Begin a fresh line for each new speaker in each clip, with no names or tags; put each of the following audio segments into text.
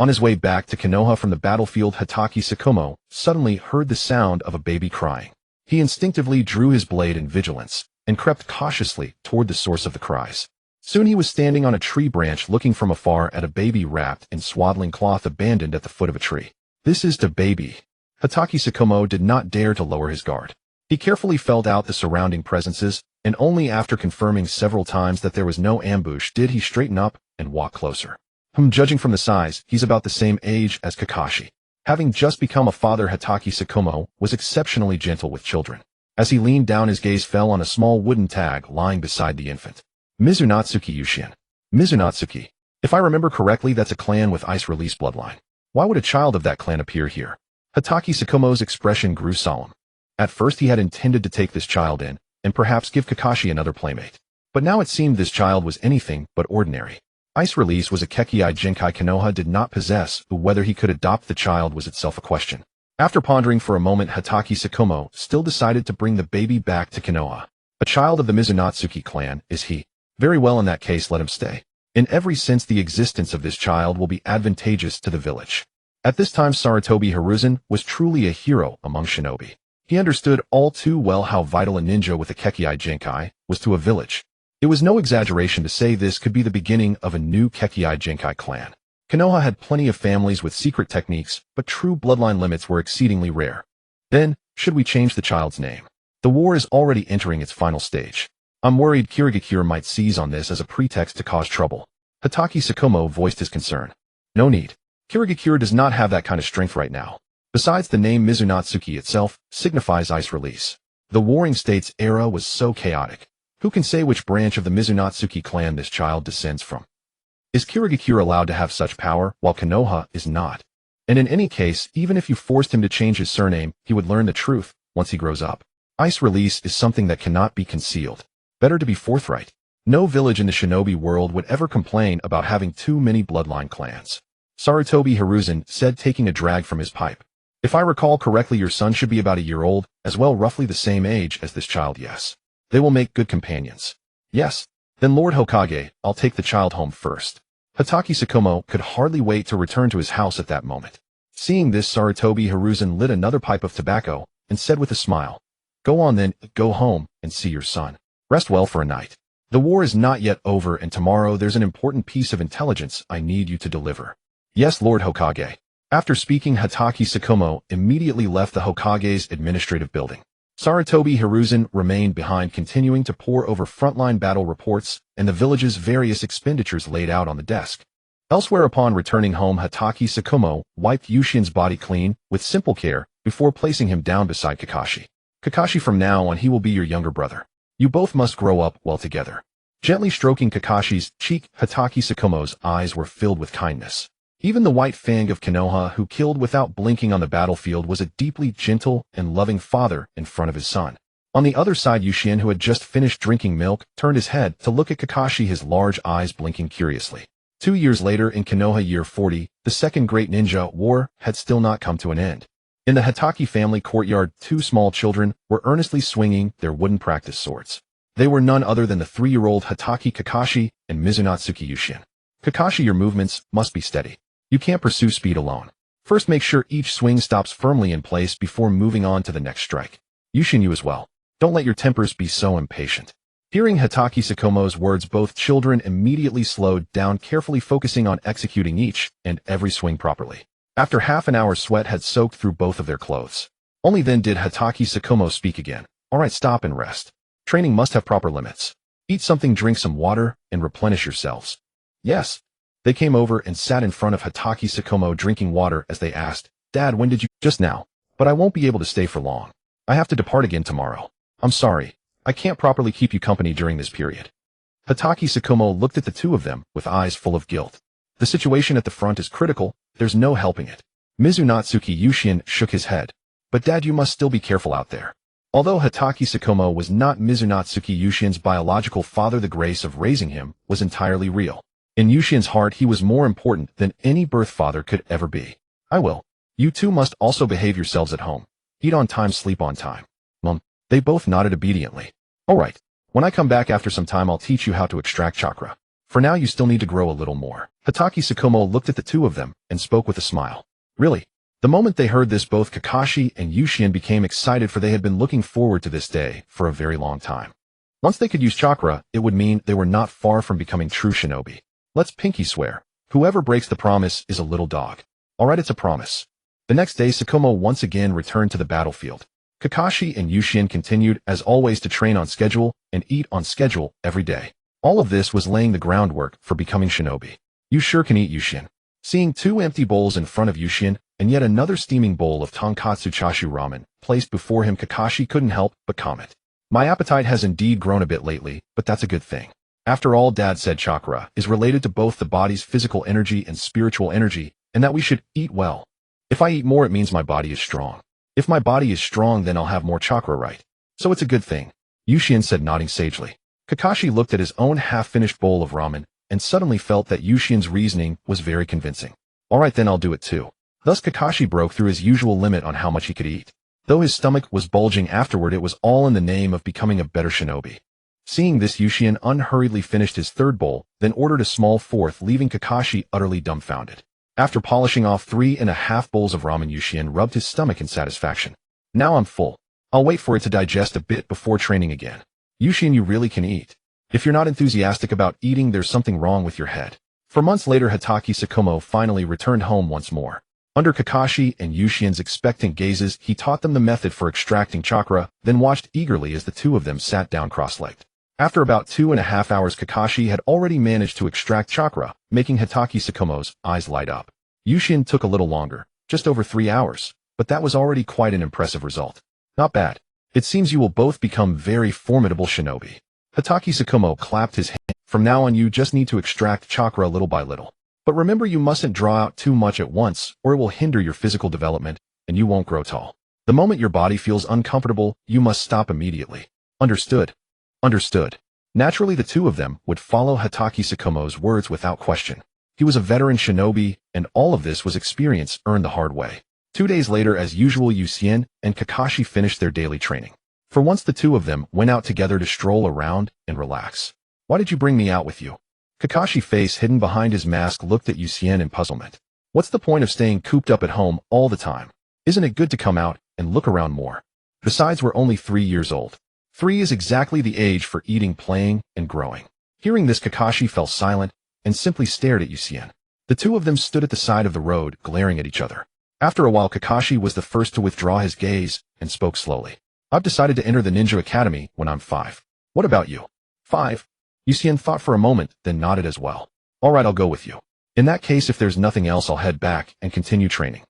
On his way back to Konoha from the battlefield, Hatake Sakumo suddenly heard the sound of a baby crying. He instinctively drew his blade in vigilance and crept cautiously toward the source of the cries. Soon he was standing on a tree branch looking from afar at a baby wrapped in swaddling cloth abandoned at the foot of a tree. This is the baby. Hatake Sakumo did not dare to lower his guard. He carefully felt out the surrounding presences, and only after confirming several times that there was no ambush did he straighten up and walk closer. Judging from the size, he's about the same age as Kakashi. Having just become a father, Hatake Sakumo was exceptionally gentle with children. As he leaned down, his gaze fell on a small wooden tag lying beside the infant. Mizunatsuki Yushin. Mizunatsuki. If I remember correctly, that's a clan with ice release bloodline. Why would a child of that clan appear here? Hatake Sakumo's expression grew solemn. At first he had intended to take this child in, and perhaps give Kakashi another playmate. But now it seemed this child was anything but ordinary. Ice release was a Kekii Jinkai Konoha did not possess, but whether he could adopt the child was itself a question. After pondering for a moment, Hatake Sakumo still decided to bring the baby back to Konoha. A child of the Mizunatsuki clan, is he? Very well, in that case let him stay. In every sense the existence of this child will be advantageous to the village. At this time Sarutobi Hiruzen was truly a hero among shinobi. He understood all too well how vital a ninja with a Kekii Jinkai was to a village. It was no exaggeration to say this could be the beginning of a new Kekii Jinkai clan. Konoha had plenty of families with secret techniques, but true bloodline limits were exceedingly rare. Then, should we change the child's name? The war is already entering its final stage. I'm worried Kirigakure might seize on this as a pretext to cause trouble. Hatake Sakumo voiced his concern. No need. Kirigakure does not have that kind of strength right now. Besides, the name Mizunatsuki itself signifies ice release. The Warring States era was so chaotic. Who can say which branch of the Mizunatsuki clan this child descends from? Is Kirigakure allowed to have such power, while Konoha is not? And in any case, even if you forced him to change his surname, he would learn the truth once he grows up. Ice release is something that cannot be concealed. Better to be forthright. No village in the shinobi world would ever complain about having too many bloodline clans. Sarutobi Hiruzen said, taking a drag from his pipe. If I recall correctly, your son should be about a year old, as well roughly the same age as this child. Yes. They will make good companions. Yes. Then Lord Hokage, I'll take the child home first. Hatake Sakumo could hardly wait to return to his house at that moment. Seeing this, Sarutobi Hiruzen lit another pipe of tobacco and said with a smile, Go on then, go home and see your son. Rest well for a night. The war is not yet over, and tomorrow there's an important piece of intelligence I need you to deliver. Yes, Lord Hokage. After speaking, Hatake Sakumo immediately left the Hokage's administrative building. Sarutobi Hiruzen remained behind, continuing to pore over frontline battle reports and the village's various expenditures laid out on the desk. Elsewhere, upon returning home, Hatake Sakumo wiped Yushin's body clean with simple care before placing him down beside Kakashi. Kakashi, from now on he will be your younger brother. You both must grow up well together. Gently stroking Kakashi's cheek, Hatake Sakumo's eyes were filled with kindness. Even the White Fang of Konoha, who killed without blinking on the battlefield, was a deeply gentle and loving father in front of his son. On the other side, Yushin, who had just finished drinking milk, turned his head to look at Kakashi, his large eyes blinking curiously. 2 years later, in Konoha year 40, the Second Great Ninja War had still not come to an end. In the Hatake family courtyard, 2 small children were earnestly swinging their wooden practice swords. They were none other than the 3-year-old Hatake Kakashi and Mizunatsuki Yushin. Kakashi, your movements must be steady. You can't pursue speed alone. First, make sure each swing stops firmly in place before moving on to the next strike. Yushin, you as well. Don't let your tempers be so impatient. Hearing Hatake Sakumo's words, both children immediately slowed down, carefully focusing on executing each and every swing properly. After half an hour, sweat had soaked through both of their clothes. Only then did Hatake Sakumo speak again. All right, stop and rest. Training must have proper limits. Eat something, drink some water, and replenish yourselves. Yes. They came over and sat in front of Hatake Sakumo drinking water as they asked, Dad, when did you? Just now. But I won't be able to stay for long. I have to depart again tomorrow. I'm sorry. I can't properly keep you company during this period. Hatake Sakumo looked at the two of them with eyes full of guilt. The situation at the front is critical. There's no helping it. Mizunatsuki Yushin shook his head. But Dad, you must still be careful out there. Although Hatake Sakumo was not Mizunatsuki Yushin's biological father, the grace of raising him was entirely real. In Yushin's heart, he was more important than any birth father could ever be. I will. You two must also behave yourselves at home. Eat on time, sleep on time. They both nodded obediently. All right. When I come back after some time, I'll teach you how to extract chakra. For now you still need to grow a little more. Hatake Sakumo looked at the two of them and spoke with a smile. Really? The moment they heard this, both Kakashi and Yuki Hane became excited, for they had been looking forward to this day for a very long time. Once they could use chakra, it would mean they were not far from becoming true shinobi. Let's pinky swear. Whoever breaks the promise is a little dog. Alright, it's a promise. The next day, Sakumo once again returned to the battlefield. Kakashi and Yuki Hane continued, as always, to train on schedule and eat on schedule every day. All of this was laying the groundwork for becoming shinobi. You sure can eat, Yuki Hane. Seeing two empty bowls in front of Yuki Hane and yet another steaming bowl of tonkatsu chashu ramen placed before him, Kakashi couldn't help but comment. My appetite has indeed grown a bit lately, but that's a good thing. After all, Dad said chakra is related to both the body's physical energy and spiritual energy, and that we should eat well. If I eat more, it means my body is strong. If my body is strong, then I'll have more chakra, right? So it's a good thing, Yuki Hane said, nodding sagely. Kakashi looked at his own half-finished bowl of ramen and suddenly felt that Yuki Hane's reasoning was very convincing. Alright, then I'll do it too. Thus Kakashi broke through his usual limit on how much he could eat. Though his stomach was bulging afterward, it was all in the name of becoming a better shinobi. Seeing this, Yuki Hane unhurriedly finished his third bowl, then ordered a small fourth, leaving Kakashi utterly dumbfounded. After polishing off 3.5 bowls of ramen, Yuki Hane rubbed his stomach in satisfaction. Now I'm full. I'll wait for it to digest a bit before training again. Yuki Hane, you really can eat. If you're not enthusiastic about eating, there's something wrong with your head. For months later, Hatake Sakumo finally returned home once more. Under Kakashi and Yuki Hane's expectant gazes, he taught them the method for extracting chakra, then watched eagerly as the two of them sat down cross-legged. After about 2.5 hours, Kakashi had already managed to extract chakra, making Hatake Sakumo's eyes light up. Yuki Hane took a little longer, just over 3 hours, but that was already quite an impressive result. Not bad. It seems you will both become very formidable shinobi. Hatake Sakumo clapped his hand. From now on, you just need to extract chakra little by little. But remember, you mustn't draw out too much at once, or it will hinder your physical development, and you won't grow tall. The moment your body feels uncomfortable, you must stop immediately. Understood? Understood. Naturally, the two of them would follow Hatake Sakumo's words without question. He was a veteran shinobi, and all of this was experience earned the hard way. 2 days later, as usual, Yuki Hane and Kakashi finished their daily training. For once, the two of them went out together to stroll around and relax. Why did you bring me out with you? Kakashi, face hidden behind his mask, looked at Yuki Hane in puzzlement. What's the point of staying cooped up at home all the time? Isn't it good to come out and look around more? Besides, we're only 3 years old. 3 is exactly the age for eating, playing, and growing. Hearing this, Kakashi fell silent and simply stared at Yuki Hane. The two of them stood at the side of the road, glaring at each other. After a while, Kakashi was the first to withdraw his gaze and spoke slowly. I've decided to enter the Ninja Academy when I'm 5. What about you? 5? Yuki Hane thought for a moment, then nodded as well. Alright, I'll go with you. In that case, if there's nothing else, I'll head back and continue training.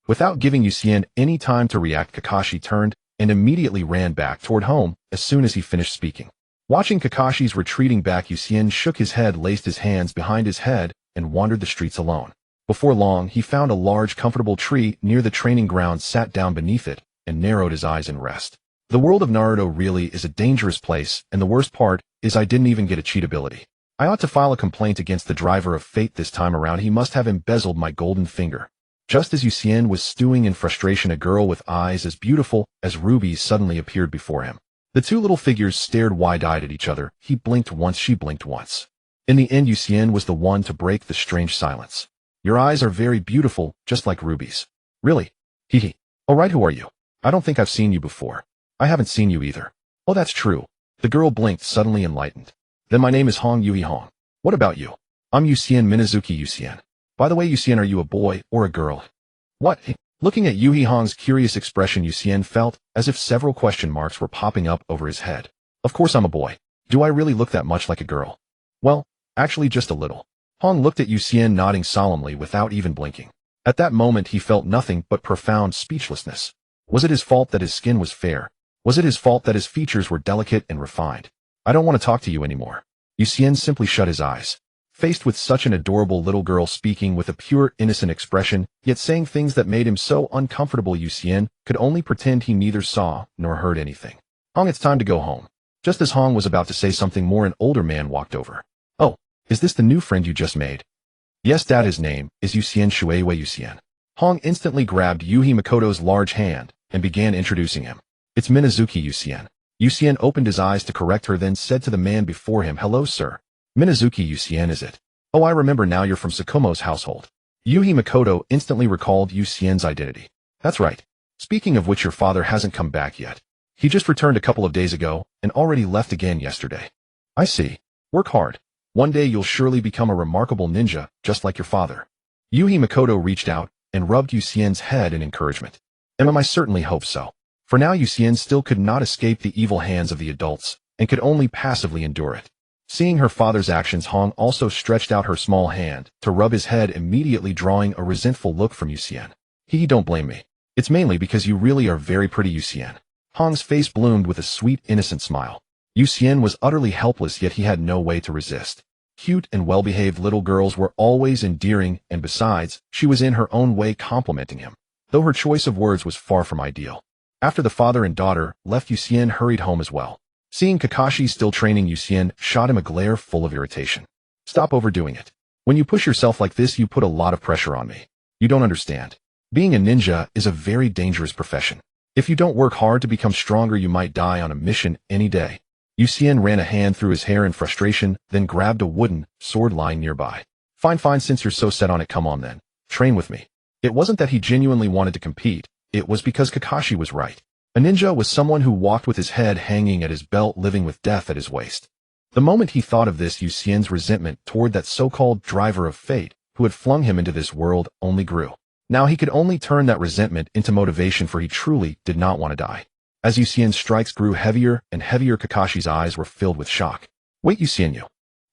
Without giving Yuki Hane any time to react, Kakashi turned and immediately ran back toward home as soon as he finished speaking. Watching Kakashi's retreating back, Yuki Hane shook his head, laced his hands behind his head, and wandered the streets alone. Before long, he found a large, comfortable tree near the training ground, sat down beneath it, and narrowed his eyes in rest. The world of Naruto really is a dangerous place, and the worst part is I didn't even get a cheat ability. I ought to file a complaint against the driver of fate this time around. He must have embezzled my golden finger. Just as Yuki Hane was stewing in frustration, a girl with eyes as beautiful as rubies suddenly appeared before him. The two little figures stared wide-eyed at each other. He blinked once, she blinked once. In the end, Yuki Hane was the one to break the strange silence. Your eyes are very beautiful, just like rubies. Really? Hee. Alright, who are you? I don't think I've seen you before. I haven't seen you either. Oh, that's true. The girl blinked, suddenly enlightened. Then my name is Yuki Hane. What about you? I'm Yuki Hane, Minazuki Yuki Hane. By the way, Yuki Hane, are you a boy or a girl? What? Looking at Yuki Hane's curious expression, Yuki Hane felt as if several question marks were popping up over his head. Of course I'm a boy. Do I really look that much like a girl? Well, actually just a little. Hong looked at Yuki Hane, nodding solemnly without even blinking. At that moment he felt nothing but profound speechlessness. Was it his fault that his skin was fair? Was it his fault that his features were delicate and refined? I don't want to talk to you anymore. Yuki Hane simply shut his eyes. Faced with such an adorable little girl speaking with a pure, innocent expression, yet saying things that made him so uncomfortable, Yuki Hane could only pretend he neither saw nor heard anything. Hong, it's time to go home. Just as Hong was about to say something more, an older man walked over. Oh, is this the new friend you just made? Yes, Dad, his name is Yuki Hane Shueiwei Yuki Hane. Hong instantly grabbed Yuhi Makoto's large hand and began introducing him. It's Minazuki Yuki Hane. Yuki Hane opened his eyes to correct her, then said to the man before him, hello, sir. Minazuki Yucien, is it? Oh, I remember now, you're from Sakumo's household. Yuhi Makoto instantly recalled Yucien's identity. That's right. Speaking of which, your father hasn't come back yet. He just returned a couple of days ago and already left again yesterday. I see. Work hard. One day you'll surely become a remarkable ninja, just like your father. Yuhi Makoto reached out and rubbed Yucien's head in encouragement. I certainly hope so. For now, Yucien still could not escape the evil hands of the adults and could only passively endure it. Seeing her father's actions, Hong also stretched out her small hand to rub his head, immediately drawing a resentful look from Yucien. Don't blame me. It's mainly because you really are very pretty, Yucien. Hong's face bloomed with a sweet, innocent smile. Yucien was utterly helpless, yet he had no way to resist. Cute and well-behaved little girls were always endearing, and besides, she was in her own way complimenting him, though her choice of words was far from ideal. After the father and daughter left, Yucien hurried home as well. Seeing Kakashi still training, Yucien shot him a glare full of irritation. Stop overdoing it. When you push yourself like this, you put a lot of pressure on me. You don't understand. Being a ninja is a very dangerous profession. If you don't work hard to become stronger, you might die on a mission any day. Yucien ran a hand through his hair in frustration, then grabbed a wooden sword lying nearby. Fine, since you're so set on it, come on then. Train with me. It wasn't that he genuinely wanted to compete. It was because Kakashi was right. A ninja was someone who walked with his head hanging at his belt, living with death at his waist. The moment he thought of this, Yucien's resentment toward that so-called driver of fate who had flung him into this world only grew. Now he could only turn that resentment into motivation, for he truly did not want to die. As Yucien's strikes grew heavier and heavier, Kakashi's eyes were filled with shock. Wait, Yucien, you.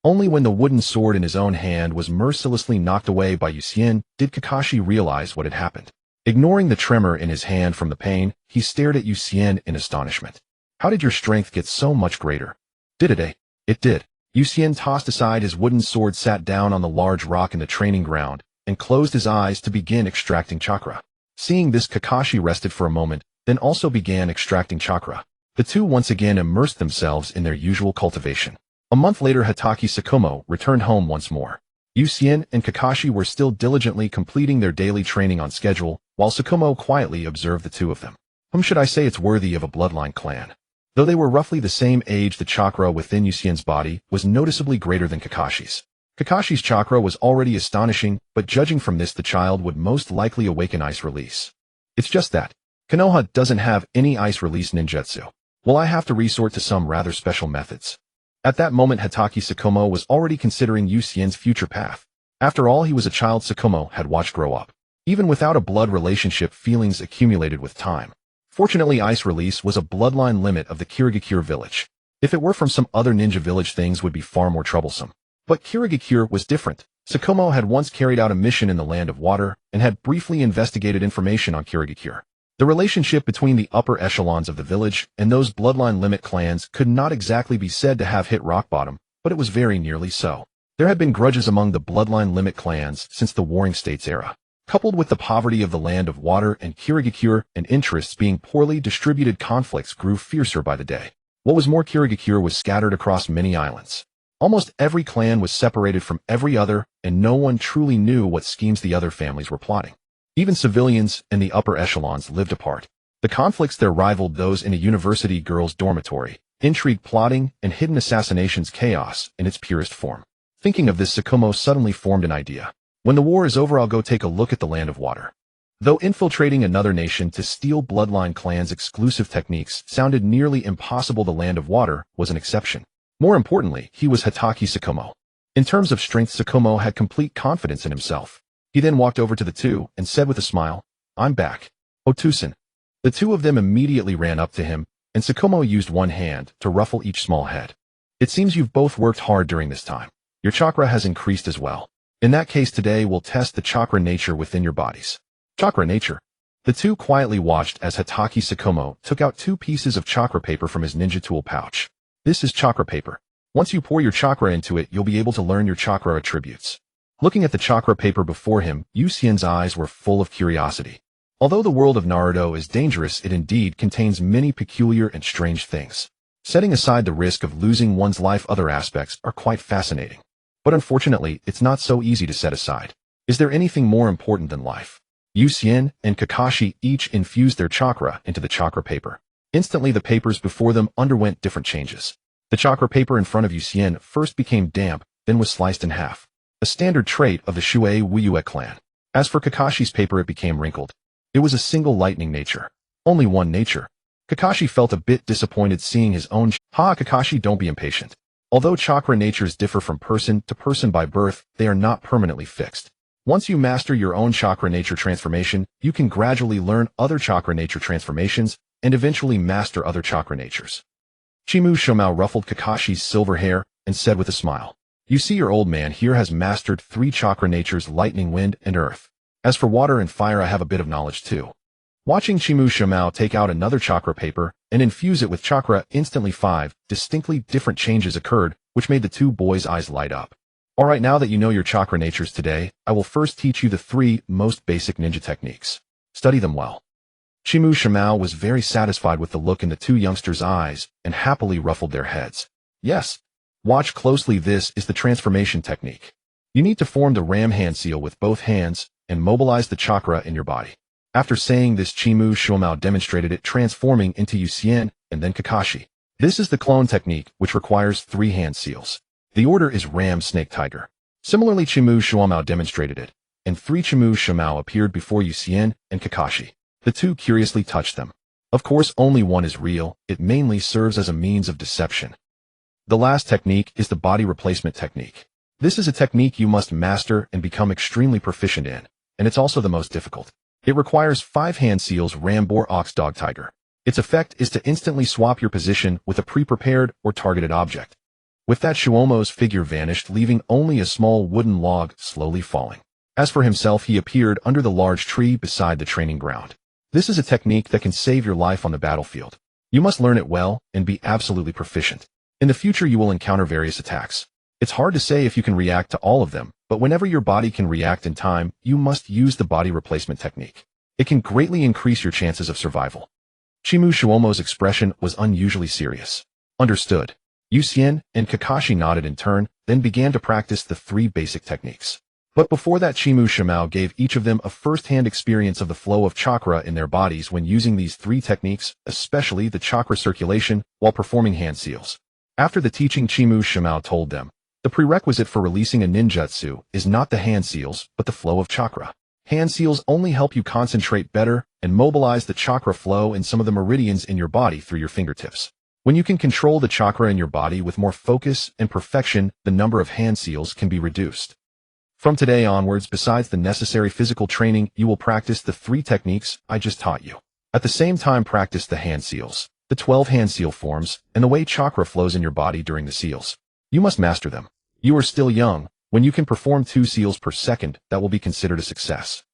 Only when the wooden sword in his own hand was mercilessly knocked away by Yucien did Kakashi realize what had happened. Ignoring the tremor in his hand from the pain, he stared at Yucien in astonishment. How did your strength get so much greater? Did it, eh? It did. Yucien tossed aside his wooden sword, sat down on the large rock in the training ground, and closed his eyes to begin extracting chakra. Seeing this, Kakashi rested for a moment, then also began extracting chakra. The two once again immersed themselves in their usual cultivation. A month later, Hatake Sakumo returned home once more. Yucien and Kakashi were still diligently completing their daily training on schedule, while Sakumo quietly observed the two of them. Whom should I say it's worthy of a bloodline clan? Though they were roughly the same age, the chakra within Yucien's body was noticeably greater than Kakashi's. Kakashi's chakra was already astonishing, but judging from this, the child would most likely awaken ice release. It's just that Konoha doesn't have any ice release ninjutsu. Will I have to resort to some rather special methods? At that moment, Hatake Sakumo was already considering Yucien's future path. After all, he was a child Sakumo had watched grow up. Even without a blood relationship, feelings accumulated with time. Fortunately, ice release was a bloodline limit of the Kirigakure village. If it were from some other ninja village, things would be far more troublesome. But Kirigakure was different. Sakumo had once carried out a mission in the Land of Water and had briefly investigated information on Kirigakure. The relationship between the upper echelons of the village and those bloodline limit clans could not exactly be said to have hit rock bottom, but it was very nearly so. There had been grudges among the bloodline limit clans since the Warring States era. Coupled with the poverty of the Land of Water and Kirigakure and interests being poorly distributed, conflicts grew fiercer by the day. What was more, Kirigakure was scattered across many islands. Almost every clan was separated from every other, and no one truly knew what schemes the other families were plotting. Even civilians and the upper echelons lived apart. The conflicts there rivaled those in a university girls' dormitory: intrigue, plotting, and hidden assassinations, chaos in its purest form. Thinking of this, Sakumo suddenly formed an idea. When the war is over, I'll go take a look at the Land of Water. Though infiltrating another nation to steal bloodline clans' exclusive techniques sounded nearly impossible, the Land of Water was an exception. More importantly, he was Hatake Sakumo. In terms of strength, Sakumo had complete confidence in himself. He then walked over to the two and said with a smile, "I'm back. Otusan." The two of them immediately ran up to him, and Sakumo used one hand to ruffle each small head. "It seems you've both worked hard during this time. Your chakra has increased as well. In that case, today we'll test the chakra nature within your bodies." Chakra nature? The two quietly watched as Hatake Sakumo took out 2 pieces of chakra paper from his ninja tool pouch. This is chakra paper. Once you pour your chakra into it, you'll be able to learn your chakra attributes. Looking at the chakra paper before him, Yucien's eyes were full of curiosity. Although the world of Naruto is dangerous, it indeed contains many peculiar and strange things. Setting aside the risk of losing one's life, other aspects are quite fascinating. But unfortunately, it's not so easy to set aside. Is there anything more important than life? Yucien and Kakashi each infused their chakra into the chakra paper. Instantly, the papers before them underwent different changes. The chakra paper in front of Yucien first became damp, then was sliced in half, a standard trait of the Shui Wuyue clan. As for Kakashi's paper, it became wrinkled. It was a single lightning nature. Only one nature. Kakashi felt a bit disappointed seeing his own. Kakashi, don't be impatient. Although chakra natures differ from person to person by birth, they are not permanently fixed. Once you master your own chakra nature transformation, you can gradually learn other chakra nature transformations and eventually master other chakra natures. Chimu Shomao ruffled Kakashi's silver hair and said with a smile, "You see, your old man here has mastered 3 chakra natures: lightning, wind, and earth. As for water and fire, I have a bit of knowledge too." Watching Chimu Shomao take out another chakra paper and infuse it with chakra, instantly 5 distinctly different changes occurred, which made the two boys' eyes light up. Alright, now that you know your chakra natures today, I will first teach you the 3 most basic ninja techniques. Study them well. Chimu Shomao was very satisfied with the look in the two youngsters' eyes and happily ruffled their heads. Yes. Watch closely, this is the transformation technique. You need to form the ram hand seal with both hands and mobilize the chakra in your body. After saying this, Chimu Shomao demonstrated it, transforming into Yuki and then Kakashi. This is the clone technique, which requires 3 hand seals. The order is ram, snake, tiger. Similarly, Chimu Shomao demonstrated it, and 3 Chimu Shomao appeared before Yuki and Kakashi. The two curiously touched them. Of course, only one is real. It mainly serves as a means of deception. The last technique is the body replacement technique. This is a technique you must master and become extremely proficient in, and it's also the most difficult. It requires 5 hand seals: ram, boar, ox, dog, tiger. Its effect is to instantly swap your position with a pre-prepared or targeted object. With that, Shuomo's figure vanished, leaving only a small wooden log slowly falling. As for himself, he appeared under the large tree beside the training ground. This is a technique that can save your life on the battlefield. You must learn it well and be absolutely proficient. In the future, you will encounter various attacks. It's hard to say if you can react to all of them, but whenever your body can react in time, you must use the body replacement technique. It can greatly increase your chances of survival. Chimu Shuomo's expression was unusually serious. Understood. Yuki and Kakashi nodded in turn, then began to practice the 3 basic techniques. But before that, Chimu Shomao gave each of them a first-hand experience of the flow of chakra in their bodies when using these 3 techniques, especially the chakra circulation, while performing hand seals. After the teaching, Chimu Shomao told them, the prerequisite for releasing a ninjutsu is not the hand seals, but the flow of chakra. Hand seals only help you concentrate better and mobilize the chakra flow in some of the meridians in your body through your fingertips. When you can control the chakra in your body with more focus and perfection, the number of hand seals can be reduced. From today onwards, besides the necessary physical training, you will practice the 3 techniques I just taught you. At the same time, practice the hand seals, the 12 hand seal forms, and the way chakra flows in your body during the seals. You must master them. You are still young. When you can perform 2 seals per second, that will be considered a success.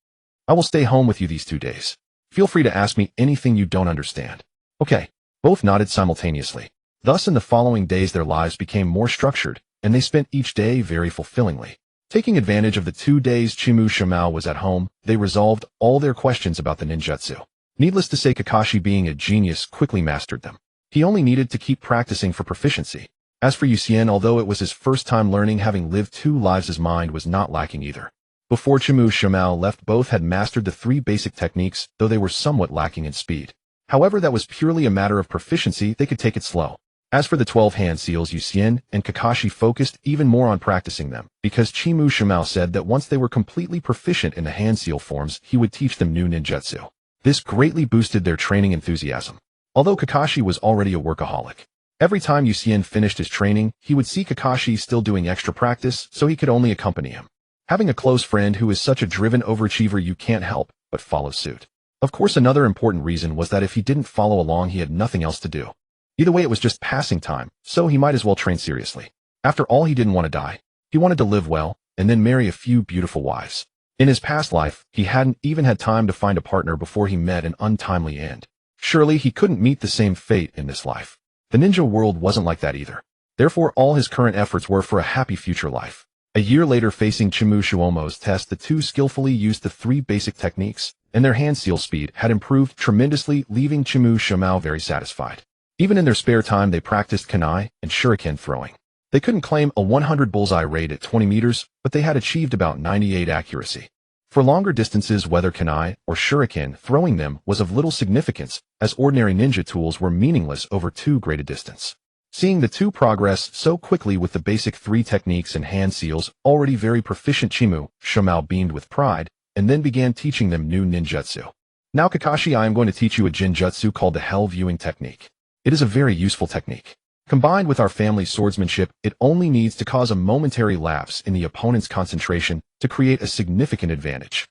I will stay home with you these 2 days. Feel free to ask me anything you don't understand. Okay. Both nodded simultaneously. Thus, in the following days, their lives became more structured, and they spent each day very fulfillingly. Taking advantage of the 2 days Chimu Shomao was at home, they resolved all their questions about the ninjutsu. Needless to say, Kakashi, being a genius, quickly mastered them. He only needed to keep practicing for proficiency. As for Yuki, although it was his first time learning, having lived 2 lives, his mind was not lacking either. Before Chimu Shomao left, both had mastered the 3 basic techniques, though they were somewhat lacking in speed. However, that was purely a matter of proficiency. They could take it slow. As for the 12 hand seals, Yuki and Kakashi focused even more on practicing them, because Chimu Shomao said that once they were completely proficient in the hand seal forms, he would teach them new ninjutsu. This greatly boosted their training enthusiasm. Although Kakashi was already a workaholic, every time Yuki finished his training, he would see Kakashi still doing extra practice, so he could only accompany him. Having a close friend who is such a driven overachiever, you can't help but follow suit. Of course, another important reason was that if he didn't follow along, he had nothing else to do. Either way, it was just passing time, so he might as well train seriously. After all, he didn't want to die. He wanted to live well, and then marry a few beautiful wives. In his past life, he hadn't even had time to find a partner before he met an untimely end. Surely he couldn't meet the same fate in this life. The ninja world wasn't like that either. Therefore, all his current efforts were for a happy future life. A year later, facing Chimu Shuomo's test, the two skillfully used the 3 basic techniques, and their hand seal speed had improved tremendously, leaving Chimu Shomao very satisfied. Even in their spare time, they practiced kunai and shuriken throwing. They couldn't claim a 100 bullseye rate at 20 meters, but they had achieved about 98 accuracy. For longer distances, whether kunai or shuriken, throwing them was of little significance, as ordinary ninja tools were meaningless over too great a distance. Seeing the two progress so quickly with the basic 3 techniques and hand seals, already very proficient Shimao beamed with pride, and then began teaching them new ninjutsu. Now Kakashi, I am going to teach you a jinjutsu called the hell viewing technique. It is a very useful technique. Combined with our family's swordsmanship, it only needs to cause a momentary lapse in the opponent's concentration to create a significant advantage.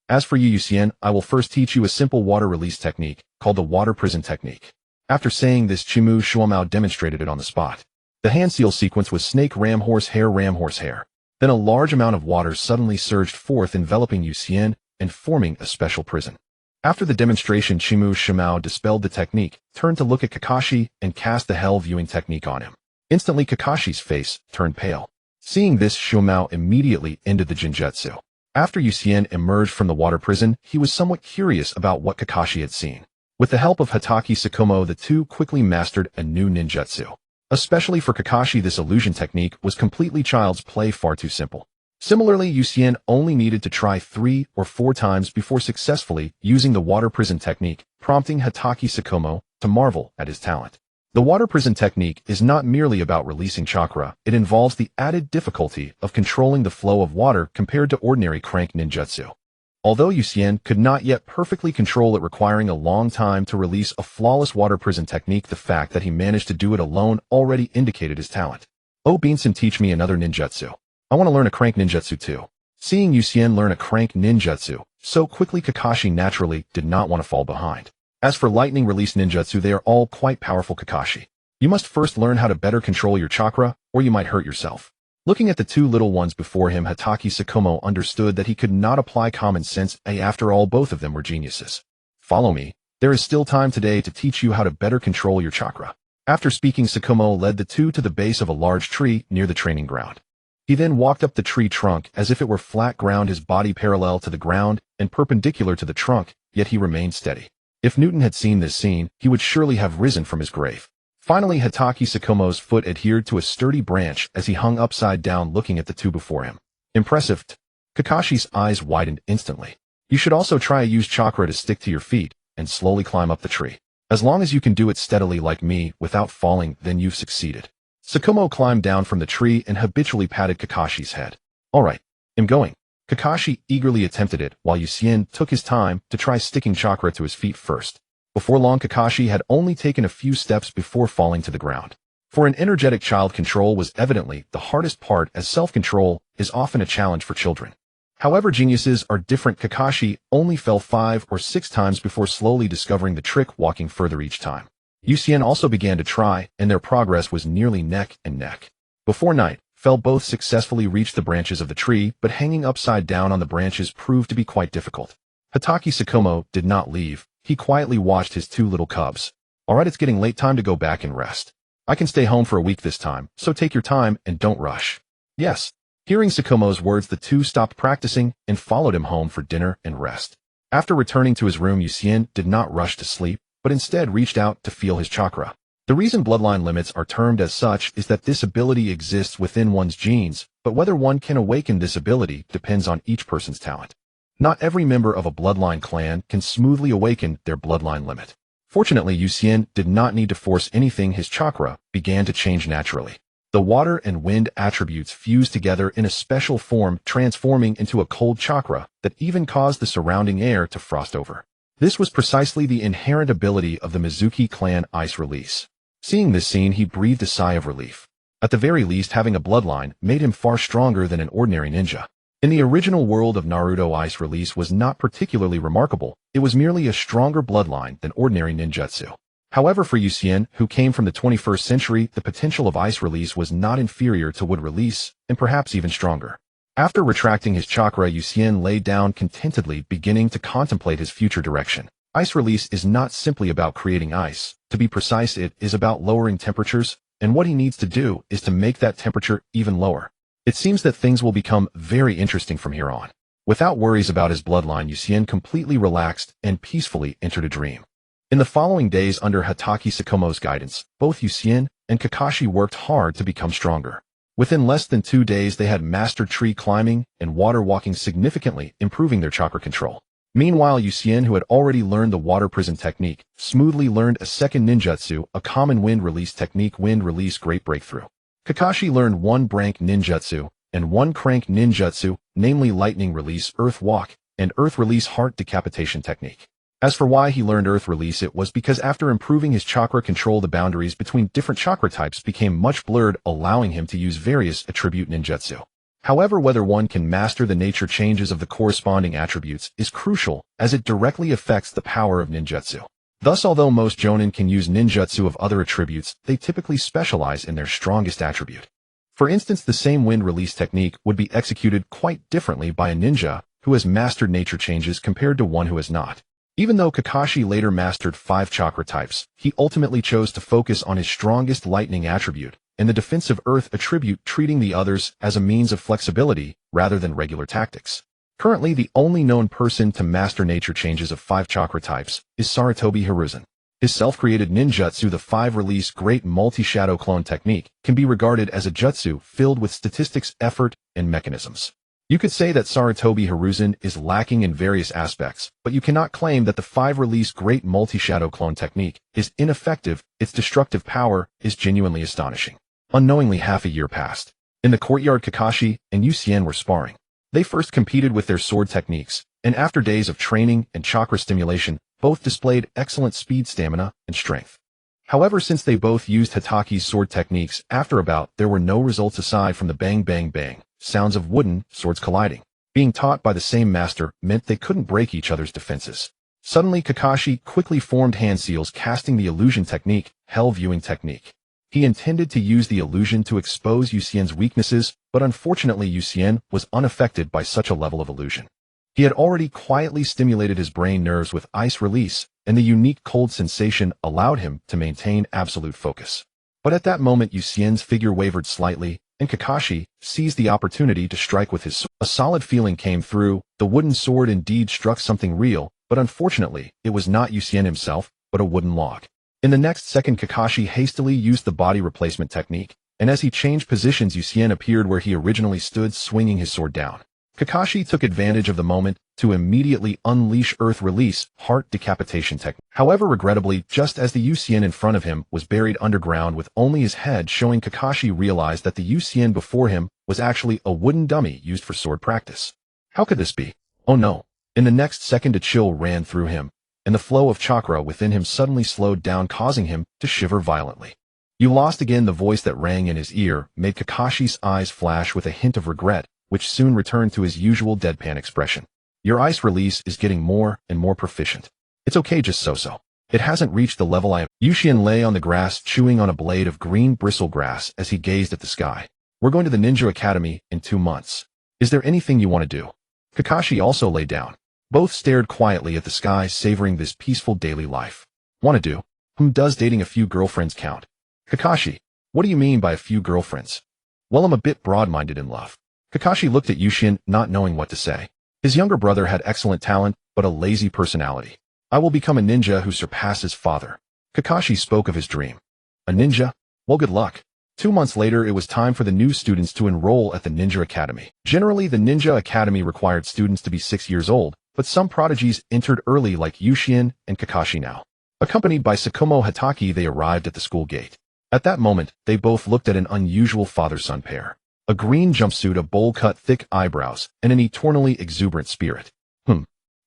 As for you, Yucien, I will first teach you a simple water release technique called the water prison technique. After saying this, Shimao demonstrated it on the spot. The hand seal sequence was snake ram horse hair ram horse hair. Then a large amount of water suddenly surged forth, enveloping Yucien and forming a special prison. After the demonstration, Shimao dispelled the technique, turned to look at Kakashi, and cast the hell viewing technique on him. Instantly, Kakashi's face turned pale. Seeing this, Shimao immediately ended the jinjutsu. After Yucien emerged from the water prison, he was somewhat curious about what Kakashi had seen. With the help of Hatake Sakumo, the two quickly mastered a new ninjutsu. Especially for Kakashi, this illusion technique was completely child's play, far too simple. Similarly, Yucien only needed to try 3 or 4 times before successfully using the water prison technique, prompting Hatake Sakumo to marvel at his talent. The water prison technique is not merely about releasing chakra, it involves the added difficulty of controlling the flow of water compared to ordinary crank ninjutsu. Although Yucien could not yet perfectly control it, requiring a long time to release a flawless water prison technique, the fact that he managed to do it alone already indicated his talent. Oh, Beanson, teach me another ninjutsu. I want to learn a crank ninjutsu too. Seeing Yucien learn a crank ninjutsu so quickly, Kakashi naturally did not want to fall behind. As for lightning release ninjutsu, they are all quite powerful, Kakashi. You must first learn how to better control your chakra, or you might hurt yourself. Looking at the two little ones before him, Hatake Sakumo understood that he could not apply common sense. After all, both of them were geniuses. Follow me. There is still time today to teach you how to better control your chakra. After speaking, Sakumo led the two to the base of a large tree near the training ground. He then walked up the tree trunk as if it were flat ground, his body parallel to the ground and perpendicular to the trunk, yet he remained steady. If Newton had seen this scene, he would surely have risen from his grave. Finally, Hatake Sakumo's foot adhered to a sturdy branch as he hung upside down, looking at the two before him. Impressive. Kakashi's eyes widened instantly. You should also try to use chakra to stick to your feet and slowly climb up the tree. As long as you can do it steadily like me without falling, then you've succeeded. Sakumo climbed down from the tree and habitually patted Kakashi's head. All right, I'm going. Kakashi eagerly attempted it, while Yucien took his time to try sticking chakra to his feet first. Before long, Kakashi had only taken a few steps before falling to the ground. For an energetic child, control was evidently the hardest part, as self-control is often a challenge for children. However, geniuses are different. Kakashi only fell 5 or 6 times before slowly discovering the trick, walking further each time. Yucien also began to try, and their progress was nearly neck and neck. Before night fell, both successfully reached the branches of the tree, but hanging upside down on the branches proved to be quite difficult. Hatake Sakumo did not leave. He quietly watched his 2 little cubs. All right, it's getting late, time to go back and rest. I can stay home for a week this time, so take your time and don't rush. Yes. Hearing Sakumo's words, the 2 stopped practicing and followed him home for dinner and rest. After returning to his room, Yucien did not rush to sleep, but instead reached out to feel his chakra. The reason bloodline limits are termed as such is that this ability exists within one's genes, but whether one can awaken this ability depends on each person's talent. Not every member of a bloodline clan can smoothly awaken their bloodline limit. Fortunately, Yucien did not need to force anything. His chakra began to change naturally. The water and wind attributes fused together in a special form, transforming into a cold chakra that even caused the surrounding air to frost over. This was precisely the inherent ability of the Mizuki clan ice release. Seeing this scene, he breathed a sigh of relief. At the very least, having a bloodline made him far stronger than an ordinary ninja. In the original world of Naruto, ice release was not particularly remarkable. It was merely a stronger bloodline than ordinary ninjutsu. However, for Yucien, who came from the 21st century, the potential of ice release was not inferior to wood release, and perhaps even stronger. After retracting his chakra, Yucien lay down contentedly, beginning to contemplate his future direction. Ice release is not simply about creating ice. To be precise, it is about lowering temperatures, and what he needs to do is to make that temperature even lower. It seems that things will become very interesting from here on. Without worries about his bloodline, Yucien completely relaxed and peacefully entered a dream. In the following days, under Hatake Sakumo's guidance, both Yucien and Kakashi worked hard to become stronger. Within less than 2 days, they had mastered tree climbing and water walking, significantly improving their chakra control. Meanwhile, Yucien, who had already learned the water prison technique, smoothly learned a second ninjutsu, a common wind release technique, wind release great breakthrough. Kakashi learned one branch ninjutsu and one crank ninjutsu, namely lightning release, earth walk, and earth release heart decapitation technique. As for why he learned earth release, it was because after improving his chakra control, the boundaries between different chakra types became much blurred, allowing him to use various attribute ninjutsu. However, whether one can master the nature changes of the corresponding attributes is crucial, as it directly affects the power of ninjutsu. Thus, although most jonin can use ninjutsu of other attributes, they typically specialize in their strongest attribute. For instance, the same wind release technique would be executed quite differently by a ninja who has mastered nature changes compared to one who has not. Even though Kakashi later mastered 5 chakra types, he ultimately chose to focus on his strongest lightning attribute and the defensive earth attribute, treating the others as a means of flexibility rather than regular tactics. Currently, the only known person to master nature changes of 5 chakra types is Sarutobi Hiruzen. His self-created ninjutsu, the 5-release Great Multi-Shadow Clone technique, can be regarded as a jutsu filled with statistics, effort, and mechanisms. You could say that Sarutobi Hiruzen is lacking in various aspects, but you cannot claim that the 5-release Great Multi-Shadow Clone technique is ineffective. Its destructive power is genuinely astonishing. Unknowingly, half a year passed. In the courtyard, Kakashi and Yucien were sparring. They first competed with their sword techniques, and after days of training and chakra stimulation, both displayed excellent speed, stamina, and strength. However, since they both used Hatake's sword techniques, after a bout there were no results aside from the bang bang bang sounds of wooden swords colliding. Being taught by the same master meant they couldn't break each other's defenses. Suddenly, Kakashi quickly formed hand seals, casting the illusion technique, hell viewing technique. He intended to use the illusion to expose Yucien's weaknesses, but unfortunately Yucien was unaffected by such a level of illusion. He had already quietly stimulated his brain nerves with ice release, and the unique cold sensation allowed him to maintain absolute focus. But at that moment, Yucien's figure wavered slightly, and Kakashi seized the opportunity to strike with his sword. A solid feeling came through. The wooden sword indeed struck something real, but unfortunately, it was not Yucien himself, but a wooden log. In the next second, Kakashi hastily used the body replacement technique, and as he changed positions, Yucien appeared where he originally stood, swinging his sword down. Kakashi took advantage of the moment to immediately unleash earth release, heart decapitation technique. However, regrettably, just as the Yucien in front of him was buried underground with only his head showing, Kakashi realized that the Yucien before him was actually a wooden dummy used for sword practice. How could this be? Oh no. In the next second, a chill ran through him, and the flow of chakra within him suddenly slowed down, causing him to shiver violently. You lost again. The voice that rang in his ear made Kakashi's eyes flash with a hint of regret, which soon returned to his usual deadpan expression. Your ice release is getting more and more proficient. It's okay, just so-so. It hasn't reached the level I am. Yucien lay on the grass, chewing on a blade of green bristle grass as he gazed at the sky. We're going to the Ninja Academy in 2 months. Is there anything you want to do? Kakashi also lay down. Both stared quietly at the sky, savoring this peaceful daily life. Want to do? Does dating a few girlfriends count? Kakashi, what do you mean by a few girlfriends? Well, I'm a bit broad-minded in love. Kakashi looked at Yucien, not knowing what to say. His younger brother had excellent talent, but a lazy personality. I will become a ninja who surpasses father. Kakashi spoke of his dream. A ninja? Well, good luck. 2 months later, it was time for the new students to enroll at the Ninja Academy. Generally, the Ninja Academy required students to be 6 years old, but some prodigies entered early like Yucien and Kakashi now. Accompanied by Sakumo Hatake, they arrived at the school gate. At that moment, they both looked at an unusual father-son pair. A green jumpsuit, a bowl-cut, thick eyebrows, and an eternally exuberant spirit.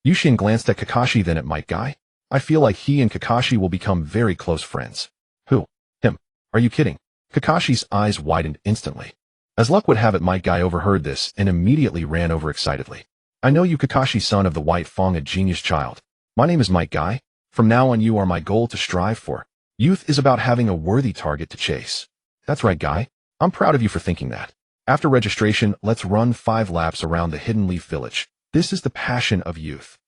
Yucien glanced at Kakashi, then at Might Guy. I feel like he and Kakashi will become very close friends. Who? Him. Are you kidding? Kakashi's eyes widened instantly. As luck would have it, Might Guy overheard this and immediately ran over excitedly. I know you, Kakashi, son of the White Fang, a genius child. My name is Might Guy. From now on, you are my goal to strive for. Youth is about having a worthy target to chase. That's right, Guy. I'm proud of you for thinking that. After registration, let's run 5 laps around the Hidden Leaf Village. This is the passion of youth.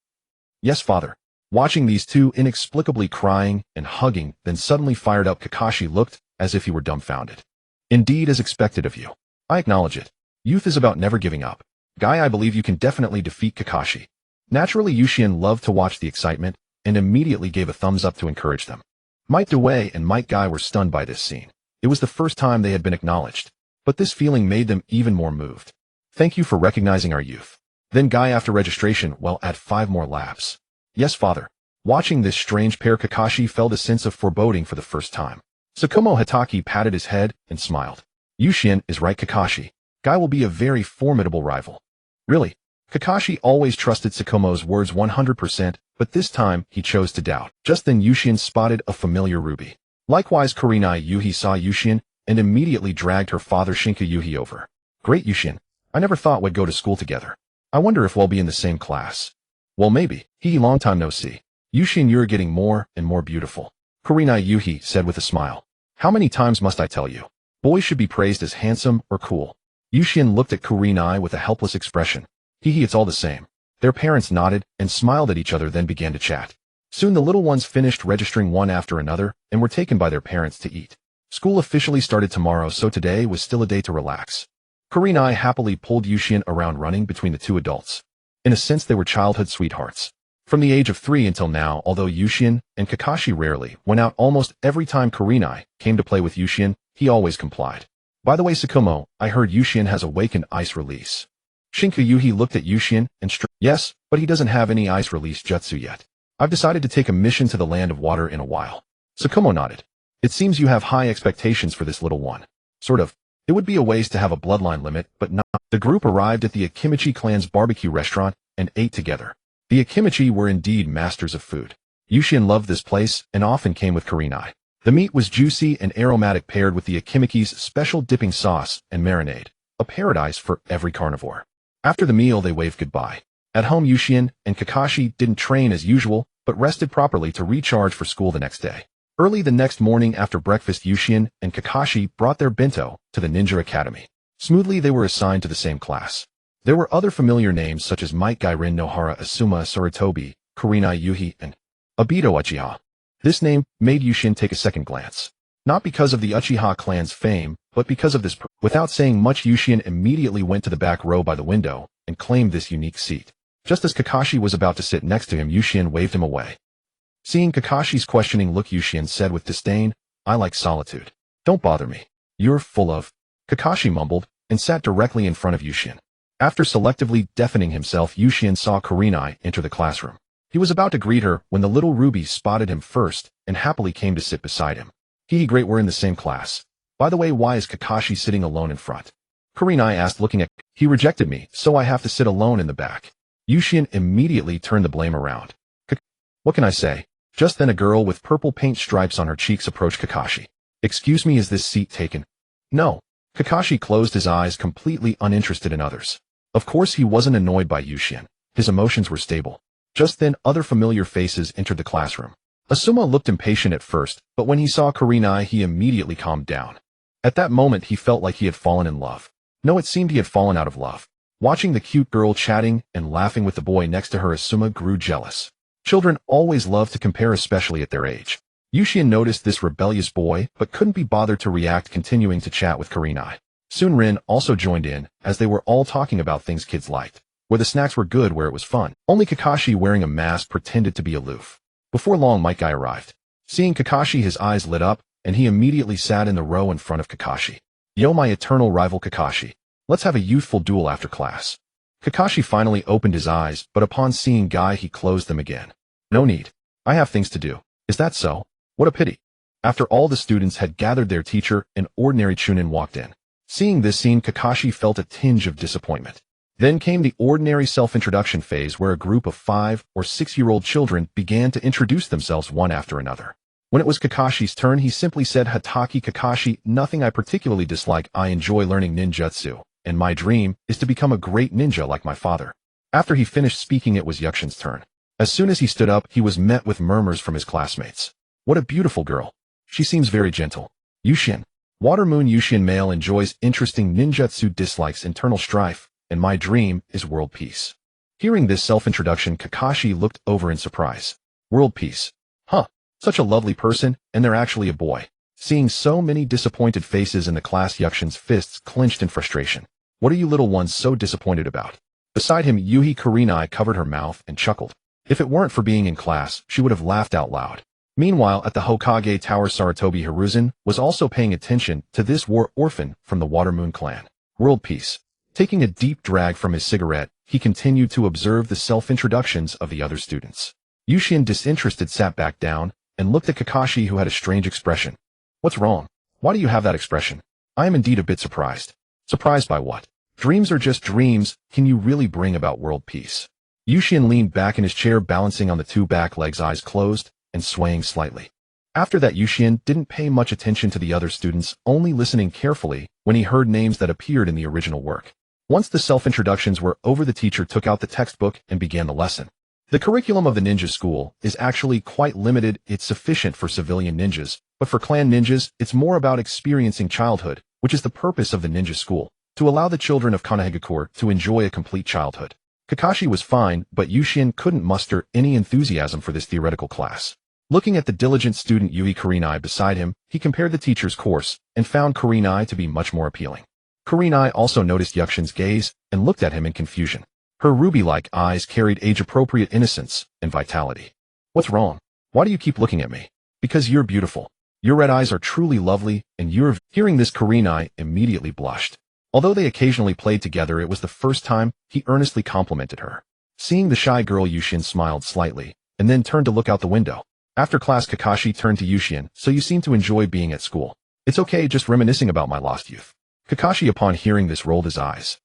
Yes, father. Watching these two inexplicably crying and hugging, then suddenly fired up, Kakashi looked as if he were dumbfounded. Indeed, as expected of you. I acknowledge it. Youth is about never giving up. Guy, I believe you can definitely defeat Kakashi. Naturally, Yucien loved to watch the excitement and immediately gave a thumbs up to encourage them. Might Dewey and Might Guy were stunned by this scene. It was the first time they had been acknowledged, but this feeling made them even more moved. Thank you for recognizing our youth. Then Guy after registration, well, add 5 more laps. Yes, father. Watching this strange pair, Kakashi felt a sense of foreboding for the first time. Sakumo Hatake patted his head and smiled. Yushin is right, Kakashi. Guy will be a very formidable rival. Really? Kakashi always trusted Sakumo's words 100%, but this time he chose to doubt. Just then Yushin spotted a familiar ruby. Likewise, Kurenai Yuhi saw Yushin and immediately dragged her father Shinka Yuhi over. Great, Yushin. I never thought we'd go to school together. I wonder if we'll be in the same class. Well, maybe. Long time no see. Yushin, you're getting more and more beautiful. Kurenai Yuhi said with a smile. How many times must I tell you? Boys should be praised as handsome or cool. Yushin looked at Kurenai with a helpless expression. It's all the same. Their parents nodded and smiled at each other, then began to chat. Soon the little ones finished registering one after another and were taken by their parents to eat. School officially started tomorrow, so today was still a day to relax. Kurenai happily pulled Yushin around, running between the two adults. In a sense, they were childhood sweethearts. From the age of 3 until now, although Yushin and Kakashi rarely went out, almost every time Kurenai came to play with Yushin, he always complied. By the way, Sakumo, I heard Yushin has awakened ice release. Shinka Yuhi looked at Yushin and yes, but he doesn't have any ice release jutsu yet. I've decided to take a mission to the land of water in a while. Sakumo nodded. It seems you have high expectations for this little one. Sort of. It would be a waste to have a bloodline limit, but not. The group arrived at the Akimichi clan's barbecue restaurant and ate together. The Akimichi were indeed masters of food. Yushin loved this place and often came with Kurenai. The meat was juicy and aromatic, paired with the Akimichi's special dipping sauce and marinade, a paradise for every carnivore. After the meal, they waved goodbye. At home, Yushin and Kakashi didn't train as usual, but rested properly to recharge for school the next day. Early the next morning after breakfast, Yushin and Kakashi brought their bento to the Ninja Academy. Smoothly, they were assigned to the same class. There were other familiar names such as Might Gairin Nohara Asuma Saratobi, Kurenai Yuhi, and Obito Uchiha. This name made Yushin take a second glance. Not because of the Uchiha clan's fame, but because of this. Without saying much, Yushin immediately went to the back row by the window and claimed this unique seat. Just as Kakashi was about to sit next to him, Yushin waved him away. Seeing Kakashi's questioning look, Yushin said with disdain, I like solitude. Don't bother me. You're full of... Kakashi mumbled and sat directly in front of Yushin. After selectively deafening himself, Yushin saw Kurenai enter the classroom. He was about to greet her when the little ruby spotted him first and happily came to sit beside him. Great, we're in the same class. By the way, why is Kakashi sitting alone in front? Kurenai asked, looking at... He rejected me, so I have to sit alone in the back. Yushin immediately turned the blame around. What can I say? Just then a girl with purple paint stripes on her cheeks approached Kakashi. Excuse me, is this seat taken? No. Kakashi closed his eyes, completely uninterested in others. Of course he wasn't annoyed by Yushin. His emotions were stable. Just then other familiar faces entered the classroom. Asuma looked impatient at first, but when he saw Kurenai, he immediately calmed down. At that moment he felt like he had fallen in love. No, it seemed he had fallen out of love. Watching the cute girl chatting and laughing with the boy next to her, Asuma grew jealous. Children always love to compare, especially at their age. Yushin noticed this rebellious boy, but couldn't be bothered to react, continuing to chat with Kurenai. Soon Rin also joined in, as they were all talking about things kids liked. Where the snacks were good, where it was fun. Only Kakashi, wearing a mask, pretended to be aloof. Before long, Might Guy arrived. Seeing Kakashi, his eyes lit up, and he immediately sat in the row in front of Kakashi. Yo, my eternal rival Kakashi. Let's have a youthful duel after class. Kakashi finally opened his eyes, but upon seeing Guy, he closed them again. No need. I have things to do. Is that so? What a pity. After all the students had gathered, their teacher, an ordinary Chunin, walked in. Seeing this scene, Kakashi felt a tinge of disappointment. Then came the ordinary self-introduction phase, where a group of 5 or 6-year-old children began to introduce themselves one after another. When it was Kakashi's turn, he simply said, Hatake Kakashi, nothing I particularly dislike. I enjoy learning ninjutsu, and my dream is to become a great ninja like my father. After he finished speaking, it was Yukshin's turn. As soon as he stood up, he was met with murmurs from his classmates. What a beautiful girl. She seems very gentle. Yushin. Water Moon Yushin, male, enjoys interesting ninjutsu, dislikes internal strife, and my dream is world peace. Hearing this self-introduction, Kakashi looked over in surprise. World peace. Huh. Such a lovely person, and they're actually a boy. Seeing so many disappointed faces in the class, Yukshin's fists clenched in frustration. What are you little ones so disappointed about? Beside him, Yuhi Kurenai covered her mouth and chuckled. If it weren't for being in class, she would have laughed out loud. Meanwhile, at the Hokage Tower, Saratobi Hiruzen was also paying attention to this war orphan from the Water Moon clan. World peace. Taking a deep drag from his cigarette, he continued to observe the self-introductions of the other students. Yushien, disinterested, sat back down and looked at Kakashi, who had a strange expression. What's wrong? Why do you have that expression? I am indeed a bit surprised. Surprised by what? Dreams are just dreams. Can you really bring about world peace? Yushien leaned back in his chair, balancing on the two back legs, eyes closed and swaying slightly. After that, Yushien didn't pay much attention to the other students, only listening carefully when he heard names that appeared in the original work. Once the self-introductions were over, the teacher took out the textbook and began the lesson. The curriculum of the ninja school is actually quite limited. It's sufficient for civilian ninjas, but for clan ninjas, it's more about experiencing childhood, which is the purpose of the ninja school, to allow the children of Konohagakure to enjoy a complete childhood. Kakashi was fine, but Yushien couldn't muster any enthusiasm for this theoretical class. Looking at the diligent student Yuki Hane beside him, he compared the teacher's course and found Hane to be much more appealing. Hane also noticed Yukshin's gaze and looked at him in confusion. Her ruby-like eyes carried age-appropriate innocence and vitality. What's wrong? Why do you keep looking at me? Because you're beautiful. Your red eyes are truly lovely, and you're... Hearing this, Hane immediately blushed. Although they occasionally played together, it was the first time he earnestly complimented her. Seeing the shy girl, Yushien smiled slightly, and then turned to look out the window. After class, Kakashi turned to Yushien. So you seem to enjoy being at school. It's okay, just reminiscing about my lost youth. Kakashi, upon hearing this, rolled his eyes.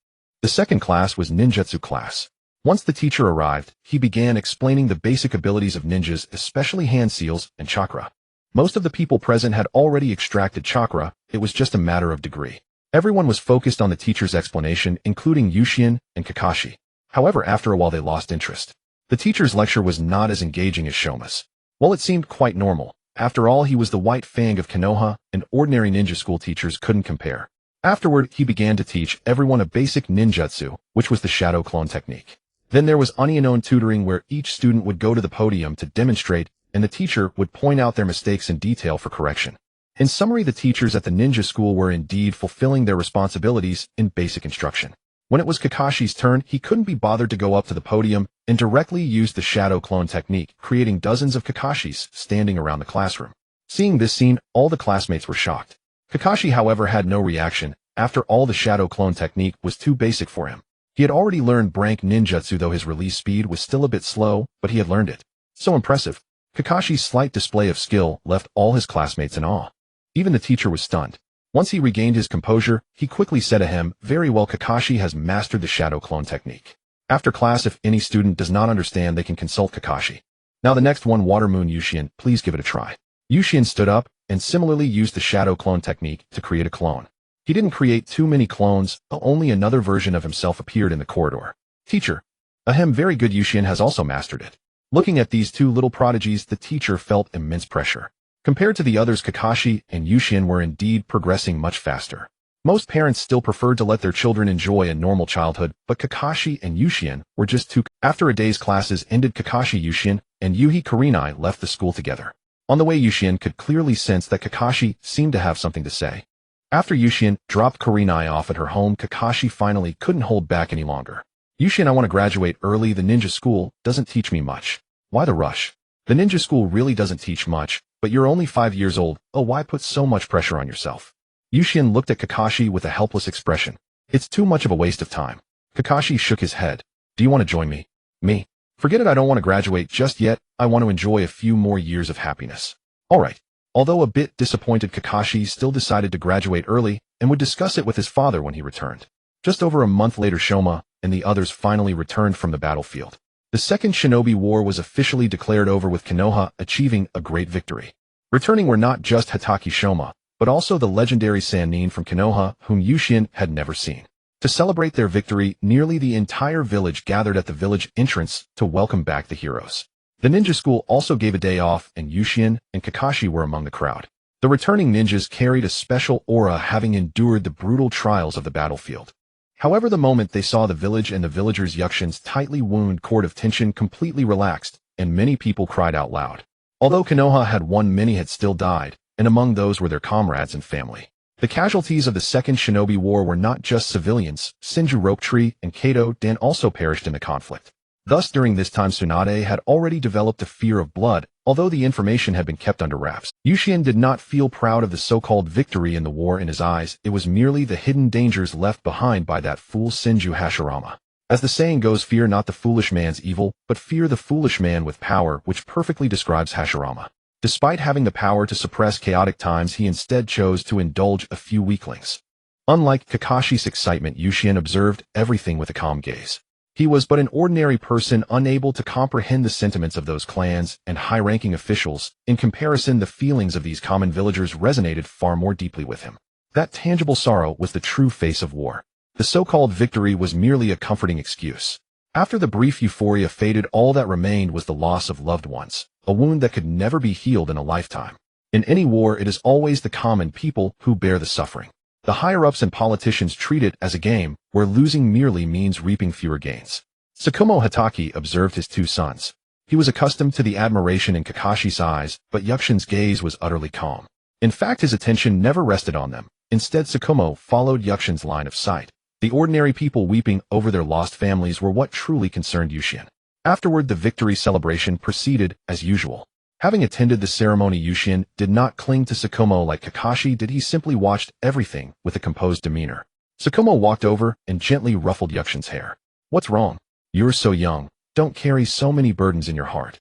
The second class was ninjutsu class. Once the teacher arrived, he began explaining the basic abilities of ninjas, especially hand seals and chakra. Most of the people present had already extracted chakra. It was just a matter of degree. Everyone was focused on the teacher's explanation, including Yushien and Kakashi. However, after a while they lost interest. The teacher's lecture was not as engaging as Shoma's. While it seemed quite normal, after all, he was the White Fang of Konoha, and ordinary ninja school teachers couldn't compare. Afterward, he began to teach everyone a basic ninjutsu, which was the shadow clone technique. Then there was unknown tutoring, where each student would go to the podium to demonstrate, and the teacher would point out their mistakes in detail for correction. In summary, the teachers at the ninja school were indeed fulfilling their responsibilities in basic instruction. When it was Kakashi's turn, he couldn't be bothered to go up to the podium and directly use the shadow clone technique, creating dozens of Kakashis standing around the classroom. Seeing this scene, all the classmates were shocked. Kakashi, however, had no reaction. After all, the shadow clone technique was too basic for him. He had already learned brank ninjutsu, though his release speed was still a bit slow, but he had learned it. So impressive. Kakashi's slight display of skill left all his classmates in awe. Even the teacher was stunned. Once he regained his composure, he quickly said to him, "Very well, Kakashi has mastered the shadow clone technique. After class, if any student does not understand, they can consult Kakashi. Now the next one, Water Moon Yushien, please give it a try." Yushien stood up and similarly used the shadow clone technique to create a clone. He didn't create too many clones, only another version of himself appeared in the corridor. "Teacher." "Ahem, very good, Yushien has also mastered it." Looking at these two little prodigies, the teacher felt immense pressure. Compared to the others, Kakashi and Yushien were indeed progressing much faster. Most parents still preferred to let their children enjoy a normal childhood, but Kakashi and Yushien were just too... After a day's classes ended, Kakashi, Yushien, and Yuki Hane left the school together. On the way, Yushien could clearly sense that Kakashi seemed to have something to say. After Yushien dropped Hane off at her home, Kakashi finally couldn't hold back any longer. "Yushien, I want to graduate early. The ninja school doesn't teach me much." "Why the rush? The ninja school really doesn't teach much, but you're only 5 years old. Oh, why put so much pressure on yourself?" Yushien looked at Kakashi with a helpless expression. "It's too much of a waste of time." Kakashi shook his head. "Do you want to join me?" "Me? Forget it, I don't want to graduate just yet. I want to enjoy a few more years of happiness." "All right." Although a bit disappointed, Kakashi still decided to graduate early and would discuss it with his father when he returned. Just over a month later, Shoma and the others finally returned from the battlefield. The Second Shinobi War was officially declared over, with Konoha achieving a great victory. Returning were not just Hatake Shoma, but also the legendary Sannin from Konoha, whom Yushien had never seen. To celebrate their victory, nearly the entire village gathered at the village entrance to welcome back the heroes. The ninja school also gave a day off, and Yushien and Kakashi were among the crowd. The returning ninjas carried a special aura, having endured the brutal trials of the battlefield. However, the moment they saw the village and the villagers, Yukshin's tightly wound cord of tension completely relaxed, and many people cried out loud. Although Konoha had won, many had still died, and among those were their comrades and family. The casualties of the Second Shinobi War were not just civilians. Senju Ropetree and Kato Dan also perished in the conflict. Thus, during this time, Tsunade had already developed a fear of blood, although the information had been kept under wraps. Yushien did not feel proud of the so-called victory in the war. In his eyes, it was merely the hidden dangers left behind by that fool Senju Hashirama. As the saying goes, fear not the foolish man's evil, but fear the foolish man with power, which perfectly describes Hashirama. Despite having the power to suppress chaotic times, he instead chose to indulge a few weaklings. Unlike Kakashi's excitement, Yushien observed everything with a calm gaze. He was but an ordinary person, unable to comprehend the sentiments of those clans and high-ranking officials. In comparison, the feelings of these common villagers resonated far more deeply with him. That tangible sorrow was the true face of war. The so-called victory was merely a comforting excuse. After the brief euphoria faded, all that remained was the loss of loved ones, a wound that could never be healed in a lifetime. In any war, it is always the common people who bear the suffering. The higher-ups and politicians treat it as a game, where losing merely means reaping fewer gains. Sakumo Hatake observed his two sons. He was accustomed to the admiration in Kakashi's eyes, but Yukshin's gaze was utterly calm. In fact, his attention never rested on them. Instead, Sakumo followed Yukshin's line of sight. The ordinary people weeping over their lost families were what truly concerned Yushien. Afterward, the victory celebration proceeded as usual. Having attended the ceremony, Yushien did not cling to Sakumo like Kakashi did. He simply watched everything with a composed demeanor. Sakumo walked over and gently ruffled Yukshin's hair. "What's wrong? You're so young. Don't carry so many burdens in your heart."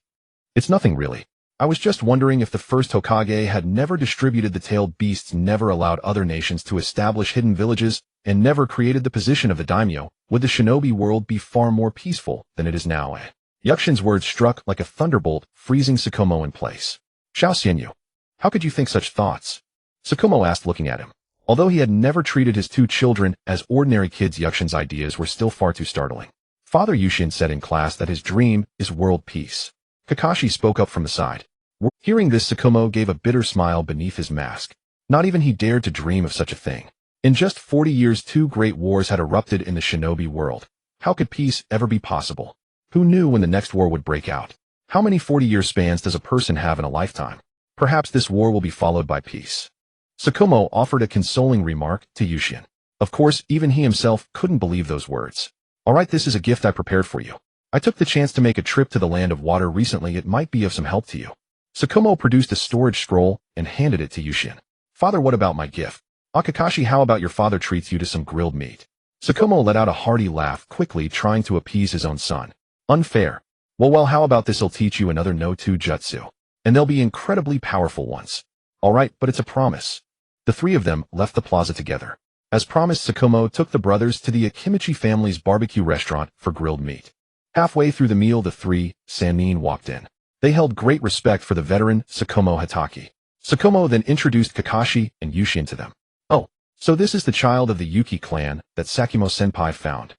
"It's nothing really. I was just wondering if the first Hokage had never distributed the tailed beasts, never allowed other nations to establish hidden villages, and never created the position of the daimyo, would the shinobi world be far more peaceful than it is now, eh?" Yukshin's words struck like a thunderbolt, freezing Sakumo in place. "Xiao Xianyu, how could you think such thoughts?" Sakumo asked, looking at him. Although he had never treated his two children as ordinary kids, Yukshin's ideas were still far too startling. "Father," Yushien said in class, "that his dream is world peace." Kakashi spoke up from the side. Hearing this, Sakumo gave a bitter smile beneath his mask. Not even he dared to dream of such a thing. In just 40 years, 2 great wars had erupted in the shinobi world. How could peace ever be possible? Who knew when the next war would break out? How many 40-year spans does a person have in a lifetime? Perhaps this war will be followed by peace. Sakumo offered a consoling remark to Yushien. Of course, even he himself couldn't believe those words. "All right, this is a gift I prepared for you. I took the chance to make a trip to the land of water recently. It might be of some help to you." Sakumo produced a storage scroll and handed it to Yushien. "Father, what about my gift? Kakashi, how about your father treats you to some grilled meat?" Sakumo let out a hearty laugh, quickly trying to appease his own son. "Unfair. Well, how about this? I'll teach you another no-to jutsu. And they'll be incredibly powerful ones. All right, but it's a promise." The three of them left the plaza together. As promised, Sakumo took the brothers to the Akimichi family's barbecue restaurant for grilled meat. Halfway through the meal, the three Sannin walked in. They held great respect for the veteran Sakumo Hatake. Sakumo then introduced Kakashi and Yushien to them. "Oh, so this is the child of the Yuki clan that Sakumo-senpai found."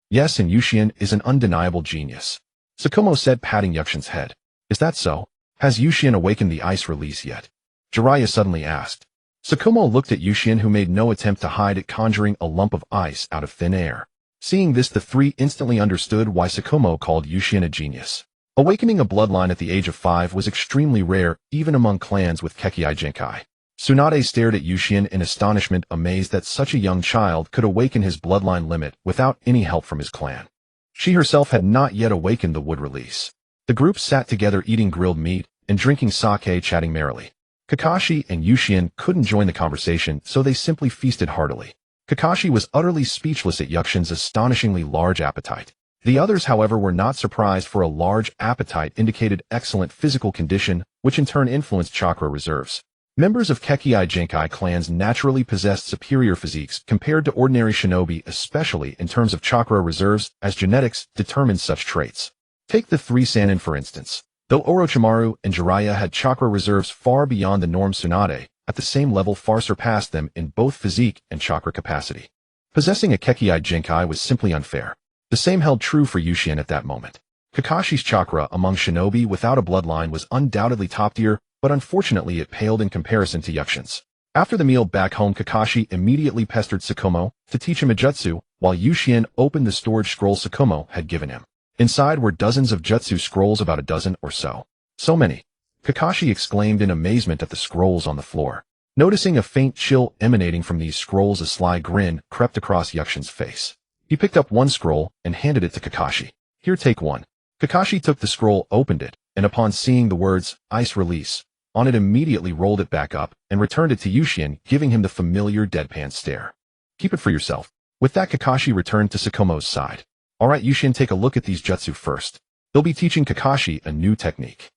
"Yes, and Yushien is an undeniable genius," Sakumo said, patting Yukshin's head. "Is that so? Has Yushien awakened the ice release yet?" Jiraiya suddenly asked. Sakumo looked at Yushien, who made no attempt to hide it, conjuring a lump of ice out of thin air. Seeing this, the three instantly understood why Sakumo called Yushien a genius. Awakening a bloodline at the age of 5 was extremely rare, even among clans with Kekei Genkai. Tsunade stared at Yushien in astonishment, amazed that such a young child could awaken his bloodline limit without any help from his clan. She herself had not yet awakened the wood release. The group sat together eating grilled meat and drinking sake, chatting merrily. Kakashi and Yushien couldn't join the conversation, so they simply feasted heartily. Kakashi was utterly speechless at Yukshin's astonishingly large appetite. The others, however, were not surprised, for a large appetite indicated excellent physical condition, which in turn influenced chakra reserves. Members of Kekei Genkai clans naturally possessed superior physiques compared to ordinary shinobi, especially in terms of chakra reserves, as genetics determines such traits. Take the 3 Sannin for instance. Though Orochimaru and Jiraiya had chakra reserves far beyond the norm, Tsunade, at the same level, far surpassed them in both physique and chakra capacity. Possessing a Kekei Genkai was simply unfair. The same held true for Yushien at that moment. Kakashi's chakra among shinobi without a bloodline was undoubtedly top tier, but unfortunately it paled in comparison to Yukshin's. After the meal back home, Kakashi immediately pestered Sakumo to teach him a jutsu, while Yushien opened the storage scroll Sakumo had given him. Inside were dozens of jutsu scrolls, about a dozen or so. "So many!" Kakashi exclaimed in amazement at the scrolls on the floor. Noticing a faint chill emanating from these scrolls, a sly grin crept across Yukshin's face. He picked up one scroll and handed it to Kakashi. "Here, take one." Kakashi took the scroll, opened it, and upon seeing the words, "Ice Release," on it, immediately rolled it back up and returned it to Yushien, giving him the familiar deadpan stare. "Keep it for yourself." With that, Kakashi returned to Sakumo's side. Alright, Yushin, take a look at these jutsu first. They'll be teaching Kakashi a new technique.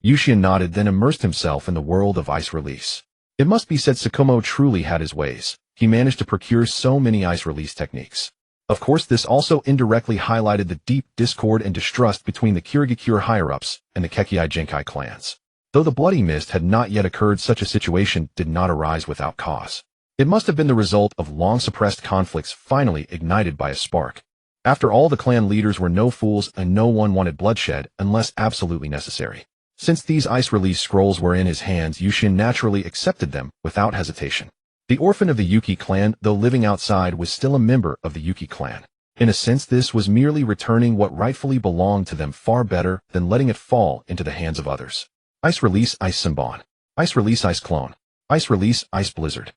Yushin nodded, then immersed himself in the world of ice release. It must be said Sakumo truly had his ways. He managed to procure so many ice release techniques. Of course, this also indirectly highlighted the deep discord and distrust between the Kirigakure higher-ups and the Kekkai Genkai clans. Though the bloody mist had not yet occurred, such a situation did not arise without cause. It must have been the result of long-suppressed conflicts finally ignited by a spark. After all, the clan leaders were no fools and no one wanted bloodshed unless absolutely necessary. Since these ice release scrolls were in his hands, Yushin naturally accepted them without hesitation. The orphan of the Yuki clan, though living outside, was still a member of the Yuki clan. In a sense, this was merely returning what rightfully belonged to them, far better than letting it fall into the hands of others. Ice release Ice Simbon. Ice release Ice Clone. Ice release Ice Blizzard.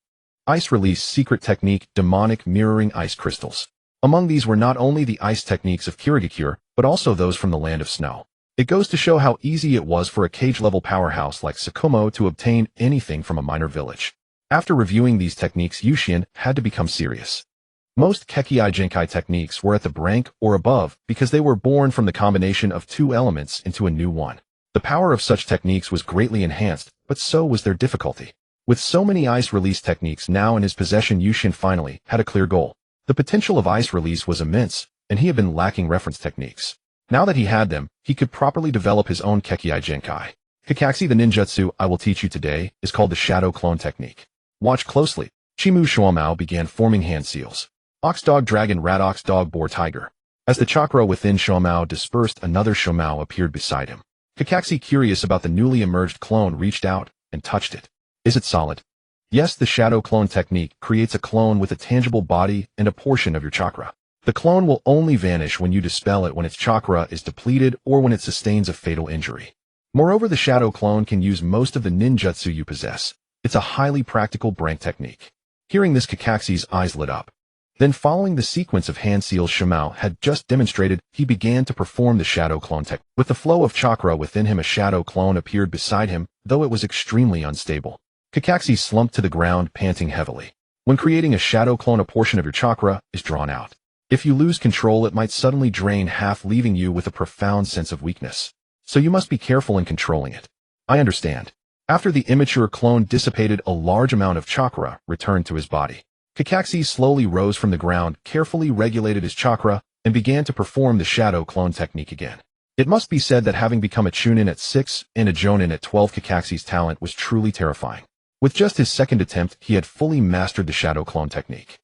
Ice release secret technique demonic mirroring ice crystals. Among these were not only the ice techniques of Kirigakure, but also those from the Land of Snow. It goes to show how easy it was for a cage-level powerhouse like Sakumo to obtain anything from a minor village. After reviewing these techniques, Yushin had to become serious. Most Kekkai Genkai techniques were at the rank or above because they were born from the combination of two elements into a new one. The power of such techniques was greatly enhanced, but so was their difficulty. With so many ice release techniques now in his possession, Yushin finally had a clear goal. The potential of ice release was immense, and he had been lacking reference techniques. Now that he had them, he could properly develop his own Kekkai Genkai. Kakashi, the ninjutsu I will teach you today, is called the Shadow Clone Technique. Watch closely. Chimu Shuomao began forming hand seals. Ox Dog Dragon Rat Ox Dog Boar Tiger. As the chakra within Shuomao dispersed, another Shuomao appeared beside him. Kakashi, curious about the newly emerged clone, reached out and touched it. Is it solid? Yes, the Shadow Clone Technique creates a clone with a tangible body and a portion of your chakra. The clone will only vanish when you dispel it, when its chakra is depleted or when it sustains a fatal injury. Moreover, the Shadow Clone can use most of the ninjutsu you possess. It's a highly practical brank technique. Hearing this, Kakashi's eyes lit up. Then, following the sequence of hand seals Shuomao had just demonstrated, he began to perform the Shadow Clone technique. With the flow of chakra within him, a Shadow Clone appeared beside him, though it was extremely unstable. Kakashi slumped to the ground, panting heavily. When creating a Shadow Clone, a portion of your chakra is drawn out. If you lose control, it might suddenly drain half, leaving you with a profound sense of weakness. So you must be careful in controlling it. I understand. After the immature clone dissipated, a large amount of chakra returned to his body. Kakashi slowly rose from the ground, carefully regulated his chakra, and began to perform the Shadow Clone technique again. It must be said that having become a Chunin at 6 and a Jonin at 12, Kakashi's talent was truly terrifying. With just his second attempt, he had fully mastered the Shadow Clone technique.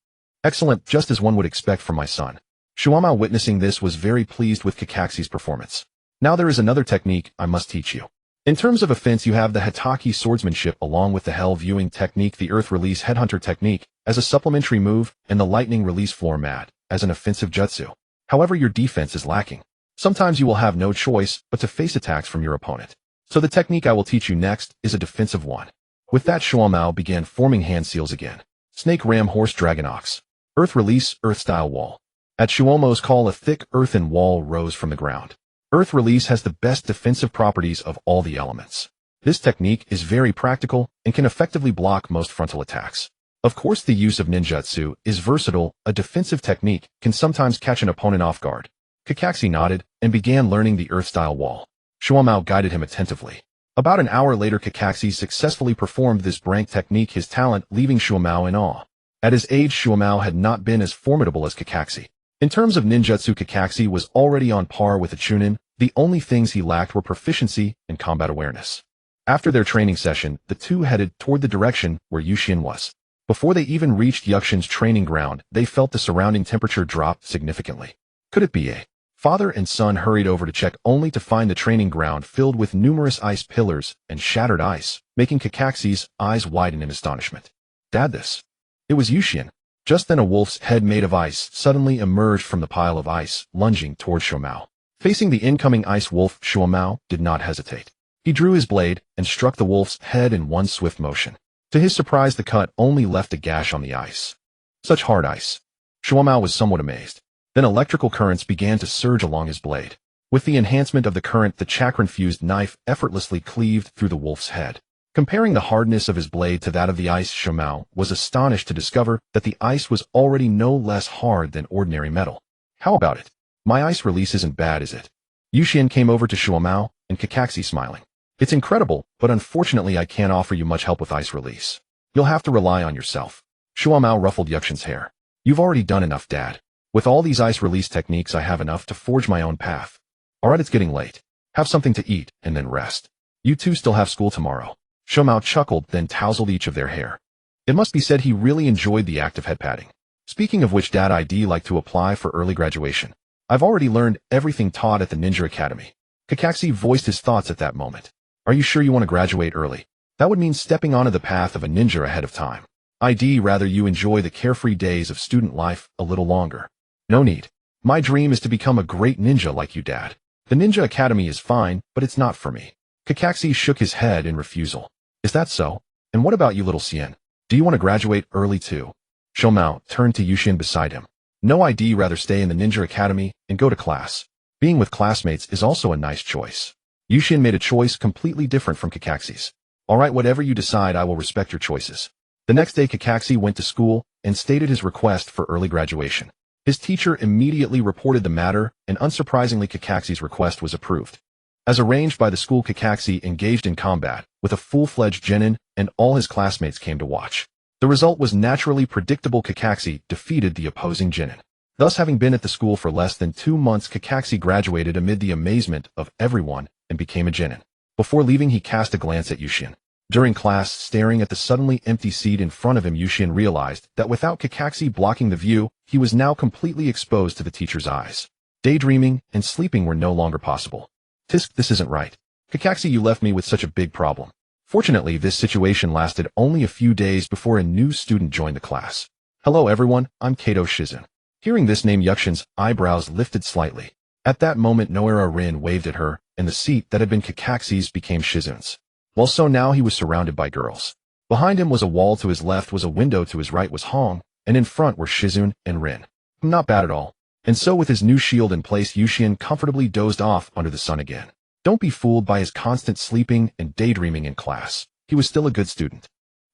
Excellent, just as one would expect from my son. Shuomao, witnessing this, was very pleased with Kakashi's performance. Now there is another technique I must teach you. In terms of offense, you have the Hatake swordsmanship along with the Hell viewing technique, the Earth release headhunter technique as a supplementary move, and the lightning release floor mat as an offensive jutsu. However, your defense is lacking. Sometimes you will have no choice but to face attacks from your opponent. So the technique I will teach you next is a defensive one. With that, Shuomao began forming hand seals again. Snake Ram Horse Dragon Ox. Earth release Earth style wall. At Shuomo's call, a thick earthen wall rose from the ground. Earth release has the best defensive properties of all the elements. This technique is very practical and can effectively block most frontal attacks. Of course, the use of ninjutsu is versatile. A defensive technique can sometimes catch an opponent off guard. Kakashi nodded and began learning the Earth style wall. Shuomao guided him attentively. About an hour later, Kakashi successfully performed this brank technique, his talent leaving Shuomao in awe. At his age, Shuomao had not been as formidable as Kakashi. In terms of ninjutsu, Kakashi was already on par with a Chunin. The only things he lacked were proficiency and combat awareness. After their training session, the two headed toward the direction where Yushin was. Before they even reached Yukshin's training ground, they felt the surrounding temperature drop significantly. Could it be a father and son hurried over to check, only to find the training ground filled with numerous ice pillars and shattered ice, making Kakashi's eyes widen in astonishment. Dad, this. It was Yushin. Just then a wolf's head made of ice suddenly emerged from the pile of ice, lunging toward Shuomao. Facing the incoming ice wolf, Shuomao did not hesitate. He drew his blade and struck the wolf's head in one swift motion. To his surprise, the cut only left a gash on the ice. Such hard ice. Shuomao was somewhat amazed. Then electrical currents began to surge along his blade. With the enhancement of the current, the chakra-infused knife effortlessly cleaved through the wolf's head. Comparing the hardness of his blade to that of the ice, Shuomao was astonished to discover that the ice was already no less hard than ordinary metal. How about it? My ice release isn't bad, is it? Yushien came over to Shuomao and Kakashi smiling. It's incredible, but unfortunately I can't offer you much help with ice release. You'll have to rely on yourself. Shuomao ruffled Yuxian's hair. You've already done enough, Dad. With all these ice release techniques I have enough to forge my own path. Alright, it's getting late. Have something to eat and then rest. You two still have school tomorrow. Shuomao chuckled, then tousled each of their hair. It must be said he really enjoyed the act of head patting. Speaking of which, Dad, I'd like to apply for early graduation. I've already learned everything taught at the Ninja Academy. Kakashi voiced his thoughts at that moment. Are you sure you want to graduate early? That would mean stepping onto the path of a ninja ahead of time. I'd rather you enjoy the carefree days of student life a little longer. No need. My dream is to become a great ninja like you, Dad. The Ninja Academy is fine, but it's not for me. Kakashi shook his head in refusal. Is that so? And what about you, little Sien? Do you want to graduate early too? Shuomao turned to Yushien beside him. No, I'd rather stay in the Ninja Academy and go to class. Being with classmates is also a nice choice. Yushien made a choice completely different from Kakashi's. Alright, whatever you decide, I will respect your choices. The next day Kakashi went to school and stated his request for early graduation. His teacher immediately reported the matter, and unsurprisingly Kakashi's request was approved. As arranged by the school, Kakashi engaged in combat with a full-fledged genin, and all his classmates came to watch. The result was naturally predictable. Kakashi defeated the opposing genin. Thus, having been at the school for less than 2 months, Kakashi graduated amid the amazement of everyone and became a genin. Before leaving, he cast a glance at Yushien. During class, staring at the suddenly empty seat in front of him, Yushien realized that without Kakashi blocking the view, he was now completely exposed to the teacher's eyes. Daydreaming and sleeping were no longer possible. Tisk, this isn't right. Kakashi, you left me with such a big problem. Fortunately, this situation lasted only a few days before a new student joined the class. Hello everyone, I'm Kato Shizun. Hearing this name, Yuxian's eyebrows lifted slightly. At that moment, Noera Rin waved at her, and the seat that had been Kakashi's became Shizun's. Well, so now he was surrounded by girls. Behind him was a wall, to his left was a window, to his right was Hong, and in front were Shizun and Rin. Not bad at all. And so with his new shield in place, Yushien comfortably dozed off under the sun again. Don't be fooled by his constant sleeping and daydreaming in class. He was still a good student.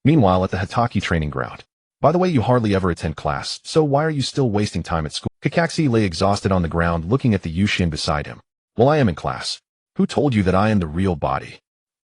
Meanwhile, at the Hatake training ground. By the way, you hardly ever attend class, so why are you still wasting time at school? Kakashi lay exhausted on the ground looking at the Yushien beside him. Well, I am in class. Who told you that I am the real body?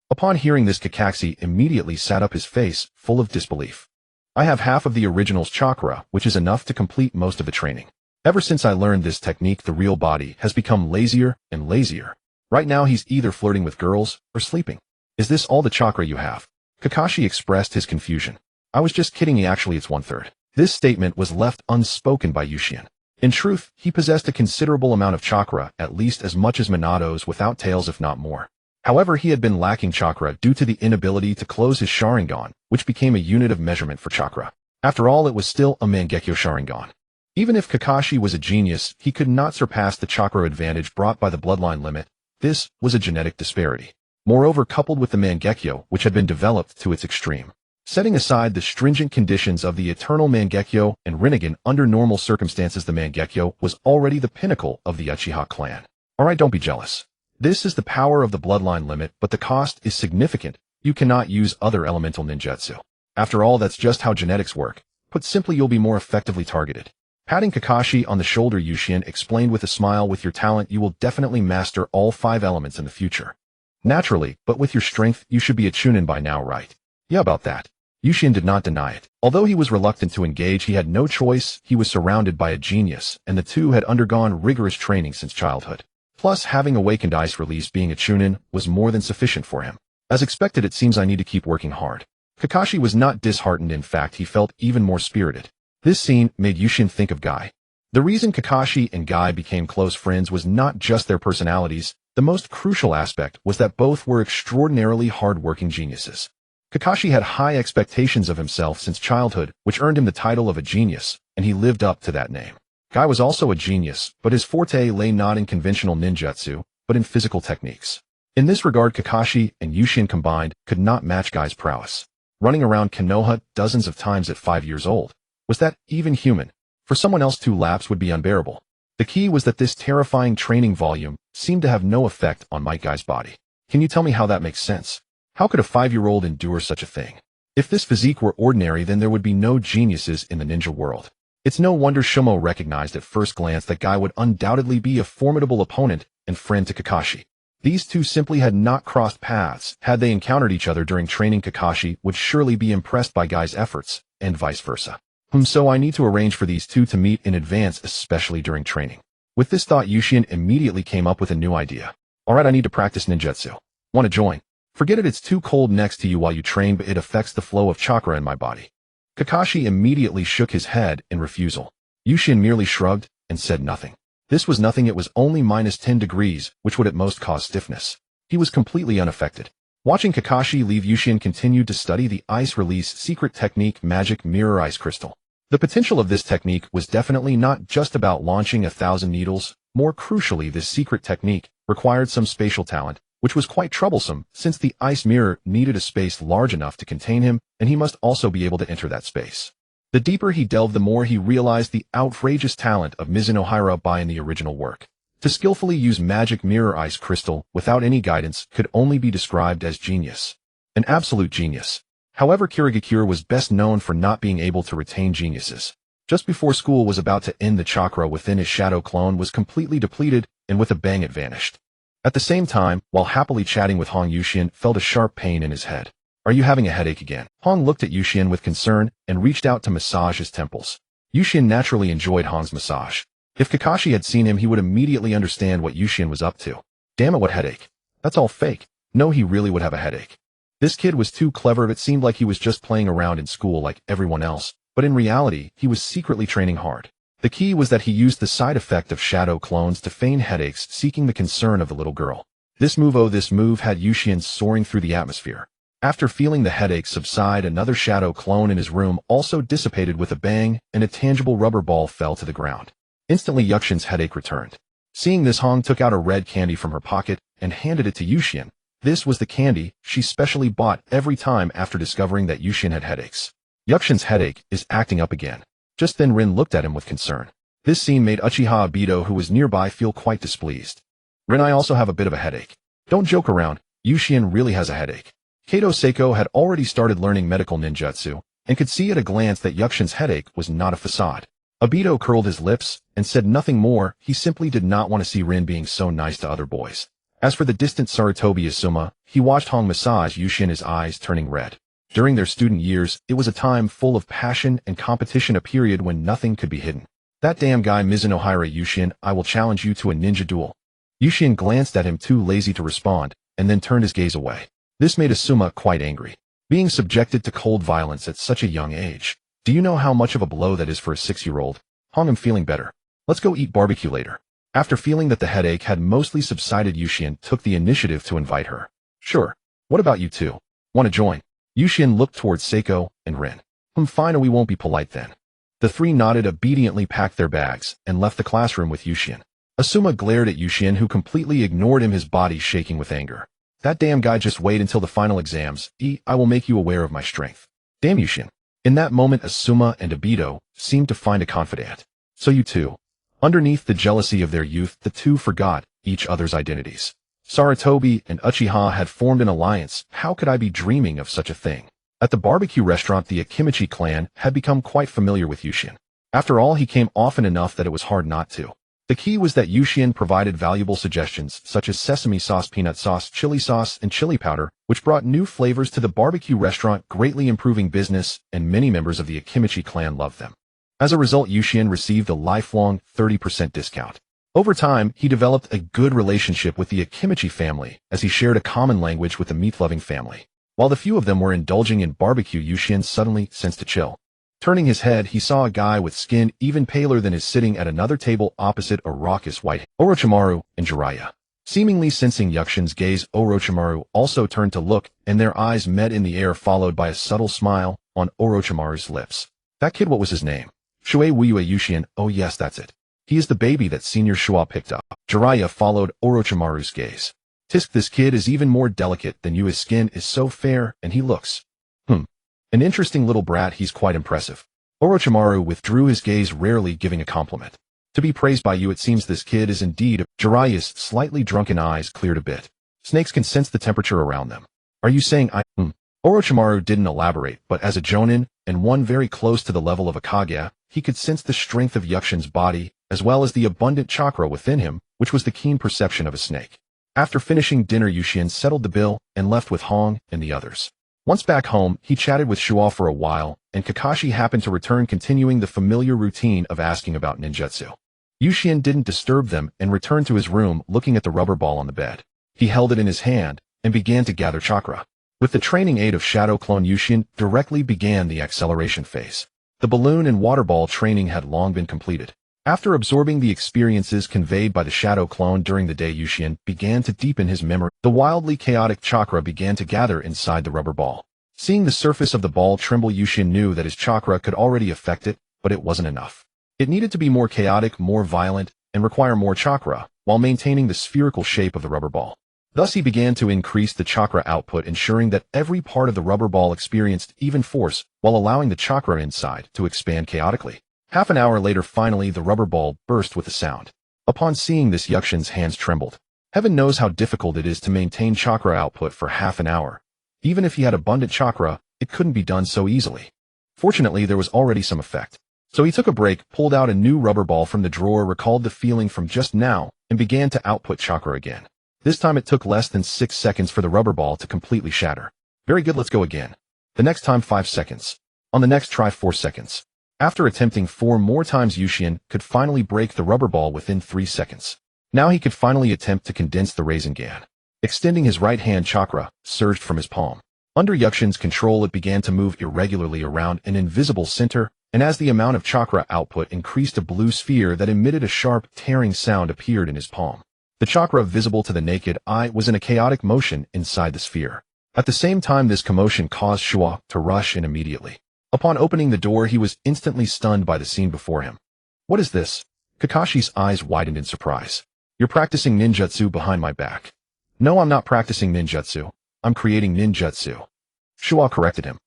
Upon hearing this, Kakashi immediately sat up, his face full of disbelief. I have half of the original's chakra, which is enough to complete most of the training. Ever since I learned this technique, the real body has become lazier and lazier. Right now he's either flirting with girls or sleeping. Is this all the chakra you have? Kakashi expressed his confusion. I was just kidding, actually it's 1/3. This statement was left unspoken by Yushien. In truth, he possessed a considerable amount of chakra, at least as much as Minato's without tails, if not more. However, he had been lacking chakra due to the inability to close his Sharingan, which became a unit of measurement for chakra. After all, it was still a Mangekyo Sharingan. Even if Kakashi was a genius, he could not surpass the chakra advantage brought by the bloodline limit. This was a genetic disparity. Moreover, coupled with the Mangekyo, which had been developed to its extreme. Setting aside the stringent conditions of the eternal Mangekyo and Rinnegan, under normal circumstances the Mangekyo was already the pinnacle of the Uchiha clan. Alright, don't be jealous. This is the power of the bloodline limit, but the cost is significant. You cannot use other elemental ninjutsu. After all, that's just how genetics work. Put simply, you'll be more effectively targeted. Patting Kakashi on the shoulder, Yushien explained with a smile, with your talent you will definitely master all 5 elements in the future. Naturally, but with your strength you should be a chunin by now, right? Yeah, about that. Yushien did not deny it. Although he was reluctant to engage, he had no choice. He was surrounded by a genius, and the two had undergone rigorous training since childhood. Plus, having awakened ice release, being a chunin was more than sufficient for him. As expected, it seems I need to keep working hard. Kakashi was not disheartened, in fact he felt even more spirited. This scene made Yushien think of Guy. The reason Kakashi and Guy became close friends was not just their personalities. The most crucial aspect was that both were extraordinarily hard-working geniuses. Kakashi had high expectations of himself since childhood, which earned him the title of a genius, and he lived up to that name. Guy was also a genius, but his forte lay not in conventional ninjutsu, but in physical techniques. In this regard, Kakashi and Yushien combined could not match Guy's prowess. Running around Konoha dozens of times at 5 years old. Was that even human? For someone else, 2 laps would be unbearable. The key was that this terrifying training volume seemed to have no effect on Might Guy's body. Can you tell me how that makes sense? How could a 5-year-old endure such a thing? If this physique were ordinary, then there would be no geniuses in the ninja world. It's no wonder Shumo recognized at first glance that guy would undoubtedly be a formidable opponent and friend to Kakashi. These two simply had not crossed paths. Had they encountered each other during training, Kakashi would surely be impressed by Guy's efforts, and vice versa. So I need to arrange for these two to meet in advance, especially during training. With this thought, Yushien immediately came up with a new idea. Alright, I need to practice ninjutsu. Want to join? Forget it, it's too cold next to you while you train, but it affects the flow of chakra in my body. Kakashi immediately shook his head in refusal. Yushien merely shrugged and said nothing. This was nothing, it was only -10 degrees, which would at most cause stiffness. He was completely unaffected. Watching Kakashi leave, Yushien continued to study the ice release secret technique, magic mirror ice crystal. The potential of this technique was definitely not just about launching 1,000 needles. More crucially, this secret technique required some spatial talent, which was quite troublesome since the ice mirror needed a space large enough to contain him, and he must also be able to enter that space. The deeper he delved, the more he realized the outrageous talent of Mizuno Hirabai in the original work. To skillfully use magic mirror ice crystal without any guidance could only be described as genius. An absolute genius. However, Kirigakure was best known for not being able to retain geniuses. Just before school was about to end, the chakra within his shadow clone was completely depleted, and with a bang it vanished. At the same time, while happily chatting with Hong, Yushien felt a sharp pain in his head. Are you having a headache again? Hong looked at Yushien with concern and reached out to massage his temples. Yushien naturally enjoyed Hong's massage. If Kakashi had seen him, he would immediately understand what Yushien was up to. Damn it, what headache? That's all fake. No, he really would have a headache. This kid was too clever. It seemed like he was just playing around in school like everyone else, but in reality, he was secretly training hard. The key was that he used the side effect of shadow clones to feign headaches, seeking the concern of the little girl. This move had Yushien soaring through the atmosphere. After feeling the headache subside, another shadow clone in his room also dissipated with a bang, and a tangible rubber ball fell to the ground. Instantly, Yukshin's headache returned. Seeing this, Hong took out a red candy from her pocket and handed it to Yushien. This was the candy she specially bought every time after discovering that Yushien had headaches. Yukshin's headache is acting up again. Just then Rin looked at him with concern. This scene made Uchiha Obito, who was nearby, feel quite displeased. Rin, I also have a bit of a headache. Don't joke around, Yushien really has a headache. Kato Seiko had already started learning medical ninjutsu, and could see at a glance that Yukshin's headache was not a facade. Obito curled his lips and said nothing more. He simply did not want to see Rin being so nice to other boys. As for the distant Sarutobi Asuma, he watched Hong massage Yushien, his eyes turning red. During their student years, it was a time full of passion and competition, a period when nothing could be hidden. That damn guy Mizuno Hira, Yushien, I will challenge you to a ninja duel. Yushien glanced at him, too lazy to respond, and then turned his gaze away. This made Asuma quite angry. Being subjected to cold violence at such a young age. Do you know how much of a blow that is for a 6-year-old? Hong, I'm feeling better. Let's go eat barbecue later. After feeling that the headache had mostly subsided, Yushien took the initiative to invite her. Sure. What about you two? Want to join? Yushien looked towards Seiko and Rin. Fine, we won't be polite then. The three nodded, obediently packed their bags, and left the classroom with Yushien. Asuma glared at Yushien, who completely ignored him, his body shaking with anger. That damn guy, just wait until the final exams. I will make you aware of my strength. Damn Yushien. In that moment, Asuma and Obito seemed to find a confidant. So you two. Underneath the jealousy of their youth, the two forgot each other's identities. Sarutobi and Uchiha had formed an alliance. How could I be dreaming of such a thing? At the barbecue restaurant, the Akimichi clan had become quite familiar with Yushien. After all, he came often enough that it was hard not to. The key was that Yushien provided valuable suggestions, such as sesame sauce, peanut sauce, chili sauce, and chili powder, which brought new flavors to the barbecue restaurant, greatly improving business, and many members of the Akimichi clan loved them. As a result, Yushien received a lifelong 30% discount. Over time, he developed a good relationship with the Akimichi family, as he shared a common language with the meat-loving family. While the few of them were indulging in barbecue, Yushien suddenly sensed a chill. Turning his head, he saw a guy with skin even paler than his sitting at another table opposite a raucous white Orochimaru and Jiraiya. Seemingly sensing Yukshin's gaze, Orochimaru also turned to look, and their eyes met in the air, followed by a subtle smile on Orochimaru's lips. That kid, what was his name? Shuei Wuyue. Yushien, oh yes, that's it. He is the baby that Senior Shua picked up. Jiraiya followed Orochimaru's gaze. Tisk, this kid is even more delicate than you. His skin is so fair, and he looks. An interesting little brat. He's quite impressive. Orochimaru withdrew his gaze, rarely giving a compliment. To be praised by you, it seems this kid is indeed. Jiraiya's slightly drunken eyes cleared a bit. Snakes can sense the temperature around them. Are you saying Orochimaru didn't elaborate, but as a jonin, and one very close to the level of a Kage, he could sense the strength of Yukshin's body, as well as the abundant chakra within him, which was the keen perception of a snake. After finishing dinner, Yuxian settled the bill and left with Hong and the others. Once back home, he chatted with Shuo for a while, and Kakashi happened to return, continuing the familiar routine of asking about ninjutsu. Yuxian didn't disturb them and returned to his room, looking at the rubber ball on the bed. He held it in his hand and began to gather chakra. With the training aid of Shadow Clone, Yuxian directly began the acceleration phase. The balloon and water ball training had long been completed. After absorbing the experiences conveyed by the Shadow Clone during the day, Yuxian began to deepen his memory. The wildly chaotic chakra began to gather inside the rubber ball. Seeing the surface of the ball tremble, Yuxian knew that his chakra could already affect it, but it wasn't enough. It needed to be more chaotic, more violent, and require more chakra, while maintaining the spherical shape of the rubber ball. Thus he began to increase the chakra output, ensuring that every part of the rubber ball experienced even force, while allowing the chakra inside to expand chaotically. Half an hour later, finally, the rubber ball burst with a sound. Upon seeing this, Yukshin's hands trembled. Heaven knows how difficult it is to maintain chakra output for half an hour. Even if he had abundant chakra, it couldn't be done so easily. Fortunately, there was already some effect. So he took a break, pulled out a new rubber ball from the drawer, recalled the feeling from just now, and began to output chakra again. This time it took less than 6 seconds for the rubber ball to completely shatter. Very good, let's go again. The next time 5 seconds. On the next try 4 seconds. After attempting 4 more times, Yuxian could finally break the rubber ball within 3 seconds. Now he could finally attempt to condense the Rasengan. Extending his right hand, chakra surged from his palm. Under Yukshin's control, it began to move irregularly around an invisible center, and as the amount of chakra output increased, a blue sphere that emitted a sharp, tearing sound appeared in his palm. The chakra visible to the naked eye was in a chaotic motion inside the sphere. At the same time, this commotion caused Shuo to rush in immediately. Upon opening the door, he was instantly stunned by the scene before him. What is this? Kakashi's eyes widened in surprise. You're practicing ninjutsu behind my back. No, I'm not practicing ninjutsu. I'm creating ninjutsu. Shuo corrected him.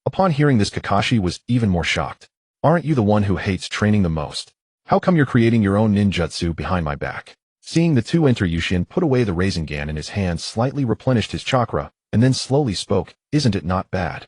Upon hearing this, Kakashi was even more shocked. Aren't you the one who hates training the most? How come you're creating your own ninjutsu behind my back? Seeing the two enter, Yuxian put away the Rasengan in his hand, slightly replenished his chakra, and then slowly spoke, Isn't it not bad?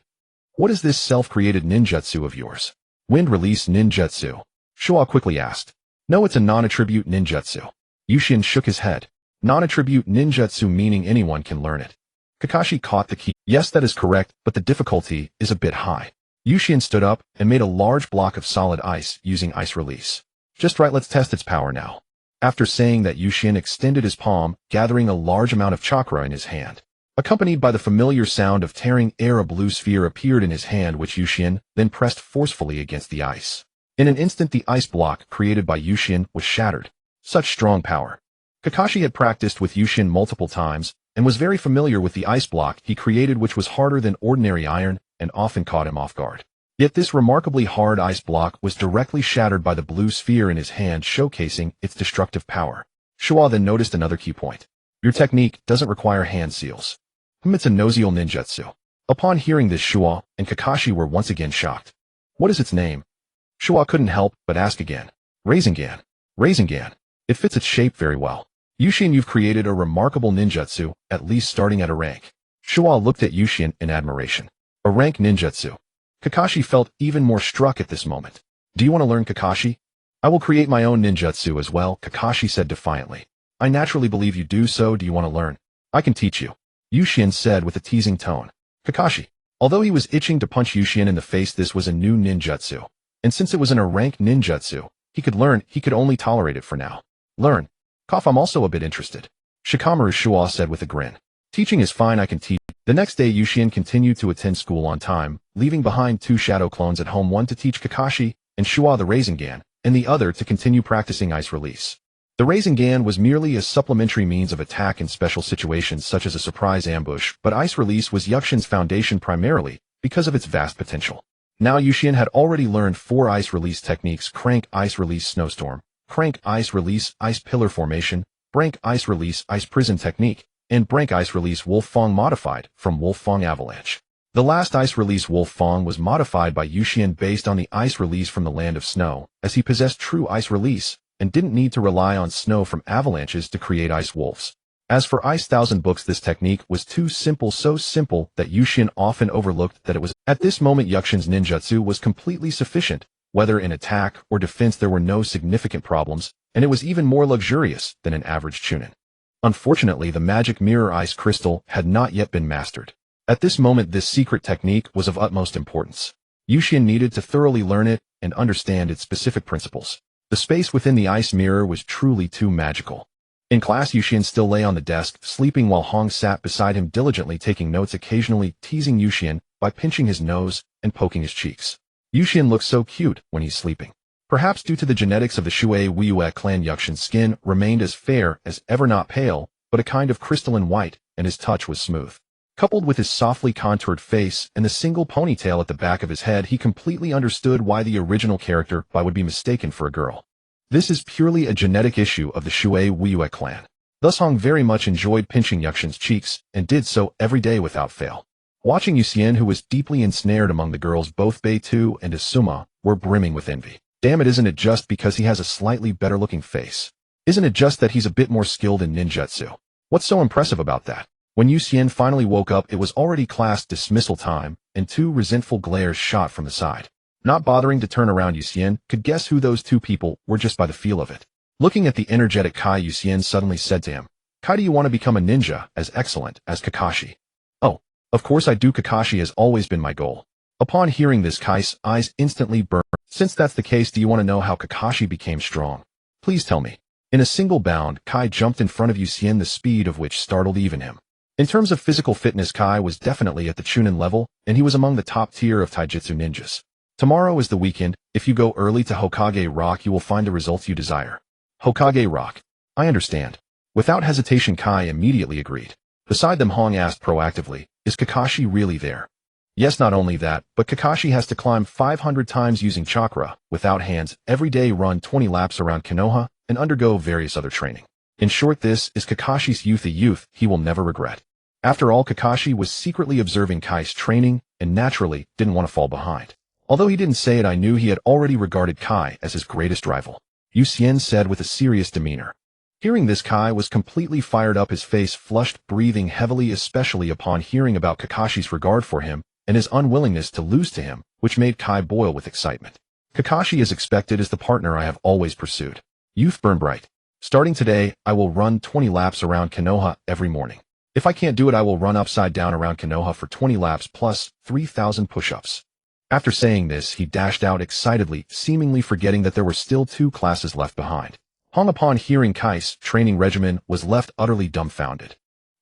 What is this self-created ninjutsu of yours? Wind release ninjutsu? Shuo quickly asked. No, it's a non-attribute ninjutsu. Yuxian shook his head. Non-attribute ninjutsu meaning anyone can learn it. Kakashi caught the key. Yes, that is correct, but the difficulty is a bit high. Yuxian stood up and made a large block of solid ice using ice release. Just right, let's test its power now. After saying that, Yuxian extended his palm, gathering a large amount of chakra in his hand. Accompanied by the familiar sound of tearing air, a blue sphere appeared in his hand, which Yuxian then pressed forcefully against the ice. In an instant, the ice block created by Yuxian was shattered. Such strong power. Kakashi had practiced with Yuxian multiple times, and was very familiar with the ice block he created, which was harder than ordinary iron and often caught him off guard. Yet this remarkably hard ice block was directly shattered by the blue sphere in his hand, showcasing its destructive power. Shuo then noticed another key point. Your technique doesn't require hand seals. It's a nozial ninjutsu. Upon hearing this, Shuo and Kakashi were once again shocked. What is its name? Shuo couldn't help but ask again. Rasengan. Rasengan. It fits its shape very well. Yuxian, you've created a remarkable ninjutsu, at least starting at a rank. Shuo looked at Yuxian in admiration. A rank ninjutsu. Kakashi felt even more struck at this moment. Do you want to learn, Kakashi? I will create my own ninjutsu as well, Kakashi said defiantly. I naturally believe you do, so do you want to learn? I can teach you. Yuxian said with a teasing tone. Kakashi. Although he was itching to punch Yuxian in the face, this was a new ninjutsu. And since it was in a rank ninjutsu, he could learn, he could only tolerate it for now. Learn. Cough, I'm also a bit interested. Shikamaru, Shuo said with a grin. Teaching is fine, I can teach. The next day, Yuxian continued to attend school on time, leaving behind 2 shadow clones at home, one to teach Kakashi and Shuo the Rasengan, and the other to continue practicing ice release. The Rasengan was merely a supplementary means of attack in special situations such as a surprise ambush, but ice release was Yukshin's foundation primarily because of its vast potential. Now Yuxian had already learned 4 ice release techniques: Crank Ice Release Snowstorm, Crank Ice Release Ice Pillar Formation, Brank Ice Release Ice Prison Technique, and Brank Ice Release Wolf Fang modified from Wolf Fang Avalanche. The last Ice Release Wolf Fang was modified by Yuxian based on the ice release from the Land of Snow, as he possessed true ice release and didn't need to rely on snow from avalanches to create ice wolves. As for Ice Thousand Books, this technique was too simple, so simple that Yushin often overlooked that it was. At this moment, Yukshin's ninjutsu was completely sufficient. Whether in attack or defense, there were no significant problems, and it was even more luxurious than an average chunin. Unfortunately, the magic mirror ice crystal had not yet been mastered. At this moment, this secret technique was of utmost importance. Yushin needed to thoroughly learn it and understand its specific principles. The space within the ice mirror was truly too magical. In class, Yushin still lay on the desk, sleeping, while Hong sat beside him diligently taking notes, occasionally teasing Yushin by pinching his nose and poking his cheeks. Yushin looks so cute when he's sleeping. Perhaps due to the genetics of the Shui Wiyue clan, Yukshin's skin remained as fair as ever, not pale, but a kind of crystalline white, and his touch was smooth. Coupled with his softly contoured face and the single ponytail at the back of his head, he completely understood why the original character would be mistaken for a girl. This is purely a genetic issue of the Shui Wiyue clan. Thus Hong very much enjoyed pinching Yukshin's cheeks, and did so every day without fail. Watching Yushin, who was deeply ensnared among the girls, both Bei-tu and Asuma were brimming with envy. Damn it, isn't it just because he has a slightly better-looking face? Isn't it just that he's a bit more skilled in ninjutsu? What's so impressive about that? When Yushin finally woke up, it was already class dismissal time, and two resentful glares shot from the side. Not bothering to turn around, Yushin could guess who those two people were just by the feel of it. Looking at the energetic Kai, Yushin suddenly said to him, "Kai, do you want to become a ninja as excellent as Kakashi?" "Oh, of course I do. Kakashi has always been my goal." Upon hearing this, Kai's eyes instantly burned. "Since that's the case, do you want to know how Kakashi became strong? Please tell me." In a single bound, Kai jumped in front of Yushin, the speed of which startled even him. In terms of physical fitness, Kai was definitely at the Chunin level, and he was among the top tier of taijutsu ninjas. "Tomorrow is the weekend. If you go early to Hokage Rock, you will find the results you desire." "Hokage Rock. I understand." Without hesitation, Kai immediately agreed. Beside them, Hong asked proactively, "Is Kakashi really there?" "Yes, not only that, but Kakashi has to climb 500 times using chakra, without hands, every day, run 20 laps around Konoha, and undergo various other training. In short, this is Kakashi's youth, a youth he will never regret." After all, Kakashi was secretly observing Kai's training, and naturally didn't want to fall behind. Although he didn't say it, I knew he had already regarded Kai as his greatest rival, Yushin said with a serious demeanor. Hearing this, Kai was completely fired up, his face flushed, breathing heavily, especially upon hearing about Kakashi's regard for him and his unwillingness to lose to him, which made Kai boil with excitement. "Kakashi, as expected, is the partner I have always pursued. Youth burn bright. Starting today, I will run 20 laps around Konoha every morning. If I can't do it, I will run upside down around Konoha for 20 laps plus 3,000 push-ups." After saying this, he dashed out excitedly, seemingly forgetting that there were still 2 classes left behind. Hong, upon hearing Kai's training regimen, was left utterly dumbfounded.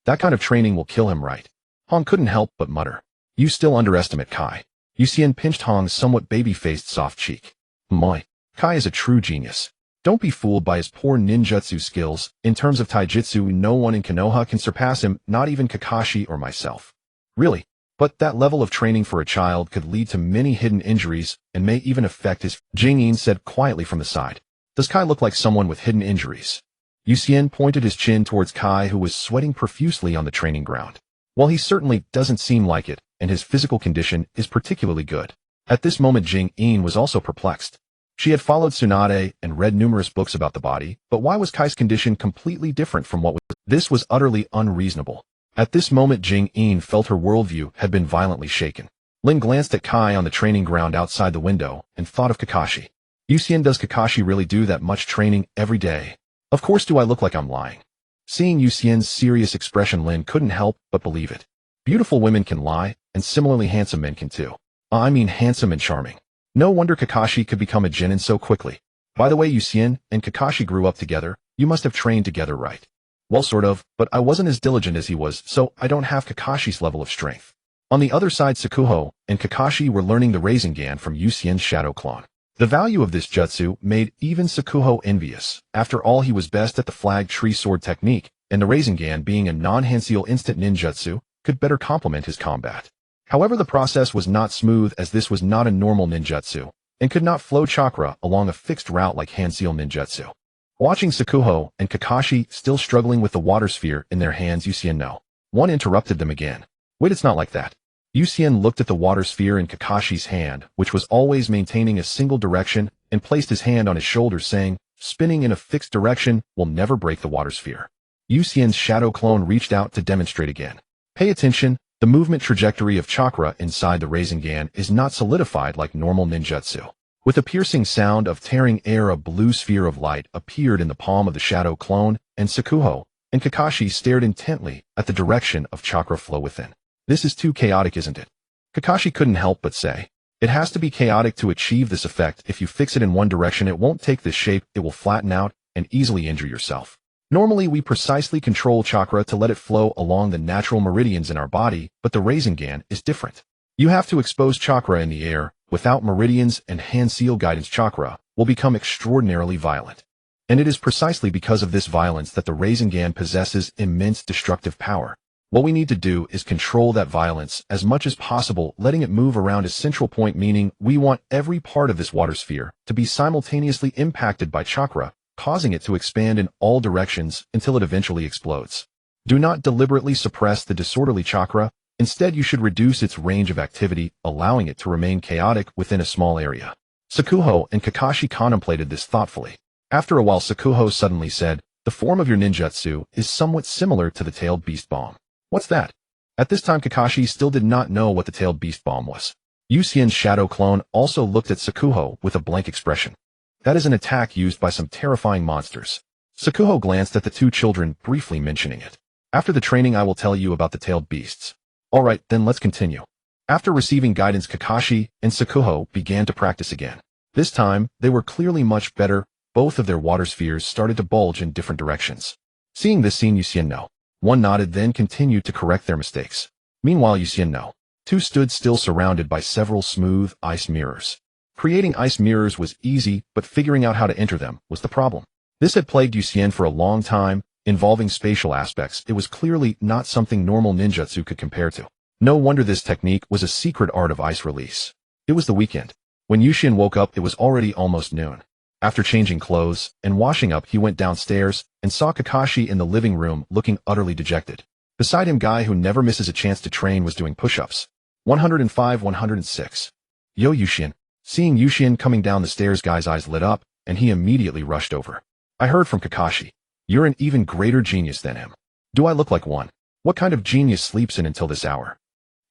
"That kind of training will kill him, right?" Hong couldn't help but mutter. "You still underestimate Kai." Yushin pinched Hong's somewhat baby-faced soft cheek. "Moi, Kai is a true genius. Don't be fooled by his poor ninjutsu skills. In terms of taijutsu, no one in Konoha can surpass him, not even Kakashi or myself." "Really? But that level of training for a child could lead to many hidden injuries and may even affect his..." Jing-in said quietly from the side. "Does Kai look like someone with hidden injuries?" Yushin pointed his chin towards Kai, who was sweating profusely on the training ground. "Well, he certainly doesn't seem like it, and his physical condition is particularly good." At this moment, Jing-in was also perplexed. She had followed Tsunade and read numerous books about the body, but why was Kai's condition completely different from what was? This was utterly unreasonable. At this moment, Jing-in felt her worldview had been violently shaken. Lin glanced at Kai on the training ground outside the window and thought of Kakashi. "Yushin, does Kakashi really do that much training every day? Of course, do I look like I'm lying?" Seeing Yushin's serious expression, Lin couldn't help but believe it. Beautiful women can lie, and similarly handsome men can too. I mean handsome and charming. No wonder Kakashi could become a genin so quickly. By the way, Yushin and Kakashi grew up together. You must have trained together, right? "Well, sort of, but I wasn't as diligent as he was, so I don't have Kakashi's level of strength." On the other side, Sakuho and Kakashi were learning the Reshape from Yushin's shadow clone. The value of this jutsu made even Sakuho envious. After all, he was best at the flag tree sword technique, and the Reshape, being a non-Hanseal instant ninjutsu, could better complement his combat. However, the process was not smooth, as this was not a normal ninjutsu, and could not flow chakra along a fixed route like Hanseal ninjutsu. Watching Sakuho and Kakashi still struggling with the water sphere in their hands, Yushin one interrupted them again. "Wait, it's not like that." Yushin looked at the water sphere in Kakashi's hand, which was always maintaining a single direction, and placed his hand on his shoulder, saying, "Spinning in a fixed direction will never break the water sphere." Yu Xian's shadow clone reached out to demonstrate again. Pay attention, the movement trajectory of chakra inside the Rasengan is not solidified like normal ninjutsu. With a piercing sound of tearing air, a blue sphere of light appeared in the palm of the shadow clone, and Sakuho and Kakashi stared intently at the direction of chakra flow within. This is too chaotic, isn't it? Kakashi couldn't help but say. It has to be chaotic to achieve this effect. If you fix it in one direction, it won't take this shape, it will flatten out and easily injure yourself. Normally, we precisely control chakra to let it flow along the natural meridians in our body, but the Rasengan is different. You have to expose chakra in the air. Without meridians and hand seal guidance, chakra will become extraordinarily violent. And it is precisely because of this violence that the Rasengan possesses immense destructive power. What we need to do is control that violence as much as possible, letting it move around a central point, meaning we want every part of this water sphere to be simultaneously impacted by chakra, causing it to expand in all directions until it eventually explodes. Do not deliberately suppress the disorderly chakra. Instead, you should reduce its range of activity, allowing it to remain chaotic within a small area. Sakuho and Kakashi contemplated this thoughtfully. After a while, Sakuho suddenly said, "The form of your ninjutsu is somewhat similar to the tailed beast bomb." "What's that?" At this time, Kakashi still did not know what the tailed beast bomb was. Yu Xian's shadow clone also looked at Sakuho with a blank expression. "That is an attack used by some terrifying monsters." Sakuho glanced at the two children, briefly mentioning it. "After the training, I will tell you about the tailed beasts." "Alright, then let's continue." After receiving guidance, Kakashi and Sakuho began to practice again. This time, they were clearly much better. Both of their water spheres started to bulge in different directions. Seeing this scene, Yu Xian no. One nodded, then continued to correct their mistakes. Meanwhile, Yu Xian no. Two stood still, surrounded by several smooth ice mirrors. Creating ice mirrors was easy, but figuring out how to enter them was the problem. This had plagued Yu Xian for a long time. Involving spatial aspects, it was clearly not something normal ninjutsu could compare to. No wonder this technique was a secret art of ice release. It was the weekend. When Yu Xian woke up, it was already almost noon. After changing clothes and washing up, he went downstairs and saw Kakashi in the living room looking utterly dejected. Beside him, guy who never misses a chance to train was doing push-ups. 105, 106. "Yo, Yu Xian." Seeing Yu Xian coming down the stairs, guy's eyes lit up, and he immediately rushed over. "I heard from Kakashi. You're an even greater genius than him." "Do I look like one? What kind of genius sleeps in until this hour?"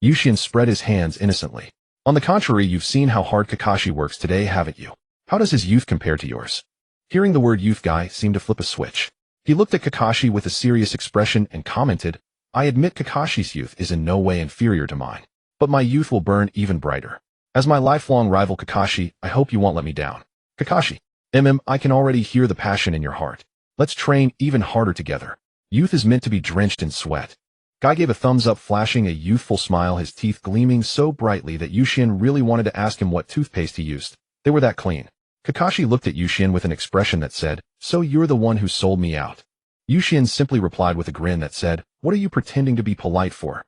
Yu Xian spread his hands innocently. "On the contrary, you've seen how hard Kakashi works today, haven't you? How does his youth compare to yours?" Hearing the word youth, guy seemed to flip a switch. He looked at Kakashi with a serious expression and commented, "I admit Kakashi's youth is in no way inferior to mine, but my youth will burn even brighter. As my lifelong rival Kakashi, I hope you won't let me down." "Kakashi, I can already hear the passion in your heart. Let's train even harder together. Youth is meant to be drenched in sweat." Guy gave a thumbs up, flashing a youthful smile, his teeth gleaming so brightly that Yu Xian really wanted to ask him what toothpaste he used. They were that clean. Kakashi looked at Yu Xian with an expression that said, "So you're the one who sold me out." Yu Xian simply replied with a grin that said, "What are you pretending to be polite for?"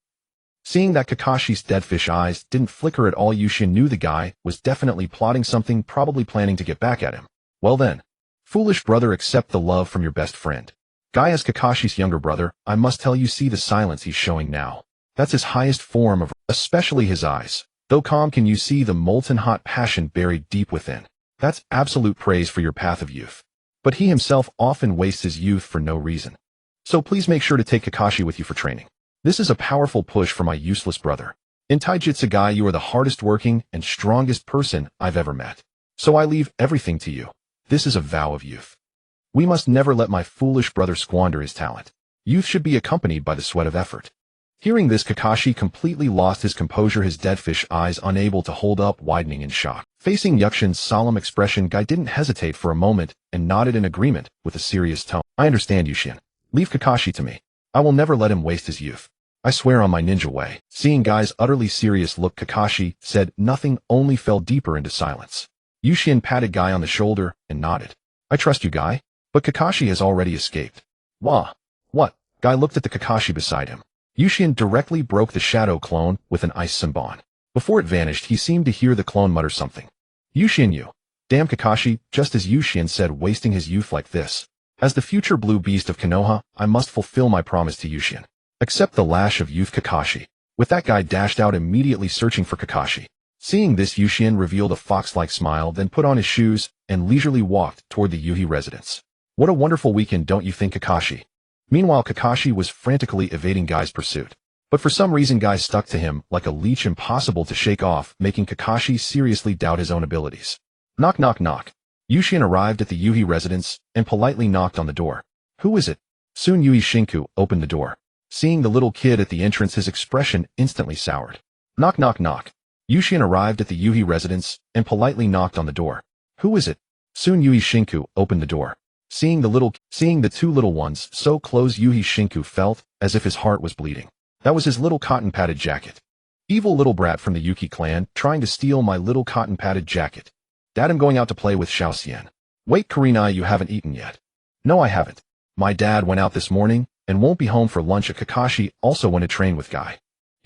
Seeing that Kakashi's deadfish eyes didn't flicker at all, Yu Xian knew the guy was definitely plotting something, probably planning to get back at him. "Well then, foolish brother, accept the love from your best friend." Guy, as Kakashi's younger brother, I must tell you, see the silence he's showing now. That's his highest form of, especially his eyes. Though calm, can you see the molten hot passion buried deep within? That's absolute praise for your path of youth. But he himself often wastes his youth for no reason. So please make sure to take Kakashi with you for training. This is a powerful push for my useless brother. In Taijutsu, Guy, you are the hardest working and strongest person I've ever met. So I leave everything to you. This is a vow of youth. We must never let my foolish brother squander his talent. Youth should be accompanied by the sweat of effort. Hearing this, Kakashi completely lost his composure, his deadfish eyes unable to hold up, widening in shock. Facing Yukshin's solemn expression, Guy didn't hesitate for a moment and nodded in agreement with a serious tone. "I understand, Yushin. Leave Kakashi to me. I will never let him waste his youth. I swear on my ninja way." Seeing Guy's utterly serious look, Kakashi said nothing, only fell deeper into silence. Yushin patted Guy on the shoulder and nodded. "I trust you, Guy. But Kakashi has already escaped." "Wah. What?" Guy looked at the Kakashi beside him. Yushin directly broke the shadow clone with an ice Senbon. Before it vanished, he seemed to hear the clone mutter something. "Yushin, you. Damn, Kakashi," just as Yushin said, wasting his youth like this. "As the future blue beast of Konoha, I must fulfill my promise to Yushin. Accept the lash of youth, Kakashi." With that, Guy dashed out, immediately searching for Kakashi. Seeing this, Yushin revealed a fox-like smile, then put on his shoes and leisurely walked toward the Yuhi residence. "What a wonderful weekend, don't you think, Kakashi?" Meanwhile, Kakashi was frantically evading Guy's pursuit. But for some reason Guy stuck to him like a leech, impossible to shake off, making Kakashi seriously doubt his own abilities. Knock knock knock. Yushin arrived at the Yuhi residence and politely knocked on the door. Who is it? Soon Yui Shinku opened the door. Seeing the little kid at the entrance, his expression instantly soured. Knock knock knock. Yushin arrived at the Yuhi residence and politely knocked on the door. Who is it? Soon Yui Shinku opened the door. Seeing the two little ones so close, Yui Shinku felt as if his heart was bleeding. That was his little cotton padded jacket. Evil little brat from the Yuki clan, trying to steal my little cotton padded jacket. Dad, I'm going out to play with Xiao Xian. Wait, Kurenai, you haven't eaten yet. No, I haven't. My dad went out this morning and won't be home for lunch. Kakashi also went to train with Guy.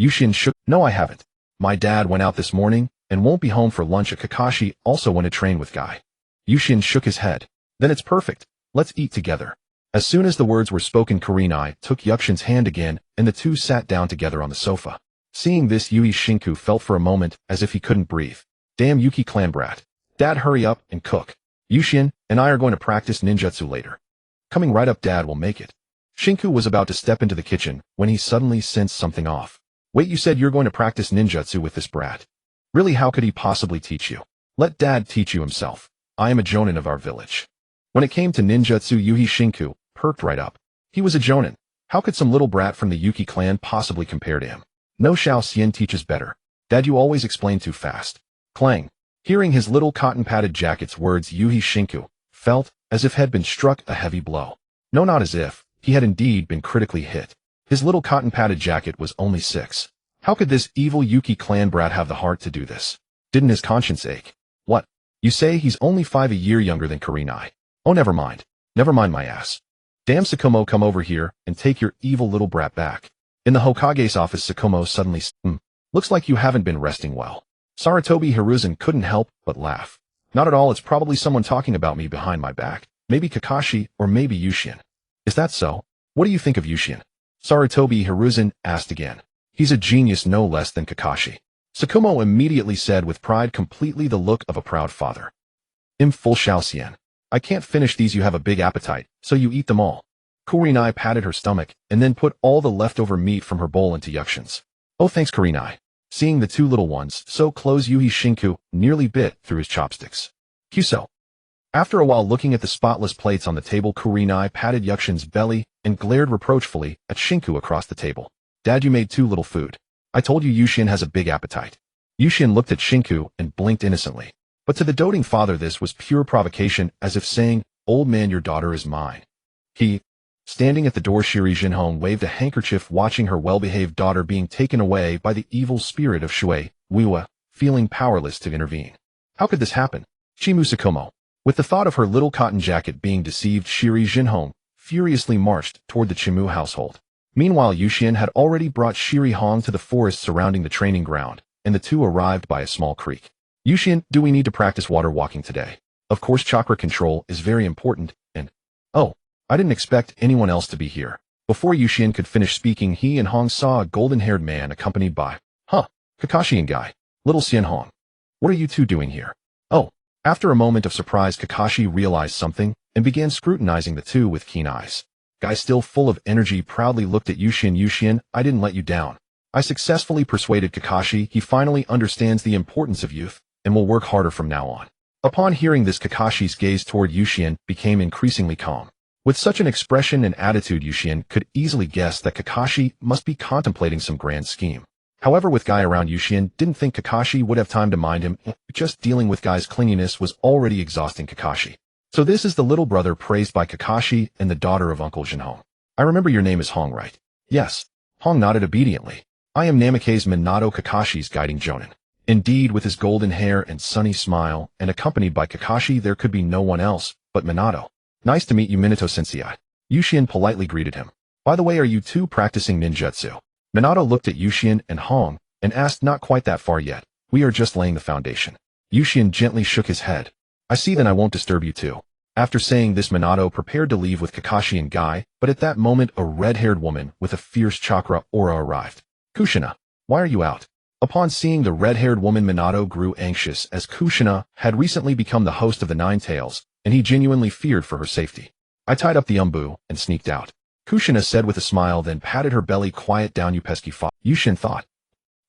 Yushin shook. No, I haven't. My dad went out this morning and won't be home for lunch. Kakashi also went to train with Guy. Yushin shook his head. Then it's perfect. Let's eat together. As soon as the words were spoken, Kurenai took Yukshin's hand again, and the two sat down together on the sofa. Seeing this, Yui Shinku felt for a moment as if he couldn't breathe. Damn Yuki clan brat. Dad, hurry up and cook. Yushin and I are going to practice ninjutsu later. Coming right up, Dad will make it. Shinku was about to step into the kitchen when he suddenly sensed something off. Wait, you said you're going to practice ninjutsu with this brat? Really, how could he possibly teach you? Let Dad teach you himself. I am a jonin of our village. When it came to ninjutsu, Yui Shinku perked right up. He was a jonin. How could some little brat from the Yuki clan possibly compare to him? No, Xiao Xian teaches better. Dad, you always explain too fast. Clang. Hearing his little cotton padded jacket's words, Yui Shinku felt as if had been struck a heavy blow. No, not as if. He had indeed been critically hit. His little cotton padded jacket was only 6. How could this evil Yuki clan brat have the heart to do this? Didn't his conscience ache? What? You say he's only 5 a year younger than Kurenai. Oh, never mind. Never mind my ass. Damn, Sakumo, come over here and take your evil little brat back. In the Hokage's office, Sakumo suddenly looks like you haven't been resting well. Sarutobi Hiruzen couldn't help but laugh. Not at all, it's probably someone talking about me behind my back. Maybe Kakashi or maybe Yushin. Is that so? What do you think of Yushin? Sarutobi Hiruzen asked again. He's a genius no less than Kakashi. Sakumo immediately said with pride, completely the look of a proud father. Full Xiao Xian. I can't finish these, you have a big appetite, so you eat them all. Kurenai patted her stomach and then put all the leftover meat from her bowl into Yukshin's. Oh, thanks, Kurenai. Seeing the two little ones so close, Yui Shinku nearly bit through his chopsticks. Kyuso. After a while, looking at the spotless plates on the table, Kurenai patted Yukshin's belly and glared reproachfully at Shinku across the table. Dad, you made too little food. I told you Yushin has a big appetite. Yushin looked at Shinku and blinked innocently. But to the doting father this was pure provocation, as if saying, old man, your daughter is mine. Standing at the door, Shiri Jinhong waved a handkerchief, watching her well-behaved daughter being taken away by the evil spirit of Shui, Wiwa, feeling powerless to intervene. How could this happen? Shimu Sakumo. With the thought of her little cotton jacket being deceived, Shiri Jinhong furiously marched toward the Chimu household. Meanwhile, Yushin had already brought Shiri Hong to the forest surrounding the training ground, and the two arrived by a small creek. Yushin, do we need to practice water walking today? Of course, chakra control is very important, and... Oh, I didn't expect anyone else to be here. Before Yushin could finish speaking, he and Hong saw a golden-haired man accompanied by... Kakashi and Guy. Little Xian Hong. What are you two doing here? Oh. After a moment of surprise, Kakashi realized something and began scrutinizing the two with keen eyes. Guy, still full of energy, proudly looked at Yushin. Yushin, I didn't let you down. I successfully persuaded Kakashi. He finally understands the importance of youth and will work harder from now on. Upon hearing this, Kakashi's gaze toward Yushin became increasingly calm. With such an expression and attitude, Yushin could easily guess that Kakashi must be contemplating some grand scheme. However, with Guy around, Yushin didn't think Kakashi would have time to mind him. Just dealing with Guy's clinginess was already exhausting Kakashi. So this is the little brother praised by Kakashi and the daughter of Uncle Jinhong. I remember your name is Hong, right? Yes. Hong nodded obediently. I am Namake's Minato, Kakashi's guiding jonin. Indeed, with his golden hair and sunny smile, and accompanied by Kakashi, there could be no one else but Minato. Nice to meet you, Minato-sensei. Yushin politely greeted him. By the way, are you two practicing ninjutsu? Minato looked at Yushin and Hong and asked, not quite that far yet. We are just laying the foundation. Yushin gently shook his head. I see, then I won't disturb you two. After saying this, Minato prepared to leave with Kakashi and Guy, but at that moment a red-haired woman with a fierce chakra aura arrived. Kushina, why are you out? Upon seeing the red-haired woman, Minato grew anxious, as Kushina had recently become the host of the Nine Tails, and he genuinely feared for her safety. I tied up the umbu and sneaked out. Kushina said with a smile, then patted her belly. Quiet down, you pesky fox, Yushin thought.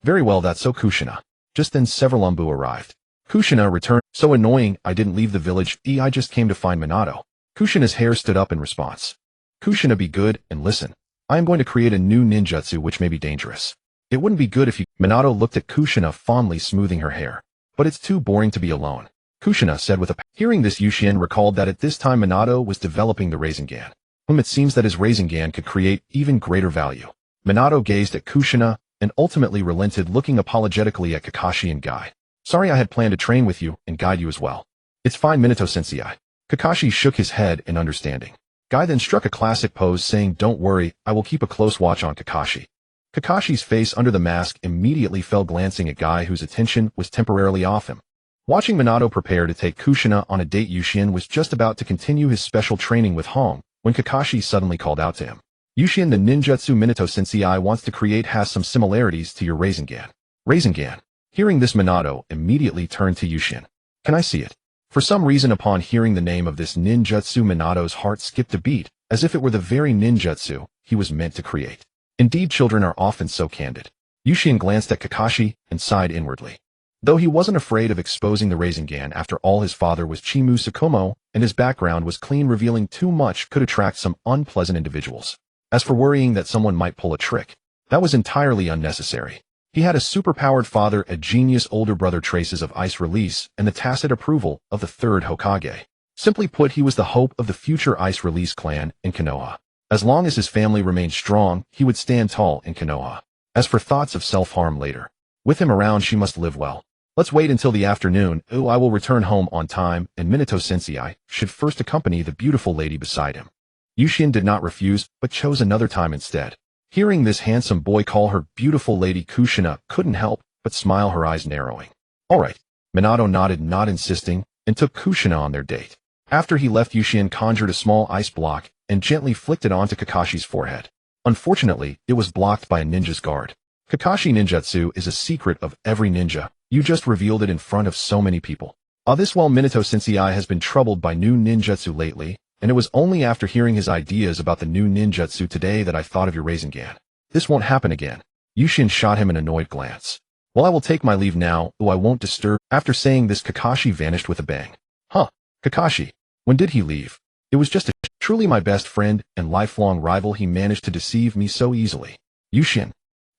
Very well, that's so, Kushina. Just then several Umbu arrived. Kushina returned. So annoying, I didn't leave the village. I just came to find Minato. Kushina's hair stood up in response. Kushina, be good and listen. I am going to create a new ninjutsu which may be dangerous. It wouldn't be good if you— Minato looked at Kushina fondly, smoothing her hair. But it's too boring to be alone, Kushina said with a— Hearing this, Yushin recalled that at this time Minato was developing the Rasengan. It seems that his Rasengan could create even greater value. Minato gazed at Kushina and ultimately relented, looking apologetically at Kakashi and Guy. Sorry, I had planned to train with you and guide you as well. It's fine, Minato-sensei. Kakashi shook his head in understanding. Guy then struck a classic pose, saying, Don't worry, I will keep a close watch on Kakashi. Kakashi's face under the mask immediately fell, glancing at Guy, whose attention was temporarily off him. Watching Minato prepare to take Kushina on a date, Yushin was just about to continue his special training with Hong when Kakashi suddenly called out to him. Yushin, the ninjutsu Minato-sensei wants to create has some similarities to your Rasengan. Rasengan. Hearing this, Minato immediately turned to Yushin. Can I see it? For some reason, upon hearing the name of this ninjutsu, Minato's heart skipped a beat, as if it were the very ninjutsu he was meant to create. Indeed, children are often so candid. Yushin glanced at Kakashi and sighed inwardly. Though he wasn't afraid of exposing the Rasengan, after all, his father was Chimu Sakumo, and his background was clean. Revealing too much could attract some unpleasant individuals. As for worrying that someone might pull a trick, that was entirely unnecessary. He had a superpowered father, a genius older brother, traces of ice release, and the tacit approval of the third Hokage. Simply put, he was the hope of the future ice release clan in Konoha. As long as his family remained strong, he would stand tall in Konoha. As for thoughts of self-harm later, with him around, she must live well. Let's wait until the afternoon. I will return home on time, and Minato-sensei should first accompany the beautiful lady beside him. Yushin did not refuse, but chose another time instead. Hearing this handsome boy call her beautiful lady, Kushina couldn't help but smile, her eyes narrowing. All right. Minato nodded, not insisting, and took Kushina on their date. After he left, Yushin conjured a small ice block and gently flicked it onto Kakashi's forehead. Unfortunately, it was blocked by a ninja's guard. Kakashi ninjutsu is a secret of every ninja. You just revealed it in front of so many people. This while Minato-sensei has been troubled by new ninjutsu lately, and it was only after hearing his ideas about the new ninjutsu today that I thought of your Rasengan. This won't happen again. Yushin shot him an annoyed glance. Well, I will take my leave now, I won't disturb. After saying this, Kakashi vanished with a bang. Huh, Kakashi. When did he leave? It was just truly my best friend and lifelong rival. He managed to deceive me so easily. Yushin.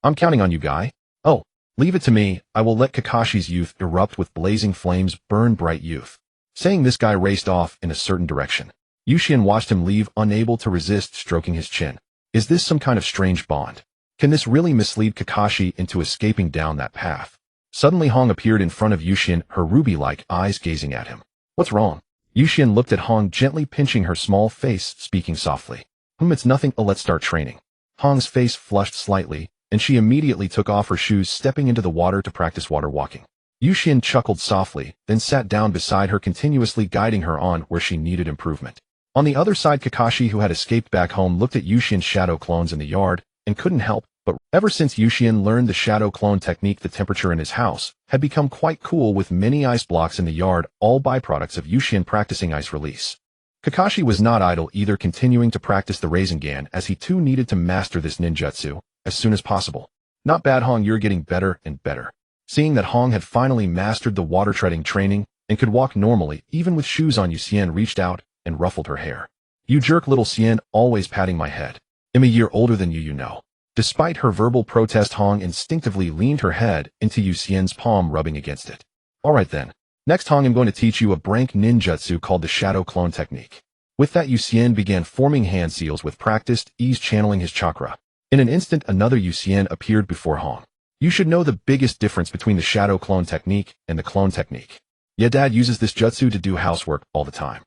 I'm counting on you, Guy. Oh, leave it to me. I will let Kakashi's youth erupt with blazing flames, burn bright youth. Saying this, Guy raced off in a certain direction. Yushin watched him leave, unable to resist stroking his chin. Is this some kind of strange bond? Can this really mislead Kakashi into escaping down that path? Suddenly Hong appeared in front of Yushin, her ruby-like eyes gazing at him. What's wrong? Yushin looked at Hong, gently pinching her small face, speaking softly. It's nothing. Let's start training. Hong's face flushed slightly, and she immediately took off her shoes, stepping into the water to practice water walking. Yushin chuckled softly, then sat down beside her, continuously guiding her on where she needed improvement. On the other side, Kakashi, who had escaped back home, looked at Yushin's shadow clones in the yard and couldn't help but ever since Yushin learned the shadow clone technique, the temperature in his house had become quite cool, with many ice blocks in the yard, all byproducts of Yushin practicing ice release. Kakashi was not idle either, continuing to practice the Rasengan, as he too needed to master this ninjutsu as soon as possible. Not bad, Hong, you're getting better and better. Seeing that Hong had finally mastered the water treading training and could walk normally, even with shoes on, Yushin reached out and ruffled her hair. You jerk, little Sien, always patting my head. I'm a year older than you know. Despite her verbal protest, Hong instinctively leaned her head into Yusien's palm, rubbing against it. Alright then. Next, Hong, I'm going to teach you a brank ninjutsu called the shadow clone technique. With that, Yusien began forming hand seals with practiced ease, channeling his chakra. In an instant, another Yusien appeared before Hong. You should know the biggest difference between the shadow clone technique and the clone technique. Yeah, Dad uses this jutsu to do housework all the time.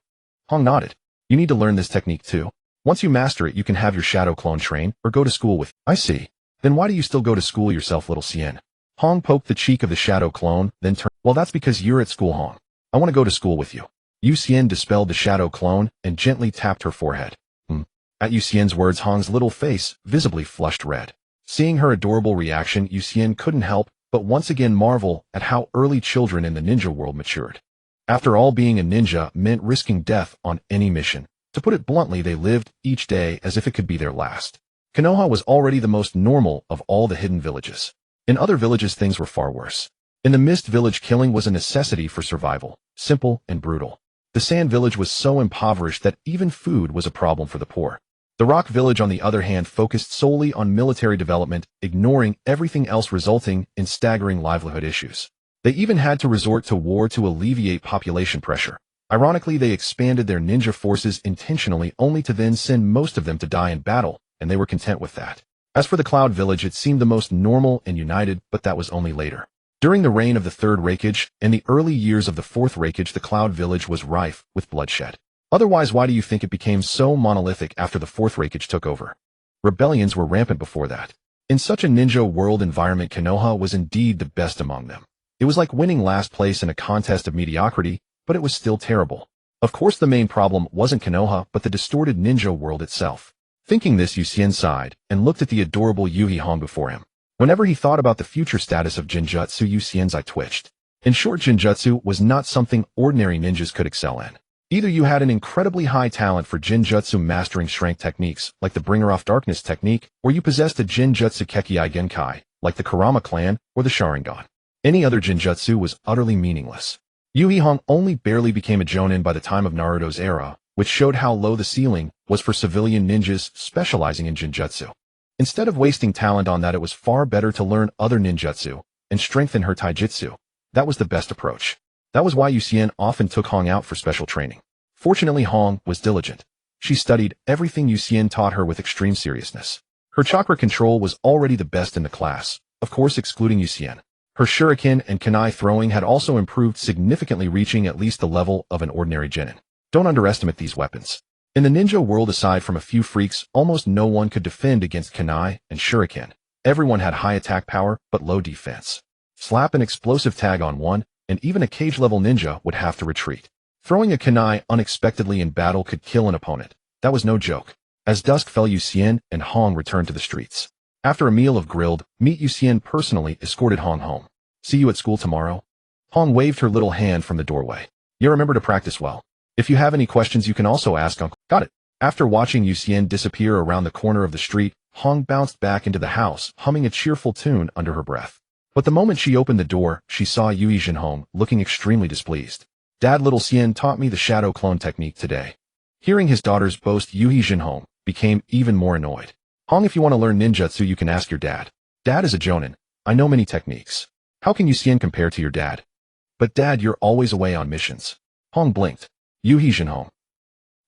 Hong nodded. You need to learn this technique too. Once you master it, you can have your shadow clone train or go to school with. I see. Then why do you still go to school yourself, little Sien? Hong poked the cheek of the shadow clone, then turned. Well, that's because you're at school, Hong. I want to go to school with you. Yu Xian dispelled the shadow clone and gently tapped her forehead. At Yu Xian's words, Hong's little face visibly flushed red. Seeing her adorable reaction, Yu Xian couldn't help but once again marvel at how early children in the ninja world matured. After all, being a ninja meant risking death on any mission, To put it bluntly, they lived each day as if it could be their last. Konoha was already the most normal of all the hidden villages. In other villages, things were far worse. In the Mist Village, killing was a necessity for survival, simple and brutal. The Sand Village was so impoverished that even food was a problem for the poor. The Rock Village, on the other hand, focused solely on military development, ignoring everything else, resulting in staggering livelihood issues. They even had to resort to war to alleviate population pressure. Ironically, they expanded their ninja forces intentionally, only to then send most of them to die in battle, and they were content with that. As for the Cloud Village, it seemed the most normal and united, but that was only later. During the reign of the Third Raikage and the early years of the Fourth Raikage, the Cloud Village was rife with bloodshed. Otherwise, why do you think it became so monolithic after the Fourth Raikage took over? Rebellions were rampant before that. In such a ninja world environment, Konoha was indeed the best among them. It was like winning last place in a contest of mediocrity, but it was still terrible. Of course, the main problem wasn't Konoha, but the distorted ninja world itself. Thinking this, Yucien sighed and looked at the adorable Yuki Hane before him. Whenever he thought about the future status of Jinjutsu, Yucien's eye twitched. In short, Jinjutsu was not something ordinary ninjas could excel in. Either you had an incredibly high talent for Jinjutsu mastering strength techniques, like the Bringer of Darkness technique, or you possessed a Jinjutsu Kekkai Genkai, like the Kurama clan or the Sharingan. Any other Jinjutsu was utterly meaningless. Yuki Hane only barely became a jonin by the time of Naruto's era, which showed how low the ceiling was for civilian ninjas specializing in Jinjutsu. Instead of wasting talent on that, it was far better to learn other ninjutsu and strengthen her taijutsu. That was the best approach. That was why Yucien often took Hong out for special training. Fortunately, Hong was diligent. She studied everything Yucien taught her with extreme seriousness. Her chakra control was already the best in the class, of course excluding Yucien. Her shuriken and kunai throwing had also improved significantly, reaching at least the level of an ordinary genin. Don't underestimate these weapons. In the ninja world, aside from a few freaks, almost no one could defend against kunai and shuriken. Everyone had high attack power, but low defense. Slap an explosive tag on one, and even a cage-level ninja would have to retreat. Throwing a kunai unexpectedly in battle could kill an opponent. That was no joke. As dusk fell, Yucien and Hong returned to the streets. After a meal of grilled meat, Yucien personally escorted Hong home. See you at school tomorrow? Hong waved her little hand from the doorway. You remember to practice well. If you have any questions, you can also ask Uncle. Got it. After watching Yucien disappear around the corner of the street, Hong bounced back into the house, humming a cheerful tune under her breath. But the moment she opened the door, she saw Yui Jinhong looking extremely displeased. Dad, little Cien taught me the shadow clone technique today. Hearing his daughter's boast, Yui Jinhong became even more annoyed. Hong, if you want to learn ninjutsu, you can ask your dad. Dad is a jonin. I know many techniques. How can Yucien compare to your dad? But Dad, you're always away on missions. Hong blinked. Yui Jinhong.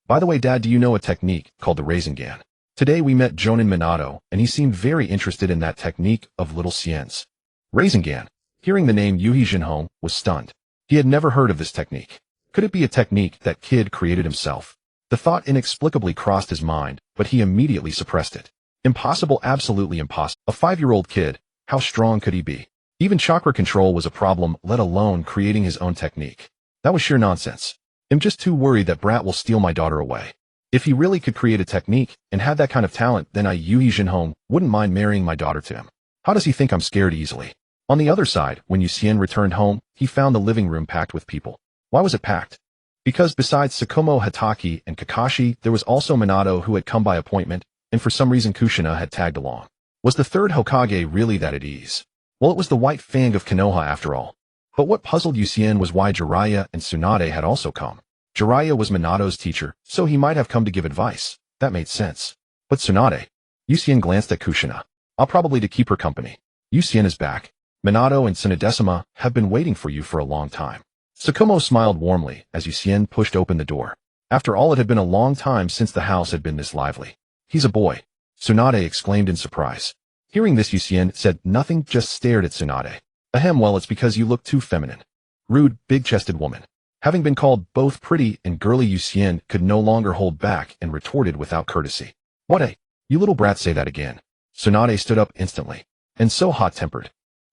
By the way, Dad, do you know a technique called the Reshape? Today we met Jonin Minato, and he seemed very interested in that technique of little Cien's. Reshape. Hearing the name, Yui Jinhong was stunned. He had never heard of this technique. Could it be a technique that kid created himself? The thought inexplicably crossed his mind, but he immediately suppressed it. Impossible, absolutely impossible. A 5-year-old kid, how strong could he be? Even chakra control was a problem, let alone creating his own technique. That was sheer nonsense. I'm just too worried that brat will steal my daughter away. If he really could create a technique and had that kind of talent, then Yui Jinhong wouldn't mind marrying my daughter to him. How does he think I'm scared easily? On the other side, when Yucien returned home, he found the living room packed with people. Why was it packed? Because besides Sakumo, Hatake, and Kakashi, there was also Minato, who had come by appointment, and for some reason Kushina had tagged along. Was the third Hokage really that at ease? Well, it was the white fang of Konoha after all. But what puzzled Yucien was why Jiraiya and Tsunade had also come. Jiraiya was Minato's teacher, so he might have come to give advice. That made sense. But Tsunade? Yucien glanced at Kushina. I'll probably to keep her company. Yucien is back. Minato and Tsunadesima have been waiting for you for a long time. Sakumo smiled warmly as Yucien pushed open the door. After all, it had been a long time since the house had been this lively. He's a boy. Tsunade exclaimed in surprise. Hearing this, Yucien said nothing, just stared at Tsunade. Ahem, well, it's because you look too feminine. Rude, big-chested woman. Having been called both pretty and girly, Yucien could no longer hold back and retorted without courtesy. What a, you little brat, say that again. Tsunade stood up instantly. And so hot-tempered.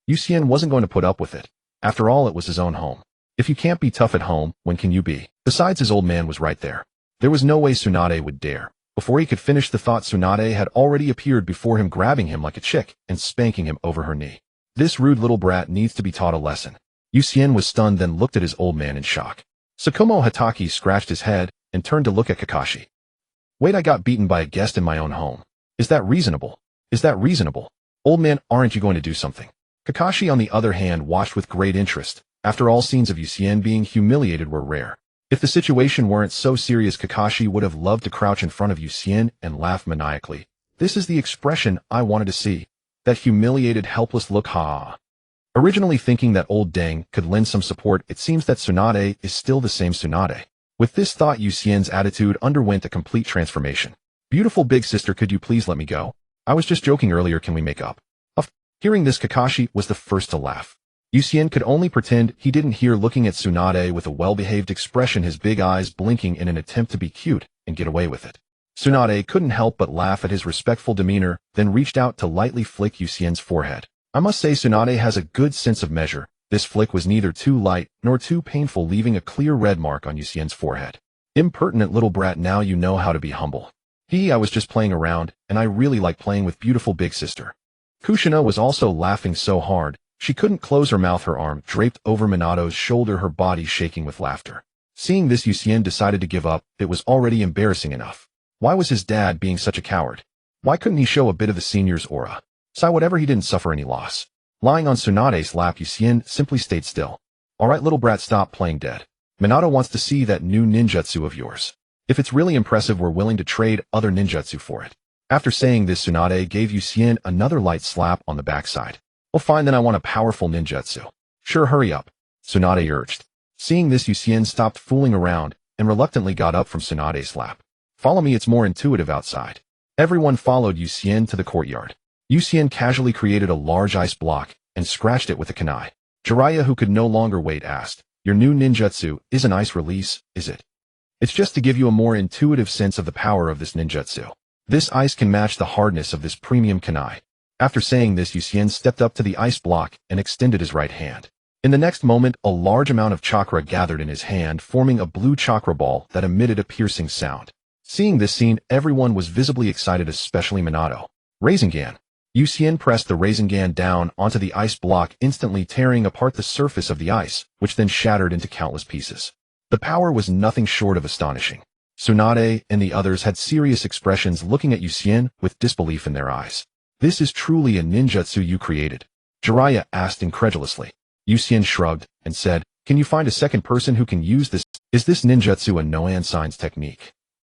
Yucien wasn't going to put up with it. After all, it was his own home. If you can't be tough at home, when can you be? Besides, his old man was right there. There was no way Tsunade would dare. Before he could finish the thought, Tsunade had already appeared before him, grabbing him like a chick and spanking him over her knee. This rude little brat needs to be taught a lesson. Yucien was stunned, then looked at his old man in shock. Sakumo Hatake scratched his head and turned to look at Kakashi. Wait, I got beaten by a guest in my own home. Is that reasonable? Is that reasonable? Old man, aren't you going to do something? Kakashi, on the other hand, watched with great interest. After all, scenes of Yucien being humiliated were rare. If the situation weren't so serious, Kakashi would have loved to crouch in front of Yucien and laugh maniacally. This is the expression I wanted to see. That humiliated, helpless look, ha. Originally thinking that old Deng could lend some support, it seems that Tsunade is still the same Tsunade. With this thought, Yucien's attitude underwent a complete transformation. Beautiful big sister, could you please let me go? I was just joking earlier, can we make up? Hearing this, Kakashi was the first to laugh. Yucien could only pretend he didn't hear, looking at Tsunade with a well-behaved expression, his big eyes blinking in an attempt to be cute and get away with it. Tsunade couldn't help but laugh at his respectful demeanor, then reached out to lightly flick Yucien's forehead. I must say Tsunade has a good sense of measure. This flick was neither too light nor too painful, leaving a clear red mark on Yucien's forehead. Impertinent little brat, now you know how to be humble. I was just playing around, and I really like playing with beautiful big sister. Kushina was also laughing so hard, she couldn't close her mouth, her arm draped over Minato's shoulder, her body shaking with laughter. Seeing this, Yucien decided to give up. It was already embarrassing enough. Why was his dad being such a coward? Why couldn't he show a bit of the senior's aura? Sigh, whatever, he didn't suffer any loss. Lying on Tsunade's lap, Yucien simply stayed still. Alright little brat, stop playing dead. Minato wants to see that new ninjutsu of yours. If it's really impressive, we're willing to trade other ninjutsu for it. After saying this, Tsunade gave Yucien another light slap on the backside. Oh fine, then I want a powerful ninjutsu. Sure, hurry up, Tsunade urged. Seeing this, Yucien stopped fooling around and reluctantly got up from Tsunade's lap. Follow me, it's more intuitive outside. Everyone followed Yucien to the courtyard. Yucien casually created a large ice block and scratched it with a kunai. Jiraiya, who could no longer wait, asked, your new ninjutsu is an ice release, is it? It's just to give you a more intuitive sense of the power of this ninjutsu. This ice can match the hardness of this premium kunai. After saying this, Yucien stepped up to the ice block and extended his right hand. In the next moment, a large amount of chakra gathered in his hand, forming a blue chakra ball that emitted a piercing sound. Seeing this scene, everyone was visibly excited, especially Minato. Rasengan. Yucien pressed the Rasengan down onto the ice block, instantly tearing apart the surface of the ice, which then shattered into countless pieces. The power was nothing short of astonishing. Tsunade and the others had serious expressions, looking at Yucien with disbelief in their eyes. This is truly a ninjutsu you created? Jiraiya asked incredulously. Yucien shrugged and said, can you find a second person who can use this? Is this ninjutsu a Noan Signs technique?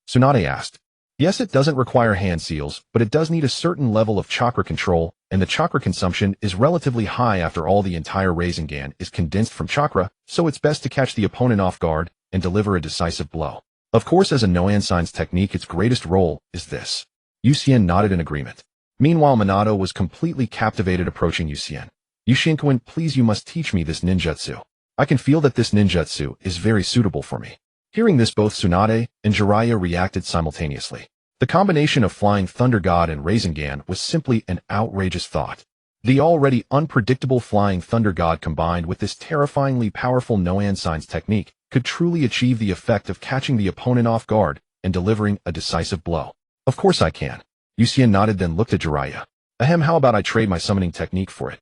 Tsunade asked. Yes, it doesn't require hand seals, but it does need a certain level of chakra control, and the chakra consumption is relatively high. After all, the entire Rasengan is condensed from chakra, so it's best to catch the opponent off guard and deliver a decisive blow. Of course, as a Noan Signs technique, its greatest role is this. Yucien nodded in agreement. Meanwhile, Minato was completely captivated, approaching Yucien. Yucien-kun, please, you must teach me this ninjutsu. I can feel that this ninjutsu is very suitable for me. Hearing this, both Tsunade and Jiraiya reacted simultaneously. The combination of Flying Thunder God and Rasengan was simply an outrageous thought. The already unpredictable Flying Thunder God combined with this terrifyingly powerful Noan Signs technique could truly achieve the effect of catching the opponent off guard and delivering a decisive blow. Of course I can. Yucien nodded, then looked at Jiraiya. Ahem, how about I trade my summoning technique for it?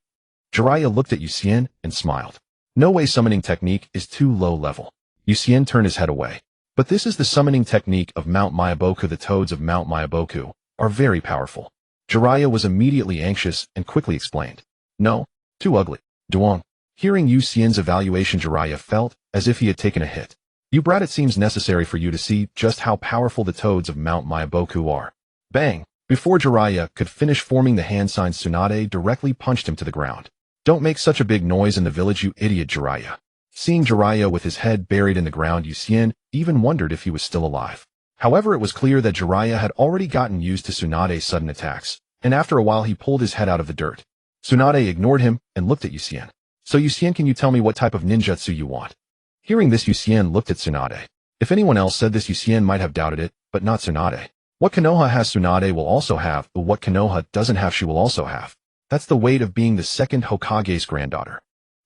Jiraiya looked at Yucien and smiled. No way, summoning technique is too low level. Yucien turned his head away. But this is the summoning technique of Mount Myaboku. The toads of Mount Myaboku are very powerful. Jiraiya was immediately anxious and quickly explained. No, too ugly. Duong. Hearing Yucien's evaluation, Jiraiya felt as if he had taken a hit. You brat, it seems necessary for you to see just how powerful the toads of Mount Myaboku are. Bang! Before Jiraiya could finish forming the hand signs, Tsunade directly punched him to the ground. Don't make such a big noise in the village, you idiot, Jiraiya. Seeing Jiraiya with his head buried in the ground, Yucien even wondered if he was still alive. However, it was clear that Jiraiya had already gotten used to Tsunade's sudden attacks, and after a while he pulled his head out of the dirt. Tsunade ignored him and looked at Yucien. So Yucien, can you tell me what type of ninjutsu you want? Hearing this, Yucien looked at Tsunade. If anyone else said this, Yucien might have doubted it, but not Tsunade. What Konoha has, Tsunade will also have, but what Konoha doesn't have, she will also have. That's the weight of being the second Hokage's granddaughter.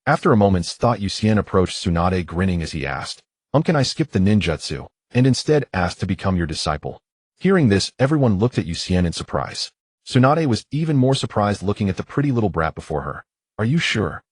After a moment's thought, Yucien approached Tsunade, grinning as he asked, can I skip the ninjutsu, and instead ask to become your disciple? Hearing this, everyone looked at Yucien in surprise. Tsunade was even more surprised, looking at the pretty little brat before her. Are you sure?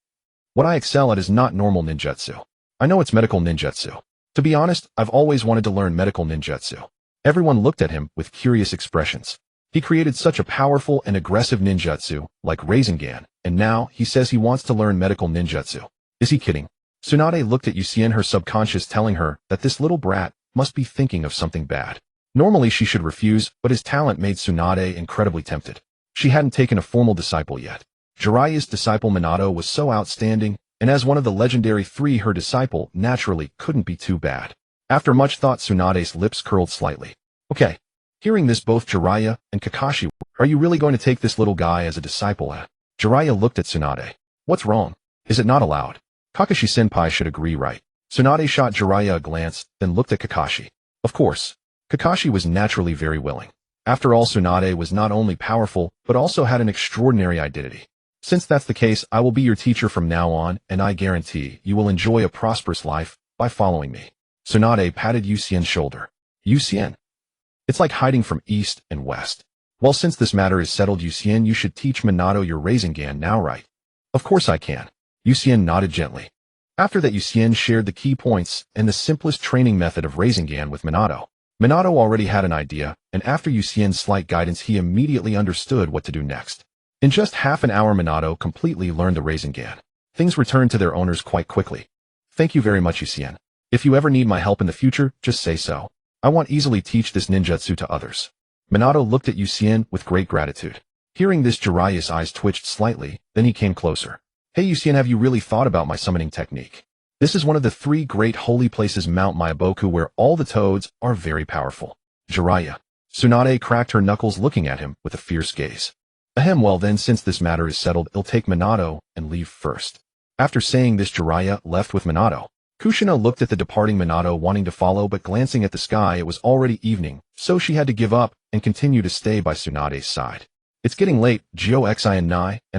What I excel at is not normal ninjutsu. I know it's medical ninjutsu. To be honest, I've always wanted to learn medical ninjutsu. Everyone looked at him with curious expressions. He created such a powerful and aggressive ninjutsu, like Rasengan, and now he says he wants to learn medical ninjutsu. Is he kidding? Tsunade looked at Yucien, her subconscious telling her that this little brat must be thinking of something bad. Normally she should refuse, but his talent made Tsunade incredibly tempted. She hadn't taken a formal disciple yet. Jiraiya's disciple Minato was so outstanding, and as one of the legendary three, her disciple naturally couldn't be too bad. After much thought, Tsunade's lips curled slightly. Okay. Hearing this, both Jiraiya and Kakashi, are you really going to take this little guy as a disciple? Jiraiya looked at Tsunade. What's wrong? Is it not allowed? Kakashi-senpai should agree, right? Tsunade shot Jiraiya a glance, then looked at Kakashi. Of course. Kakashi was naturally very willing. After all, Tsunade was not only powerful, but also had an extraordinary identity. Since that's the case, I will be your teacher from now on, and I guarantee you will enjoy a prosperous life by following me. Tsunade patted Yucien's shoulder. Yucien. It's like hiding from east and west. Well, since this matter is settled, Yucien, you should teach Minato your Rasengan now, right? Of course I can. Yucien nodded gently. After that, Yucien shared the key points and the simplest training method of Rasengan with Minato. Minato already had an idea, and after Yucien's slight guidance, he immediately understood what to do next. In just half an hour, Minato completely learned the Rasengan. Things returned to their owners quite quickly. Thank you very much, Yucien. If you ever need my help in the future, just say so. I want easily teach this ninjutsu to others. Minato looked at Yucien with great gratitude. Hearing this, Jiraiya's eyes twitched slightly, then he came closer. Hey Yucien, have you really thought about my summoning technique? This is one of the 3 great holy places, Mount Myaboku, where all the toads are very powerful. Jiraiya. Tsunade cracked her knuckles, looking at him with a fierce gaze. Ahem, well then, since this matter is settled, I'll take Minato and leave first. After saying this, Jiraiya left with Minato. Kushina looked at the departing Minato, wanting to follow, but glancing at the sky, it was already evening, so she had to give up and continue to stay by Tsunade's side. It's getting late, Gyo-Xi and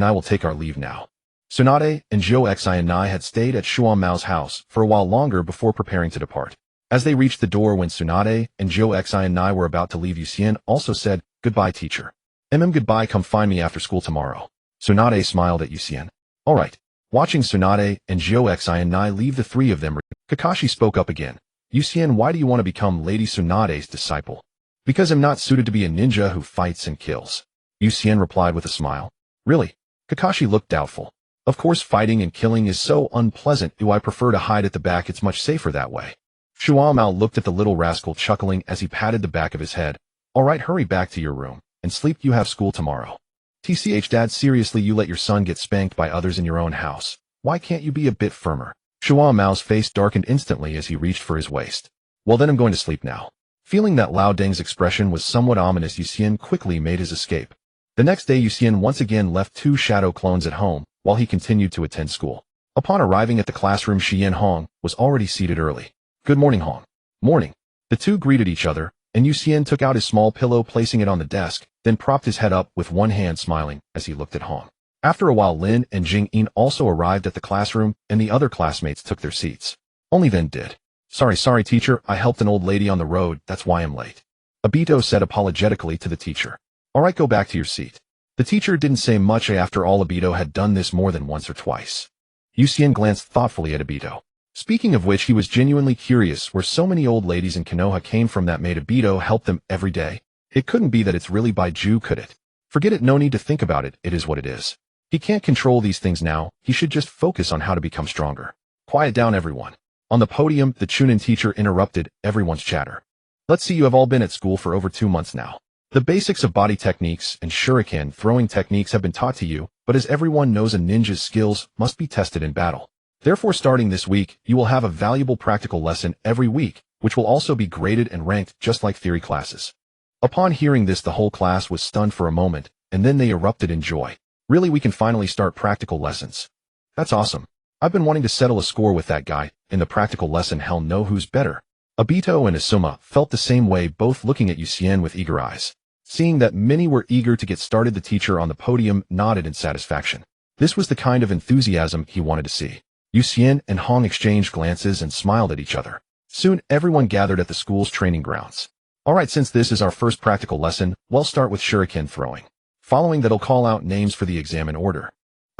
I will take our leave now. Tsunade and Gyo-Xi and had stayed at Shuan Mao's house for a while longer before preparing to depart. As they reached the door, when Tsunade and Gyo-Xi and were about to leave, Yucien also said, "Goodbye, teacher." Goodbye, come find me after school tomorrow. Tsunade smiled at Yucien. Alright. Watching Tsunade and Gyo-Xi and leave, the 3 of them, Kakashi spoke up again. Yucien, why do you want to become Lady Tsunade's disciple? Because I'm not suited to be a ninja who fights and kills. Yucien replied with a smile. Really? Kakashi looked doubtful. Of course, fighting and killing is so unpleasant. Do I prefer to hide at the back? It's much safer that way. Shuan Mao looked at the little rascal, chuckling as he patted the back of his head. Alright, hurry back to your room and sleep. You have school tomorrow. TCH, Dad, seriously, you let your son get spanked by others in your own house. Why can't you be a bit firmer? Shuan Mao's face darkened instantly as he reached for his waist. Well then, I'm going to sleep now. Feeling that Lao Deng's expression was somewhat ominous, Yucien quickly made his escape. The next day, Yucien once again left 2 shadow clones at home, while he continued to attend school. Upon arriving at the classroom, Xian Hong was already seated early. Good morning, Hong. Morning. The 2 greeted each other, and Yucien took out his small pillow, placing it on the desk, then propped his head up with one hand, smiling as he looked at Hong. After a while, Lin and Jing-In also arrived at the classroom, and the other classmates took their seats. Only then did. Sorry, teacher, I helped an old lady on the road, that's why I'm late. Obito said apologetically to the teacher. Alright, go back to your seat. The teacher didn't say much. After all, Obito had done this more than once or twice. Yucien glanced thoughtfully at Obito. Speaking of which, he was genuinely curious where so many old ladies in Konoha came from that made Obito help them every day. It couldn't be that it's really Baiju, could it? Forget it, no need to think about it, it is what it is. He can't control these things now, he should just focus on how to become stronger. Quiet down, everyone. On the podium, the Chunin teacher interrupted everyone's chatter. Let's see, you have all been at school for over 2 months now. The basics of body techniques and shuriken throwing techniques have been taught to you, but as everyone knows, a ninja's skills must be tested in battle. Therefore, starting this week, you will have a valuable practical lesson every week, which will also be graded and ranked just like theory classes. Upon hearing this, the whole class was stunned for a moment, and then they erupted in joy. Really, we can finally start practical lessons. That's awesome. I've been wanting to settle a score with that guy. In the practical lesson, hell no, who's better? Obito and Asuma felt the same way, both looking at Yucien with eager eyes. Seeing that many were eager to get started, the teacher on the podium nodded in satisfaction. This was the kind of enthusiasm he wanted to see. Yucien and Hong exchanged glances and smiled at each other. Soon, everyone gathered at the school's training grounds. Alright, since this is our first practical lesson, we'll start with shuriken throwing. Following that, I'll call out names for the exam in order.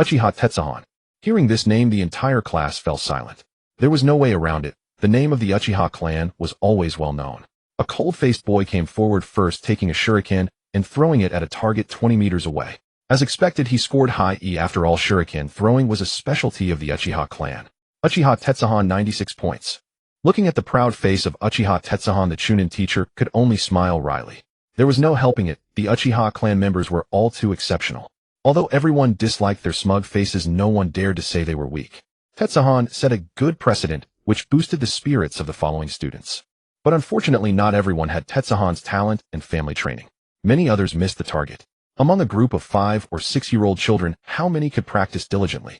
Uchiha Tetsuhan. Hearing this name, the entire class fell silent. There was no way around it. The name of the Uchiha clan was always well known. A cold-faced boy came forward first, taking a shuriken and throwing it at a target 20 meters away. As expected, he scored high. After all, shuriken throwing was a specialty of the Uchiha clan. Uchiha Tetsuhan 96 points. Looking at the proud face of Uchiha Tetsuhan, the Chunin teacher could only smile wryly. There was no helping it, the Uchiha clan members were all too exceptional. Although everyone disliked their smug faces, no one dared to say they were weak. Tetsuhan set a good precedent, which boosted the spirits of the following students. But unfortunately, not everyone had Tetsuhan's talent and family training. Many others missed the target. Among a group of 5 or 6-year-old children, how many could practice diligently?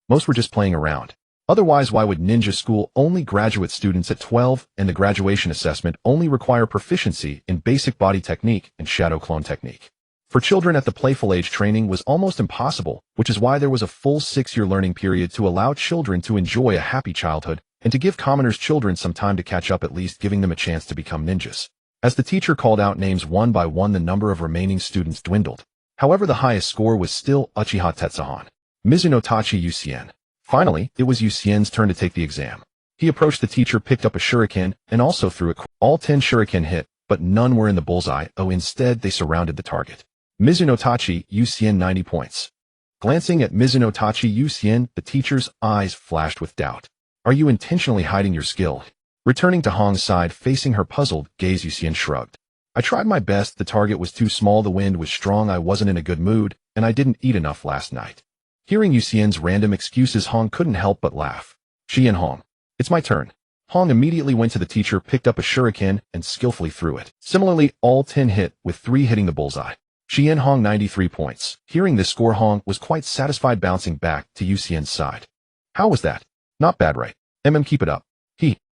Most were just playing around. Otherwise, why would ninja school only graduate students at 12 and the graduation assessment only require proficiency in basic body technique and shadow clone technique? For children at the playful age, training was almost impossible, which is why there was a full 6-year learning period to allow children to enjoy a happy childhood and to give commoners' children some time to catch up, at least giving them a chance to become ninjas. As the teacher called out names one by one, the number of remaining students dwindled. However, the highest score was still Uchiha Tetsuhan. Mizunotachi Yucien. Finally, it was Yucien's turn to take the exam. He approached the teacher, picked up a shuriken, and also threw it. All 10 shuriken hit, but none were in the bullseye. Instead, they surrounded the target. Mizunotachi Yucien 90 points. Glancing at Mizunotachi Yucien, the teacher's eyes flashed with doubt. Are you intentionally hiding your skill? Returning to Hong's side, facing her puzzled gaze, Yucien shrugged. I tried my best, the target was too small, the wind was strong, I wasn't in a good mood, and I didn't eat enough last night. Hearing Yucien's random excuses, Hong couldn't help but laugh. She and Hong. It's my turn. Hong immediately went to the teacher, picked up a shuriken, and skillfully threw it. Similarly, all 10 hit, with 3 hitting the bullseye. She and Hong 93 points. Hearing this score, Hong was quite satisfied, bouncing back to Yucien's side. How was that? Not bad, right? Keep it up.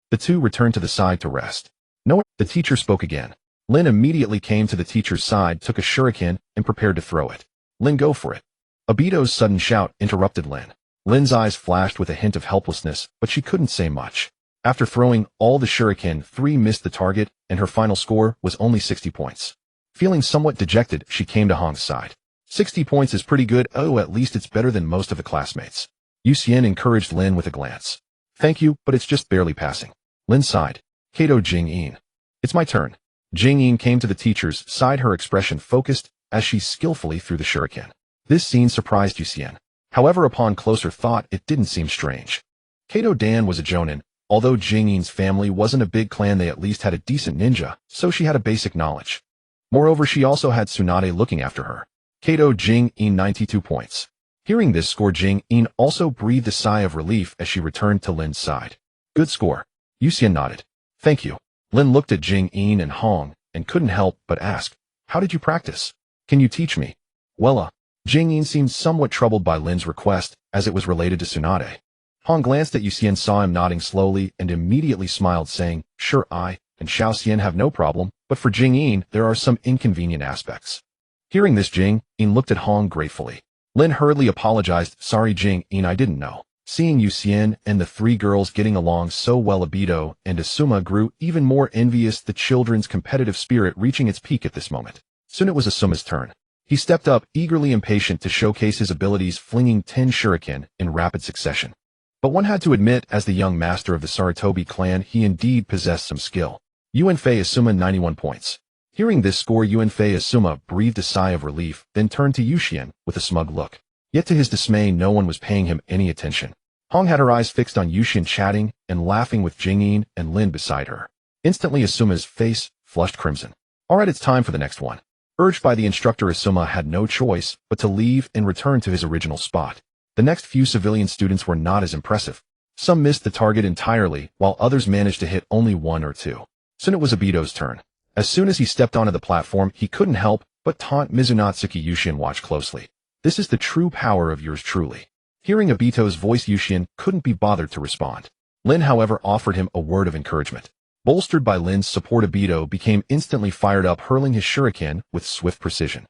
The two returned to the side to rest. No, the teacher spoke again. Lin immediately came to the teacher's side, took a shuriken, and prepared to throw it. Lin, go for it. Obito's sudden shout interrupted Lin. Lin's eyes flashed with a hint of helplessness, but she couldn't say much. After throwing all the shuriken, 3 missed the target, and her final score was only 60 points. Feeling somewhat dejected, she came to Hong's side. 60 points is pretty good. At least it's better than most of the classmates. Yucien encouraged Lin with a glance. Thank you, but it's just barely passing. Lin sighed. Kato Jing-in. It's my turn. Jing-in came to the teacher's side, her expression focused as she skillfully threw the shuriken. This scene surprised Yucien. However, upon closer thought, it didn't seem strange. Kato Dan was a jonin. Although Jing-in's family wasn't a big clan, they at least had a decent ninja, so she had a basic knowledge. Moreover, she also had Tsunade looking after her. Kato Jing-in 92 points. Hearing this score, Jing-in also breathed a sigh of relief as she returned to Lin's side. Good score. Yucien nodded. Thank you. Lin looked at Jing-in and Hong and couldn't help but ask, how did you practice? Can you teach me? Well, Jing-in seemed somewhat troubled by Lin's request, as it was related to Tsunade. Hong glanced at Yucien, saw him nodding slowly, and immediately smiled, saying, sure, I and Xiaoxian have no problem, but for Jing-in, there are some inconvenient aspects. Hearing this, Jing-in looked at Hong gratefully. Lin hurriedly apologized, sorry Jing-in, I didn't know. Seeing Yucien and the 3 girls getting along so well, Obito and Asuma grew even more envious, the children's competitive spirit reaching its peak at this moment. Soon it was Asuma's turn. He stepped up, eagerly impatient to showcase his abilities, flinging 10 shuriken in rapid succession. But one had to admit, as the young master of the Sarutobi clan, he indeed possessed some skill. Yuanfei Asuma 91 points. Hearing this score, Yuanfei Asuma breathed a sigh of relief, then turned to Yucien with a smug look. Yet to his dismay, no one was paying him any attention. Hong had her eyes fixed on Yucien, chatting and laughing with Jing-in and Lin beside her. Instantly, Asuma's face flushed crimson. Alright, it's time for the next one. Urged by the instructor, Asuma had no choice but to leave and return to his original spot. The next few civilian students were not as impressive. Some missed the target entirely, while others managed to hit only 1 or 2. Soon it was Obito's turn. As soon as he stepped onto the platform, he couldn't help but taunt Mizunatsuki Yucien, watch closely. This is the true power of yours truly. Hearing Obito's voice, Yucien couldn't be bothered to respond. Lin, however, offered him a word of encouragement. Bolstered by Lin's support, Obito became instantly fired up, hurling his shuriken with swift precision.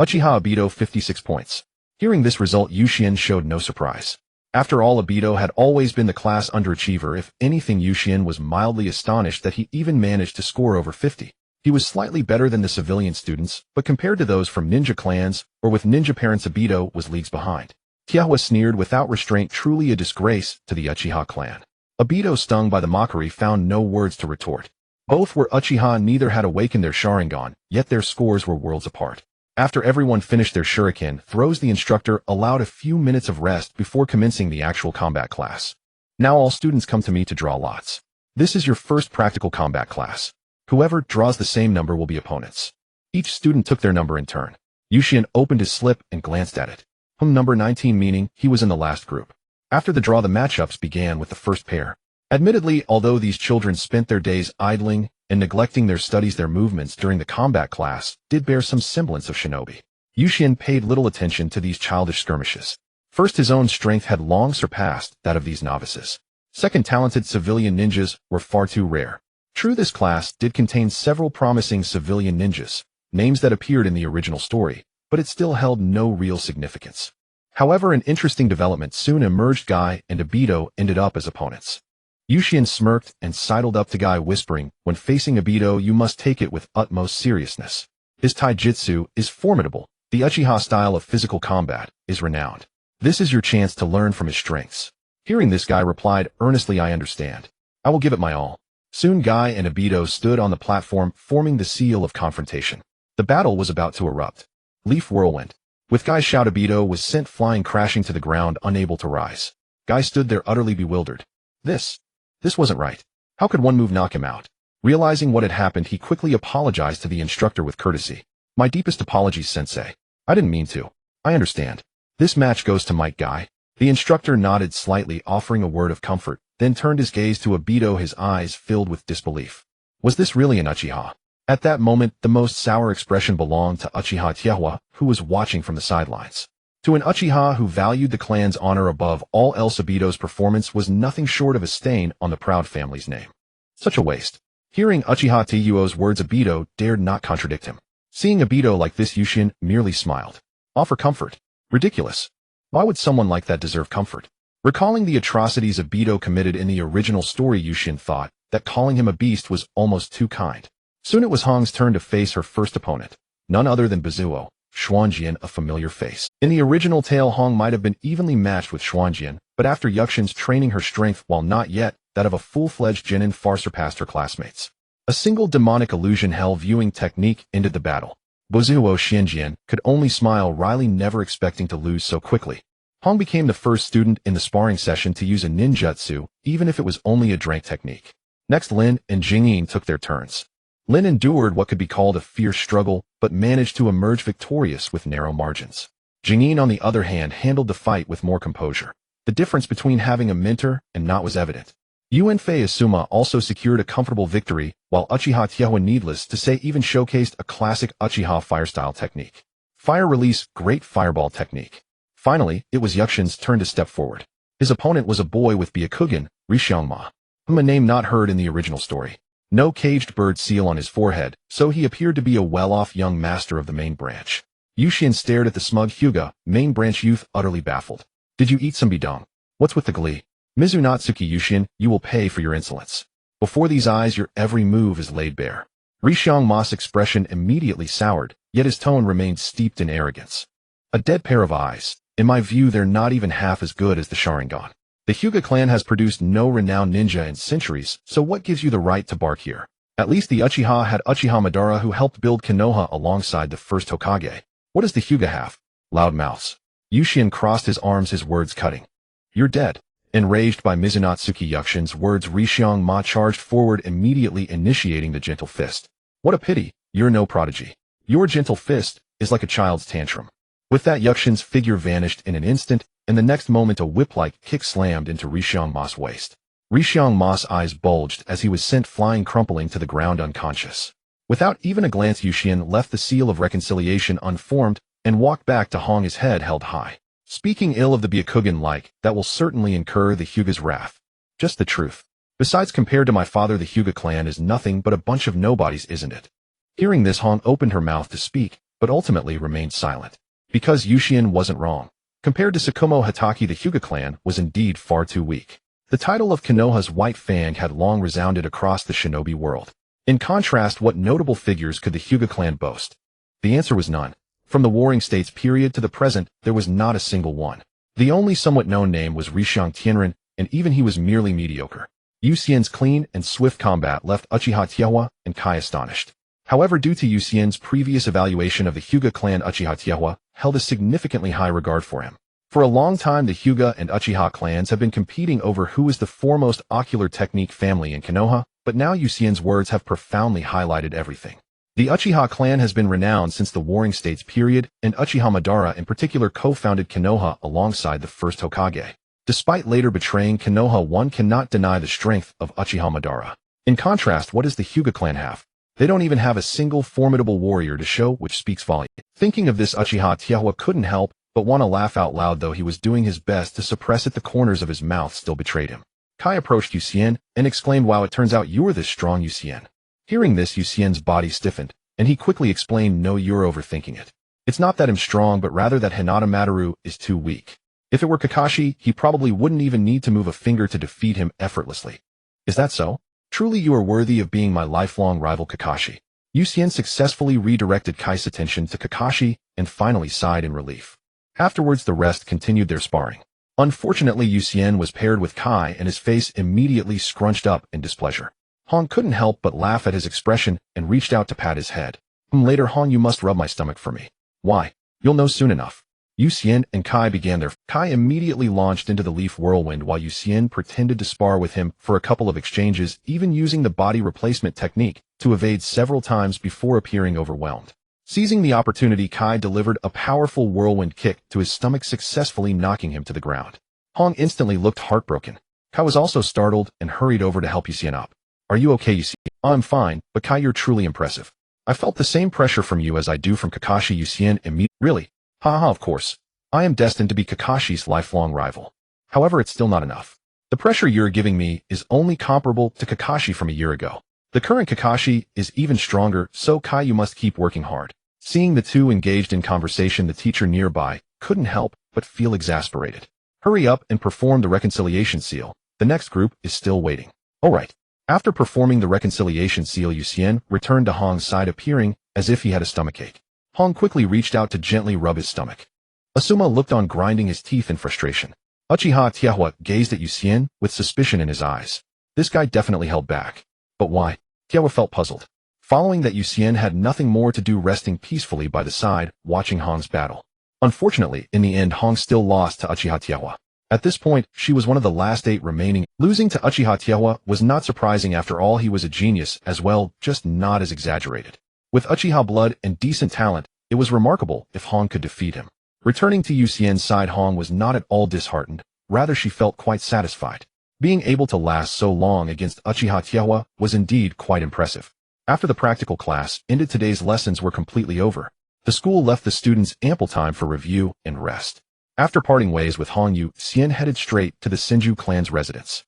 Uchiha Obito 56 points. Hearing this result, Yucien showed no surprise. After all, Obito had always been the class underachiever. If anything, Yucien was mildly astonished that he even managed to score over 50. He was slightly better than the civilian students, but compared to those from ninja clans or with ninja parents, Obito was leagues behind. Tiahua sneered without restraint, truly a disgrace to the Uchiha clan. Obito, stung by the mockery, found no words to retort. Both were Uchiha, neither had awakened their Sharingan, yet their scores were worlds apart. After everyone finished their shuriken throws, the instructor allowed a few minutes of rest before commencing the actual combat class. Now all students come to me to draw lots. This is your first practical combat class. Whoever draws the same number will be opponents. Each student took their number in turn. Yuki opened his slip and glanced at it. Number 19, meaning he was in the last group. After the draw, the matchups began with the first pair. Admittedly, although these children spent their days idling and neglecting their studies, their movements during the combat class did bear some semblance of shinobi. Yuki paid little attention to these childish skirmishes. First, his own strength had long surpassed that of these novices. Second, talented civilian ninjas were far too rare. True, this class did contain several promising civilian ninjas, names that appeared in the original story, but it still held no real significance. However, an interesting development soon emerged. Guy and Obito ended up as opponents. Yuki smirked and sidled up to Guy, whispering, "When facing Obito, you must take it with utmost seriousness. His taijutsu is formidable. The Uchiha style of physical combat is renowned. This is your chance to learn from his strengths." Hearing this, Guy replied earnestly, "I understand. I will give it my all." Soon Guy and Obito stood on the platform, forming the seal of confrontation. The battle was about to erupt. Leaf whirlwind. With Guy's shout, Obito was sent flying, crashing to the ground, unable to rise. Guy stood there utterly bewildered. This wasn't right. How could one move knock him out? Realizing what had happened, he quickly apologized to the instructor with courtesy. "My deepest apologies, sensei. I didn't mean to. I understand. This match goes to Mike." Guy. The instructor nodded slightly, offering a word of comfort, then turned his gaze to Obito, his eyes filled with disbelief. Was this really an Uchiha? At that moment, the most sour expression belonged to Uchiha Taihua, who was watching from the sidelines. To an Uchiha who valued the clan's honor above all else, Obito's performance was nothing short of a stain on the proud family's name. Such a waste. Hearing Uchiha Taihua's words, Obito dared not contradict him. Seeing Obito like this, Yushin merely smiled. Offer comfort? Ridiculous. Why would someone like that deserve comfort? Recalling the atrocities Obito committed in the original story, Yushin thought that calling him a beast was almost too kind. Soon it was Hong's turn to face her first opponent, none other than Bazuo, Xuanjian, a familiar face. In the original tale, Hong might have been evenly matched with Xuanjian, but after Yuxin's training, her strength, while not yet that of a full-fledged genin, far surpassed her classmates. A single demonic illusion hell viewing technique ended the battle. Bazuo Xuanjian could only smile wryly, never expecting to lose so quickly. Hong became the first student in the sparring session to use a ninjutsu, even if it was only a drank technique. Next, Lin and Jingyin took their turns. Lin endured what could be called a fierce struggle, but managed to emerge victorious with narrow margins. Jingyin, on the other hand, handled the fight with more composure. The difference between having a mentor and not was evident. Yuenfei Asuma also secured a comfortable victory, while Uchiha Taihua, needless to say, even showcased a classic Uchiha fire-style technique. Fire release, great fireball technique. Finally, it was Yuxin's turn to step forward. His opponent was a boy with Byakugan, Rishiangma, a name not heard in the original story. No caged bird seal on his forehead, so he appeared to be a well-off young master of the main branch. Yushin stared at the smug Hyuga, main branch youth, utterly baffled. "Did you eat some bidong? What's with the glee? Mizunatsuki Yushin, you will pay for your insolence. Before these eyes, your every move is laid bare." Rishiangma's expression immediately soured, yet his tone remained steeped in arrogance. "A dead pair of eyes. In my view, they're not even half as good as the Sharingan. The Hyuga clan has produced no renowned ninja in centuries, so what gives you the right to bark here? At least the Uchiha had Uchiha Madara, who helped build Konoha alongside the first Hokage. What does the Hyuga have? Loud mouths." Yushin crossed his arms, his words cutting. "You're dead." Enraged by Mizunatsuki Yuxin's words, Rishiangma charged forward, immediately initiating the gentle fist. "What a pity, you're no prodigy. Your gentle fist is like a child's tantrum." With that, Yuxin's figure vanished in an instant, and the next moment a whip-like kick slammed into Rishiangma's waist. Rishiangma's eyes bulged as he was sent flying, crumpling to the ground unconscious. Without even a glance, Yushin left the seal of reconciliation unformed and walked back to Hong, his head held high. "Speaking ill of the Byakugan, that will certainly incur the Hyuga's wrath. Just the truth. Besides, compared to my father, the Hyuga clan is nothing but a bunch of nobodies, isn't it?" Hearing this, Hong opened her mouth to speak, but ultimately remained silent. Because Yushin wasn't wrong. Compared to Sakumo Hatake, the Hyuga clan was indeed far too weak. The title of Konoha's White Fang had long resounded across the shinobi world. In contrast, what notable figures could the Hyuga clan boast? The answer was none. From the Warring States period to the present, there was not a single one. The only somewhat known name was Rishiang Tianren, and even he was merely mediocre. Yuxien's clean and swift combat left Uchiha Tiewa and Kai astonished. However, due to Yuxien's previous evaluation of the Hyuga clan, Uchiha Tiewa held a significantly high regard for him. For a long time, the Hyuga and Uchiha clans have been competing over who is the foremost ocular technique family in Konoha, but now Yuxien's words have profoundly highlighted everything. The Uchiha clan has been renowned since the Warring States period, and Uchiha Madara in particular co-founded Konoha alongside the first Hokage. Despite later betraying Konoha, one cannot deny the strength of Uchiha Madara. In contrast, what does the Hyuga clan have? They don't even have a single formidable warrior to show, which speaks volumes. Thinking of this, Uchiha Tiewa couldn't help but want to laugh out loud, though he was doing his best to suppress it. The corners of his mouth still betrayed him. Kai approached Yuxien and exclaimed, "Wow, it turns out you are this strong, Yuxien." Hearing this, Yuxien's body stiffened, and he quickly explained, "No, you're overthinking it. It's not that I'm strong, but rather that Hinata Madaru is too weak. If it were Kakashi, he probably wouldn't even need to move a finger to defeat him effortlessly." "Is that so? Truly you are worthy of being my lifelong rival, Kakashi." Yuxien successfully redirected Kai's attention to Kakashi and finally sighed in relief. Afterwards, the rest continued their sparring. Unfortunately, Yuxien was paired with Kai and his face immediately scrunched up in displeasure. Han couldn't help but laugh at his expression and reached out to pat his head. "Later, Han, you must rub my stomach for me." "Why? You'll know soon enough." Yuxien and Kai began their Kai immediately launched into the leaf whirlwind while Yuxien pretended to spar with him for a couple of exchanges, even using the body replacement technique to evade several times before appearing overwhelmed. Seizing the opportunity, Kai delivered a powerful whirlwind kick to his stomach, successfully knocking him to the ground. Han instantly looked heartbroken. Kai was also startled and hurried over to help Yuxien up. "Are you okay, Yuxien?" "I'm fine, but Kai, you're truly impressive. I felt the same pressure from you as I do from Kakashi." Yuxien immediately, "Really? Haha, of course. I am destined to be Kakashi's lifelong rival. However, it's still not enough. The pressure you're giving me is only comparable to Kakashi from a year ago. The current Kakashi is even stronger, so Kai, you must keep working hard." Seeing the two engaged in conversation, the teacher nearby couldn't help but feel exasperated. "Hurry up and perform the reconciliation seal. The next group is still waiting." "All right." After performing the reconciliation seal, Yuxien returned to Hong's side, appearing as if he had a stomachache. Hong quickly reached out to gently rub his stomach. Asuma looked on, grinding his teeth in frustration. Uchiha Tiewa gazed at Yuxien with suspicion in his eyes. This guy definitely held back. But why? Tiewa felt puzzled. Following that, Yuxien had nothing more to do, resting peacefully by the side, watching Hong's battle. Unfortunately, in the end, Hong still lost to Uchiha Tiewa. At this point, she was one of the last 8 remaining. Losing to Uchiha Tiewa was not surprising. After all, he was a genius as well, just not as exaggerated. With Uchiha blood and decent talent, it was remarkable if Hong could defeat him. Returning to Yuxien's side, Hong was not at all disheartened. Rather, she felt quite satisfied. Being able to last so long against Uchiha Tiewa was indeed quite impressive. After the practical class ended, today's lessons were completely over. The school left the students ample time for review and rest. After parting ways with Hong, Yuxien headed straight to the Senju clan's residence.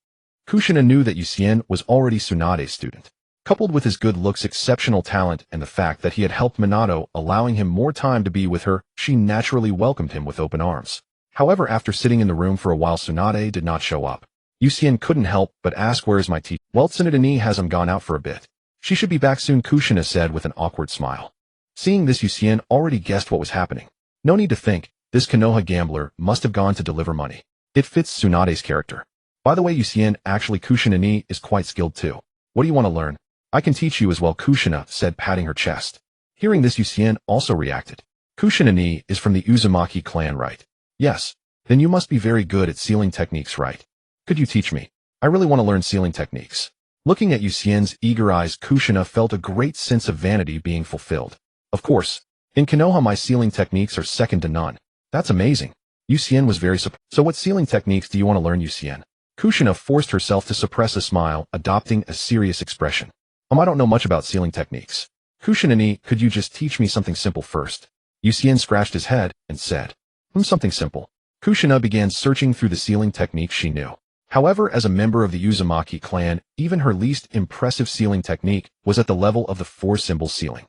Kushina knew that Yuxien was already Tsunade's student. Coupled with his good looks, exceptional talent, and the fact that he had helped Minato, allowing him more time to be with her, she naturally welcomed him with open arms. However, after sitting in the room for a while, Tsunade did not show up. Yuxien couldn't help but ask, "Where is my teacher?" "Well, Tsunade has gone out for a bit. She should be back soon," Kushina said with an awkward smile. Seeing this, Yuxien already guessed what was happening. No need to think, this Konoha gambler must have gone to deliver money. It fits Tsunade's character. By the way, Yuxien, actually Kushina is quite skilled too. What do you want to learn? "I can teach you as well," Kushina said, patting her chest. Hearing this, Yuxien also reacted. "Kushina is from the Uzumaki clan, right?" "Yes." "Then you must be very good at sealing techniques, right? Could you teach me? I really want to learn sealing techniques." Looking at Yuxien's eager eyes, Kushina felt a great sense of vanity being fulfilled. "Of course. In Konoha, my sealing techniques are second to none." "That's amazing." Yuxien was very surprised. "So what sealing techniques do you want to learn, Yuxien?" Kushina forced herself to suppress a smile, adopting a serious expression. I don't know much about sealing techniques." "Kushina, could you just teach me something simple first?" Yuxien scratched his head and said, Something simple." Kushina began searching through the sealing techniques she knew. However, as a member of the Uzumaki clan, even her least impressive sealing technique was at the level of the 4-symbol sealing.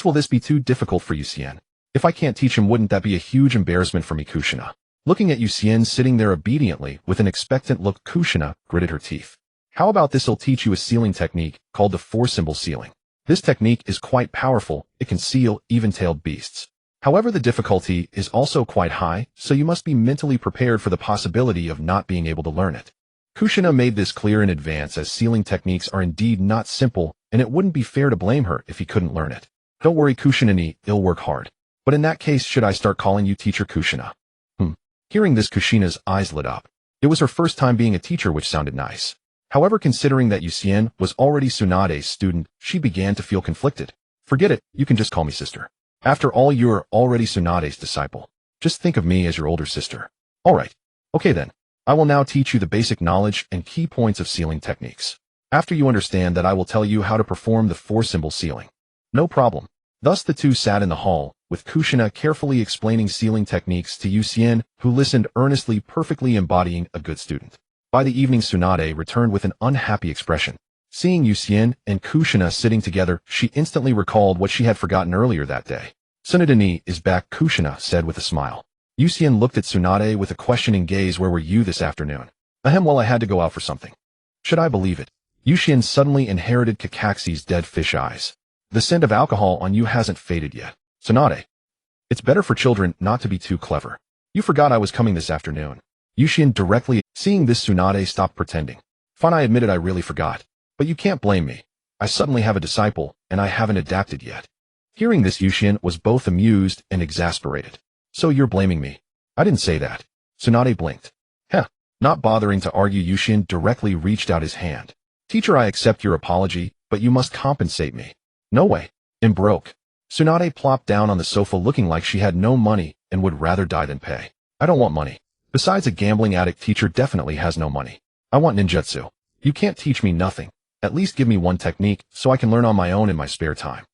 Will this be too difficult for Yuxien? If I can't teach him, wouldn't that be a huge embarrassment for me, Kushina?" Looking at Yuxien sitting there obediently with an expectant look, Kushina gritted her teeth. "How about this? I'll teach you a sealing technique called the 4-symbol sealing. This technique is quite powerful. It can seal even-tailed beasts. However, the difficulty is also quite high, so you must be mentally prepared for the possibility of not being able to learn it." Kushina made this clear in advance, as sealing techniques are indeed not simple, and it wouldn't be fair to blame her if he couldn't learn it. Don't worry, Kushina-ni, he'll work hard. But in that case, should I start calling you Teacher Kushina? Hearing this, Kushina's eyes lit up. It was her first time being a teacher, which sounded nice. However, considering that Yucien was already Tsunade's student, she began to feel conflicted. Forget it, you can just call me sister. After all, you're already Tsunade's disciple. Just think of me as your older sister. Alright. Okay then. I will now teach you the basic knowledge and key points of sealing techniques. After you understand that, I will tell you how to perform the 4-symbol sealing. No problem. Thus the two sat in the hall, with Kushina carefully explaining sealing techniques to Yucien, who listened earnestly, perfectly embodying a good student. By the evening, Tsunade returned with an unhappy expression. Seeing Yucien and Kushina sitting together, she instantly recalled what she had forgotten earlier that day. Tsunade is back, Kushina said with a smile. Yucien looked at Tsunade with a questioning gaze. Where were you this afternoon? Well, I had to go out for something. Should I believe it? Yucien suddenly inherited Kakashi's dead fish eyes. The scent of alcohol on you hasn't faded yet. Tsunade. It's better for children not to be too clever. You forgot I was coming this afternoon. Yucien directly. Seeing this, Tsunade stopped pretending. Fine, I admitted I really forgot. But you can't blame me. I suddenly have a disciple, and I haven't adapted yet. Hearing this, Yucien was both amused and exasperated. So you're blaming me? I didn't say that. Tsunade blinked. Not bothering to argue, Yucien directly reached out his hand. Teacher, I accept your apology, but you must compensate me. No way. I'm broke. Tsunade plopped down on the sofa looking like she had no money and would rather die than pay. I don't want money. Besides, a gambling addict teacher definitely has no money. I want ninjutsu. You can't teach me nothing. At least give me one technique so I can learn on my own in my spare time.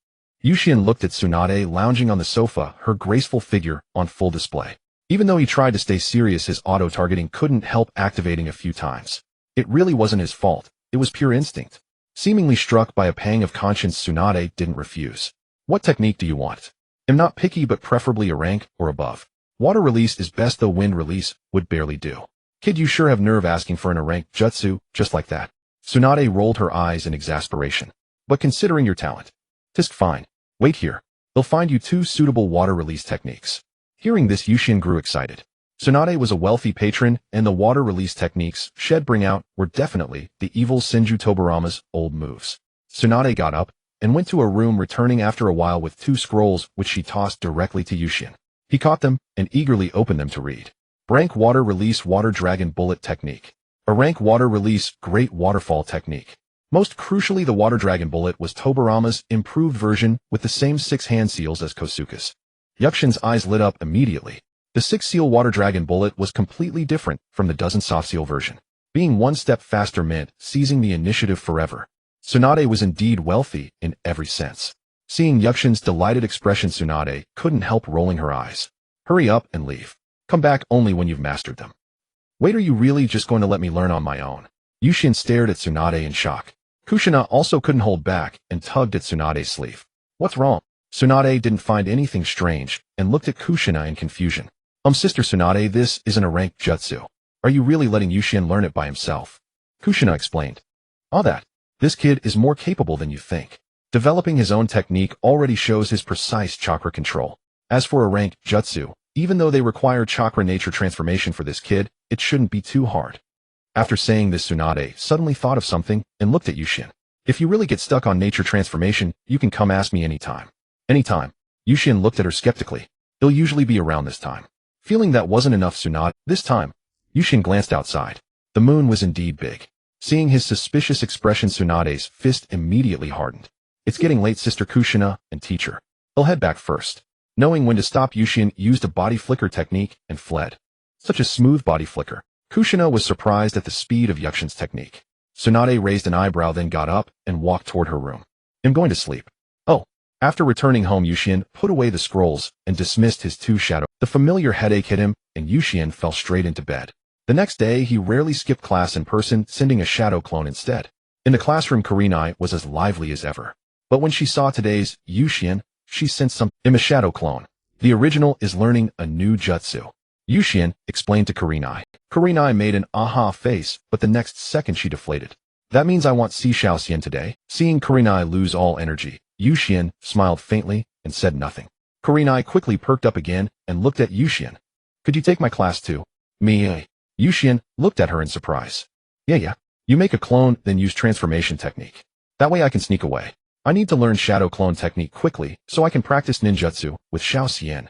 Yucien looked at Tsunade lounging on the sofa, her graceful figure on full display. Even though he tried to stay serious, his auto-targeting couldn't help activating a few times. It really wasn't his fault. It was pure instinct. Seemingly struck by a pang of conscience, Tsunade didn't refuse. What technique do you want? I'm not picky, but preferably a rank or above. Water release is best, though wind release would barely do. Kid, you sure have nerve asking for a rank jutsu just like that. Tsunade rolled her eyes in exasperation. But considering your talent. Tisk, fine. Wait here. They'll find you 2 suitable water release techniques. Hearing this, Yucien grew excited. Tsunade was a wealthy patron, and the water release techniques she'd bring out were definitely the evil Senju Tobarama's old moves. Tsunade got up and went to her room, returning after a while with 2 scrolls, which she tossed directly to Yucien. He caught them and eagerly opened them to read. Rank Water Release Water Dragon Bullet Technique. A rank water release Great Waterfall Technique. Most crucially, the Water Dragon Bullet was Tobarama's improved version with the same 6 hand seals as Kosuke's. Yuccien's eyes lit up immediately. The 6-seal Water Dragon Bullet was completely different from the dozen soft-seal version. Being 1 step faster meant seizing the initiative forever. Tsunade was indeed wealthy in every sense. Seeing Yuccien's delighted expression, Tsunade couldn't help rolling her eyes. Hurry up and leave. Come back only when you've mastered them. Wait, are you really just going to let me learn on my own? Yucien stared at Tsunade in shock. Kushina also couldn't hold back and tugged at Tsunade's sleeve. What's wrong? Tsunade didn't find anything strange and looked at Kushina in confusion. Sister Tsunade, this isn't a ranked jutsu. Are you really letting Yucien learn it by himself? Kushina explained. This kid is more capable than you think. Developing his own technique already shows his precise chakra control. As for a ranked jutsu, even though they require chakra nature transformation for this kid, it shouldn't be too hard. After saying this, Tsunade suddenly thought of something and looked at Yucien. If you really get stuck on nature transformation, you can come ask me anytime. Anytime. Yucien looked at her skeptically. He'll usually be around this time. Feeling that wasn't enough, Tsunade, this time. Yucien glanced outside. The moon was indeed big. Seeing his suspicious expression, Tsunade's fist immediately hardened. It's getting late, Sister Kushina and teacher. He'll head back first. Knowing when to stop, Yucien used a body flicker technique and fled. Such a smooth body flicker. Kushina was surprised at the speed of Yuccien's technique. Tsunade raised an eyebrow, then got up and walked toward her room. I'm going to sleep. Oh. After returning home, Yucien put away the scrolls and dismissed his 2 shadows. The familiar headache hit him, and Yucien fell straight into bed. The next day, he rarely skipped class in person, sending a shadow clone instead. In the classroom, Kurenai was as lively as ever. But when she saw today's Yucien, she sensed something. I'm a shadow clone. The original is learning a new jutsu. Yucien explained to Kurenai. Kurenai made an aha face, but the next second she deflated. That means I want Si Shaoxian today. Seeing Kurenai lose all energy, Yucien smiled faintly and said nothing. Kurenai quickly perked up again and looked at Yucien. Could you take my class too? Me? Yucien looked at her in surprise. Yeah. You make a clone, then use transformation technique. That way I can sneak away. I need to learn shadow clone technique quickly so I can practice ninjutsu with Xiao Xian.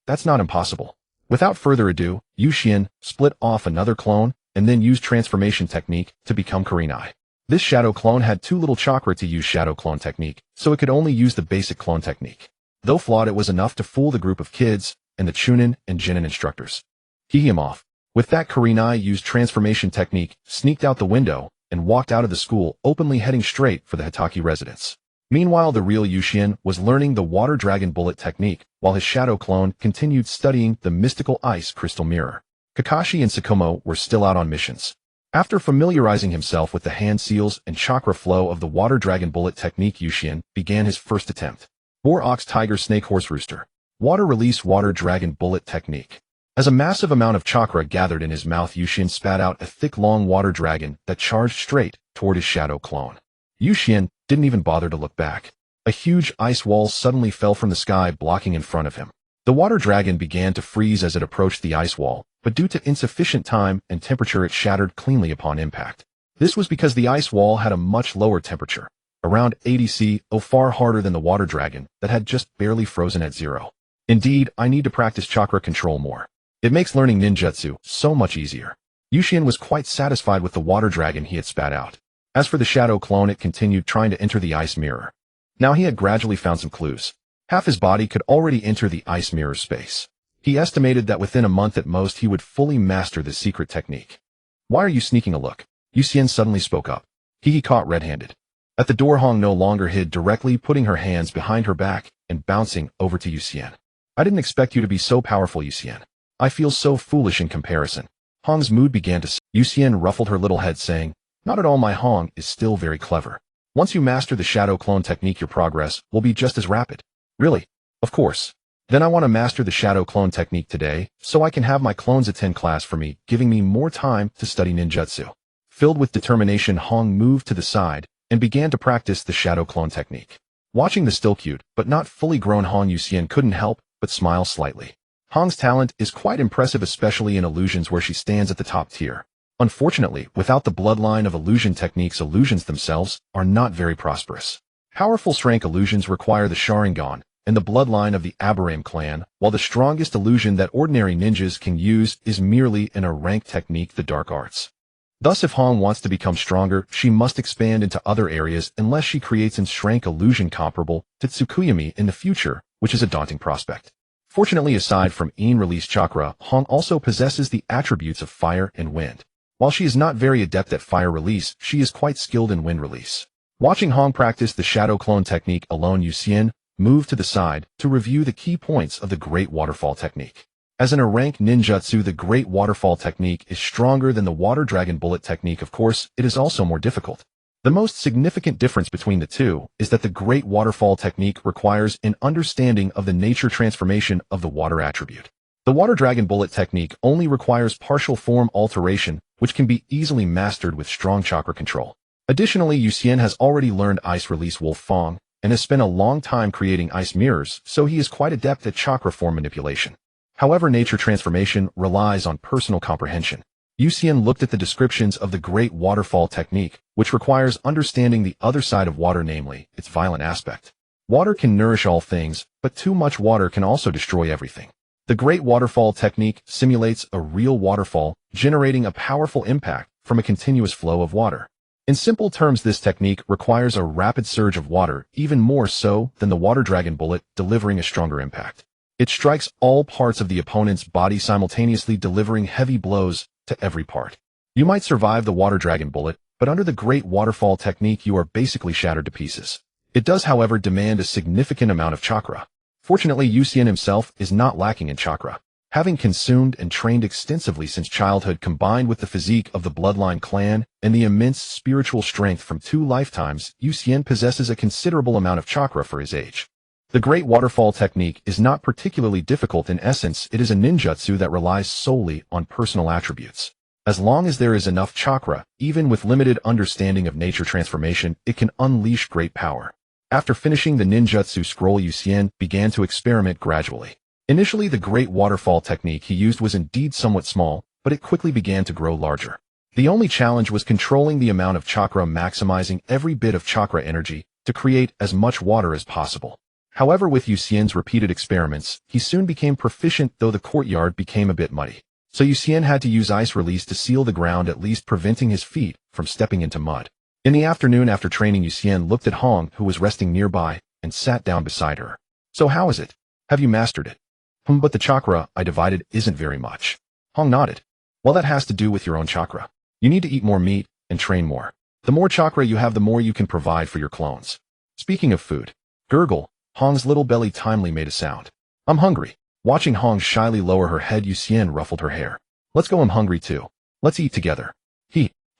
That's not impossible. Without further ado, Yu Xian split off another clone and then used transformation technique to become Kurenai. This shadow clone had too little chakra to use shadow clone technique, so it could only use the basic clone technique. Though flawed, it was enough to fool the group of kids and the Chunin and Jinin instructors. He him off. With that, Kurenai used transformation technique, sneaked out the window, and walked out of the school, openly heading straight for the Hatake residence. Meanwhile, the real Yu Xian was learning the water dragon bullet technique, while his shadow clone continued studying the mystical ice crystal mirror. Kakashi and Sakumo were still out on missions. After familiarizing himself with the hand seals and chakra flow of the water dragon bullet technique, Yu Xian began his first attempt. Boar ox tiger snake horse rooster. Water release water dragon bullet technique. As a massive amount of chakra gathered in his mouth, Yu Xian spat out a thick long water dragon that charged straight toward his shadow clone. Yu Xian didn't even bother to look back. A huge ice wall suddenly fell from the sky, blocking in front of him. The water dragon began to freeze as it approached the ice wall, but due to insufficient time and temperature it shattered cleanly upon impact. This was because the ice wall had a much lower temperature, around 80 C, far harder than the water dragon that had just barely frozen at 0. Indeed, I need to practice chakra control more. It makes learning ninjutsu so much easier. Yu Xian was quite satisfied with the water dragon he had spat out. As for the shadow clone, it continued trying to enter the ice mirror. Now he had gradually found some clues. Half his body could already enter the ice mirror space. He estimated that within a month at most he would fully master the secret technique. Why are you sneaking a look? Yu Xian suddenly spoke up. He caught red-handed. At the door, Hong no longer hid, directly putting her hands behind her back and bouncing over to Yu Xian. I didn't expect you to be so powerful, Yu Xian. I feel so foolish in comparison. Hong's mood began to... Yu Xian ruffled her little head, saying, Not at all, my Hong is still very clever. Once you master the shadow clone technique, your progress will be just as rapid. Really? Of course. Then I want to master the shadow clone technique today, so I can have my clones attend class for me, giving me more time to study ninjutsu. Filled with determination, Hong moved to the side and began to practice the shadow clone technique. Watching the still cute, but not fully grown Hong, Yu Xian couldn't help but smile slightly. Hong's talent is quite impressive, especially in illusions where she stands at the top tier. Unfortunately, without the bloodline of illusion techniques, illusions themselves are not very prosperous. Powerful strength illusions require the Sharingan and the bloodline of the Aburame clan, while the strongest illusion that ordinary ninjas can use is merely in a rank technique, the dark arts. Thus, if Hong wants to become stronger, she must expand into other areas unless she creates an strength illusion comparable to Tsukuyami in the future, which is a daunting prospect. Fortunately, aside from in-release chakra, Hong also possesses the attributes of fire and wind. While she is not very adept at fire release, she is quite skilled in wind release. Watching Hong practice the shadow clone technique alone, Yu Xian moved to the side to review the key points of the Great Waterfall technique. As in a rank ninjutsu, the Great Waterfall technique is stronger than the Water Dragon Bullet technique. Of course, it is also more difficult. The most significant difference between the two is that the Great Waterfall technique requires an understanding of the nature transformation of the water attribute. The Water Dragon Bullet technique only requires partial form alteration, which can be easily mastered with strong chakra control. Additionally, Yu Xian has already learned Ice Release Wolf Fong and has spent a long time creating ice mirrors, so he is quite adept at chakra form manipulation. However, nature transformation relies on personal comprehension. Yu Xian looked at the descriptions of the Great Waterfall technique, which requires understanding the other side of water, namely, its violent aspect. Water can nourish all things, but too much water can also destroy everything. The Great Waterfall technique simulates a real waterfall, generating a powerful impact from a continuous flow of water. In simple terms, this technique requires a rapid surge of water, even more so than the Water Dragon Bullet, delivering a stronger impact. It strikes all parts of the opponent's body simultaneously, delivering heavy blows to every part. You might survive the Water Dragon Bullet, but under the Great Waterfall technique you are basically shattered to pieces. It does, however, demand a significant amount of chakra. Fortunately, Yu Xian himself is not lacking in chakra. Having consumed and trained extensively since childhood, combined with the physique of the Bloodline clan and the immense spiritual strength from 2 lifetimes, Yu Xian possesses a considerable amount of chakra for his age. The Great Waterfall technique is not particularly difficult. In essence, it is a ninjutsu that relies solely on personal attributes. As long as there is enough chakra, even with limited understanding of nature transformation, it can unleash great power. After finishing the ninjutsu scroll, Yu Xian began to experiment gradually. Initially, the Great Waterfall technique he used was indeed somewhat small, but it quickly began to grow larger. The only challenge was controlling the amount of chakra, maximizing every bit of chakra energy to create as much water as possible. However, with Yuxian's repeated experiments, he soon became proficient, though the courtyard became a bit muddy. So Yuxian had to use ice release to seal the ground, at least preventing his feet from stepping into mud. In the afternoon after training, Yuxian looked at Hong, who was resting nearby, and sat down beside her. So how is it? Have you mastered it? But the chakra I divided isn't very much. Hong nodded. Well, that has to do with your own chakra. You need to eat more meat and train more. The more chakra you have, the more you can provide for your clones. Speaking of food, gurgle, Hong's little belly timely made a sound. I'm hungry. Watching Hong shyly lower her head, Yuxian ruffled her hair. Let's go, I'm hungry too. Let's eat together.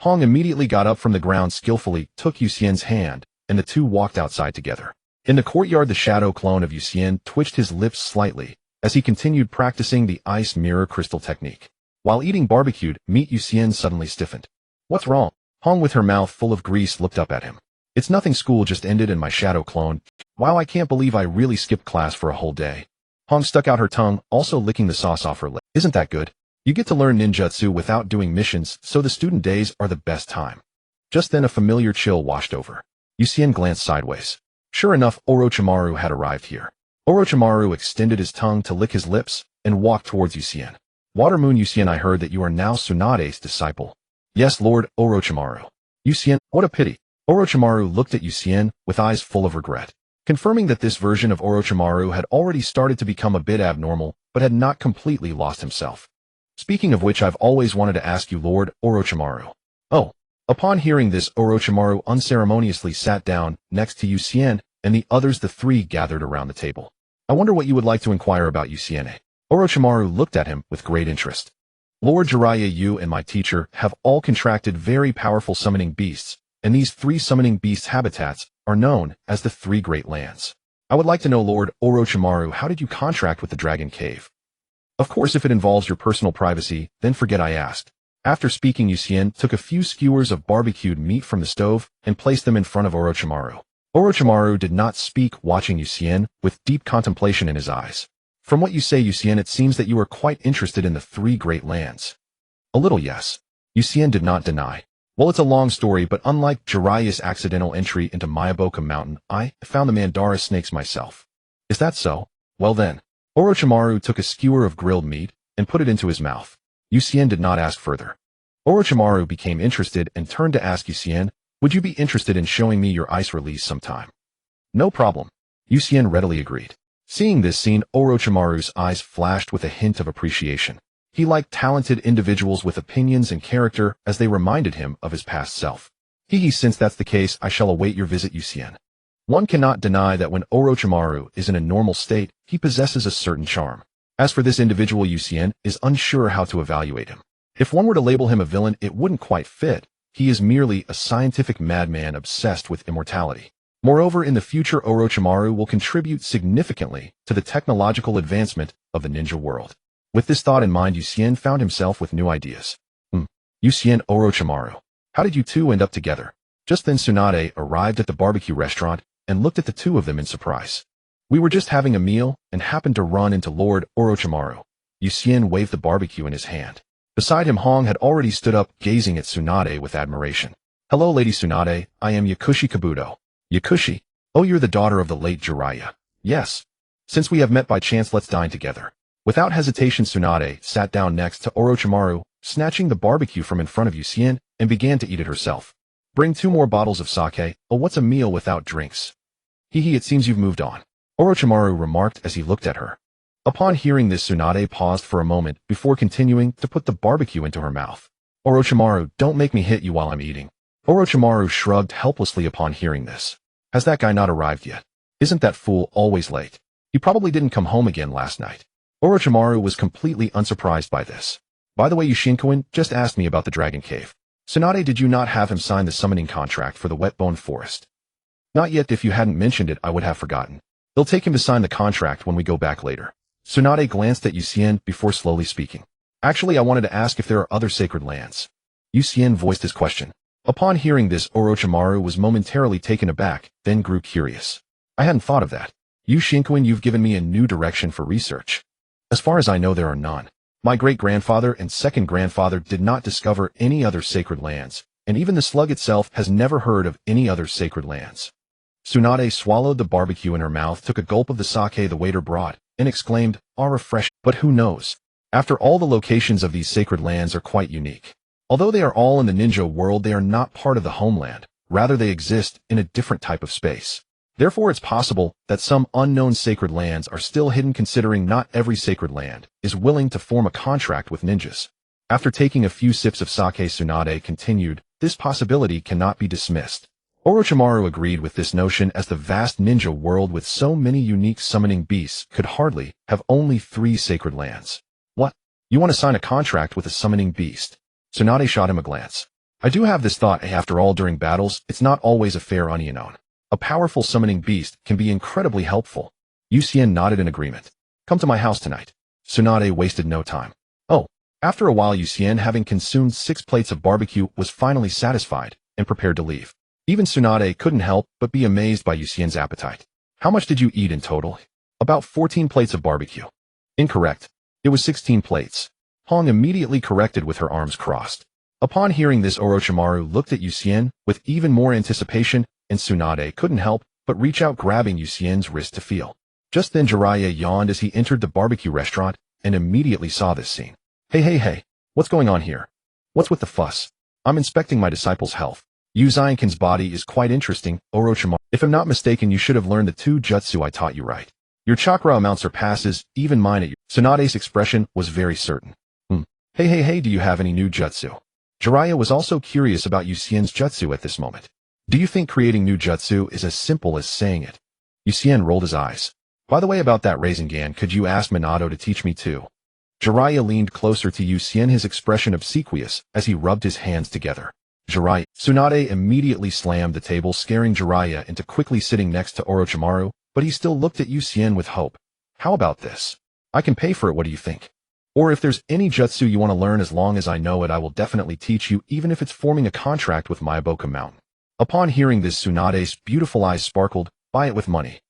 Hong immediately got up from the ground, skillfully took Yuxian's hand, and the two walked outside together. In the courtyard, the shadow clone of Yuxian twitched his lips slightly as he continued practicing the ice mirror crystal technique. While eating barbecued meat, Yuxian suddenly stiffened. What's wrong? Hong, with her mouth full of grease, looked up at him. It's nothing, school just ended and my shadow clone. Wow, I can't believe I really skipped class for a whole day. Hong stuck out her tongue, also licking the sauce off her lip. Isn't that good? You get to learn ninjutsu without doing missions, so the student days are the best time. Just then a familiar chill washed over. Yuxian glanced sideways. Sure enough, Orochimaru had arrived here. Orochimaru extended his tongue to lick his lips and walked towards Yuxian. Water Moon, Yuxian, I heard that you are now Tsunade's disciple. Yes, Lord Orochimaru. Yuxian, what a pity. Orochimaru looked at Yuxian with eyes full of regret, confirming that this version of Orochimaru had already started to become a bit abnormal, but had not completely lost himself. Speaking of which, I've always wanted to ask you, Lord Orochimaru. Oh. Upon hearing this, Orochimaru unceremoniously sat down next to Yuxian and the others. The three gathered around the table. I wonder what you would like to inquire about, Yuxian. Orochimaru looked at him with great interest. Lord Jiraiya, you and my teacher have all contracted very powerful summoning beasts, and these three summoning beasts' habitats are known as the Three Great Lands. I would like to know, Lord Orochimaru, how did you contract with the Dragon Cave? Of course, if it involves your personal privacy, then forget I asked. After speaking, Yuxian took a few skewers of barbecued meat from the stove and placed them in front of Orochimaru. Orochimaru did not speak, watching Yuxian with deep contemplation in his eyes. From what you say, Yuxian, it seems that you are quite interested in the Three Great Lands. A little, yes. Yuxian did not deny. Well, it's a long story, but unlike Jiraiya's accidental entry into Mayaboka Mountain, I found the Mandara snakes myself. Is that so? Well then. Orochimaru took a skewer of grilled meat and put it into his mouth. Yuxian did not ask further. Orochimaru became interested and turned to ask Yuxian, would you be interested in showing me your ice release sometime? No problem. Yuxian readily agreed. Seeing this scene, Orochimaru's eyes flashed with a hint of appreciation. He liked talented individuals with opinions and character, as they reminded him of his past self. Since that's the case, I shall await your visit, Yuxian. One cannot deny that when Orochimaru is in a normal state, he possesses a certain charm. As for this individual, Yuxian is unsure how to evaluate him. If one were to label him a villain, it wouldn't quite fit. He is merely a scientific madman obsessed with immortality. Moreover, in the future, Orochimaru will contribute significantly to the technological advancement of the ninja world. With this thought in mind, Yuxian found himself with new ideas. Yuxian, Orochimaru, how did you two end up together? Just then Tsunade arrived at the barbecue restaurant and looked at the two of them in surprise. We were just having a meal and happened to run into Lord Orochimaru. Yuxian waved the barbecue in his hand. Beside him, Hong had already stood up, gazing at Tsunade with admiration. Hello, Lady Tsunade, I am Yakushi Kabuto. Yakushi? Oh, you're the daughter of the late Jiraiya. Yes. Since we have met by chance, let's dine together. Without hesitation, Tsunade sat down next to Orochimaru, snatching the barbecue from in front of Yuxian, and began to eat it herself. Bring 2 more bottles of sake. Oh, what's a meal without drinks? It seems you've moved on. Orochimaru remarked as he looked at her. Upon hearing this, Tsunade paused for a moment before continuing to put the barbecue into her mouth. Orochimaru, don't make me hit you while I'm eating. Orochimaru shrugged helplessly upon hearing this. Has that guy not arrived yet? Isn't that fool always late? He probably didn't come home again last night. Orochimaru was completely unsurprised by this. By the way, Yushinkawan just asked me about the Dragon Cave. Tsunade, did you not have him sign the summoning contract for the Wetbone Forest? Not yet. If you hadn't mentioned it, I would have forgotten. They'll take him to sign the contract when we go back later. Tsunade glanced at Yuxian before slowly speaking. Actually, I wanted to ask if there are other sacred lands. Yuxian voiced his question. Upon hearing this, Orochimaru was momentarily taken aback, then grew curious. I hadn't thought of that. Yushinkawan, you've given me a new direction for research. As far as I know, there are none. My great-grandfather and second-grandfather did not discover any other sacred lands, and even the slug itself has never heard of any other sacred lands. Tsunade swallowed the barbecue in her mouth, took a gulp of the sake the waiter brought, and exclaimed, "Ah, refreshing. But who knows? After all, the locations of these sacred lands are quite unique. Although they are all in the ninja world, they are not part of the homeland. Rather, they exist in a different type of space. Therefore, it's possible that some unknown sacred lands are still hidden, considering not every sacred land is willing to form a contract with ninjas." After taking a few sips of sake, Tsunade continued, "This possibility cannot be dismissed." Orochimaru agreed with this notion, as the vast ninja world with so many unique summoning beasts could hardly have only 3 sacred lands. "What? You want to sign a contract with a summoning beast?" Tsunade shot him a glance. "I do have this thought. After all, during battles, it's not always a fair unknown. A powerful summoning beast can be incredibly helpful." Yucien nodded in agreement. "Come to my house tonight." Tsunade wasted no time. Oh. After a while, Yucien, having consumed 6 plates of barbecue, was finally satisfied and prepared to leave. Even Tsunade couldn't help but be amazed by Yucien's appetite. "How much did you eat in total?" "About 14 plates of barbecue." "Incorrect. It was 16 plates. Hong immediately corrected with her arms crossed. Upon hearing this, Orochimaru looked at Yucien with even more anticipation, and Tsunade couldn't help but reach out, grabbing Yucien's wrist to feel. Just then Jiraiya yawned as he entered the barbecue restaurant and immediately saw this scene. Hey, what's going on here? What's with the fuss? I'm inspecting my disciple's health. Yu Zainkin's body is quite interesting, Orochimaru. If I'm not mistaken, you should have learned the 2 jutsu I taught you, right? Your chakra amount surpasses even mine at you." Tsunade's expression was very certain. Hey, do you have any new jutsu?" Jiraiya was also curious about Yucien's jutsu at this moment. "Do you think creating new jutsu is as simple as saying it?" Yucien rolled his eyes. "By the way, about that Rasengan, could you ask Minato to teach me too?" Jiraiya leaned closer to Yucien, his expression obsequious as he rubbed his hands together. "Jiraiya." Tsunade immediately slammed the table, scaring Jiraiya into quickly sitting next to Orochimaru, but he still looked at Yucien with hope. "How about this? I can pay for it, what do you think? Or if there's any jutsu you want to learn, as long as I know it, I will definitely teach you, even if it's forming a contract with Myoboka Mountain." Upon hearing this, Tsunade's beautiful eyes sparkled. "Buy it with money."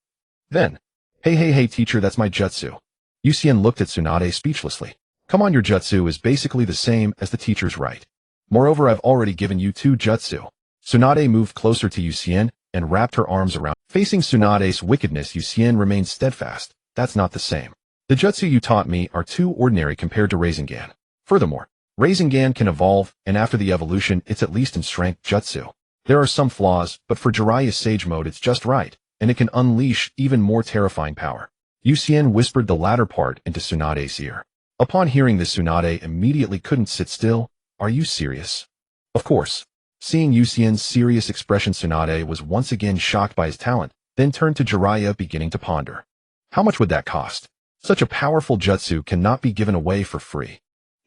Then, Hey, teacher, that's my jutsu." Yucien looked at Tsunade speechlessly. "Come on, your jutsu is basically the same as the teacher's, right? Moreover, I've already given you 2 jutsu." Tsunade moved closer to Yucien and wrapped her arms around. Facing Tsunade's wickedness, Yucien remained steadfast. "That's not the same. The jutsu you taught me are too ordinary compared to Rasengan. Furthermore, Rasengan can evolve, and after the evolution, it's at least in strength jutsu. There are some flaws, but for Jiraiya's Sage Mode it's just right, and it can unleash even more terrifying power." Yucien whispered the latter part into Tsunade's ear. Upon hearing this, Tsunade immediately couldn't sit still. "Are you serious?" "Of course." Seeing Yucien's serious expression, Tsunade was once again shocked by his talent, then turned to Jiraiya, beginning to ponder. "How much would that cost? Such a powerful jutsu cannot be given away for free."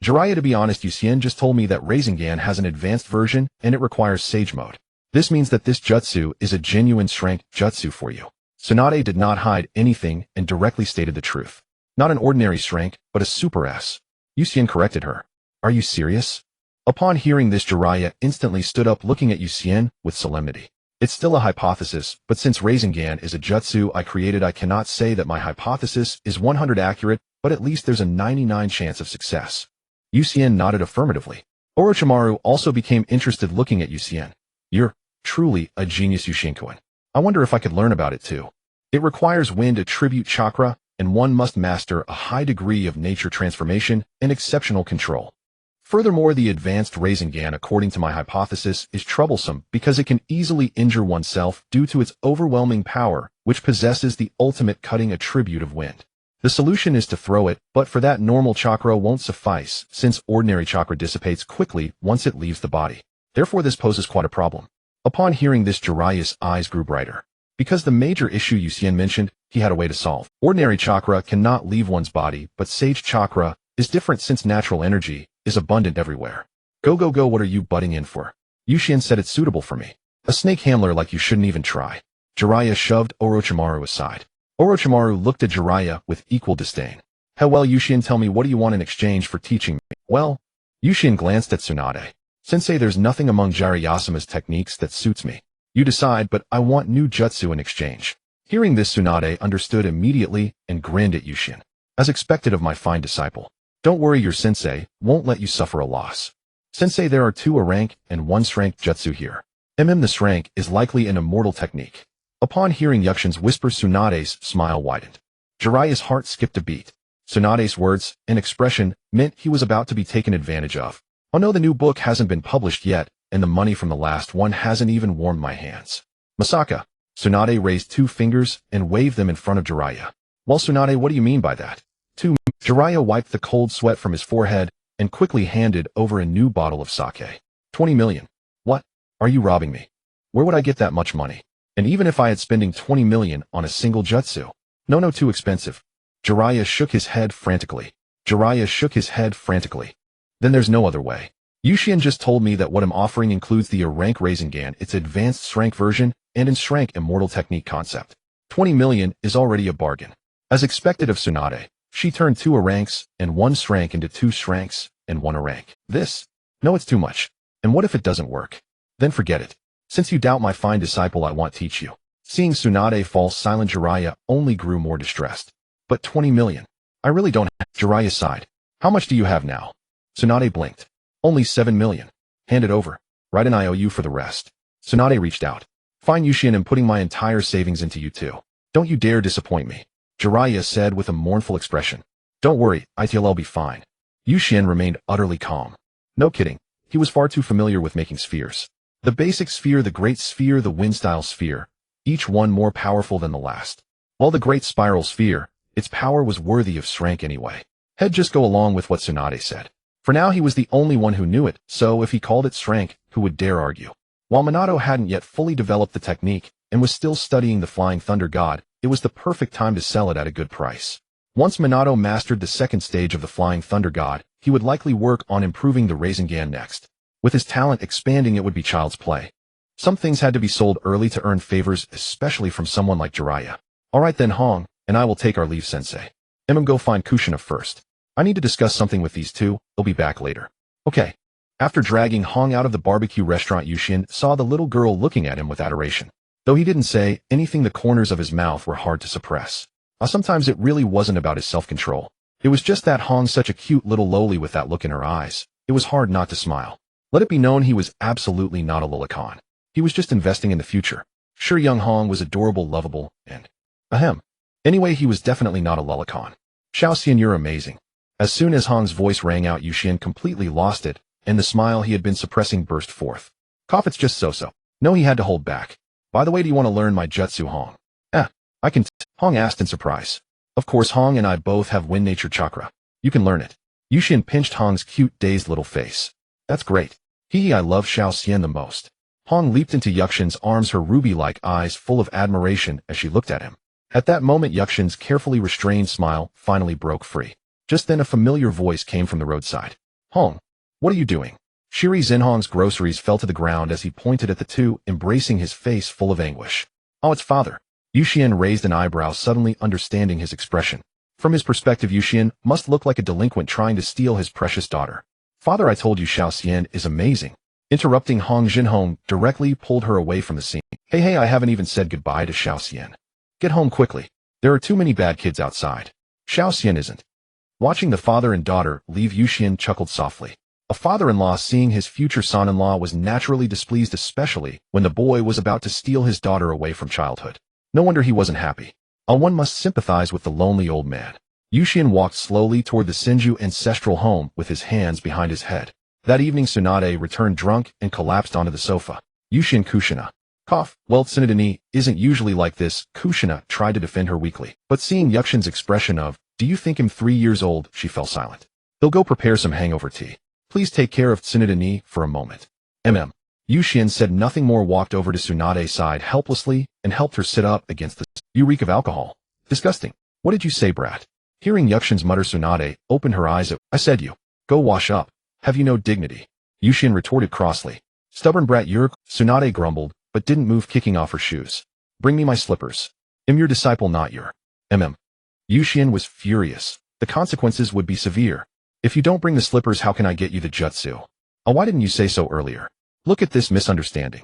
"Jiraiya, to be honest, Yucien just told me that Rasengan has an advanced version and it requires Sage Mode. This means that this jutsu is a genuine strength jutsu for you." Tsunade did not hide anything and directly stated the truth. "Not an ordinary strength, but a Super S." Yucien corrected her. "Are you serious?" Upon hearing this, Jiraiya instantly stood up, looking at Yucien with solemnity. "It's still a hypothesis, but since Rasengan is a jutsu I created, I cannot say that my hypothesis is 100 accurate, but at least there's a 99 chance of success." Yucien nodded affirmatively. Orochimaru also became interested, looking at Yucien. "You're truly a genius, Yushinkoin. I wonder if I could learn about it too. It requires wind attribute chakra, and one must master a high degree of nature transformation and exceptional control. Furthermore, the advanced Rasengan, according to my hypothesis, is troublesome because it can easily injure oneself due to its overwhelming power, which possesses the ultimate cutting attribute of wind. The solution is to throw it, but for that normal chakra won't suffice, since ordinary chakra dissipates quickly once it leaves the body. Therefore, this poses quite a problem." Upon hearing this, Jiraiya's eyes grew brighter. Because the major issue Yucien mentioned, he had a way to solve. Ordinary chakra cannot leave one's body, but Sage chakra is different, since natural energy is abundant everywhere. Go, what are you butting in for? Yucien said it's suitable for me. A snake handler like you shouldn't even try. Jiraiya shoved Orochimaru aside. Orochimaru looked at Jiraiya with equal disdain. "How well, Yucien, tell me, what do you want in exchange for teaching me?" "Well," Yucien glanced at Tsunade. "Sensei, there's nothing among Jiraiya-sama's techniques that suits me. You decide, but I want new jutsu in exchange." Hearing this, Tsunade understood immediately and grinned at Yucien. "As expected of my fine disciple." Don't worry, your sensei won't let you suffer a loss. Sensei, there are 2 rank and 1 strength jutsu here. The strength is likely an immortal technique. Upon hearing Yukshin's whisper, Tsunade's smile widened. Jiraiya's heart skipped a beat. Tsunade's words and expression meant he was about to be taken advantage of. Oh no, the new book hasn't been published yet, and the money from the last one hasn't even warmed my hands. Masaka. Tsunade raised 2 fingers and waved them in front of Jiraiya. Well, Tsunade, what do you mean by that? 2. Jiraiya wiped the cold sweat from his forehead and quickly handed over a new bottle of sake. 20 million. What? Are you robbing me? Where would I get that much money? And even if I had spending 20 million on a single jutsu? No, too expensive. Jiraiya shook his head frantically. Then there's no other way. Yushin just told me that what I'm offering includes the rank Rasengan, its advanced strength version, and in strength immortal technique concept. 20 million is already a bargain. As expected of Tsunade, she turned 2 ranks and 1 strength into 2 strengths and 1 rank. This? No, it's too much. And what if it doesn't work? Then forget it. Since you doubt my fine disciple, I won't teach you. Seeing Tsunade fall silent, Jiraiya only grew more distressed. But 20 million. I really don't have. Jiraiya sighed. How much do you have now? Tsunade blinked. Only 7 million. Hand it over. Write an IOU for the rest. Tsunade reached out. Fine, Yushin, I'm putting my entire savings into you too. Don't you dare disappoint me. Jiraiya said with a mournful expression. Don't worry, I'll be fine. Yushin remained utterly calm. No kidding. He was far too familiar with making spheres. The basic sphere, the great sphere, the wind-style sphere, each one more powerful than the last. While the great spiral sphere, its power was worthy of strength anyway. He'd just go along with what Tsunade said. For now he was the only one who knew it, so if he called it strength, who would dare argue? While Minato hadn't yet fully developed the technique, and was still studying the Flying Thunder God, it was the perfect time to sell it at a good price. Once Minato mastered the second stage of the Flying Thunder God, he would likely work on improving the Rasengan next. With his talent expanding, it would be child's play. Some things had to be sold early to earn favors, especially from someone like Jiraiya. Alright then, Hong, and I will take our leave, sensei. Go find Kushina first. I need to discuss something with these 2, they'll be back later. Okay. After dragging Hong out of the barbecue restaurant, Yushin saw the little girl looking at him with adoration. Though he didn't say anything, the corners of his mouth were hard to suppress. Sometimes it really wasn't about his self-control. It was just that Hong's such a cute little loli with that look in her eyes. It was hard not to smile. Let it be known he was absolutely not a lolicon. He was just investing in the future. Sure, young Hong was adorable, lovable, and ahem. Anyway, he was definitely not a lolicon. Xiaoxian, you're amazing. As soon as Hong's voice rang out, Yushin completely lost it, and the smile he had been suppressing burst forth. Cough, it's just so-so. No, he had to hold back. By the way, do you want to learn my jutsu, Hong? I can Hong asked in surprise. Of course, Hong and I both have wind nature chakra. You can learn it. Yushin pinched Hong's cute, dazed little face. That's great. I love Xiaoxian the most. Hong leaped into Yukshin's arms, her ruby-like eyes full of admiration as she looked at him. At that moment, Yukshin's carefully restrained smile finally broke free. Just then a familiar voice came from the roadside. Hong, what are you doing? Shiri Zenhong's groceries fell to the ground as he pointed at the 2, embracing his face full of anguish. Oh, it's father. Yushin raised an eyebrow, suddenly understanding his expression. From his perspective, Yushin must look like a delinquent trying to steal his precious daughter. Father, I told you Xiaoxian is amazing. Interrupting Hong, Jinhong directly pulled her away from the scene. Hey, I haven't even said goodbye to Xiaoxian. Get home quickly. There are too many bad kids outside. Xiaoxian isn't. Watching the father and daughter leave, Yushin chuckled softly. A father-in-law seeing his future son-in-law was naturally displeased, especially when the boy was about to steal his daughter away from childhood. No wonder he wasn't happy. One must sympathize with the lonely old man. Yushin walked slowly toward the Senju ancestral home with his hands behind his head. That evening, Tsunade returned drunk and collapsed onto the sofa. Yushin, Kushina. Cough. Well, Tsunade isn't usually like this. Kushina tried to defend her weakly, but seeing Yukshin's expression of, do you think him 3 years old, she fell silent. He'll go prepare some hangover tea. Please take care of Tsunade for a moment. Yushin said nothing more, walked over to Tsunade's side helplessly and helped her sit up against the You reek of alcohol. Disgusting. What did you say, brat? Hearing Yukshin's mutter, Tsunade opened her eyes. I said you. Go wash up. Have you no dignity? Yushin retorted crossly. Stubborn brat, you're... Tsunade grumbled, but didn't move, kicking off her shoes. Bring me my slippers. I'm your disciple, not your... Yushin was furious. The consequences would be severe. If you don't bring the slippers, how can I get you the jutsu? Why didn't you say so earlier? Look at this misunderstanding.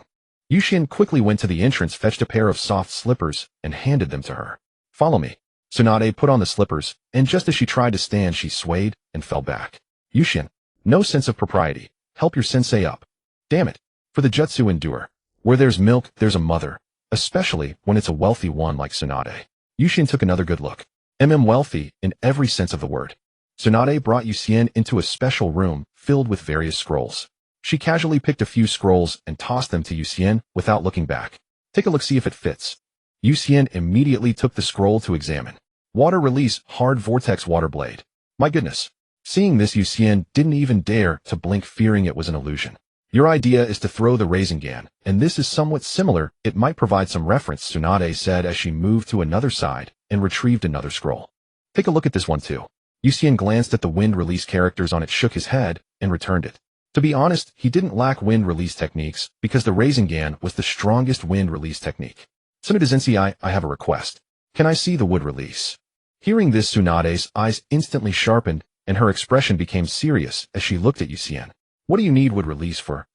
Yushin quickly went to the entrance, fetched a pair of soft slippers, and handed them to her. Follow me. Tsunade put on the slippers, and just as she tried to stand, she swayed and fell back. Yushin, no sense of propriety. Help your sensei up. Damn it. For the jutsu endure. Where there's milk, there's a mother. Especially when it's a wealthy one like Tsunade. Yushin took another good look. Wealthy, in every sense of the word. Tsunade brought Yusien into a special room filled with various scrolls. She casually picked a few scrolls and tossed them to Yusien without looking back. Take a look, see if it fits. Yusien immediately took the scroll to examine. Water release, hard vortex water blade. My goodness. Seeing this, Yusien didn't even dare to blink, fearing it was an illusion. Your idea is to throw the Rasengan, and this is somewhat similar. It might provide some reference, Tsunade said as she moved to another side and retrieved another scroll. Take a look at this one too. Yusien glanced at the wind release characters on it, shook his head, and returned it. To be honest, he didn't lack wind release techniques because the Rasengan was the strongest wind release technique. Tsunade Sensei, I have a request. Can I see the wood release? Hearing this, Tsunade's eyes instantly sharpened and her expression became serious as she looked at Yusien. What do you need wood release for?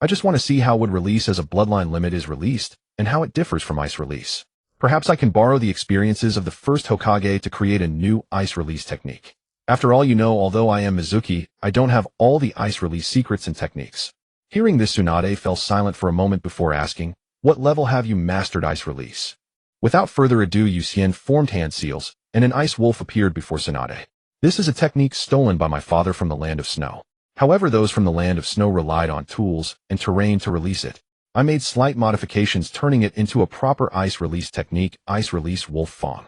I just want to see how wood release as a bloodline limit is released and how it differs from ice release. Perhaps I can borrow the experiences of the first Hokage to create a new ice release technique. After all, although I am Mizuki, I don't have all the ice release secrets and techniques. Hearing this, Tsunade fell silent for a moment before asking, what level have you mastered ice release? Without further ado, Yusien formed hand seals, and an ice wolf appeared before Tsunade. This is a technique stolen by my father from the land of snow. However, those from the land of snow relied on tools and terrain to release it. I made slight modifications, turning it into a proper ice release technique, ice release wolf fawn.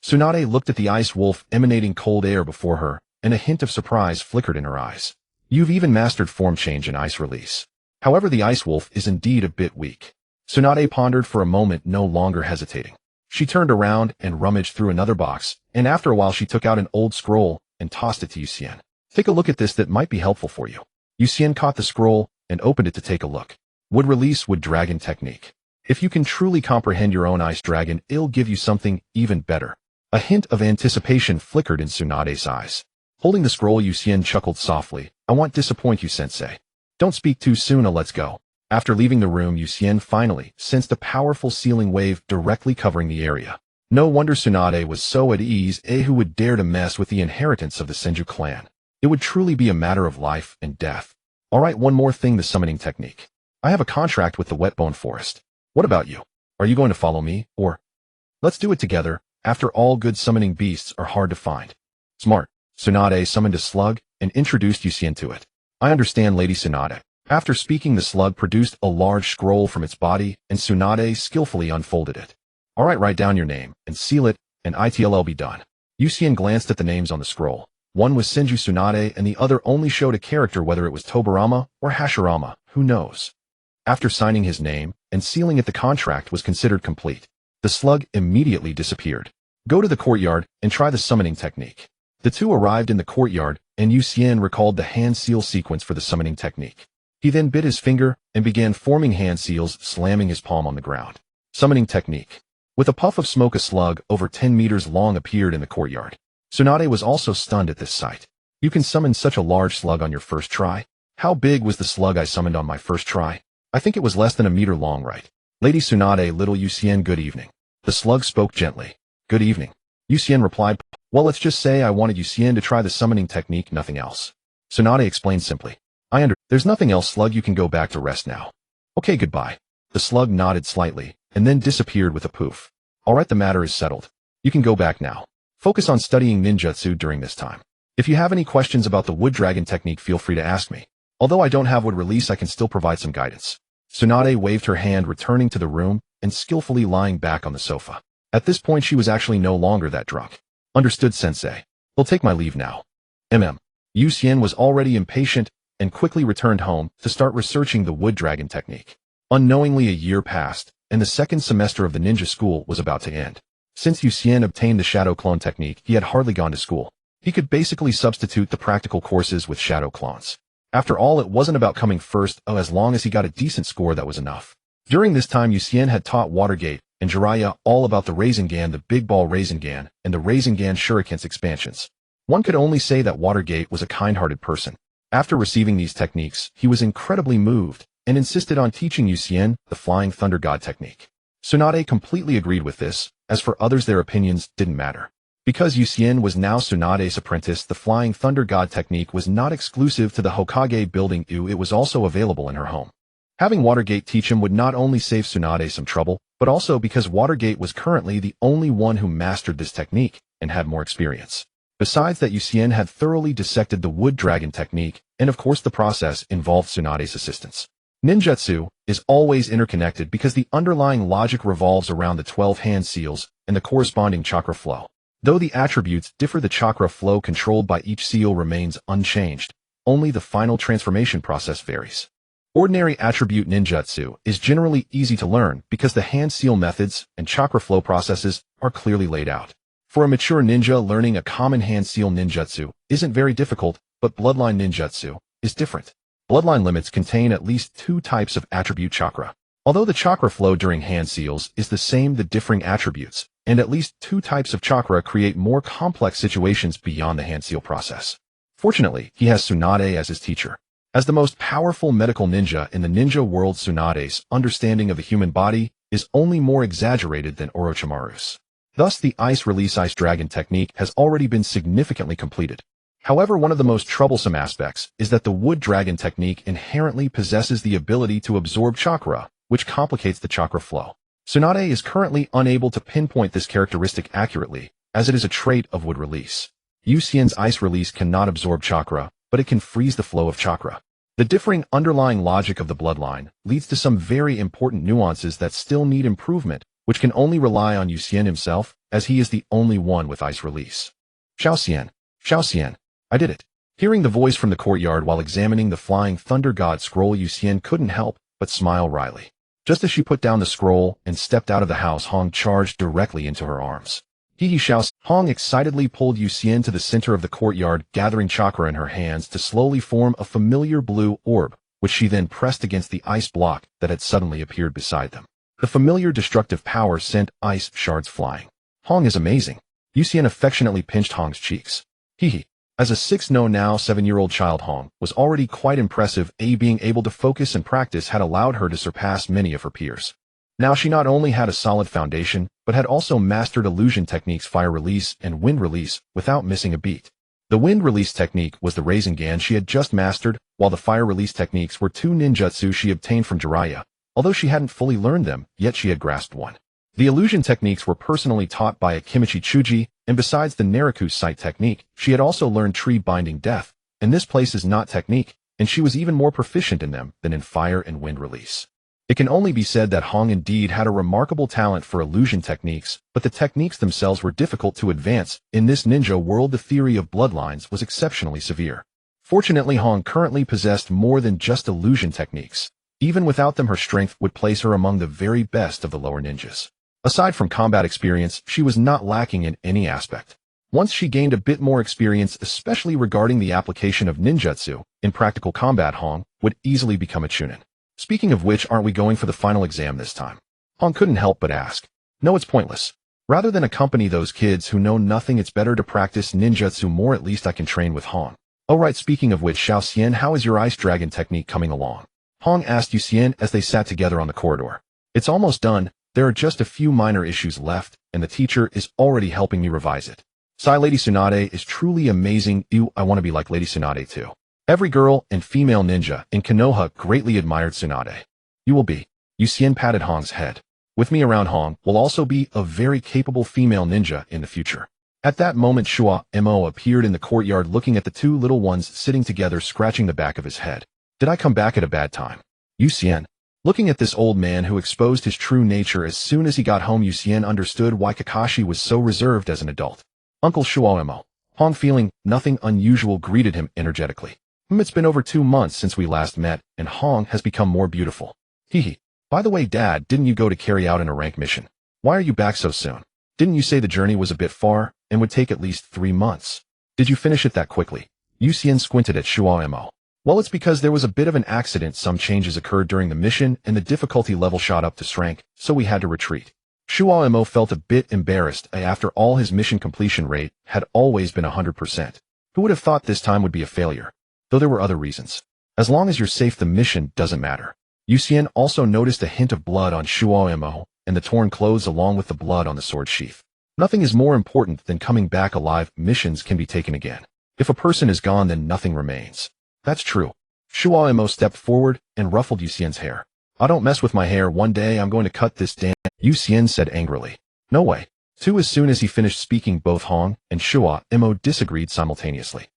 Tsunade looked at the ice wolf emanating cold air before her, and a hint of surprise flickered in her eyes. You've even mastered form change in ice release. However, the ice wolf is indeed a bit weak. Tsunade pondered for a moment, no longer hesitating. She turned around and rummaged through another box, and after a while she took out an old scroll and tossed it to Yusien. Take a look at this, that might be helpful for you. Yusien caught the scroll and opened it to take a look. Wood release, wood dragon technique. If you can truly comprehend your own ice dragon, it'll give you something even better. A hint of anticipation flickered in Tsunade's eyes. Holding the scroll, Yusien chuckled softly. I won't disappoint you, sensei. Don't speak too soon, let's go. After leaving the room, Yusien finally sensed a powerful sealing wave directly covering the area. No wonder Tsunade was so at ease. Who would dare to mess with the inheritance of the Senju clan? It would truly be a matter of life and death. Alright, one more thing, the summoning technique. I have a contract with the Wetbone Forest. What about you? Are you going to follow me, or? Let's do it together. After all, good summoning beasts are hard to find. Smart. Tsunade summoned a slug and introduced Yusien to it. I understand, Lady Tsunade. After speaking, the slug produced a large scroll from its body, and Tsunade skillfully unfolded it. Alright, write down your name and seal it, and it'll be done. Yusien glanced at the names on the scroll. One was Senju Tsunade, and the other only showed a character, whether it was Tobarama or Hashirama, who knows. After signing his name and sealing it, the contract was considered complete. The slug immediately disappeared. Go to the courtyard and try the summoning technique. The two arrived in the courtyard, and Yusien recalled the hand seal sequence for the summoning technique. He then bit his finger and began forming hand seals, slamming his palm on the ground. Summoning technique. With a puff of smoke, a slug over 10 meters long appeared in the courtyard. Tsunade was also stunned at this sight. You can summon such a large slug on your first try? How big was the slug I summoned on my first try? I think it was less than a meter long, right? Lady Tsunade, little Yusien, good evening. The slug spoke gently. Good evening. Yusien replied, well, let's just say I wanted Yusien to try the summoning technique, nothing else. Tsunade explained simply. There's nothing else, slug, you can go back to rest now. Okay, goodbye. The slug nodded slightly, and then disappeared with a poof. Alright, the matter is settled. You can go back now. Focus on studying ninjutsu during this time. If you have any questions about the wood dragon technique, feel free to ask me. Although I don't have wood release, I can still provide some guidance. Tsunade waved her hand, returning to the room and skillfully lying back on the sofa. At this point, she was actually no longer that drunk. Understood, sensei. I'll take my leave now. Yusien was already impatient and quickly returned home to start researching the wood dragon technique. Unknowingly, a year passed, and the second semester of the ninja school was about to end. Since Yusien obtained the shadow clone technique, he had hardly gone to school. He could basically substitute the practical courses with shadow clones. After all, it wasn't about coming first, as long as he got a decent score, that was enough. During this time, Yusien had taught Watergate and Jiraiya all about the Rasengan, the Big Ball Rasengan, and the Rasengan Shuriken's expansions. One could only say that Watergate was a kind-hearted person. After receiving these techniques, he was incredibly moved and insisted on teaching Yusien the Flying Thunder God technique. Tsunade completely agreed with this, as for others their opinions didn't matter. Because Yucien was now Tsunade's apprentice, the Flying Thunder God technique was not exclusive to the Hokage building. It was also available in her home. Having Watergate teach him would not only save Tsunade some trouble, but also because Watergate was currently the only one who mastered this technique and had more experience. Besides that, Yucien had thoroughly dissected the Wood Dragon technique, and of course the process involved Tsunade's assistance. Ninjutsu is always interconnected because the underlying logic revolves around the 12 hand seals and the corresponding chakra flow. Though the attributes differ, the chakra flow controlled by each seal remains unchanged. Only the final transformation process varies. Ordinary attribute ninjutsu is generally easy to learn because the hand seal methods and chakra flow processes are clearly laid out. For a mature ninja, learning a common hand seal ninjutsu isn't very difficult, but bloodline ninjutsu is different. Bloodline limits contain at least 2 types of attribute chakra. Although the chakra flow during hand seals is the same, the differing attributes and at least 2 types of chakra create more complex situations beyond the hand seal process. Fortunately, he has Tsunade as his teacher. As the most powerful medical ninja in the ninja world, Tsunade's understanding of the human body is only more exaggerated than Orochimaru's. Thus, the Ice Release Ice Dragon technique has already been significantly completed. However, one of the most troublesome aspects is that the Wood Dragon technique inherently possesses the ability to absorb chakra, which complicates the chakra flow. Tsunade is currently unable to pinpoint this characteristic accurately, as it is a trait of Wood Release. Yucien's Ice Release cannot absorb chakra, but it can freeze the flow of chakra. The differing underlying logic of the bloodline leads to some very important nuances that still need improvement, which can only rely on Yucien himself, as he is the only one with Ice Release. Xiao-Xian, I did it. Hearing the voice from the courtyard while examining the Flying Thunder God scroll, Yucien couldn't help but smile wryly. Just as she put down the scroll and stepped out of the house, Hong charged directly into her arms. Hee Xiao. Hong excitedly pulled Yucien to the center of the courtyard, gathering chakra in her hands to slowly form a familiar blue orb, which she then pressed against the ice block that had suddenly appeared beside them. The familiar destructive power sent ice shards flying. Hong is amazing. Yucien affectionately pinched Hong's cheeks. Hee. As a 7-year-old child, Hong was already quite impressive. Being able to focus and practice had allowed her to surpass many of her peers. Now she not only had a solid foundation, but had also mastered illusion techniques Fire Release and Wind Release without missing a beat. The Wind Release technique was the Rasengan she had just mastered, while the Fire Release techniques were 2 ninjutsu she obtained from Jiraiya. Although she hadn't fully learned them, yet she had grasped one. The illusion techniques were personally taught by Akimichi Chuji, and besides the Naraku sight technique, she had also learned Tree Binding Death, and this place is not technique, and she was even more proficient in them than in Fire and Wind Release. It can only be said that Hong indeed had a remarkable talent for illusion techniques, but the techniques themselves were difficult to advance. In this ninja world, the theory of bloodlines was exceptionally severe. Fortunately, Hong currently possessed more than just illusion techniques. Even without them, her strength would place her among the very best of the lower ninjas. Aside from combat experience, she was not lacking in any aspect. Once she gained a bit more experience, especially regarding the application of ninjutsu in practical combat, Hong would easily become a chunin. Speaking of which, aren't we going for the final exam this time? Hong couldn't help but ask. No, it's pointless. Rather than accompany those kids who know nothing, it's better to practice ninjutsu more. At least I can train with Hong. Oh right, speaking of which, Xiao-Xian, how is your ice dragon technique coming along? Hong asked Yucien as they sat together on the corridor. It's almost done. There are just a few minor issues left, and the teacher is already helping me revise it. Sigh, Lady Tsunade is truly amazing. I want to be like Lady Tsunade too. Every girl and female ninja in Konoha greatly admired Tsunade. You will be. Yucien patted Hong's head. With me around, Hong will also be a very capable female ninja in the future. At that moment, Shua Mo appeared in the courtyard, looking at the 2 little ones sitting together, scratching the back of his head. Did I come back at a bad time? Yucien. Looking at this old man who exposed his true nature as soon as he got home, Yucien understood why Kakashi was so reserved as an adult. Uncle Shuoemo. Hong, feeling nothing unusual, greeted him energetically. It's been over 2 months since we last met, and Hong has become more beautiful. Hee. By the way, Dad, didn't you go to carry out a rank mission? Why are you back so soon? Didn't you say the journey was a bit far, and would take at least 3 months? Did you finish it that quickly? Yucien squinted at Shuoemo. Well, it's because there was a bit of an accident. Some changes occurred during the mission, and the difficulty level shot up to rank, so we had to retreat. Shuoemo felt a bit embarrassed. After all, his mission completion rate had always been 100%. Who would have thought this time would be a failure? Though there were other reasons. As long as you're safe, the mission doesn't matter. Yucien also noticed a hint of blood on Shuoemo, and the torn clothes along with the blood on the sword sheath. Nothing is more important than coming back alive. Missions can be taken again. If a person is gone, then nothing remains. That's true. Shuaimo stepped forward and ruffled Yuxian's hair. I don't mess with my hair. One day I'm going to cut this damn. Yuxian said angrily. No way. Too. As soon as he finished speaking, both Hong and Shuaimo disagreed simultaneously.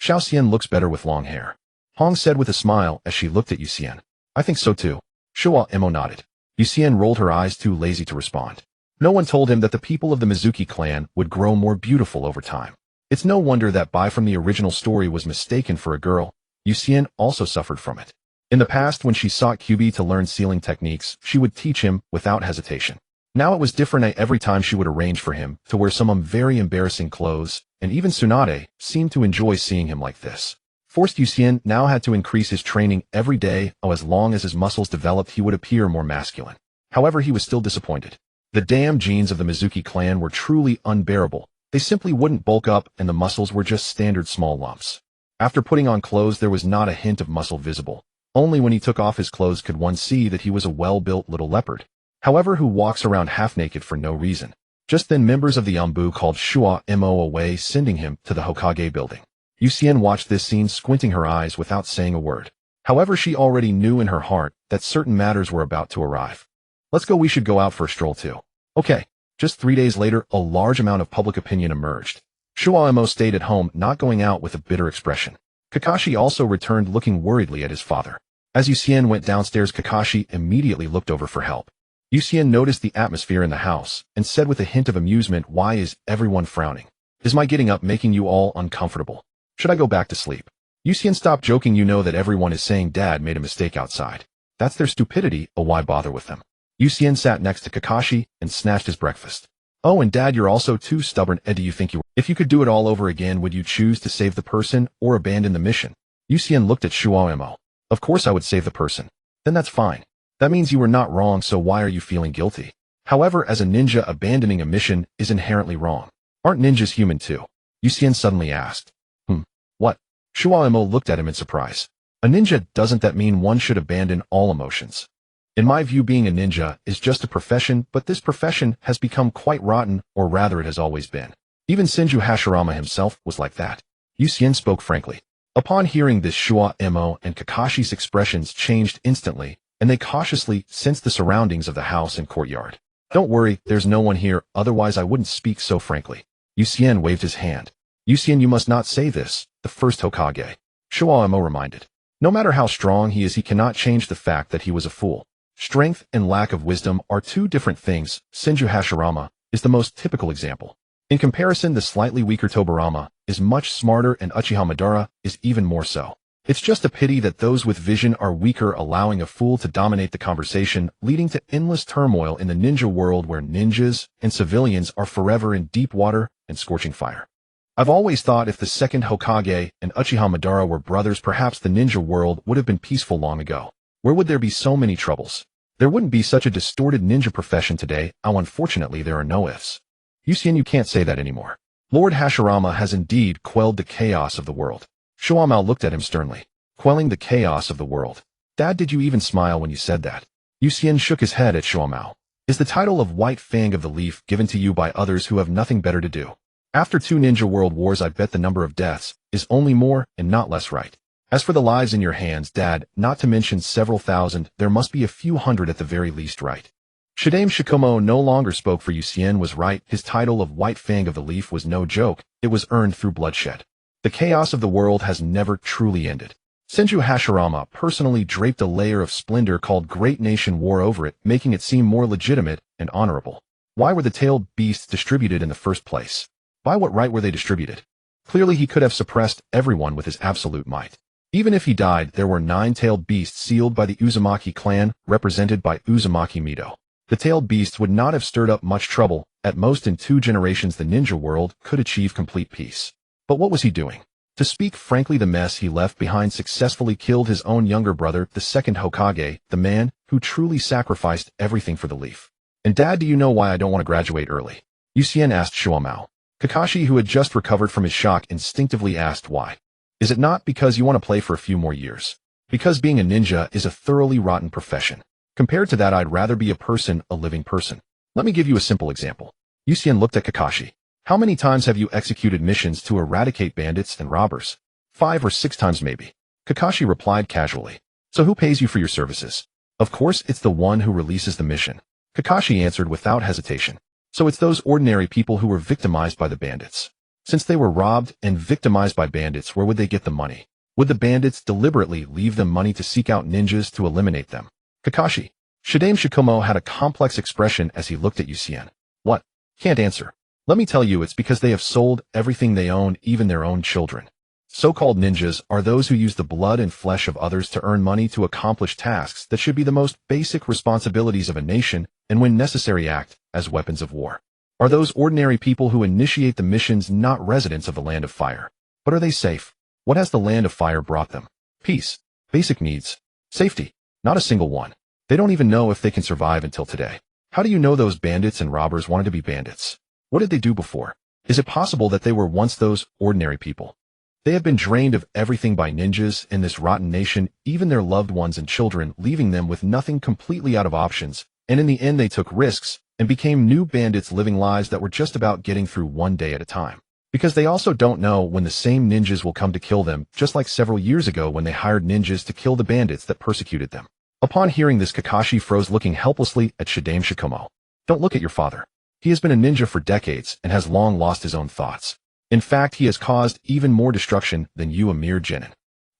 Xiaoxian looks better with long hair. Hong said with a smile as she looked at Yuxian. I think so too. Shuaimo nodded. Yuxian rolled her eyes, too lazy to respond. No one told him that the people of the Mizuki clan would grow more beautiful over time. It's no wonder that Bai from the original story was mistaken for a girl. Yuxian also suffered from it. In the past, when she sought Kyubi to learn sealing techniques, she would teach him without hesitation. Now it was different. Every time she would arrange for him to wear some very embarrassing clothes, and even Tsunade seemed to enjoy seeing him like this. Forced Yuxian now had to increase his training every day. As long as his muscles developed, he would appear more masculine. However, he was still disappointed. The damn genes of the Mizuki clan were truly unbearable. They simply wouldn't bulk up, and the muscles were just standard small lumps. After putting on clothes, there was not a hint of muscle visible. Only when he took off his clothes could one see that he was a well-built little leopard. However, who walks around half-naked for no reason. Just then, members of the Yambu called Shuaimo away, sending him to the Hokage building. Yuxian watched this scene, squinting her eyes without saying a word. However, she already knew in her heart that certain matters were about to arrive. Let's go. We should go out for a stroll too. Okay. Just 3 days later, a large amount of public opinion emerged. Shuaimo stayed at home, not going out, with a bitter expression. Kakashi also returned, looking worriedly at his father. As Yuxian went downstairs, Kakashi immediately looked over for help. Yuxian noticed the atmosphere in the house and said with a hint of amusement, "Why is everyone frowning? Is my getting up making you all uncomfortable? Should I go back to sleep?" Yuxian, stop joking. You know that everyone is saying Dad made a mistake outside. That's their stupidity. Why bother with them? Yuxian sat next to Kakashi and snatched his breakfast. Oh, and Dad, you're also too stubborn. Do you think if you could do it all over again, would you choose to save the person or abandon the mission? Yuxian looked at Shuaimo. Of course I would save the person. Then that's fine. That means you were not wrong, so why are you feeling guilty? However, as a ninja, abandoning a mission is inherently wrong. Aren't ninjas human too? Yuxian suddenly asked. What? Shuaimo looked at him in surprise. A ninja, doesn't that mean one should abandon all emotions? In my view, being a ninja is just a profession, but this profession has become quite rotten, or rather it has always been. Even Senju Hashirama himself was like that. Yuxian spoke frankly. Upon hearing this, Shuaimo and Kakashi's expressions changed instantly, and they cautiously sensed the surroundings of the house and courtyard. Don't worry, there's no one here, otherwise I wouldn't speak so frankly. Yuxian waved his hand. Yuxian, you must not say this, the first Hokage. Shuaimo reminded. No matter how strong he is, he cannot change the fact that he was a fool. Strength and lack of wisdom are two different things. Senju Hashirama is the most typical example. In comparison, the slightly weaker Tobirama is much smarter, and Uchiha Madara is even more so. It's just a pity that those with vision are weaker, allowing a fool to dominate the conversation, leading to endless turmoil in the ninja world where ninjas and civilians are forever in deep water and scorching fire. I've always thought if the second Hokage and Uchiha Madara were brothers, perhaps the ninja world would have been peaceful long ago. Where would there be so many troubles? There wouldn't be such a distorted ninja profession today. Unfortunately, there are no ifs. Yuxian, you can't say that anymore. Lord Hashirama has indeed quelled the chaos of the world. Shuaimo looked at him sternly. Quelling the chaos of the world. Dad, did you even smile when you said that? Yuxian shook his head at Shuaimo. Is the title of White Fang of the Leaf given to you by others who have nothing better to do? After 2 ninja world wars, I bet the number of deaths is only more and not less, right? As for the lives in your hands, Dad, not to mention several thousand, there must be a few hundred at the very least, right? Shidame Shikomo no longer spoke, for Yuxian was right. His title of White Fang of the Leaf was no joke. It was earned through bloodshed. The chaos of the world has never truly ended. Senju Hashirama personally draped a layer of splendor called Great Nation War over it, making it seem more legitimate and honorable. Why were the tailed beasts distributed in the first place? By what right were they distributed? Clearly he could have suppressed everyone with his absolute might. Even if he died, there were 9 tailed beasts sealed by the Uzumaki clan, represented by Uzumaki Mido. The tailed beasts would not have stirred up much trouble. At most, in 2 generations, the ninja world could achieve complete peace. But what was he doing? To speak frankly, the mess he left behind successfully killed his own younger brother, the second Hokage, the man who truly sacrificed everything for the leaf. And Dad, do you know why I don't want to graduate early? Yuxian asked Shuaimo. Kakashi, who had just recovered from his shock, instinctively asked why. Is it not because you want to play for a few more years? Because being a ninja is a thoroughly rotten profession. Compared to that, I'd rather be a living person. Let me give you a simple example. Yuki looked at Kakashi. How many times have you executed missions to eradicate bandits and robbers? 5 or 6 times maybe. Kakashi replied casually. So who pays you for your services? Of course, it's the one who releases the mission. Kakashi answered without hesitation. So it's those ordinary people who were victimized by the bandits. Since they were robbed and victimized by bandits, where would they get the money? Would the bandits deliberately leave them money to seek out ninjas to eliminate them? Kakashi. Shidame Sakumo had a complex expression as he looked at Yuki. What? Can't answer. Let me tell you, it's because they have sold everything they own, even their own children. So-called ninjas are those who use the blood and flesh of others to earn money to accomplish tasks that should be the most basic responsibilities of a nation and, when necessary, act as weapons of war. Are those ordinary people who initiate the missions not residents of the Land of Fire? But are they safe? What has the Land of Fire brought them? Peace. Basic needs. Safety. Not a single one. They don't even know if they can survive until today. How do you know those bandits and robbers wanted to be bandits? What did they do before? Is it possible that they were once those ordinary people? They have been drained of everything by ninjas in this rotten nation, even their loved ones and children, leaving them with nothing, completely out of options, and in the end they took risks and became new bandits living lives that were just about getting through one day at a time. Because they also don't know when the same ninjas will come to kill them, just like several years ago when they hired ninjas to kill the bandits that persecuted them. Upon hearing this, Kakashi froze, looking helplessly at Shidame Sakumo. Don't look at your father. He has been a ninja for decades and has long lost his own thoughts. In fact, he has caused even more destruction than you, a mere genin.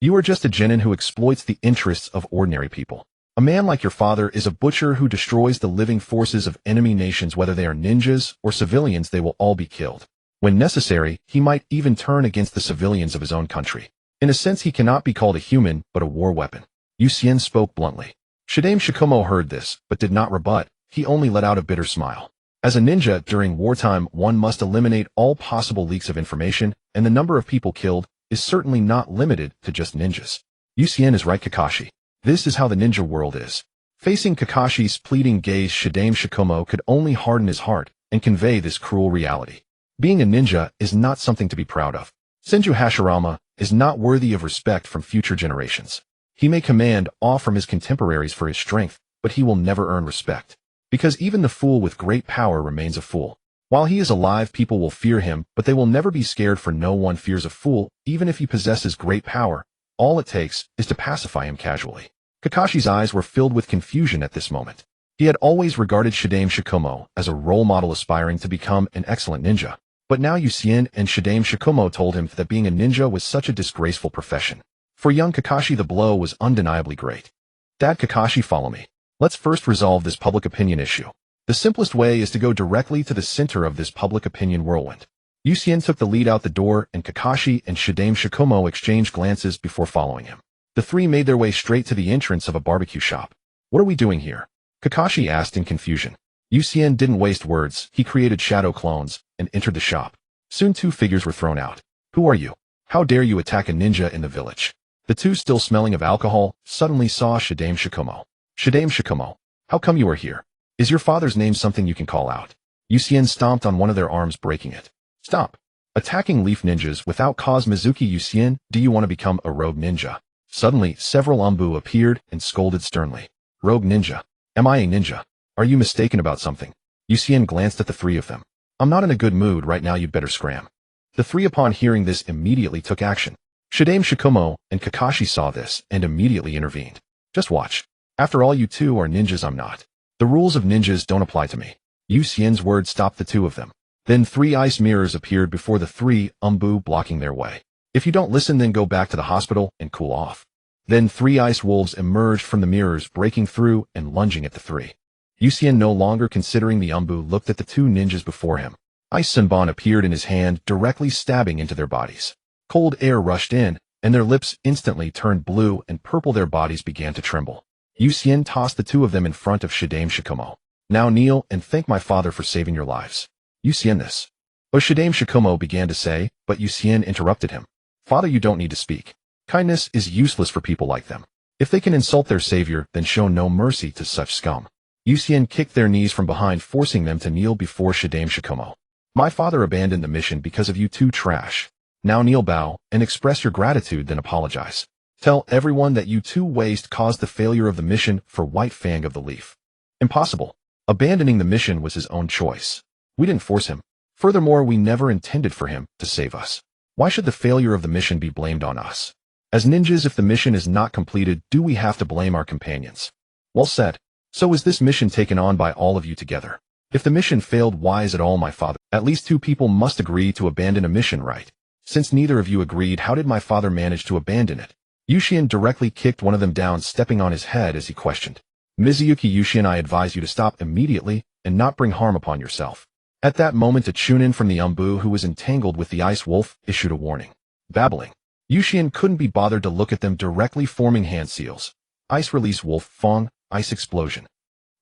You are just a genin who exploits the interests of ordinary people. A man like your father is a butcher who destroys the living forces of enemy nations. Whether they are ninjas or civilians, they will all be killed. When necessary, he might even turn against the civilians of his own country. In a sense, he cannot be called a human, but a war weapon. Yuki spoke bluntly. Shidame Sakumo heard this, but did not rebut. He only let out a bitter smile. As a ninja, during wartime, one must eliminate all possible leaks of information, and the number of people killed is certainly not limited to just ninjas. Yuki is right, Kakashi. This is how the ninja world is. Facing Kakashi's pleading gaze, Shidame Sakumo could only harden his heart and convey this cruel reality. Being a ninja is not something to be proud of. Senju Hashirama is not worthy of respect from future generations. He may command awe from his contemporaries for his strength, but he will never earn respect. Because even the fool with great power remains a fool. While he is alive, people will fear him, but they will never be scared, for no one fears a fool, even if he possesses great power. All it takes is to pacify him casually. Kakashi's eyes were filled with confusion at this moment. He had always regarded Shidame Sakumo as a role model aspiring to become an excellent ninja. But now Yuki and Shidame Sakumo told him that being a ninja was such a disgraceful profession. For young Kakashi, the blow was undeniably great. Dad, Kakashi, follow me. Let's first resolve this public opinion issue. The simplest way is to go directly to the center of this public opinion whirlwind. Yuki took the lead out the door, and Kakashi and Shidame Sakumo exchanged glances before following him. The three made their way straight to the entrance of a barbecue shop. What are we doing here? Kakashi asked in confusion. Yuki didn't waste words. He created shadow clones and entered the shop. Soon 2 figures were thrown out. Who are you? How dare you attack a ninja in the village? The 2, still smelling of alcohol, suddenly saw Shidame Sakumo. Shidame Sakumo, how come you are here? Is your father's name something you can call out? Yuki stomped on one of their arms, breaking it. Stop. Attacking leaf ninjas without cause. Mizuki Yuki, do you want to become a rogue ninja? Suddenly, several Umbu appeared and scolded sternly. Rogue ninja? Am I a ninja? Are you mistaken about something? Yuki glanced at the 3 of them. I'm not in a good mood right now, you'd better scram. The 3, upon hearing this, immediately took action. Shidame Sakumo and Kakashi saw this and immediately intervened. Just watch. After all, you 2 are ninjas, I'm not. The rules of ninjas don't apply to me. Yuki's words stopped the 2 of them. Then 3 ice mirrors appeared before the 3 Umbu, blocking their way. If you don't listen, then go back to the hospital and cool off. Then 3 ice wolves emerged from the mirrors, breaking through and lunging at the 3. Yuki, no longer considering the Umbu, looked at the 2 ninjas before him. Ice Senbon appeared in his hand, directly stabbing into their bodies. Cold air rushed in, and their lips instantly turned blue and purple. Their bodies began to tremble. Yuki tossed the 2 of them in front of Shidame Sakumo. Now kneel and thank my father for saving your lives. Yuki, this. Oh, Shidame Sakumo began to say, but Yuki interrupted him. Father, you don't need to speak. Kindness is useless for people like them. If they can insult their savior, then show no mercy to such scum. Yuki kicked their knees from behind, forcing them to kneel before Shidame Sakumo. My father abandoned the mission because of you 2 trash. Now kneel, bow, and express your gratitude, then apologize. Tell everyone that you two waste caused the failure of the mission for White Fang of the Leaf. Impossible. Abandoning the mission was his own choice. We didn't force him. Furthermore, we never intended for him to save us. Why should the failure of the mission be blamed on us? As ninjas, if the mission is not completed, do we have to blame our companions? Well said. So is this mission taken on by all of you together? If the mission failed, why is it all my father? At least two people must agree to abandon a mission, right? Since neither of you agreed, how did my father manage to abandon it? Yushin directly kicked one of them down, stepping on his head as he questioned. Mizuyuki, Yushin, I advise you to stop immediately and not bring harm upon yourself. At that moment, a chunin from the Umbu who was entangled with the ice wolf issued a warning. Babbling. Yushin couldn't be bothered to look at them directly, forming hand seals. Ice release wolf, Fong, ice explosion.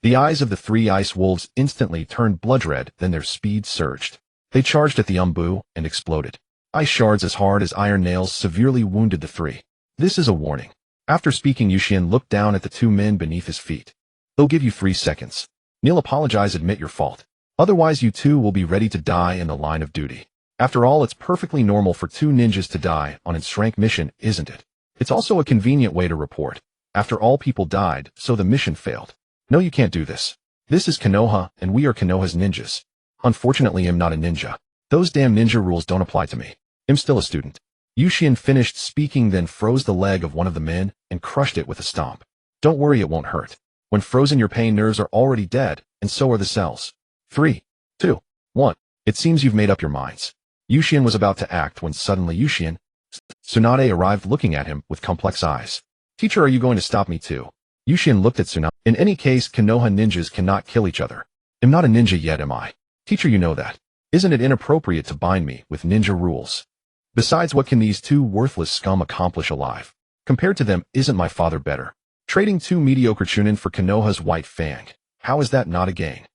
The eyes of the three ice wolves instantly turned blood red, then their speed surged. They charged at the Umbu and exploded. Ice shards as hard as iron nails severely wounded the three. This is a warning. After speaking, Yushin looked down at the two men beneath his feet. They'll give you 3 seconds. Kneel, apologize, admit your fault. Otherwise you two will be ready to die in the line of duty. After all, it's perfectly normal for 2 ninjas to die on its rank mission, isn't it? It's also a convenient way to report. After all, people died, so the mission failed. No, you can't do this. This is Konoha, and we are Konoha's ninjas. Unfortunately, I'm not a ninja. Those damn ninja rules don't apply to me. I'm still a student. Yushin finished speaking, then froze the leg of one of the men and crushed it with a stomp. Don't worry, it won't hurt. When frozen, your pain nerves are already dead, and so are the cells. 3, 2, 1. It seems you've made up your minds. Yushin was about to act when suddenly Tsunade arrived, looking at him with complex eyes. Teacher, are you going to stop me too? Yushin looked at Tsunade. In any case, Konoha ninjas cannot kill each other. I'm not a ninja yet, am I? Teacher, you know that. Isn't it inappropriate to bind me with ninja rules? Besides, what can these 2 worthless scum accomplish alive? Compared to them, isn't my father better? Trading 2 mediocre chunin for Konoha's White Fang. How is that not a gain?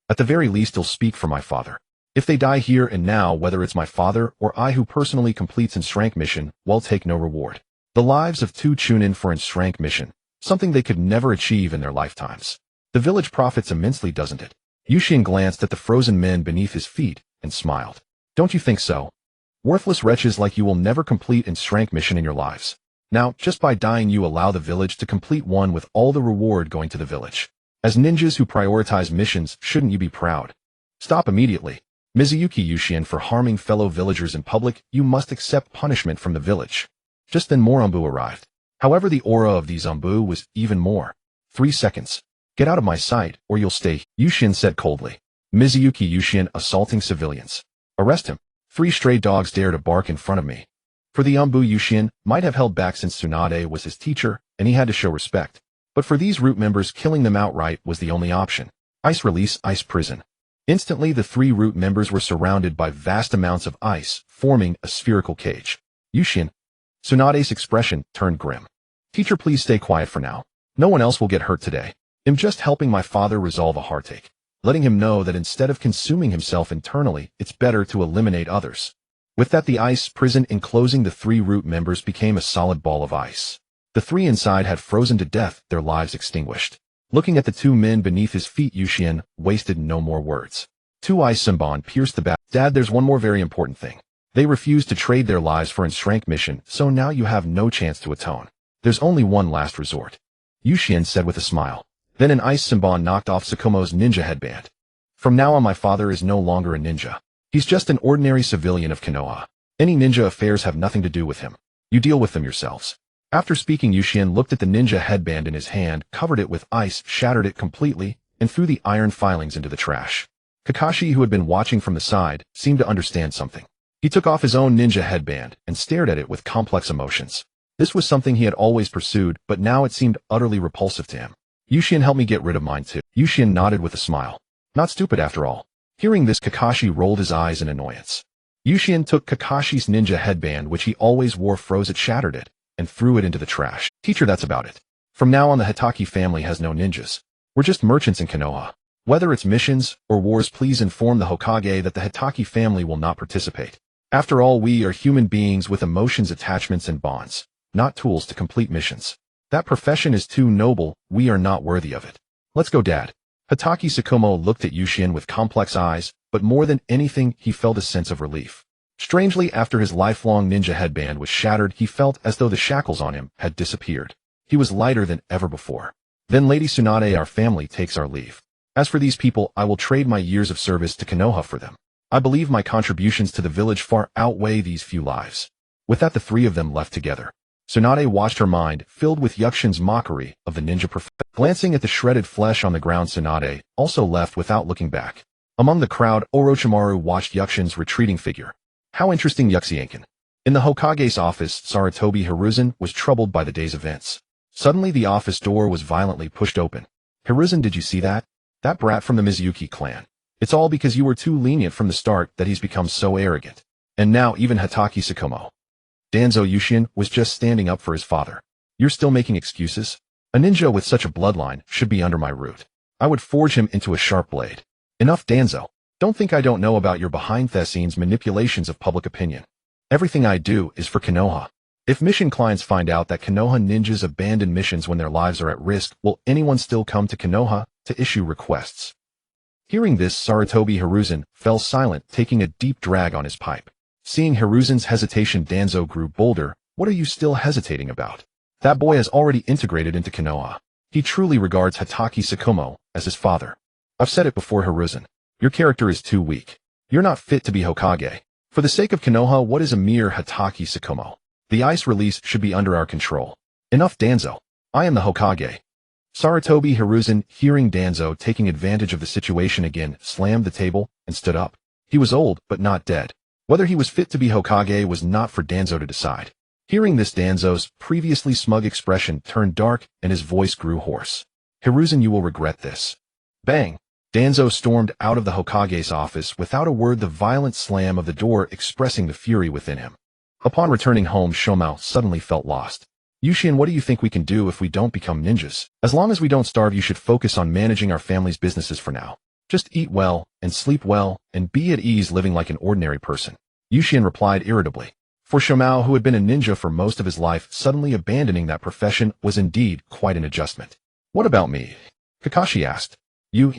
At the very least, he'll speak for my father. If they die here and now, whether it's my father or I who personally completes its rank mission, will take no reward. The lives of 2 chunin for its rank mission, something they could never achieve in their lifetimes. The village profits immensely, doesn't it? Yushin glanced at the frozen men beneath his feet and smiled. Don't you think so? Worthless wretches like you will never complete its rank mission in your lives. Now, just by dying, you allow the village to complete one with all the reward going to the village. As ninjas who prioritize missions, shouldn't you be proud? Stop immediately. Mizuyuki, Yushin, for harming fellow villagers in public, you must accept punishment from the village. Just then more Umbu arrived. However, the aura of these Umbu was even more. 3 seconds. Get out of my sight, or you'll stay, Yushin said coldly. Mizuyuki, Yushin, assaulting civilians. Arrest him. 3 stray dogs dare to bark in front of me. For the Umbu, Yushin might have held back since Tsunade was his teacher, and he had to show respect. But for these root members, killing them outright was the only option. Ice release, ice prison. Instantly, the 3 root members were surrounded by vast amounts of ice, forming a spherical cage. Yushin. Tsunade's expression turned grim. Teacher, please stay quiet for now. No one else will get hurt today. I'm just helping my father resolve a heartache. Letting him know that instead of consuming himself internally, it's better to eliminate others. With that, the ice prison enclosing the 3 root members became a solid ball of ice. The 3 inside had frozen to death, their lives extinguished. Looking at the 2 men beneath his feet, Yushin wasted no more words. 2 ice Simbon pierced the back. Dad, there's one more very important thing. They refused to trade their lives for its rank mission, so now you have no chance to atone. There's only one last resort. Yushin said with a smile. Then an ice Simbon knocked off Sakumo's ninja headband. From now on, my father is no longer a ninja. He's just an ordinary civilian of Konoha. Any ninja affairs have nothing to do with him. You deal with them yourselves. After speaking, Yushin looked at the ninja headband in his hand, covered it with ice, shattered it completely, and threw the iron filings into the trash. Kakashi, who had been watching from the side, seemed to understand something. He took off his own ninja headband and stared at it with complex emotions. This was something he had always pursued, but now it seemed utterly repulsive to him. Yushin, help me get rid of mine too. Yushin nodded with a smile. Not stupid after all. Hearing this, Kakashi rolled his eyes in annoyance. Yushin took Kakashi's ninja headband, which he always wore, froze it, shattered it, and threw it into the trash. Teacher, that's about it. From now on, the Hatake family has no ninjas. We're just merchants in Konoha. Whether it's missions or wars, please inform the Hokage that the Hatake family will not participate. After all, we are human beings with emotions, attachments, and bonds, not tools to complete missions. That profession is too noble, we are not worthy of it. Let's go, Dad. Hatake Sakumo looked at Yushin with complex eyes, but more than anything, he felt a sense of relief. Strangely, after his lifelong ninja headband was shattered, he felt as though the shackles on him had disappeared. He was lighter than ever before. Then Lady Tsunade, our family takes our leave. As for these people, I will trade my years of service to Konoha for them. I believe my contributions to the village far outweigh these few lives. With that, the three of them left together. Tsunade watched, her mind filled with Yukshin's mockery of the ninja profession. Glancing at the shredded flesh on the ground, Tsunade also left without looking back. Among the crowd, Orochimaru watched Yukshin's retreating figure. How interesting, Yuki. In the Hokage's office, Sarutobi Hiruzen was troubled by the day's events. Suddenly the office door was violently pushed open. Hiruzen, did you see that? That brat from the Mizuki clan. It's all because you were too lenient from the start that he's become so arrogant. And now even Hatake Sakumo. Danzo Yushin was just standing up for his father. You're still making excuses? A ninja with such a bloodline should be under my root. I would forge him into a sharp blade. Enough, Danzo. Don't think I don't know about your behind-the-scenes manipulations of public opinion. Everything I do is for Konoha. If mission clients find out that Konoha ninjas abandon missions when their lives are at risk, will anyone still come to Konoha to issue requests? Hearing this, Sarutobi Hiruzen fell silent, taking a deep drag on his pipe. Seeing Hiruzen's hesitation, Danzo grew bolder. What are you still hesitating about? That boy has already integrated into Konoha. He truly regards Hatake Sakumo as his father. I've said it before, Hiruzen. Your character is too weak. You're not fit to be Hokage. For the sake of Konoha, what is a mere Hatake Sakumo? The ice release should be under our control. Enough, Danzo. I am the Hokage. Sarutobi Hiruzen, hearing Danzo taking advantage of the situation again, slammed the table and stood up. He was old, but not dead. Whether he was fit to be Hokage was not for Danzo to decide. Hearing this, Danzo's previously smug expression turned dark and his voice grew hoarse. Hiruzen, you will regret this. Bang! Danzo stormed out of the Hokage's office without a word, the violent slam of the door expressing the fury within him. Upon returning home, Shomao suddenly felt lost. Yushin, what do you think we can do if we don't become ninjas? As long as we don't starve, you should focus on managing our family's businesses for now. Just eat well, and sleep well, and be at ease living like an ordinary person. Yushin replied irritably. For Shomao, who had been a ninja for most of his life, suddenly abandoning that profession was indeed quite an adjustment. What about me? Kakashi asked. You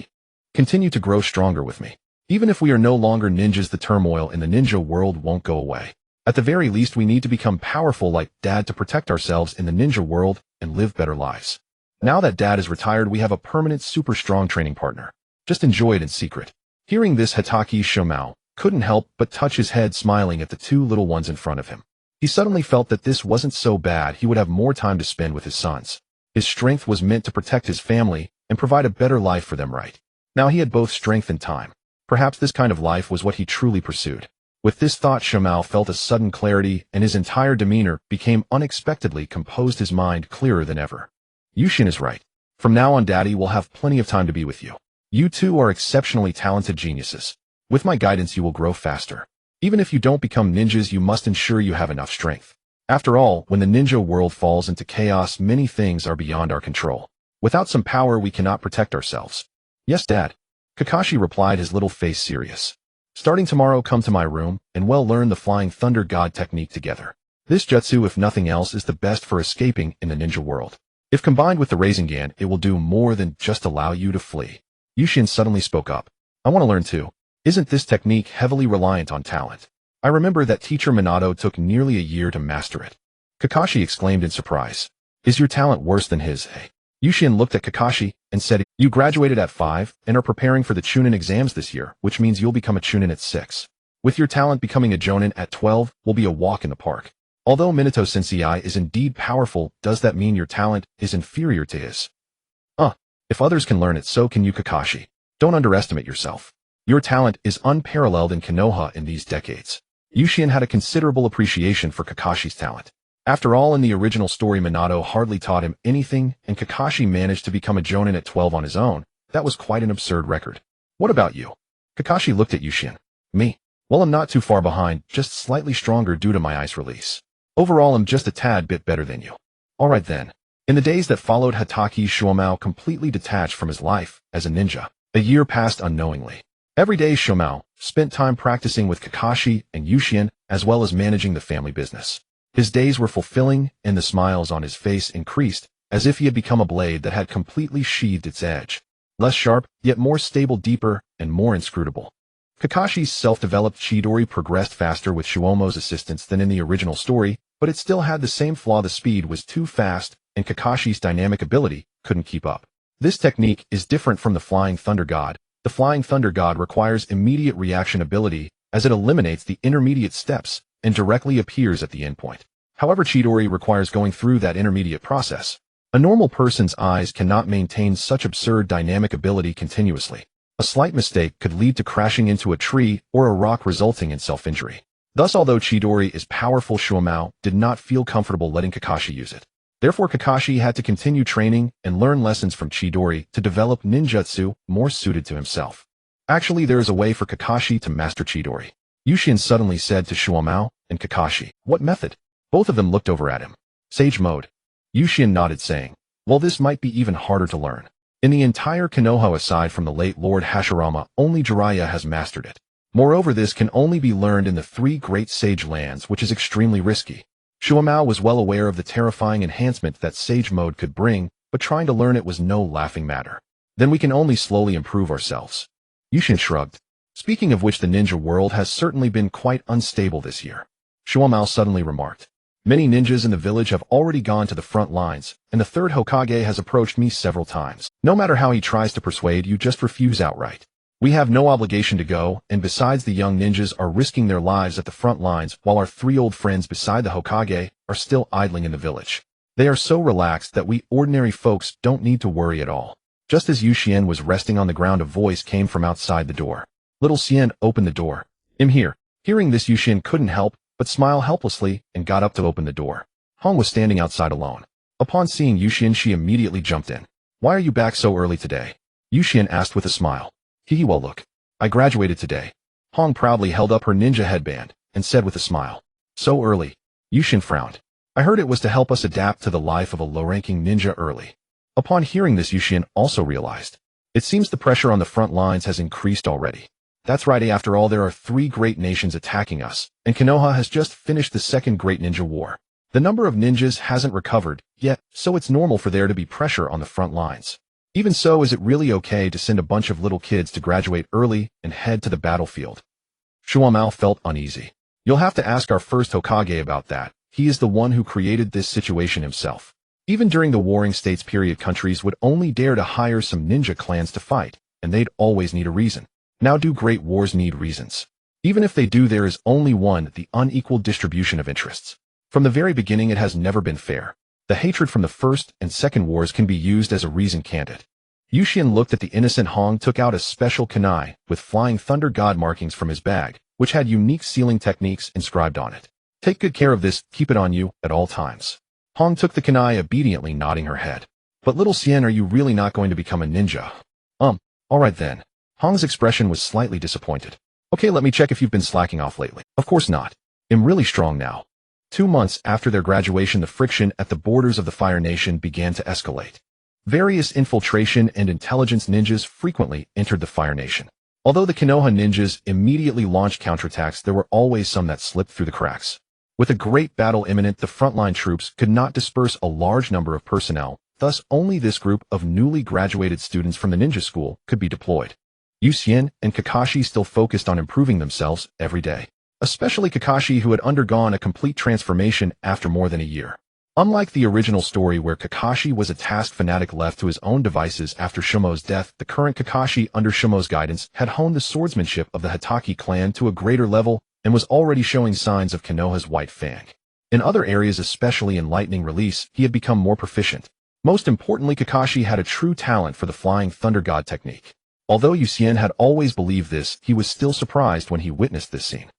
continue to grow stronger with me. Even if we are no longer ninjas, the turmoil in the ninja world won't go away. At the very least, we need to become powerful like Dad to protect ourselves in the ninja world and live better lives. Now that Dad is retired, we have a permanent super strong training partner. Just enjoy it in secret. Hearing this, Hatake Shomao couldn't help but touch his head, smiling at the two little ones in front of him. He suddenly felt that this wasn't so bad. He would have more time to spend with his sons. His strength was meant to protect his family and provide a better life for them, right? Now he had both strength and time. Perhaps this kind of life was what he truly pursued. With this thought, Shomao felt a sudden clarity, and his entire demeanor became unexpectedly composed, his mind clearer than ever. Yushin is right. From now on, Daddy will have plenty of time to be with you. You two are exceptionally talented geniuses. With my guidance, you will grow faster. Even if you don't become ninjas, you must ensure you have enough strength. After all, when the ninja world falls into chaos, many things are beyond our control. Without some power, we cannot protect ourselves. Yes, Dad. Kakashi replied, his little face serious. Starting tomorrow, come to my room and learn the Flying Thunder God technique together. This jutsu, if nothing else, is the best for escaping in the ninja world. If combined with the Rasengan, it will do more than just allow you to flee. Yushin suddenly spoke up. I want to learn too. Isn't this technique heavily reliant on talent? I remember that teacher Minato took nearly a year to master it. Kakashi exclaimed in surprise. Is your talent worse than his? Hey. Yushin looked at Kakashi and said, you graduated at 5 and are preparing for the Chunin exams this year, which means you'll become a Chunin at 6. With your talent, becoming a Jonin at 12 will be a walk in the park. Although Minato Sensei is indeed powerful, does that mean your talent is inferior to his? If others can learn it, so can you, Kakashi. Don't underestimate yourself. Your talent is unparalleled in Konoha in these decades. Yushin had a considerable appreciation for Kakashi's talent. After all, in the original story, Minato hardly taught him anything, and Kakashi managed to become a Jonin at 12 on his own. That was quite an absurd record. What about you? Kakashi looked at Yushin. Me? Well, I'm not too far behind, just slightly stronger due to my ice release. Overall, I'm just a tad bit better than you. Alright then. In the days that followed, Hatake Shomao completely detached from his life as a ninja. A year passed unknowingly. Every day, Shomao spent time practicing with Kakashi and Yushin, as well as managing the family business. His days were fulfilling, and the smiles on his face increased, as if he had become a blade that had completely sheathed its edge. Less sharp, yet more stable, deeper, and more inscrutable. Kakashi's self-developed Chidori progressed faster with Shuomo's assistance than in the original story, but it still had the same flaw: the speed was too fast, and Kakashi's dynamic ability couldn't keep up. This technique is different from the Flying Thunder God. The Flying Thunder God requires immediate reaction ability, as it eliminates the intermediate steps and directly appears at the endpoint. However, Chidori requires going through that intermediate process. A normal person's eyes cannot maintain such absurd dynamic ability continuously. A slight mistake could lead to crashing into a tree or a rock, resulting in self-injury. Thus, although Chidori is powerful, Shuomao did not feel comfortable letting Kakashi use it. Therefore, Kakashi had to continue training and learn lessons from Chidori to develop ninjutsu more suited to himself. Actually, there is a way for Kakashi to master Chidori. Yushin suddenly said to Shuomao and Kakashi. What method? Both of them looked over at him. Sage mode. Yushin nodded, saying, well, this might be even harder to learn. In the entire Konoha aside from the late Lord Hashirama, only Jiraiya has mastered it. Moreover, this can only be learned in the 3 Great Sage Lands, which is extremely risky. Shuomao was well aware of the terrifying enhancement that Sage Mode could bring, but trying to learn it was no laughing matter. Then we can only slowly improve ourselves. Yushin shrugged. Speaking of which, the ninja world has certainly been quite unstable this year. Shuomao suddenly remarked. Many ninjas in the village have already gone to the front lines, and the 3rd Hokage has approached me several times. No matter how he tries to persuade you, just refuse outright. We have no obligation to go, and besides, the young ninjas are risking their lives at the front lines, while our 3 old friends beside the Hokage are still idling in the village. They are so relaxed that we ordinary folks don't need to worry at all. Just as Yushien was resting on the ground, a voice came from outside the door. Little Sien, open the door. I'm here. Hearing this, Yushien couldn't help but smile helplessly and got up to open the door. Hong was standing outside alone. Upon seeing Yushien, she immediately jumped in. Why are you back so early today? Yushien asked with a smile. Well, look. I graduated today. Hong proudly held up her ninja headband and said with a smile. So early? Yushien frowned. I heard it was to help us adapt to the life of a low-ranking ninja early. Upon hearing this, Yushien also realized. It seems the pressure on the front lines has increased already. That's right, after all, there are 3 great nations attacking us, and Konoha has just finished the 2nd Great Ninja War. The number of ninjas hasn't recovered yet, so it's normal for there to be pressure on the front lines. Even so, is it really okay to send a bunch of little kids to graduate early and head to the battlefield? Shuomao felt uneasy. You'll have to ask our 1st Hokage about that. He is the one who created this situation himself. Even during the Warring States period, countries would only dare to hire some ninja clans to fight, and they'd always need a reason. Now, do great wars need reasons? Even if they do, there is only one: the unequal distribution of interests. From the very beginning, it has never been fair. The hatred from the 1st and 2nd wars can be used as a reason, can't it? Yushien looked at the innocent Hong, took out a special kunai with Flying Thunder God markings from his bag, which had unique sealing techniques inscribed on it. Take good care of this, keep it on you at all times. Hong took the kunai, obediently nodding her head. But little Sien, are you really not going to become a ninja? Alright then. Hong's expression was slightly disappointed. Okay, let me check if you've been slacking off lately. Of course not. I'm really strong now. 2 months after their graduation, the friction at the borders of the Fire Nation began to escalate. Various infiltration and intelligence ninjas frequently entered the Fire Nation. Although the Konoha ninjas immediately launched counterattacks, there were always some that slipped through the cracks. With a great battle imminent, the frontline troops could not disperse a large number of personnel, thus only this group of newly graduated students from the ninja school could be deployed. Yushien and Kakashi still focused on improving themselves every day. Especially Kakashi, who had undergone a complete transformation after more than a year. Unlike the original story where Kakashi was a task fanatic left to his own devices after Shumo's death, the current Kakashi, under Shumo's guidance, had honed the swordsmanship of the Hatake clan to a greater level and was already showing signs of Konoha's White Fang. In other areas, especially in lightning release, he had become more proficient. Most importantly, Kakashi had a true talent for the Flying Thunder God technique. Although Yushien had always believed this, he was still surprised when he witnessed this scene.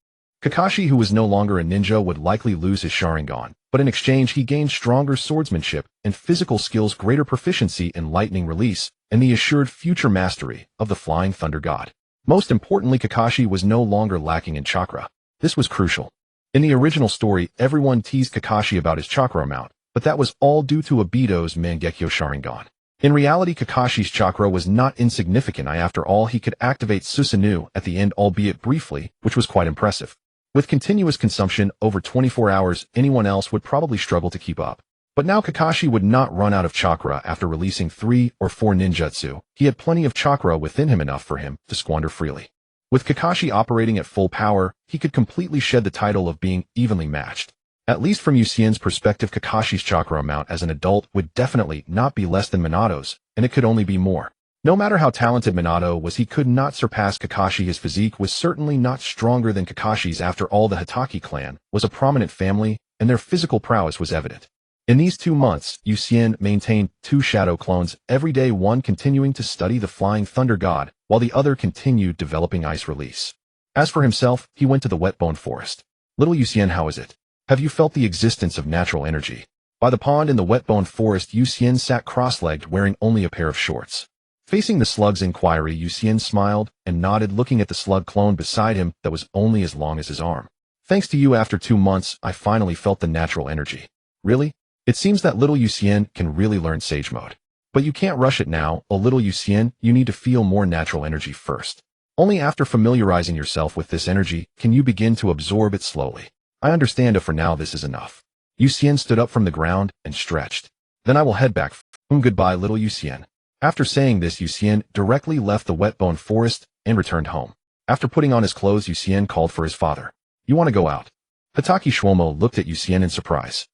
Kakashi, who was no longer a ninja, would likely lose his Sharingan, but in exchange he gained stronger swordsmanship and physical skills, greater proficiency in lightning release, and the assured future mastery of the Flying Thunder God. Most importantly, Kakashi was no longer lacking in chakra. This was crucial. In the original story, everyone teased Kakashi about his chakra amount, but that was all due to Obito's Mangekyo Sharingan. In reality, Kakashi's chakra was not insignificant. After all, he could activate Susanoo at the end, albeit briefly, which was quite impressive. With continuous consumption over 24 hours, anyone else would probably struggle to keep up. But now Kakashi would not run out of chakra after releasing 3 or 4 ninjutsu. He had plenty of chakra within him, enough for him to squander freely. With Kakashi operating at full power, he could completely shed the title of being evenly matched. At least from Yusien's perspective, Kakashi's chakra amount as an adult would definitely not be less than Minato's, and it could only be more. No matter how talented Minato was, he could not surpass Kakashi. His physique was certainly not stronger than Kakashi's. After all, the Hatake clan was a prominent family, and their physical prowess was evident. In these 2 months, Yusien maintained 2 shadow clones every day, one continuing to study the Flying Thunder God, while the other continued developing Ice Release. As for himself, he went to the Wetbone Forest. Little Yusien, how is it? Have you felt the existence of natural energy? By the pond in the Wetbone Forest, Yusien sat cross-legged, wearing only a pair of shorts. Facing the slug's inquiry, Yusien smiled and nodded, looking at the slug clone beside him that was only as long as his arm. Thanks to you, after 2 months, I finally felt the natural energy. Really? It seems that little Yusien can really learn Sage Mode. But you can't rush it now, little Yusien, you need to feel more natural energy first. Only after familiarizing yourself with this energy can you begin to absorb it slowly. I understand, if for now this is enough. Yusien stood up from the ground and stretched. Then I will head back. Goodbye, little Yusien. After saying this, Yusien directly left the Wetbone Forest and returned home. After putting on his clothes, Yusien called for his father. You want to go out? Hatake Sakumo looked at Yusien in surprise.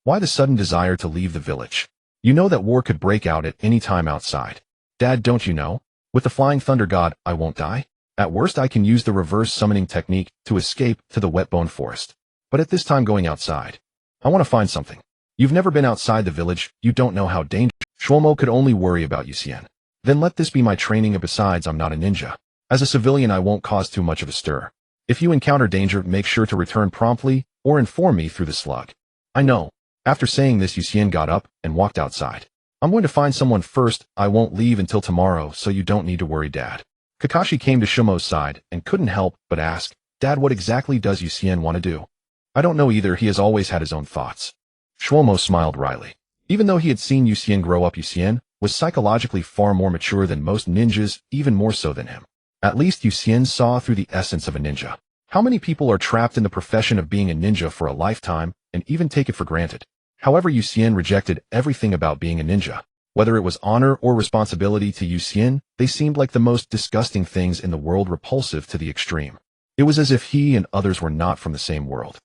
Why the sudden desire to leave the village? You know that war could break out at any time outside. Dad, don't you know? With the Flying Thunder God, I won't die. At worst, I can use the reverse summoning technique to escape to the Wetbone Forest. But at this time, going outside, I want to find something. You've never been outside the village, you don't know how dangerous. Sakumo could only worry about Yusien. Then let this be my training, and besides, I'm not a ninja. As a civilian, I won't cause too much of a stir. If you encounter danger, make sure to return promptly or inform me through the slug. I know. After saying this, Yusien got up and walked outside. I'm going to find someone first. I won't leave until tomorrow, so you don't need to worry, Dad. Kakashi came to Sakumo's side and couldn't help but ask, Dad, what exactly does Yusien want to do? I don't know either, he has always had his own thoughts. Sakumo smiled wryly. Even though he had seen Yusien grow up, Yusien was psychologically far more mature than most ninjas, even more so than him. At least Yusien saw through the essence of a ninja. How many people are trapped in the profession of being a ninja for a lifetime and even take it for granted? However, Yusien rejected everything about being a ninja. Whether it was honor or responsibility to Yusien, they seemed like the most disgusting things in the world, repulsive to the extreme. It was as if he and others were not from the same world.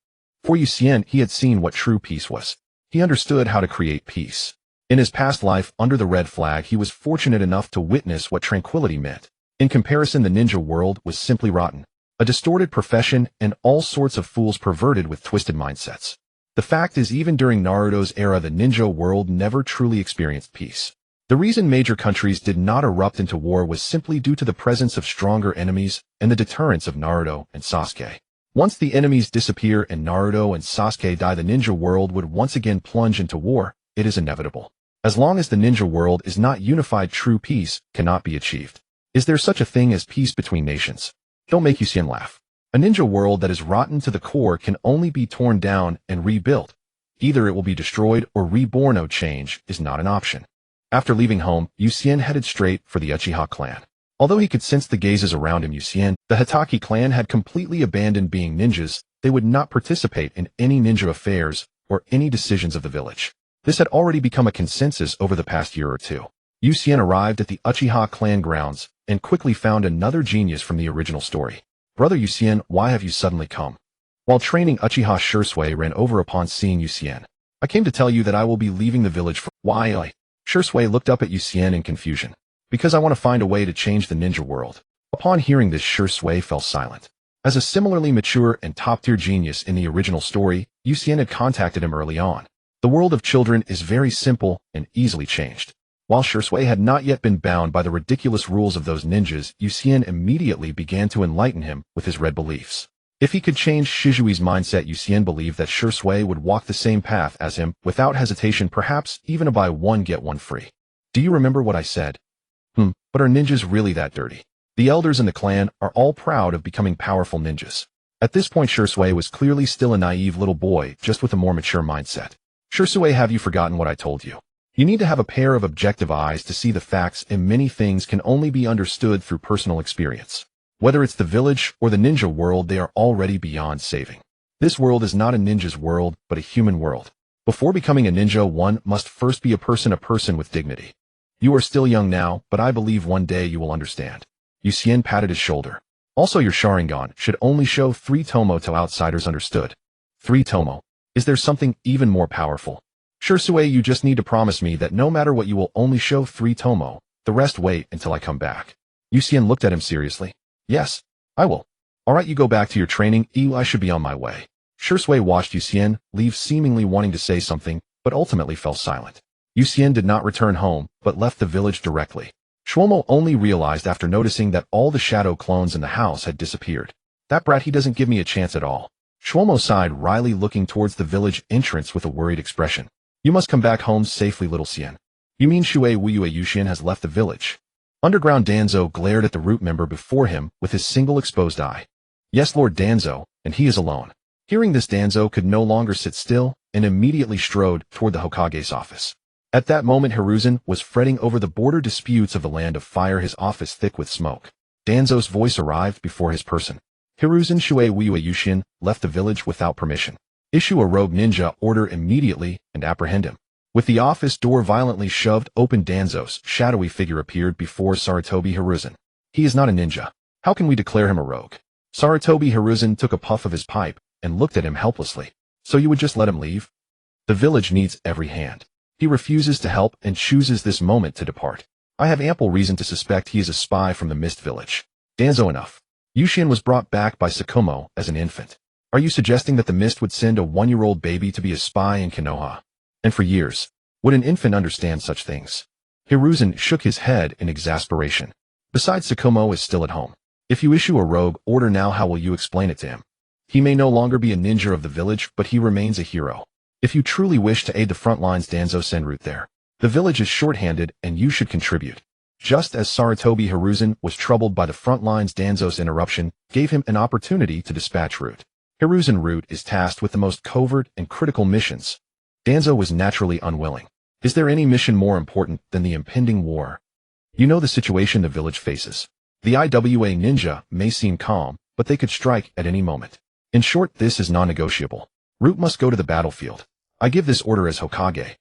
For Yusien, he had seen what true peace was. He understood how to create peace. In his past life, under the red flag, he was fortunate enough to witness what tranquility meant. In comparison, the ninja world was simply rotten. A distorted profession and all sorts of fools perverted with twisted mindsets. The fact is, even during Naruto's era, the ninja world never truly experienced peace. The reason major countries did not erupt into war was simply due to the presence of stronger enemies and the deterrence of Naruto and Sasuke. Once the enemies disappear and Naruto and Sasuke die, the ninja world would once again plunge into war. It is inevitable. As long as the ninja world is not unified, true peace cannot be achieved. Is there such a thing as peace between nations? Don't make Yusien laugh. A ninja world that is rotten to the core can only be torn down and rebuilt. Either it will be destroyed or reborn. No change is not an option. After leaving home, Yusien headed straight for the Uchiha clan. Although he could sense the gazes around him, the Hatake clan had completely abandoned being ninjas. They would not participate in any ninja affairs or any decisions of the village. This had already become a consensus over the past year or two. Yusien arrived at the Uchiha clan grounds and quickly found another genius from the original story. Brother Yusien, why have you suddenly come? While training, Uchiha Shursui ran over upon seeing Yusien. I came to tell you that I will be leaving the village for— Why? Shursui looked up at Yusien in confusion. Because I want to find a way to change the ninja world. Upon hearing this, Shursui fell silent. As a similarly mature and top-tier genius in the original story, Yusien had contacted him early on. The world of children is very simple and easily changed. While Shursui had not yet been bound by the ridiculous rules of those ninjas, Yusien immediately began to enlighten him with his red beliefs. If he could change Shizui's mindset, Yusien believed that Shursui would walk the same path as him without hesitation, perhaps even a buy one get one free. Do you remember what I said? But are ninjas really that dirty? The elders in the clan are all proud of becoming powerful ninjas. At this point, Shursui was clearly still a naive little boy, just with a more mature mindset. Shursui, have you forgotten what I told you? You need to have a pair of objective eyes to see the facts, and many things can only be understood through personal experience. Whether it's the village or the ninja world, they are already beyond saving. This world is not a ninja's world, but a human world. Before becoming a ninja, one must first be a person with dignity. You are still young now, but I believe one day you will understand. Yusien patted his shoulder. Also, your Sharingan should only show 3 tomo till outsiders understood. 3 tomo. Is there something even more powerful? Sure, Sue, you just need to promise me that no matter what you will only show 3 tomo, the rest wait until I come back. Yuxian looked at him seriously. Yes, I will. Alright, you go back to your training, I should be on my way. Shui watched Yuxian leave, seemingly wanting to say something, but ultimately fell silent. Yuxian did not return home, but left the village directly. Shuomo only realized after noticing that all the shadow clones in the house had disappeared. That brat, he doesn't give me a chance at all. Shuomo sighed wryly, looking towards the village entrance with a worried expression. You must come back home safely, little Xian. You mean Shui Wuyue Yuxian has left the village? Underground Danzo glared at the root member before him with his single exposed eye. Yes, Lord Danzo, and he is alone. Hearing this, Danzo could no longer sit still and immediately strode toward the Hokage's office. At that moment, Hiruzen was fretting over the border disputes of the Land of Fire, his office thick with smoke. Danzo's voice arrived before his person. Hiruzen Shui Wuyue Yuxian left the village without permission. Issue a rogue ninja order immediately and apprehend him. With the office door violently shoved open, Danzo's shadowy figure appeared before Sarutobi Hiruzen. He is not a ninja. How can we declare him a rogue? Sarutobi Hiruzen took a puff of his pipe and looked at him helplessly. So you would just let him leave? The village needs every hand. He refuses to help and chooses this moment to depart. I have ample reason to suspect he is a spy from the Mist Village. Danzo, enough. Yuxian was brought back by Sakumo as an infant. Are you suggesting that the Mist would send a 1-year-old baby to be a spy in Konoha? And for years, would an infant understand such things? Hiruzen shook his head in exasperation. Besides, Sakumo is still at home. If you issue a rogue order now, how will you explain it to him? He may no longer be a ninja of the village, but he remains a hero. If you truly wish to aid the front lines, Danzo, send route there. The village is short-handed and you should contribute. Just as Sarutobi Hiruzen was troubled by the front lines, Danzo's interruption gave him an opportunity to dispatch route. Hiruzen route is tasked with the most covert and critical missions. Danzo was naturally unwilling. Is there any mission more important than the impending war? You know the situation the village faces. The IWA ninja may seem calm, but they could strike at any moment. In short, this is non-negotiable. Root must go to the battlefield. I give this order as Hokage.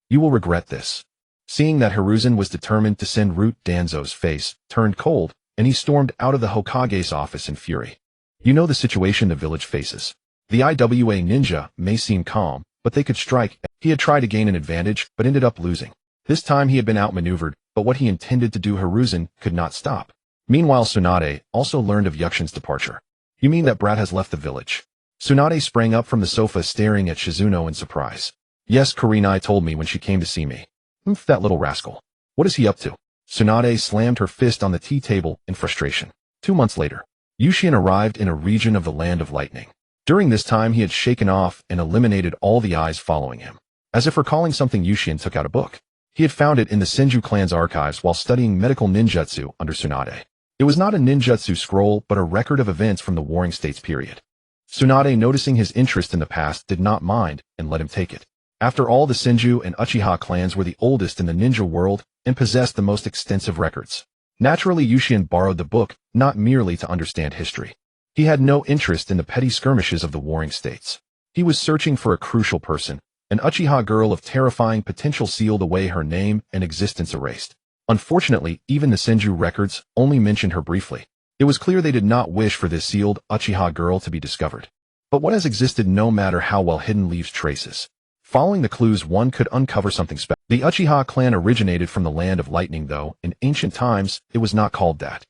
You will regret this. Seeing that Hiruzen was determined to send Root, Danzo's face turned cold, and he stormed out of the Hokage's office in fury. You know the situation the village faces. The IWA ninja may seem calm, but they could strike. He had tried to gain an advantage, but ended up losing. This time he had been outmaneuvered, but what he intended to do, Hiruzen could not stop. Meanwhile, Tsunade also learned of Yuxian's departure. You mean that brat has left the village? Tsunade sprang up from the sofa, staring at Shizuno in surprise. Yes, Kurenai told me when she came to see me. That little rascal. What is he up to? Tsunade slammed her fist on the tea table in frustration. 2 months later, Yuxian arrived in a region of the Land of Lightning. During this time, he had shaken off and eliminated all the eyes following him. As if recalling something, Yuxian took out a book. He had found it in the Senju clan's archives while studying medical ninjutsu under Tsunade. It was not a ninjutsu scroll, but a record of events from the Warring States period. Tsunade, noticing his interest in the past, did not mind and let him take it. After all, the Senju and Uchiha clans were the oldest in the ninja world and possessed the most extensive records. Naturally, Yuxian borrowed the book, not merely to understand history. He had no interest in the petty skirmishes of the Warring States. He was searching for a crucial person, an Uchiha girl of terrifying potential sealed away, her name and existence erased. Unfortunately, even the Senju records only mentioned her briefly. It was clear they did not wish for this sealed Uchiha girl to be discovered. But what has existed, no matter how well hidden, leaves traces. Following the clues, one could uncover something special. The Uchiha clan originated from the Land of Lightning, though in ancient times it was not called that.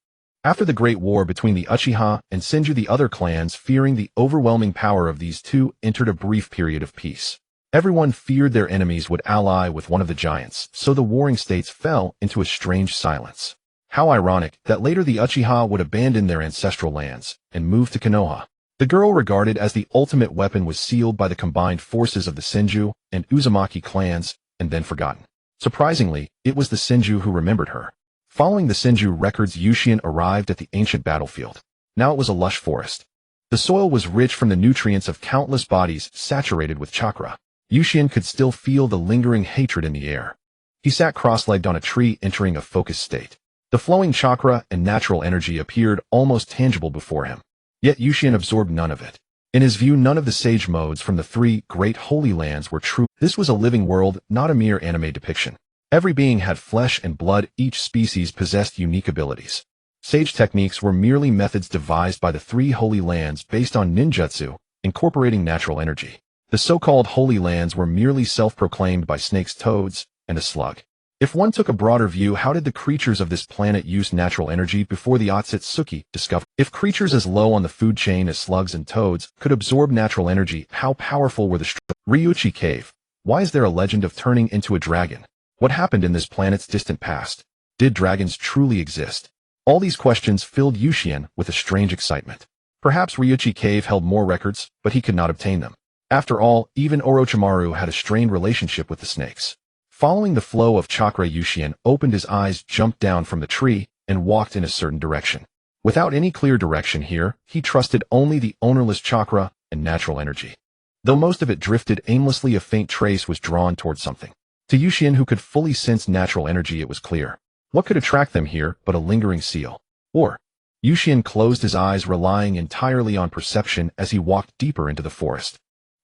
After the Great War between the Uchiha and Senju, the other clans, fearing the overwhelming power of these two, entered a brief period of peace. Everyone feared their enemies would ally with one of the giants, so the Warring States fell into a strange silence. How ironic that later the Uchiha would abandon their ancestral lands and move to Konoha. The girl, regarded as the ultimate weapon, was sealed by the combined forces of the Senju and Uzumaki clans and then forgotten. Surprisingly, it was the Senju who remembered her. Following the Senju records, Yuxian arrived at the ancient battlefield. Now it was a lush forest. The soil was rich from the nutrients of countless bodies saturated with chakra. Yuxian could still feel the lingering hatred in the air. He sat cross-legged on a tree, entering a focused state. The flowing chakra and natural energy appeared almost tangible before him. Yet Yuxian absorbed none of it. In his view, none of the sage modes from the 3 great holy lands were true. This was a living world, not a mere anime depiction. Every being had flesh and blood, each species possessed unique abilities. Sage techniques were merely methods devised by the three holy lands based on ninjutsu, incorporating natural energy. The so-called holy lands were merely self-proclaimed by snakes, toads, and a slug. If one took a broader view, how did the creatures of this planet use natural energy before the Otsutsuki discovered? If creatures as low on the food chain as slugs and toads could absorb natural energy, how powerful were the Ryuchi Cave? Why is there a legend of turning into a dragon? What happened in this planet's distant past? Did dragons truly exist? All these questions filled Yuxian with a strange excitement. Perhaps Ryuchi Cave held more records, but he could not obtain them. After all, even Orochimaru had a strained relationship with the snakes. Following the flow of chakra, Yuxian opened his eyes, jumped down from the tree, and walked in a certain direction. Without any clear direction here, he trusted only the ownerless chakra and natural energy. Though most of it drifted aimlessly, a faint trace was drawn towards something. To Yuxian, who could fully sense natural energy, it was clear. What could attract them here but a lingering seal? Or, Yuxian closed his eyes, relying entirely on perception as he walked deeper into the forest.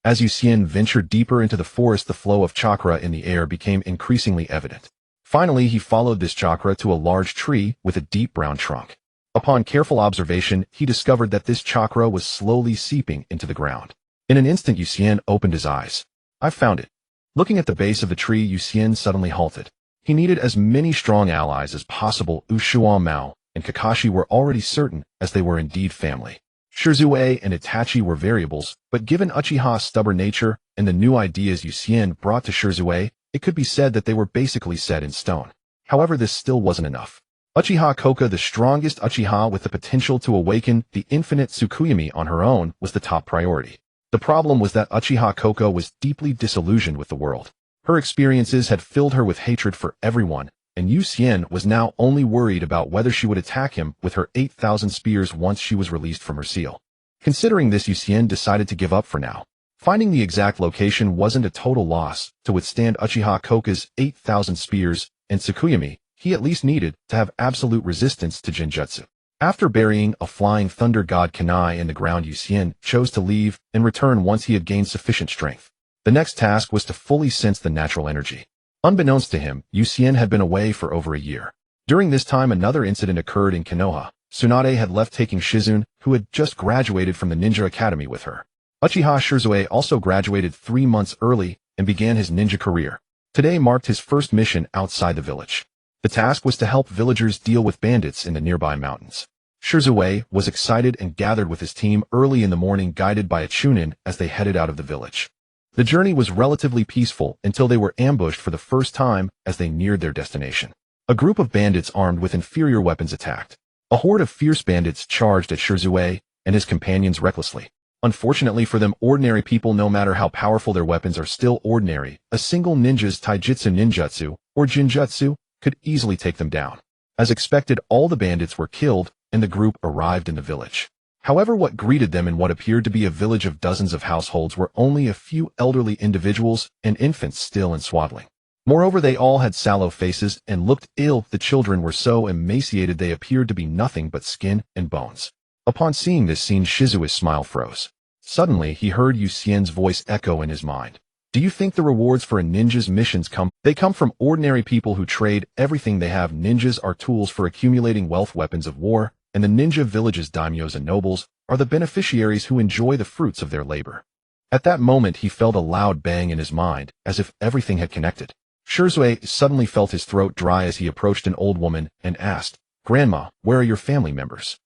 As Yuxian ventured deeper into the forest, the flow of chakra in the air became increasingly evident. Finally, he followed this chakra to a large tree with a deep brown trunk. Upon careful observation, he discovered that this chakra was slowly seeping into the ground. In an instant, Yuxian opened his eyes. "I've found it." Looking at the base of the tree, Yuxian suddenly halted. He needed as many strong allies as possible. Ushuan Mao and Kakashi were already certain, as they were indeed family. Shirzue and Itachi were variables, but given Uchiha's stubborn nature and the new ideas Yuxian brought to Shirzue, it could be said that they were basically set in stone. However, this still wasn't enough. Uchiha Koka, the strongest Uchiha with the potential to awaken the infinite Tsukuyomi on her own, was the top priority. The problem was that Uchiha Koka was deeply disillusioned with the world. Her experiences had filled her with hatred for everyone, and Yuxian was now only worried about whether she would attack him with her 8,000 spears once she was released from her seal. Considering this, Yuxian decided to give up for now. Finding the exact location wasn't a total loss. To withstand Uchiha Koka's 8,000 spears and Tsukuyomi, he at least needed to have absolute resistance to Genjutsu. After burying a flying thunder god Kanai in the ground, Yuxian chose to leave and return once he had gained sufficient strength. The next task was to fully sense the natural energy. Unbeknownst to him, Yuxian had been away for over a year. During this time, another incident occurred in Konoha. Tsunade had left, taking Shizune, who had just graduated from the ninja academy, with her. Uchiha Shirzue also graduated 3 months early and began his ninja career. Today marked his first mission outside the village. The task was to help villagers deal with bandits in the nearby mountains. Shirzue was excited and gathered with his team early in the morning, guided by a chunin as they headed out of the village. The journey was relatively peaceful until they were ambushed for the first time as they neared their destination. A group of bandits armed with inferior weapons attacked. A horde of fierce bandits charged at Shirzue and his companions recklessly. Unfortunately for them, ordinary people, no matter how powerful their weapons, are still ordinary. A single ninja's taijutsu, ninjutsu, or jinjutsu could easily take them down. As expected, all the bandits were killed, and the group arrived in the village. However, what greeted them in what appeared to be a village of dozens of households were only a few elderly individuals and infants still in swaddling. Moreover, they all had sallow faces and looked ill. The children were so emaciated they appeared to be nothing but skin and bones. Upon seeing this scene, Shizue's smile froze. Suddenly, he heard Yuxian's voice echo in his mind. "Do you think the rewards for a ninja's missions come? They come from ordinary people who trade everything they have. Ninjas are tools for accumulating wealth, weapons of war, and the ninja village's daimyos and nobles are the beneficiaries who enjoy the fruits of their labor." At that moment, he felt a loud bang in his mind, as if everything had connected. Shirzue suddenly felt his throat dry as he approached an old woman and asked, "Grandma, where are your family members?"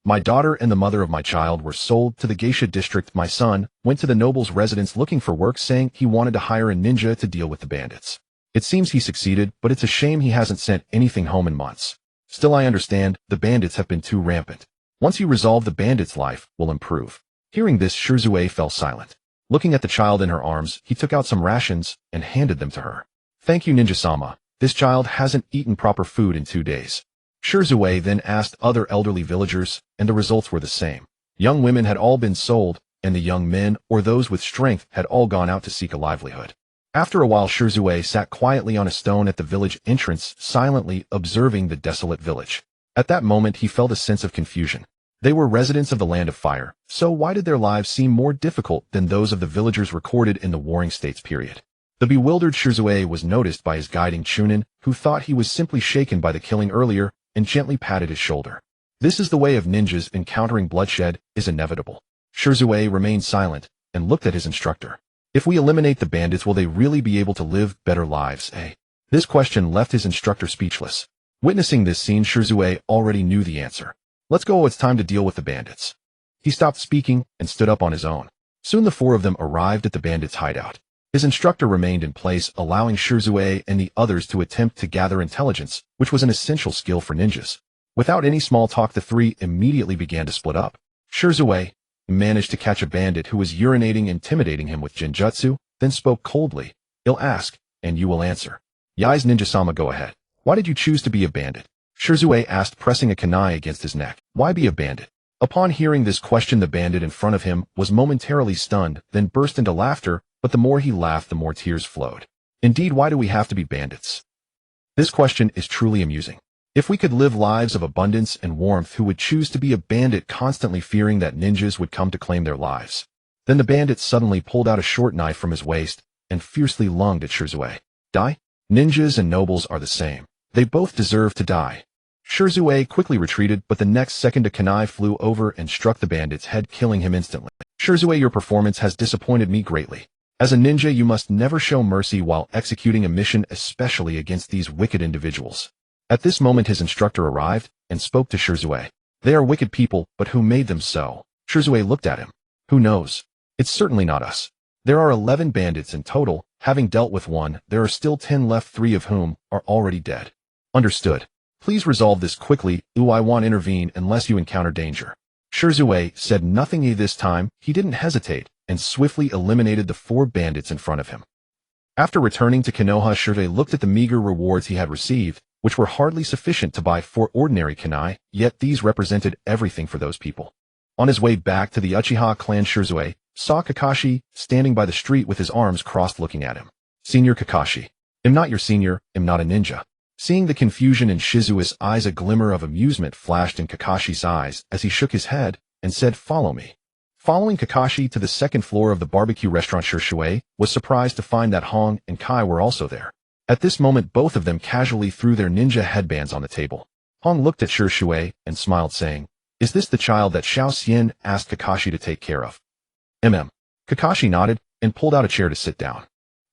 "My daughter and the mother of my child were sold to the geisha district. My son went to the noble's residence looking for work, saying he wanted to hire a ninja to deal with the bandits. It seems he succeeded, but it's a shame he hasn't sent anything home in months. Still, I understand the bandits have been too rampant. Once you resolve, the bandits' life will improve." Hearing this, Shirzue fell silent. Looking at the child in her arms, he took out some rations and handed them to her. "Thank you, Ninja-sama. This child hasn't eaten proper food in 2 days." Shirzue then asked other elderly villagers, and the results were the same. Young women had all been sold, and the young men, or those with strength, had all gone out to seek a livelihood. After a while, Shirzue sat quietly on a stone at the village entrance, silently observing the desolate village. At that moment, he felt a sense of confusion. They were residents of the Land of Fire, so why did their lives seem more difficult than those of the villagers recorded in the Warring States period? The bewildered Shirzue was noticed by his guiding chunin, who thought he was simply shaken by the killing earlier, and gently patted his shoulder. This is the way of ninjas. Encountering bloodshed is inevitable. Shirzue remained silent and looked at his instructor. If we eliminate the bandits, will they really be able to live better lives, eh? This question left his instructor speechless. Witnessing this scene, Shirzue already knew the answer. Let's go, it's time to deal with the bandits. He stopped speaking and stood up on his own. Soon the four of them arrived at the bandits' hideout. His instructor remained in place, allowing Shirzue and the others to attempt to gather intelligence, which was an essential skill for ninjas. Without any small talk, the three immediately began to split up. Shirzue managed to catch a bandit who was urinating, intimidating him with Jinjutsu, then spoke coldly. I'll ask, and you will answer. Yai's ninja-sama, go ahead. Why did you choose to be a bandit? Shirzue asked, pressing a kunai against his neck. Why be a bandit? Upon hearing this question, the bandit in front of him was momentarily stunned, then burst into laughter, but the more he laughed, the more tears flowed. Indeed, why do we have to be bandits? This question is truly amusing. If we could live lives of abundance and warmth, who would choose to be a bandit, constantly fearing that ninjas would come to claim their lives? Then the bandit suddenly pulled out a short knife from his waist and fiercely lunged at Shirzue. Die? Ninjas and nobles are the same. They both deserve to die. Shirzue quickly retreated, but the next second a kunai flew over and struck the bandit's head, killing him instantly. Shirzue, your performance has disappointed me greatly. As a ninja, you must never show mercy while executing a mission, especially against these wicked individuals. At this moment, his instructor arrived and spoke to Shirzue. They are wicked people, but who made them so? Shirzue looked at him. Who knows? It's certainly not us. There are 11 bandits in total. Having dealt with one, there are still 10 left, 3 of whom are already dead. Understood. Please resolve this quickly. I won't intervene unless you encounter danger. Shirzue said nothing. This time, he didn't hesitate and swiftly eliminated the 4 bandits in front of him. After returning to Konoha, Shirzue looked at the meager rewards he had received, which were hardly sufficient to buy 4 ordinary kunai, yet these represented everything for those people. On his way back to the Uchiha clan, Shirzue saw Kakashi standing by the street with his arms crossed, looking at him. Senior Kakashi. I'm not your senior, I'm not a ninja. Seeing the confusion in Shizue's eyes, a glimmer of amusement flashed in Kakashi's eyes as he shook his head and said, follow me. Following Kakashi to the second floor of the barbecue restaurant, Shirzue was surprised to find that Hong and Kai were also there. At this moment, both of them casually threw their ninja headbands on the table. Hong looked at Shirzue and smiled, saying, is this the child that Xiao Xian asked Kakashi to take care of? Kakashi nodded and pulled out a chair to sit down.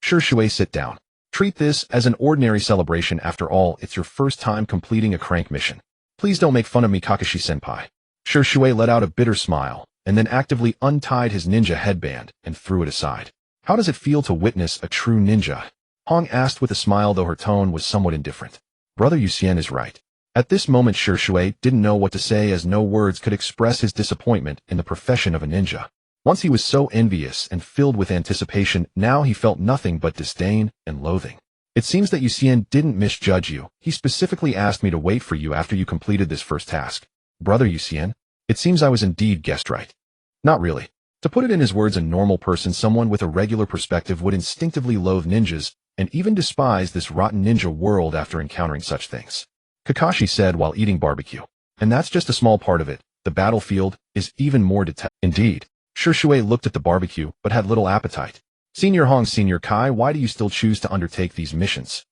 Shirzue, sit down. Treat this as an ordinary celebration. After all, it's your first time completing a crank mission. Please don't make fun of me, Kakashi-senpai. Shirzue let out a bitter smile and then actively untied his ninja headband and threw it aside. How does it feel to witness a true ninja? Hong asked with a smile, though her tone was somewhat indifferent. Brother Yuxian is right. At this moment, Shirzue didn't know what to say, as no words could express his disappointment in the profession of a ninja. Once he was so envious and filled with anticipation, now he felt nothing but disdain and loathing. It seems that Yuxian didn't misjudge you. He specifically asked me to wait for you after you completed this first task. Brother Yuxian, it seems I was indeed guessed right. Not really. To put it in his words, a normal person, someone with a regular perspective, would instinctively loathe ninjas and even despise this rotten ninja world after encountering such things. Kakashi said while eating barbecue. And that's just a small part of it. The battlefield is even more detestable. Indeed. Shirzue looked at the barbecue, but had little appetite. Senior Hong, Senior Kai, why do you still choose to undertake these missions?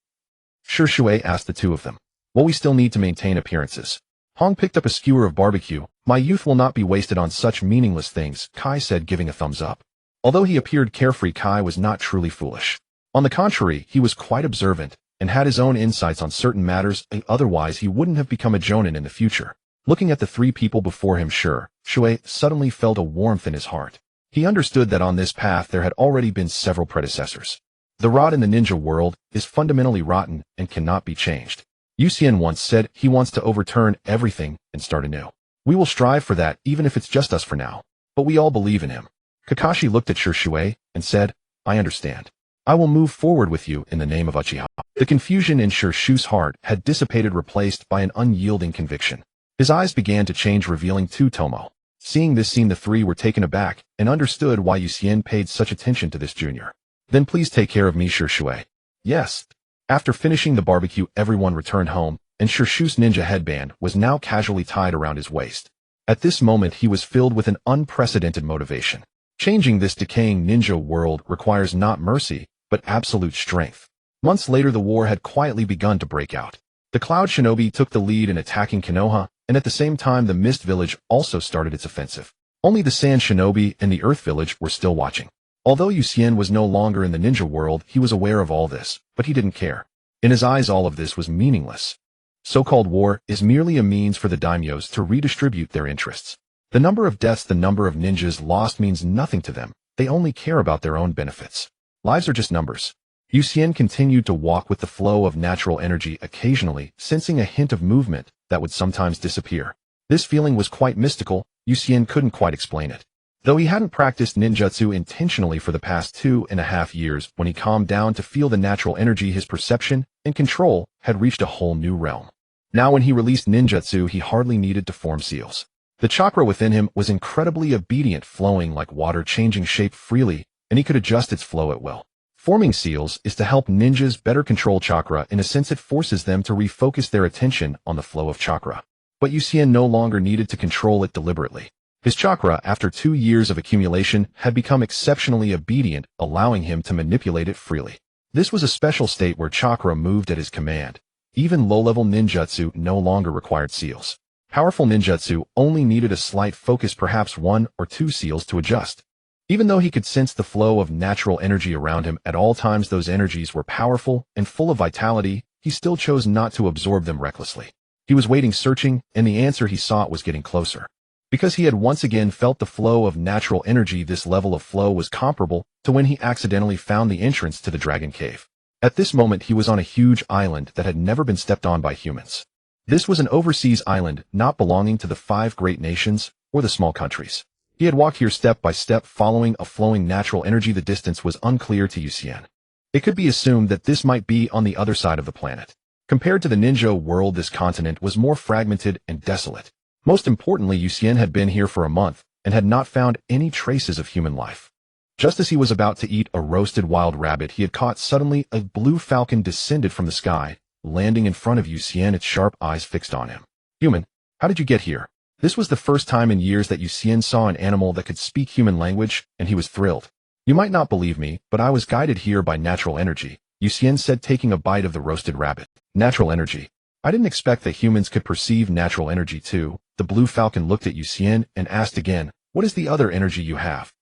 Shirzue asked the two of them. Well, we still need to maintain appearances. Hong picked up a skewer of barbecue. My youth will not be wasted on such meaningless things, Kai said, giving a thumbs up. Although he appeared carefree, Kai was not truly foolish. On the contrary, he was quite observant and had his own insights on certain matters, otherwise he wouldn't have become a jonin in the future. Looking at the 3 people before him, Shirzue suddenly felt a warmth in his heart. He understood that on this path there had already been several predecessors. The rot in the ninja world is fundamentally rotten and cannot be changed. Yuxian once said he wants to overturn everything and start anew. We will strive for that, even if it's just us for now. But we all believe in him. Kakashi looked at Shirzue and said, I understand. I will move forward with you in the name of Uchiha. The confusion in Shirzue's heart had dissipated, replaced by an unyielding conviction. His eyes began to change, revealing two Tomo. Seeing this scene, the 3 were taken aback and understood why Yuxian paid such attention to this junior. Then please take care of me, Shirzue. Yes. After finishing the barbecue, everyone returned home, and Shirzue's ninja headband was now casually tied around his waist. At this moment, he was filled with an unprecedented motivation. Changing this decaying ninja world requires not mercy, but absolute strength. Months later, the war had quietly begun to break out. The Cloud Shinobi took the lead in attacking Konoha, and at the same time the Mist Village also started its offensive. Only the Sand Shinobi and the Earth Village were still watching. Although Yucien was no longer in the ninja world, he was aware of all this, but he didn't care. In his eyes, all of this was meaningless. So-called war is merely a means for the daimyos to redistribute their interests. The number of deaths, the number of ninjas lost means nothing to them. They only care about their own benefits. Lives are just numbers. Yucien continued to walk with the flow of natural energy, occasionally sensing a hint of movement that would sometimes disappear. This feeling was quite mystical. Yucien couldn't quite explain it. Though he hadn't practiced ninjutsu intentionally for the past 2.5 years, when he calmed down to feel the natural energy, his perception and control had reached a whole new realm. Now when he released ninjutsu, he hardly needed to form seals. The chakra within him was incredibly obedient, flowing like water, changing shape freely, and he could adjust its flow at will. Forming seals is to help ninjas better control chakra. In a sense, it forces them to refocus their attention on the flow of chakra. But Yucien no longer needed to control it deliberately. His chakra, after 2 years of accumulation, had become exceptionally obedient, allowing him to manipulate it freely. This was a special state where chakra moved at his command. Even low-level ninjutsu no longer required seals. Powerful ninjutsu only needed a slight focus, perhaps 1 or 2 seals to adjust. Even though he could sense the flow of natural energy around him at all times, those energies were powerful and full of vitality, he still chose not to absorb them recklessly. He was waiting, searching, and the answer he sought was getting closer. Because he had once again felt the flow of natural energy, this level of flow was comparable to when he accidentally found the entrance to the Dragon Cave. At this moment, he was on a huge island that had never been stepped on by humans. This was an overseas island, not belonging to the 5 great nations or the small countries. He had walked here step by step, following a flowing natural energy. The distance was unclear to Yucien. It could be assumed that this might be on the other side of the planet. Compared to the ninja world, this continent was more fragmented and desolate. Most importantly, Yucien had been here for a month and had not found any traces of human life. Just as he was about to eat a roasted wild rabbit, he had caught suddenly a blue falcon descended from the sky, landing in front of Yucien, its sharp eyes fixed on him. Human, how did you get here? This was the first time in years that Yucien saw an animal that could speak human language, and he was thrilled. You might not believe me, but I was guided here by natural energy, Yucien said, taking a bite of the roasted rabbit. Natural energy. I didn't expect that humans could perceive natural energy too. The blue falcon looked at Yucien and asked again, what is the other energy you have?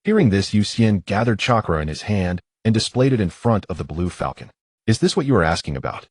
Hearing this, Yucien gathered chakra in his hand and displayed it in front of the blue falcon. Is this what you are asking about?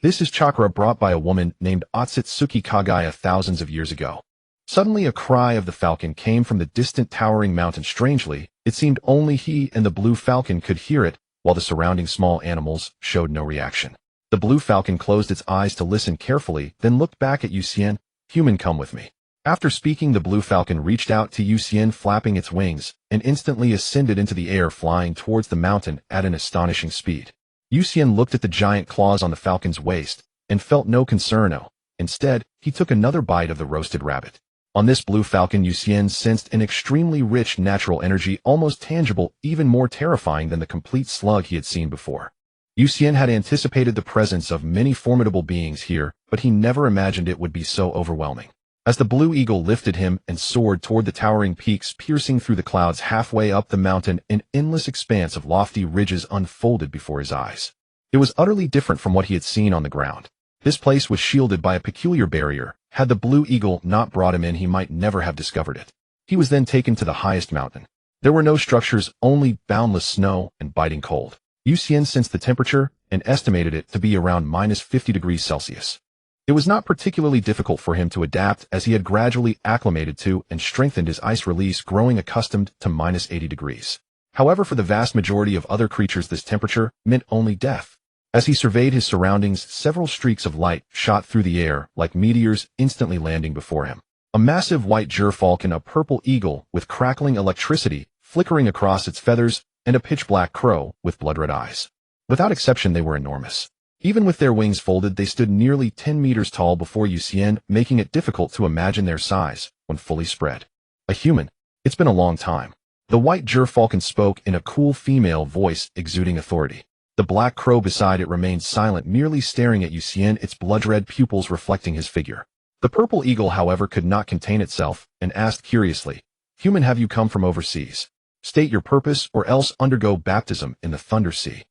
This is chakra brought by a woman named Otsutsuki Kagaya thousands of years ago. Suddenly a cry of the falcon came from the distant towering mountain. Strangely, it seemed only he and the blue falcon could hear it, while the surrounding small animals showed no reaction. The blue falcon closed its eyes to listen carefully, then looked back at Yucien. Human, come with me. After speaking, the blue falcon reached out to Yucien, flapping its wings, and instantly ascended into the air, flying towards the mountain at an astonishing speed. Yucien looked at the giant claws on the falcon's waist and felt no concern. Instead, he took another bite of the roasted rabbit. On this blue falcon, Yucien sensed an extremely rich natural energy, almost tangible, even more terrifying than the complete slug he had seen before. Yucien had anticipated the presence of many formidable beings here, but he never imagined it would be so overwhelming. As the blue eagle lifted him and soared toward the towering peaks, piercing through the clouds halfway up the mountain, an endless expanse of lofty ridges unfolded before his eyes. It was utterly different from what he had seen on the ground. This place was shielded by a peculiar barrier. Had the blue eagle not brought him in, he might never have discovered it. He was then taken to the highest mountain. There were no structures, only boundless snow and biting cold. Yucien sensed the temperature and estimated it to be around -50°C. It was not particularly difficult for him to adapt, as he had gradually acclimated to and strengthened his ice release, growing accustomed to -80°. However, for the vast majority of other creatures, this temperature meant only death. As he surveyed his surroundings, several streaks of light shot through the air like meteors, instantly landing before him. A massive white gerfalcon, a purple eagle with crackling electricity flickering across its feathers, and a pitch-black crow with blood-red eyes. Without exception, they were enormous. Even with their wings folded, they stood nearly 10 meters tall before Yucien, making it difficult to imagine their size when fully spread. A human. It's been a long time. The white gerfalcon spoke in a cool female voice, exuding authority. The black crow beside it remained silent, merely staring at Yucien, its blood-red pupils reflecting his figure. The purple eagle, however, could not contain itself and asked curiously, Human, have you come from overseas? State your purpose or else undergo baptism in the Thunder Sea.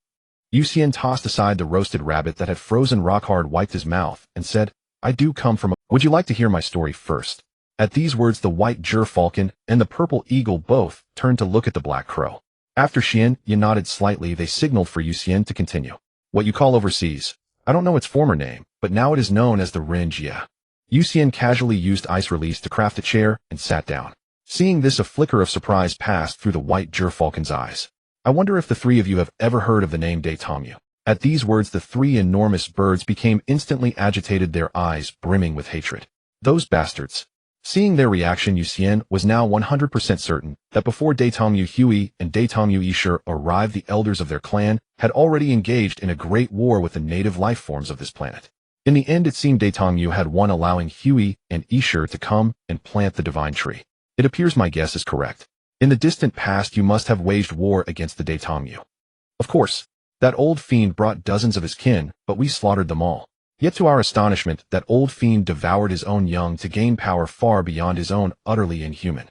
Yucien tossed aside the roasted rabbit that had frozen rock hard, wiped his mouth, and said, I do come from Would you like to hear my story first? At these words, the white gerfalcon and the purple eagle both turned to look at the black crow. After Xian Yi nodded slightly, they signaled for Yu to continue. What you call overseas. I don't know its former name, but now it is known as the Ren Jie. Yu casually used ice release to craft a chair and sat down. Seeing this, a flicker of surprise passed through the white gerfalcon's eyes. I wonder if the three of you have ever heard of the name decaying. At these words, the three enormous birds became instantly agitated, their eyes brimming with hatred. Those bastards. Seeing their reaction, Yu was now 100% certain that before Decaying Hui and Decaying Yishur arrived, the elders of their clan had already engaged in a great war with the native life forms of this planet. In the end, it seemed Decaying had won, allowing Hui and Yishur to come and plant the divine tree. It appears my guess is correct. In the distant past, you must have waged war against the Decaying. Of course, that old fiend brought dozens of his kin, but we slaughtered them all. Yet to our astonishment, that old fiend devoured his own young to gain power far beyond his own, utterly inhuman.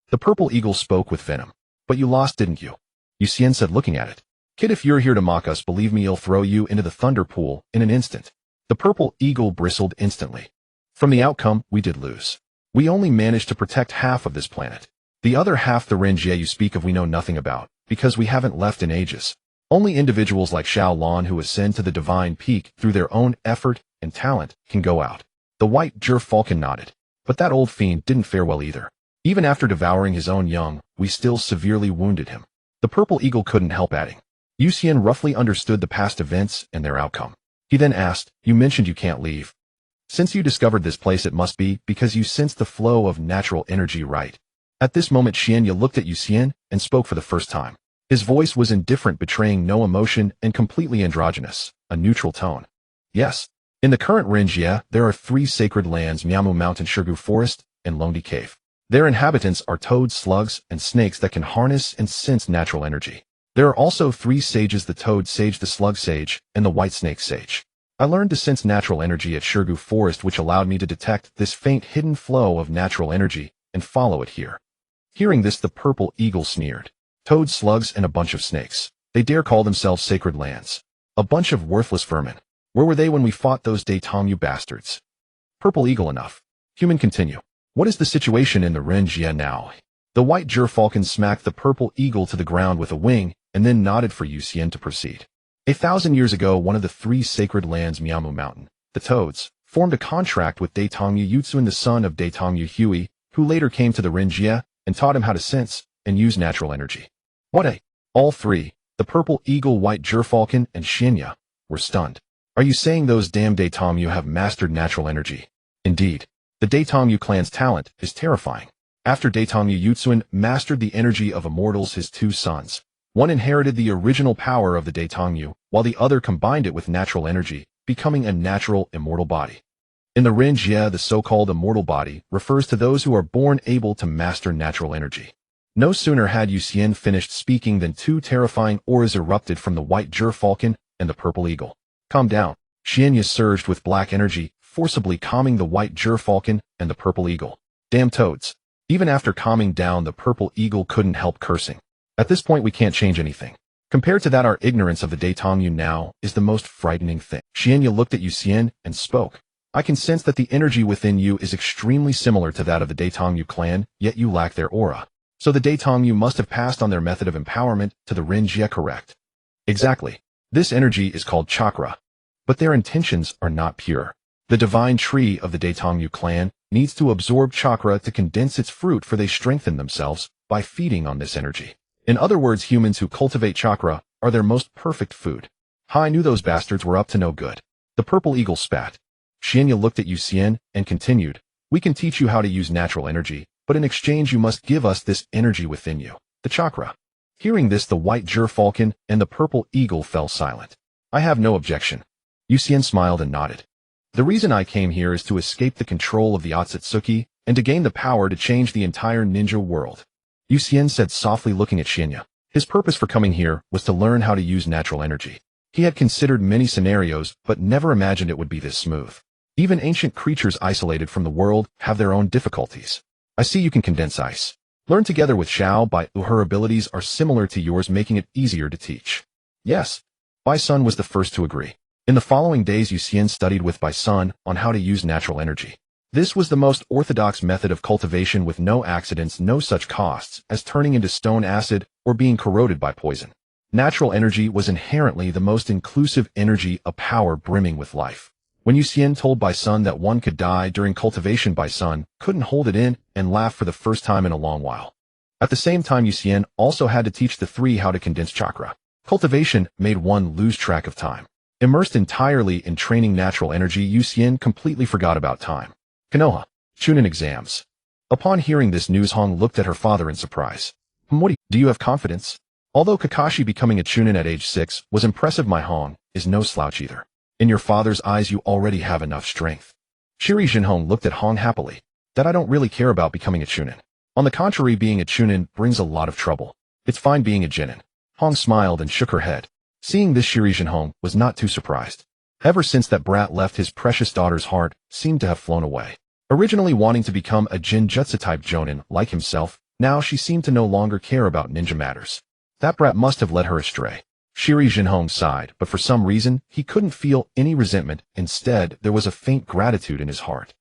The purple eagle spoke with venom. But you lost, didn't you? Yu said, looking at it. Kid, if you're here to mock us, believe me, he'll throw you into the thunder pool in an instant. The purple eagle bristled instantly. From the outcome, we did lose. We only managed to protect half of this planet. The other half, the Ren Jie you speak of, we know nothing about, because we haven't left in ages. Only individuals like Xiao Lan who ascend to the divine peak through their own effort and talent can go out. The white gerfalcon nodded. But that old fiend didn't fare well either. Even after devouring his own young, we still severely wounded him. The purple eagle couldn't help adding. Yu roughly understood the past events and their outcome. He then asked, you mentioned you can't leave. Since you discovered this place, it must be because you sensed the flow of natural energy, right? At this moment, Xian Yi looked at Yu and spoke for the first time. His voice was indifferent, betraying no emotion, and completely androgynous, a neutral tone. Yes. In the current Ren Jie, there are 3 sacred lands: Miamu Mountain, Shirgu Forest, and Lonely Cave. Their inhabitants are toads, slugs, and snakes that can harness and sense natural energy. There are also 3 sages: the toad sage, the slug sage, and the white snake sage. I learned to sense natural energy at Shirgu Forest, which allowed me to detect this faint hidden flow of natural energy and follow it here. Hearing this, the purple eagle sneered. Toads, slugs, and a bunch of snakes. They dare call themselves sacred lands. A bunch of worthless vermin. Where were they when we fought those Decaying bastards? Purple eagle, enough. Human, continue. What is the situation in the Ren Jie now? The white gerfalcon smacked the purple eagle to the ground with a wing and then nodded for Yu to proceed. 1,000 years ago, one of the 3 sacred lands, Miamu Mountain, the toads, formed a contract with Decaying Yutsun, the son of Decaying Hui, who later came to the Ren Jie and taught him how to sense and use natural energy. What a... All 3, the purple eagle, white gerfalcon, and Xianya, were stunned. Are you saying those damn Decaying have mastered natural energy? Indeed. The Decaying clan's talent is terrifying. After Decaying Yutsun mastered the energy of immortals, his 2 sons, one inherited the original power of the Decaying, while the other combined it with natural energy, becoming a natural immortal body. In the Ren Jie, the so-called immortal body refers to those who are born able to master natural energy. No sooner had Yu finished speaking than 2 terrifying auras erupted from the white gerfalcon and the purple eagle. Calm down. Xianya surged with black energy, forcibly calming the white gerfalcon and the purple eagle. Damn toads. Even after calming down, the purple eagle couldn't help cursing. At this point, we can't change anything. Compared to that, our ignorance of the Decaying now is the most frightening thing. Xianya looked at Yu and spoke. I can sense that the energy within you is extremely similar to that of the Decaying clan, yet you lack their aura. So the Decaying must have passed on their method of empowerment to the Ren Jie, correct? Exactly. This energy is called chakra. But their intentions are not pure. The divine tree of the Decaying clan needs to absorb chakra to condense its fruit, for they strengthen themselves by feeding on this energy. In other words, humans who cultivate chakra are their most perfect food. I knew those bastards were up to no good. The purple eagle spat. Xianya looked at Yu and continued. We can teach you how to use natural energy, but in exchange you must give us this energy within you, the chakra. Hearing this, the white gerfalcon and the purple eagle fell silent. I have no objection. Yu smiled and nodded. The reason I came here is to escape the control of the Otsutsuki and to gain the power to change the entire ninja world. Yu said softly, looking at Xianya. His purpose for coming here was to learn how to use natural energy. He had considered many scenarios, but never imagined it would be this smooth. Even ancient creatures isolated from the world have their own difficulties. I see you can condense ice. Learn together with Xiao Bai. Her abilities are similar to yours, making it easier to teach. Yes. Bai Sun was the first to agree. In the following days, Yu studied with Bai Sun on how to use natural energy. This was the most orthodox method of cultivation with no accidents, no such costs as turning into stone acid or being corroded by poison. Natural energy was inherently the most inclusive energy, a power brimming with life. When Yuxian told by Sun that one could die during cultivation, by Sun couldn't hold it in and laughed for the first time in a long while. At the same time, Yuxian also had to teach the three how to condense chakra. Cultivation made one lose track of time. Immersed entirely in training natural energy, Yuxian completely forgot about time. Konoha. Chunin exams. Upon hearing this news, Hong looked at her father in surprise. What do you have confidence? Although Kakashi becoming a Chunin at age 6 was impressive, my Hong is no slouch either. In your father's eyes, you already have enough strength. Shiri Jinhong looked at Hong happily. That I don't really care about becoming a Chunin. On the contrary, being a Chunin brings a lot of trouble. It's fine being a Jinin. Hong smiled and shook her head. Seeing this, Shiri Jinhong was not too surprised. Ever since that brat left, his precious daughter's heart seemed to have flown away. Originally wanting to become a Jinjutsu-type Jonin like himself, now she seemed to no longer care about ninja matters. That brat must have led her astray. Shiri Jinhong sighed, but for some reason, he couldn't feel any resentment. Instead, there was a faint gratitude in his heart.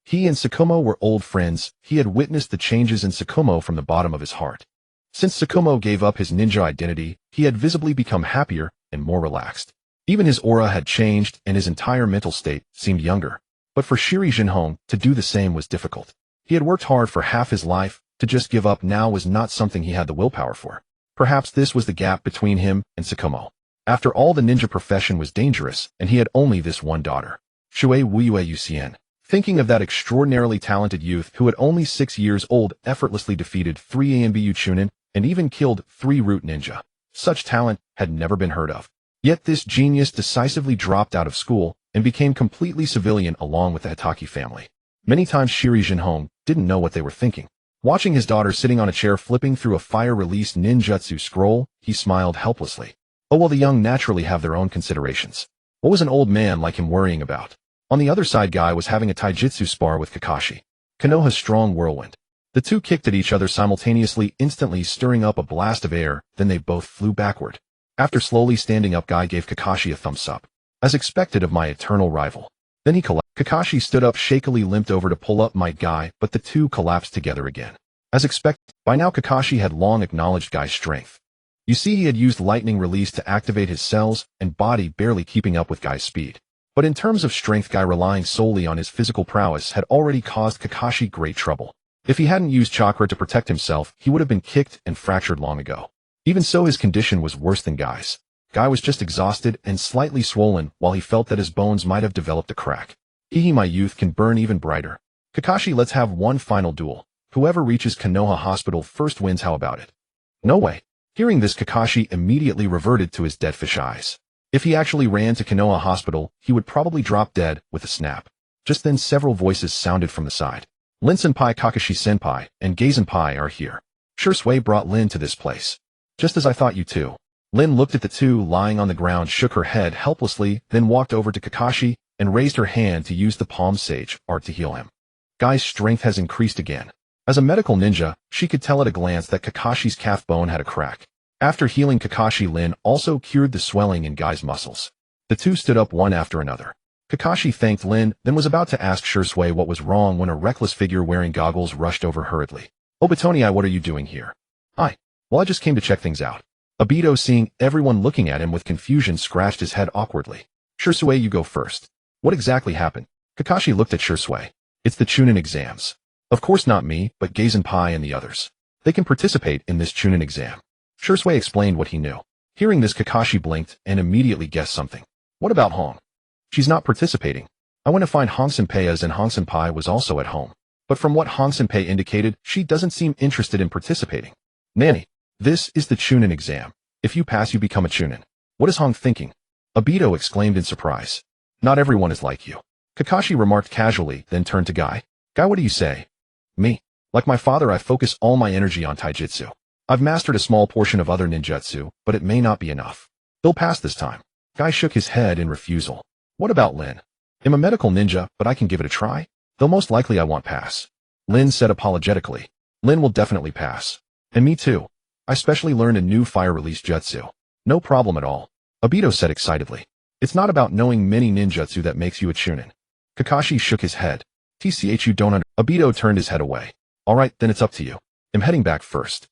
He and Sakumo were old friends. He had witnessed the changes in Sakumo from the bottom of his heart. Since Sakumo gave up his ninja identity, he had visibly become happier and more relaxed. Even his aura had changed, and his entire mental state seemed younger. But for Shiri Jinhong, to do the same was difficult. He had worked hard for half his life. To just give up now was not something he had the willpower for. Perhaps this was the gap between him and Sakumo. After all, the ninja profession was dangerous, and he had only this one daughter. Shui Wuyue Yuxian. Thinking of that extraordinarily talented youth who at only 6 years old effortlessly defeated 3 ANBU Chunin and even killed 3 root ninja. Such talent had never been heard of. Yet this genius decisively dropped out of school and became completely civilian along with the Hatake family. Many times Shiri Jinhong didn't know what they were thinking. Watching his daughter sitting on a chair flipping through a fire-released ninjutsu scroll, he smiled helplessly. Oh well, the young naturally have their own considerations. What was an old man like him worrying about? On the other side, Guy was having a taijutsu spar with Kakashi. Konoha's strong whirlwind. The two kicked at each other simultaneously, instantly stirring up a blast of air, then they both flew backward. After slowly standing up, Guy gave Kakashi a thumbs up. As expected of my eternal rival. Then he collapsed. Kakashi stood up, shakily limped over to pull up my Guy, but the two collapsed together again. As expected, by now Kakashi had long acknowledged Guy's strength. You see, he had used lightning release to activate his cells and body, barely keeping up with Guy's speed. But in terms of strength, Guy relying solely on his physical prowess had already caused Kakashi great trouble. If he hadn't used chakra to protect himself, he would have been kicked and fractured long ago. Even so, his condition was worse than Guy's. Guy was just exhausted and slightly swollen, while he felt that his bones might have developed a crack. Hehe, my youth can burn even brighter. Kakashi, let's have one final duel. Whoever reaches Konoha Hospital first wins, how about it? No way. Hearing this, Kakashi immediately reverted to his dead fish eyes. If he actually ran to Konoha Hospital, he would probably drop dead with a snap. Just then several voices sounded from the side. Lin-senpai, Kakashi-senpai, and Gai-senpai are here. Sure, Sui brought Lin to this place. Just as I thought, you two. Lin looked at the two lying on the ground, shook her head helplessly, then walked over to Kakashi and raised her hand to use the palm sage art to heal him. Guy's strength has increased again. As a medical ninja, she could tell at a glance that Kakashi's calf bone had a crack. After healing Kakashi, Lin also cured the swelling in Guy's muscles. The two stood up one after another. Kakashi thanked Lin, then was about to ask Shursui what was wrong when a reckless figure wearing goggles rushed over hurriedly. Obatoni, what are you doing here? Well, I just came to check things out. Obito, seeing everyone looking at him with confusion, scratched his head awkwardly. Shursui, you go first. What exactly happened? Kakashi looked at Shursui. It's the Chunin exams. Of course not me, but Gai-senpai and the others. They can participate in this Chunin exam. Shursui explained what he knew. Hearing this, Kakashi blinked and immediately guessed something. What about Hong? She's not participating. I went to find Hong-senpai, as in Hong-senpai was also at home. But from what Hong-senpai indicated, she doesn't seem interested in participating. Nanny, this is the Chunin exam. If you pass, you become a Chunin. What is Hong thinking? Obito exclaimed in surprise. Not everyone is like you. Kakashi remarked casually, then turned to Guy. Guy, what do you say? Me. Like my father, I focus all my energy on taijutsu. I've mastered a small portion of other ninjutsu, but it may not be enough. He'll pass this time. Guy shook his head in refusal. What about Lin? I'm a medical ninja, but I can give it a try. Though most likely I won't pass. Lin said apologetically. Lin will definitely pass. And me too. I specially learned a new fire-release jutsu. No problem at all. Obito said excitedly. It's not about knowing many ninjutsu that makes you a Chunin. Kakashi shook his head. TCH, you don't under— Obito turned his head away. Alright, then it's up to you. I'm heading back first.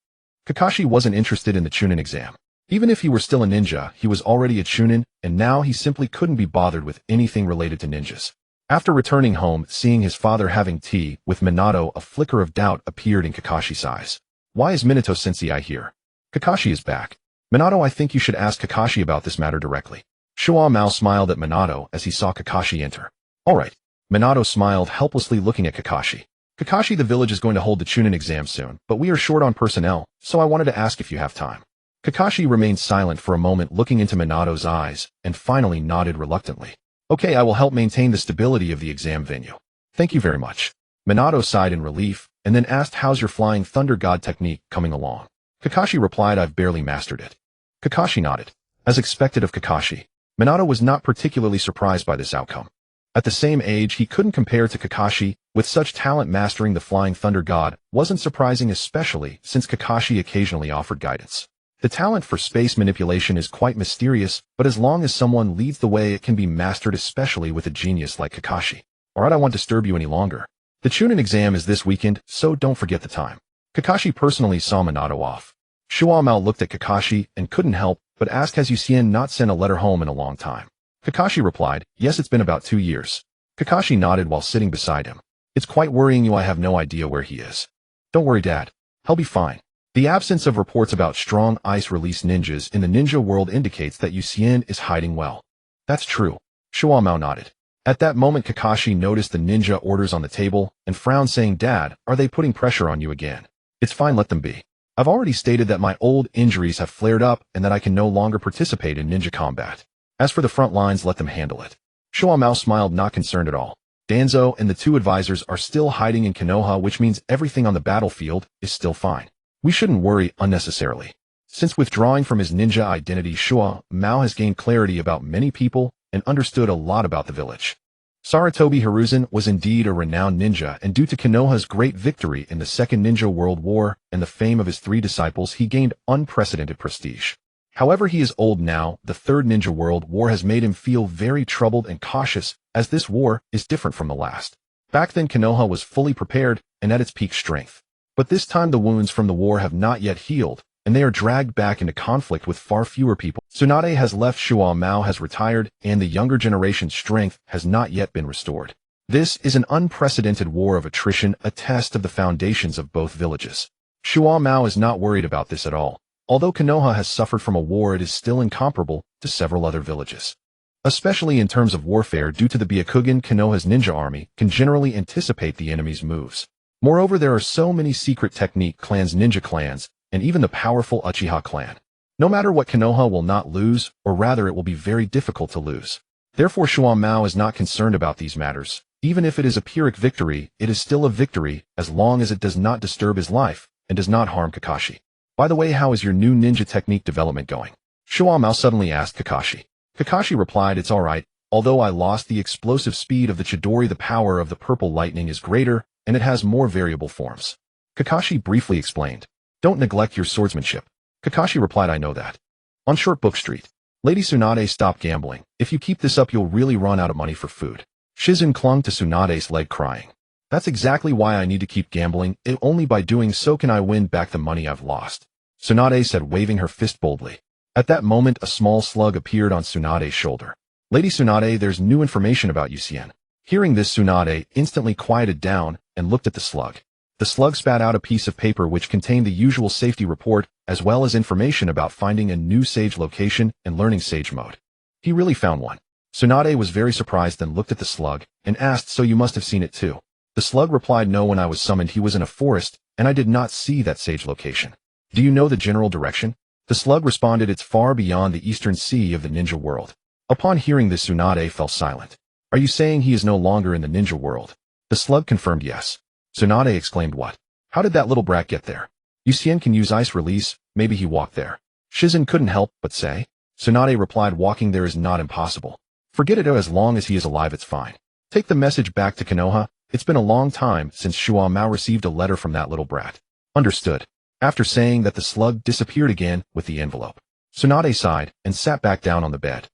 Kakashi wasn't interested in the Chunin exam. Even if he were still a ninja, he was already a Chunin, and now he simply couldn't be bothered with anything related to ninjas. After returning home, seeing his father having tea with Minato, a flicker of doubt appeared in Kakashi's eyes. Why is Minato-sensei here? Kakashi is back. Minato, I think you should ask Kakashi about this matter directly. Shuo Mao smiled at Minato as he saw Kakashi enter. Alright. Minato smiled, helplessly looking at Kakashi. Kakashi, the village is going to hold the Chunin exam soon, but we are short on personnel, so I wanted to ask if you have time. Kakashi remained silent for a moment, looking into Minato's eyes, and finally nodded reluctantly. Okay, I will help maintain the stability of the exam venue. Thank you very much. Minato sighed in relief, and then asked, how's your Flying Thunder God technique coming along? Kakashi replied, I've barely mastered it. Kakashi nodded. As expected of Kakashi, Minato was not particularly surprised by this outcome. At the same age, he couldn't compare to Kakashi. With such talent, mastering the Flying Thunder God wasn't surprising, especially since Kakashi occasionally offered guidance. The talent for space manipulation is quite mysterious, but as long as someone leads the way, it can be mastered, especially with a genius like Kakashi. Alright, I won't disturb you any longer. The Chunin exam is this weekend, so don't forget the time. Kakashi personally saw Minato off. Shuo Mao looked at Kakashi and couldn't help but ask, has Yucien not sent a letter home in a long time? Kakashi replied, yes, it's been about 2 years. Kakashi nodded while sitting beside him. It's quite worrying you, I have no idea where he is. Don't worry, Dad. He'll be fine. The absence of reports about strong ice-release ninjas in the ninja world indicates that Yucien is hiding well. That's true. Shuo Mao nodded. At that moment, Kakashi noticed the ninja orders on the table and frowned, saying, Dad, are they putting pressure on you again? It's fine, let them be. I've already stated that my old injuries have flared up and that I can no longer participate in ninja combat. As for the front lines, let them handle it. Shuo Mao smiled, not concerned at all. Danzo and the 2 advisors are still hiding in Konoha, which means everything on the battlefield is still fine. We shouldn't worry unnecessarily. Since withdrawing from his ninja identity, Shuo Mao has gained clarity about many people and understood a lot about the village. Sarutobi Hiruzen was indeed a renowned ninja, and due to Konoha's great victory in the Second Ninja World War and the fame of his 3 disciples, he gained unprecedented prestige. However, he is old now. The Third Ninja World War has made him feel very troubled and cautious, as this war is different from the last. Back then, Konoha was fully prepared and at its peak strength. But this time the wounds from the war have not yet healed, and they are dragged back into conflict with far fewer people. Tsunade has left, Shuo Mao has retired, and the younger generation's strength has not yet been restored. This is an unprecedented war of attrition, a test of the foundations of both villages. Shuo Mao is not worried about this at all. Although Konoha has suffered from a war, it is still incomparable to several other villages. Especially in terms of warfare, due to the Byakugan, Konoha's ninja army can generally anticipate the enemy's moves. Moreover, there are so many secret technique clans, ninja clans, and even the powerful Uchiha clan. No matter what, Konoha will not lose, or rather it will be very difficult to lose. Therefore, Shuo Mao is not concerned about these matters. Even if it is a Pyrrhic victory, it is still a victory as long as it does not disturb his life and does not harm Kakashi. By the way, how is your new ninja technique development going? Shuo Mao suddenly asked Kakashi. Kakashi replied, it's alright. Although I lost the explosive speed of the Chidori, the power of the purple lightning is greater, and it has more variable forms. Kakashi briefly explained. Don't neglect your swordsmanship. Kakashi replied, I know that. On Short Book Street. Lady Tsunade, stop gambling. If you keep this up, you'll really run out of money for food. Shizun clung to Tsunade's leg, crying. That's exactly why I need to keep gambling. Only by doing so can I win back the money I've lost. Tsunade said, waving her fist boldly. At that moment, a small slug appeared on Tsunade's shoulder. Lady Tsunade, there's new information about Yucien. Hearing this, Tsunade instantly quieted down and looked at the slug. The slug spat out a piece of paper which contained the usual safety report, as well as information about finding a new sage location and learning sage mode. He really found one. Tsunade was very surprised, then looked at the slug and asked, so you must have seen it too. The slug replied, no, when I was summoned he was in a forest, and I did not see that sage location. Do you know the general direction? The slug responded, it's far beyond the eastern sea of the ninja world. Upon hearing this, Tsunade fell silent. Are you saying he is no longer in the ninja world? The slug confirmed yes. Tsunade exclaimed, what? How did that little brat get there? Yucien can use ice release, maybe he walked there. Shizun couldn't help but say. Tsunade replied, walking there is not impossible. Forget it, as long as he is alive it's fine. Take the message back to Konoha. It's been a long time since Shuo Mao received a letter from that little brat. Understood. After saying that, the slug disappeared again with the envelope. Tsunade sighed and sat back down on the bed.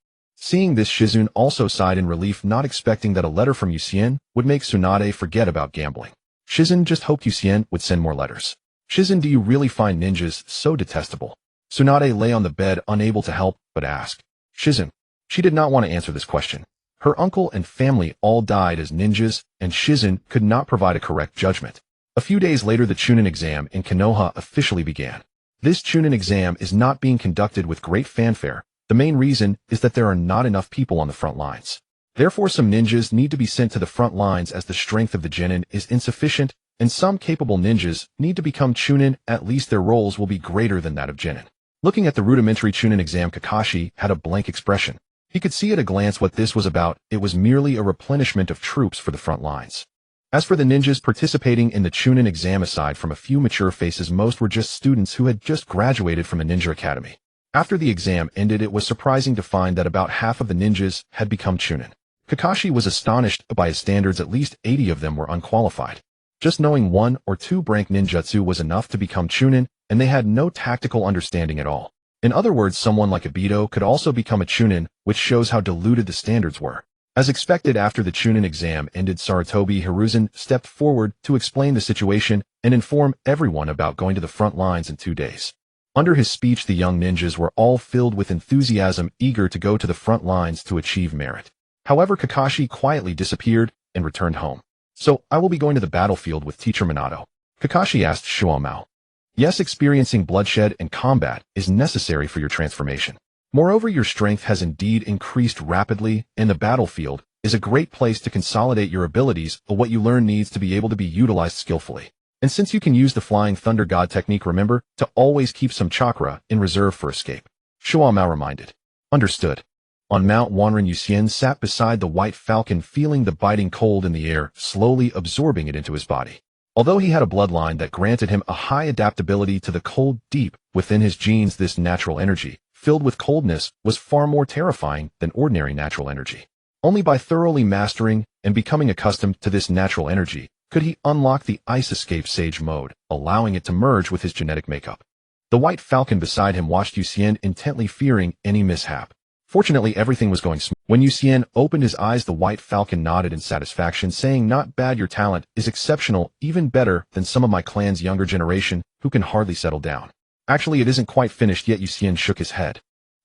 Seeing this, Shizun also sighed in relief, not expecting that a letter from Yucien would make Tsunade forget about gambling. Shizun just hoped Yucien would send more letters. Shizun, do you really find ninjas so detestable? Tsunade lay on the bed, unable to help but ask. Shizun. She did not want to answer this question. Her uncle and family all died as ninjas, and Shizun could not provide a correct judgment. A few days later, the Chunin exam in Konoha officially began. This Chunin exam is not being conducted with great fanfare. The main reason is that there are not enough people on the front lines. Therefore, some ninjas need to be sent to the front lines as the strength of the genin is insufficient, and some capable ninjas need to become Chunin. At least their roles will be greater than that of genin. Looking at the rudimentary Chunin exam, Kakashi had a blank expression. He could see at a glance what this was about. It was merely a replenishment of troops for the front lines. As for the ninjas participating in the Chunin exam, aside from a few mature faces, most were just students who had just graduated from a ninja academy. After the exam ended, it was surprising to find that about half of the ninjas had become Chunin. Kakashi was astonished. By his standards, at least 80 of them were unqualified. Just knowing 1 or 2 brank ninjutsu was enough to become Chunin, and they had no tactical understanding at all. In other words, someone like Obito could also become a Chunin, which shows how diluted the standards were. As expected, after the Chunin exam ended, Sarutobi Hiruzen stepped forward to explain the situation and inform everyone about going to the front lines in 2 days. Under his speech, the young ninjas were all filled with enthusiasm, eager to go to the front lines to achieve merit. However, Kakashi quietly disappeared and returned home. So, I will be going to the battlefield with Teacher Minato. Kakashi asked Shuomao. Yes, experiencing bloodshed and combat is necessary for your transformation. Moreover, your strength has indeed increased rapidly, and the battlefield is a great place to consolidate your abilities, but what you learn needs to be able to be utilized skillfully. And since you can use the Flying Thunder God technique, remember to always keep some chakra in reserve for escape. Shuomao reminded. Understood. On Mount Wanren, Yucien sat beside the White Falcon, feeling the biting cold in the air, slowly absorbing it into his body. Although he had a bloodline that granted him a high adaptability to the cold deep within his genes, this natural energy, filled with coldness, was far more terrifying than ordinary natural energy. Only by thoroughly mastering and becoming accustomed to this natural energy could he unlock the Ice Escape Sage mode, allowing it to merge with his genetic makeup. The White Falcon beside him watched Yucien intently, fearing any mishap. Fortunately, everything was going smooth. When Yucien opened his eyes, the White Falcon nodded in satisfaction, saying, "Not bad, your talent is exceptional, even better than some of my clan's younger generation, who can hardly settle down." Actually, it isn't quite finished yet. Yucien shook his head.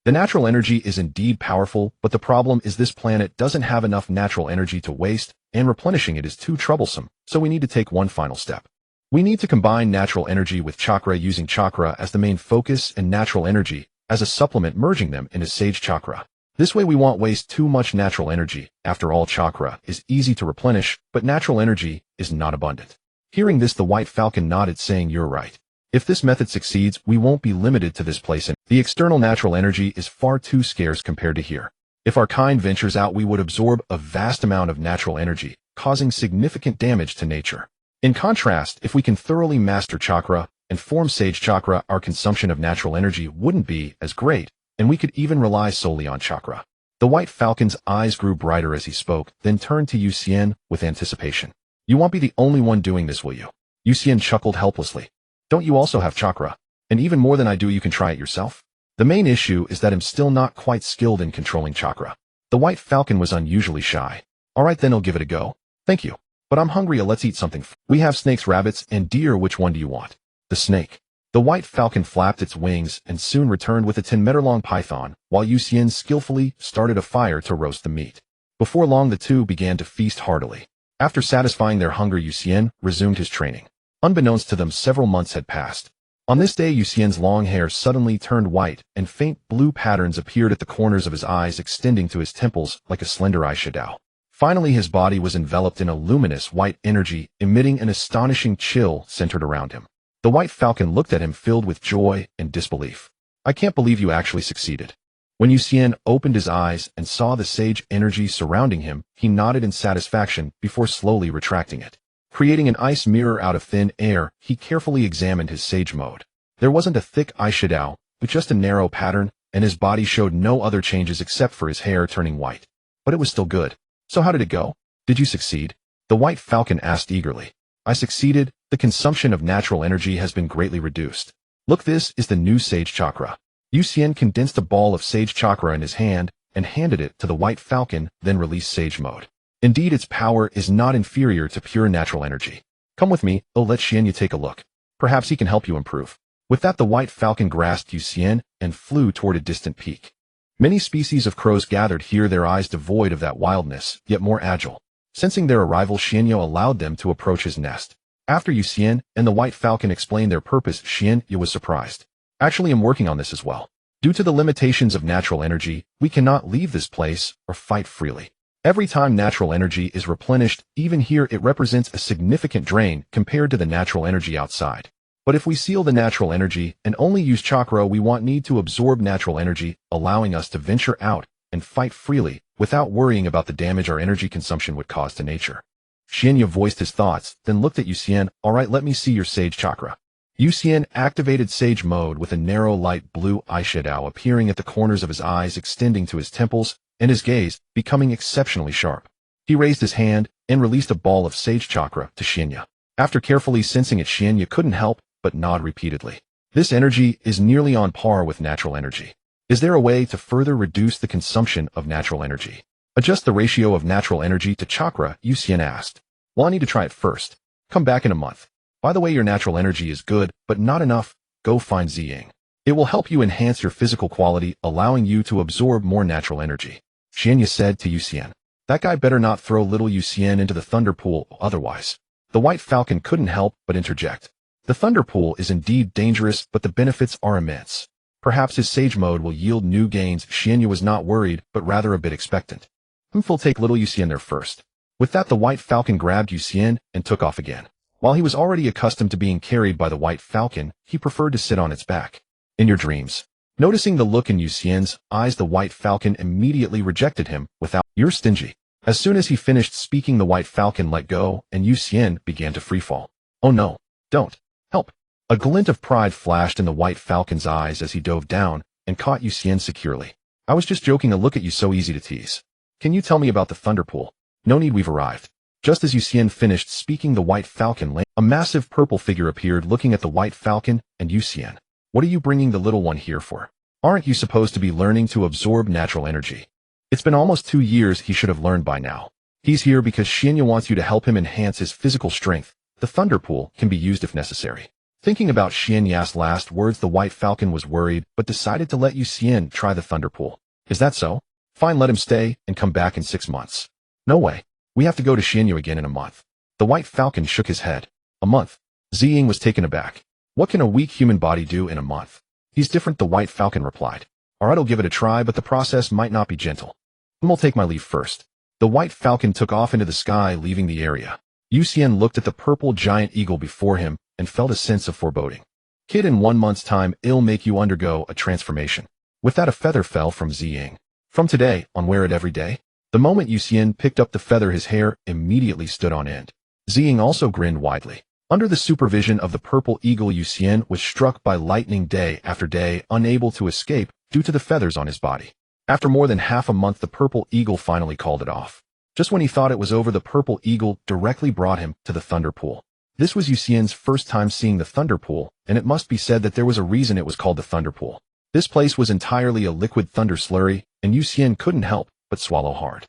The natural energy is indeed powerful, but the problem is this planet doesn't have enough natural energy to waste, and replenishing it is too troublesome, so we need to take one final step. We need to combine natural energy with chakra, using chakra as the main focus and natural energy as a supplement, merging them into Sage Chakra. This way we won't waste too much natural energy. After all, chakra is easy to replenish, but natural energy is not abundant. Hearing this, the White Falcon nodded, saying, "You're right. If this method succeeds, we won't be limited to this place, and the external natural energy is far too scarce compared to here. If our kind ventures out, we would absorb a vast amount of natural energy, causing significant damage to nature. In contrast, if we can thoroughly master chakra and form Sage Chakra, our consumption of natural energy wouldn't be as great, and we could even rely solely on chakra." The White Falcon's eyes grew brighter as he spoke, then turned to Yucien with anticipation. "You won't be the only one doing this, will you?" Yucien chuckled helplessly. "Don't you also have chakra? And even more than I do, you can try it yourself?" The main issue is that I'm still not quite skilled in controlling chakra. The White Falcon was unusually shy. "All right, then I'll give it a go. Thank you. But I'm hungry. Let's eat something. We have snakes, rabbits, and deer. Which one do you want?" "The snake." The White Falcon flapped its wings and soon returned with a 10-meter-long python, while Yucien skillfully started a fire to roast the meat. Before long, the two began to feast heartily. After satisfying their hunger, Yucien resumed his training. Unbeknownst to them, several months had passed. On this day, Yucien's long hair suddenly turned white, and faint blue patterns appeared at the corners of his eyes, extending to his temples like a slender eyeshadow. Finally, his body was enveloped in a luminous white energy, emitting an astonishing chill centered around him. The White Falcon looked at him, filled with joy and disbelief. "I can't believe you actually succeeded." When Yucien opened his eyes and saw the sage energy surrounding him, he nodded in satisfaction before slowly retracting it. Creating an ice mirror out of thin air, he carefully examined his sage mode. There wasn't a thick eyeshadow, but just a narrow pattern, and his body showed no other changes except for his hair turning white. But it was still good. "So how did it go? Did you succeed?" The White Falcon asked eagerly. "I succeeded. The consumption of natural energy has been greatly reduced. Look, this is the new Sage Chakra." Yucien condensed a ball of Sage Chakra in his hand and handed it to the White Falcon, then released Sage Mode. Indeed, its power is not inferior to pure natural energy. Come with me, let Xianya take a look. Perhaps he can help you improve. With that, the White Falcon grasped Yuxian and flew toward a distant peak. Many species of crows gathered here, their eyes devoid of that wildness, yet more agile. Sensing their arrival, Xianya allowed them to approach his nest. After Yuxian and the White Falcon explained their purpose, Xianya was surprised. Actually, I'm working on this as well. Due to the limitations of natural energy, we cannot leave this place or fight freely. Every time natural energy is replenished, even here it represents a significant drain compared to the natural energy outside. But if we seal the natural energy and only use chakra, we won't need to absorb natural energy, allowing us to venture out and fight freely without worrying about the damage our energy consumption would cause to nature. Xianya voiced his thoughts, then looked at Yuxian. Alright, let me see your Sage Chakra. Yuxian activated Sage Mode with a narrow light blue eyeshadow appearing at the corners of his eyes, extending to his temples, and his gaze becoming exceptionally sharp. He raised his hand and released a ball of Sage Chakra to Xianya. After carefully sensing it, Xianya couldn't help but nod repeatedly. This energy is nearly on par with natural energy. Is there a way to further reduce the consumption of natural energy? Adjust the ratio of natural energy to chakra, Yuxian asked. Well, I need to try it first. Come back in a month. By the way, your natural energy is good, but not enough. Go find Ziying. It will help you enhance your physical quality, allowing you to absorb more natural energy. Xianya said to Yuxian. That guy better not throw little Yuxian into the thunder pool, otherwise. The White Falcon couldn't help but interject. The thunder pool is indeed dangerous, but the benefits are immense. Perhaps his Sage Mode will yield new gains. Xianya was not worried, but rather a bit expectant. We'll take little Yuxian there first. With that, the White Falcon grabbed Yuxian and took off again. While he was already accustomed to being carried by the White Falcon, he preferred to sit on its back. In your dreams. Noticing the look in Yuxian's eyes, the White Falcon immediately rejected him without, "You're stingy." As soon as he finished speaking, the White Falcon let go, and Yuxian began to freefall. Oh no, don't. Help. A glint of pride flashed in the White Falcon's eyes as he dove down and caught Yuxian securely. I was just joking, a look at you so easy to tease. Can you tell me about the thunder pool? No need, we've arrived. Just as Yuxian finished speaking, the White Falcon landed. A massive purple figure appeared looking at the White Falcon and Yuxian. What are you bringing the little one here for? Aren't you supposed to be learning to absorb natural energy? It's been almost 2 years, he should have learned by now. He's here because Xianya wants you to help him enhance his physical strength. The thunder pool can be used if necessary. Thinking about Xianya's last words, the White Falcon was worried, but decided to let Yuxian try the thunder pool. Is that so? Fine, let him stay and come back in 6 months. No way. We have to go to Xianya again in a month. The White Falcon shook his head. A month? Ziying was taken aback. What can a weak human body do in a month? He's different, the White Falcon replied. Alright, I'll give it a try, but the process might not be gentle. I'll take my leave first. The White Falcon took off into the sky, leaving the area. Yuxian looked at the purple giant eagle before him and felt a sense of foreboding. Kid, in 1 month's time, it'll make you undergo a transformation. With that, a feather fell from Ziying. From today on, wear it every day. The moment Yuxian picked up the feather, his hair immediately stood on end. Ziying also grinned widely. Under the supervision of the purple eagle, Yuxian was struck by lightning day after day, unable to escape due to the feathers on his body. After more than half a month, the purple eagle finally called it off. Just when he thought it was over, the purple eagle directly brought him to the thunder pool. This was Yuxian's first time seeing the thunder pool, and it must be said that there was a reason it was called the thunder pool. This place was entirely a liquid thunder slurry, and Yuxian couldn't help but swallow hard.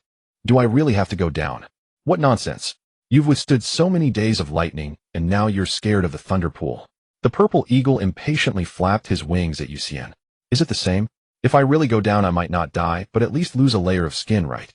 Do I really have to go down? What nonsense. You've withstood so many days of lightning, and now you're scared of the thunder pool. The purple eagle impatiently flapped his wings at Yuxian. Is it the same? If I really go down, I might not die, but at least lose a layer of skin, right?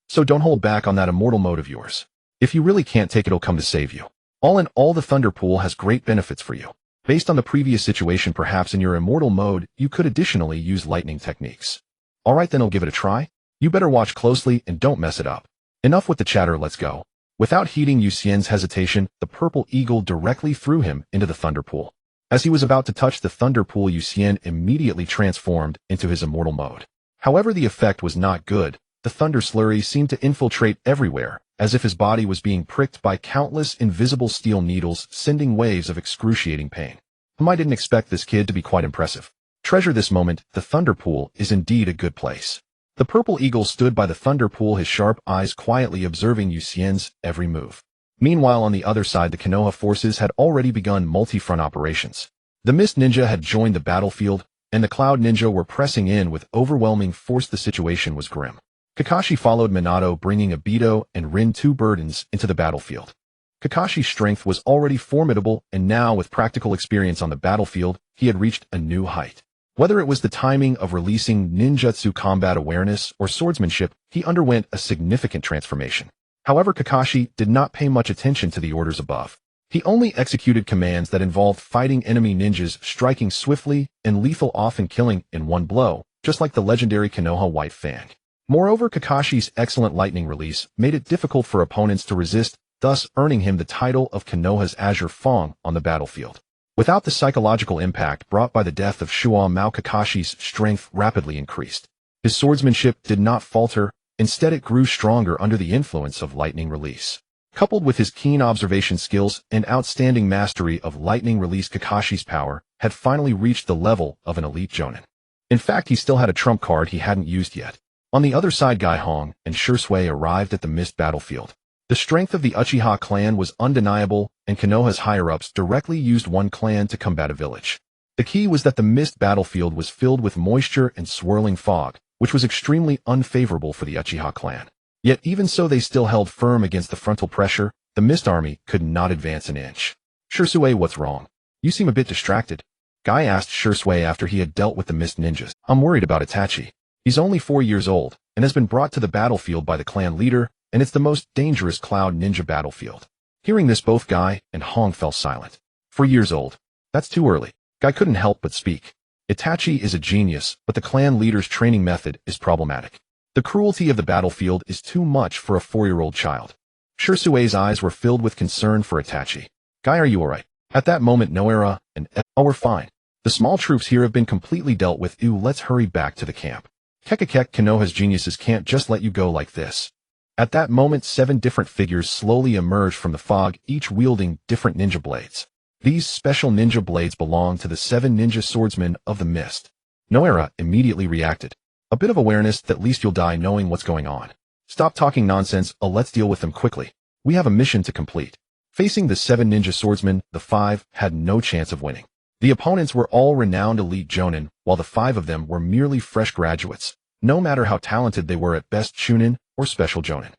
So don't hold back on that immortal mode of yours. If you really can't take it, it'll come to save you. All in all, the thunder pool has great benefits for you. Based on the previous situation, perhaps in your immortal mode, you could additionally use lightning techniques. Alright then, I'll give it a try. You better watch closely and don't mess it up. Enough with the chatter, let's go. Without heeding Yuxian's hesitation, the purple eagle directly threw him into the thunder pool. As he was about to touch the thunder pool, Yuxian immediately transformed into his immortal mode. However, the effect was not good. The thunder slurry seemed to infiltrate everywhere, as if his body was being pricked by countless invisible steel needles, sending waves of excruciating pain. I didn't expect this kid to be quite impressive. Treasure this moment, the thunder pool is indeed a good place. The purple eagle stood by the thunder pool, his sharp eyes quietly observing Yuxian's every move. Meanwhile, on the other side, the Konoha forces had already begun multi-front operations. The Mist Ninja had joined the battlefield, and the Cloud Ninja were pressing in with overwhelming force. The situation was grim. Kakashi followed Minato, bringing Obito and Rin, two burdens, into the battlefield. Kakashi's strength was already formidable, and now with practical experience on the battlefield, he had reached a new height. Whether it was the timing of releasing ninjutsu combat awareness or swordsmanship, he underwent a significant transformation. However, Kakashi did not pay much attention to the orders above. He only executed commands that involved fighting enemy ninjas, striking swiftly and lethal, often killing in one blow, just like the legendary Konoha White Fang. Moreover, Kakashi's excellent lightning release made it difficult for opponents to resist, thus earning him the title of Konoha's Azure Fang on the battlefield. Without the psychological impact brought by the death of Shuo Mao, Kakashi's strength rapidly increased. His swordsmanship did not falter, instead it grew stronger under the influence of lightning release. Coupled with his keen observation skills and outstanding mastery of lightning release, Kakashi's power had finally reached the level of an elite jonin. In fact, he still had a trump card he hadn't used yet. On the other side, Gai Hong and Shursui arrived at the mist battlefield. The strength of the Uchiha clan was undeniable, and Konoha's higher-ups directly used one clan to combat a village. The key was that the mist battlefield was filled with moisture and swirling fog, which was extremely unfavorable for the Uchiha clan. Yet even so, they still held firm against the frontal pressure. The mist army could not advance an inch. Shursui, what's wrong? You seem a bit distracted. Gai asked Shursui after he had dealt with the mist ninjas. I'm worried about Itachi. He's only 4 years old, and has been brought to the battlefield by the clan leader, and it's the most dangerous Cloud Ninja battlefield. Hearing this, both Gai and Hong fell silent. 4 years old. That's too early. Gai couldn't help but speak. Itachi is a genius, but the clan leader's training method is problematic. The cruelty of the battlefield is too much for a 4-year-old child. Shursui's eyes were filled with concern for Itachi. Gai, are you alright? At that moment, Noera and we're fine. The small troops here have been completely dealt with. Let's hurry back to the camp. Kekakek, Konoha's geniuses can't just let you go like this. At that moment, 7 different figures slowly emerged from the fog, each wielding different ninja blades. These special ninja blades belong to the 7 ninja swordsmen of the mist. Noera immediately reacted. A bit of awareness, at least you'll die knowing what's going on. Stop talking nonsense, let's deal with them quickly. We have a mission to complete. Facing the 7 ninja swordsmen, the 5 had no chance of winning. The opponents were all renowned elite jonin, while the 5 of them were merely fresh graduates, no matter how talented they were at best chunin or special jonin.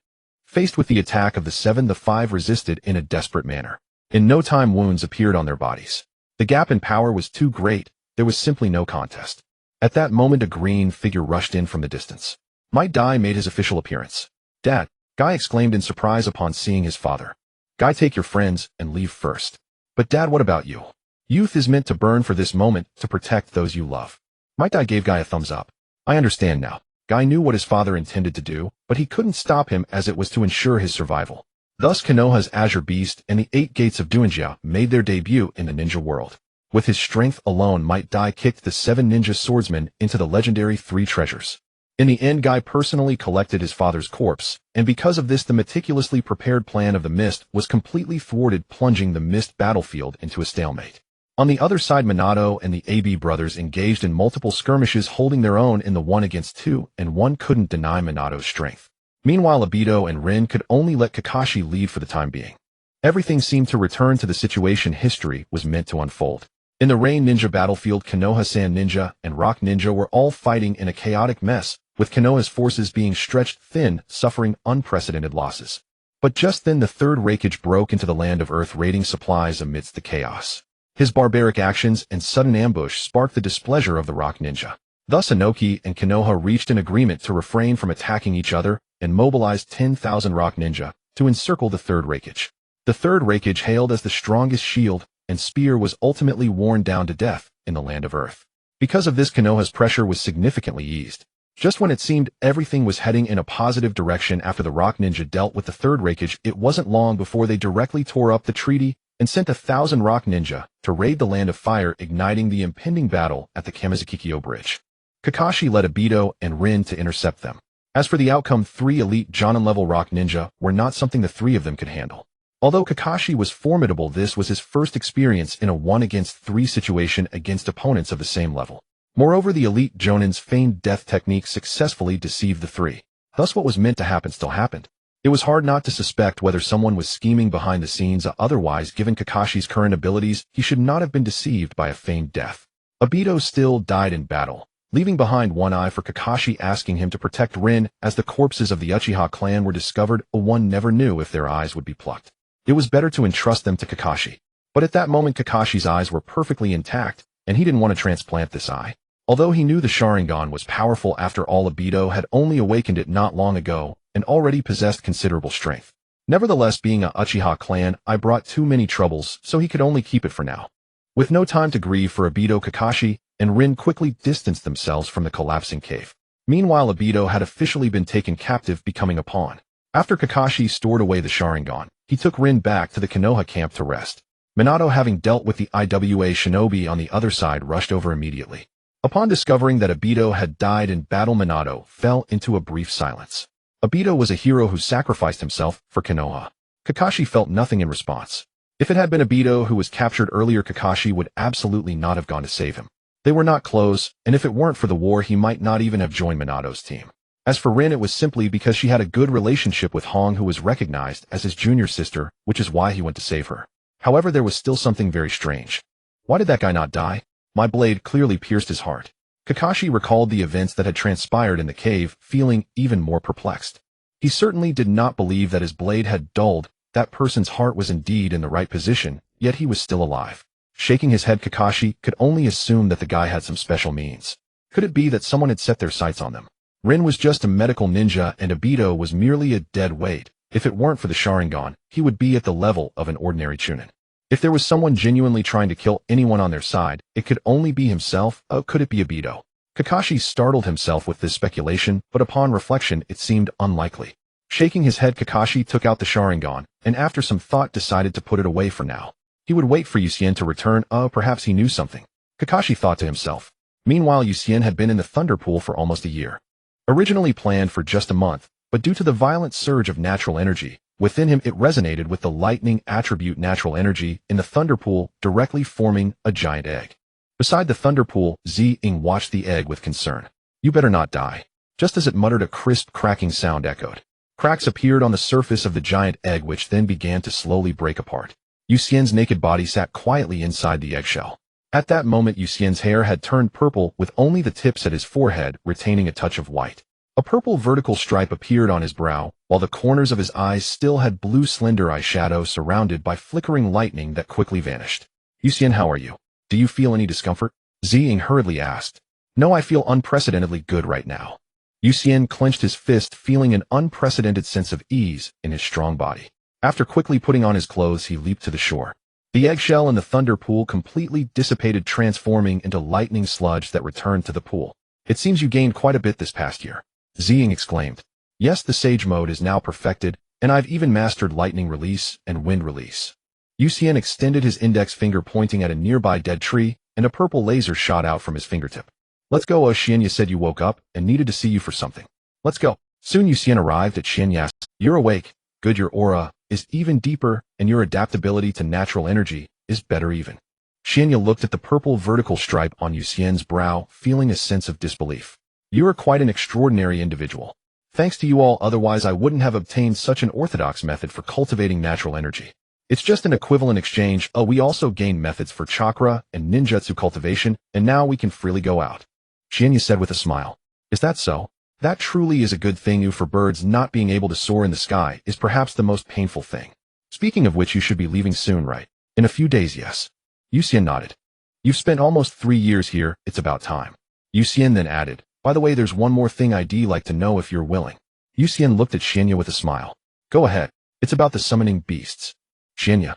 Faced with the attack of the 7, the 5 resisted in a desperate manner. In no time, wounds appeared on their bodies. The gap in power was too great, there was simply no contest. At that moment, a green figure rushed in from the distance. Might Dai made his official appearance. Dad, Gai exclaimed in surprise upon seeing his father. Gai, take your friends and leave first. But Dad, what about you? Youth is meant to burn for this moment, to protect those you love. Might Dai gave Gai a thumbs up. I understand now. Gai knew what his father intended to do, but he couldn't stop him as it was to ensure his survival. Thus, Konoha's Azure Beast and the 8 Gates of Duinjia made their debut in the ninja world. With his strength alone, Might Dai kicked the 7 ninja swordsmen into the legendary 3 treasures. In the end, Gai personally collected his father's corpse, and because of this, the meticulously prepared plan of the mist was completely thwarted, plunging the mist battlefield into a stalemate. On the other side, Minato and the AB brothers engaged in multiple skirmishes, holding their own in the 1 against 2, and one couldn't deny Minato's strength. Meanwhile, Obito and Rin could only let Kakashi lead for the time being. Everything seemed to return to the situation history was meant to unfold. In the Rain Ninja battlefield, Konoha Sand Ninja and Rock Ninja were all fighting in a chaotic mess, with Konoha's forces being stretched thin, suffering unprecedented losses. But just then, the third Raikage broke into the land of Earth, raiding supplies amidst the chaos. His barbaric actions and sudden ambush sparked the displeasure of the Rock Ninja. Thus, Inoki and Konoha reached an agreement to refrain from attacking each other and mobilized 10,000 Rock Ninja to encircle the third Raikage. The third Raikage hailed as the strongest shield, and spear was ultimately worn down to death in the land of Earth. Because of this, Konoha's pressure was significantly eased. Just when it seemed everything was heading in a positive direction after the Rock Ninja dealt with the third Raikage, it wasn't long before they directly tore up the treaty and sent 1,000 Rock Ninja to raid the Land of Fire, igniting the impending battle at the Kamizukikyo Bridge. Kakashi led Obito and Rin to intercept them. As for the outcome, 3 elite Jonin-level Rock Ninja were not something the 3 of them could handle. Although Kakashi was formidable, this was his first experience in a 1 against 3 situation against opponents of the same level. Moreover, the elite Jonin's feigned death technique successfully deceived the 3. Thus, what was meant to happen still happened. It was hard not to suspect whether someone was scheming behind the scenes, otherwise, given Kakashi's current abilities, he should not have been deceived by a feigned death. Obito still died in battle, leaving behind one eye for Kakashi, asking him to protect Rin as the corpses of the Uchiha clan were discovered. One never knew if their eyes would be plucked. It was better to entrust them to Kakashi. But at that moment Kakashi's eyes were perfectly intact, and he didn't want to transplant this eye. Although he knew the Sharingan was powerful, after all, Obito had only awakened it not long ago and already possessed considerable strength. Nevertheless, being a Uchiha clan, I brought too many troubles, so he could only keep it for now. With no time to grieve for Obito, Kakashi and Rin quickly distanced themselves from the collapsing cave. Meanwhile, Obito had officially been taken captive, becoming a pawn. After Kakashi stored away the Sharingan, he took Rin back to the Konoha camp to rest. Minato, having dealt with the IWA shinobi on the other side, rushed over immediately. Upon discovering that Obito had died in battle, Minato fell into a brief silence. Obito was a hero who sacrificed himself for Konoha. Kakashi felt nothing in response. If it had been Obito who was captured earlier, Kakashi would absolutely not have gone to save him. They were not close, and if it weren't for the war, he might not even have joined Minato's team. As for Rin, it was simply because she had a good relationship with Hong, who was recognized as his junior sister, which is why he went to save her. However, there was still something very strange. Why did that guy not die? My blade clearly pierced his heart. Kakashi recalled the events that had transpired in the cave, feeling even more perplexed. He certainly did not believe that his blade had dulled. That person's heart was indeed in the right position, yet he was still alive. Shaking his head, Kakashi could only assume that the guy had some special means. Could it be that someone had set their sights on them? Rin was just a medical ninja, and Obito was merely a dead weight. If it weren't for the Sharingan, he would be at the level of an ordinary chunin. If there was someone genuinely trying to kill anyone on their side, it could only be himself. Could it be Obito? Kakashi startled himself with this speculation, but upon reflection it seemed unlikely. Shaking his head, Kakashi took out the Sharingan, and after some thought decided to put it away for now. He would wait for Yucien to return. Perhaps he knew something. Kakashi thought to himself. Meanwhile, Yucien had been in the Thunder Pool for almost a year. Originally planned for just a month, but due to the violent surge of natural energy within him, it resonated with the lightning attribute natural energy in the Thunder Pool, directly forming a giant egg. Beside the Thunder Pool, Zi-Ing watched the egg with concern. You better not die. Just as it muttered, a crisp cracking sound echoed. Cracks appeared on the surface of the giant egg, which then began to slowly break apart. Yucien's naked body sat quietly inside the eggshell. At that moment, Yucien's hair had turned purple, with only the tips at his forehead retaining a touch of white. A purple vertical stripe appeared on his brow, while the corners of his eyes still had blue slender eyeshadow surrounded by flickering lightning that quickly vanished. Yucien, how are you? Do you feel any discomfort? Zi-Ing hurriedly asked. No, I feel unprecedentedly good right now. Yucien clenched his fist, feeling an unprecedented sense of ease in his strong body. After quickly putting on his clothes, he leaped to the shore. The eggshell in the Thunder Pool completely dissipated, transforming into lightning sludge that returned to the pool. It seems you gained quite a bit this past year. Zi-Ing exclaimed. Yes, the Sage mode is now perfected, and I've even mastered lightning release and wind release. Yucien extended his index finger, pointing at a nearby dead tree, and a purple laser shot out from his fingertip. Let's go, Xianya said you woke up and needed to see you for something. Let's go. Soon Yucien arrived at Xianya's. You're awake. Good, your aura is even deeper, and your adaptability to natural energy is better even. Xianya looked at the purple vertical stripe on Yucien's brow, feeling a sense of disbelief. You are quite an extraordinary individual. Thanks to you all, otherwise I wouldn't have obtained such an orthodox method for cultivating natural energy. It's just an equivalent exchange. We also gained methods for chakra and ninjutsu cultivation, and now we can freely go out. Xianya said with a smile. Is that so? That truly is a good thing. For birds, not being able to soar in the sky is perhaps the most painful thing. Speaking of which, you should be leaving soon, right? In a few days, yes. Yucien nodded. You've spent almost 3 years here, it's about time. Yucien then added, by the way, there's one more thing I'd like to know if you're willing. Yucien looked at Xianya with a smile. Go ahead. It's about the summoning beasts. Xianya.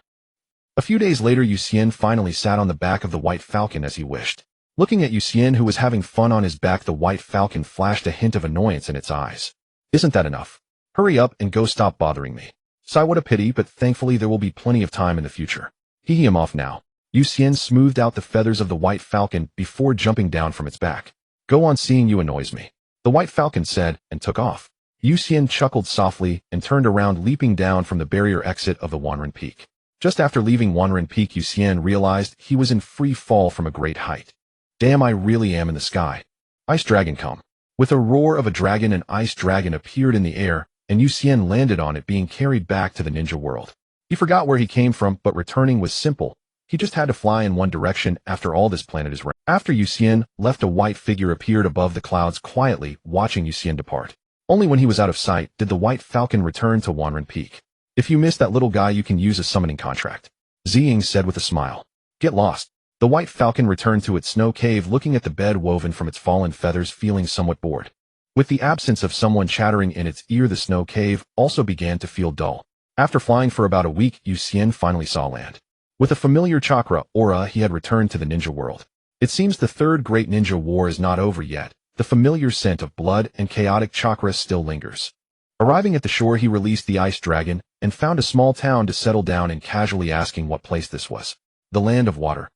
A few days later, Yucien finally sat on the back of the White Falcon as he wished. Looking at Yucien, who was having fun on his back, the White Falcon flashed a hint of annoyance in its eyes. Isn't that enough? Hurry up and go, stop bothering me. Sigh, what a pity, but thankfully there will be plenty of time in the future. Hee, I'm off now. Yucien smoothed out the feathers of the White Falcon before jumping down from its back. Go on, seeing you annoys me. The White Falcon said, and took off. Yucien chuckled softly and turned around, leaping down from the barrier exit of the Wanren Peak. Just after leaving Wanren Peak, Yucien realized he was in free fall from a great height. Damn, I really am in the sky. Ice Dragon, come. With a roar of a dragon, an ice dragon appeared in the air, and Yucien landed on it, being carried back to the ninja world. He forgot where he came from, but returning was simple. He just had to fly in one direction. After all, this planet is round. After Yuxian left, a white figure appeared above the clouds, quietly watching Yuxian depart. Only when he was out of sight did the white falcon return to Wanren Peak. If you miss that little guy, you can use a summoning contract, Ziying said with a smile. Get lost. The white falcon returned to its snow cave, looking at the bed woven from its fallen feathers, feeling somewhat bored. With the absence of someone chattering in its ear, the snow cave also began to feel dull. After flying for about a week, Yuxian finally saw land. With a familiar chakra aura, he had returned to the ninja world. It seems the third great ninja war is not over yet. The familiar scent of blood and chaotic chakra still lingers. Arriving at the shore, he released the ice dragon and found a small town to settle down in, casually asking what place this was. The land of water.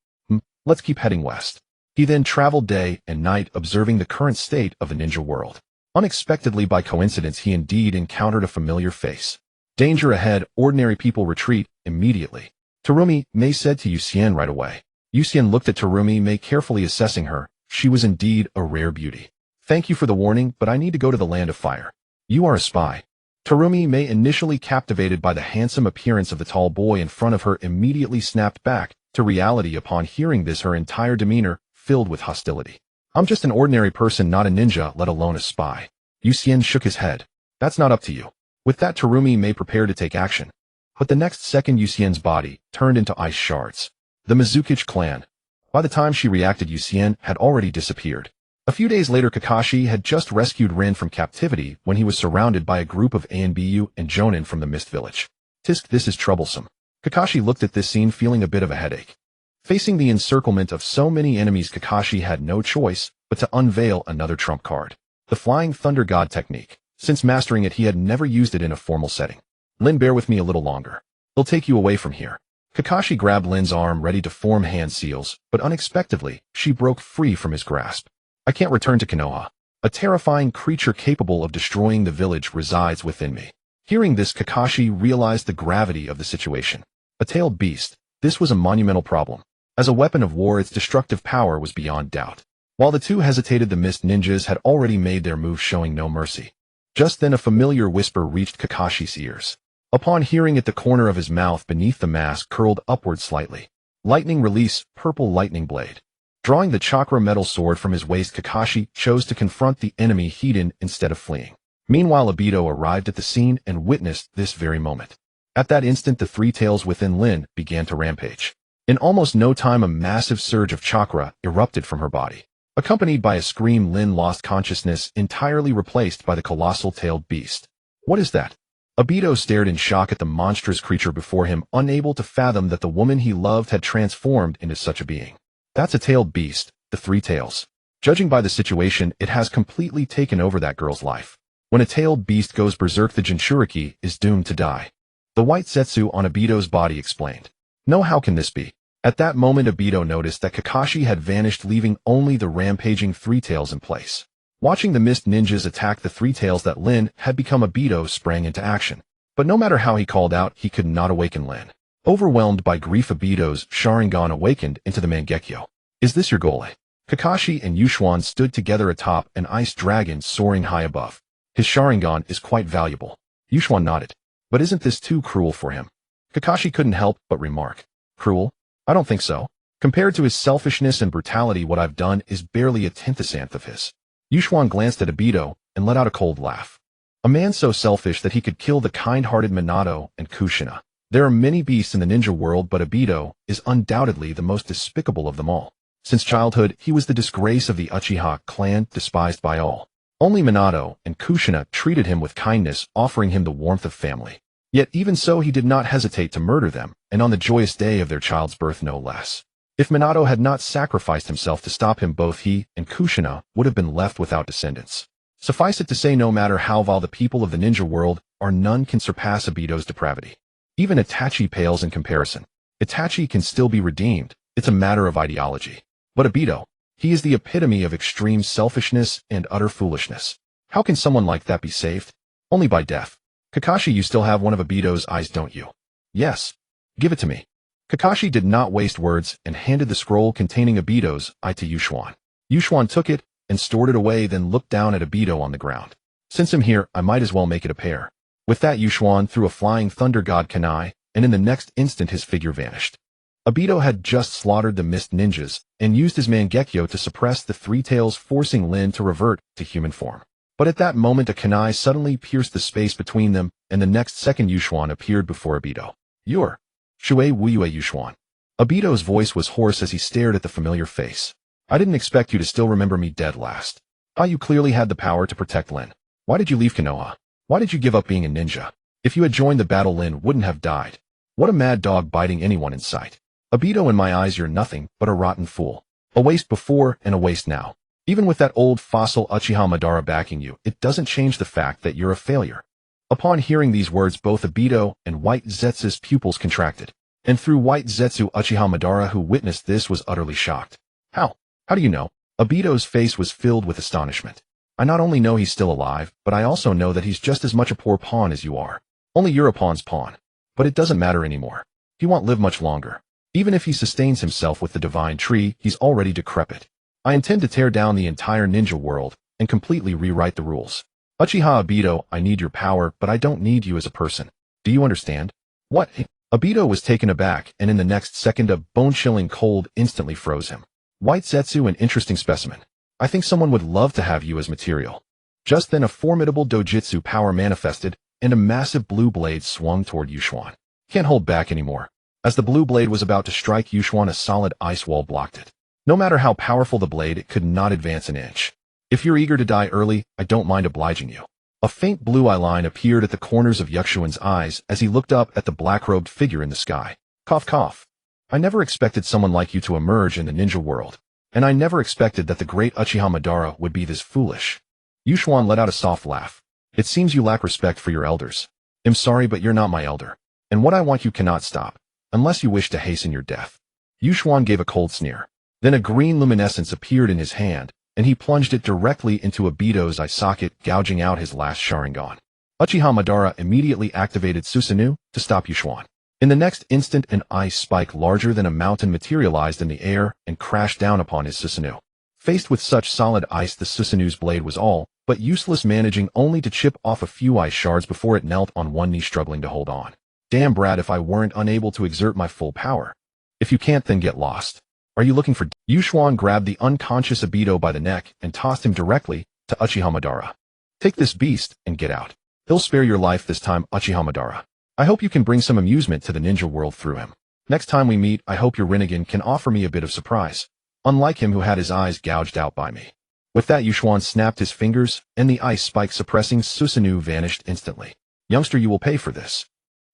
Let's keep heading west. He then traveled day and night, observing the current state of the ninja world. Unexpectedly, by coincidence, he indeed encountered a familiar face. Danger ahead, ordinary people retreat immediately. Terumi Mei said to Yuxian right away. Yuxian looked at Terumi Mei, carefully assessing her. She was indeed a rare beauty. Thank you for the warning, but I need to go to the land of fire. You are a spy. Terumi Mei, initially captivated by the handsome appearance of the tall boy in front of her, immediately snapped back to reality upon hearing this, her entire demeanor filled with hostility. I'm just an ordinary person, not a ninja, let alone a spy. Yuxian shook his head. That's not up to you. With that, Terumi Mei prepared to take action. But the next second, Yuxian's body turned into ice shards. The Mizukichi clan. By the time she reacted, Yuxian had already disappeared. A few days later, Kakashi had just rescued Rin from captivity when he was surrounded by a group of Anbu and Jonin from the Mist Village. Tisk, this is troublesome. Kakashi looked at this scene, feeling a bit of a headache. Facing the encirclement of so many enemies, Kakashi had no choice but to unveil another trump card. The Flying Thunder God technique. Since mastering it, he had never used it in a formal setting. Lin, bear with me a little longer. He'll take you away from here. Kakashi grabbed Lin's arm, ready to form hand seals, but unexpectedly, she broke free from his grasp. I can't return to Konoha. A terrifying creature capable of destroying the village resides within me. Hearing this, Kakashi realized the gravity of the situation. A tailed beast. This was a monumental problem. As a weapon of war, its destructive power was beyond doubt. While the two hesitated, the Mist Ninjas had already made their move, showing no mercy. Just then, a familiar whisper reached Kakashi's ears. Upon hearing it, the corner of his mouth beneath the mask curled upward slightly. Lightning release, purple lightning blade. Drawing the chakra metal sword from his waist, Kakashi chose to confront the enemy head-on instead of fleeing. Meanwhile, Obito arrived at the scene and witnessed this very moment. At that instant, the three tails within Lin began to rampage. In almost no time, a massive surge of chakra erupted from her body. Accompanied by a scream, Lin lost consciousness, entirely replaced by the colossal tailed beast. What is that? Obito stared in shock at the monstrous creature before him, unable to fathom that the woman he loved had transformed into such a being. That's a tailed beast, the three tails. Judging by the situation, it has completely taken over that girl's life. When a tailed beast goes berserk, the Jinchuriki is doomed to die. The white setsu on Obito's body explained. No, how can this be? At that moment, Obito noticed that Kakashi had vanished, leaving only the rampaging three tails in place. Watching the Mist Ninjas attack the three tails that Lin had become, Obito sprang into action. But no matter how he called out, he could not awaken Lin. Overwhelmed by grief, Obito's Sharingan awakened into the Mangekyo. Is this your goal? Kakashi and Yusuan stood together atop an ice dragon soaring high above. His Sharingan is quite valuable. Yusuan nodded. But isn't this too cruel for him? Kakashi couldn't help but remark. Cruel? I don't think so. Compared to his selfishness and brutality, what I've done is barely a tenth of his. Yusuan glanced at Obito and let out a cold laugh. A man so selfish that he could kill the kind-hearted Minato and Kushina. There are many beasts in the ninja world, but Obito is undoubtedly the most despicable of them all. Since childhood, he was the disgrace of the Uchiha clan, despised by all. Only Minato and Kushina treated him with kindness, offering him the warmth of family. Yet even so, he did not hesitate to murder them, and on the joyous day of their child's birth no less. If Minato had not sacrificed himself to stop him, both he and Kushina would have been left without descendants. Suffice it to say, no matter how vile the people of the ninja world are, none can surpass Obito's depravity. Even Itachi pales in comparison. Itachi can still be redeemed, it's a matter of ideology. But Obito, he is the epitome of extreme selfishness and utter foolishness. How can someone like that be saved? Only by death. Kakashi, you still have one of Obito's eyes, don't you? Yes. Give it to me. Kakashi did not waste words and handed the scroll containing Obito's eye to Yusuan. Yusuan took it and stored it away, then looked down at Obito on the ground. Since I'm here, I might as well make it a pair. With that, Yusuan threw a Flying Thunder God Kanai, and in the next instant his figure vanished. Obito had just slaughtered the Mist Ninjas and used his Mangekyo to suppress the Three Tails, forcing Lin to revert to human form. But at that moment a kunai suddenly pierced the space between them, and the next second Yuxuan appeared before Obito. "You're Shui Wuyue Yuxuan." Obito's voice was hoarse as he stared at the familiar face. "I didn't expect you to still remember me dead last. You clearly had the power to protect Lin. Why did you leave Konoha? Why did you give up being a ninja? If you had joined the battle, Lin wouldn't have died. What a mad dog biting anyone in sight. Obito, in my eyes you're nothing but a rotten fool. A waste before and a waste now. Even with that old fossil Uchiha Madara backing you, it doesn't change the fact that you're a failure." Upon hearing these words, both Obito and White Zetsu's pupils contracted. And through White Zetsu, Uchiha Madara, who witnessed this, was utterly shocked. How do you know?" Obito's face was filled with astonishment. "I not only know he's still alive, but I also know that he's just as much a poor pawn as you are. Only you're a pawn's pawn. But it doesn't matter anymore. He won't live much longer. Even if he sustains himself with the divine tree, he's already decrepit. I intend to tear down the entire ninja world and completely rewrite the rules. Uchiha Obito, I need your power, but I don't need you as a person. Do you understand?" "What?" Obito was taken aback, and in the next second a bone-chilling cold instantly froze him. "White Zetsu, an interesting specimen. I think someone would love to have you as material." Just then a formidable dojutsu power manifested, and a massive blue blade swung toward Yuxuan. "Can't hold back anymore." As the blue blade was about to strike Yuxuan, a solid ice wall blocked it. No matter how powerful the blade, it could not advance an inch. "If you're eager to die early, I don't mind obliging you." A faint blue eye line appeared at the corners of Yuxuan's eyes as he looked up at the black-robed figure in the sky. Cough, cough. "I never expected someone like you to emerge in the ninja world. And I never expected that the great Uchiha Madara would be this foolish." Yuxuan let out a soft laugh. "It seems you lack respect for your elders. I'm sorry, but you're not my elder. And what I want you cannot stop, unless you wish to hasten your death." Yuxuan gave a cold sneer. Then a green luminescence appeared in his hand, and he plunged it directly into Obito's eye socket, gouging out his last Sharingan. Uchiha Madara immediately activated Susanoo to stop Yuxuan. In the next instant, an ice spike larger than a mountain materialized in the air and crashed down upon his Susanoo. Faced with such solid ice, the Susanoo's blade was all but useless, managing only to chip off a few ice shards before it knelt on one knee, struggling to hold on. "Damn, Brad, if I weren't unable to exert my full power. If you can't, then get lost. Are you looking for—" Yuxuan grabbed the unconscious Obito by the neck and tossed him directly to Uchiha Madara. "Take this beast and get out. He'll spare your life this time, Uchiha Madara. I hope you can bring some amusement to the ninja world through him. Next time we meet, I hope your Rinnegan can offer me a bit of surprise, unlike him who had his eyes gouged out by me." With that, Yuxuan snapped his fingers, and the ice spike suppressing Susanoo vanished instantly. "Youngster, you will pay for this."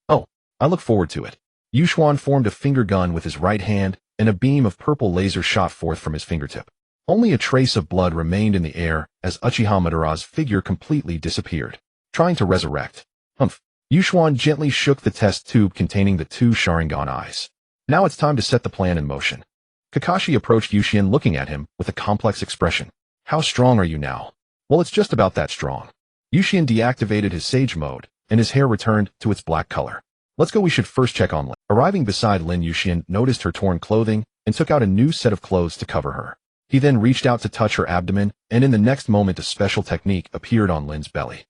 "Oh, I look forward to it." Yuxuan formed a finger gun with his right hand, and a beam of purple laser shot forth from his fingertip. Only a trace of blood remained in the air as Uchiha Madara's figure completely disappeared. "Trying to resurrect. Humph." Yuxuan gently shook the test tube containing the two Sharingan eyes. "Now it's time to set the plan in motion." Kakashi approached Yuxuan, looking at him with a complex expression. "How strong are you now?" "Well, it's just about that strong." Yuxuan deactivated his sage mode, and his hair returned to its black color. "Let's go, we should first check on Lin." Arriving beside Lin, Yuxuan noticed her torn clothing and took out a new set of clothes to cover her. He then reached out to touch her abdomen, and in the next moment a special technique appeared on Lin's belly.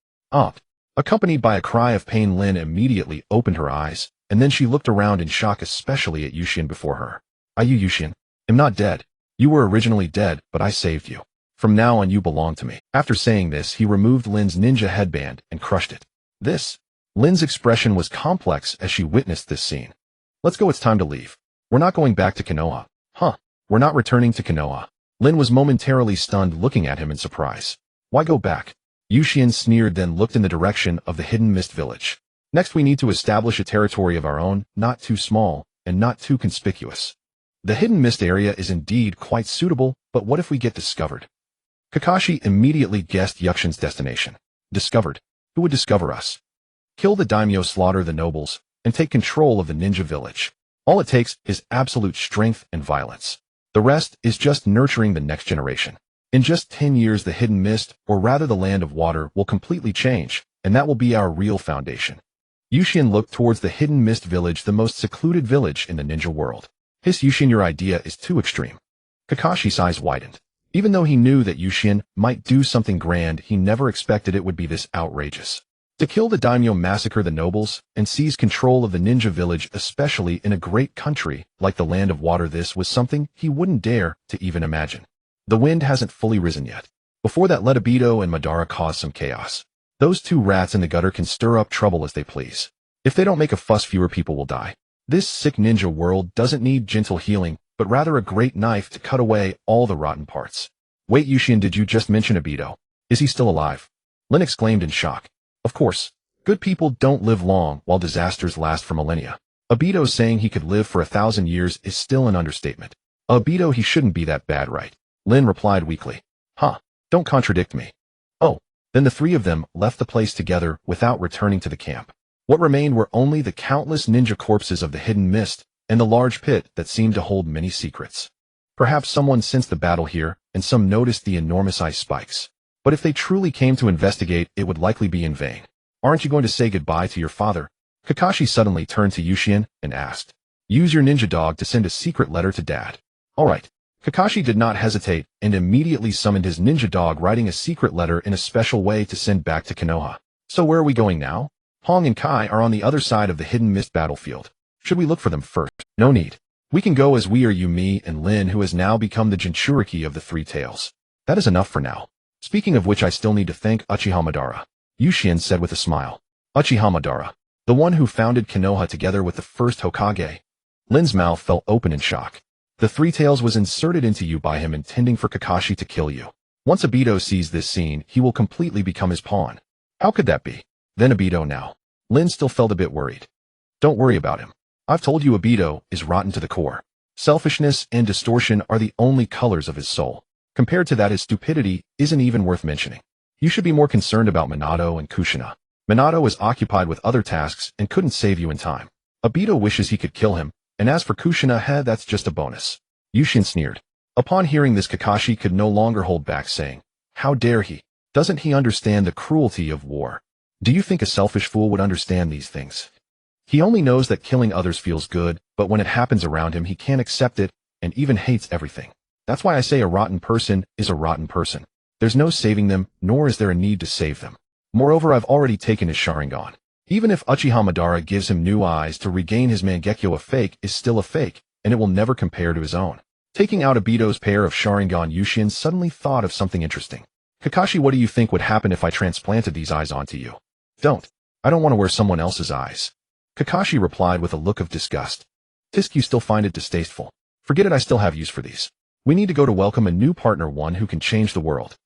Accompanied by a cry of pain, Lin immediately opened her eyes, and then she looked around in shock, especially at Yuxuan before her. "You, Yuxuan? I'm not dead. You were originally dead, but I saved you. From now on you belong to me." After saying this, he removed Lin's ninja headband and crushed it. Lin's expression was complex as she witnessed this scene. "Let's go, it's time to leave. We're not going back to Konoha." "We're not returning to Konoha." Lin was momentarily stunned, looking at him in surprise. "Why go back?" Yuxuan sneered, then looked in the direction of the Hidden Mist village. "Next we need to establish a territory of our own, not too small, and not too conspicuous. The Hidden Mist area is indeed quite suitable, but what if we get discovered?" Kakashi immediately guessed Yuxuan's destination. Discovered? Who would discover us? Kill the daimyo, slaughter the nobles, and take control of the ninja village. All it takes is absolute strength and violence. The rest is just nurturing the next generation. In just 10 years, the Hidden Mist, or rather the Land of Water, will completely change, and that will be our real foundation. Yuxuan looked towards the Hidden Mist village, the most secluded village in the ninja world. Yuxuan, your idea is too extreme." Kakashi's eyes widened. Even though he knew that Yuxuan might do something grand, he never expected it would be this outrageous. To kill the daimyo, massacre the nobles, and seize control of the ninja village, especially in a great country like the Land of Water, this was something he wouldn't dare to even imagine. The wind hasn't fully risen yet. Before that, let Obito and Madara cause some chaos. Those two rats in the gutter can stir up trouble as they please. If they don't make a fuss, fewer people will die. This sick ninja world doesn't need gentle healing, but rather a great knife to cut away all the rotten parts. Wait, Yushin, did you just mention Obito? Is he still alive? Lin exclaimed in shock. Of course. Good people don't live long, while disasters last for millennia. Obito saying he could live for 1,000 years is still an understatement. Obito, he shouldn't be that bad, right? Lin replied weakly. Huh. Don't contradict me. Oh. Then the three of them left the place together without returning to the camp. What remained were only the countless ninja corpses of the hidden mist and the large pit that seemed to hold many secrets. Perhaps someone sensed the battle here, and some noticed the enormous ice spikes. But if they truly came to investigate, it would likely be in vain. Aren't you going to say goodbye to your father? Kakashi suddenly turned to Yushin and asked. Use your ninja dog to send a secret letter to Dad. All right. Kakashi did not hesitate and immediately summoned his ninja dog, writing a secret letter in a special way to send back to Konoha. So where are we going now? Hong and Kai are on the other side of the hidden mist battlefield. Should we look for them first? No need. We can go as we are, you, me, and Lin, who has now become the Jinchuriki of the Three Tails. That is enough for now. Speaking of which, I still need to thank Uchiha Madara, Yushin said with a smile. Uchiha Madara, the one who founded Konoha together with the first Hokage. Lin's mouth fell open in shock. The Three Tails was inserted into you by him, intending for Kakashi to kill you. Once Obito sees this scene, he will completely become his pawn. How could that be? Then Obito now. Lin still felt a bit worried. Don't worry about him. I've told you Obito is rotten to the core. Selfishness and distortion are the only colors of his soul. Compared to that, his stupidity isn't even worth mentioning. You should be more concerned about Minato and Kushina. Minato is occupied with other tasks and couldn't save you in time. Obito wishes he could kill him, and as for Kushina, that's just a bonus. Yushin sneered. Upon hearing this, Kakashi could no longer hold back, saying, how dare he? Doesn't he understand the cruelty of war? Do you think a selfish fool would understand these things? He only knows that killing others feels good, but when it happens around him, he can't accept it and even hates everything. That's why I say a rotten person is a rotten person. There's no saving them, nor is there a need to save them. Moreover, I've already taken his Sharingan. Even if Uchiha Madara gives him new eyes to regain his Mangekyo, a fake is still a fake, and it will never compare to his own. Taking out Obito's pair of Sharingan, Yushin suddenly thought of something interesting. Kakashi, what do you think would happen if I transplanted these eyes onto you? Don't. I don't want to wear someone else's eyes. Kakashi replied with a look of disgust. Tisk, you still find it distasteful. Forget it, I still have use for these. We need to go to welcome a new partner, one who can change the world.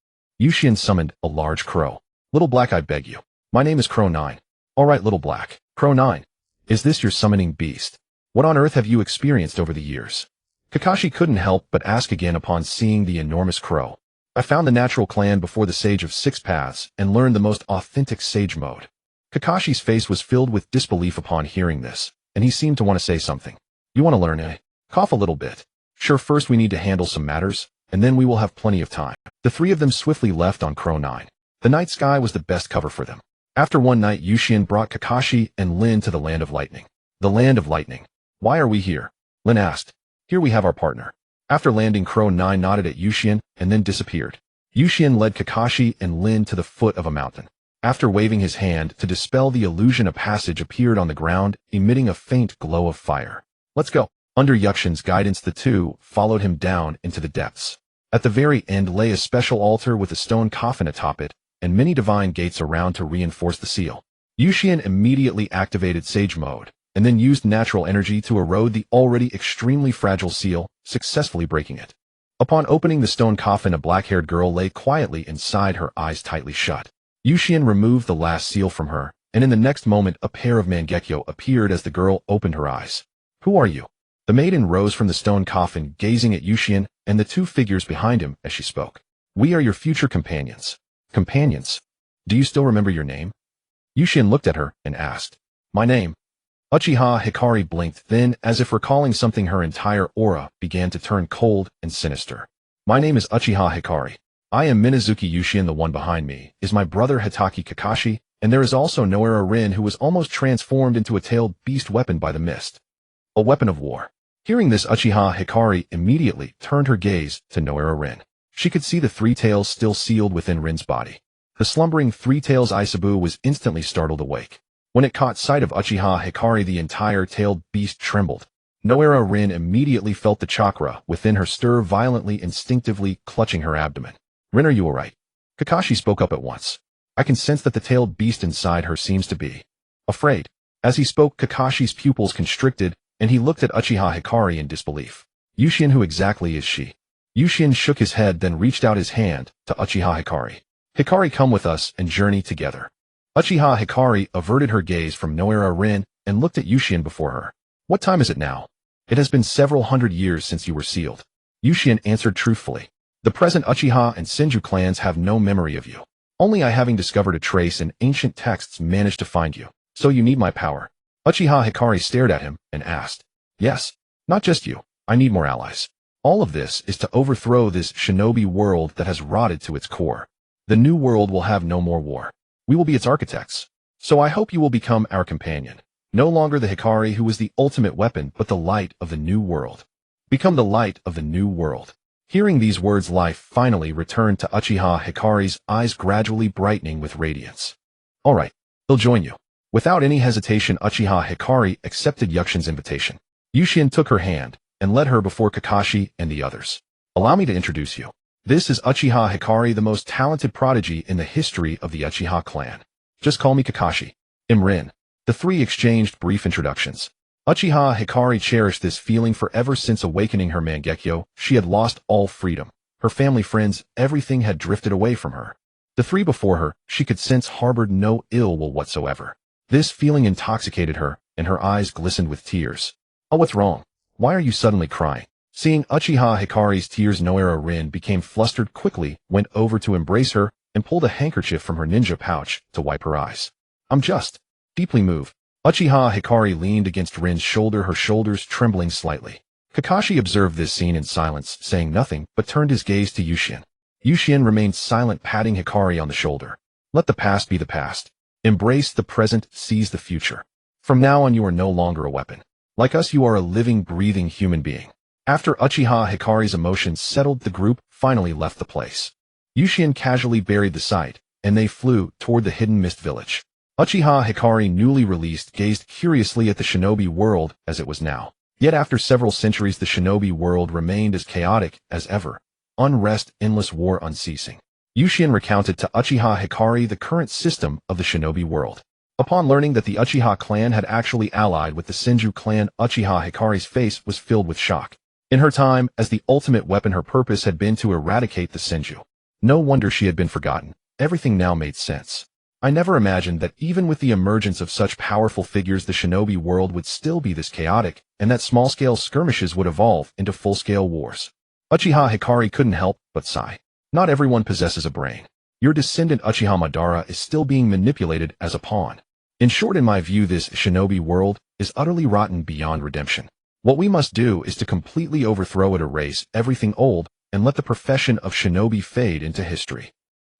Yushin summoned a large crow. Little Black, I beg you. My name is Crow 9. All right, Little Black. Crow 9. Is this your summoning beast? What on earth have you experienced over the years? Kakashi couldn't help but ask again upon seeing the enormous crow. I found the natural clan before the Sage of Six Paths and learned the most authentic sage mode. Kakashi's face was filled with disbelief upon hearing this, and he seemed to want to say something. You want to learn, eh? Cough a little bit. Sure, first we need to handle some matters, and then we will have plenty of time. The three of them swiftly left on Crow 9. The night sky was the best cover for them. After one night, Yushin brought Kakashi and Lin to the Land of Lightning. The Land of Lightning. Why are we here? Lin asked. Here we have our partner. After landing, Crow 9 nodded at Yushin and then disappeared. Yushin led Kakashi and Lin to the foot of a mountain. After waving his hand to dispel the illusion, a passage appeared on the ground, emitting a faint glow of fire. Let's go. Under Yushin's guidance, the two followed him down into the depths. At the very end lay a special altar with a stone coffin atop it, and many divine gates around to reinforce the seal. Yushin immediately activated Sage Mode, and then used natural energy to erode the already extremely fragile seal, successfully breaking it. Upon opening the stone coffin, a black-haired girl lay quietly inside, her eyes tightly shut. Yushin removed the last seal from her, and in the next moment a pair of Mangekyo appeared as the girl opened her eyes. Who are you? The maiden rose from the stone coffin, gazing at Yushin and the two figures behind him as she spoke. We are your future companions. Companions? Do you still remember your name? Yushin looked at her and asked. My name? Uchiha Hikari blinked, then, as if recalling something, her entire aura began to turn cold and sinister. My name is Uchiha Hikari. I am Minazuki Yushin. The one behind me is my brother Hatake Kakashi, and there is also Noera Rin, who was almost transformed into a tailed beast weapon by the mist. A weapon of war. Hearing this, Uchiha Hikari immediately turned her gaze to Noera Rin. She could see the three tails still sealed within Rin's body. The slumbering three-tails Isabu was instantly startled awake. When it caught sight of Uchiha Hikari, the entire tailed beast trembled. Noera Rin immediately felt the chakra within her stir violently, instinctively clutching her abdomen. "Rin, are you alright?" Kakashi spoke up at once. "I can sense that the tailed beast inside her seems to be afraid." As he spoke, Kakashi's pupils constricted, and he looked at Uchiha Hikari in disbelief. "Yushin, who exactly is she?" Yushin shook his head, then reached out his hand to Uchiha Hikari. "Hikari, come with us and journey together." Uchiha Hikari averted her gaze from Noera Rin and looked at Yushin before her. "What time is it now?" "It has been several hundred years since you were sealed." Yushin answered truthfully. "The present Uchiha and Senju clans have no memory of you. Only I, having discovered a trace in ancient texts, managed to find you. So you need my power." Uchiha Hikari stared at him and asked, "Yes, not just you. I need more allies. All of this is to overthrow this shinobi world that has rotted to its core. The new world will have no more war. We will be its architects. So I hope you will become our companion. No longer the Hikari who was the ultimate weapon, but the light of the new world. Become the light of the new world." Hearing these words, life finally returned to Uchiha Hikari's eyes, gradually brightening with radiance. "All right, he'll join you." Without any hesitation, Uchiha Hikari accepted Yukshin's invitation. Yushin took her hand and led her before Kakashi and the others. "Allow me to introduce you. This is Uchiha Hikari, the most talented prodigy in the history of the Uchiha clan. Just call me Kakashi." Rin. The three exchanged brief introductions. Uchiha Hikari cherished this feeling forever. Since awakening her Mangekyo, she had lost all freedom. Her family, friends, everything had drifted away from her. The three before her, she could sense, harbored no ill will whatsoever. This feeling intoxicated her, and her eyes glistened with tears. "Oh, what's wrong? Why are you suddenly crying?" Seeing Uchiha Hikari's tears, Noera Rin became flustered, quickly went over to embrace her, and pulled a handkerchief from her ninja pouch to wipe her eyes. "I'm just deeply moved." Uchiha Hikari leaned against Rin's shoulder, her shoulders trembling slightly. Kakashi observed this scene in silence, saying nothing, but turned his gaze to Yushin. Yushin remained silent, patting Hikari on the shoulder. "Let the past be the past. Embrace the present, seize the future. From now on, you are no longer a weapon. Like us, you are a living, breathing human being." After Uchiha Hikari's emotions settled, the group finally left the place. Yushin casually buried the sight, and they flew toward the hidden mist village. Uchiha Hikari, newly released, gazed curiously at the shinobi world as it was now. Yet after several centuries, the shinobi world remained as chaotic as ever. Unrest, endless war, unceasing. Yushin recounted to Uchiha Hikari the current system of the shinobi world. Upon learning that the Uchiha clan had actually allied with the Senju clan, Uchiha Hikari's face was filled with shock. In her time as the ultimate weapon, her purpose had been to eradicate the Senju. No wonder she had been forgotten. Everything now made sense. "I never imagined that even with the emergence of such powerful figures, the shinobi world would still be this chaotic, and that small-scale skirmishes would evolve into full-scale wars." Uchiha Hikari couldn't help but sigh. Not everyone possesses a brain. Your descendant Uchiha Madara is still being manipulated as a pawn. In short, in my view, this shinobi world is utterly rotten beyond redemption. What we must do is to completely overthrow it, erase everything old, and let the profession of shinobi fade into history.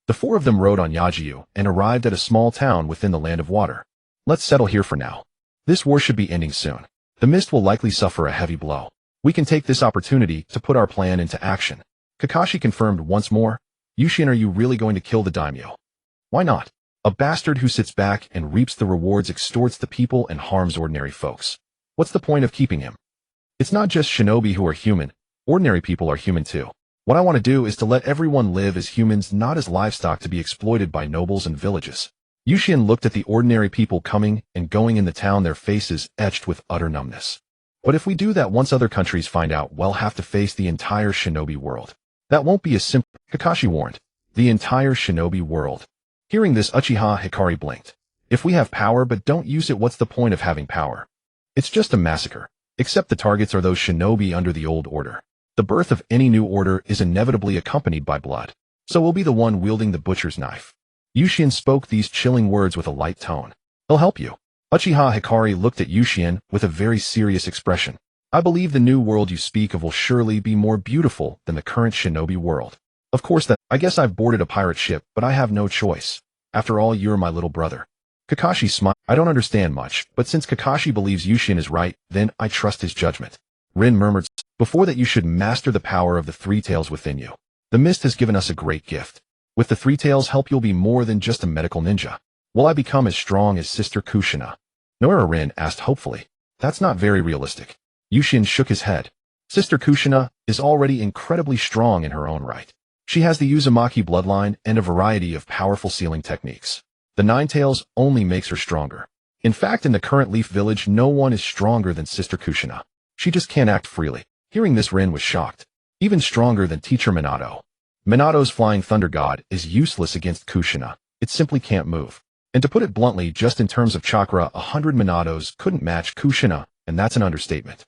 The four of them rode on Yajiyu and arrived at a small town within the Land of Water. "Let's settle here for now. This war should be ending soon. The mist will likely suffer a heavy blow. We can take this opportunity to put our plan into action." Kakashi confirmed once more. "Yushin, are you really going to kill the daimyo?" "Why not? A bastard who sits back and reaps the rewards, extorts the people, and harms ordinary folks. What's the point of keeping him? It's not just shinobi who are human. Ordinary people are human too. What I want to do is to let everyone live as humans, not as livestock to be exploited by nobles and villages." Yushin looked at the ordinary people coming and going in the town, their faces etched with utter numbness. "But if we do that, once other countries find out, we'll have to face the entire shinobi world. That won't be as simple," Kakashi warned. "The entire shinobi world." Hearing this, Uchiha Hikari blinked. "If we have power but don't use it, what's the point of having power? It's just a massacre. Except the targets are those shinobi under the old order. The birth of any new order is inevitably accompanied by blood. So we'll be the one wielding the butcher's knife." Yushin spoke these chilling words with a light tone. "He'll help you." Uchiha Hikari looked at Yushin with a very serious expression. "I believe the new world you speak of will surely be more beautiful than the current shinobi world. Of course, I guess I've boarded a pirate ship, but I have no choice. After all, you're my little brother." Kakashi smiled. "I don't understand much, but since Kakashi believes Yushin is right, then I trust his judgment." Rin murmured, "Before that, you should master the power of the three tails within you. The mist has given us a great gift. With the three tails help, you'll be more than just a medical ninja. Will I become as strong as Sister Kushina? Noira Rin asked hopefully. That's not very realistic. Yushin shook his head. Sister Kushina is already incredibly strong in her own right. She has the Uzumaki bloodline and a variety of powerful sealing techniques. The Nine Tails only makes her stronger. In fact, in the current Leaf Village, no one is stronger than Sister Kushina. She just can't act freely. Hearing this, Rin was shocked. Even stronger than Teacher Minato. Minato's Flying Thunder God is useless against Kushina. It simply can't move. And to put it bluntly, just in terms of chakra, 100 Minatos couldn't match Kushina, and that's an understatement.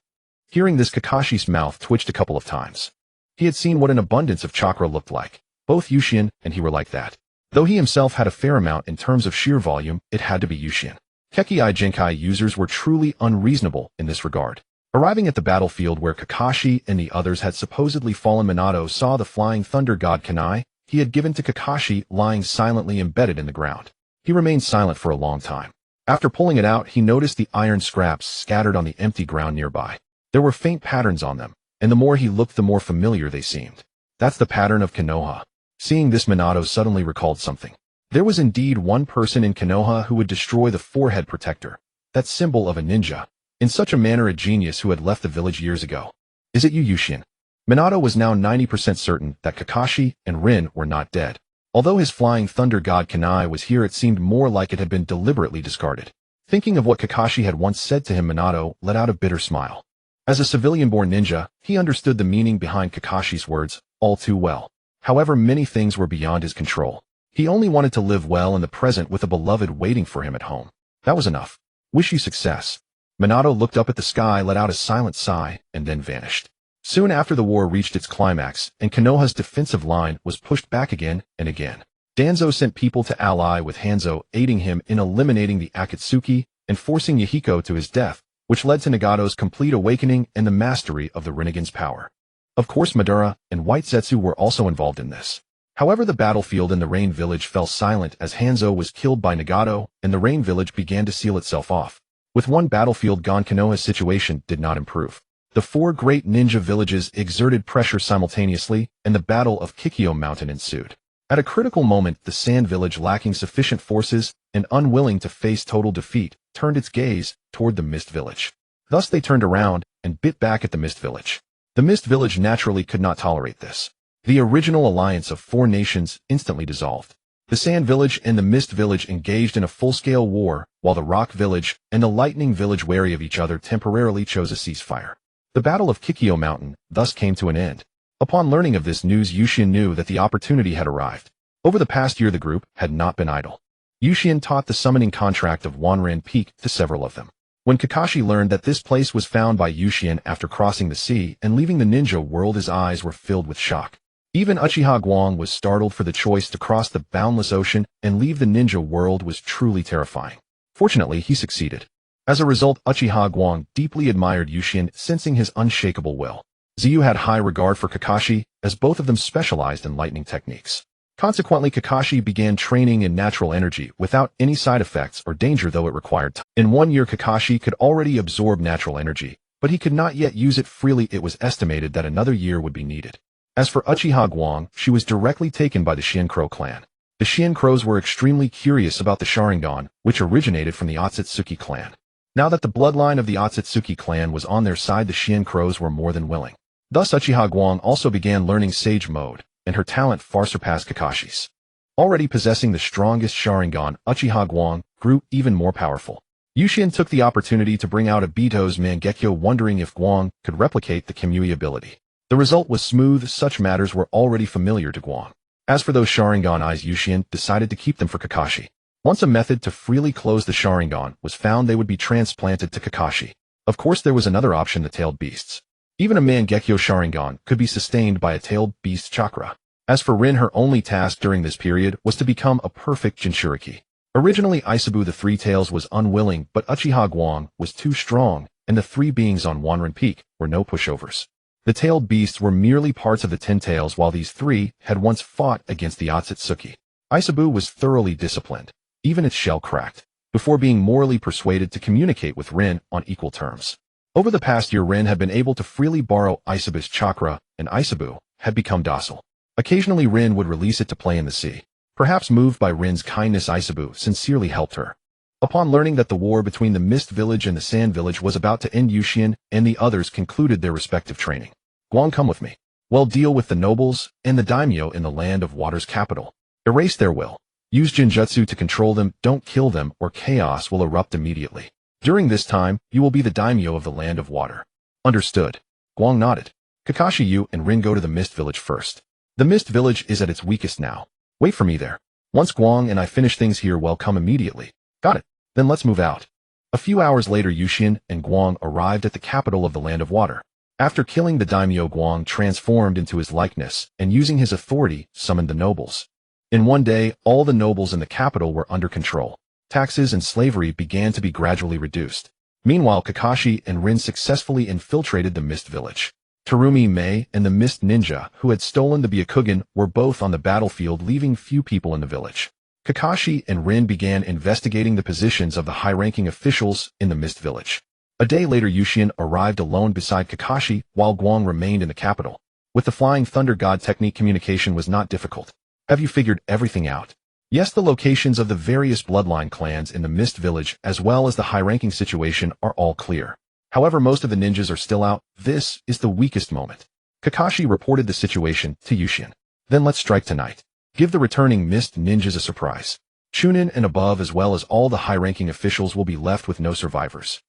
Hearing this, Kakashi's mouth twitched a couple of times. He had seen what an abundance of chakra looked like. Both Yushin and he were like that. Though he himself had a fair amount in terms of sheer volume, it had to be Yushin. Kekkai Jinkai users were truly unreasonable in this regard. Arriving at the battlefield where Kakashi and the others had supposedly fallen, Minato saw the Flying Thunder God Kunai he had given to Kakashi lying silently embedded in the ground. He remained silent for a long time. After pulling it out, he noticed the iron scraps scattered on the empty ground nearby. There were faint patterns on them, and the more he looked, the more familiar they seemed. That's the pattern of Konoha. Seeing this, Minato suddenly recalled something. There was indeed one person in Konoha who would destroy the forehead protector, that symbol of a ninja. In such a manner, a genius who had left the village years ago. Is it you, Yushin? Minato was now 90% certain that Kakashi and Rin were not dead. Although his Flying Thunder God Kunai was here, it seemed more like it had been deliberately discarded. Thinking of what Kakashi had once said to him, Minato let out a bitter smile. As a civilian-born ninja, he understood the meaning behind Kakashi's words all too well. However, many things were beyond his control. He only wanted to live well in the present with a beloved waiting for him at home. That was enough. Wish you success. Minato looked up at the sky, let out a silent sigh, and then vanished. Soon after, the war reached its climax, and Konoha's defensive line was pushed back again and again. Danzo sent people to ally with Hanzo, aiding him in eliminating the Akatsuki and forcing Yahiko to his death, which led to Nagato's complete awakening and the mastery of the Rinnegan's power. Of course, Madara and White Zetsu were also involved in this. However, the battlefield in the Rain Village fell silent as Hanzo was killed by Nagato, and the Rain Village began to seal itself off. With one battlefield gone, Konoha's situation did not improve. The four great ninja villages exerted pressure simultaneously, and the Battle of Kikyo Mountain ensued. At a critical moment, the Sand Village, lacking sufficient forces and unwilling to face total defeat, turned its gaze toward the Mist Village. Thus they turned around and bit back at the Mist Village. The Mist Village naturally could not tolerate this. The original alliance of four nations instantly dissolved. The Sand Village and the Mist Village engaged in a full-scale war, while the Rock Village and the Lightning Village, wary of each other, temporarily chose a ceasefire. The Battle of Kikyo Mountain thus came to an end. Upon learning of this news, Yushin knew that the opportunity had arrived. Over the past year, the group had not been idle. Yushin taught the summoning contract of Wanran Peak to several of them. When Kakashi learned that this place was found by Yushin after crossing the sea and leaving the ninja world, his eyes were filled with shock. Even Uchiha Guang was startled, for the choice to cross the boundless ocean and leave the ninja world was truly terrifying. Fortunately, he succeeded. As a result, Uchiha Guang deeply admired Yushin, sensing his unshakable will. Ziyu had high regard for Kakashi, as both of them specialized in lightning techniques. Consequently, Kakashi began training in natural energy without any side effects or danger, though it required time. In 1 year, Kakashi could already absorb natural energy, but he could not yet use it freely. It was estimated that another year would be needed. As for Uchiha Guang, she was directly taken by the Shin-Crow clan. The Shin-Crows were extremely curious about the Sharingan, which originated from the Otsutsuki clan. Now that the bloodline of the Otsutsuki clan was on their side, the Shin-Crows were more than willing. Thus, Uchiha Guang also began learning Sage Mode, and her talent far surpassed Kakashi's. Already possessing the strongest Sharingan, Uchiha Guang grew even more powerful. Yushin took the opportunity to bring out Obito's Mangekyo, wondering if Guang could replicate the Kimui ability. The result was smooth. Such matters were already familiar to Guang. As for those Sharingan eyes, Yushin decided to keep them for Kakashi. Once a method to freely close the Sharingan was found, they would be transplanted to Kakashi. Of course, there was another option, the tailed beasts. Even a Mangekyo Sharingan could be sustained by a tailed beast chakra. As for Rin, her only task during this period was to become a perfect Jinchuriki. Originally, Isabu the Three Tails was unwilling, but Uchiha Guang was too strong, and the three beings on Wanran Peak were no pushovers. The tailed beasts were merely parts of the 10 tails, while these three had once fought against the Otsutsuki. Isabu was thoroughly disciplined, even its shell cracked, before being morally persuaded to communicate with Rin on equal terms. Over the past year, Rin had been able to freely borrow Isabu's chakra, and Isabu had become docile. Occasionally Rin would release it to play in the sea. Perhaps moved by Rin's kindness, Isabu sincerely helped her. Upon learning that the war between the Mist Village and the Sand Village was about to end, Yuxian and the others concluded their respective training. Guang, come with me. Well, deal with the nobles and the daimyo in the Land of Water's capital. Erase their will. Use Jinjutsu to control them, don't kill them, or chaos will erupt immediately. During this time, you will be the daimyo of the Land of Water. Understood. Guang nodded. Kakashi, you and Rin go to the Mist Village first. The Mist Village is at its weakest now. Wait for me there. Once Guang and I finish things here, well, come immediately. Got it. Then let's move out. A few hours later, Yuxian and Guang arrived at the capital of the Land of Water. After killing the daimyo, Guang transformed into his likeness and using his authority summoned the nobles. In one day, all the nobles in the capital were under control. Taxes and slavery began to be gradually reduced. Meanwhile, Kakashi and Rin successfully infiltrated the Mist Village. Terumi Mei and the Mist Ninja, who had stolen the Byakugan, were both on the battlefield, leaving few people in the village. Kakashi and Rin began investigating the positions of the high-ranking officials in the Mist Village. A day later, Yuxian arrived alone beside Kakashi, while Guang remained in the capital. With the Flying Thunder God technique, communication was not difficult. Have you figured everything out? Yes, the locations of the various bloodline clans in the Mist Village, as well as the high-ranking situation, are all clear. However, most of the ninjas are still out. This is the weakest moment. Kakashi reported the situation to Yuxian. Then let's strike tonight. Give the returning Mist Ninjas a surprise. Chunin and above, as well as all the high-ranking officials, will be left with no survivors.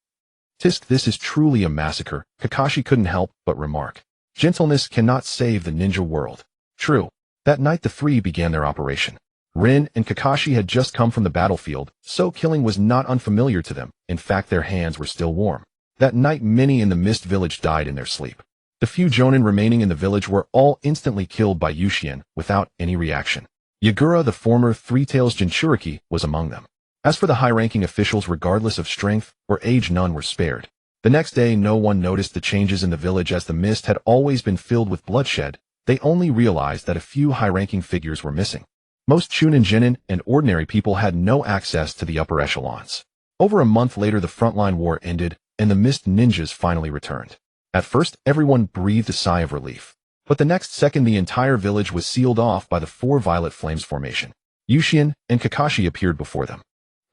Tisk, this is truly a massacre, Kakashi couldn't help but remark. Gentleness cannot save the ninja world. True. That night the three began their operation. Rin and Kakashi had just come from the battlefield, so killing was not unfamiliar to them. In fact, their hands were still warm. That night many in the Mist Village died in their sleep. The few jonin remaining in the village were all instantly killed by Yuxian without any reaction. Yagura, the former Three Tails Jinchuriki, was among them. As for the high-ranking officials, regardless of strength or age, none were spared. The next day no one noticed the changes in the village, as the mist had always been filled with bloodshed. They only realized that a few high-ranking figures were missing. Most Chunin genin and ordinary people had no access to the upper echelons. Over a month later, the frontline war ended, and the Mist Ninjas finally returned. At first, everyone breathed a sigh of relief. But the next second, the entire village was sealed off by the four Violet Flames formation. Yuxian and Kakashi appeared before them.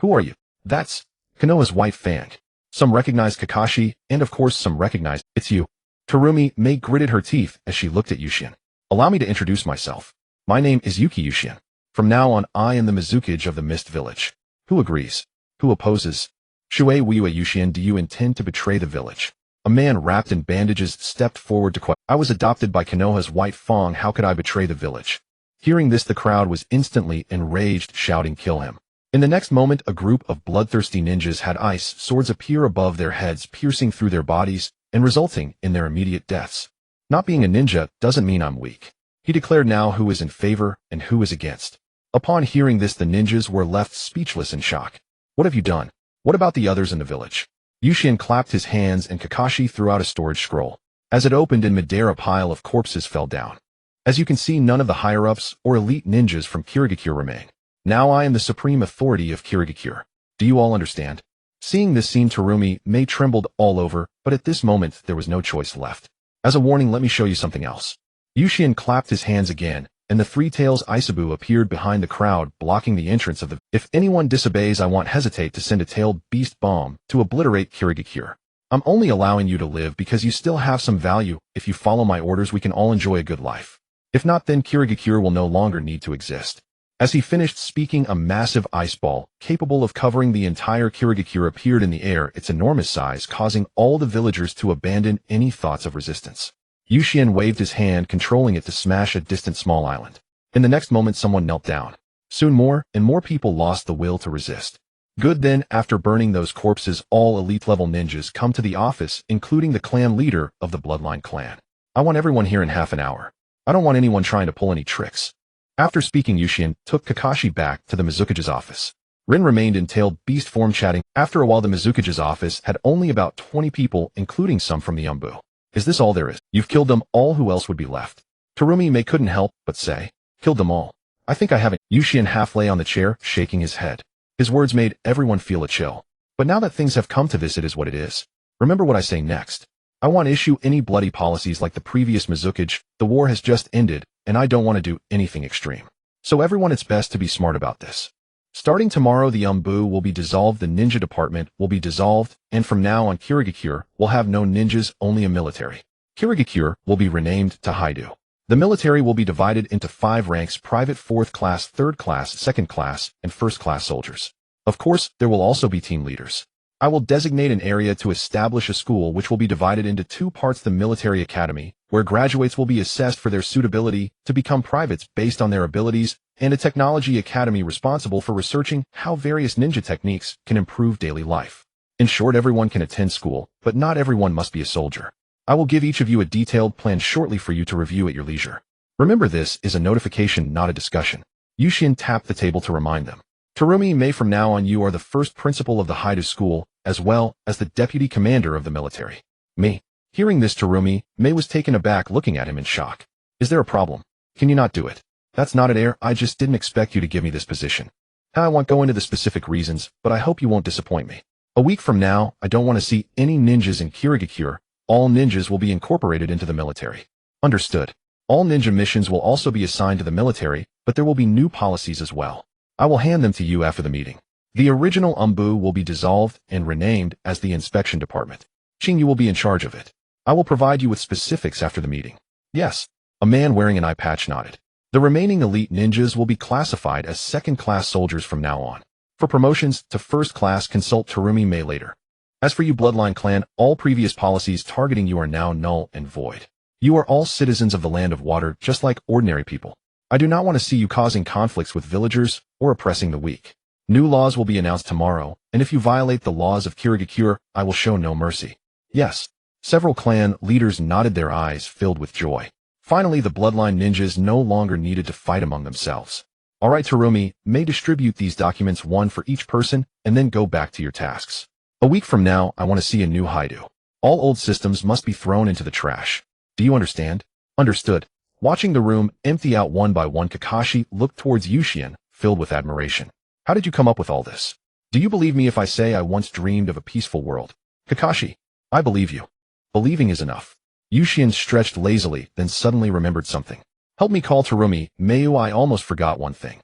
Who are you? That's Konoha's White Fang. Some recognized Kakashi, and of course some recognized, it's you. Terumi Mei gritted her teeth as she looked at Yuxian. Allow me to introduce myself. My name is Yuki Yuxian. From now on, I am the Mizukage of the Mist Village. Who agrees? Who opposes? Shui Wiwa Yuxian, do you intend to betray the village? A man wrapped in bandages stepped forward to question. I was adopted by Konoha's White Fang. How could I betray the village? Hearing this, the crowd was instantly enraged, shouting, kill him. In the next moment, a group of bloodthirsty ninjas had ice swords appear above their heads, piercing through their bodies and resulting in their immediate deaths. Not being a ninja doesn't mean I'm weak. He declared now who is in favor and who is against. Upon hearing this, the ninjas were left speechless in shock. What have you done? What about the others in the village? Yuxian clapped his hands and Kakashi threw out a storage scroll. As it opened in midair, a pile of corpses fell down. As you can see, none of the higher-ups or elite ninjas from Kirigakure remain. Now I am the supreme authority of Kirigakure. Do you all understand? Seeing this scene, Terumi Mei trembled all over, but at this moment there was no choice left. As a warning, let me show you something else. Yuxian clapped his hands again, and the Three Tails Isabu appeared behind the crowd, blocking the entrance of the. If anyone disobeys, I won't hesitate to send a tailed beast bomb to obliterate Kirigakure. I'm only allowing you to live because you still have some value. If you follow my orders, we can all enjoy a good life. If not, then Kirigakure will no longer need to exist. As he finished speaking, a massive ice ball, capable of covering the entire Kirigakure, appeared in the air, its enormous size causing all the villagers to abandon any thoughts of resistance. Yuxian waved his hand, controlling it to smash a distant small island. In the next moment, someone knelt down. Soon more and more people lost the will to resist. Good, then, after burning those corpses, all elite-level ninjas come to the office, including the clan leader of the Bloodline clan. I want everyone here in half an hour. I don't want anyone trying to pull any tricks. After speaking, Yuxian took Kakashi back to the Mizukage's office. Rin remained in tailed beast form, chatting. After a while, the Mizukage's office had only about 20 people, including some from the Umbu. Is this all there is? You've killed them all. Who else would be left? Terumi Mei couldn't help but say, killed them all. I think I haven't. Yuxian half lay on the chair, shaking his head. His words made everyone feel a chill. But now that things have come to this, it is what it is. Remember what I say next. I won't issue any bloody policies like the previous Mizukage. The war has just ended, and I don't want to do anything extreme. So everyone, it's best to be smart about this. Starting tomorrow, the will be dissolved, the ninja department will be dissolved, and from now on Kirigakure will have no ninjas, only a military. Kirigakure will be renamed to Haidu. The military will be divided into 5 ranks: private, 4th class, 3rd class, 2nd class, and 1st class soldiers. Of course, there will also be team leaders. I will designate an area to establish a school which will be divided into 2 parts: the military academy, where graduates will be assessed for their suitability to become privates based on their abilities, and a technology academy responsible for researching how various ninja techniques can improve daily life. In short, everyone can attend school, but not everyone must be a soldier. I will give each of you a detailed plan shortly for you to review at your leisure. Remember, this is a notification, not a discussion. Yushin tapped the table to remind them. Terumi May, from now on you are the first principal of the Haidu school, as well as the deputy commander of the military. Me. Hearing this, Terumi May was taken aback, looking at him in shock. Is there a problem? Can you not do it? That's not an air. I just didn't expect you to give me this position. I won't go into the specific reasons, but I hope you won't disappoint me. A week from now, I don't want to see any ninjas in Kirigakure. All ninjas will be incorporated into the military. Understood. All ninja missions will also be assigned to the military, but there will be new policies as well. I will hand them to you after the meeting. The original will be dissolved and renamed as the Inspection Department. Ching, you will be in charge of it. I will provide you with specifics after the meeting. Yes. A man wearing an eye patch nodded. The remaining elite ninjas will be classified as 2nd class soldiers from now on. For promotions to 1st class, consult Terumi May later. As for you, Bloodline Clan, all previous policies targeting you are now null and void. You are all citizens of the Land of Water, just like ordinary people. I do not want to see you causing conflicts with villagers or oppressing the weak. New laws will be announced tomorrow, and if you violate the laws of Kirigakure, I will show no mercy. Yes. Several clan leaders nodded, their eyes filled with joy. Finally, the Bloodline ninjas no longer needed to fight among themselves. All right, Terumi May, distribute these documents, one for each person, and then go back to your tasks. A week from now, I want to see a new Haidu. All old systems must be thrown into the trash. Do you understand? Understood. Watching the room empty out one by one, Kakashi looked towards Yushin, filled with admiration. How did you come up with all this? Do you believe me if I say I once dreamed of a peaceful world? Kakashi, I believe you. Believing is enough. Yushin stretched lazily, then suddenly remembered something. Help me call Terumi May. I almost forgot one thing.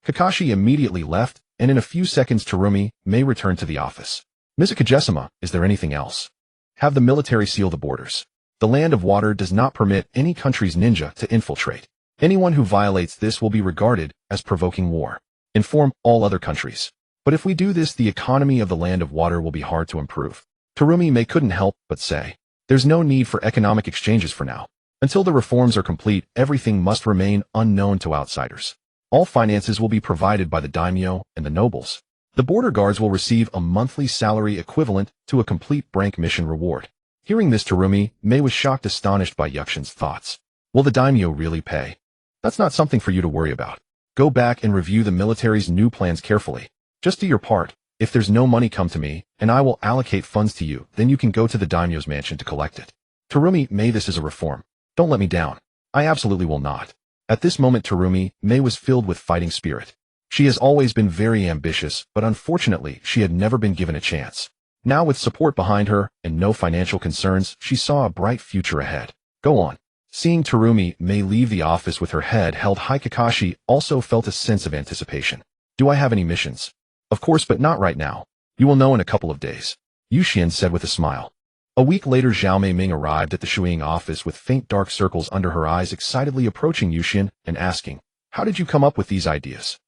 Kakashi immediately left, and in a few seconds Terumi May returned to the office. Ms. Kagesama, is there anything else? Have the military seal the borders. The Land of Water does not permit any country's ninja to infiltrate. Anyone who violates this will be regarded as provoking war. Inform all other countries. But if we do this, the economy of the Land of Water will be hard to improve. Terumi May couldn't help but say, there's no need for economic exchanges for now. Until the reforms are complete, everything must remain unknown to outsiders. All finances will be provided by the daimyo and the nobles. The border guards will receive a monthly salary equivalent to a complete rank mission reward. Hearing this, Terumi May was shocked, astonished by Yukshin's thoughts. Will the daimyo really pay? That's not something for you to worry about. Go back and review the military's new plans carefully. Just do your part. If there's no money, come to me, and I will allocate funds to you. Then you can go to the daimyo's mansion to collect it. Terumi May, this is a reform. Don't let me down. I absolutely will not. At this moment, Terumi May was filled with fighting spirit. She has always been very ambitious, but unfortunately, she had never been given a chance. Now, with support behind her and no financial concerns, she saw a bright future ahead. Go on. Seeing Terumi May leave the office with her head held high, Kakashi also felt a sense of anticipation. Do I have any missions? Of course, but not right now. You will know in a couple of days. Yushin said with a smile. A week later, Zhao Meiming arrived at the Shuiying office with faint dark circles under her eyes, excitedly approaching Yushin and asking, how did you come up with these ideas?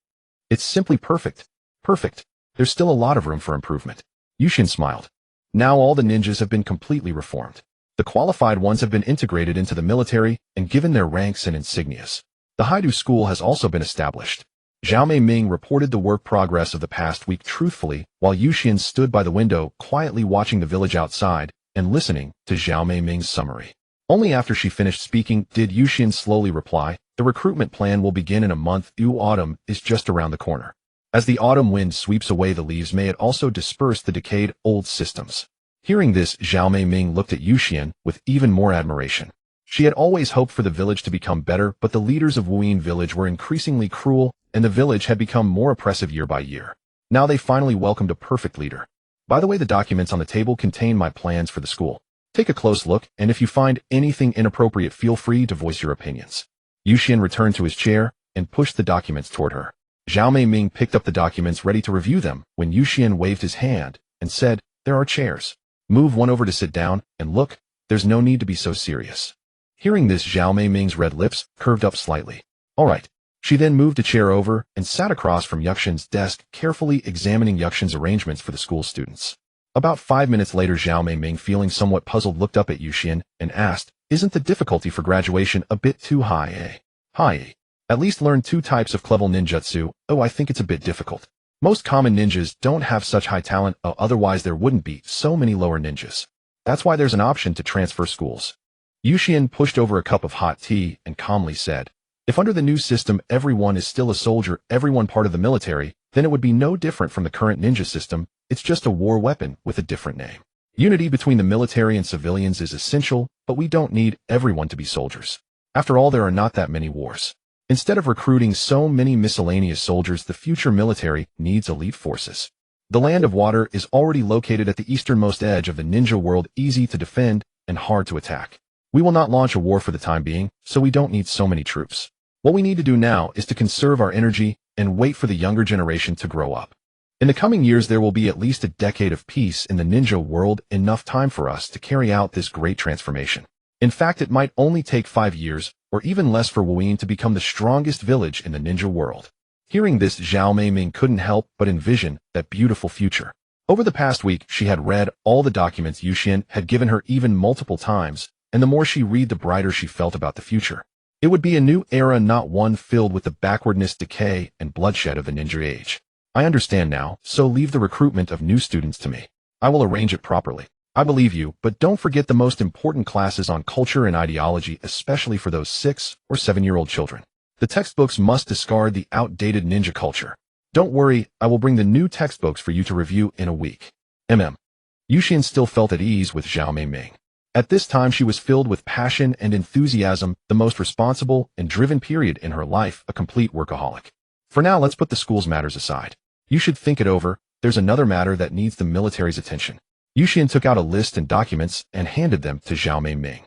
It's simply perfect. Perfect. There's still a lot of room for improvement. Yushin smiled. Now all the ninjas have been completely reformed. The qualified ones have been integrated into the military and given their ranks and insignias. The Haidu school has also been established. Zhao Meiming reported the work progress of the past week truthfully, while Yushin stood by the window, quietly watching the village outside and listening to Zhao Meiming's summary. Only after she finished speaking did Yushin slowly reply, the recruitment plan will begin in a month. Autumn is just around the corner. As the autumn wind sweeps away the leaves, may it also disperse the decayed old systems. Hearing this, Zhao Meiming looked at Yushin with even more admiration. She had always hoped for the village to become better, but the leaders of Wuyin village were increasingly cruel, and the village had become more oppressive year by year. Now they finally welcomed a perfect leader. By the way, the documents on the table contain my plans for the school. Take a close look, and if you find anything inappropriate, feel free to voice your opinions. Yuxian returned to his chair and pushed the documents toward her. Zhao Meiming picked up the documents ready to review them when Yuxian waved his hand and said, "There are chairs. Move one over to sit down, and look, there's no need to be so serious." Hearing this, Zhao Meiming's red lips curved up slightly. All right. She then moved a chair over and sat across from Yuxian's desk, carefully examining Yuxian's arrangements for the school students. About 5 minutes later, Zhao Meiming, feeling somewhat puzzled, looked up at Yuxian and asked, "Isn't the difficulty for graduation a bit too high, eh?" "Hi. At least learn 2 types of clever ninjutsu. Oh, I think it's a bit difficult. Most common ninjas don't have such high talent, otherwise there wouldn't be so many lower ninjas. That's why there's an option to transfer schools." Yuxian pushed over a cup of hot tea and calmly said, "If under the new system everyone is still a soldier, everyone part of the military, then it would be no different from the current ninja system. It's just a war weapon with a different name. Unity between the military and civilians is essential, but we don't need everyone to be soldiers. After all, there are not that many wars. Instead of recruiting so many miscellaneous soldiers, the future military needs elite forces. The Land of Water is already located at the easternmost edge of the ninja world, easy to defend and hard to attack. We will not launch a war for the time being, so we don't need so many troops. What we need to do now is to conserve our energy and wait for the younger generation to grow up. In the coming years, there will be at least a decade of peace in the ninja world, enough time for us to carry out this great transformation. In fact, it might only take 5 years, or even less, for Wuyin to become the strongest village in the ninja world." Hearing this, Zhao Meiming couldn't help but envision that beautiful future. Over the past week, she had read all the documents Yuxian had given her, even multiple times, and the more she read, the brighter she felt about the future. It would be a new era, not one filled with the backwardness, decay, and bloodshed of the ninja age. "I understand now, so leave the recruitment of new students to me. I will arrange it properly. I believe you, but don't forget the most important classes on culture and ideology, especially for those 6 or 7-year-old children. The textbooks must discard the outdated ninja culture. Don't worry, I will bring the new textbooks for you to review in a week." Yuxian still felt at ease with Zhao Meiming. At this time, she was filled with passion and enthusiasm, the most responsible and driven period in her life, a complete workaholic. "For now, let's put the school's matters aside. You should think it over. There's another matter that needs the military's attention." Yuxian took out a list and documents and handed them to Zhao Meiming.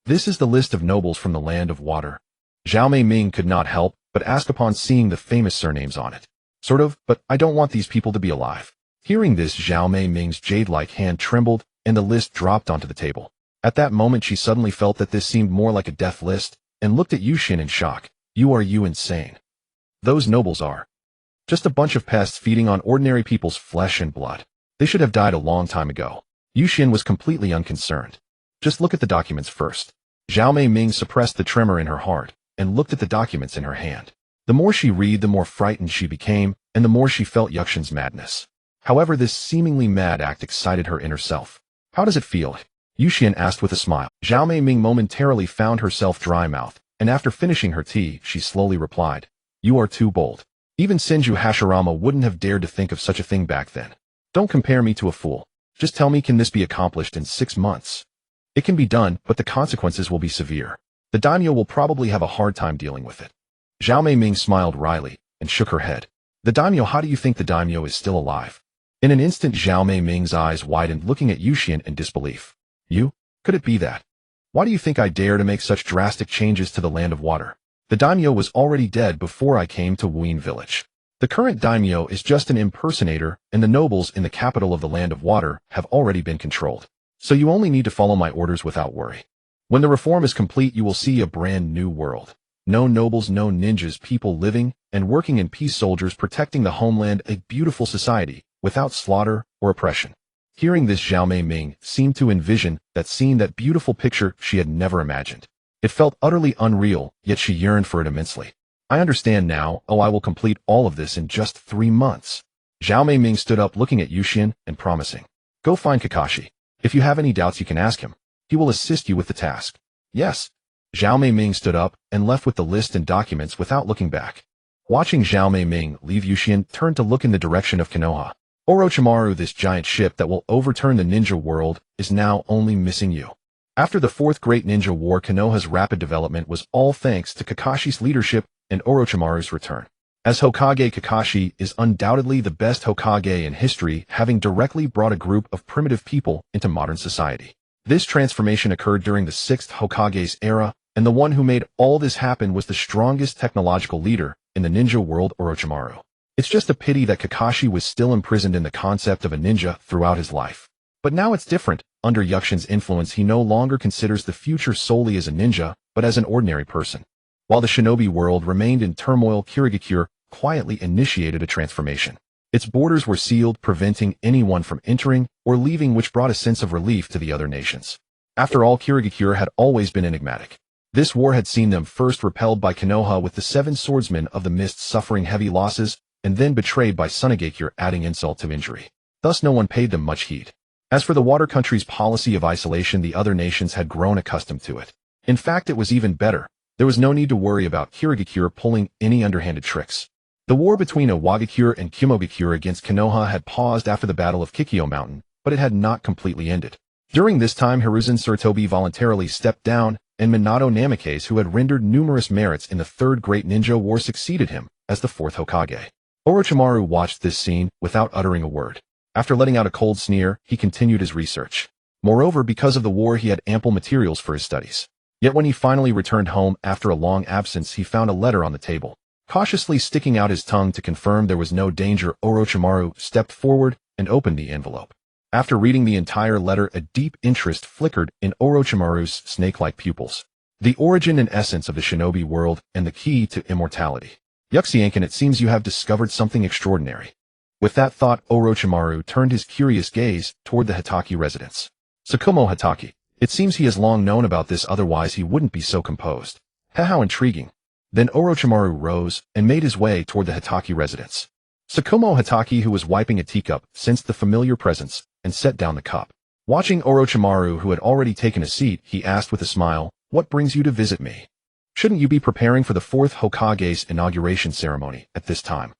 "This is the list of nobles from the Land of Water." Zhao Meiming could not help but ask upon seeing the famous surnames on it. "Sort of, but I don't want these people to be alive." Hearing this, Zhao Meiming's jade-like hand trembled and the list dropped onto the table. At that moment, she suddenly felt that this seemed more like a death list and looked at Yuxian in shock. Are you insane? Those nobles are just a bunch of pests feeding on ordinary people's flesh and blood. They should have died a long time ago." Yuxian was completely unconcerned. "Just look at the documents first." Zhao Meiming suppressed the tremor in her heart and looked at the documents in her hand. The more she read, the more frightened she became, and the more she felt Yuxian's madness. However, this seemingly mad act excited her inner self. "How does it feel?" Yuxian asked with a smile. Zhao Meiming momentarily found herself dry-mouthed, and after finishing her tea, she slowly replied, "You are too bold. Even Senju Hashirama wouldn't have dared to think of such a thing back then. Don't compare me to a fool. Just tell me, can this be accomplished in 6 months? It can be done, but the consequences will be severe. The daimyo will probably have a hard time dealing with it." Zhao Meiming smiled wryly and shook her head. "The daimyo? How do you think the daimyo is still alive?" In an instant, Zhao Meiming's eyes widened, looking at Yuxian in disbelief. "You? Could it be that? Why do you think I dare to make such drastic changes to the Land of Water? The daimyo was already dead before I came to Wuyin Village. The current daimyo is just an impersonator, and the nobles in the capital of the Land of Water have already been controlled. So you only need to follow my orders without worry. When the reform is complete, you will see a brand new world. No nobles, no ninjas, people living and working in peace, soldiers protecting the homeland, a beautiful society without slaughter or oppression." Hearing this, Zhao Meiming seemed to envision that scene, that beautiful picture she had never imagined. It felt utterly unreal, yet she yearned for it immensely. "I understand now. I will complete all of this in just 3 months." Zhao Meiming stood up, looking at Yuxian and promising, "Go find Kakashi. If you have any doubts, you can ask him. He will assist you with the task." "Yes." Zhao Meiming stood up and left with the list and documents without looking back. Watching Zhao Meiming leave, Yuxian turned to look in the direction of Konoha. "Orochimaru, this giant ship that will overturn the ninja world, is now only missing you." After the 4th Great Ninja War, Konoha's rapid development was all thanks to Kakashi's leadership and Orochimaru's return. As Hokage, Kakashi is undoubtedly the best Hokage in history, having directly brought a group of primitive people into modern society. This transformation occurred during the 6th Hokage's era, and the one who made all this happen was the strongest technological leader in the ninja world, Orochimaru. It's just a pity that Kakashi was still imprisoned in the concept of a ninja throughout his life. But now it's different. Under Yukshin's influence, he no longer considers the future solely as a ninja, but as an ordinary person. While the shinobi world remained in turmoil, Kirigakure quietly initiated a transformation. Its borders were sealed, preventing anyone from entering or leaving, which brought a sense of relief to the other nations. After all, Kirigakure had always been enigmatic. This war had seen them first repelled by Konoha, with the 7 swordsmen of the mist suffering heavy losses, and then betrayed by Tsunegakure, adding insult to injury. Thus no one paid them much heed. As for the water country's policy of isolation, the other nations had grown accustomed to it. In fact, it was even better. There was no need to worry about Kirigakure pulling any underhanded tricks. The war between Iwagakure and Kumogakure against Konoha had paused after the Battle of Kikyo Mountain, but it had not completely ended. During this time, Hiruzen Sarutobi voluntarily stepped down, and Minato Namikaze, who had rendered numerous merits in the Third Great Ninja War, succeeded him as the 4th Hokage. Orochimaru watched this scene without uttering a word. After letting out a cold sneer, he continued his research. Moreover, because of the war, he had ample materials for his studies. Yet when he finally returned home after a long absence, he found a letter on the table. Cautiously sticking out his tongue to confirm there was no danger, Orochimaru stepped forward and opened the envelope. After reading the entire letter, a deep interest flickered in Orochimaru's snake-like pupils. The origin and essence of the shinobi world and the key to immortality. Yuxiankin, it seems you have discovered something extraordinary. With that thought, Orochimaru turned his curious gaze toward the Hatake residence. Sakumo Hatake. It seems he has long known about this, otherwise he wouldn't be so composed. How intriguing. Then Orochimaru rose and made his way toward the Hatake residence. Sakumo Hatake, who was wiping a teacup, sensed the familiar presence and set down the cup. Watching Orochimaru, who had already taken a seat, he asked with a smile, "What brings you to visit me? Shouldn't you be preparing for the 4th Hokage's inauguration ceremony at this time?"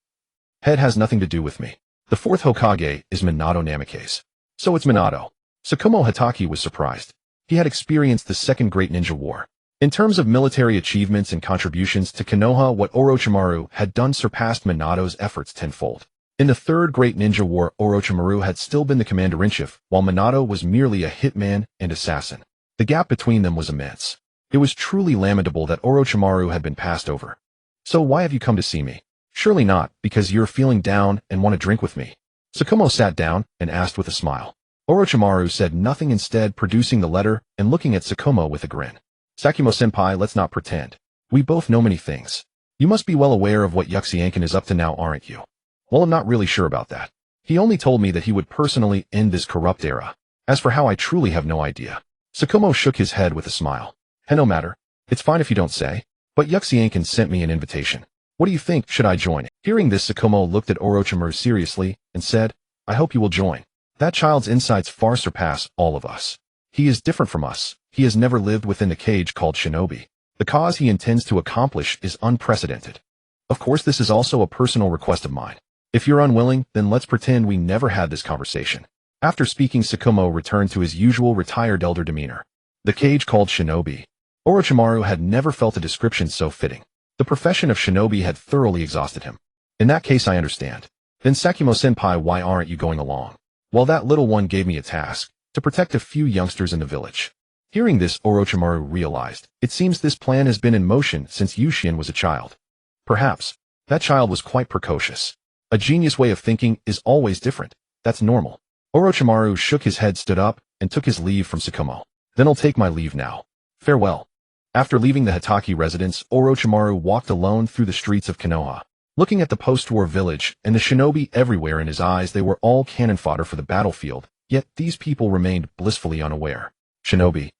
"Head has nothing to do with me. The 4th Hokage is Minato Namikaze." "So it's Minato." Sakumo Hatake was surprised. He had experienced the Second Great Ninja War. In terms of military achievements and contributions to Konoha, what Orochimaru had done surpassed Minato's efforts tenfold. In the Third Great Ninja War, Orochimaru had still been the commander-in-chief, while Minato was merely a hitman and assassin. The gap between them was immense. It was truly lamentable that Orochimaru had been passed over. "So why have you come to see me?" "Surely not because you're feeling down and want to drink with me." Sakumo sat down and asked with a smile. Orochimaru said nothing, instead producing the letter and looking at Sakumo with a grin. "Sakumo-senpai, let's not pretend. We both know many things. You must be well aware of what Yuxiankin is up to now, aren't you?" "Well, I'm not really sure about that. He only told me that he would personally end this corrupt era. As for how, I truly have no idea." Sakumo shook his head with a smile. "No matter. It's fine if you don't say. But Yuxiankin sent me an invitation. What do you think? Should I join?" Hearing this, Sakumo looked at Orochimaru seriously and said, "I hope you will join. That child's insights far surpass all of us. He is different from us. He has never lived within the cage called shinobi. The cause he intends to accomplish is unprecedented. Of course, this is also a personal request of mine. If you're unwilling, then let's pretend we never had this conversation." After speaking, Sakumo returned to his usual retired elder demeanor. The cage called shinobi. Orochimaru had never felt a description so fitting. The profession of shinobi had thoroughly exhausted him. "In that case, I understand. Then Sakumo-senpai, why aren't you going along?" "Well, that little one gave me a task, to protect a few youngsters in the village." Hearing this, Orochimaru realized, it seems this plan has been in motion since Yushien was a child. Perhaps. That child was quite precocious. A genius way of thinking is always different. That's normal. Orochimaru shook his head, stood up, and took his leave from Sakumo. "Then I'll take my leave now. Farewell." After leaving the Hatake residence, Orochimaru walked alone through the streets of Konoha. Looking at the post-war village and the shinobi everywhere in his eyes, they were all cannon fodder for the battlefield, yet these people remained blissfully unaware. Shinobi.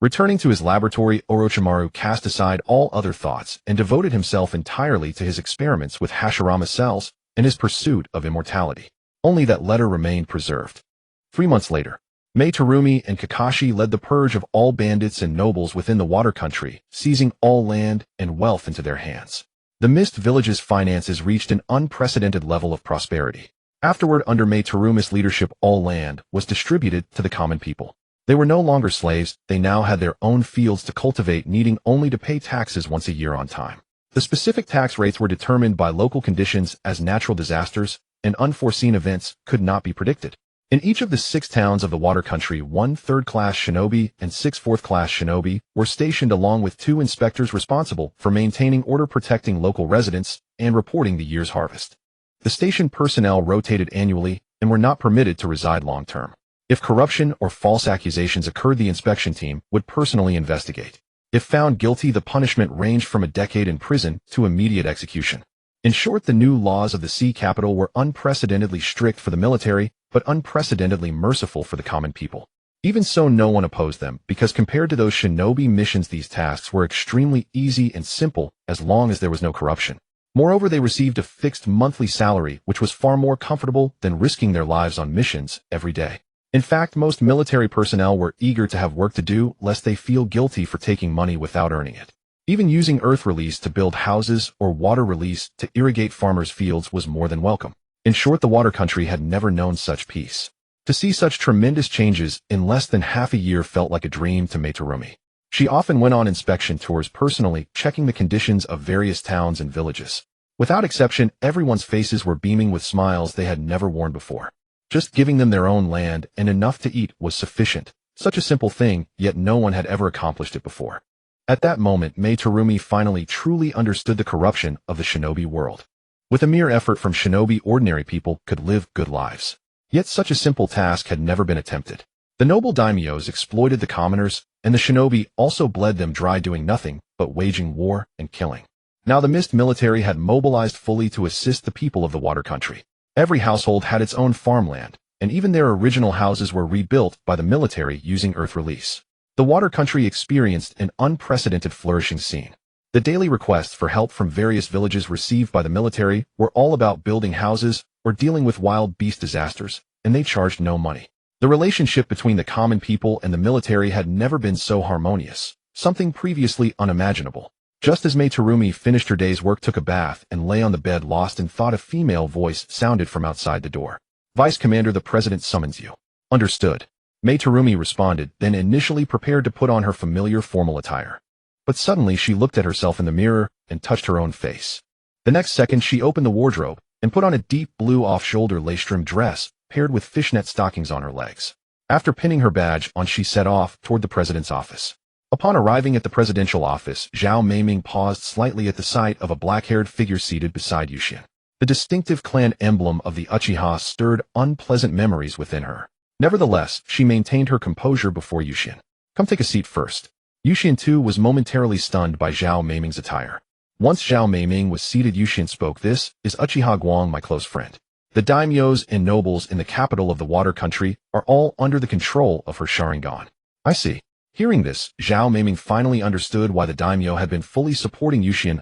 Returning to his laboratory, Orochimaru cast aside all other thoughts and devoted himself entirely to his experiments with Hashirama cells and his pursuit of immortality. Only that letter remained preserved. 3 months later, Mei Terumi and Kakashi led the purge of all bandits and nobles within the water country, seizing all land and wealth into their hands. The Mist Village's finances reached an unprecedented level of prosperity. Afterward, under Mei Terumi's leadership, all land was distributed to the common people. They were no longer slaves, they now had their own fields to cultivate, needing only to pay taxes once a year on time. The specific tax rates were determined by local conditions, as natural disasters and unforeseen events could not be predicted. In each of the 6 towns of the Water Country, 1 third-class shinobi and 6 fourth-class shinobi were stationed along with 2 inspectors responsible for maintaining order, protecting local residents, and reporting the year's harvest. The station personnel rotated annually and were not permitted to reside long-term. If corruption or false accusations occurred, the inspection team would personally investigate. If found guilty, the punishment ranged from a decade in prison to immediate execution. In short, the new laws of the sea capital were unprecedentedly strict for the military, but unprecedentedly merciful for the common people. Even so, no one opposed them, because compared to those shinobi missions, these tasks were extremely easy and simple as long as there was no corruption. Moreover, they received a fixed monthly salary, which was far more comfortable than risking their lives on missions every day. In fact, most military personnel were eager to have work to do, lest they feel guilty for taking money without earning it. Even using earth release to build houses or water release to irrigate farmers' fields was more than welcome. In short, the Water Country had never known such peace. To see such tremendous changes in less than half a year felt like a dream to Meiterumi. She often went on inspection tours personally, checking the conditions of various towns and villages. Without exception, everyone's faces were beaming with smiles they had never worn before. Just giving them their own land and enough to eat was sufficient. Such a simple thing, yet no one had ever accomplished it before. At that moment, Meiterumi finally truly understood the corruption of the shinobi world. With a mere effort from shinobi, ordinary people could live good lives. Yet such a simple task had never been attempted. The noble daimyos exploited the commoners, and the shinobi also bled them dry, doing nothing but waging war and killing. Now the mist military had mobilized fully to assist the people of the Water Country. Every household had its own farmland, and even their original houses were rebuilt by the military using earth release. The Water Country experienced an unprecedented flourishing scene. The daily requests for help from various villages received by the military were all about building houses or dealing with wild beast disasters, and they charged no money. The relationship between the common people and the military had never been so harmonious, something previously unimaginable. Just as Meiterumi finished her day's work, took a bath, and lay on the bed lost in thought, a female voice sounded from outside the door. "Vice Commander, the President summons you." "Understood." Meiterumi responded, then initially prepared to put on her familiar formal attire. But suddenly she looked at herself in the mirror and touched her own face. The next second she opened the wardrobe and put on a deep blue off-shoulder lace-trimmed dress paired with fishnet stockings on her legs. After pinning her badge on, she set off toward the president's office. Upon arriving at the presidential office, Zhao Meiming paused slightly at the sight of a black-haired figure seated beside Yuxian. The distinctive clan emblem of the Uchiha stirred unpleasant memories within her. Nevertheless, she maintained her composure before Yuxian. "Come take a seat first." Yuxian too was momentarily stunned by Zhao Meiming's attire. Once Zhao Meiming was seated, Yuxian spoke. "This is Uchiha Guang, my close friend. The daimyos and nobles in the capital of the Water Country are all under the control of her Sharingan." "I see." Hearing this, Zhao Meiming finally understood why the daimyo had been fully supporting Yuxian.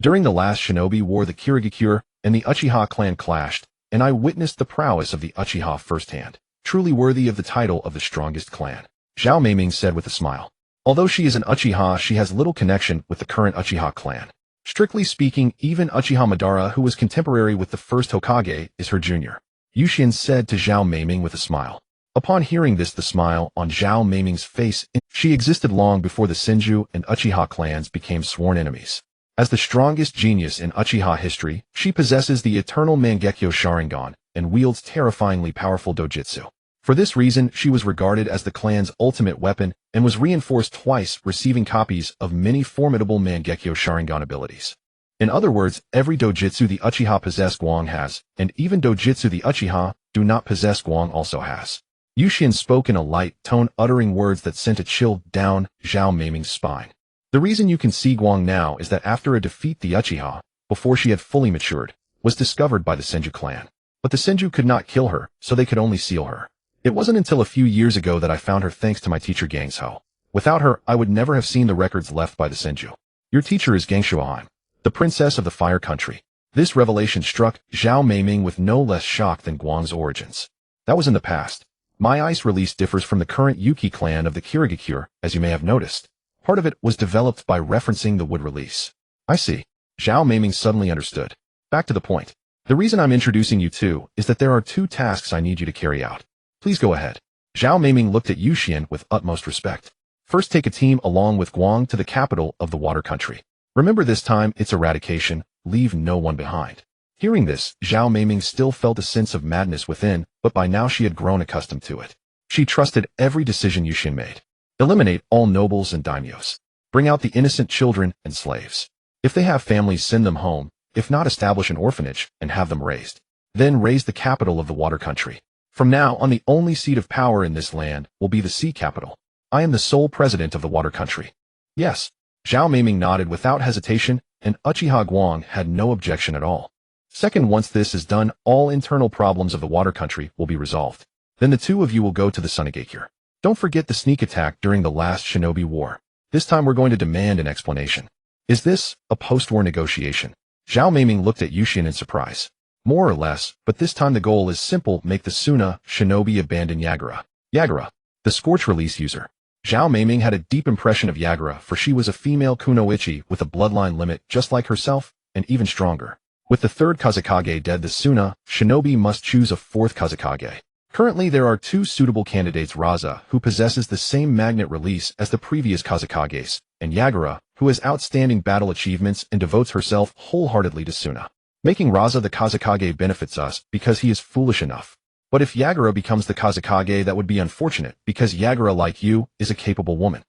During the last shinobi war, the Kirigakure and the Uchiha clan clashed, and I witnessed the prowess of the Uchiha firsthand, truly worthy of the title of the strongest clan, Zhao Meiming said with a smile. Although she is an Uchiha, she has little connection with the current Uchiha clan. Strictly speaking, even Uchiha Madara, who was contemporary with the first Hokage, is her junior, Yuxian said to Zhao Meiming with a smile. Upon hearing this, the smile on Zhao Meiming's face, she existed long before the Senju and Uchiha clans became sworn enemies. As the strongest genius in Uchiha history, she possesses the eternal Mangekyo Sharingan and wields terrifyingly powerful dojutsu. For this reason, she was regarded as the clan's ultimate weapon and was reinforced twice, receiving copies of many formidable Mangekyo Sharingan abilities. In other words, every dojutsu the Uchiha possess, Guang has, and even dojutsu the Uchiha do not possess, Guang also has. Yuxian spoke in a light tone, uttering words that sent a chill down Zhao Meiming's spine. The reason you can see Guang now is that after a defeat, the Uchiha, before she had fully matured, was discovered by the Senju clan. But the Senju could not kill her, so they could only seal her. It wasn't until a few years ago that I found her thanks to my teacher Gangsho. Without her, I would never have seen the records left by the Senju. Your teacher is Gangsho Han, the princess of the Fire Country. This revelation struck Zhao Meiming with no less shock than Guang's origins. That was in the past. My ice release differs from the current Yuki clan of the Kirigakure, as you may have noticed. Part of it was developed by referencing the wood release. I see. Zhao Meiming suddenly understood. Back to the point. The reason I'm introducing you to is that there are 2 tasks I need you to carry out. Please go ahead. Zhao Meiming looked at Yuxian with utmost respect. First, take a team along with Guang to the capital of the Water Country. Remember, this time it's eradication. Leave no one behind. Hearing this, Zhao Meiming still felt a sense of madness within, but by now she had grown accustomed to it. She trusted every decision Yushien made. Eliminate all nobles and daimyos. Bring out the innocent children and slaves. If they have families, send them home. If not, establish an orphanage and have them raised. Then raise the capital of the water country. From now on, the only seat of power in this land will be the sea capital. I am the sole president of the water country. Yes. Zhao Meiming nodded without hesitation, and Uchiha Guang had no objection at all. Second, once this is done, all internal problems of the water country will be resolved. Then the two of you will go to the Sunigakure. Don't forget the sneak attack during the last Shinobi War. This time we're going to demand an explanation. Is this a post-war negotiation? Zhao Meiming looked at Yushien in surprise. More or less, but this time the goal is simple: make the Suna Shinobi abandon Yagura. Yagura, the Scorch Release user. Zhao Meiming had a deep impression of Yagura, for she was a female kunoichi with a bloodline limit just like herself, and even stronger. With the third Kazekage dead, the Suna Shinobi must choose a fourth Kazekage. Currently there are two suitable candidates: Raza, who possesses the same magnet release as the previous Kazekages, and Yagura, who has outstanding battle achievements and devotes herself wholeheartedly to Suna. Making Raza the Kazekage benefits us because he is foolish enough. But if Yagura becomes the Kazekage, that would be unfortunate, because Yagura, like you, is a capable woman.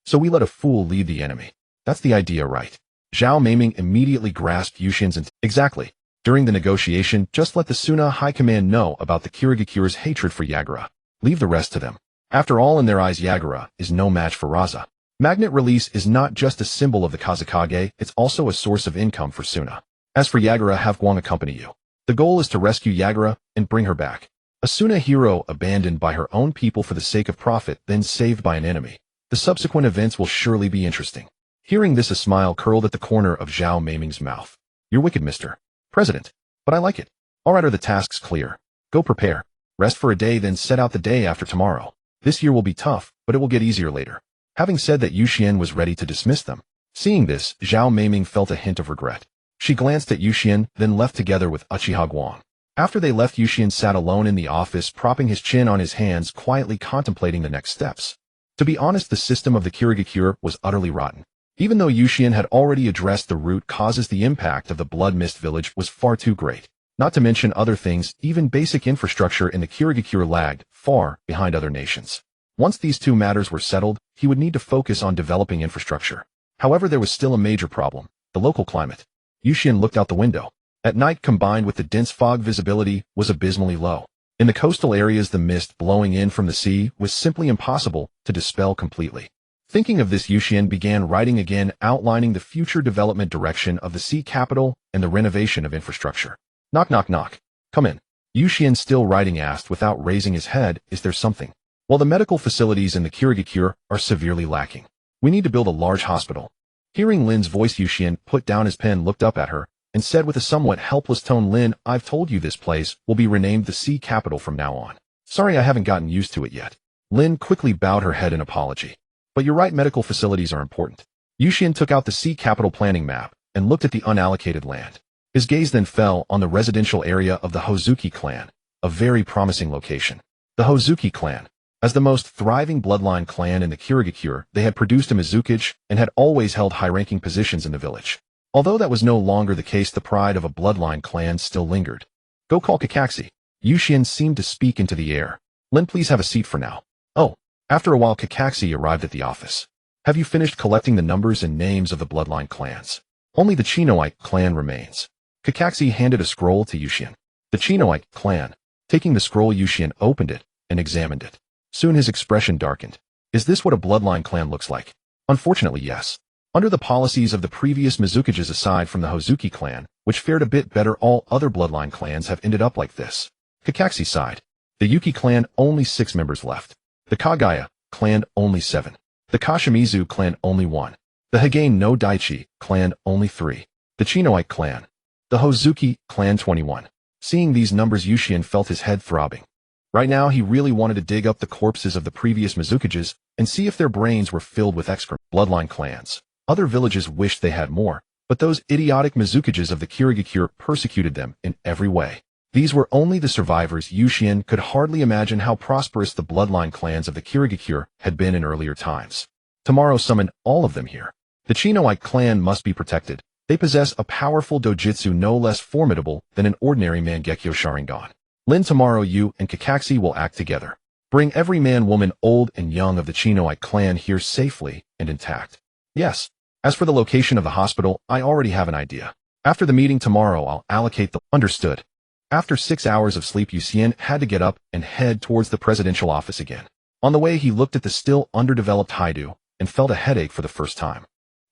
So we let a fool lead the enemy. That's the idea, right? Zhao Meiming immediately grasped Yushin's intent. Exactly. During the negotiation, just let the Suna High Command know about the Kirigakure's hatred for Yagura. Leave the rest to them. After all, in their eyes, Yagura is no match for Raza. Magnet release is not just a symbol of the Kazekage, it's also a source of income for Suna. As for Yagura, have Guang accompany you. The goal is to rescue Yagura and bring her back. A Suna hero abandoned by her own people for the sake of profit, then saved by an enemy. The subsequent events will surely be interesting. Hearing this, a smile curled at the corner of Zhao Meiming's mouth. You're wicked, Mr. President. But I like it. Alright, are the tasks clear? Go prepare. Rest for a day, then set out the day after tomorrow. This year will be tough, but it will get easier later. Having said that, Yushien was ready to dismiss them. Seeing this, Zhao Meiming felt a hint of regret. She glanced at Yushien, then left together with Uchiha Guang. After they left, Yushien sat alone in the office, propping his chin on his hands, quietly contemplating the next steps. To be honest, the system of the Kirigakure was utterly rotten. Even though Yushien had already addressed the root causes, the impact of the Blood Mist Village was far too great. Not to mention other things, even basic infrastructure in the Kirigakure lagged far behind other nations. Once these two matters were settled, he would need to focus on developing infrastructure. However, there was still a major problem: the local climate. Yushien looked out the window. At night, combined with the dense fog, visibility was abysmally low. In the coastal areas, the mist blowing in from the sea was simply impossible to dispel completely. Thinking of this, Yushien began writing again, outlining the future development direction of the sea capital and the renovation of infrastructure. Knock, knock, knock. Come in. Yushien, still writing, asked without raising his head, is there something? Well, the medical facilities in the Kirigakure are severely lacking. We need to build a large hospital. Hearing Lin's voice, Yushien put down his pen, looked up at her, and said with a somewhat helpless tone, Lin, I've told you this place will be renamed the sea capital from now on. Sorry, I haven't gotten used to it yet. Lin quickly bowed her head in apology. But you're right, medical facilities are important. Yushien took out the sea capital planning map and looked at the unallocated land. His gaze then fell on the residential area of the Hozuki clan, a very promising location. The Hozuki clan. As the most thriving bloodline clan in the Kirigakure, they had produced a Mizukage and had always held high-ranking positions in the village. Although that was no longer the case, the pride of a bloodline clan still lingered. Go call Kakashi. Yushien seemed to speak into the air. Lin, please have a seat for now. Oh. After a while, Kakashi arrived at the office. Have you finished collecting the numbers and names of the bloodline clans? Only the Chinoite clan remains. Kakashi handed a scroll to Yushien. The Chinoite clan. Taking the scroll, Yushien opened it and examined it. Soon his expression darkened. Is this what a bloodline clan looks like? Unfortunately, yes. Under the policies of the previous Mizukages, aside from the Hozuki clan, which fared a bit better, all other bloodline clans have ended up like this. Kakashi sighed. The Yuki clan, only 6 members left. The Kagaya clan, only 7. The Kashimizu clan, only 1. The Hagane no Daichi clan, only 3. The Chinoite clan. The Hozuki clan, 21. Seeing these numbers, Yushien felt his head throbbing. Right now, he really wanted to dig up the corpses of the previous Mizukages and see if their brains were filled with excrement. Bloodline clans. Other villages wished they had more, but those idiotic Mizukages of the Kirigakure persecuted them in every way. These were only the survivors. Yushien could hardly imagine how prosperous the bloodline clans of the Kirigakure had been in earlier times. Tomorrow, summon all of them here. The Chinoite clan must be protected. They possess a powerful dojutsu no less formidable than an ordinary Mangekyo Sharingan. Lin, tomorrow you and Kakashi will act together. Bring every man, woman, old and young of the Chinoite clan here safely and intact. Yes. As for the location of the hospital, I already have an idea. After the meeting tomorrow, I'll allocate the— Understood. After 6 hours of sleep, Yuxian had to get up and head towards the presidential office again. On the way, he looked at the still underdeveloped Haidu and felt a headache for the first time.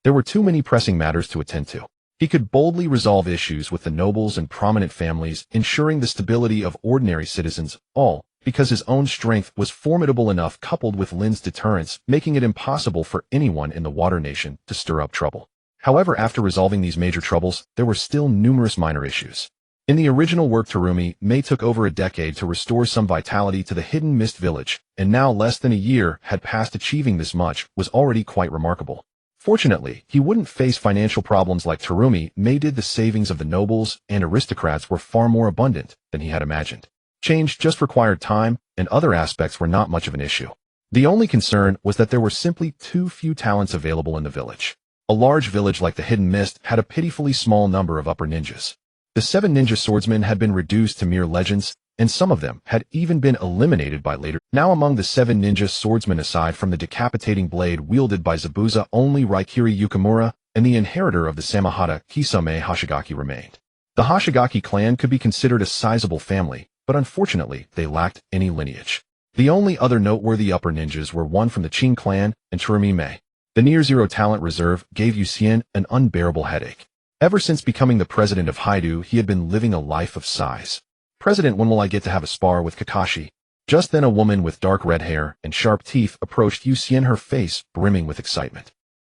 There were too many pressing matters to attend to. He could boldly resolve issues with the nobles and prominent families, ensuring the stability of ordinary citizens, all because his own strength was formidable enough, coupled with Lin's deterrence, making it impossible for anyone in the Water Nation to stir up trouble. However, after resolving these major troubles, there were still numerous minor issues. In the original work, Terumi May took over a decade to restore some vitality to the Hidden Mist Village, and now less than a year had passed. Achieving this much was already quite remarkable. Fortunately, he wouldn't face financial problems like Terumi May did. The savings of the nobles and aristocrats were far more abundant than he had imagined. Change just required time, and other aspects were not much of an issue. The only concern was that there were simply too few talents available in the village. A large village like the Hidden Mist had a pitifully small number of upper ninjas. The 7 ninja swordsmen had been reduced to mere legends, and some of them had even been eliminated by later. Now among the 7 ninja swordsmen, aside from the decapitating blade wielded by Zabuza, only Raikiri Yukimura and the inheritor of the Samahata Kisame Hoshigaki remained. The Hoshigaki clan could be considered a sizable family, but unfortunately they lacked any lineage. The only other noteworthy upper ninjas were one from the Qing clan and Terumi May. The near-zero talent reserve gave Yuxian an unbearable headache. Ever since becoming the president of Haidu, he had been living a life of sighs. President, when will I get to have a spar with Kakashi? Just then a woman with dark red hair and sharp teeth approached Yuxian, her face brimming with excitement.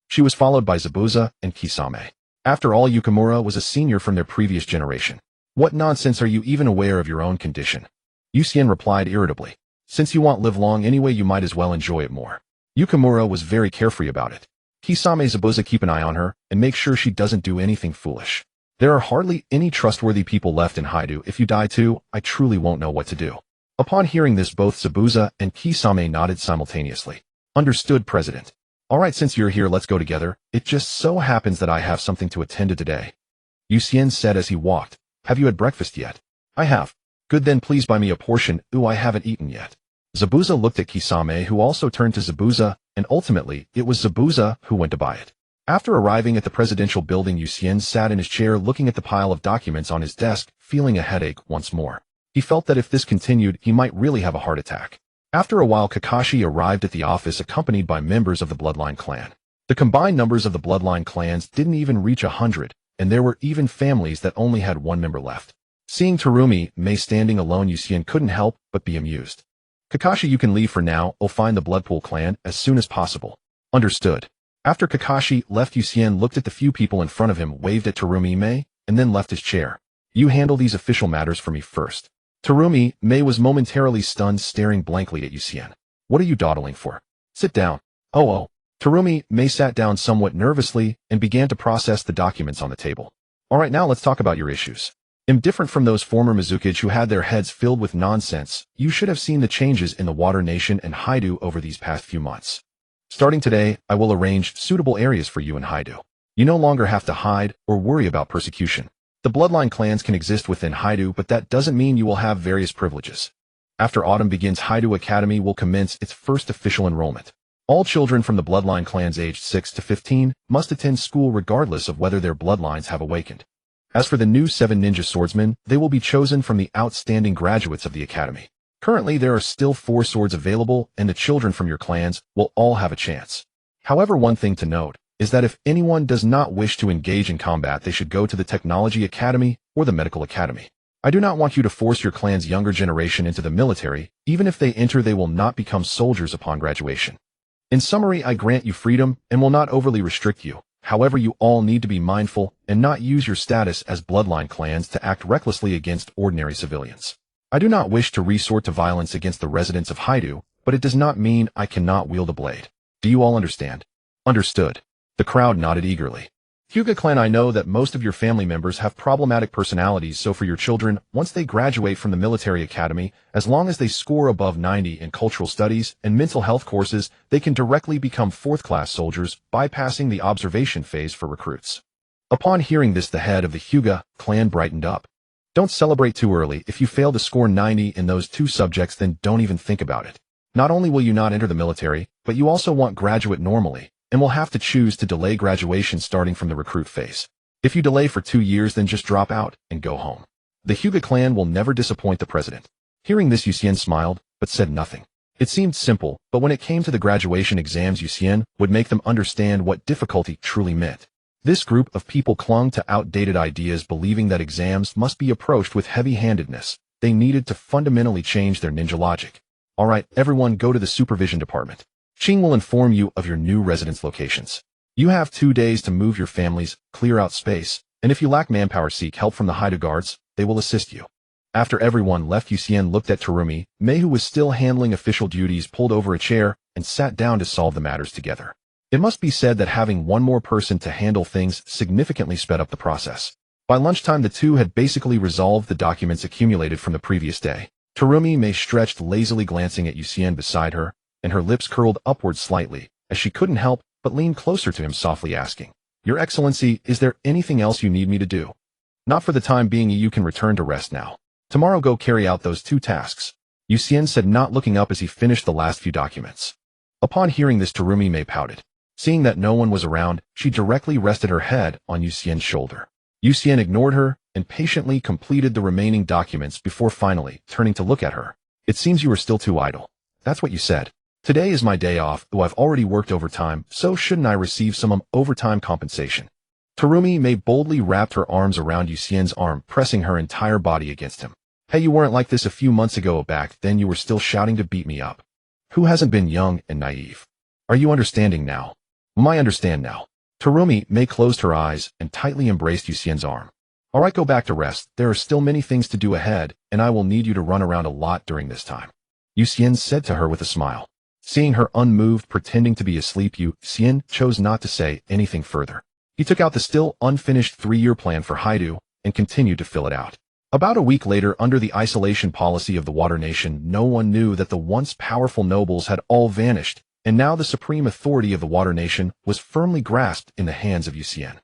She was followed by Zabuza and Kisame. After all, Yukimura was a senior from their previous generation. What nonsense, are you even aware of your own condition? Yuxian replied irritably. Since you won't live long anyway, you might as well enjoy it more. Yukimura was very carefree about it. Kisame, Zabuza, keep an eye on her and make sure she doesn't do anything foolish. There are hardly any trustworthy people left in Haidu. If you die too, I truly won't know what to do. Upon hearing this, both Zabuza and Kisame nodded simultaneously. Understood, President. Alright, since you're here, let's go together. It just so happens that I have something to attend to today. Yuxian said as he walked. Have you had breakfast yet? I have. Good, then please buy me a portion. Ooh, I haven't eaten yet. Zabuza looked at Kisame, who also turned to Zabuza, and ultimately, it was Zabuza who went to buy it. After arriving at the presidential building, Yuxian sat in his chair looking at the pile of documents on his desk, feeling a headache once more. He felt that if this continued, he might really have a heart attack. After a while, Kakashi arrived at the office accompanied by members of the Bloodline clan. The combined numbers of the Bloodline clans didn't even reach 100, and there were even families that only had 1 member left. Seeing Terumi May standing alone, Yuxian couldn't help but be amused. Kakashi, you can leave for now. I'll find the Bloodpool clan as soon as possible. Understood. After Kakashi left, Yuxian looked at the few people in front of him, waved at Terumi May, and then left his chair. You handle these official matters for me first. Terumi May was momentarily stunned, staring blankly at Yuxian. What are you dawdling for? Sit down. Oh. Terumi May sat down somewhat nervously and began to process the documents on the table. Alright, now let's talk about your issues. I'm different from those former Mizukage who had their heads filled with nonsense. You should have seen the changes in the Water Nation and Haidu over these past few months. Starting today, I will arrange suitable areas for you in Haidu. You no longer have to hide or worry about persecution. The Bloodline clans can exist within Haidu, but that doesn't mean you will have various privileges. After autumn begins, Haidu Academy will commence its first official enrollment. All children from the Bloodline clans aged 6 to 15 must attend school regardless of whether their bloodlines have awakened. As for the new 7 ninja swordsmen, they will be chosen from the outstanding graduates of the academy. Currently, there are still 4 swords available, and the children from your clans will all have a chance. However, one thing to note is that if anyone does not wish to engage in combat, they should go to the Technology Academy or the Medical Academy. I do not want you to force your clan's younger generation into the military. Even if they enter, they will not become soldiers upon graduation. In summary, I grant you freedom and will not overly restrict you. However, you all need to be mindful and not use your status as Bloodline clans to act recklessly against ordinary civilians. I do not wish to resort to violence against the residents of Haidu, but it does not mean I cannot wield a blade. Do you all understand? Understood. The crowd nodded eagerly. Hyuga clan, I know that most of your family members have problematic personalities, so for your children, once they graduate from the military academy, as long as they score above 90 in cultural studies and mental health courses, they can directly become 4th-class soldiers, bypassing the observation phase for recruits. Upon hearing this, the head of the Hyuga clan brightened up. Don't celebrate too early. If you fail to score 90 in those two subjects, then don't even think about it. Not only will you not enter the military, but you also won't graduate normally, and will have to choose to delay graduation starting from the recruit phase. If you delay for 2 years, then just drop out and go home. The Hyuga clan will never disappoint the president. Hearing this, Yuxian smiled, but said nothing. It seemed simple, but when it came to the graduation exams, Yuxian would make them understand what difficulty truly meant. This group of people clung to outdated ideas, believing that exams must be approached with heavy-handedness. They needed to fundamentally change their ninja logic. All right, everyone, go to the supervision department. Qing will inform you of your new residence locations. You have 2 days to move your families, clear out space, and if you lack manpower, seek help from the Haida guards. They will assist you. After everyone left, Yuxian looked at Terumi. Mei, who was still handling official duties, pulled over a chair and sat down to solve the matters together. It must be said that having one more person to handle things significantly sped up the process. By lunchtime, the two had basically resolved the documents accumulated from the previous day. Terumi Mei stretched lazily, glancing at Yuxian beside her, and her lips curled upward slightly, as she couldn't help but lean closer to him, softly asking, "Your Excellency, is there anything else you need me to do?" "Not for the time being. You can return to rest now. Tomorrow go carry out those 2 tasks," Yuxian said, not looking up as he finished the last few documents. Upon hearing this, Terumi Mei pouted. Seeing that no one was around, she directly rested her head on Yuxian's shoulder. Yuxian ignored her and patiently completed the remaining documents before finally turning to look at her. "It seems you are still too idle. That's what you said. Today is my day off, though I've already worked overtime, so shouldn't I receive some overtime compensation?" Terumi Mei boldly wrapped her arms around Yuxian's arm, pressing her entire body against him. "Hey, you weren't like this a few months ago. Back then you were still shouting to beat me up. Who hasn't been young and naive? Are you understanding now?" "I understand now." Terumi Mei closed her eyes and tightly embraced Yuxian's arm. "All right, go back to rest. There are still many things to do ahead, and I will need you to run around a lot during this time," Yuxian said to her with a smile. Seeing her unmoved, pretending to be asleep, Yuxian chose not to say anything further. He took out the still unfinished 3-year plan for Haidu and continued to fill it out. About a week later, under the isolation policy of the Water Nation, no one knew that the once powerful nobles had all vanished, and now the supreme authority of the Water Nation was firmly grasped in the hands of Yuxian.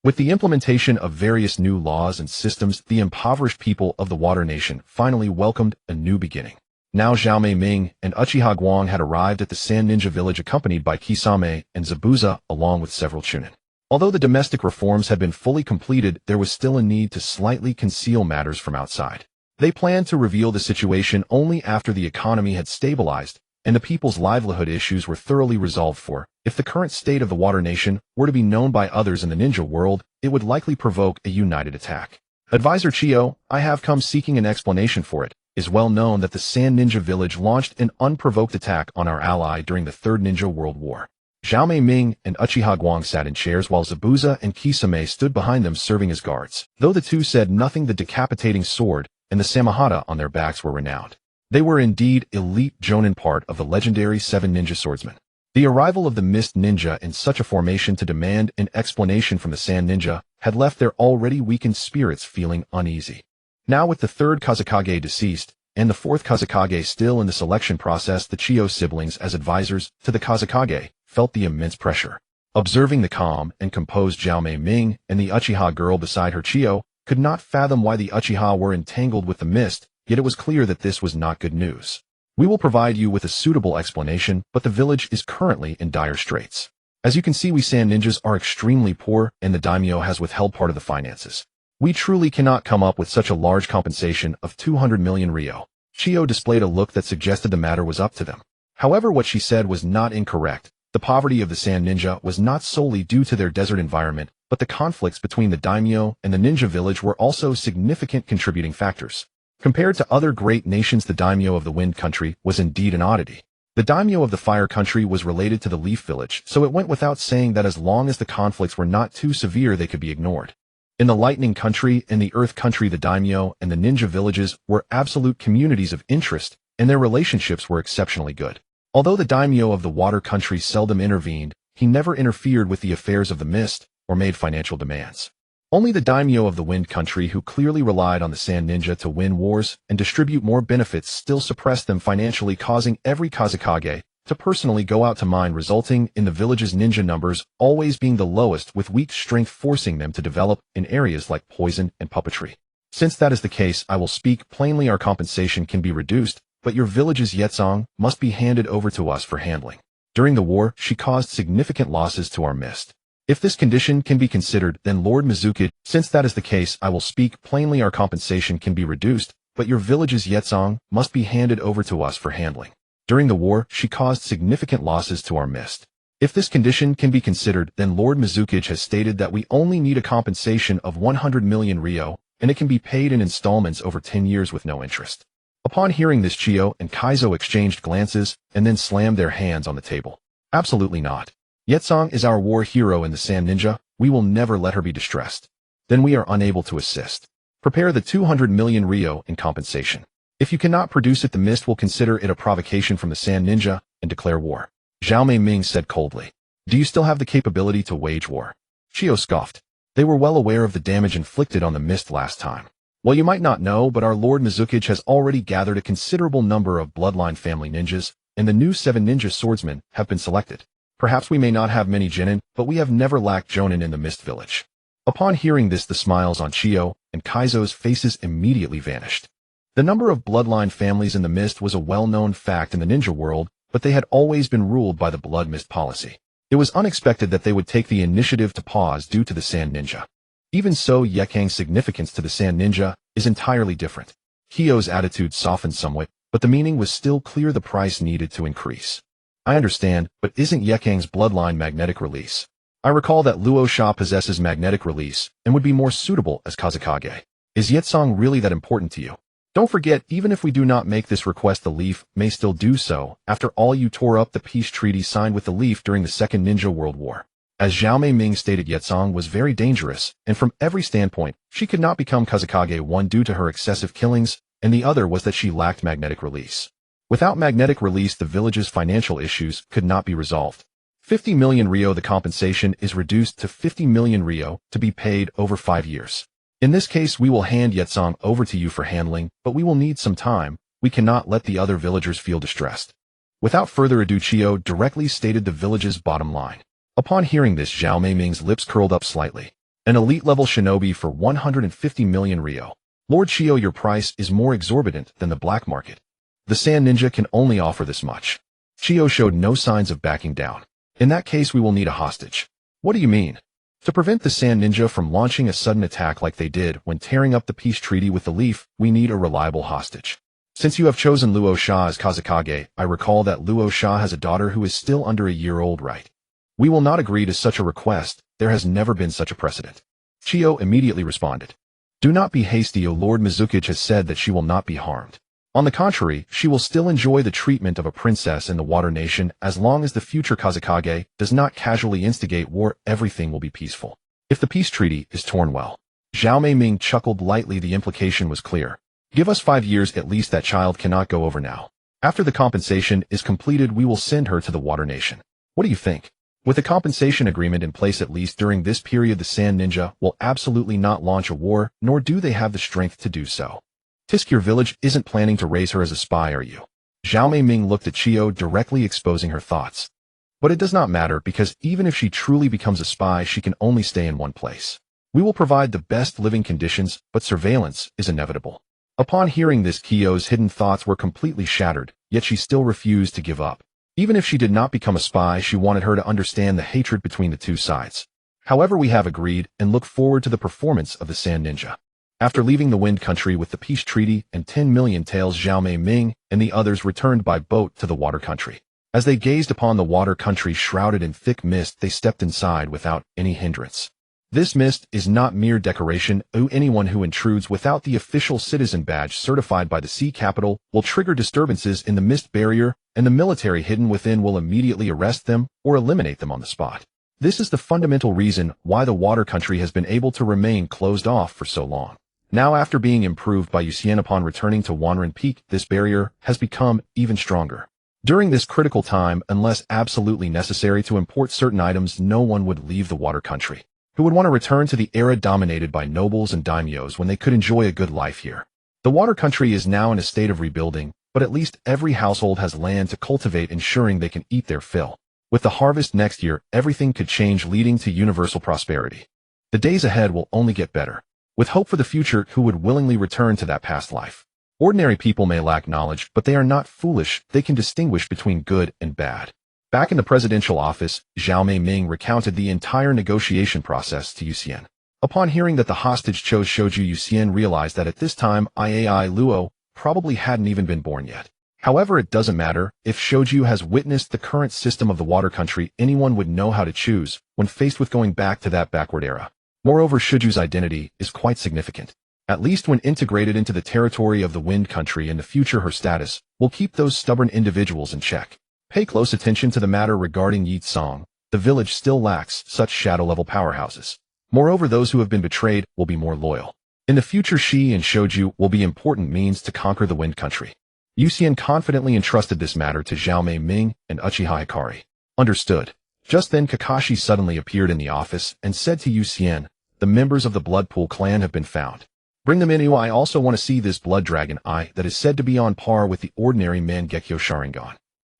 With the implementation of various new laws and systems, the impoverished people of the Water Nation finally welcomed a new beginning. Now Zhao Mei Ming and Uchiha Guang had arrived at the Sand Ninja village, accompanied by Kisame and Zabuza, along with several chunin. Although the domestic reforms had been fully completed, there was still a need to slightly conceal matters from outside. They planned to reveal the situation only after the economy had stabilized and the people's livelihood issues were thoroughly resolved for. If the current state of the Water Nation were to be known by others in the ninja world, it would likely provoke a united attack. Advisor Chio, I have come seeking an explanation for it. Is well known that the Sand Ninja village launched an unprovoked attack on our ally during the Third Ninja World War. Zhao Mei Ming and Uchiha Guang sat in chairs while Zabuza and Kisame stood behind them, serving as guards. Though the two said nothing, the decapitating sword and the samahata on their backs were renowned. They were indeed elite jonin, part of the legendary 7 ninja swordsmen. The arrival of the Mist Ninja in such a formation to demand an explanation from the Sand Ninja had left their already weakened spirits feeling uneasy. Now, with the 3rd Kazekage deceased and the 4th Kazekage still in the selection process, the Chiyo siblings as advisors to the Kazekage felt the immense pressure. Observing the calm and composed Zhao Mei Ming and the Uchiha girl beside her, Chiyo could not fathom why the Uchiha were entangled with the mist, yet it was clear that this was not good news. We will provide you with a suitable explanation, but the village is currently in dire straits. As you can see, we Sand Ninjas are extremely poor, and the daimyo has withheld part of the finances. We truly cannot come up with such a large compensation of 200 million Ryo. Chiyo displayed a look that suggested the matter was up to them. However, what she said was not incorrect. The poverty of the Sand Ninja was not solely due to their desert environment, but the conflicts between the daimyo and the ninja village were also significant contributing factors. Compared to other great nations, the daimyo of the Wind Country was indeed an oddity. The daimyo of the Fire Country was related to the Leaf Village, so it went without saying that as long as the conflicts were not too severe, they could be ignored. In the Lightning Country and the Earth Country, the daimyo and the ninja villages were absolute communities of interest, and their relationships were exceptionally good. Although the daimyo of the Water Country seldom intervened, he never interfered with the affairs of the Mist or made financial demands. Only the daimyo of the Wind Country, who clearly relied on the Sand Ninja to win wars and distribute more benefits, still suppressed them financially, causing every Kazekage to personally go out to mine, resulting in the village's ninja numbers always being the lowest, with weak strength forcing them to develop in areas like poison and puppetry. Since that is the case, I will speak plainly. Our compensation can be reduced, but your village's Yetsong must be handed over to us for handling. During the war, she caused significant losses to our mist. If this condition can be considered, then Lord Mizuki, since that is the case, I will speak plainly. Our compensation can be reduced, but your village's Yetsong must be handed over to us for handling. During the war, she caused significant losses to our mist. If this condition can be considered, then Lord Mizuki has stated that we only need a compensation of 100 million Ryo, and it can be paid in installments over 10 years with no interest. Upon hearing this, Chiyo and Kaizo exchanged glances and then slammed their hands on the table. Absolutely not. Yetsong is our war hero in the Sand Ninja. We will never let her be distressed. Then we are unable to assist. Prepare the 200 million Ryo in compensation. If you cannot produce it, the mist will consider it a provocation from the Sand Ninja and declare war. Zhao Mei said coldly. Do you still have the capability to wage war? Chiyo scoffed. They were well aware of the damage inflicted on the mist last time. Well, you might not know, but our Lord Mizuki has already gathered a considerable number of bloodline family ninjas, and the new 7 ninja swordsmen have been selected. Perhaps we may not have many Jinin, but we have never lacked Jonin in the Mist Village. Upon hearing this, the smiles on Chiyo and Kaizo's faces immediately vanished. The number of bloodline families in the Mist was a well-known fact in the ninja world, but they had always been ruled by the Blood Mist policy. It was unexpected that they would take the initiative to pause due to the Sand Ninja. Even so, Yekang's significance to the Sand Ninja is entirely different. Kiyo's attitude softened somewhat, but the meaning was still clear. The price needed to increase. I understand, but isn't Yekang's bloodline magnetic release? I recall that Luo Sha possesses magnetic release and would be more suitable as Kazekage. Is Yetsong really that important to you? Don't forget, even if we do not make this request, the Leaf may still do so. After all, you tore up the peace treaty signed with the Leaf during the Second Ninja World War. As Zhao Mei stated, Yetsong was very dangerous, and from every standpoint, she could not become Kazekage. One, due to her excessive killings, and the other was that she lacked magnetic release. Without magnetic release, the village's financial issues could not be resolved. 50 million Ryo. The compensation is reduced to 50 million Ryo to be paid over 5 years. In this case, we will hand Yetsong over to you for handling, but we will need some time. We cannot let the other villagers feel distressed. Without further ado, Chiyo directly stated the village's bottom line. Upon hearing this, Zhao Meiming's lips curled up slightly. An elite-level shinobi for 150 million Ryo. Lord Chiyo, your price is more exorbitant than the black market. The Sand Ninja can only offer this much. Chiyo showed no signs of backing down. In that case, we will need a hostage. What do you mean? To prevent the Sand Ninja from launching a sudden attack like they did when tearing up the peace treaty with the Leaf, we need a reliable hostage. Since you have chosen Luo Sha as Kazekage, I recall that Luo Sha has a daughter who is still under a year old, right? We will not agree to such a request. There has never been such a precedent. Chiyo immediately responded. Do not be hasty, O Lord Mizuki has said that she will not be harmed. On the contrary, she will still enjoy the treatment of a princess in the Water Nation. As long as the future Kazekage does not casually instigate war, everything will be peaceful. If the peace treaty is torn, well. Zhao Meiming chuckled lightly. The implication was clear. Give us 5 years at least. That child cannot go over now. After the compensation is completed, we will send her to the Water Nation. What do you think? With a compensation agreement in place, at least during this period, the Sand Ninja will absolutely not launch a war, nor do they have the strength to do so. Tisk, your village isn't planning to raise her as a spy, are you? Zhao Meiming looked at Chiyo, directly exposing her thoughts. But it does not matter, because even if she truly becomes a spy, she can only stay in one place. We will provide the best living conditions, but surveillance is inevitable. Upon hearing this, Chiyo's hidden thoughts were completely shattered, yet she still refused to give up. Even if she did not become a spy, she wanted her to understand the hatred between the two sides. However, we have agreed and look forward to the performance of the Sand Ninja. After leaving the Wind Country with the peace treaty and 10 million taels, Zhao Meiming and the others returned by boat to the Water Country. As they gazed upon the Water Country shrouded in thick mist, they stepped inside without any hindrance. This mist is not mere decoration. Anyone who intrudes without the official citizen badge certified by the sea capital will trigger disturbances in the mist barrier, and the military hidden within will immediately arrest them or eliminate them on the spot. This is the fundamental reason why the Water Country has been able to remain closed off for so long. Now, after being improved by Yuxian upon returning to Wanren Peak, this barrier has become even stronger. During this critical time, unless absolutely necessary to import certain items, no one would leave the Water Country. Who would want to return to the era dominated by nobles and daimyos when they could enjoy a good life here? The Water Country is now in a state of rebuilding, but at least every household has land to cultivate, ensuring they can eat their fill. With the harvest next year, everything could change, leading to universal prosperity. The days ahead will only get better. with hope for the future, who would willingly return to that past life. Ordinary people may lack knowledge, but they are not foolish. They can distinguish between good and bad. Back in the presidential office, Zhao Mei-ming recounted the entire negotiation process to Yu Xian. Upon hearing that the hostage chose Shoju, Yu Xian realized that at this time Iai Luo probably hadn't even been born yet. However, it doesn't matter. If Shoju has witnessed the current system of the water country, anyone would know how to choose when faced with going back to that backward era. Moreover, Shoju's identity is quite significant. At least when integrated into the territory of the Wind Country in the future, her status will keep those stubborn individuals in check. Pay close attention to the matter regarding Yi Tsong. The village still lacks such shadow-level powerhouses. Moreover, those who have been betrayed will be more loyal. In the future, she and Shoju will be important means to conquer the Wind Country. Yu Xian confidently entrusted this matter to Zhao Mei-ming and Uchiha Hikari. Understood. Just then, Kakashi suddenly appeared in the office and said to Yu Xian, "The members of the Blood Pool clan have been found. Bring them in. I also want to see this blood dragon eye that is said to be on par with the ordinary Mangekyo Sharingan."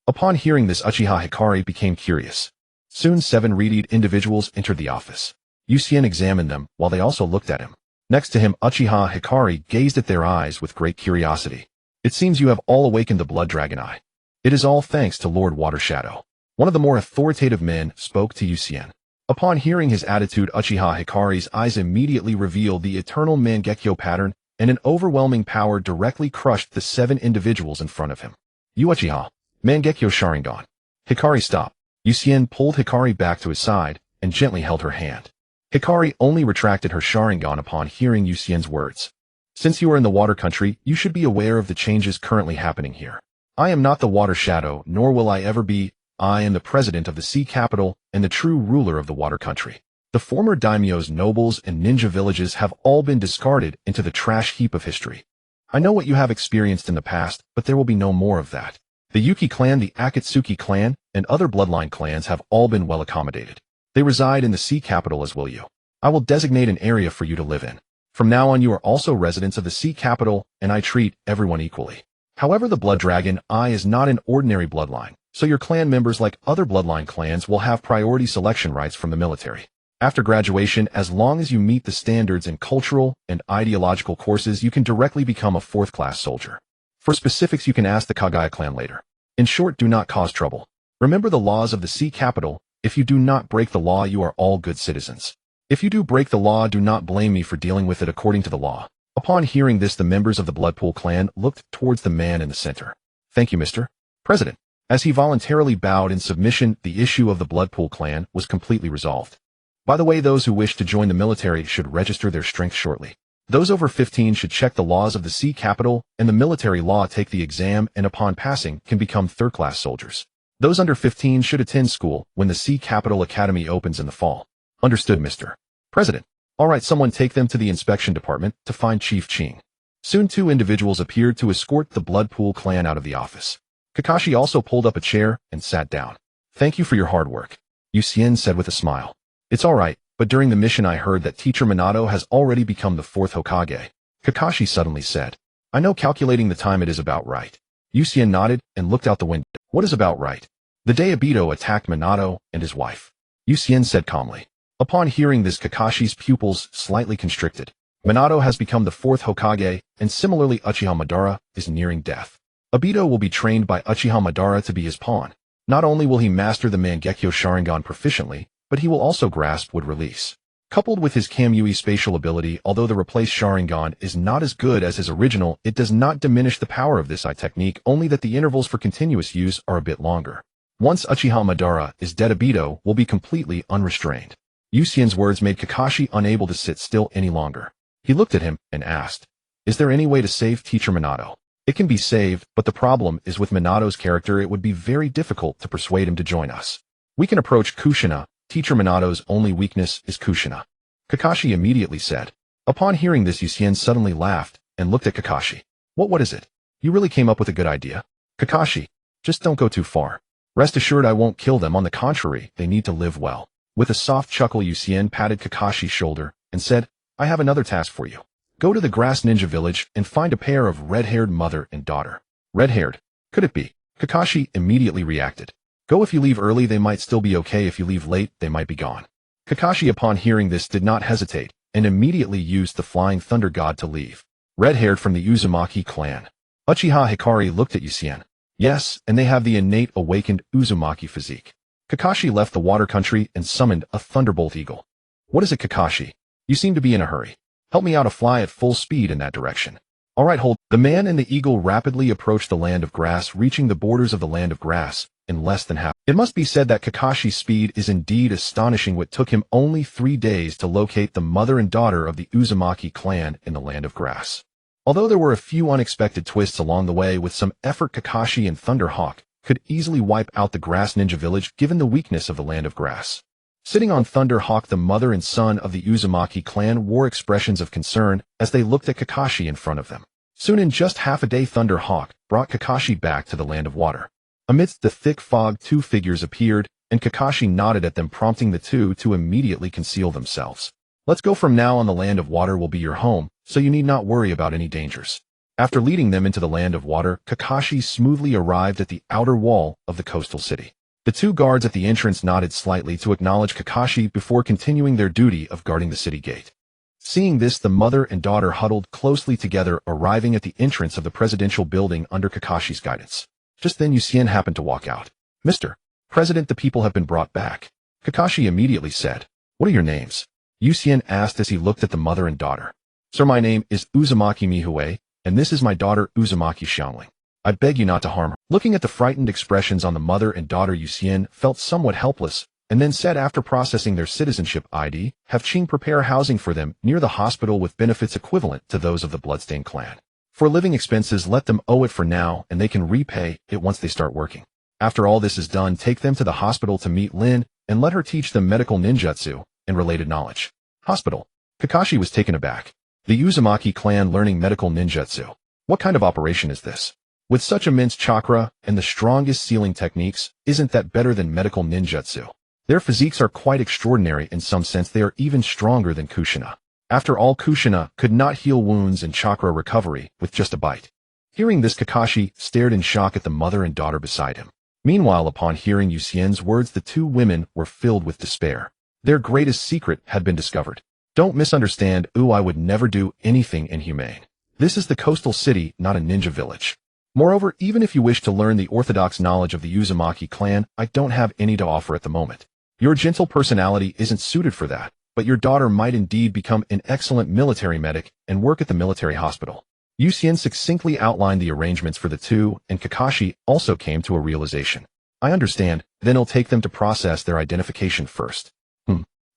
Upon hearing this, Uchiha Hikari became curious. Soon 7 readied individuals entered the office. Yu Xian examined them, while they also looked at him. Next to him, Uchiha Hikari gazed at their eyes with great curiosity. "It seems you have all awakened the blood dragon eye. It is all thanks to Lord Water Shadow." One of the more authoritative men spoke to Yu Xian. Upon hearing his attitude, Uchiha Hikari's eyes immediately revealed the eternal Mangekyo pattern, and an overwhelming power directly crushed the 7 individuals in front of him. "You Uchiha, Mangekyo Sharingan." Hikari stopped. Yu Xian pulled Hikari back to his side and gently held her hand. Hikari only retracted her Sharingan upon hearing Yu Xian's words. "Since you are in the water country, you should be aware of the changes currently happening here. I am not the Water Shadow, nor will I ever be. I am the president of the sea capital and the true ruler of the water country. The former daimyos, nobles, and ninja villages have all been discarded into the trash heap of history. I know what you have experienced in the past, but there will be no more of that. The Yuki clan, the Akatsuki clan, and other bloodline clans have all been well accommodated. They reside in the sea capital, as will you. I will designate an area for you to live in. From now on, you are also residents of the sea capital, and I treat everyone equally. However, the blood dragon eye is not an ordinary bloodline, so your clan members, like other bloodline clans, will have priority selection rights from the military. After graduation, as long as you meet the standards in cultural and ideological courses, you can directly become a 4th-class soldier. For specifics, you can ask the Kagaya clan later. In short, do not cause trouble. Remember the laws of the sea capital. If you do not break the law, you are all good citizens. If you do break the law, do not blame me for dealing with it according to the law." Upon hearing this, the members of the Bloodpool clan looked towards the man in the center. "Thank you, Mr. President." As he voluntarily bowed in submission, the issue of the Bloodpool clan was completely resolved. By the way, those who wish to join the military should register their strength shortly. Those over 15 should check the laws of the sea capital and the military law, take the exam, and upon passing can become 3rd-class soldiers. Those under 15 should attend school when the Sea Capital Academy opens in the fall. Understood, Mr. President. All right, someone take them to the inspection department to find Chief Ching. Soon 2 individuals appeared to escort the Bloodpool clan out of the office. Kakashi also pulled up a chair and sat down. "Thank you for your hard work," Yu Xian said with a smile. "It's all right, but during the mission I heard that Teacher Minato has already become the 4th Hokage." Kakashi suddenly said. "I know, calculating the time it is about right." Yu Xian nodded and looked out the window. "What is about right?" "The day Obito attacked Minato and his wife," Yu Xian said calmly. Upon hearing this, Kakashi's pupils slightly constricted. Minato has become the 4th Hokage, and similarly Uchiha Madara is nearing death. Obito will be trained by Uchiha Madara to be his pawn. Not only will he master the Mangekyo Sharingan proficiently, but he will also grasp would release. Coupled with his Kamui spatial ability, although the replaced Sharingan is not as good as his original, it does not diminish the power of this eye technique, only that the intervals for continuous use are a bit longer. Once Uchiha Madara is dead, Obito will be completely unrestrained. Yu Xian's words made Kakashi unable to sit still any longer. He looked at him and asked, "Is there any way to save Teacher Minato?" "It can be saved, but the problem is with Minato's character, it would be very difficult to persuade him to join us. We can approach Kushina. Teacher Minato's only weakness is Kushina," Kakashi immediately said. Upon hearing this, Yu Xian suddenly laughed and looked at Kakashi. What is it? You really came up with a good idea. Kakashi, just don't go too far. Rest assured I won't kill them, on the contrary, they need to live well. With a soft chuckle, Yu Xian patted Kakashi's shoulder and said, "I have another task for you. Go to the Grass Ninja Village and find a pair of red-haired mother and daughter." "Red-haired? Could it be?" Kakashi immediately reacted. "Go. If you leave early, they might still be okay. If you leave late, they might be gone." Kakashi, upon hearing this, did not hesitate and immediately used the Flying Thunder God to leave. Red-haired from the Uzumaki clan. Uchiha Hikari looked at Yucien. Yes, and they have the innate awakened Uzumaki physique. Kakashi left the water country and summoned a Thunderbolt Eagle. What is it, Kakashi? You seem to be in a hurry. Help me out to fly at full speed in that direction. All right, hold. The man and the eagle rapidly approached the land of grass, reaching the borders of the land of grass in less than half. It must be said that Kakashi's speed is indeed astonishing. What took him only 3 days to locate the mother and daughter of the Uzumaki clan in the land of grass. Although there were a few unexpected twists along the way, with some effort Kakashi and Thunderhawk could easily wipe out the grass ninja village given the weakness of the land of grass. Sitting on Thunderhawk, the mother and son of the Uzumaki clan wore expressions of concern as they looked at Kakashi in front of them. Soon, in just half a day, Thunderhawk brought Kakashi back to the land of water. Amidst the thick fog, 2 figures appeared, and Kakashi nodded at them, prompting the 2 to immediately conceal themselves. Let's go. From now on, the land of water will be your home, so you need not worry about any dangers. After leading them into the land of water, Kakashi smoothly arrived at the outer wall of the coastal city. The 2 guards at the entrance nodded slightly to acknowledge Kakashi before continuing their duty of guarding the city gate. Seeing this, the mother and daughter huddled closely together, arriving at the entrance of the presidential building under Kakashi's guidance. Just then Yucien happened to walk out. Mr. President, the people have been brought back. Kakashi immediately said. What are your names? Yucien asked as he looked at the mother and daughter. Sir, my name is Uzumaki Mihue, and this is my daughter Uzumaki Xiangling. I beg you not to harm her. Looking at the frightened expressions on the mother and daughter, Yucien felt somewhat helpless, and then said, after processing their citizenship ID, have Qing prepare housing for them near the hospital with benefits equivalent to those of the Bloodstained clan. For living expenses, let them owe it for now, and they can repay it once they start working. After all this is done, take them to the hospital to meet Lin, and let her teach them medical ninjutsu and related knowledge. Hospital. Kakashi was taken aback. The Uzumaki clan learning medical ninjutsu. What kind of operation is this? With such immense chakra and the strongest sealing techniques, isn't that better than medical ninjutsu? Their physiques are quite extraordinary. In some sense, they are even stronger than Kushina. After all, Kushina could not heal wounds and chakra recovery with just a bite. Hearing this, Kakashi stared in shock at the mother and daughter beside him. Meanwhile, upon hearing Yucien's words, the 2 women were filled with despair. Their greatest secret had been discovered. Don't misunderstand, I would never do anything inhumane. This is the coastal city, not a ninja village. Moreover, even if you wish to learn the orthodox knowledge of the Uzumaki clan, I don't have any to offer at the moment. Your gentle personality isn't suited for that, but your daughter might indeed become an excellent military medic and work at the military hospital. Yucien succinctly outlined the arrangements for the 2, and Kakashi also came to a realization. I understand, then he'll take them to process their identification first.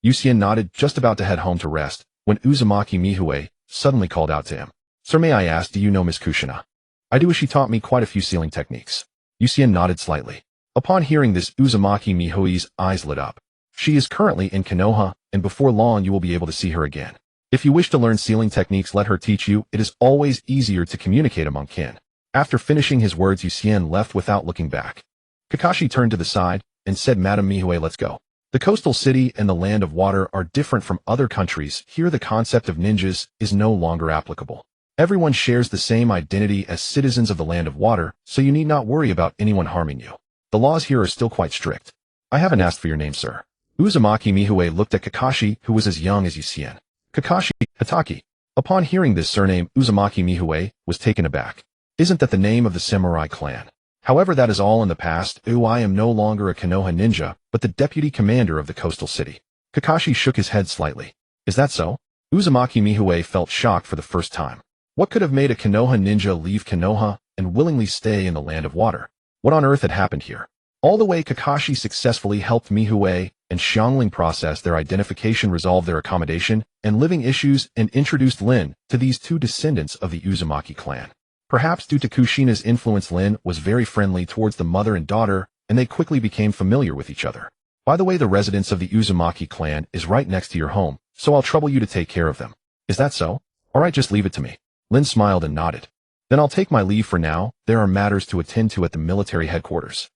Yucien nodded, just about to head home to rest, when Uzumaki Mihue suddenly called out to him. Sir, may I ask, do you know Miss Kushina? I do, as she taught me quite a few sealing techniques. Yucien nodded slightly. Upon hearing this, Uzumaki Mihue's eyes lit up. She is currently in Konoha, and before long you will be able to see her again. If you wish to learn sealing techniques, let her teach you. It is always easier to communicate among kin. After finishing his words, Yucien left without looking back. Kakashi turned to the side and said, Madam Mihue, let's go. The coastal city and the land of water are different from other countries. Here the concept of ninjas is no longer applicable. Everyone shares the same identity as citizens of the land of water, so you need not worry about anyone harming you. The laws here are still quite strict. I haven't asked for your name, sir. Uzumaki Mihue looked at Kakashi, who was as young as Yucien. Kakashi, Hatake. Upon hearing this surname, Uzumaki Mihue was taken aback. Isn't that the name of the samurai clan? However, that is all in the past. I am no longer a Konoha ninja, but the deputy commander of the coastal city. Kakashi shook his head slightly. Is that so? Uzumaki Mihue felt shocked for the first time. What could have made a Konoha ninja leave Konoha and willingly stay in the land of water? What on earth had happened here? All the way, Kakashi successfully helped Mihue and Xiangling process their identification, resolve their accommodation and living issues, and introduced Lin to these 2 descendants of the Uzumaki clan. Perhaps due to Kushina's influence, Lin was very friendly towards the mother and daughter, and they quickly became familiar with each other. By the way, the residence of the Uzumaki clan is right next to your home, so I'll trouble you to take care of them. Is that so? All right, just leave it to me. Lin smiled and nodded. Then I'll take my leave for now. There are matters to attend to at the military headquarters.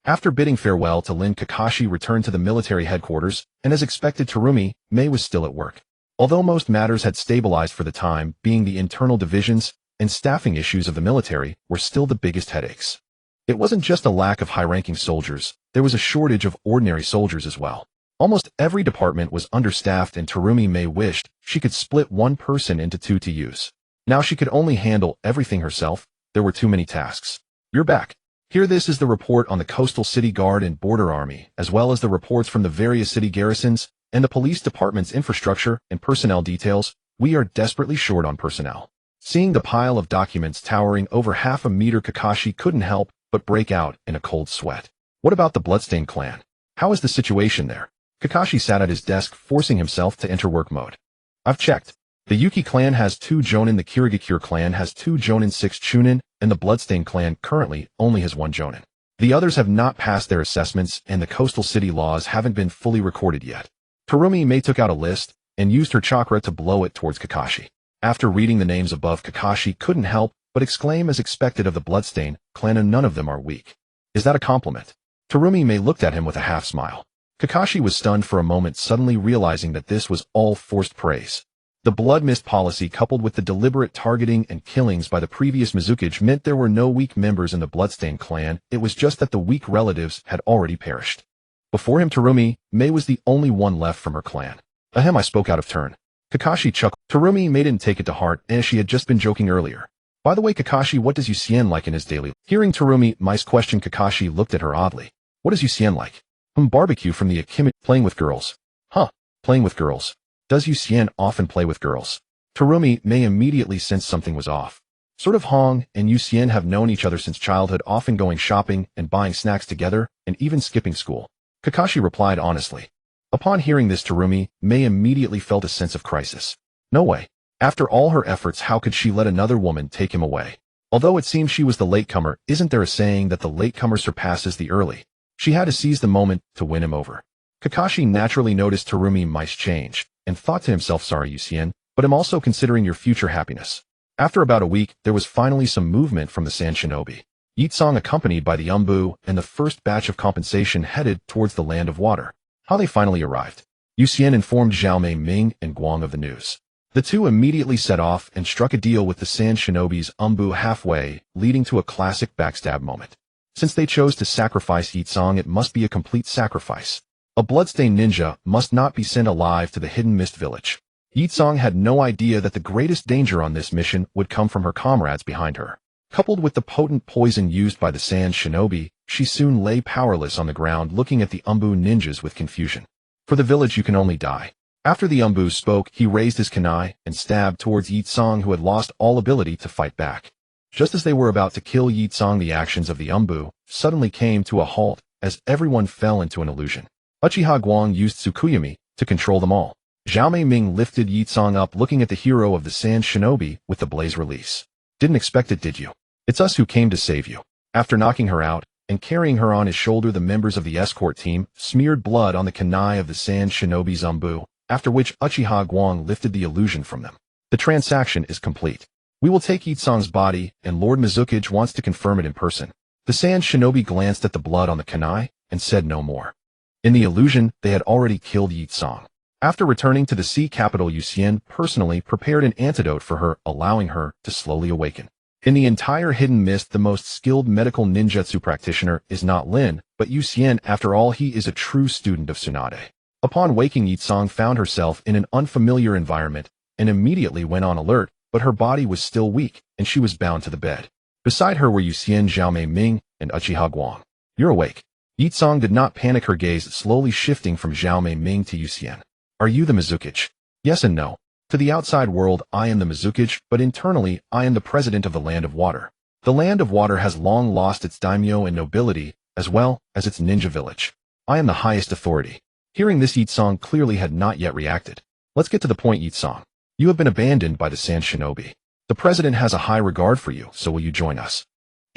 After bidding farewell to Lin, Kakashi returned to the military headquarters, and as expected, Terumi Mei was still at work. Although most matters had stabilized for the time being, the internal divisions and staffing issues of the military were still the biggest headaches. It wasn't just a lack of high-ranking soldiers, there was a shortage of ordinary soldiers as well. Almost every department was understaffed and Terumi May wished she could split one person into two to use. Now she could only handle everything herself. There were too many tasks. You're back. Here, this is the report on the Coastal City Guard and Border Army, as well as the reports from the various city garrisons and the police department's infrastructure and personnel details. We are desperately short on personnel. Seeing the pile of documents towering over half a meter, Kakashi couldn't help but break out in a cold sweat. What about the Bloodstained clan? How is the situation there? Kakashi sat at his desk, forcing himself to enter work mode. I've checked. The Yuki clan has 2 Jonin, the Kirigakure clan has 2 Jonin, 6 Chunin, and the Bloodstained clan currently only has 1 Jonin. The others have not passed their assessments, and the coastal city laws haven't been fully recorded yet. Terumi May took out a list and used her chakra to blow it towards Kakashi. After reading the names above, Kakashi couldn't help but exclaim, as expected of the Bloodstained clan, and none of them are weak. Is that a compliment? Terumi May looked at him with a half smile. Kakashi was stunned for a moment, suddenly realizing that this was all forced praise. The blood mist policy, coupled with the deliberate targeting and killings by the previous Mizukage, meant there were no weak members in the Bloodstained clan. It was just that the weak relatives had already perished. Before him, Terumi May was the only one left from her clan. Ahem, I spoke out of turn. Kakashi chuckled. Terumi May didn't take it to heart, as she had just been joking earlier. By the way, Kakashi, what does Yucien like in his daily life? Hearing Terumi May's question, Kakashi looked at her oddly. What is Yucien like? Barbecue from the Akimi. Playing with girls. Huh, playing with girls. Does Yucien often play with girls? Terumi May immediately sensed something was off. Sort of. Hong and Yucien have known each other since childhood, often going shopping and buying snacks together, and even skipping school. Kakashi replied honestly. Upon hearing this, Terumi May immediately felt a sense of crisis. No way. After all her efforts, how could she let another woman take him away? Although it seems she was the latecomer, isn't there a saying that the latecomer surpasses the early? She had to seize the moment to win him over. Kakashi naturally noticed Terumi May's change, and thought to himself, sorry Yucien, but I'm also considering your future happiness. After about a week, there was finally some movement from the Sand Shinobi. Yitsong, accompanied by the Umbu and the first batch of compensation, headed towards the Land of Water. How they finally arrived. Yucien informed Xiaomei Ming and Guang of the news. The two immediately set off and struck a deal with the Sand Shinobi's Umbu halfway, leading to a classic backstab moment. Since they chose to sacrifice Yitsong, it must be a complete sacrifice. A bloodstained ninja must not be sent alive to the Hidden Mist Village. Yitsong had no idea that the greatest danger on this mission would come from her comrades behind her. Coupled with the potent poison used by the Sand Shinobi, she soon lay powerless on the ground, looking at the Umbu ninjas with confusion. For the village you can only die. After the Umbu spoke, he raised his kunai and stabbed towards Yitsong, who had lost all ability to fight back. Just as they were about to kill Yitsong, the actions of the Umbu suddenly came to a halt, as everyone fell into an illusion. Uchiha Guang used Tsukuyomi to control them all. Xiaomei Ming lifted Yitsong up, looking at the hero of the Sand Shinobi with the blaze release. Didn't expect it, did you? It's us who came to save you. After knocking her out and carrying her on his shoulder, the members of the escort team smeared blood on the kunai of the Sand Shinobi's Umbu, after which Uchiha Guang lifted the illusion from them. The transaction is complete. We will take Yitsong's body, and Lord Mizukage wants to confirm it in person. The Sand Shinobi glanced at the blood on the kunai and said no more. In the illusion, they had already killed Yitsong. After returning to the sea capital, Yucien personally prepared an antidote for her, allowing her to slowly awaken. In the entire Hidden Mist, the most skilled medical ninjutsu practitioner is not Lin, but Yucien. After all, he is a true student of Tsunade. Upon waking, Yitsong found herself in an unfamiliar environment and immediately went on alert, but her body was still weak, and she was bound to the bed. Beside her were Yucien, Xiaomei Ming, and Uchiha Guang. You're awake. Yitsong did not panic, her gaze slowly shifting from Xiaomei Ming to Yucien. Are you the Mizukage? Yes and no. To the outside world, I am the Mizukage, but internally, I am the president of the Land of Water. The Land of Water has long lost its daimyo and nobility, as well as its ninja village. I am the highest authority. Hearing this, Yitsong clearly had not yet reacted. Let's get to the point, Yitsong. You have been abandoned by the Sand Shinobi. The president has a high regard for you, so will you join us?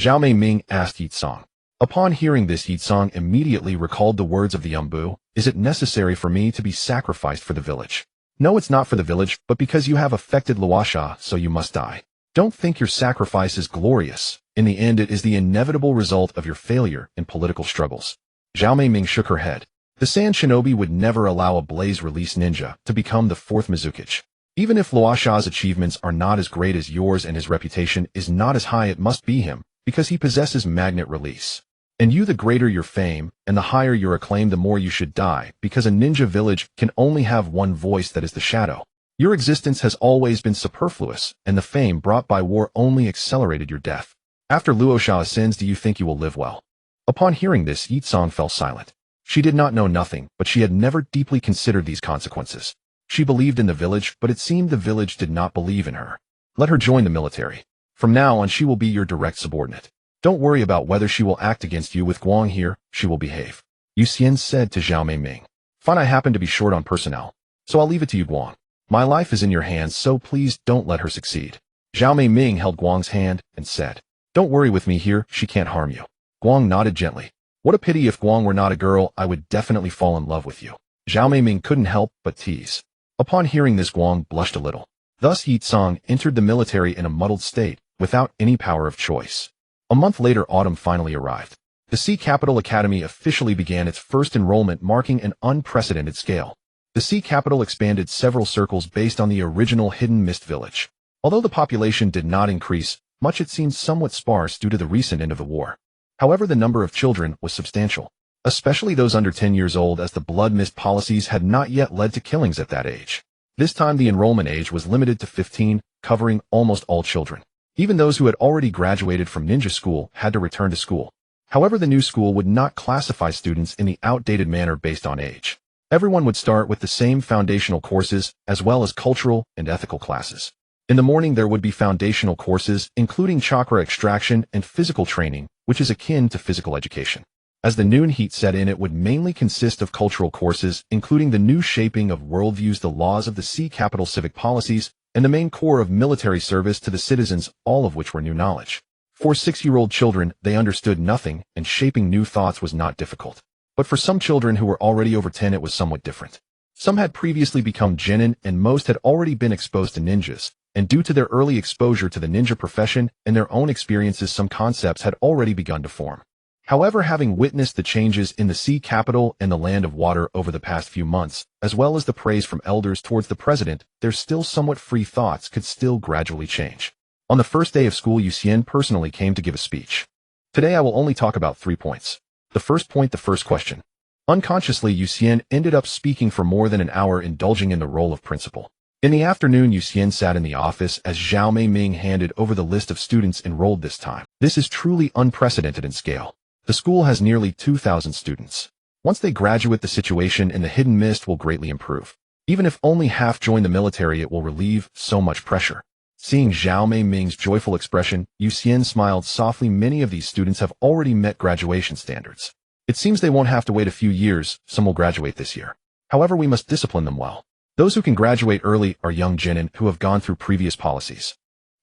Xiaomei Ming asked Yitsong. Upon hearing this, Yitsong immediately recalled the words of the Umbu. Is it necessary for me to be sacrificed for the village? No, it's not for the village, but because you have affected Luasha, so you must die. Don't think your sacrifice is glorious. In the end, it is the inevitable result of your failure in political struggles. Xiaomei Ming shook her head. The Sand Shinobi would never allow a blaze release ninja to become the 4th Mizukage. Even if Luasha's achievements are not as great as yours and his reputation is not as high, it must be him, because he possesses magnet release. And you, the greater your fame, and the higher your acclaim, the more you should die, because a ninja village can only have one voice, that is the shadow. Your existence has always been superfluous, and the fame brought by war only accelerated your death. After Luo Xiao's sins, do you think you will live well? Upon hearing this, Yi Tsong fell silent. She did not know nothing, but she had never deeply considered these consequences. She believed in the village, but it seemed the village did not believe in her. Let her join the military. From now on, she will be your direct subordinate. Don't worry about whether she will act against you. With Guang here, she will behave. Yu Xian said to Zhao Meiming. Fine, I happen to be short on personnel, so I'll leave it to you, Guang. My life is in your hands, so please don't let her succeed. Zhao Meiming held Guang's hand and said, Don't worry with me here, she can't harm you. Guang nodded gently. What a pity. If Guang were not a girl, I would definitely fall in love with you. Zhao Meiming couldn't help but tease. Upon hearing this, Guang blushed a little. Thus Yi Tsong entered the military in a muddled state, without any power of choice. A month later, autumn finally arrived. The Sea Capital Academy officially began its first enrollment, marking an unprecedented scale. The Sea Capital expanded several circles based on the original Hidden Mist Village. Although the population did not increase much, it seemed somewhat sparse due to the recent end of the war. However, the number of children was substantial, especially those under 10 years old, as the blood mist policies had not yet led to killings at that age. This time the enrollment age was limited to 15, covering almost all children. Even those who had already graduated from ninja school had to return to school. However, the new school would not classify students in the outdated manner based on age. Everyone would start with the same foundational courses, as well as cultural and ethical classes. In the morning there would be foundational courses, including chakra extraction and physical training, which is akin to physical education. As the noon heat set in, it would mainly consist of cultural courses, including the new shaping of worldviews, the laws of the Sea Capital, civic policies, and the main core of military service to the citizens, all of which were new knowledge. For 6-year-old children, they understood nothing, and shaping new thoughts was not difficult. But for some children who were already over 10, it was somewhat different. Some had previously become genin, and most had already been exposed to ninjas, and due to their early exposure to the ninja profession and their own experiences, some concepts had already begun to form. However, having witnessed the changes in the Sea Capital and the Land of Water over the past few months, as well as the praise from elders towards the president, their still somewhat free thoughts could still gradually change. On the first day of school, Yu Xian personally came to give a speech. Today I will only talk about 3 points. The first point, the first question. Unconsciously, Yu Xian ended up speaking for more than an hour, indulging in the role of principal. In the afternoon, Yu Xian sat in the office as Zhao Meiming handed over the list of students enrolled this time. This is truly unprecedented in scale. The school has nearly 2,000 students. Once they graduate, the situation in the Hidden Mist will greatly improve. Even if only half join the military, it will relieve so much pressure. Seeing Zhao Meiming's joyful expression, Yu Xian smiled softly. Many of these students have already met graduation standards. It seems they won't have to wait a few years. Some will graduate this year. However, we must discipline them well. Those who can graduate early are young genin who have gone through previous policies.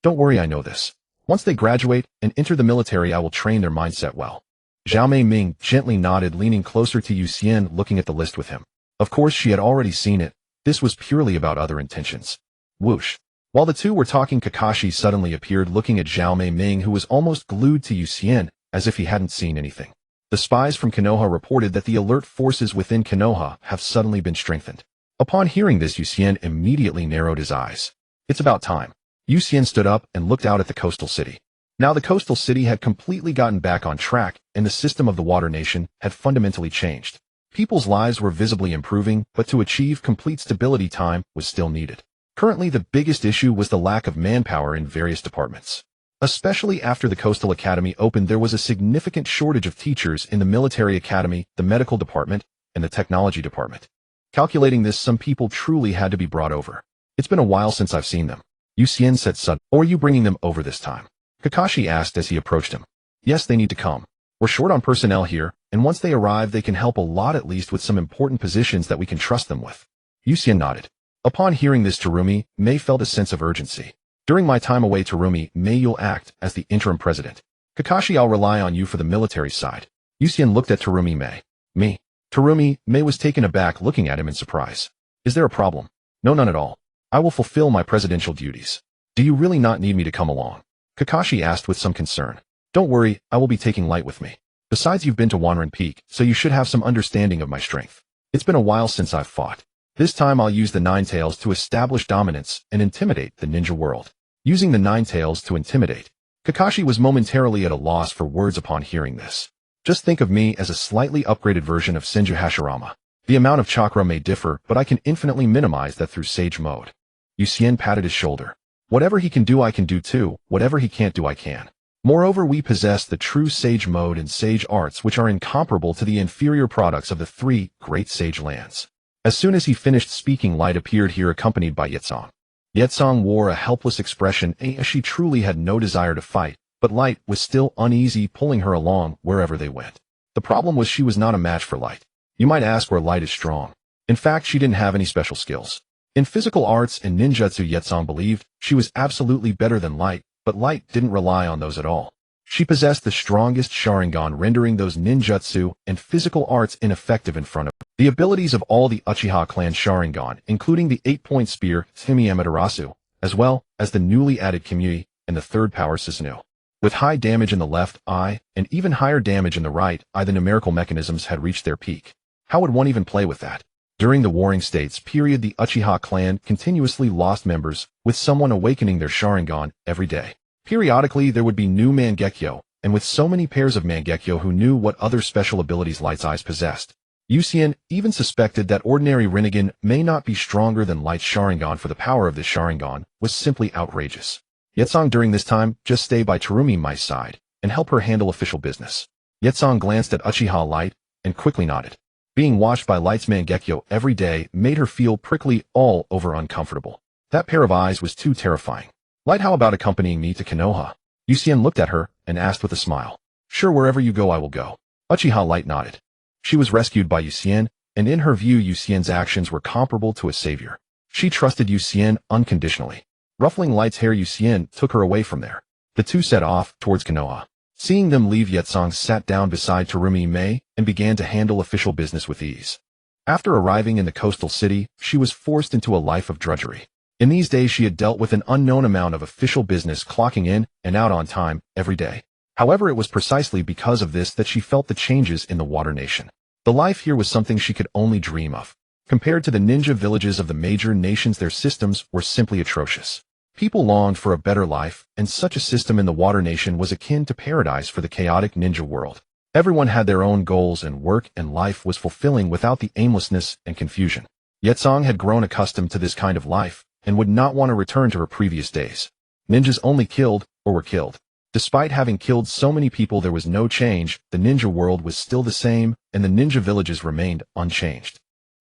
Don't worry, I know this. Once they graduate and enter the military, I will train their mindset well. Zhao Meiming gently nodded, leaning closer to Yu Xian, looking at the list with him. Of course, she had already seen it. This was purely about other intentions. Whoosh. While the two were talking, Kakashi suddenly appeared, looking at Zhao Meiming, who was almost glued to Yu Xian, as if he hadn't seen anything. The spies from Konoha reported that the alert forces within Konoha have suddenly been strengthened. Upon hearing this, Yu Xian immediately narrowed his eyes. It's about time. Yu Xian stood up and looked out at the coastal city. Now the coastal city had completely gotten back on track, and the system of the water nation had fundamentally changed. People's lives were visibly improving, but to achieve complete stability, time was still needed. Currently, the biggest issue was the lack of manpower in various departments. Especially after the Coastal Academy opened, there was a significant shortage of teachers in the military academy, the medical department, and the technology department. Calculating this, some people truly had to be brought over. It's been a while since I've seen them. Yu Xian said suddenly. Or are you bringing them over this time? Kakashi asked as he approached him. Yes, they need to come. We're short on personnel here, and once they arrive, they can help a lot, at least with some important positions that we can trust them with. Yu Xian nodded. Upon hearing this, Terumi Mei felt a sense of urgency. During my time away, Terumi Mei, you'll act as the interim president. Kakashi, I'll rely on you for the military side. Yu Xian looked at Terumi Mei. Me? Terumi Mei was taken aback, looking at him in surprise. Is there a problem? No, none at all. I will fulfill my presidential duties. Do you really not need me to come along? Kakashi asked with some concern. Don't worry, I will be taking Light with me. Besides, you've been to Wanren Peak, so you should have some understanding of my strength. It's been a while since I've fought. This time I'll use the Nine Tails to establish dominance and intimidate the ninja world. Using the Nine Tails to intimidate. Kakashi was momentarily at a loss for words upon hearing this. Just think of me as a slightly upgraded version of Senju Hashirama. The amount of chakra may differ, but I can infinitely minimize that through Sage Mode. Yucien patted his shoulder. Whatever he can do I can do too, whatever he can't do I can. Moreover, we possess the true Sage Mode and Sage Arts which are incomparable to the inferior products of the three great Sage lands. As soon as he finished speaking, Light appeared here accompanied by Yetsong. Yetsong wore a helpless expression as she truly had no desire to fight, but Light was still uneasy pulling her along wherever they went. The problem was she was not a match for Light. You might ask where Light is strong. In fact, she didn't have any special skills. In physical arts and ninjutsu, Yetsong believed she was absolutely better than Light, but Light didn't rely on those at all. She possessed the strongest Sharingan, rendering those ninjutsu and physical arts ineffective in front of her. The abilities of all the Uchiha clan Sharingan, including the 8-point spear Himi Amaterasu, as well as the newly added Kimui and the third power Susanoo. With high damage in the left eye and even higher damage in the right eye, the numerical mechanisms had reached their peak. How would one even play with that? During the Warring States period, the Uchiha clan continuously lost members, with someone awakening their Sharingan every day. Periodically, there would be new Mangekyo, and with so many pairs of Mangekyo who knew what other special abilities Light's eyes possessed, Yucien even suspected that ordinary Rinnegan may not be stronger than Light's Sharingan, for the power of this Sharingan was simply outrageous. Yetsong during this time just stay by Terumi Mai's side and help her handle official business. Yetsong glanced at Uchiha Light and quickly nodded. Being watched by Light's Mangekyo every day made her feel prickly all over uncomfortable. That pair of eyes was too terrifying. Light, how about accompanying me to Konoha? Yucien looked at her and asked with a smile. Sure, wherever you go I will go. Uchiha Light nodded. She was rescued by Yucien, and in her view Yucien's actions were comparable to a savior. She trusted Yucien unconditionally. Ruffling Light's hair, Yucien took her away from there. The two set off towards Konoha. Seeing them leave, Yetsong sat down beside Terumi Mai and began to handle official business with ease. After arriving in the coastal city, she was forced into a life of drudgery. In these days she had dealt with an unknown amount of official business, clocking in and out on time every day. However, it was precisely because of this that she felt the changes in the Water Nation. The life here was something she could only dream of. Compared to the ninja villages of the major nations, their systems were simply atrocious. People longed for a better life, and such a system in the Water Nation was akin to paradise for the chaotic ninja world. Everyone had their own goals, and work and life was fulfilling without the aimlessness and confusion. Yetsong had grown accustomed to this kind of life, and would not want to return to her previous days. Ninjas only killed or were killed. Despite having killed so many people, there was no change. The ninja world was still the same, and the ninja villages remained unchanged.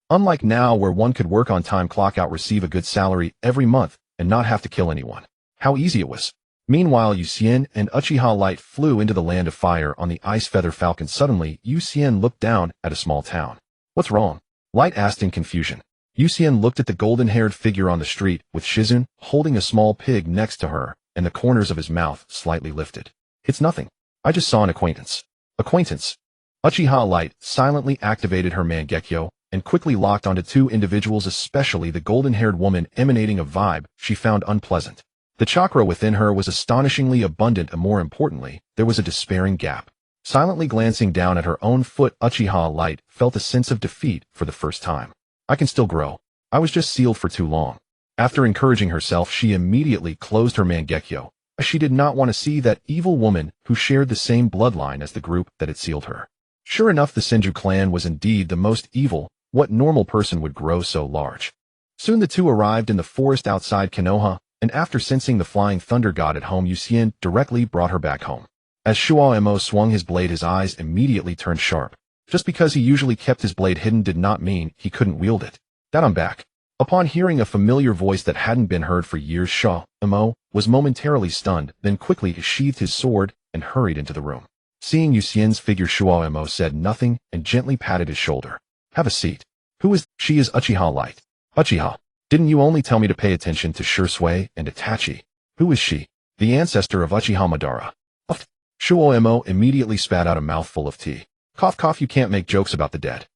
Unlike now, where one could work on time, clock out, receive a good salary every month, and not have to kill anyone. How easy it was. Meanwhile, Yucien and Uchiha Light flew into the land of fire on the Ice Feather Falcon. Suddenly, Yucien looked down at a small town. What's wrong? Light asked in confusion. Yucien looked at the golden-haired figure on the street, with Shizun holding a small pig next to her, and the corners of his mouth slightly lifted. It's nothing. I just saw an acquaintance. Acquaintance? Uchiha Light silently activated her Mangekyo, and quickly locked onto two individuals, especially the golden-haired woman, emanating a vibe she found unpleasant. The chakra within her was astonishingly abundant, and more importantly, there was a despairing gap. Silently glancing down at her own foot, Uchiha Light felt a sense of defeat for the first time. I can still grow. I was just sealed for too long. After encouraging herself, she immediately closed her Mangekyo, as she did not want to see that evil woman who shared the same bloodline as the group that had sealed her. Sure enough, the Senju clan was indeed the most evil. What normal person would grow so large? Soon the two arrived in the forest outside Konoha, and after sensing the flying thunder god at home, Yucien directly brought her back home. As Shuoemo swung his blade, his eyes immediately turned sharp. Just because he usually kept his blade hidden did not mean he couldn't wield it. That I'm back. Upon hearing a familiar voice that hadn't been heard for years, Shuoemo was momentarily stunned, then quickly sheathed his sword and hurried into the room. Seeing Yucien's figure, Shuoemo said nothing and gently patted his shoulder. Have a seat. Who is? She is Uchiha Light. Uchiha. Didn't you only tell me to pay attention to Shursui and Itachi? Who is she? The ancestor of Uchiha Madara. Shuoemo immediately spat out a mouthful of tea. Cough cough, you can't make jokes about the dead.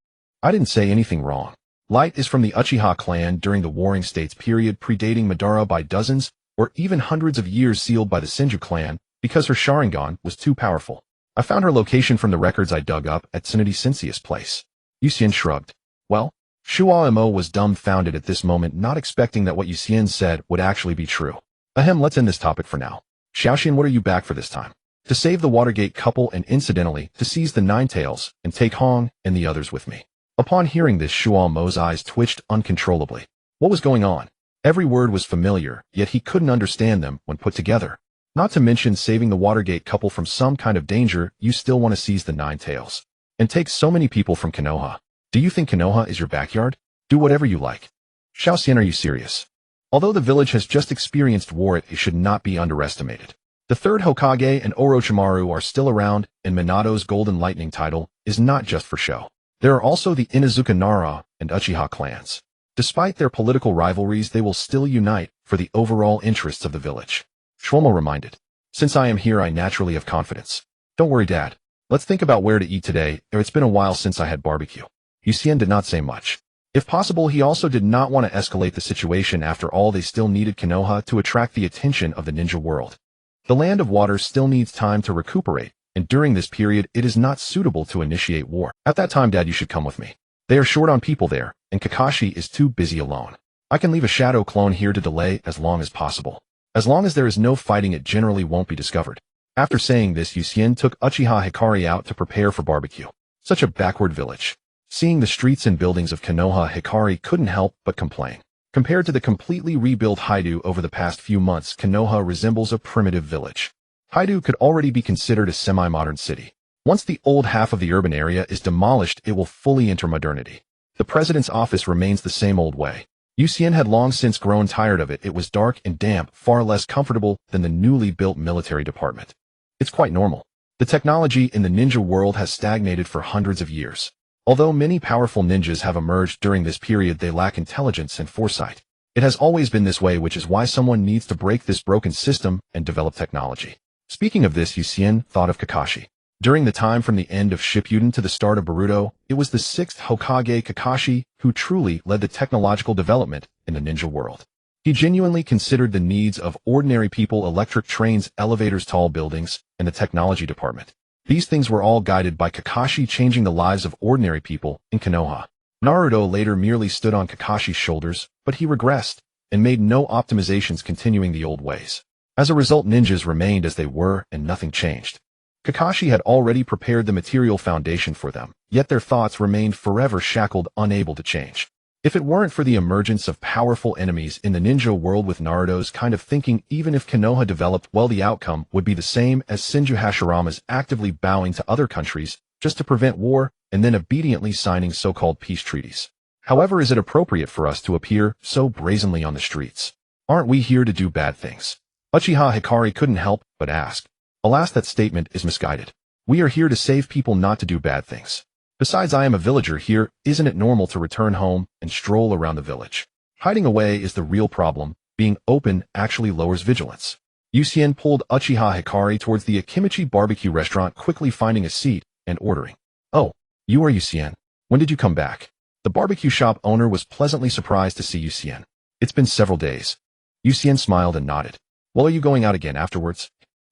I didn't say anything wrong. Light is from the Uchiha clan during the Warring States period, predating Madara by dozens or even hundreds of years, sealed by the Senju clan because her Sharingan was too powerful. I found her location from the records I dug up at Tsunade Sensei's place. Yucien shrugged. Well, Shuoemo was dumbfounded at this moment, not expecting that what Yucien said would actually be true. Ahem, let's end this topic for now. Xiaoxian, what are you back for this time? To save the Watergate couple and incidentally to seize the Nine Tails and take Hong and the others with me. Upon hearing this, Shuo Mo's eyes twitched uncontrollably. What was going on? Every word was familiar, yet he couldn't understand them when put together. Not to mention saving the Watergate couple from some kind of danger, you still want to seize the Nine Tails. And take so many people from Konoha. Do you think Konoha is your backyard? Do whatever you like. Xiaoxian, are you serious? Although the village has just experienced war, it should not be underestimated. The third Hokage and Orochimaru are still around, and Minato's Golden Lightning title is not just for show. There are also the Inuzuka Nara and Uchiha clans. Despite their political rivalries, they will still unite for the overall interests of the village. Shlomo reminded. Since I am here, I naturally have confidence. Don't worry, Dad. Let's think about where to eat today, or it's been a while since I had barbecue. Yuxian did not say much. If possible, he also did not want to escalate the situation. After all, they still needed Konoha to attract the attention of the ninja world. The Land of Water still needs time to recuperate, and during this period, it is not suitable to initiate war. At that time, Dad, you should come with me. They are short on people there, and Kakashi is too busy alone. I can leave a shadow clone here to delay as long as possible. As long as there is no fighting, it generally won't be discovered. After saying this, Yuxian took Uchiha Hikari out to prepare for barbecue. Such a backward village. Seeing the streets and buildings of Konoha, Hikari couldn't help but complain. Compared to the completely rebuilt Haidu over the past few months, Konoha resembles a primitive village. Haidu could already be considered a semi-modern city. Once the old half of the urban area is demolished, it will fully enter modernity. The president's office remains the same old way. Yuxian had long since grown tired of it. It was dark and damp, far less comfortable than the newly built military department. It's quite normal. The technology in the ninja world has stagnated for hundreds of years. Although many powerful ninjas have emerged during this period, they lack intelligence and foresight. It has always been this way, which is why someone needs to break this broken system and develop technology. Speaking of this, Yuxian thought of Kakashi. During the time from the end of Shippuden to the start of Boruto, it was the 6th Hokage Kakashi who truly led the technological development in the ninja world. He genuinely considered the needs of ordinary people: electric trains, elevators, tall buildings, and the technology department. These things were all guided by Kakashi, changing the lives of ordinary people in Konoha. Naruto later merely stood on Kakashi's shoulders, but he regressed and made no optimizations, continuing the old ways. As a result, ninjas remained as they were and nothing changed. Kakashi had already prepared the material foundation for them, yet their thoughts remained forever shackled, unable to change. If it weren't for the emergence of powerful enemies in the ninja world with Naruto's kind of thinking, even if Konoha developed well, the outcome would be the same as Shinju Hashirama's actively bowing to other countries just to prevent war and then obediently signing so-called peace treaties. However, is it appropriate for us to appear so brazenly on the streets? Aren't we here to do bad things? Uchiha Hikari couldn't help but ask. Alas, that statement is misguided. We are here to save people, not to do bad things. Besides, I am a villager here. Isn't it normal to return home and stroll around the village? Hiding away is the real problem. Being open actually lowers vigilance. Yuxian pulled Uchiha Hikari towards the Akimichi barbecue restaurant, quickly finding a seat and ordering. Oh, you are Yuxian. When did you come back? The barbecue shop owner was pleasantly surprised to see Yuxian. It's been several days. Yuxian smiled and nodded. Well, are you going out again afterwards?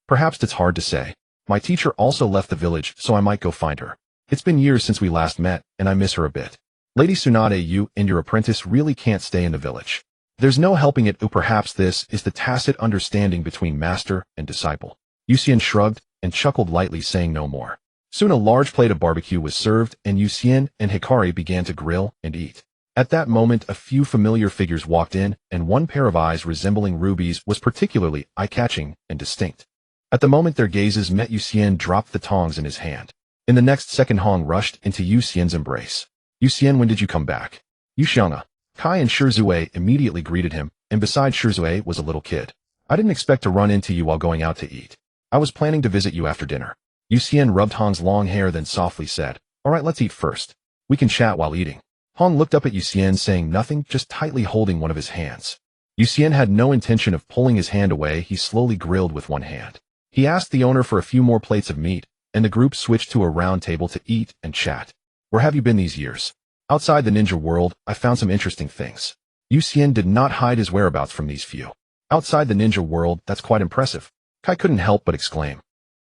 Perhaps it's hard to say. My teacher also left the village, so I might go find her. It's been years since we last met, and I miss her a bit. Lady Tsunade, you and your apprentice really can't stay in the village. There's no helping it. Perhaps this is the tacit understanding between master and disciple. Yuxian shrugged and chuckled lightly, saying no more. Soon a large plate of barbecue was served, and Yuxian and Hikari began to grill and eat. At that moment, a few familiar figures walked in, and one pair of eyes resembling rubies was particularly eye-catching and distinct. At the moment their gazes met, Yuxian dropped the tongs in his hand. In the next second, Hong rushed into Yuxian's embrace. Yuxian, when did you come back? Yuxianga. Kai and Shirzue immediately greeted him, and besides, Shirzue was a little kid. I didn't expect to run into you while going out to eat. I was planning to visit you after dinner. Yuxian rubbed Hong's long hair, then softly said, All right, let's eat first. We can chat while eating. Hong looked up at Yuxian, saying nothing, just tightly holding one of his hands. Yuxian had no intention of pulling his hand away. He slowly grilled with one hand. He asked the owner for a few more plates of meat, and the group switched to a round table to eat and chat. Where have you been these years? Outside the ninja world, I found some interesting things. Yuxian did not hide his whereabouts from these few. Outside the ninja world, that's quite impressive. Kai couldn't help but exclaim.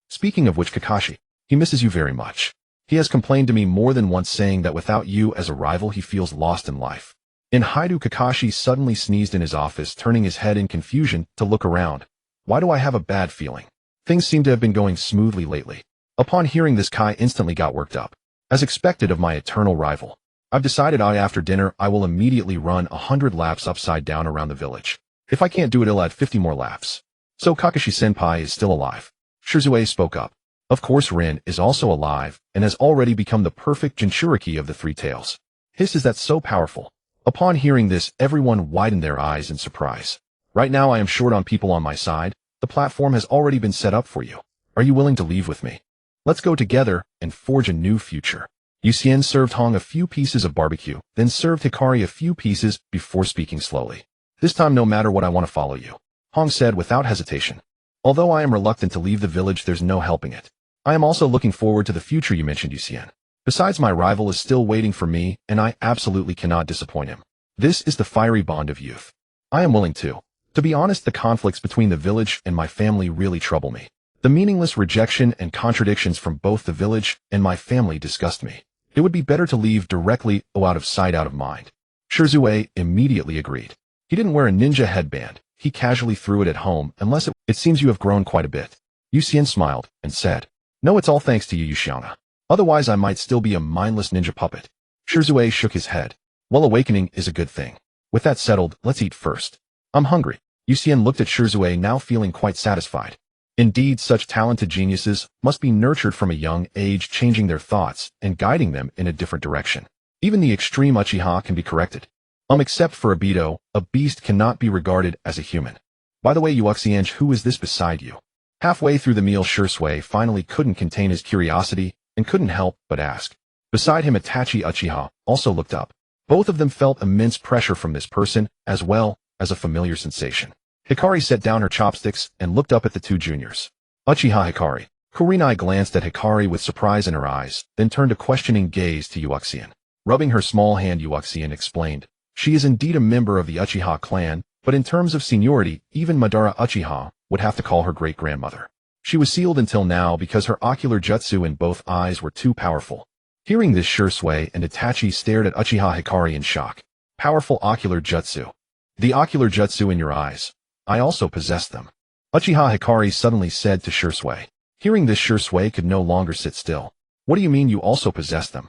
Speaking of which, Kakashi, he misses you very much. He has complained to me more than once, saying that without you as a rival, he feels lost in life. In Haidu, Kakashi suddenly sneezed in his office, turning his head in confusion to look around. Why do I have a bad feeling? Things seem to have been going smoothly lately. Upon hearing this, Kai instantly got worked up. As expected of my eternal rival, I've decided after dinner I will immediately run 100 laps upside down around the village. If I can't do it, I'll add 50 more laps. So Kakashi-senpai is still alive. Shizue spoke up. Of course, Rin is also alive and has already become the perfect Jinchuriki of the three tails. His is that so powerful. Upon hearing this, everyone widened their eyes in surprise. Right now I am short on people on my side. The platform has already been set up for you. Are you willing to leave with me? Let's go together and forge a new future. Yucien served Hong a few pieces of barbecue, then served Hikari a few pieces before speaking slowly. This time, no matter what, I want to follow you, Hong said without hesitation. Although I am reluctant to leave the village, there's no helping it. I am also looking forward to the future you mentioned, Yucien. Besides, my rival is still waiting for me, and I absolutely cannot disappoint him. This is the fiery bond of youth. I am willing to. To be honest, the conflicts between the village and my family really trouble me. The meaningless rejection and contradictions from both the village and my family disgust me. It would be better to leave directly, out of sight, out of mind. Shizue immediately agreed. He didn't wear a ninja headband. He casually threw it at home, unless it seems you have grown quite a bit. Yucien smiled and said, No, it's all thanks to you, Yushiana. Otherwise I might still be a mindless ninja puppet. Shizue shook his head. Well, awakening is a good thing. With that settled, let's eat first. I'm hungry. Yucien looked at Shizue, now feeling quite satisfied. Indeed, such talented geniuses must be nurtured from a young age, changing their thoughts and guiding them in a different direction. Even the extreme Uchiha can be corrected. Except for Obito, a beast cannot be regarded as a human. By the way, Yuxian, who is this beside you? Halfway through the meal, Shizue finally couldn't contain his curiosity and couldn't help but ask. Beside him, Itachi Uchiha also looked up. Both of them felt immense pressure from this person, as well as a familiar sensation. Hikari set down her chopsticks and looked up at the two juniors. Uchiha Hikari. Kurenai glanced at Hikari with surprise in her eyes, then turned a questioning gaze to Yuxian. Rubbing her small hand, Yuxian explained, She is indeed a member of the Uchiha clan, but in terms of seniority, even Madara Uchiha would have to call her great-grandmother. She was sealed until now because her ocular jutsu in both eyes were too powerful. Hearing this, Shizue and Itachi stared at Uchiha Hikari in shock. Powerful ocular jutsu. The ocular jutsu in your eyes. I also possess them. Uchiha Hikari suddenly said to Shizue. Hearing this, Shizue could no longer sit still. What do you mean you also possess them?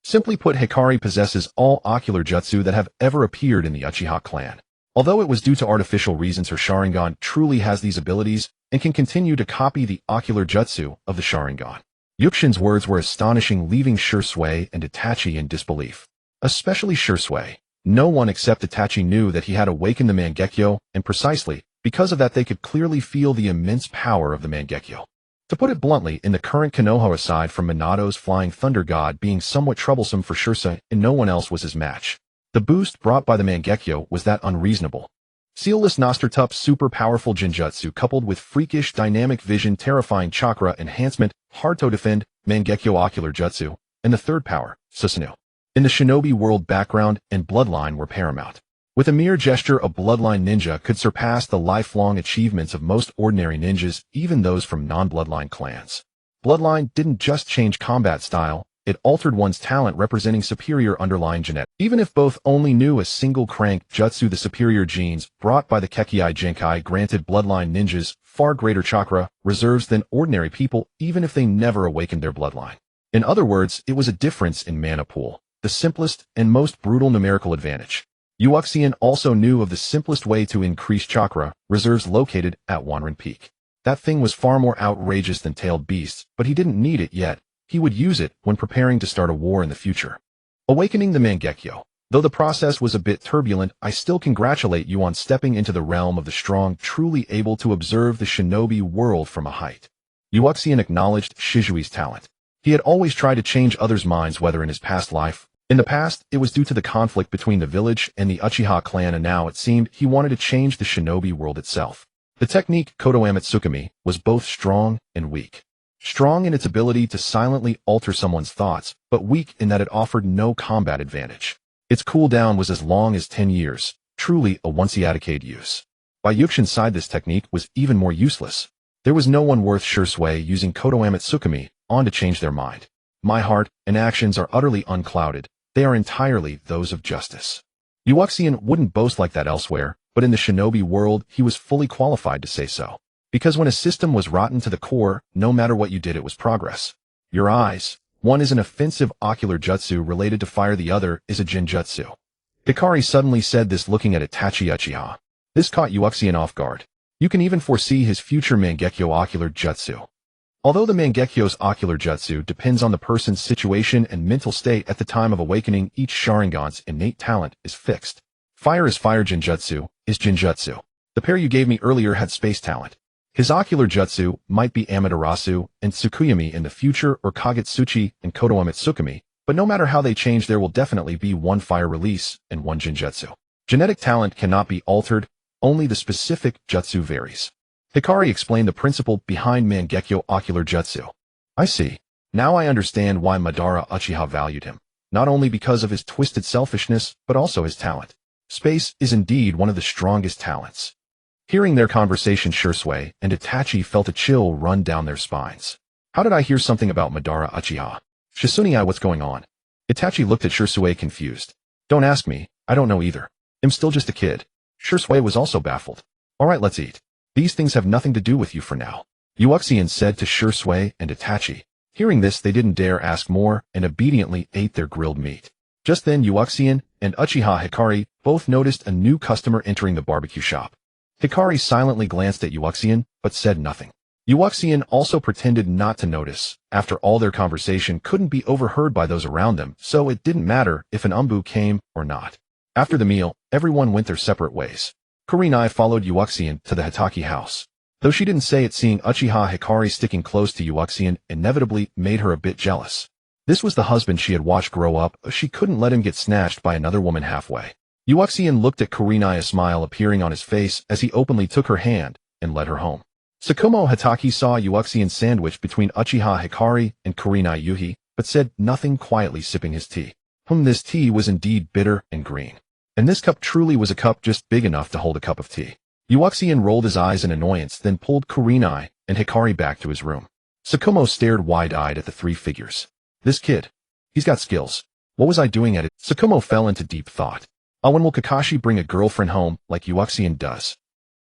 Simply put, Hikari possesses all ocular jutsu that have ever appeared in the Uchiha clan. Although it was due to artificial reasons, her Sharingan truly has these abilities and can continue to copy the ocular jutsu of the Sharingan. Yukshin's words were astonishing, leaving Shizue and Itachi in disbelief. Especially Shizue. No one except Itachi knew that he had awakened the Mangekyo, and precisely because of that they could clearly feel the immense power of the Mangekyo. To put it bluntly, in the current Konoha, aside from Minato's Flying Thunder God being somewhat troublesome for Shizue, and no one else was his match. The boost brought by the Mangekyo was that unreasonable. Sealless Nostertup's super powerful Genjutsu coupled with freakish dynamic vision, terrifying chakra enhancement, hard to defend, Mangekyo ocular jutsu, and the third power, Susanoo. In the shinobi world, background and bloodline were paramount. With a mere gesture, a bloodline ninja could surpass the lifelong achievements of most ordinary ninjas, even those from non-bloodline clans. Bloodline didn't just change combat style, it altered one's talent, representing superior underlying genetics. Even if both only knew a single crank jutsu, the superior genes brought by the Kekkai Genkai granted bloodline ninjas far greater chakra reserves than ordinary people, even if they never awakened their bloodline. In other words, it was a difference in mana pool, the simplest and most brutal numerical advantage. Yuxian also knew of the simplest way to increase chakra reserves located at Wanren Peak. That thing was far more outrageous than tailed beasts, but he didn't need it yet. He would use it when preparing to start a war in the future. Awakening the Mangekyo. Though the process was a bit turbulent, I still congratulate you on stepping into the realm of the strong, truly able to observe the shinobi world from a height. Yuxian acknowledged Shizui's talent. He had always tried to change others' minds, whether in his past life. In the past, it was due to the conflict between the village and the Uchiha clan, and now it seemed he wanted to change the shinobi world itself. The technique Kodoamatsukami was both strong and weak. Strong in its ability to silently alter someone's thoughts, but weak in that it offered no combat advantage. Its cooldown was as long as 10 years, truly a once-a-decade use. By Yukshin's side, this technique was even more useless. There was no one worth Shizue using Kodoamatsukami on to change their mind. My heart and actions are utterly unclouded. They are entirely those of justice. Yuxian wouldn't boast like that elsewhere, but in the shinobi world, he was fully qualified to say so. Because when a system was rotten to the core, no matter what you did it was progress. Your eyes. One is an offensive ocular jutsu related to fire, the other is a genjutsu. Hikari suddenly said this, looking at Itachi Uchiha. This caught Uchiha off guard. You can even foresee his future Mangekyo ocular jutsu. Although the Mangekyo's ocular jutsu depends on the person's situation and mental state at the time of awakening, each Sharingan's innate talent is fixed. Fire is fire, genjutsu is genjutsu. The pair you gave me earlier had space talent. His ocular jutsu might be Amaterasu and Tsukuyomi in the future, or Kagetsuchi and Koto Amitsukami, but no matter how they change, there will definitely be one fire release and one genjutsu. Genetic talent cannot be altered, only the specific jutsu varies. Hikari explained the principle behind Mangekyo ocular jutsu. I see. Now I understand why Madara Uchiha valued him. Not only because of his twisted selfishness, but also his talent. Space is indeed one of the strongest talents. Hearing their conversation, Shursui and Itachi felt a chill run down their spines. How did I hear something about Madara Uchiha? Shisunii, what's going on? Itachi looked at Shursui confused. Don't ask me, I don't know either. I'm still just a kid. Shursui was also baffled. Alright, let's eat. These things have nothing to do with you for now, Uchiha said to Shursui and Itachi. Hearing this, they didn't dare ask more and obediently ate their grilled meat. Just then Uchiha and Uchiha Hikari both noticed a new customer entering the barbecue shop. Hikari silently glanced at Uchiha, but said nothing. Uchiha also pretended not to notice. After all, their conversation couldn't be overheard by those around them, so it didn't matter if an umbu came or not. After the meal, everyone went their separate ways. Kurenai followed Uchiha to the Hatake house. Though she didn't say it, seeing Uchiha Hikari sticking close to Uchiha inevitably made her a bit jealous. This was the husband she had watched grow up, she couldn't let him get snatched by another woman halfway. Uchiha looked at Kurenai, a smile appearing on his face as he openly took her hand and led her home. Sakumo Hatake saw Uchiha sandwiched between Uchiha Hikari and Kurenai Yuhi, but said nothing, quietly sipping his tea. This tea was indeed bitter and green. And this cup truly was a cup just big enough to hold a cup of tea. Uchiha rolled his eyes in annoyance, then pulled Kurenai and Hikari back to his room. Sakumo stared wide-eyed at the three figures. This kid. He's got skills. What was I doing at it? Sakumo fell into deep thought. When will Kakashi bring a girlfriend home like Uchiha does?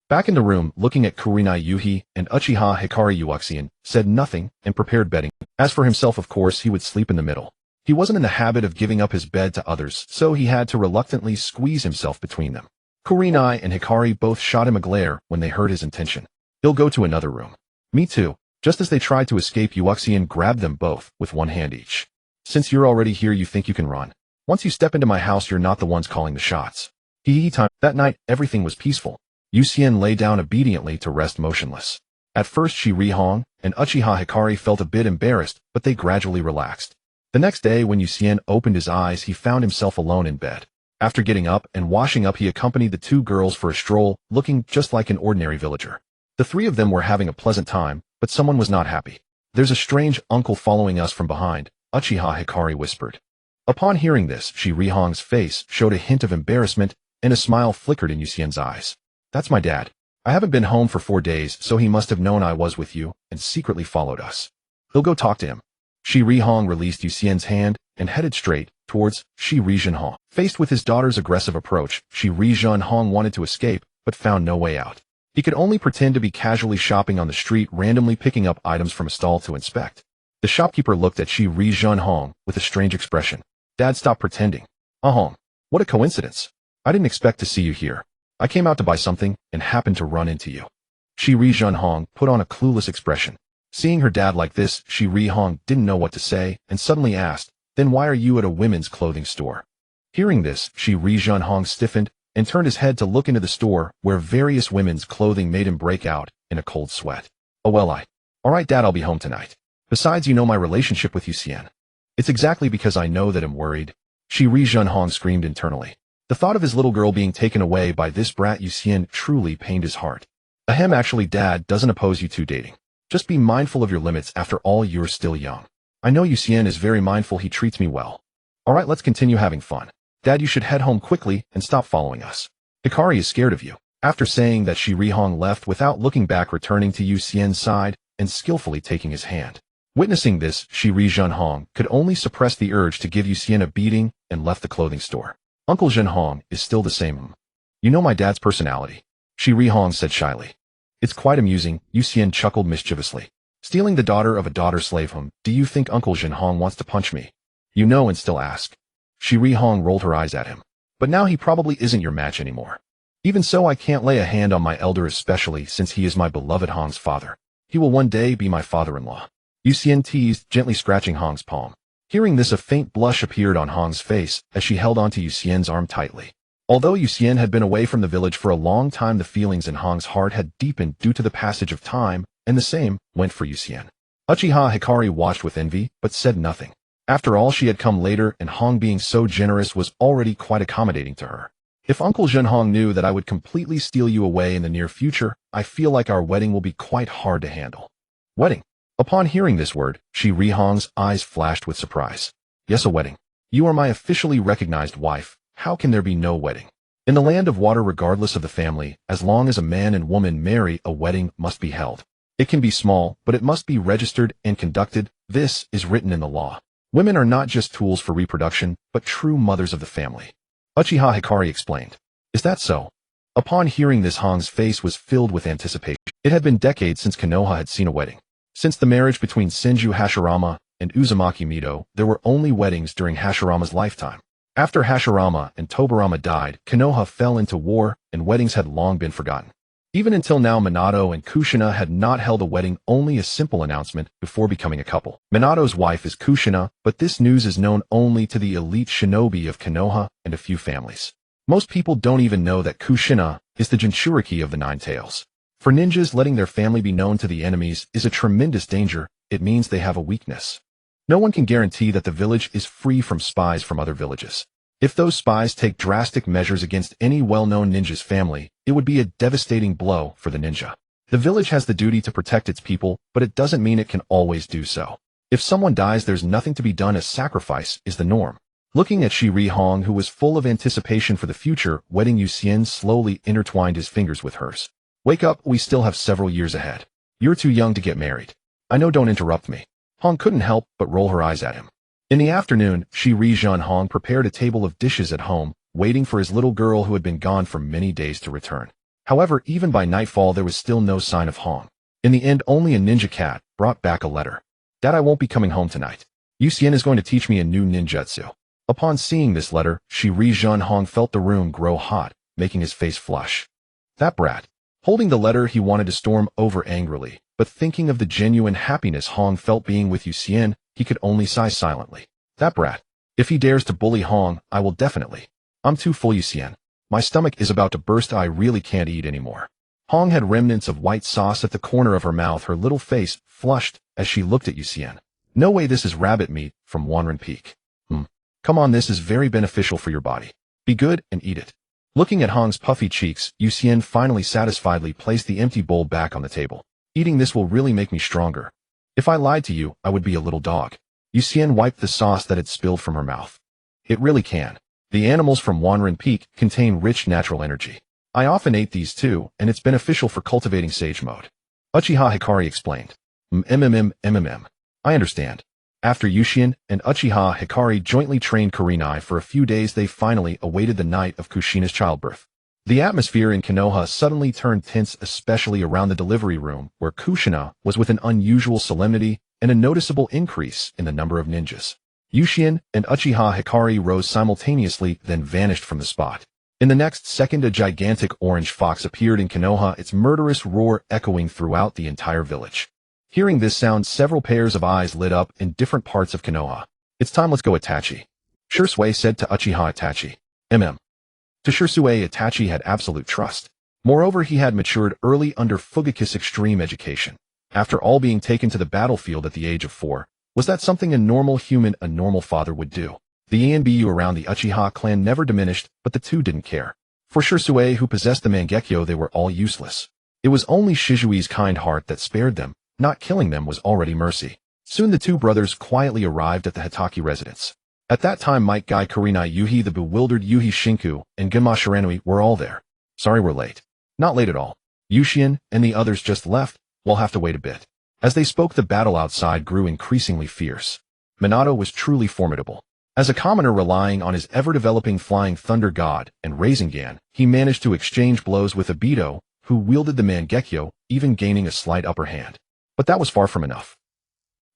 Back in the room, looking at Kurenai Yuhi and Uchiha Hikari, Uchiha said nothing and prepared bedding. As for himself, of course, he would sleep in the middle. He wasn't in the habit of giving up his bed to others, so he had to reluctantly squeeze himself between them. Kurenai and Hikari both shot him a glare when they heard his intention. He'll go to another room. Me too. Just as they tried to escape, Uchiha grabbed them both with one hand each. Since you're already here, you think you can run. Once you step into my house, you're not the ones calling the shots. Time. That night, everything was peaceful. Uchiha lay down obediently to rest motionless. At first, Sharingan and Uchiha Hikari felt a bit embarrassed, but they gradually relaxed. The next day, when Uchiha opened his eyes, he found himself alone in bed. After getting up and washing up, he accompanied the two girls for a stroll, looking just like an ordinary villager. The three of them were having a pleasant time, but someone was not happy. There's a strange uncle following us from behind, Uchiha Hikari whispered. Upon hearing this, Sharingan's face showed a hint of embarrassment, and a smile flickered in Uchiha's eyes. That's my dad. I haven't been home for 4 days, so he must have known I was with you and secretly followed us. He'll go talk to him. Sharingan released Uchiha's hand and headed straight towards Sharingan. Faced with his daughter's aggressive approach, Sharingan wanted to escape, but found no way out. He could only pretend to be casually shopping on the street, randomly picking up items from a stall to inspect. The shopkeeper looked at Sharingan with a strange expression. Dad, stop pretending. What a coincidence. I didn't expect to see you here. I came out to buy something and happened to run into you. Sharingan put on a clueless expression. Seeing her dad like this, Sharingan didn't know what to say and suddenly asked, then why are you at a women's clothing store? Hearing this, Sharingan stiffened and turned his head to look into the store, where various women's clothing made him break out in a cold sweat. Alright Dad, I'll be home tonight. Besides, you know my relationship with Uchiha. It's exactly because I know that I'm worried. Sharingan screamed internally. The thought of his little girl being taken away by this brat Uchiha truly pained his heart. Actually, Dad doesn't oppose you two dating. Just be mindful of your limits, after all you're still young. I know Uchiha is very mindful, he treats me well. Alright, let's continue having fun. Dad, you should head home quickly and stop following us. Hikari is scared of you. After saying that, Sharingan left without looking back, returning to Uchiha's side and skillfully taking his hand. Witnessing this, Sharingan could only suppress the urge to give Uchiha a beating and left the clothing store. Uncle Jinhong is still the same. You know my dad's personality, Sharingan said shyly. It's quite amusing, Yuxian chuckled mischievously. Stealing the daughter of a daughter slave home, do you think Uncle Jinhong wants to punch me? You know and still ask. Shi Hong rolled her eyes at him. But now he probably isn't your match anymore. Even so, I can't lay a hand on my elder, especially since he is my beloved Hong's father. He will one day be my father-in-law. Yuxian teased, gently scratching Hong's palm. Hearing this, a faint blush appeared on Hong's face as she held onto Yuxian's arm tightly. Although Yuxian had been away from the village for a long time, the feelings in Hong's heart had deepened due to the passage of time, and the same went for Yuxian. Uchiha Hikari watched with envy, but said nothing. After all, she had come later, and Hong being so generous was already quite accommodating to her. If Uncle Jinhong knew that I would completely steal you away in the near future, I feel like our wedding will be quite hard to handle. Wedding. Upon hearing this word, Shi Hong's eyes flashed with surprise. Yes, a wedding. You are my officially recognized wife. How can there be no wedding? In the land of water, regardless of the family, as long as a man and woman marry, a wedding must be held. It can be small, but it must be registered and conducted. This is written in the law. Women are not just tools for reproduction, but true mothers of the family. Uchiha Hikari explained. Is that so? Upon hearing this, Hong's face was filled with anticipation. It had been decades since Konoha had seen a wedding. Since the marriage between Senju Hashirama and Uzumaki Mido, there were only weddings during Hashirama's lifetime. After Hashirama and Tobarama died, Konoha fell into war, and weddings had long been forgotten. Even until now, Minato and Kushina had not held a wedding, only a simple announcement before becoming a couple. Minato's wife is Kushina, but this news is known only to the elite shinobi of Konoha and a few families. Most people don't even know that Kushina is the Jinchuriki of the Nine Tails. For ninjas, letting their family be known to the enemies is a tremendous danger. It means they have a weakness. No one can guarantee that the village is free from spies from other villages. If those spies take drastic measures against any well-known ninja's family, it would be a devastating blow for the ninja. The village has the duty to protect its people, but it doesn't mean it can always do so. If someone dies, there's nothing to be done, as sacrifice is the norm. Looking at Shi Hong, who was full of anticipation for the future wedding, Yuxian slowly intertwined his fingers with hers. Wake up, we still have several years ahead. You're too young to get married. I know, don't interrupt me. Hong couldn't help but roll her eyes at him. In the afternoon, Shi Hong prepared a table of dishes at home, waiting for his little girl who had been gone for many days to return. However, even by nightfall, there was still no sign of Hong. In the end, only a ninja cat brought back a letter. Dad, I won't be coming home tonight. Yuxian is going to teach me a new ninjutsu. Upon seeing this letter, Shi Hong felt the room grow hot, making his face flush. That brat. Holding the letter, he wanted to storm over angrily, but thinking of the genuine happiness Hong felt being with Yuxian, he could only sigh silently. That brat. If he dares to bully Hong, I will definitely. I'm too full, Yuxian. My stomach is about to burst. I really can't eat anymore. Hong had remnants of white sauce at the corner of her mouth. Her little face flushed as she looked at Yuxian. No way, this is rabbit meat from Wanren Peak. Come on, this is very beneficial for your body. Be good and eat it. Looking at Hong's puffy cheeks, Yuxian finally satisfiedly placed the empty bowl back on the table. Eating this will really make me stronger. If I lied to you, I would be a little dog. Yuxian wiped the sauce that had spilled from her mouth. It really can. The animals from Wanren Peak contain rich natural energy. I often ate these too, and it's beneficial for cultivating sage mode. Uchiha Hikari explained. I understand. After Yuxian and Uchiha Hikari jointly trained Kurenai for a few days, they finally awaited the night of Kushina's childbirth. The atmosphere in Konoha suddenly turned tense, especially around the delivery room, where Kushina was with an unusual solemnity and a noticeable increase in the number of ninjas. Yuxian and Uchiha Hikari rose simultaneously, then vanished from the spot. In the next second, a gigantic orange fox appeared in Konoha, its murderous roar echoing throughout the entire village. Hearing this sound, several pairs of eyes lit up in different parts of Konoha. It's time, let's go, Itachi. Shursui said to Uchiha Itachi. To Shursui, Itachi had absolute trust. Moreover, he had matured early under Fugaku's extreme education. After all, being taken to the battlefield at the age of 4, was that something a normal human, a normal father would do? The Anbu around the Uchiha clan never diminished, but the two didn't care. For Shursui, who possessed the Mangekyo, they were all useless. It was only Shizui's kind heart that spared them. Not killing them was already mercy. Soon the two brothers quietly arrived at the Hatake residence. At that time, Might Guy, Kurenai, Yuhi, the bewildered Yuhi Shinku, and Genma Shiranui were all there. Sorry we're late. Not late at all. Yuxian and the others just left. We'll have to wait a bit. As they spoke, the battle outside grew increasingly fierce. Minato was truly formidable. As a commoner relying on his ever-developing flying thunder god and Rasengan, he managed to exchange blows with Obito, who wielded the Mangekyo, even gaining a slight upper hand. But that was far from enough.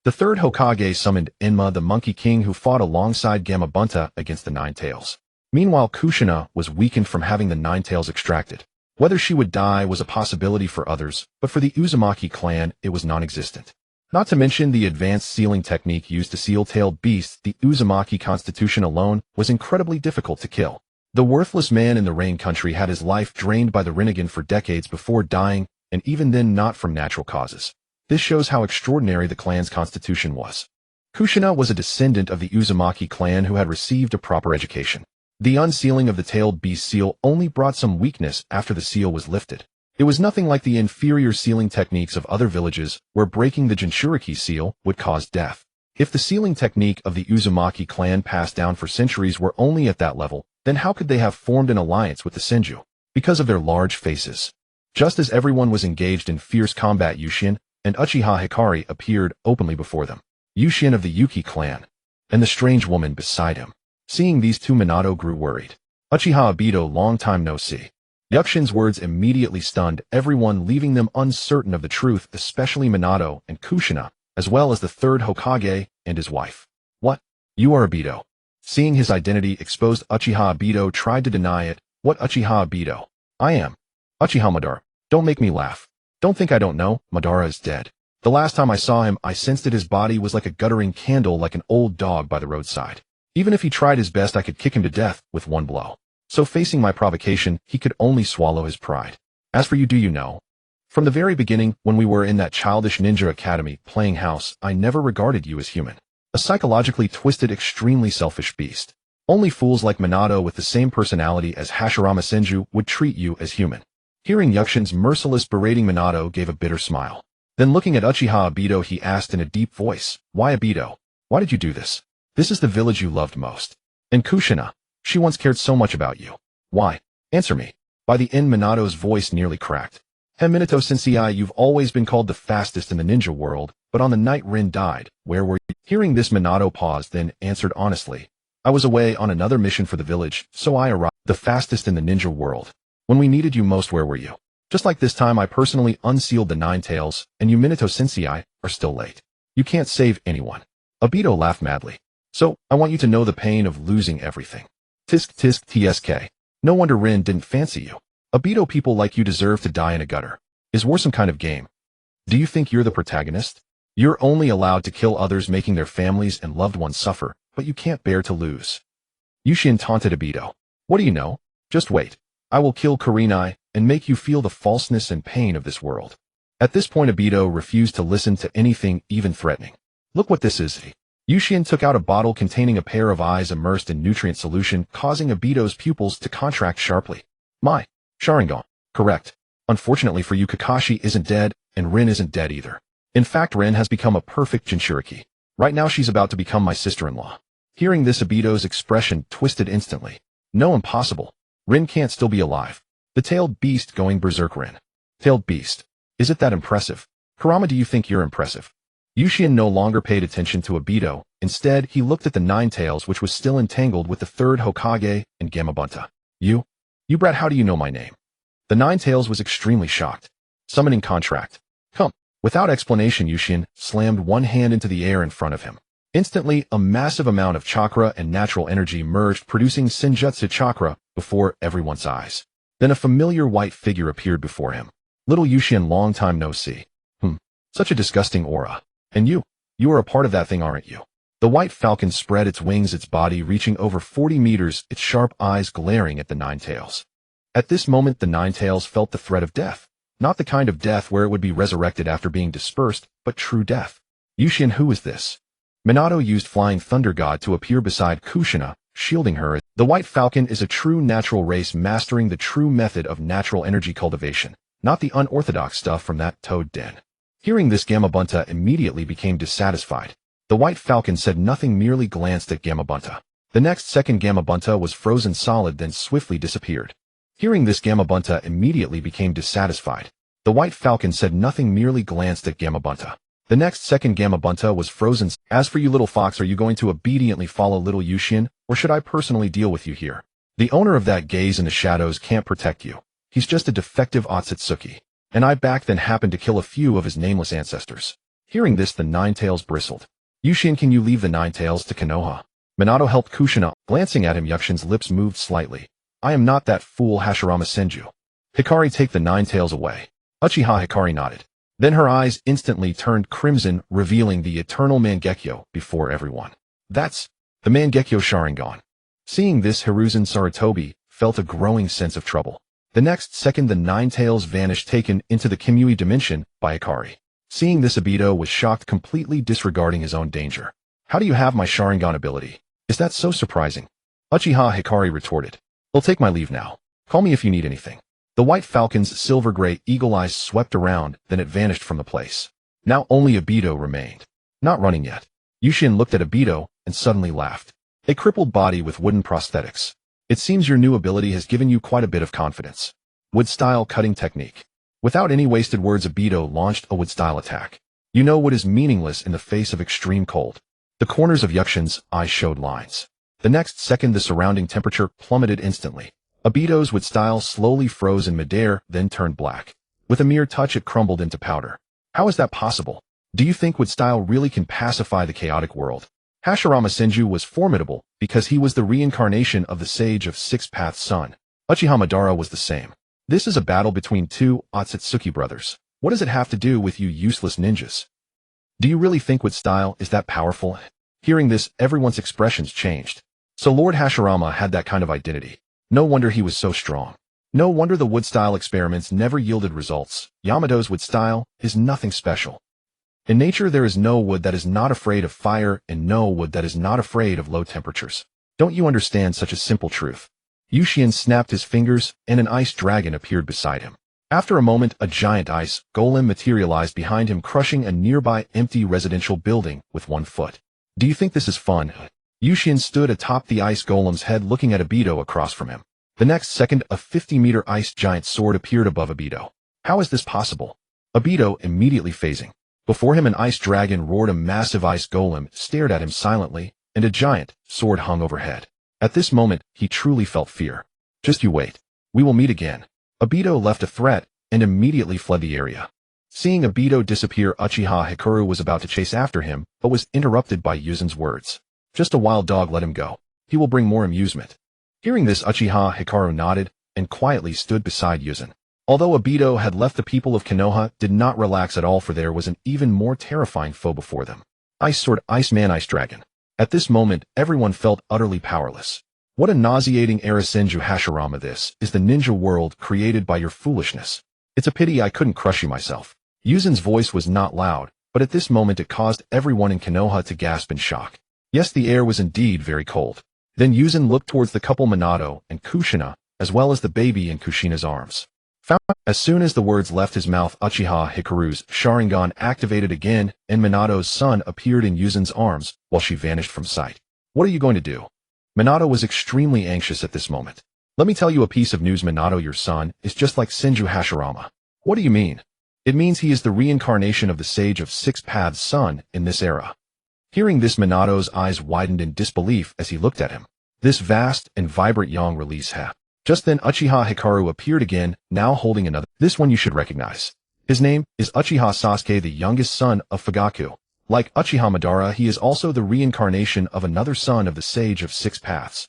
The third Hokage summoned Enma, the Monkey King, who fought alongside Gamabunta against the Nine Tails. Meanwhile, Kushina was weakened from having the Nine Tails extracted. Whether she would die was a possibility for others, but for the Uzumaki clan, it was non-existent. Not to mention the advanced sealing technique used to seal tailed beasts, the Uzumaki constitution alone was incredibly difficult to kill. The worthless man in the Rain Country had his life drained by the Rinnegan for decades before dying, and even then not from natural causes. This shows how extraordinary the clan's constitution was. Kushina was a descendant of the Uzumaki clan who had received a proper education. The unsealing of the tailed beast seal only brought some weakness after the seal was lifted. It was nothing like the inferior sealing techniques of other villages, where breaking the Jinchuriki seal would cause death. If the sealing technique of the Uzumaki clan passed down for centuries were only at that level, then how could they have formed an alliance with the Senju? Because of their large faces. Just as everyone was engaged in fierce combat, Yushin and Uchiha Hikari appeared openly before them. Yushin of the Yuki clan, and the strange woman beside him. Seeing these two, Minato grew worried. Uchiha Obito, long time no see. Yukshin's words immediately stunned everyone, leaving them uncertain of the truth, especially Minato and Kushina, as well as the third Hokage and his wife. What? You are Obito. Seeing his identity exposed, Uchiha Obito tried to deny it. What Uchiha Obito? I am Uchiha Madara. Don't make me laugh. Don't think I don't know, Madara is dead. The last time I saw him, I sensed that his body was like a guttering candle, like an old dog by the roadside. Even if he tried his best, I could kick him to death with one blow. So facing my provocation, he could only swallow his pride. As for you, do you know? From the very beginning, when we were in that childish ninja academy playing house, I never regarded you as human. A psychologically twisted, extremely selfish beast. Only fools like Minato with the same personality as Hashirama Senju would treat you as human. Hearing Yukshin's merciless berating, Minato gave a bitter smile. Then looking at Uchiha Obito, he asked in a deep voice, Why Obito? Why did you do this? This is the village you loved most. And Kushina, she once cared so much about you. Why? Answer me. By the end, Minato's voice nearly cracked. Minato Sensei, you've always been called the fastest in the ninja world, but on the night Rin died, where were you? Hearing this, Minato paused, then answered honestly. I was away on another mission for the village, so I arrived. The fastest in the ninja world. When we needed you most, where were you? Just like this time, I personally unsealed the Nine Tails, and you, Minato Sensei, are still late. You can't save anyone. Obito laughed madly. So, I want you to know the pain of losing everything. Tisk tisk tsk. No wonder Rin didn't fancy you. Obito, people like you deserve to die in a gutter. Is war some kind of game? Do you think you're the protagonist? You're only allowed to kill others, making their families and loved ones suffer, but you can't bear to lose. Yushin taunted Obito. What do you know? Just wait. I will kill Kurenai and make you feel the falseness and pain of this world. At this point, Obito refused to listen to anything, even threatening. Look what this is. Yushin took out a bottle containing a pair of eyes immersed in nutrient solution, causing Obito's pupils to contract sharply. My Sharingan. Correct. Unfortunately for you, Kakashi isn't dead, and Rin isn't dead either. In fact, Rin has become a perfect Jinchuriki. Right now she's about to become my sister-in-law. Hearing this, Obito's expression twisted instantly. No, impossible. Rin can't still be alive. The tailed beast going berserk. Rin. Tailed beast. Is it that impressive? Kurama, do you think you're impressive? Yushin no longer paid attention to Obito. Instead, he looked at the Nine Tails, which was still entangled with the third Hokage and Gamabunta. You brat, how do you know my name? The Nine Tails was extremely shocked. Summoning contract. Come. Without explanation, Yushin slammed one hand into the air in front of him. Instantly, a massive amount of chakra and natural energy merged, producing Senjutsu chakra before everyone's eyes. Then a familiar white figure appeared before him. Little Yushin, long time no see. Such a disgusting aura. And you are a part of that thing, aren't you? The white falcon spread its wings, its body reaching over 40 meters, its sharp eyes glaring at the Nine Tails. At this moment, the Nine Tails felt the threat of death. Not the kind of death where it would be resurrected after being dispersed, but true death. Yushin, who is this? Minato used Flying Thunder God to appear beside Kushina, shielding her. The White Falcon is a true natural race, mastering the true method of natural energy cultivation, not the unorthodox stuff from that toad den. Hearing this, Gamabunta immediately became dissatisfied. The White Falcon said nothing, merely glanced at Gamabunta. The next second, Gamabunta was frozen solid, then swiftly disappeared. Hearing this, Gamabunta immediately became dissatisfied. The White Falcon said nothing, merely glanced at Gamabunta. The next second, Gamabunta was frozen. As for you, little fox, are you going to obediently follow little Yushin, or should I personally deal with you here? The owner of that gaze in the shadows can't protect you. He's just a defective Otsutsuki. And I back then happened to kill a few of his nameless ancestors. Hearing this, the Nine-Tails bristled. Yushin, can you leave the Nine-Tails to Konoha? Minato helped Kushina. Glancing at him, Yukshin's lips moved slightly. I am not that fool, Hashirama Senju. Hikari, take the Nine-Tails away. Uchiha Hikari nodded. Then her eyes instantly turned crimson, revealing the eternal Mangekyo before everyone. That's the Mangekyo Sharingan. Seeing this, Hiruzen Sarutobi felt a growing sense of trouble. The next second, the Nine-Tails vanished, taken into the Kimui dimension by Hikari. Seeing this, Obito was shocked, completely disregarding his own danger. How do you have my Sharingan ability? Is that so surprising? Uchiha Hikari retorted. I'll take my leave now. Call me if you need anything. The White Falcon's silver-gray eagle eyes swept around, then it vanished from the place. Now only Obito remained. Not running yet. Yushin looked at Obito and suddenly laughed. A crippled body with wooden prosthetics. It seems your new ability has given you quite a bit of confidence. Wood-style cutting technique. Without any wasted words, Obito launched a wood-style attack. You know what is meaningless in the face of extreme cold. The corners of Yukshin's eyes showed lines. The next second, the surrounding temperature plummeted instantly. Obito's wood-style slowly froze in midair, then turned black. With a mere touch, it crumbled into powder. How is that possible? Do you think wood-style really can pacify the chaotic world? Hashirama Senju was formidable because he was the reincarnation of the Sage of Six Paths Sun. Uchiha Madara was the same. This is a battle between two Otsutsuki brothers. What does it have to do with you useless ninjas? Do you really think wood-style is that powerful? Hearing this, everyone's expressions changed. So Lord Hashirama had that kind of identity. No wonder he was so strong. No wonder the wood-style experiments never yielded results. Yamato's wood-style is nothing special. In nature, there is no wood that is not afraid of fire and no wood that is not afraid of low temperatures. Don't you understand such a simple truth? Yushin snapped his fingers, and an ice dragon appeared beside him. After a moment, a giant ice golem materialized behind him, crushing a nearby empty residential building with one foot. Do you think this is fun? Yushin stood atop the ice golem's head, looking at Obito across from him. The next second, a 50-meter ice giant sword appeared above Obito. How is this possible? Obito immediately phasing. Before him, an ice dragon roared. A massive ice golem stared at him silently, and a giant sword hung overhead. At this moment, he truly felt fear. Just you wait. We will meet again. Obito left a threat and immediately fled the area. Seeing Obito disappear, Uchiha Hikaru was about to chase after him, but was interrupted by Yuzen's words. Just a wild dog, let him go. He will bring more amusement. Hearing this, Uchiha Hikaru nodded and quietly stood beside Yuzen. Although Obito had left, the people of Konoha did not relax at all, for there was an even more terrifying foe before them. Ice Sword, Iceman, Ice Dragon. At this moment, everyone felt utterly powerless. What a nauseating era, Senju Hashirama. This is the ninja world created by your foolishness. It's a pity I couldn't crush you myself. Yuzen's voice was not loud, but at this moment it caused everyone in Konoha to gasp in shock. Yes, the air was indeed very cold. Then Yuzen looked towards the couple Minato and Kushina, as well as the baby in Kushina's arms. As soon as the words left his mouth, Uchiha Hikaru's Sharingan activated again, and Minato's son appeared in Yuzen's arms, while she vanished from sight. What are you going to do? Minato was extremely anxious at this moment. Let me tell you a piece of news, Minato. Your son is just like Senju Hashirama. What do you mean? It means he is the reincarnation of the Sage of Six Paths Sun in this era. Hearing this, Minato's eyes widened in disbelief as he looked at him. This vast and vibrant yang release ha. Just then, Uchiha Hikaru appeared again, now holding another. This one you should recognize. His name is Uchiha Sasuke, the youngest son of Fugaku. Like Uchiha Madara, he is also the reincarnation of another son of the Sage of Six Paths.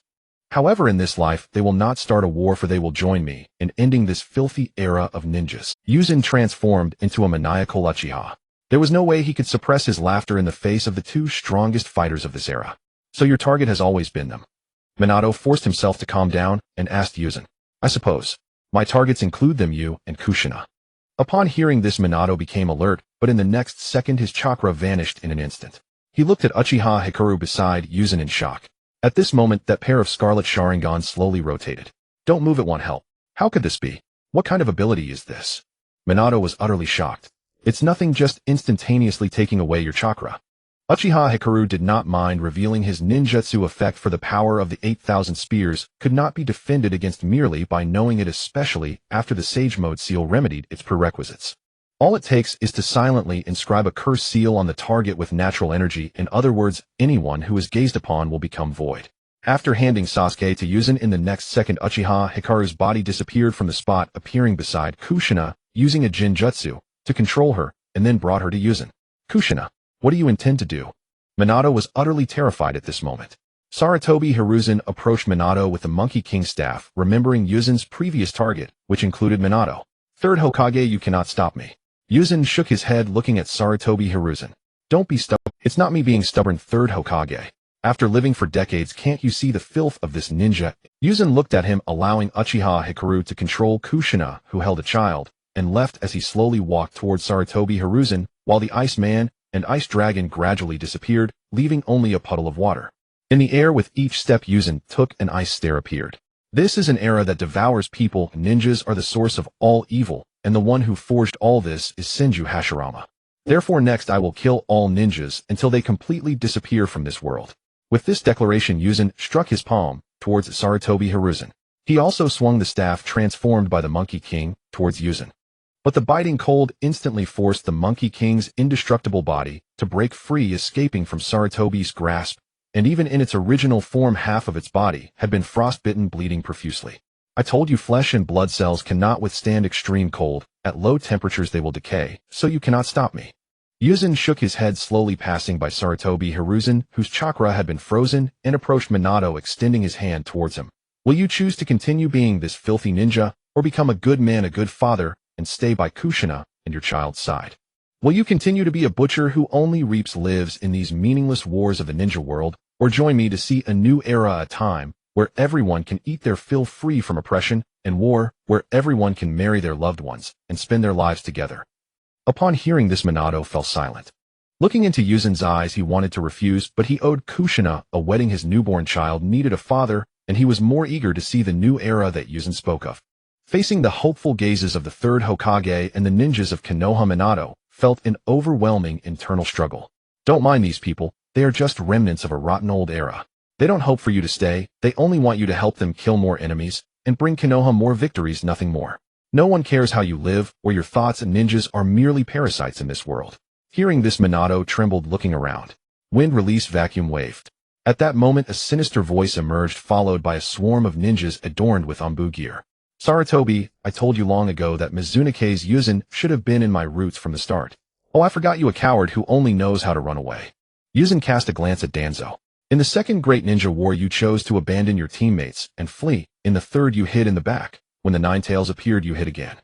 However, in this life, they will not start a war, for they will join me in ending this filthy era of ninjas. Yuzen transformed into a maniacal Uchiha. There was no way he could suppress his laughter in the face of the two strongest fighters of this era. So your target has always been them. Minato forced himself to calm down and asked Yuzen, I suppose. My targets include them, you and Kushina. Upon hearing this, Minato became alert, but in the next second his chakra vanished in an instant. He looked at Uchiha Hikaru beside Yuzen in shock. At this moment, that pair of scarlet Sharingan slowly rotated. Don't move, it won't help. How could this be? What kind of ability is this? Minato was utterly shocked. It's nothing, just instantaneously taking away your chakra. Uchiha Hikaru did not mind revealing his ninjutsu effect, for the power of the 8,000 spears could not be defended against merely by knowing it, especially after the Sage Mode seal remedied its prerequisites. All it takes is to silently inscribe a curse seal on the target with natural energy. In other words, anyone who is gazed upon will become void. After handing Sasuke to Yuzin in the next second, Uchiha Hikaru's body disappeared from the spot, appearing beside Kushina, using a Jinjutsu to control her, and then brought her to Yuzin. Kushina, what do you intend to do? Minato was utterly terrified at this moment. Sarutobi Hiruzen approached Minato with the Monkey King staff, remembering Yuzin's previous target, which included Minato. Third Hokage, you cannot stop me. Yuzin shook his head, looking at Sarutobi Hiruzen. Don't be stubborn. It's not me being stubborn, Third Hokage. After living for decades, can't you see the filth of this ninja? Yuzin looked at him, allowing Uchiha Hikaru to control Kushina, who held a child, and left as he slowly walked towards Sarutobi Hiruzen, while the Ice Man and Ice Dragon gradually disappeared, leaving only a puddle of water. In the air with each step Yuzin took, an ice stare appeared. This is an era that devours people. Ninjas are the source of all evil, and the one who forged all this is Senju Hashirama. Therefore next I will kill all ninjas until they completely disappear from this world. With this declaration, Yuzin struck his palm towards Sarutobi Hiruzen. He also swung the staff transformed by the Monkey King towards Yuzin. But the biting cold instantly forced the Monkey King's indestructible body to break free, escaping from Sarutobi's grasp, and even in its original form half of its body had been frostbitten, bleeding profusely. I told you, flesh and blood cells cannot withstand extreme cold. At low temperatures they will decay, so you cannot stop me. Yuzin shook his head, slowly passing by Sarutobi Hiruzen, whose chakra had been frozen, and approached Minato, extending his hand towards him. Will you choose to continue being this filthy ninja, or become a good man, a good father, and stay by Kushina and your child's side? Will you continue to be a butcher who only reaps lives in these meaningless wars of the ninja world, or join me to see a new era, a time where everyone can eat their fill, free from oppression and war, where everyone can marry their loved ones and spend their lives together? Upon hearing this, Minato fell silent. Looking into Yuzin's eyes, he wanted to refuse, but he owed Kushina a wedding. His newborn child needed a father, and he was more eager to see the new era that Yuzin spoke of. Facing the hopeful gazes of the third Hokage and the ninjas of Konoha, Minato felt an overwhelming internal struggle. Don't mind these people, they are just remnants of a rotten old era. They don't hope for you to stay, they only want you to help them kill more enemies and bring Konoha more victories, nothing more. No one cares how you live or your thoughts, and ninjas are merely parasites in this world. Hearing this, Minato trembled, looking around. Wind release, vacuum waved. At that moment, a sinister voice emerged, followed by a swarm of ninjas adorned with Anbu gear. Sarutobi, I told you long ago that Mizunoke's Yuzin should have been in my roots from the start. Oh, I forgot you, a coward who only knows how to run away. Yuzin cast a glance at Danzo. In the second great ninja war, you chose to abandon your teammates and flee. In the third, you hid in the back. When the Nine Tails appeared, you hid again.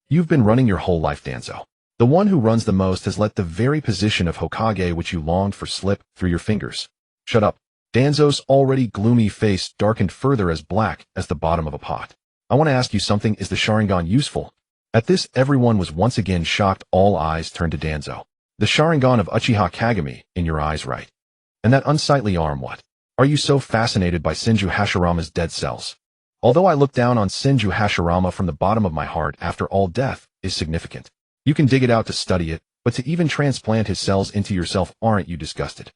You've been running your whole life, Danzo. The one who runs the most has let the very position of Hokage which you longed for slip through your fingers. Shut up. Danzo's already gloomy face darkened further, as black as the bottom of a pot. I want to ask you something. Is the Sharingan useful? At this, everyone was once again shocked. All eyes turned to Danzo. The Sharingan of Uchiha Kagami, in your eyes, right? And that unsightly arm, what? Are you so fascinated by Senju Hashirama's dead cells? Although I look down on Senju Hashirama from the bottom of my heart, after all, death is significant. You can dig it out to study it, but to even transplant his cells into yourself, aren't you disgusted?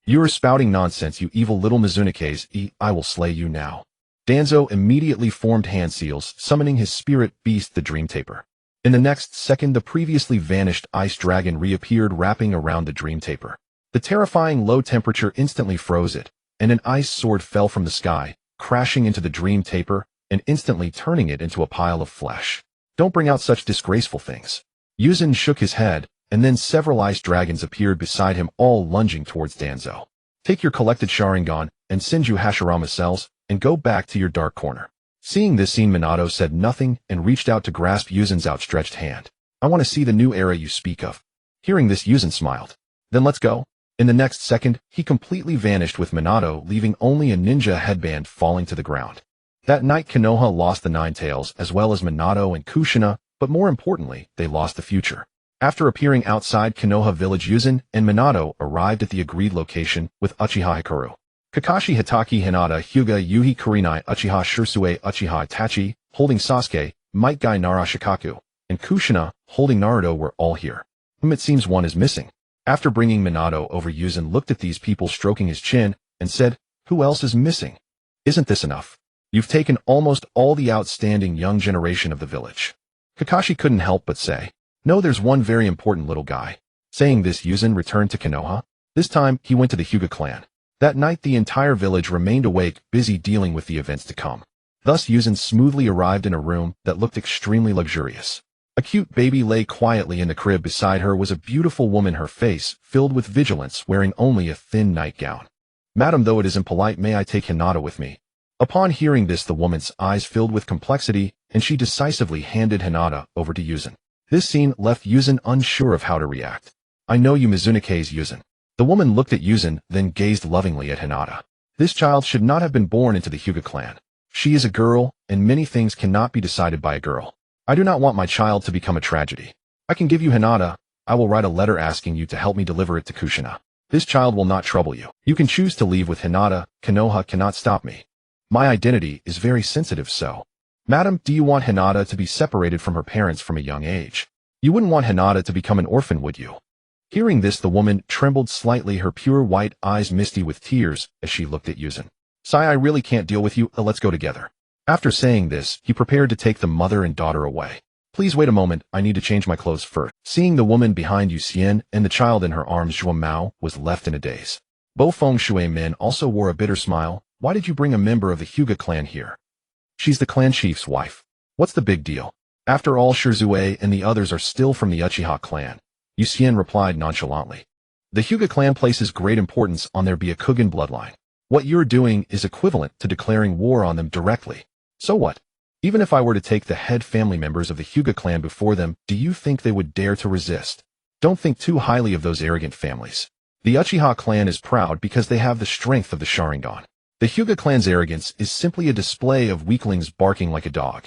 You are spouting nonsense, you evil little Mizunokes. I will slay you now. Danzo immediately formed hand seals, summoning his spirit beast, the Dream Taper. In the next second, the previously vanished Ice Dragon reappeared, wrapping around the Dream Taper. The terrifying low temperature instantly froze it, and an ice sword fell from the sky, crashing into the Dream Taper and instantly turning it into a pile of flesh. Don't bring out such disgraceful things. Yuzin shook his head, and then several ice dragons appeared beside him, all lunging towards Danzo. Take your collected Sharingan and Senju Hashirama cells and go back to your dark corner. Seeing this scene, Minato said nothing and reached out to grasp Yuzin's outstretched hand. I want to see the new era you speak of. Hearing this, Yuzin smiled. Then let's go. In the next second, he completely vanished with Minato, leaving only a ninja headband falling to the ground. That night, Konoha lost the Nine Tails as well as Minato and Kushina, but more importantly, they lost the future. After appearing outside Konoha village, Yuzin and Minato arrived at the agreed location with Uchiha Hikaru. Kakashi, Hatake, Hinata, Hyuga, Yuhi Kurinai, Uchiha Shursue, Uchiha Itachi, holding Sasuke, Might Guy Nara Shikaku, and Kushina, holding Naruto, were all here. It seems one is missing. After bringing Minato over, Yuzin looked at these people, stroking his chin, and said, who else is missing? Isn't this enough? You've taken almost all the outstanding young generation of the village. Kakashi couldn't help but say, no, there's one very important little guy. Saying this, Yuzin returned to Konoha. This time, he went to the Hyuga clan. That night the entire village remained awake, busy dealing with the events to come. Thus Yuzin smoothly arrived in a room that looked extremely luxurious. A cute baby lay quietly in the crib. Beside her was a beautiful woman, her face filled with vigilance, wearing only a thin nightgown. "Madam, though it is impolite, may I take Hinata with me?" Upon hearing this, the woman's eyes filled with complexity, and she decisively handed Hinata over to Yuzin. This scene left Yuzin unsure of how to react. "I know you, Mizunoke's Yuzin." The woman looked at Yuzin, then gazed lovingly at Hinata. This child should not have been born into the Hyuga clan. She is a girl, and many things cannot be decided by a girl. I do not want my child to become a tragedy. I can give you Hinata. I will write a letter asking you to help me deliver it to Kushina. This child will not trouble you. You can choose to leave with Hinata. Konoha cannot stop me. My identity is very sensitive, so. Madam, do you want Hinata to be separated from her parents from a young age? You wouldn't want Hinata to become an orphan, would you? Hearing this, the woman trembled slightly, her pure white eyes misty with tears as she looked at Yuzin. "Sai, I really can't deal with you. Let's go together." After saying this, he prepared to take the mother and daughter away. "Please wait a moment, I need to change my clothes first." Seeing the woman behind Yuxian and the child in her arms, Zhuo Mao was left in a daze. Bo Feng Shui Min also wore a bitter smile. "Why did you bring a member of the Hyuga clan here?" "She's the clan chief's wife. What's the big deal? After all, Shirzue and the others are still from the Uchiha clan." Yuxian replied nonchalantly. "The Hyuga clan places great importance on their Byakugan bloodline. What you're doing is equivalent to declaring war on them directly. So what? Even if I were to take the head family members of the Hyuga clan before them, do you think they would dare to resist? Don't think too highly of those arrogant families. The Uchiha clan is proud because they have the strength of the Sharingan. The Hyuga clan's arrogance is simply a display of weaklings barking like a dog.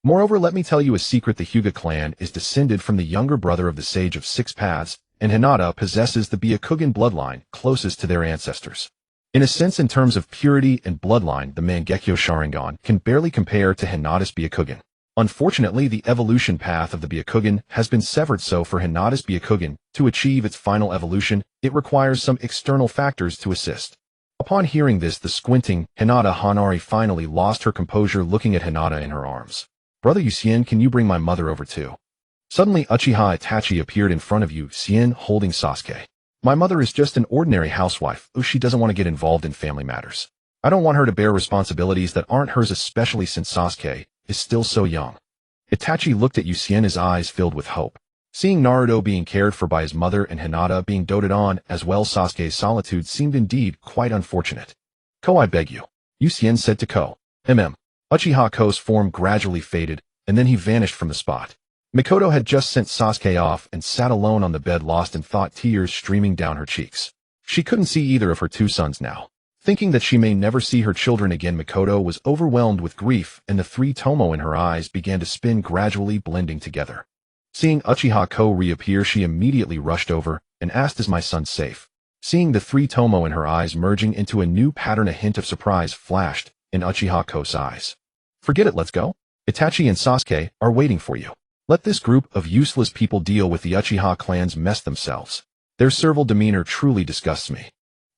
Moreover, let me tell you a secret. The Hyuga clan is descended from the younger brother of the Sage of Six Paths, and Hinata possesses the Byakugan bloodline closest to their ancestors. In a sense, in terms of purity and bloodline, the Mangekyo Sharingan can barely compare to Hinata's Byakugan. Unfortunately, the evolution path of the Byakugan has been severed, so for Hinata's Byakugan to achieve its final evolution, it requires some external factors to assist. Upon hearing this, the squinting Hinata Hanari finally lost her composure, looking at Hinata in her arms. "Brother Yuxian, can you bring my mother over too?" Suddenly, Uchiha Itachi appeared in front of Yuxian, holding Sasuke. "My mother is just an ordinary housewife. She doesn't want to get involved in family matters. I don't want her to bear responsibilities that aren't hers, especially since Sasuke is still so young." Itachi looked at Yuxian, his eyes filled with hope. Seeing Naruto being cared for by his mother and Hinata being doted on as well, Sasuke's solitude seemed indeed quite unfortunate. "Ko, I beg you," Yuxian said to Ko. Uchiha Ko's form gradually faded, and then he vanished from the spot. Mikoto had just sent Sasuke off and sat alone on the bed, lost in thought, tears streaming down her cheeks. She couldn't see either of her two sons now. Thinking that she may never see her children again, Mikoto was overwhelmed with grief, and the three tomo in her eyes began to spin, gradually blending together. Seeing Uchiha Ko reappear, she immediately rushed over and asked, "Is my son safe?" Seeing the three tomo in her eyes merging into a new pattern, a hint of surprise flashed in Uchiha Ko's eyes. "Forget it, let's go. Itachi and Sasuke are waiting for you. Let this group of useless people deal with the Uchiha clan's mess themselves. Their servile demeanor truly disgusts me."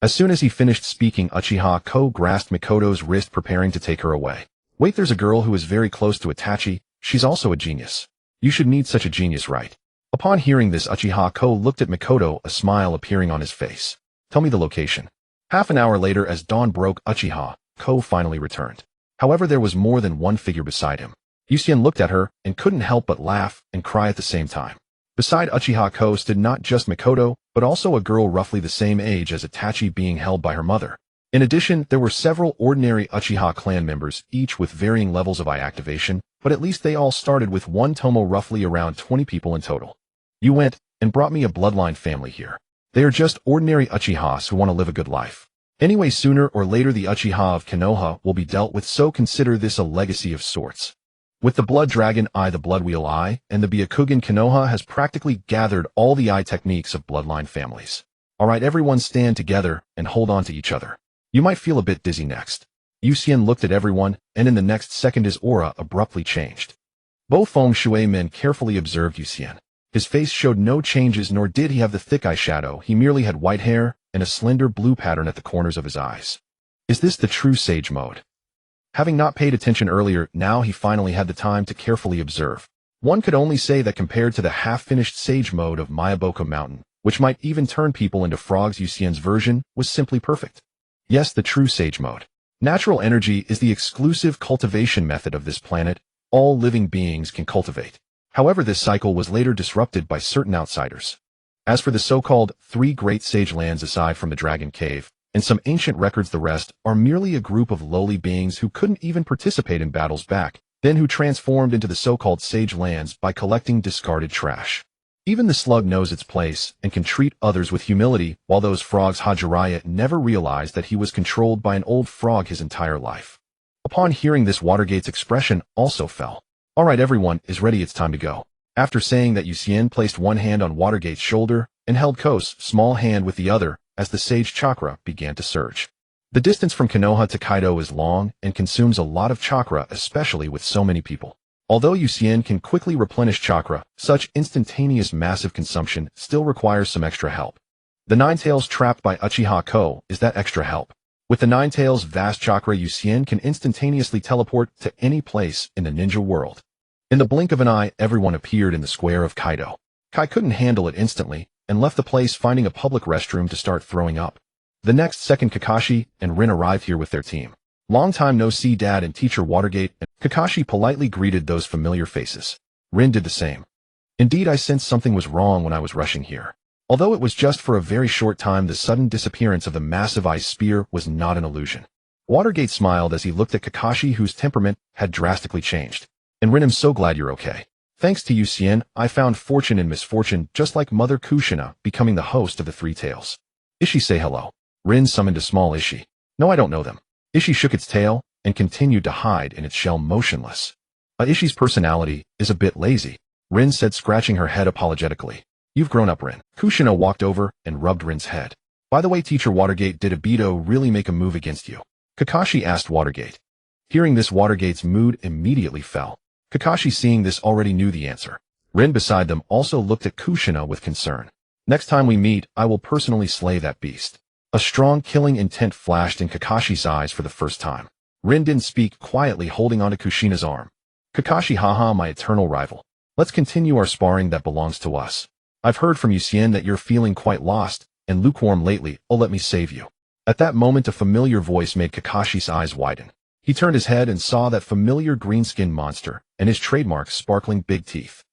As soon as he finished speaking, Uchiha Ko grasped Mikoto's wrist, preparing to take her away. "Wait, there's a girl who is very close to Itachi. She's also a genius. You should meet such a genius, right?" Upon hearing this, Uchiha Ko looked at Mikoto, a smile appearing on his face. "Tell me the location." Half an hour later, as dawn broke, Uchiha Ko finally returned. However, there was more than one figure beside him. Yuxian looked at her and couldn't help but laugh and cry at the same time. Beside Uchiha Ko stood not just Mikoto, but also a girl roughly the same age as Itachi, being held by her mother. In addition, there were several ordinary Uchiha clan members, each with varying levels of eye activation, but at least they all started with one tomo, roughly around 20 people in total. "You went and brought me a bloodline family here. They are just ordinary Uchihas who want to live a good life. Anyway, sooner or later the Uchiha of Konoha will be dealt with, so consider this a legacy of sorts." With the Blood Dragon Eye, the Blood Wheel Eye, and the Byakugan, Konoha has practically gathered all the eye techniques of bloodline families. Alright, everyone stand together and hold on to each other. You might feel a bit dizzy next. Yuxian looked at everyone, and in the next second his aura abruptly changed. Bo Feng Shui Min carefully observed Yuxian. His face showed no changes, nor did he have the thick eyeshadow. He merely had white hair and a slender blue pattern at the corners of his eyes. Is this the true sage mode? Having not paid attention earlier, now he finally had the time to carefully observe. One could only say that compared to the half-finished sage mode of Mayaboko Mountain, which might even turn people into frogs, Yuxian's version was simply perfect. Yes, the true sage mode. Natural energy is the exclusive cultivation method of this planet. All living beings can cultivate. However, this cycle was later disrupted by certain outsiders. As for the so-called three great sage lands aside from the Dragon Cave, in some ancient records the rest are merely a group of lowly beings who couldn't even participate in battles back then, who transformed into the so-called sage lands by collecting discarded trash. Even the slug knows its place and can treat others with humility, while those frogs Hajiraya never realized that he was controlled by an old frog his entire life. Upon hearing this, Watergate's expression also fell. All right, everyone is ready, it's time to go. After saying that, Yuxian placed one hand on Watergate's shoulder and held Ko's small hand with the other as the sage chakra began to surge. The distance from Konoha to Kaido is long and consumes a lot of chakra, especially with so many people. Although Yuxian can quickly replenish chakra, such instantaneous massive consumption still requires some extra help. The Ninetales trapped by Uchiha Ko is that extra help. With the Ninetales' vast chakra, Yuxian can instantaneously teleport to any place in the ninja world. In the blink of an eye, everyone appeared in the square of Kaido. Kai couldn't handle it instantly and left the place, finding a public restroom to start throwing up. The next second, Kakashi and Rin arrived here with their team. Long time no see, Dad and Teacher Watergate, and Kakashi politely greeted those familiar faces. Rin did the same. Indeed, I sensed something was wrong when I was rushing here. Although it was just for a very short time, the sudden disappearance of the massive ice spear was not an illusion. Watergate smiled as he looked at Kakashi, whose temperament had drastically changed. And Rin, I'm so glad you're okay. Thanks to you, Sien, I found fortune in misfortune, just like Mother Kushina becoming the host of the Three Tails. Ishi, say hello. Rin summoned a small Ishi. No, I don't know them. Ishi shook its tail and continued to hide in its shell, motionless. Ishi's personality is a bit lazy, Rin said, scratching her head apologetically. You've grown up, Rin. Kushina walked over and rubbed Rin's head. By the way, Teacher Watergate, did Obito really make a move against you? Kakashi asked Watergate. Hearing this, Watergate's mood immediately fell. Kakashi, seeing this, already knew the answer. Rin beside them also looked at Kushina with concern. Next time we meet, I will personally slay that beast. A strong killing intent flashed in Kakashi's eyes for the first time. Rin didn't speak, quietly holding onto Kushina's arm. Kakashi, haha, my eternal rival. Let's continue our sparring that belongs to us. I've heard from Yuxian that you're feeling quite lost and lukewarm lately. Oh, let me save you. At that moment, a familiar voice made Kakashi's eyes widen. He turned his head and saw that familiar green-skinned monster and his trademark sparkling big teeth.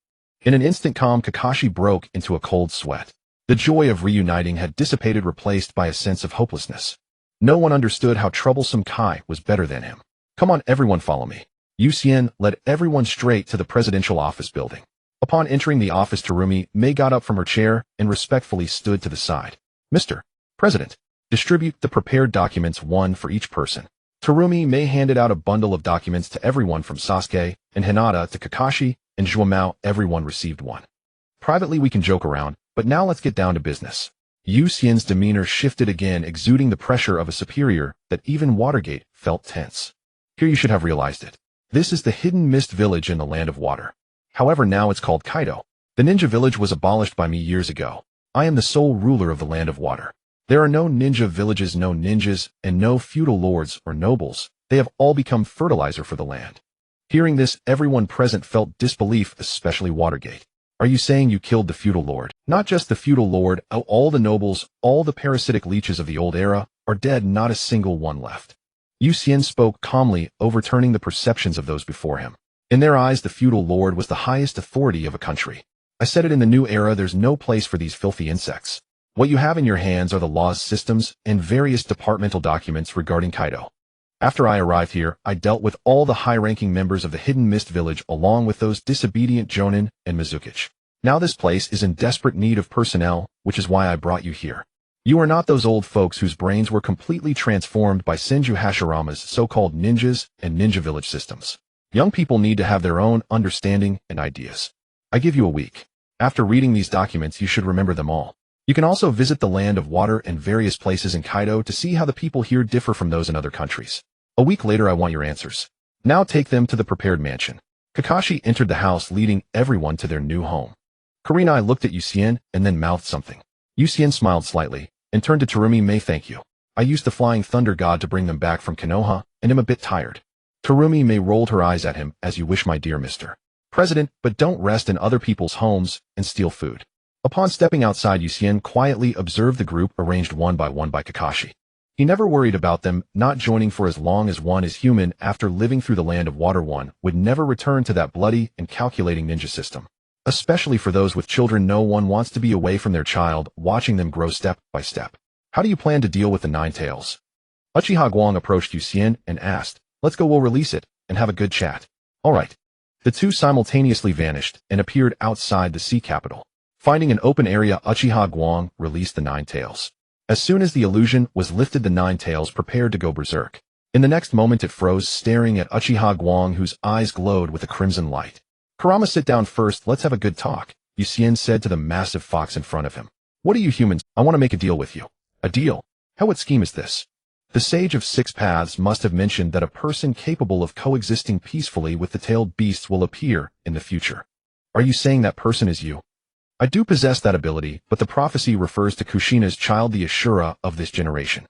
In an instant, calm Kakashi broke into a cold sweat. The joy of reuniting had dissipated, replaced by a sense of hopelessness. No one understood how troublesome Kai was better than him. Come on, everyone, follow me. Yuxian led everyone straight to the presidential office building. Upon entering the office, Terumi Mei got up from her chair and respectfully stood to the side. Mr. President, distribute the prepared documents, one for each person. Terumi Mei handed out a bundle of documents to everyone from Sasuke and Hinata to Kakashi and Zhuomao. Everyone received one. Privately we can joke around, but now let's get down to business. Yuxian's demeanor shifted again, exuding the pressure of a superior that even Watergate felt tense. Here, you should have realized it. This is the hidden mist village in the land of water. However, now it's called Kaido. The ninja village was abolished by me years ago. I am the sole ruler of the land of water. There are no ninja villages, no ninjas, and no feudal lords or nobles. They have all become fertilizer for the land. Hearing this, everyone present felt disbelief, especially Watergate. Are you saying you killed the feudal lord? Not just the feudal lord, all the nobles, all the parasitic leeches of the old era are dead, not a single one left. Yuxian spoke calmly, overturning the perceptions of those before him. In their eyes, the feudal lord was the highest authority of a country. I said it, in the new era, there's no place for these filthy insects. What you have in your hands are the laws, systems, and various departmental documents regarding Kaido. After I arrived here, I dealt with all the high-ranking members of the Hidden Mist Village along with those disobedient Jonin and Mizukichi. Now this place is in desperate need of personnel, which is why I brought you here. You are not those old folks whose brains were completely transformed by Senju Hashirama's so-called ninjas and ninja village systems. Young people need to have their own understanding and ideas. I give you a week. After reading these documents, you should remember them all. You can also visit the land of water and various places in Kaido to see how the people here differ from those in other countries. A week later, I want your answers. Now take them to the prepared mansion. Kakashi entered the house, leading everyone to their new home. Kurenai looked at Yuxian and then mouthed something. Yuxian smiled slightly and turned to Terumi Mei. Thank you. I used the Flying Thunder God to bring them back from Konoha and am a bit tired. Terumi Mei rolled her eyes at him. As you wish, my dear Mr. President, but don't rest in other people's homes and steal food. Upon stepping outside, Yuxian quietly observed the group arranged one by Kakashi. He never worried about them not joining for as long as one is human after living through the land of water. One would never return to that bloody and calculating ninja system. Especially for those with children, no one wants to be away from their child, watching them grow step by step. How do you plan to deal with the Nine Tails? Uchiha Guang approached Yu Xian and asked, let's go, we'll release it, and have a good chat. All right. The two simultaneously vanished and appeared outside the sea capital. Finding an open area, Uchiha Guang released the Nine Tails. As soon as the illusion was lifted, the Nine Tails prepared to go berserk. In the next moment it froze, staring at Uchiha Guang, whose eyes glowed with a crimson light. Kurama, sit down first, let's have a good talk, Yu Xian said to the massive fox in front of him. What are you humans? I want to make a deal with you. A deal? How, what scheme is this? The Sage of Six Paths must have mentioned that a person capable of coexisting peacefully with the tailed beasts will appear in the future. Are you saying that person is you? I do possess that ability, but the prophecy refers to Kushina's child, the Ashura of this generation.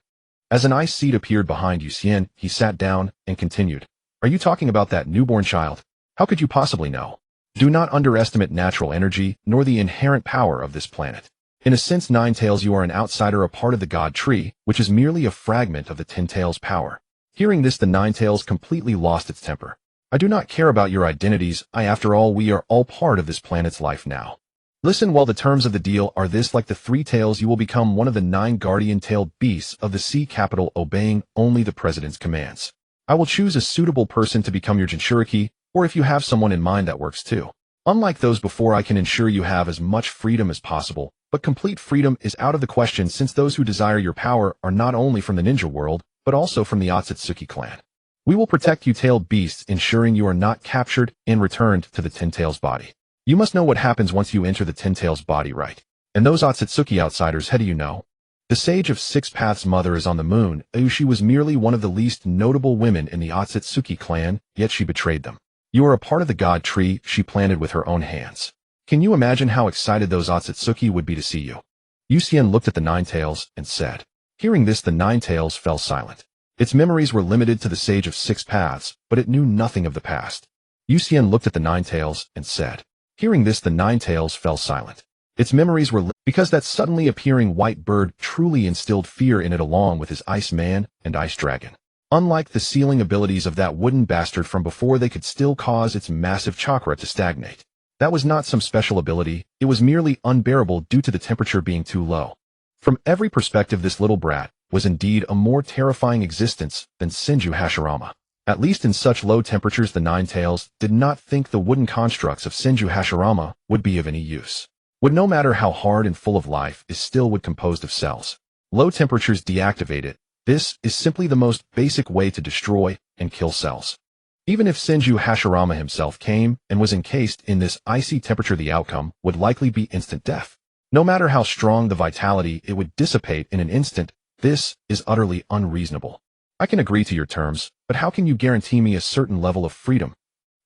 As an ice seat appeared behind Yu Xian, he sat down and continued. Are you talking about that newborn child? How could you possibly know? Do not underestimate natural energy, nor the inherent power of this planet. In a sense, Nine Tails, you are an outsider, a part of the God Tree, which is merely a fragment of the Ten Tails' power. Hearing this, the Nine Tails completely lost its temper. I do not care about your identities. After all, we are all part of this planet's life now. Listen, while the terms of the deal are this: like the Three Tails, you will become one of the 9 guardian-tailed beasts of the sea capital, obeying only the president's commands. I will choose a suitable person to become your Jinchuriki, or if you have someone in mind, that works too. Unlike those before, I can ensure you have as much freedom as possible, but complete freedom is out of the question, since those who desire your power are not only from the ninja world, but also from the Otsutsuki clan. We will protect you tailed beasts, ensuring you are not captured and returned to the Ten Tails body. You must know what happens once you enter the Ten Tails body, right? And those Otsutsuki outsiders, how do you know? The Sage of Six Paths' mother is on the moon. She was merely one of the least notable women in the Otsutsuki clan, yet she betrayed them. You are a part of the God Tree she planted with her own hands. Can you imagine how excited those Otsutsuki would be to see you? Yu Xian looked at the Nine Tails and said. Hearing this, the Nine Tails fell silent. Its memories were limited to the Sage of Six Paths, but it knew nothing of the past. Yu Xian looked at the Nine Tails and said. Hearing this, the Nine Tails fell silent. Its memories were because that suddenly appearing white bird truly instilled fear in it, along with his Ice Man and Ice Dragon. Unlike the sealing abilities of that wooden bastard from before, they could still cause its massive chakra to stagnate. That was not some special ability, it was merely unbearable due to the temperature being too low. From every perspective, this little brat was indeed a more terrifying existence than Senju Hashirama. At least in such low temperatures, the Nine Tails did not think the wooden constructs of Senju Hashirama would be of any use. Wood, no matter how hard and full of life, is still wood composed of cells. Low temperatures deactivate it. This is simply the most basic way to destroy and kill cells. Even if Senju Hashirama himself came and was encased in this icy temperature, the outcome would likely be instant death. No matter how strong the vitality, it would dissipate in an instant. This is utterly unreasonable. I can agree to your terms, but how can you guarantee me a certain level of freedom?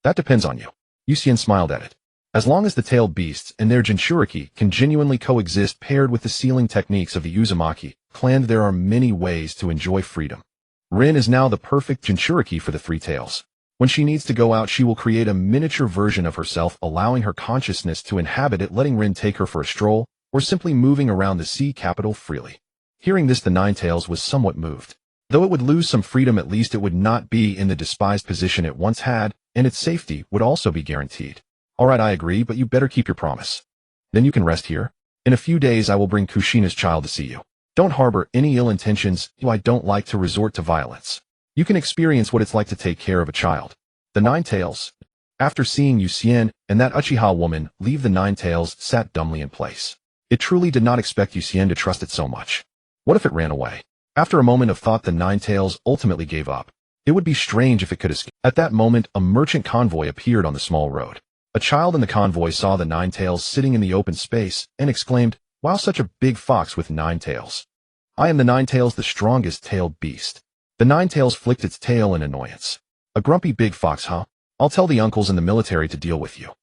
That depends on you. Yu Xian smiled at it. As long as the tailed beasts and their Jinchuriki can genuinely coexist, paired with the sealing techniques of the Uzumaki clan, there are many ways to enjoy freedom. Rin is now the perfect Jinchuriki for the Three Tails. When she needs to go out, she will create a miniature version of herself, allowing her consciousness to inhabit it, letting Rin take her for a stroll, or simply moving around the sea capital freely. Hearing this, the Nine Tails was somewhat moved. Though it would lose some freedom, at least it would not be in the despised position it once had, and its safety would also be guaranteed. All right, I agree, but you better keep your promise. Then you can rest here. In a few days I will bring Kushina's child to see you. Don't harbor any ill intentions. I don't like to resort to violence. You can experience what it's like to take care of a child. The Nine Tails, after seeing Yu Xian and that Uchiha woman leave, the Nine Tails sat dumbly in place. It truly did not expect Yu Xian to trust it so much. What if it ran away? After a moment of thought, the Nine Tails ultimately gave up. It would be strange if it could escape. At that moment, a merchant convoy appeared on the small road. A child in the convoy saw the Nine Tails sitting in the open space and exclaimed, "Wow, such a big fox with 9 tails. I am the Nine Tails, the strongest tailed beast." The Nine Tails flicked its tail in annoyance. "A grumpy big fox, huh? I'll tell the uncles in the military to deal with you."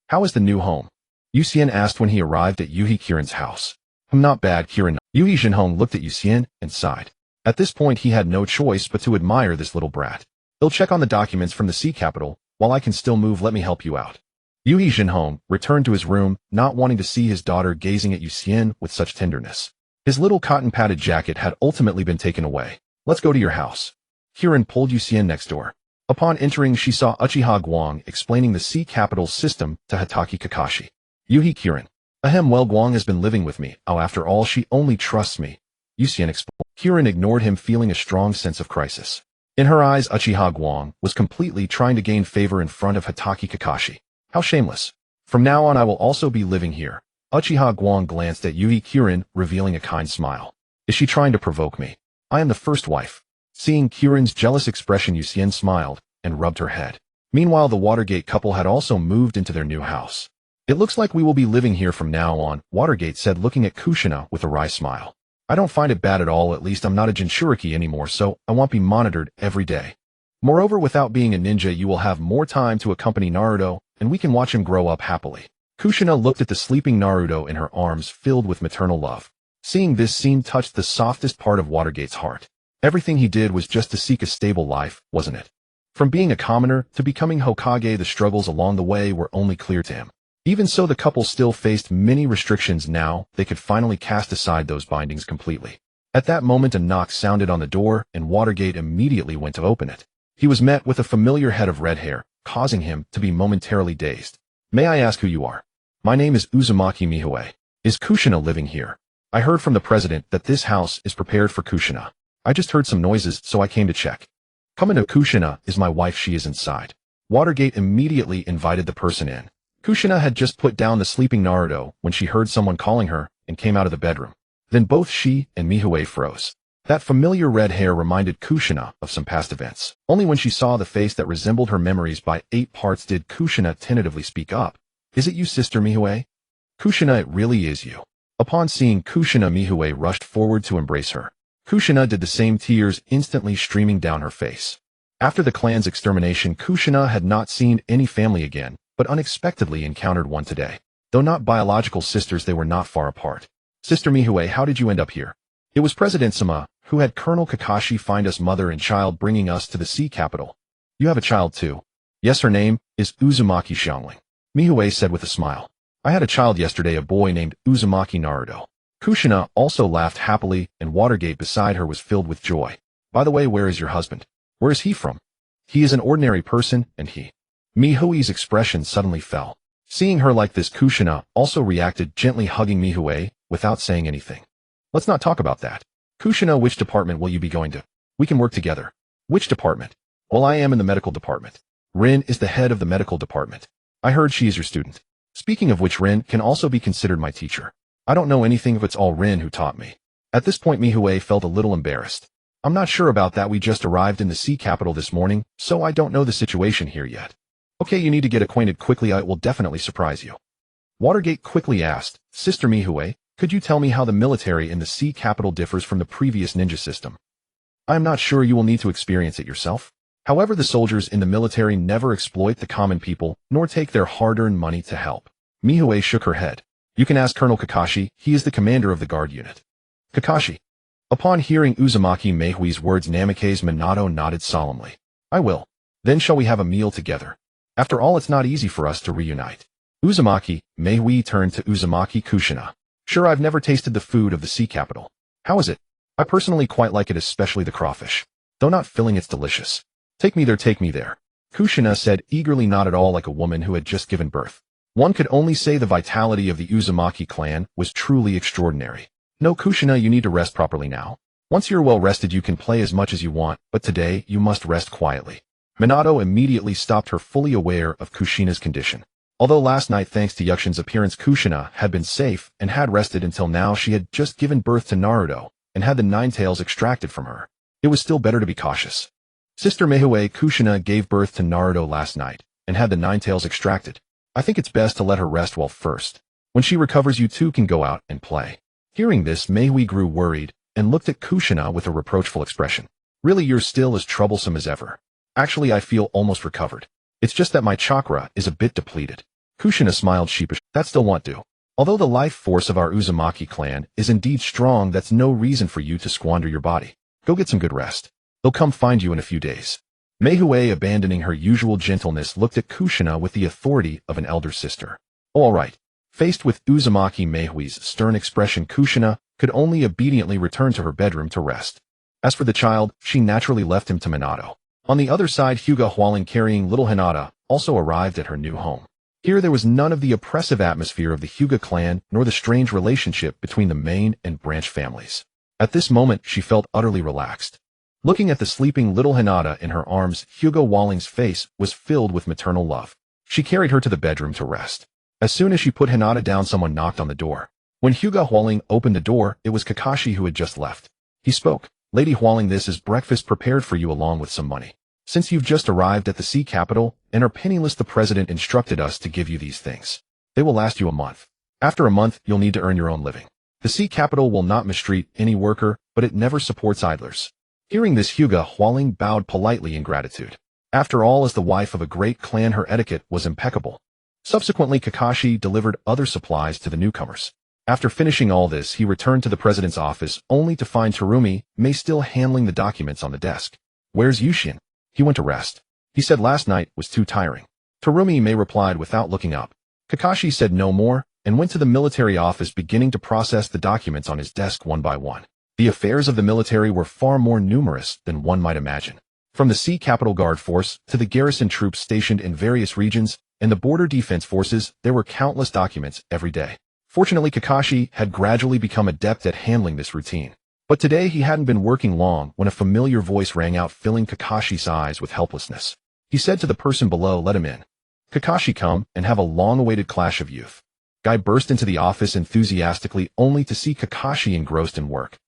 "How is the new home?" Yu Xian asked when he arrived at Yuhi Kirin's house. "Not bad, Kirin." Yuhi Jinhong looked at Yu Xian and sighed. At this point he had no choice but to admire this little brat. "He'll check on the documents from the sea capital. While I can still move, let me help you out." Yuhi Jinhong returned to his room, not wanting to see his daughter gazing at Yu Xian with such tenderness. His little cotton-padded jacket had ultimately been taken away. Let's go to your house. Kirin pulled Yucien next door. Upon entering, she saw Uchiha Guang explaining the sea capital's system to Hatake Kakashi. Yuhi Kirin. Ahem, well, Guang has been living with me. Oh, after all, she only trusts me. Yucien explained. Kirin ignored him, feeling a strong sense of crisis. In her eyes, Uchiha Guang was completely trying to gain favor in front of Hatake Kakashi. How shameless. From now on, I will also be living here. Uchiha Guang glanced at Yuhi Kirin, revealing a kind smile. Is she trying to provoke me? I am the first wife. Seeing Kirin's jealous expression, Yucien smiled and rubbed her head. Meanwhile, the Watergate couple had also moved into their new house. It looks like we will be living here from now on, Watergate said, looking at Kushina with a wry smile. I don't find it bad at all. At least I'm not a Jinchuriki anymore, so I won't be monitored every day. Moreover, without being a ninja, you will have more time to accompany Naruto, and we can watch him grow up happily. Kushina looked at the sleeping Naruto in her arms, filled with maternal love. Seeing this scene touched the softest part of Watergate's heart. Everything he did was just to seek a stable life, wasn't it? From being a commoner to becoming Hokage, the struggles along the way were only clear to him. Even so, the couple still faced many restrictions. Now they could finally cast aside those bindings completely. At that moment, a knock sounded on the door, and Watergate immediately went to open it. He was met with a familiar head of red hair, causing him to be momentarily dazed. May I ask who you are? My name is Uzumaki Mihue. Is Kushina living here? I heard from the president that this house is prepared for Kushina. I just heard some noises, so I came to check. Come into. Kushina is my wife. She is inside. Watergate immediately invited the person in. Kushina had just put down the sleeping Naruto when she heard someone calling her and came out of the bedroom. Then both she and Mihue froze. That familiar red hair reminded Kushina of some past events. Only when she saw the face that resembled her memories by 8 parts did Kushina tentatively speak up. Is it you, Sister Mihue? Kushina, it really is you. Upon seeing Kushina, Mihue rushed forward to embrace her. Kushina did the same, tears instantly streaming down her face. After the clan's extermination, Kushina had not seen any family again, but unexpectedly encountered one today. Though not biological sisters, they were not far apart. Sister Mihue, how did you end up here? It was President Sama who had Colonel Kakashi find us mother and child, bringing us to the sea capital. You have a child too? Yes, her name is Uzumaki Xiangling. Mihue said with a smile. I had a child yesterday, a boy named Uzumaki Naruto. Kushina also laughed happily, and Watergate beside her was filled with joy. By the way, where is your husband? Where is he from? He is an ordinary person, and he. Mihue's expression suddenly fell. Seeing her like this, Kushina also reacted, gently hugging Mihue without saying anything. Let's not talk about that. Kushina, which department will you be going to? We can work together. Which department? Well, I am in the medical department. Rin is the head of the medical department. I heard she is your student. Speaking of which, Rin can also be considered my teacher. I don't know anything if it's all Rin who taught me. At this point, Mihue felt a little embarrassed. I'm not sure about that. We just arrived in the sea capital this morning, so I don't know the situation here yet. Okay, you need to get acquainted quickly. It will definitely surprise you. Watergate quickly asked, Sister Mihue, could you tell me how the military in the sea capital differs from the previous ninja system? I am not sure. You will need to experience it yourself. However, the soldiers in the military never exploit the common people, nor take their hard-earned money to help. Mihue shook her head. You can ask Colonel Kakashi. He is the commander of the guard unit. Kakashi. Upon hearing Uzumaki Mihue's words, Namikaze Minato nodded solemnly. I will. Then shall we have a meal together? After all, it's not easy for us to reunite. Uzumaki Mihue turned to Uzumaki Kushina. Sure, I've never tasted the food of the sea capital. How is it? I personally quite like it, especially the crawfish. Though not filling, it's delicious. Take me there, take me there. Kushina said eagerly, not at all like a woman who had just given birth. One could only say the vitality of the Uzumaki clan was truly extraordinary. No, Kushina, you need to rest properly now. Once you're well rested, you can play as much as you want, but today you must rest quietly. Minato immediately stopped her, fully aware of Kushina's condition. Although last night, thanks to Yukshin's appearance, Kushina had been safe and had rested until now, she had just given birth to Naruto and had the 9 tails extracted from her. It was still better to be cautious. Sister Mihue, Kushina gave birth to Naruto last night and had the 9 tails extracted. I think it's best to let her rest well first. When she recovers, you two can go out and play. Hearing this, Mihue grew worried and looked at Kushina with a reproachful expression. Really, you're still as troublesome as ever. Actually, I feel almost recovered. It's just that my chakra is a bit depleted. Kushina smiled sheepishly. That still won't do. Although the life force of our Uzumaki clan is indeed strong, that's no reason for you to squander your body. Go get some good rest. They'll come find you in a few days. Mihue, abandoning her usual gentleness, looked at Kushina with the authority of an elder sister. Oh, all right. Faced with Uzumaki Meihui's stern expression, Kushina could only obediently return to her bedroom to rest. As for the child, she naturally left him to Minato. On the other side, Hyuga Hualing carrying little Hinata also arrived at her new home. Here there was none of the oppressive atmosphere of the Hyuga clan nor the strange relationship between the main and branch families. At this moment, she felt utterly relaxed. Looking at the sleeping little Hinata in her arms, Hyuga Hualing's face was filled with maternal love. She carried her to the bedroom to rest. As soon as she put Hinata down, someone knocked on the door. When Hyuga Hualing opened the door, it was Kakashi who had just left. He spoke. "Lady Hualing, this is breakfast prepared for you along with some money. Since you've just arrived at the sea capital and are penniless, the president instructed us to give you these things. They will last you a month. After a month, you'll need to earn your own living. The sea capital will not mistreat any worker, but it never supports idlers." Hearing this, Hyuga Hualing bowed politely in gratitude. After all, as the wife of a great clan, her etiquette was impeccable. Subsequently, Kakashi delivered other supplies to the newcomers. After finishing all this, he returned to the president's office, only to find Terumi Mei still handling the documents on the desk. "Where's Yushin?" "He went to rest. He said last night was too tiring." Terumi Mei replied without looking up. Kakashi said no more and went to the military office, beginning to process the documents on his desk one by one. The affairs of the military were far more numerous than one might imagine. From the Sea Capital Guard Force to the garrison troops stationed in various regions and the border defense forces, there were countless documents every day. Fortunately, Kakashi had gradually become adept at handling this routine. But today he hadn't been working long when a familiar voice rang out, filling Kakashi's eyes with helplessness. He said to the person below, "Let him in." Kakashi, come and have a long-awaited clash of youth. Guy burst into the office enthusiastically, only to see Kakashi engrossed in work.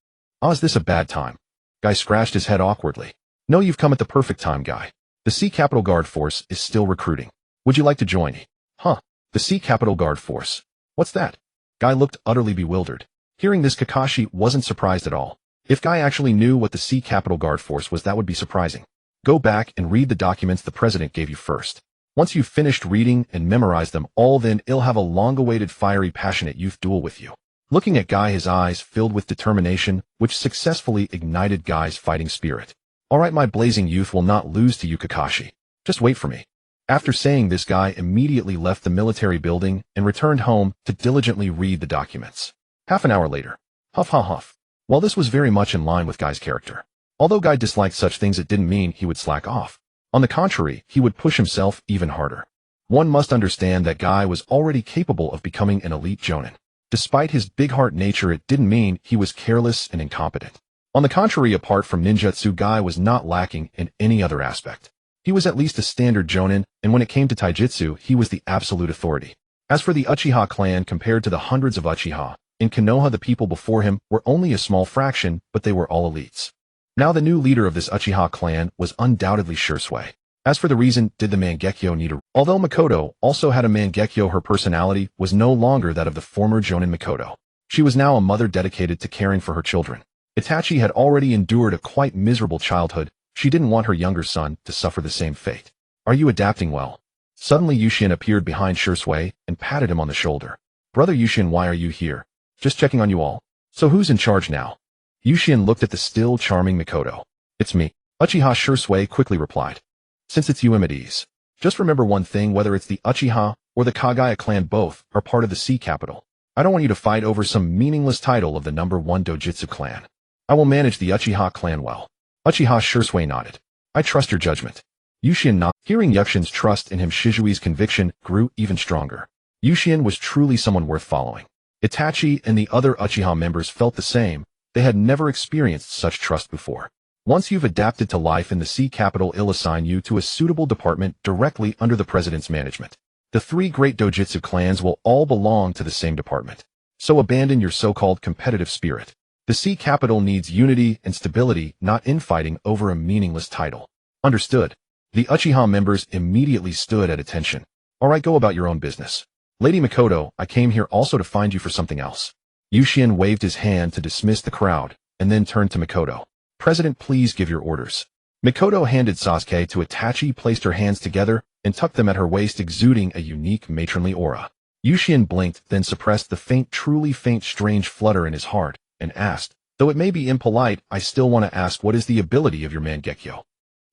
"Ah, is this a bad time?" Guy scratched his head awkwardly. "No, you've come at the perfect time, Guy. The Sea Capital Guard Force is still recruiting. Would you like to join?" "Huh? The Sea Capital Guard Force? What's that?" Guy looked utterly bewildered. Hearing this, Kakashi wasn't surprised at all. If Guy actually knew what the Sea Capital Guard Force was, that would be surprising. "Go back and read the documents the president gave you first. Once you've finished reading and memorized them all, then he'll have a long-awaited fiery, passionate youth duel with you." Looking at Guy, his eyes filled with determination, which successfully ignited Guy's fighting spirit. "All right, my blazing youth will not lose to you, Kakashi. Just wait for me." After saying this, Guy immediately left the military building and returned home to diligently read the documents. Half an hour later. Huff, huff, huff. While this was very much in line with Guy's character. Although Guy disliked such things, it didn't mean he would slack off. On the contrary, he would push himself even harder. One must understand that Guy was already capable of becoming an elite jonin. Despite his big-heart nature, it didn't mean he was careless and incompetent. On the contrary, apart from ninjutsu, Guy was not lacking in any other aspect. He was at least a standard jonin, and when it came to taijutsu, he was the absolute authority. As for the Uchiha clan, compared to the hundreds of Uchiha in Konoha, the people before him were only a small fraction, but they were all elites. Now the new leader of this Uchiha clan was undoubtedly Shursui. As for the reason, did the Mangekyo need a... Although Makoto also had a Mangekyo, her personality was no longer that of the former jonin Makoto. She was now a mother dedicated to caring for her children. Itachi had already endured a quite miserable childhood. She didn't want her younger son to suffer the same fate. "Are you adapting well?" Suddenly Yushin appeared behind Shursui and patted him on the shoulder. "Brother Yushin, why are you here?" "Just checking on you all." "So who's in charge now?" Yushin looked at the still charming Makoto. "It's me." Uchiha Shursui quickly replied. "Since it's you, I'm at ease. Just remember one thing, whether it's the Uchiha or the Kagaya clan, both are part of the Sea Capital. I don't want you to fight over some meaningless title of the #1 Dojutsu clan. I will manage the Uchiha clan well." Uchiha Shursui nodded. "I trust your judgment." Yushin nodded. Hearing Yushin's trust in him, Shizui's conviction grew even stronger. Yushin was truly someone worth following. Itachi and the other Uchiha members felt the same. They had never experienced such trust before. Once you've adapted to life in the Sea Capital, it'll assign you to a suitable department directly under the president's management. The 3 great Dojutsu clans will all belong to the same department. So abandon your so-called competitive spirit. The Sea Capital needs unity and stability, not infighting over a meaningless title. Understood? The Uchiha members immediately stood at attention. "All right, go about your own business. Lady Makoto, I came here also to find you for something else." Yushin waved his hand to dismiss the crowd, and then turned to Makoto. "President, please give your orders." Makoto handed Sasuke to Itachi, placed her hands together, and tucked them at her waist, exuding a unique matronly aura. Yushin blinked, then suppressed the faint, truly faint, strange flutter in his heart, and asked, "Though it may be impolite, I still want to ask, what is the ability of your Mangekyo?"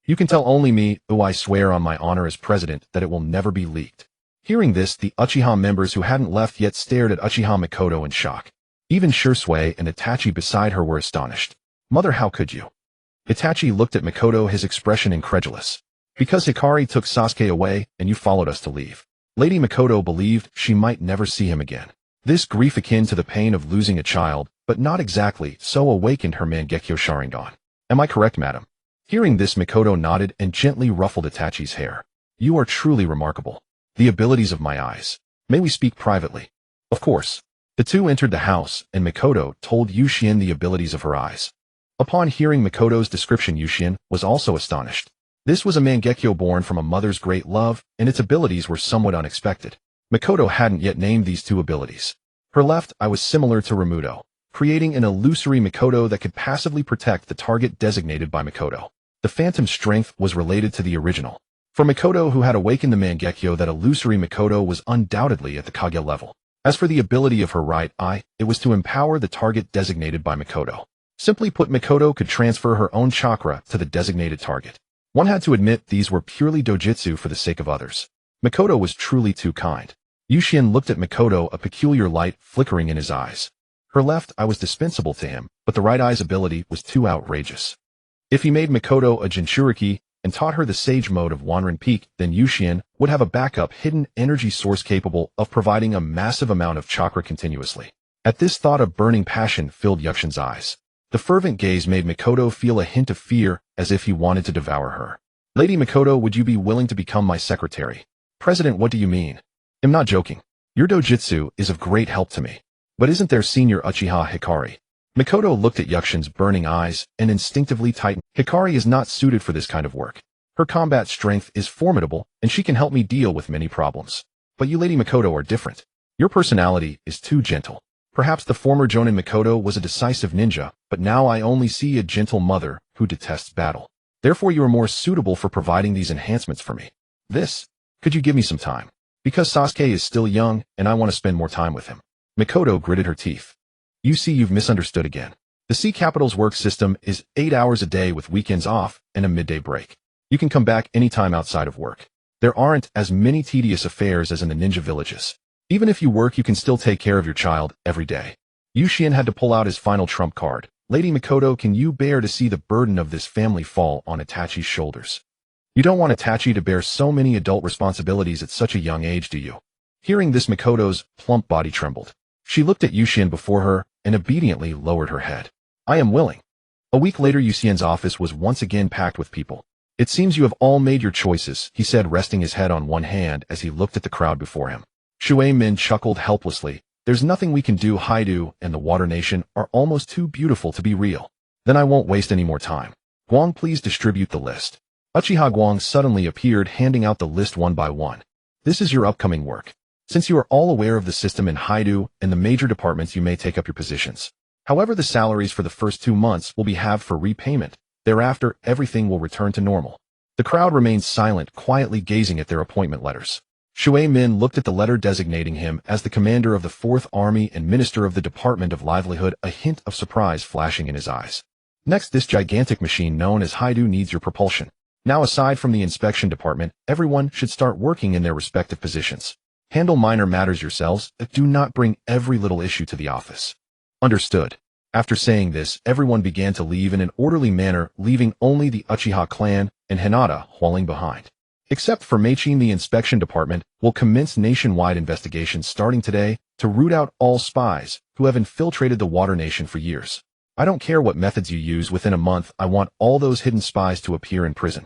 "You can tell only me, I swear on my honor as president that it will never be leaked." Hearing this, the Uchiha members who hadn't left yet stared at Uchiha Mikoto in shock. Even Shursui and Itachi beside her were astonished. Mother, how could you? Itachi looked at Mikoto, his expression incredulous. Because Hikari took Sasuke away, and you followed us to leave. Lady Mikoto believed she might never see him again. This grief akin to the pain of losing a child, but not exactly, so awakened her Mangekyo Sharingan. Am I correct, madam? Hearing this, Mikoto nodded and gently ruffled Itachi's hair. You are truly remarkable. The abilities of my eyes. May we speak privately? Of course. The two entered the house, and Mikoto told Yushien the abilities of her eyes. Upon hearing Mikoto's description, Yushien was also astonished. This was a Mangekyo born from a mother's great love, and its abilities were somewhat unexpected. Mikoto hadn't yet named these two abilities. Her left eye was similar to Ramuto, creating an illusory Mikoto that could passively protect the target designated by Mikoto. The phantom strength was related to the original. For Mikoto, who had awakened the Mangekyo, that illusory Mikoto was undoubtedly at the Kage level. As for the ability of her right eye, it was to empower the target designated by Mikoto. Simply put, Mikoto could transfer her own chakra to the designated target. One had to admit these were purely dojutsu for the sake of others. Mikoto was truly too kind. Yushien looked at Mikoto, a peculiar light flickering in his eyes. Her left eye was dispensable to him, but the right eye's ability was too outrageous. If he made Mikoto a Jinchuriki and taught her the sage mode of Wanren Peak, then Yushien would have a backup hidden energy source capable of providing a massive amount of chakra continuously. At this thought, a burning passion filled Yukshin's eyes. The fervent gaze made Mikoto feel a hint of fear, as if he wanted to devour her. Lady Mikoto, would you be willing to become my secretary? President, what do you mean? I'm not joking. Your dojutsu is of great help to me. But isn't there Senior Uchiha Hikari? Mikoto looked at Yukshin's burning eyes and instinctively tightened. Hikari is not suited for this kind of work. Her combat strength is formidable, and she can help me deal with many problems. But you, Lady Mikoto, are different. Your personality is too gentle. Perhaps the former Jonin Mikoto was a decisive ninja, but now I only see a gentle mother who detests battle. Therefore, you are more suitable for providing these enhancements for me. Could you give me some time? Because Sasuke is still young, and I want to spend more time with him. Mikoto gritted her teeth. You see, you've misunderstood again. The Sea Capital's work system is 8 hours a day with weekends off and a midday break. You can come back anytime outside of work. There aren't as many tedious affairs as in the ninja villages. Even if you work, you can still take care of your child every day. Yushien had to pull out his final trump card. Lady Mikoto, can you bear to see the burden of this family fall on Itachi's shoulders? You don't want Itachi to bear so many adult responsibilities at such a young age, do you? Hearing this, Mikoto's plump body trembled. She looked at Yushien before her and obediently lowered her head. I am willing. A week later, Yushien's office was once again packed with people. It seems you have all made your choices, he said, resting his head on one hand as he looked at the crowd before him. Shui Min chuckled helplessly. There's nothing we can do. Haidu and the Water Nation are almost too beautiful to be real. Then I won't waste any more time. Guang, please distribute the list. Uchiha Guang suddenly appeared, handing out the list one by one. This is your upcoming work. Since you are all aware of the system in Haidu and the major departments, you may take up your positions. However, the salaries for the first 2 months will be halved for repayment. Thereafter, everything will return to normal. The crowd remained silent, quietly gazing at their appointment letters. Shui Min looked at the letter designating him as the commander of the 4th Army and minister of the Department of Livelihood, a hint of surprise flashing in his eyes. Next, this gigantic machine known as Haidu needs your propulsion. Now, aside from the inspection department, everyone should start working in their respective positions. Handle minor matters yourselves, but do not bring every little issue to the office. Understood. After saying this, everyone began to leave in an orderly manner, leaving only the Uchiha clan and Hinata falling behind. Except for Meichin, the inspection department will commence nationwide investigations starting today to root out all spies who have infiltrated the Water Nation for years. I don't care what methods you use, within a month I want all those hidden spies to appear in prison.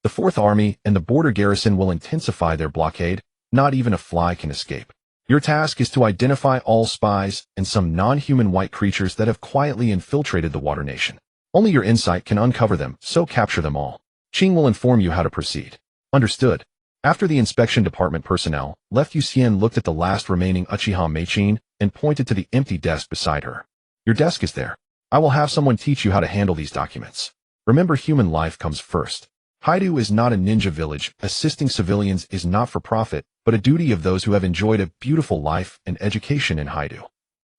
The 4th Army and the border garrison will intensify their blockade. Not even a fly can escape. Your task is to identify all spies and some non-human white creatures that have quietly infiltrated the Water Nation. Only your insight can uncover them, so capture them all. Qing will inform you how to proceed. Understood. After the inspection department personnel left, Yushien looked at the last remaining Uchiha Meichin and pointed to the empty desk beside her. Your desk is there. I will have someone teach you how to handle these documents. Remember, human life comes first. Haidu is not a ninja village. Assisting civilians is not for profit, but a duty of those who have enjoyed a beautiful life and education in Haidu.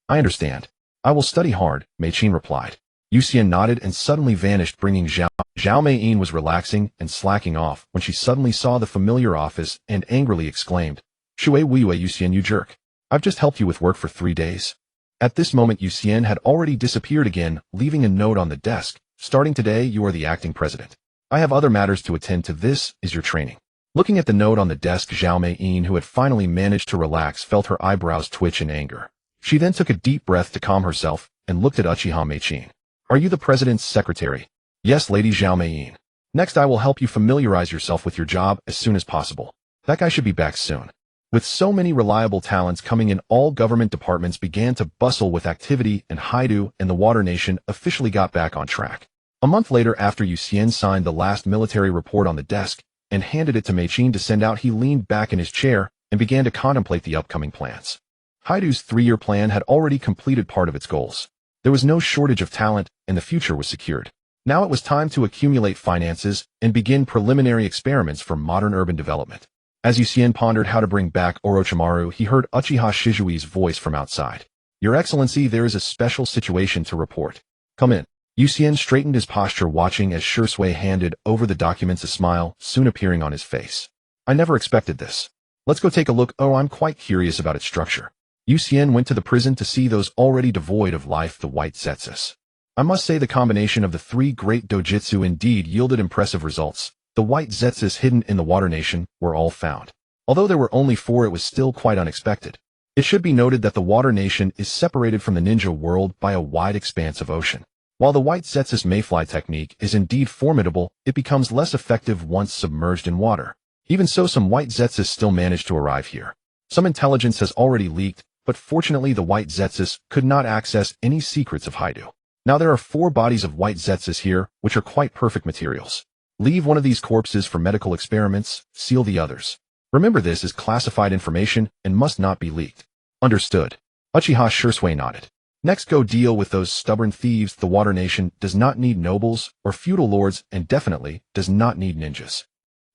I understand. I will study hard, Meichin replied. Yushien nodded and suddenly vanished, bringing Zhao. Zhao Meiyin was relaxing and slacking off when she suddenly saw the familiar office and angrily exclaimed, Shui Weiwei Yuxian, you jerk. I've just helped you with work for 3 days. At this moment Yuxian had already disappeared again, leaving a note on the desk. Starting today, you are the acting president. I have other matters to attend to. This is your training. Looking at the note on the desk, Zhao Meiyin, who had finally managed to relax, felt her eyebrows twitch in anger. She then took a deep breath to calm herself and looked at Uchiha Meichin. Are you the president's secretary? Yes, Lady Zhao Meiyin. Next, I will help you familiarize yourself with your job as soon as possible. That guy should be back soon. With so many reliable talents coming in, all government departments began to bustle with activity, and Haidu and the Water Nation officially got back on track. A month later, after Yuxian signed the last military report on the desk and handed it to Meichin to send out, he leaned back in his chair and began to contemplate the upcoming plans. Haidu's 3-year plan had already completed part of its goals. There was no shortage of talent, and the future was secured. Now it was time to accumulate finances and begin preliminary experiments for modern urban development. As Yuxian pondered how to bring back Orochimaru, he heard Uchiha Shizui's voice from outside. Your Excellency, there is a special situation to report. Come in. Yuxian straightened his posture, watching as Shui handed over the documents, a smile soon appearing on his face. I never expected this. Let's go take a look. Oh, I'm quite curious about its structure. Yuxian went to the prison to see those already devoid of life, the white Zetsus. I must say the combination of the 3 great dojutsu indeed yielded impressive results. The white Zetsus hidden in the Water Nation were all found. Although there were only 4, it was still quite unexpected. It should be noted that the Water Nation is separated from the ninja world by a wide expanse of ocean. While the white Zetsus mayfly technique is indeed formidable, it becomes less effective once submerged in water. Even so, some white Zetsus still managed to arrive here. Some intelligence has already leaked, but fortunately the white Zetsus could not access any secrets of Haidu. Now there are 4 bodies of white Zetsus here, which are quite perfect materials. Leave one of these corpses for medical experiments, seal the others. Remember, this is classified information and must not be leaked. Understood. Uchiha Shirsui nodded. Next, go deal with those stubborn thieves. The Water Nation does not need nobles or feudal lords, and definitely does not need ninjas.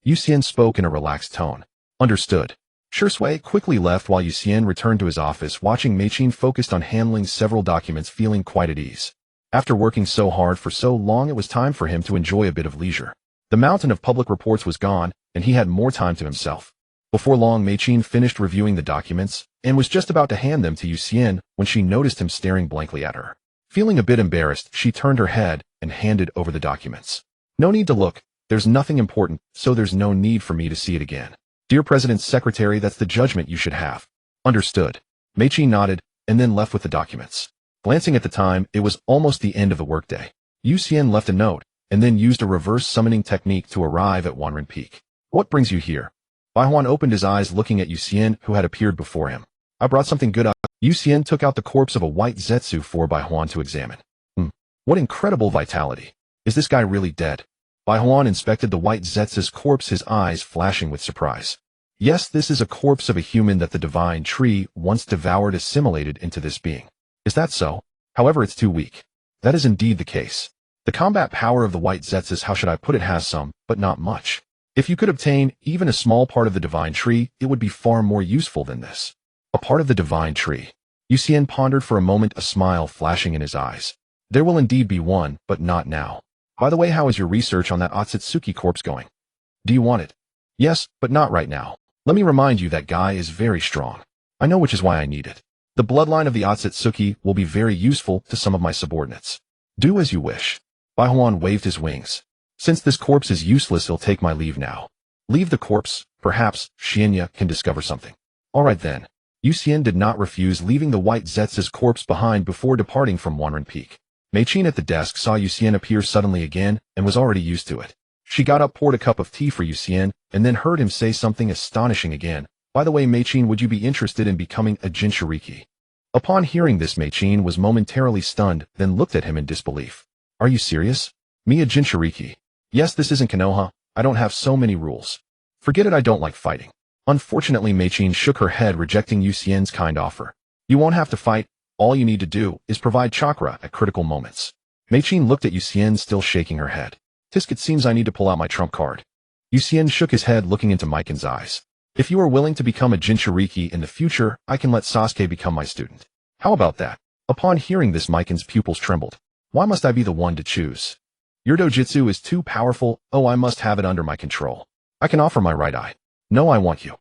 Yuxian spoke in a relaxed tone. Understood. Shirsui quickly left while Yuxian returned to his office, watching Meichin focused on handling several documents, feeling quite at ease. After working so hard for so long, it was time for him to enjoy a bit of leisure. The mountain of public reports was gone, and he had more time to himself. Before long, Meichin finished reviewing the documents and was just about to hand them to Yuxian when she noticed him staring blankly at her. Feeling a bit embarrassed, she turned her head and handed over the documents. No need to look. There's nothing important, so there's no need for me to see it again. Dear President's Secretary, that's the judgment you should have. Understood. Meichin nodded and then left with the documents. Glancing at the time, it was almost the end of the workday. Yuxian left a note and then used a reverse summoning technique to arrive at Wanren Peak. What brings you here? Baihuan opened his eyes, looking at Yuxian, who had appeared before him. I brought something good up. Yuxian took out the corpse of a white Zetsu for Baihuan to examine. What incredible vitality. Is this guy really dead? Baihuan inspected the white Zetsu's corpse, his eyes flashing with surprise. Yes, this is a corpse of a human that the divine tree once devoured, assimilated into this being. Is that so? However, it's too weak. That is indeed the case. The combat power of the white Zetsus, how should I put it, has some, but not much. If you could obtain even a small part of the divine tree, it would be far more useful than this. A part of the divine tree. Yuxian pondered for a moment, a smile flashing in his eyes. There will indeed be one, but not now. By the way, how is your research on that Otsutsuki corpse going? Do you want it? Yes, but not right now. Let me remind you, that guy is very strong. I know, which is why I need it. The bloodline of the Otsutsuki will be very useful to some of my subordinates. Do as you wish. Baihuan waved his wings. Since this corpse is useless, he'll take my leave now. Leave the corpse. Perhaps Xianya can discover something. All right then. Yuxian did not refuse, leaving the white Zetsu's corpse behind before departing from Wanren Peak. Meichin at the desk saw Yuxian appear suddenly again and was already used to it. She got up, poured a cup of tea for Yuxian, and then heard him say something astonishing again. By the way, Meichin, would you be interested in becoming a Jinchuriki? Upon hearing this, Meichin was momentarily stunned, then looked at him in disbelief. Are you serious? Me, a Jinchuriki? Yes, this isn't Konoha. I don't have so many rules. Forget it, I don't like fighting. Unfortunately, Meichin shook her head, rejecting Yuxian's kind offer. You won't have to fight. All you need to do is provide chakra at critical moments. Meichin looked at Yuxian, still shaking her head. Tisk, it seems I need to pull out my trump card. Yuxian shook his head, looking into Maiken's eyes. If you are willing to become a Jinchuriki in the future, I can let Sasuke become my student. How about that? Upon hearing this, Maiken's pupils trembled. Why must I be the one to choose? Your dojutsu is too powerful. Oh, I must have it under my control. I can offer my right eye. No, I want you.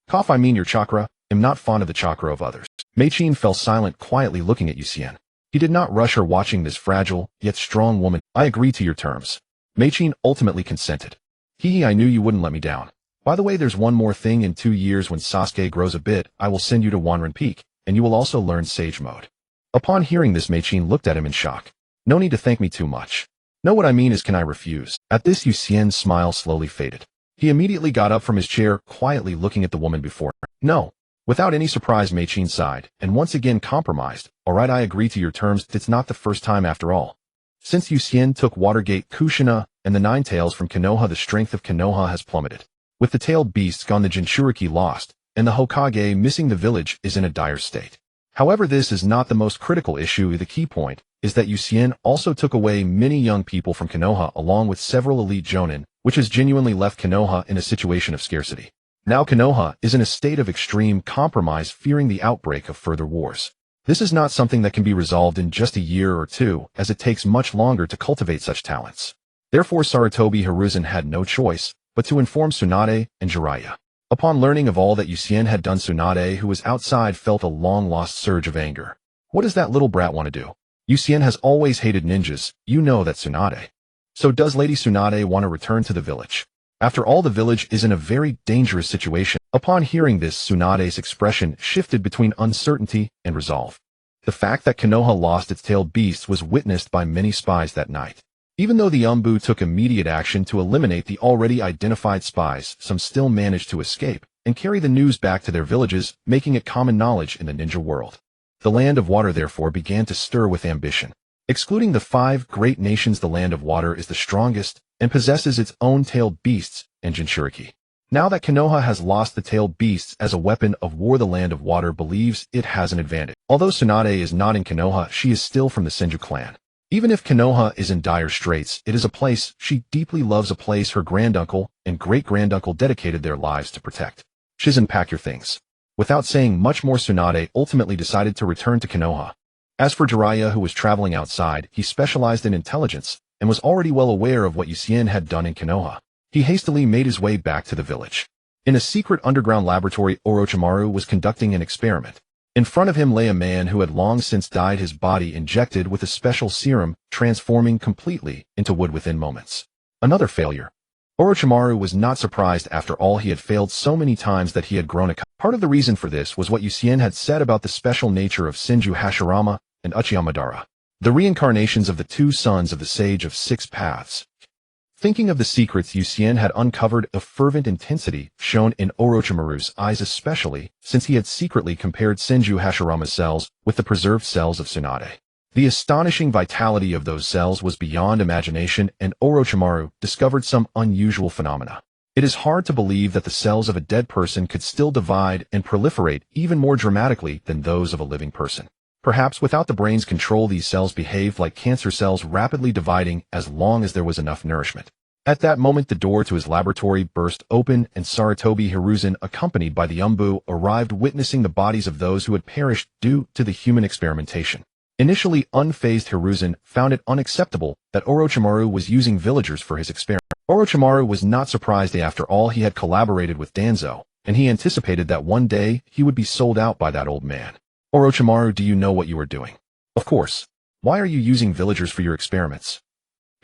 Cough, I mean your chakra. Am not fond of the chakra of others. Meichin fell silent, quietly looking at Yuxian. He did not rush her, watching this fragile, yet strong woman. I agree to your terms. Meichin ultimately consented. I knew you wouldn't let me down. By the way, there's one more thing. In 2 years, when Sasuke grows a bit, I will send you to Wanren Peak, and you will also learn Sage Mode. Upon hearing this, Meichin looked at him in shock. No need to thank me too much. No, what I mean is, can I refuse? At this, Yuxian's smile slowly faded. He immediately got up from his chair, quietly looking at the woman before him. No. Without any surprise, Meichin sighed, and once again compromised. Alright, I agree to your terms. It's not the first time after all. Since Yuxian took Watergate, Kushina, and the 9 tails from Konoha, the strength of Konoha has plummeted. With the tailed beasts gone, the Jinchuriki lost, and the Hokage missing, the village is in a dire state. However, this is not the most critical issue. The key point is that Yuxian also took away many young people from Konoha, along with several elite jonin, which has genuinely left Konoha in a situation of scarcity. Now Konoha is in a state of extreme compromise, fearing the outbreak of further wars. This is not something that can be resolved in just a year or two, as it takes much longer to cultivate such talents. Therefore, Sarutobi Hiruzen had no choice but to inform Tsunade and Jiraiya. Upon learning of all that Yuxian had done, Tsunade, who was outside, felt a long-lost surge of anger. What does that little brat want to do? Yuxian has always hated ninjas, you know that, Tsunade. So does Lady Tsunade want to return to the village? After all, the village is in a very dangerous situation. Upon hearing this, Tsunade's expression shifted between uncertainty and resolve. The fact that Konoha lost its tailed beasts was witnessed by many spies that night. Even though the Umbu took immediate action to eliminate the already identified spies, some still managed to escape and carry the news back to their villages, making it common knowledge in the ninja world. The Land of Water therefore began to stir with ambition. Excluding the 5 great nations, the Land of Water is the strongest and possesses its own tailed beasts and Jinchuriki. Now that Konoha has lost the tailed beasts as a weapon of war, the Land of Water believes it has an advantage. Although Tsunade is not in Konoha, she is still from the Senju clan. Even if Konoha is in dire straits, it is a place she deeply loves, a place her granduncle and great-granduncle dedicated their lives to protect. Shizen, pack your things. Without saying much more, Tsunade ultimately decided to return to Konoha. As for Jiraiya, who was traveling outside, he specialized in intelligence and was already well aware of what Yuxian had done in Konoha. He hastily made his way back to the village. In a secret underground laboratory, Orochimaru was conducting an experiment. In front of him lay a man who had long since died, his body injected with a special serum, transforming completely into wood within moments. Another failure. Orochimaru was not surprised. After all, he had failed so many times that he had grown accustomed. Part of the reason for this was what Yuxian had said about the special nature of Senju Hashirama and Uchiyama Madara, the reincarnations of the 2 sons of the Sage of 6 Paths. Thinking of the secrets Yuxian had uncovered, a fervent intensity shone in Orochimaru's eyes, especially since he had secretly compared Senju Hashirama's cells with the preserved cells of Tsunade. The astonishing vitality of those cells was beyond imagination, and Orochimaru discovered some unusual phenomena. It is hard to believe that the cells of a dead person could still divide and proliferate even more dramatically than those of a living person. Perhaps without the brain's control, these cells behaved like cancer cells, rapidly dividing as long as there was enough nourishment. At that moment, the door to his laboratory burst open, and Sarutobi Hiruzen, accompanied by the Umbu, arrived, witnessing the bodies of those who had perished due to the human experimentation. Initially unfazed, Hiruzen found it unacceptable that Orochimaru was using villagers for his experiment. Orochimaru was not surprised. After all, he had collaborated with Danzo, and he anticipated that one day he would be sold out by that old man. Orochimaru, do you know what you are doing? Of course. Why are you using villagers for your experiments?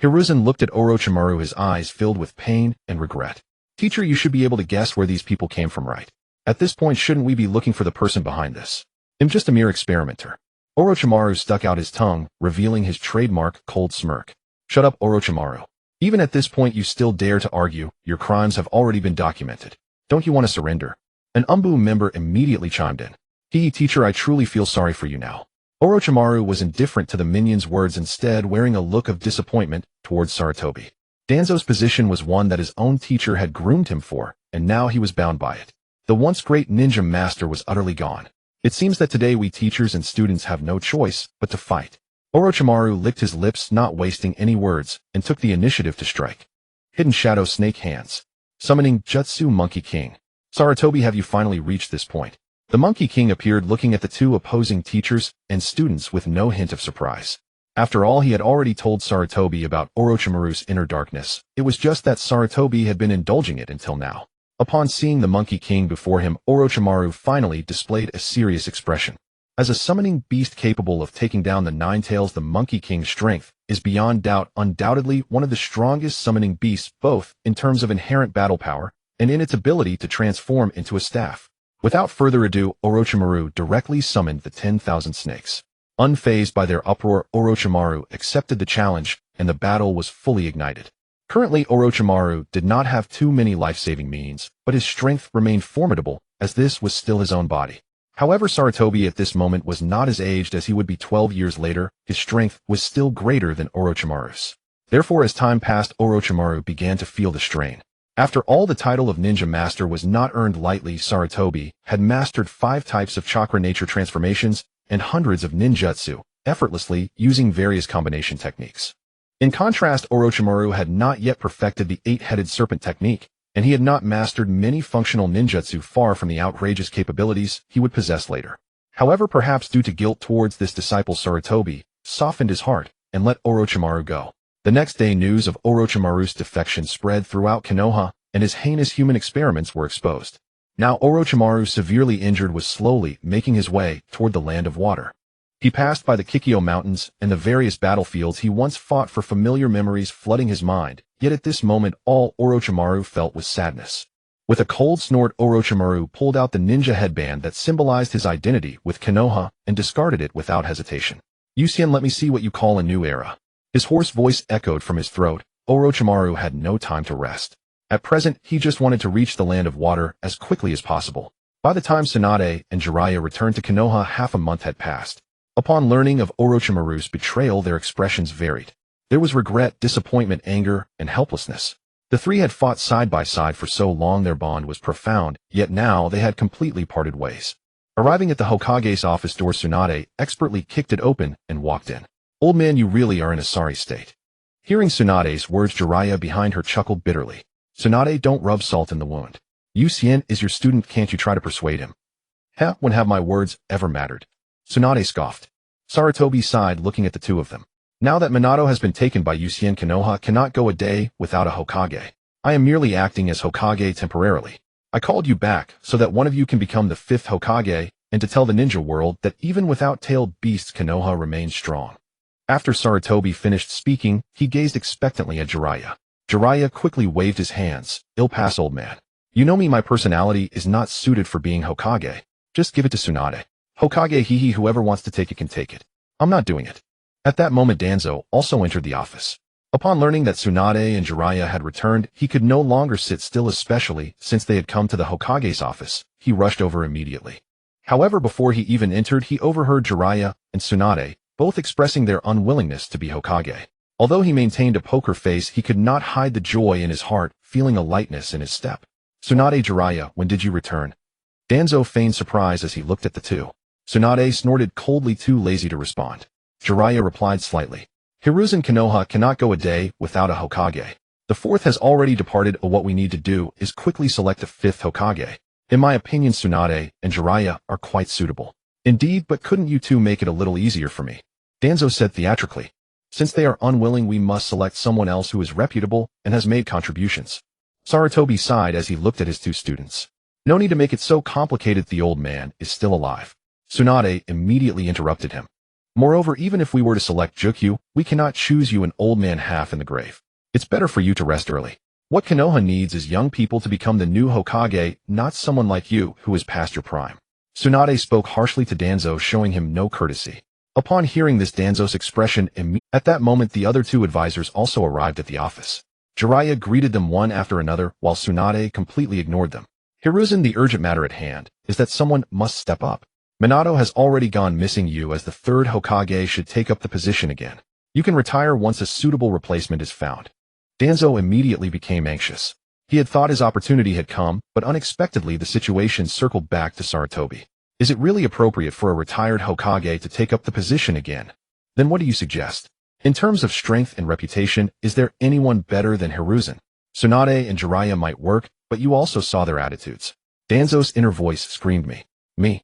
Hiruzen looked at Orochimaru, his eyes filled with pain and regret. Teacher, you should be able to guess where these people came from, right? At this point, shouldn't we be looking for the person behind this? I'm just a mere experimenter. Orochimaru stuck out his tongue, revealing his trademark cold smirk. Shut up, Orochimaru. Even at this point you still dare to argue. Your crimes have already been documented. Don't you want to surrender? An Umbu member immediately chimed in. Teacher, I truly feel sorry for you now. Orochimaru was indifferent to the minion's words, instead wearing a look of disappointment towards Sarutobi. Danzo's position was one that his own teacher had groomed him for, and now he was bound by it. The once great ninja master was utterly gone. It seems that today we teachers and students have no choice but to fight. Orochimaru licked his lips, not wasting any words, and took the initiative to strike. Hidden Shadow Snake Hands. Summoning Jutsu Monkey King. Sarutobi, have you finally reached this point? The Monkey King appeared, looking at the 2 opposing teachers and students with no hint of surprise. After all, he had already told Sarutobi about Orochimaru's inner darkness. It was just that Sarutobi had been indulging it until now. Upon seeing the Monkey King before him, Orochimaru finally displayed a serious expression. As a summoning beast capable of taking down the Nine Tails, the Monkey King's strength is beyond doubt undoubtedly one of the strongest summoning beasts, both in terms of inherent battle power and in its ability to transform into a staff. Without further ado, Orochimaru directly summoned the 10,000 snakes. Unfazed by their uproar, Orochimaru accepted the challenge, and the battle was fully ignited. Currently, Orochimaru did not have too many life-saving means, but his strength remained formidable, as this was still his own body. However, Sarutobi at this moment was not as aged as he would be 12 years later. His strength was still greater than Orochimaru's. Therefore, as time passed, Orochimaru began to feel the strain. After all, the title of Ninja Master was not earned lightly. Sarutobi had mastered 5 types of chakra nature transformations and hundreds of ninjutsu, effortlessly using various combination techniques. In contrast, Orochimaru had not yet perfected the 8-headed serpent technique, and he had not mastered many functional ninjutsu, far from the outrageous capabilities he would possess later. However, perhaps due to guilt towards this disciple, Sarutobi softened his heart and let Orochimaru go. The next day, news of Orochimaru's defection spread throughout Konoha, and his heinous human experiments were exposed. Now Orochimaru, severely injured, was slowly making his way toward the land of water. He passed by the Kikyo Mountains and the various battlefields he once fought for, familiar memories flooding his mind, yet at this moment all Orochimaru felt was sadness. With a cold snort, Orochimaru pulled out the ninja headband that symbolized his identity with Konoha and discarded it without hesitation. "Yusuke, let me see what you call a new era." His hoarse voice echoed from his throat. Orochimaru had no time to rest. At present, he just wanted to reach the land of water as quickly as possible. By the time Tsunade and Jiraiya returned to Konoha, half a month had passed. Upon learning of Orochimaru's betrayal, their expressions varied. There was regret, disappointment, anger, and helplessness. The three had fought side by side for so long, their bond was profound, yet now they had completely parted ways. Arriving at the Hokage's office door, Tsunade expertly kicked it open and walked in. "Old man, you really are in a sorry state." Hearing Tsunade's words, Jiraiya behind her chuckled bitterly. "Tsunade, don't rub salt in the wound. Yusuke is your student, can't you try to persuade him?" "Heh, when have my words ever mattered?" Tsunade scoffed. Sarutobi sighed, looking at the two of them. "Now that Minato has been taken by Yusuke, Konoha cannot go a day without a Hokage. I am merely acting as Hokage temporarily. I called you back so that one of you can become the 5th Hokage, and to tell the ninja world that even without tailed beasts, Konoha remains strong." After Sarutobi finished speaking, he gazed expectantly at Jiraiya. Jiraiya quickly waved his hands. "Ill pass, old man. You know me, my personality is not suited for being Hokage. Just give it to Tsunade. Hokage, hee, whoever wants to take it can take it. I'm not doing it." At that moment, Danzo also entered the office. Upon learning that Tsunade and Jiraiya had returned, he could no longer sit still, especially since they had come to the Hokage's office. He rushed over immediately. However, before he even entered, he overheard Jiraiya and Tsunade both expressing their unwillingness to be Hokage. Although he maintained a poker face, he could not hide the joy in his heart, feeling a lightness in his step. "Tsunade, Jiraiya, when did you return?" Danzo feigned surprise as he looked at the two. Tsunade snorted coldly, too lazy to respond. Jiraiya replied slightly. "Hiruzen, Konoha cannot go a day without a Hokage. The 4th has already departed. What we need to do is quickly select the 5th Hokage. In my opinion, Tsunade and Jiraiya are quite suitable." "Indeed, but couldn't you two make it a little easier for me?" Danzo said theatrically. "Since they are unwilling, we must select someone else who is reputable and has made contributions." Sarutobi sighed as he looked at his two students. "No need to make it so complicated. The old man is still alive." Tsunade immediately interrupted him. "Moreover, even if we were to select Jukyu, we cannot choose you, an old man half in the grave. It's better for you to rest early. What Konoha needs is young people to become the new Hokage, not someone like you who is past your prime." Tsunade spoke harshly to Danzo, showing him no courtesy. Upon hearing this, Danzo's expression at that moment, the other two advisors also arrived at the office. Jiraiya greeted them one after another, while Tsunade completely ignored them. "Hiruzen, the urgent matter at hand is that someone must step up. Minato has already gone missing. You, as the 3rd Hokage, should take up the position again. You can retire once a suitable replacement is found." Danzo immediately became anxious. He had thought his opportunity had come, but unexpectedly the situation circled back to Sarutobi. "Is it really appropriate for a retired Hokage to take up the position again? Then what do you suggest? In terms of strength and reputation, is there anyone better than Hiruzen? Tsunade and Jiraiya might work, but you also saw their attitudes." Danzo's inner voice screamed, Me.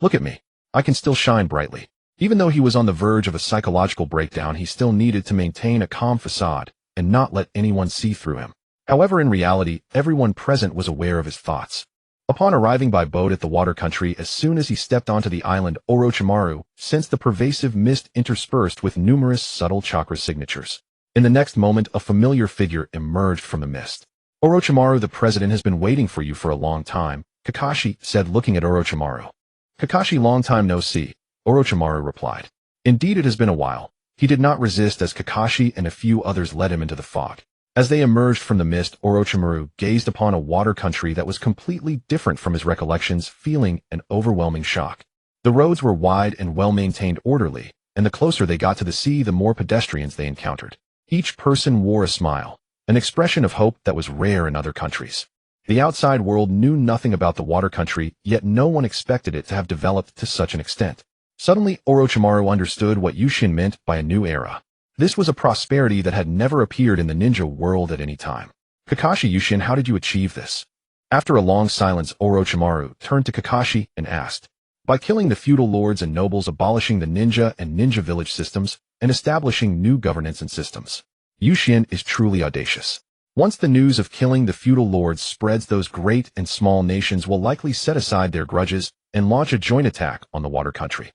Look at me. I can still shine brightly." Even though he was on the verge of a psychological breakdown, he still needed to maintain a calm facade and not let anyone see through him. However, in reality, everyone present was aware of his thoughts. Upon arriving by boat at the water country, as soon as he stepped onto the island, Orochimaru sensed the pervasive mist interspersed with numerous subtle chakra signatures. In the next moment, a familiar figure emerged from the mist. Orochimaru, the president has been waiting for you for a long time, Kakashi said, looking at Orochimaru. Kakashi, long time no see, Orochimaru replied. Indeed, it has been a while. He did not resist as Kakashi and a few others led him into the fog. As they emerged from the mist, Orochimaru gazed upon a water country that was completely different from his recollections, feeling an overwhelming shock. The roads were wide and well-maintained, orderly, and the closer they got to the sea, the more pedestrians they encountered. Each person wore a smile, an expression of hope that was rare in other countries. The outside world knew nothing about the water country, yet no one expected it to have developed to such an extent. Suddenly, Orochimaru understood what Yushin meant by a new era. This was a prosperity that had never appeared in the ninja world at any time. Kakashi, Yushin, how did you achieve this? After a long silence, Orochimaru turned to Kakashi and asked. By killing the feudal lords and nobles, abolishing the ninja and ninja village systems, and establishing new governance and systems. Yushin is truly audacious. Once the news of killing the feudal lords spreads, those great and small nations will likely set aside their grudges and launch a joint attack on the water country.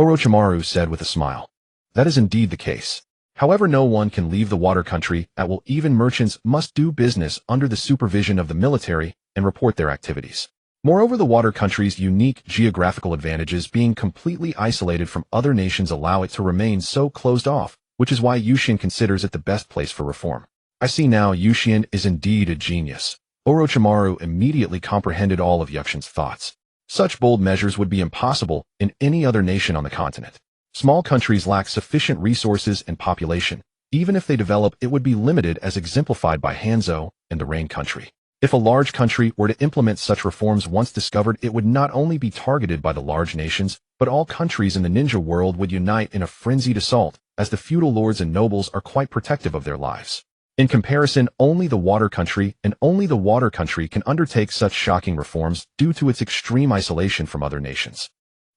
Orochimaru said with a smile. That is indeed the case. However, no one can leave the water country at will. Even merchants must do business under the supervision of the military and report their activities. Moreover, the water country's unique geographical advantages, being completely isolated from other nations, allow it to remain so closed off, which is why Yushin considers it the best place for reform. I see now, Yushin is indeed a genius. Orochimaru immediately comprehended all of Yushin's thoughts. Such bold measures would be impossible in any other nation on the continent. Small countries lack sufficient resources and population. Even if they develop, it would be limited, as exemplified by Hanzo and the Rain country. If a large country were to implement such reforms once discovered, it would not only be targeted by the large nations, but all countries in the ninja world would unite in a frenzied assault, as the feudal lords and nobles are quite protective of their lives. In comparison, only the water country can undertake such shocking reforms due to its extreme isolation from other nations.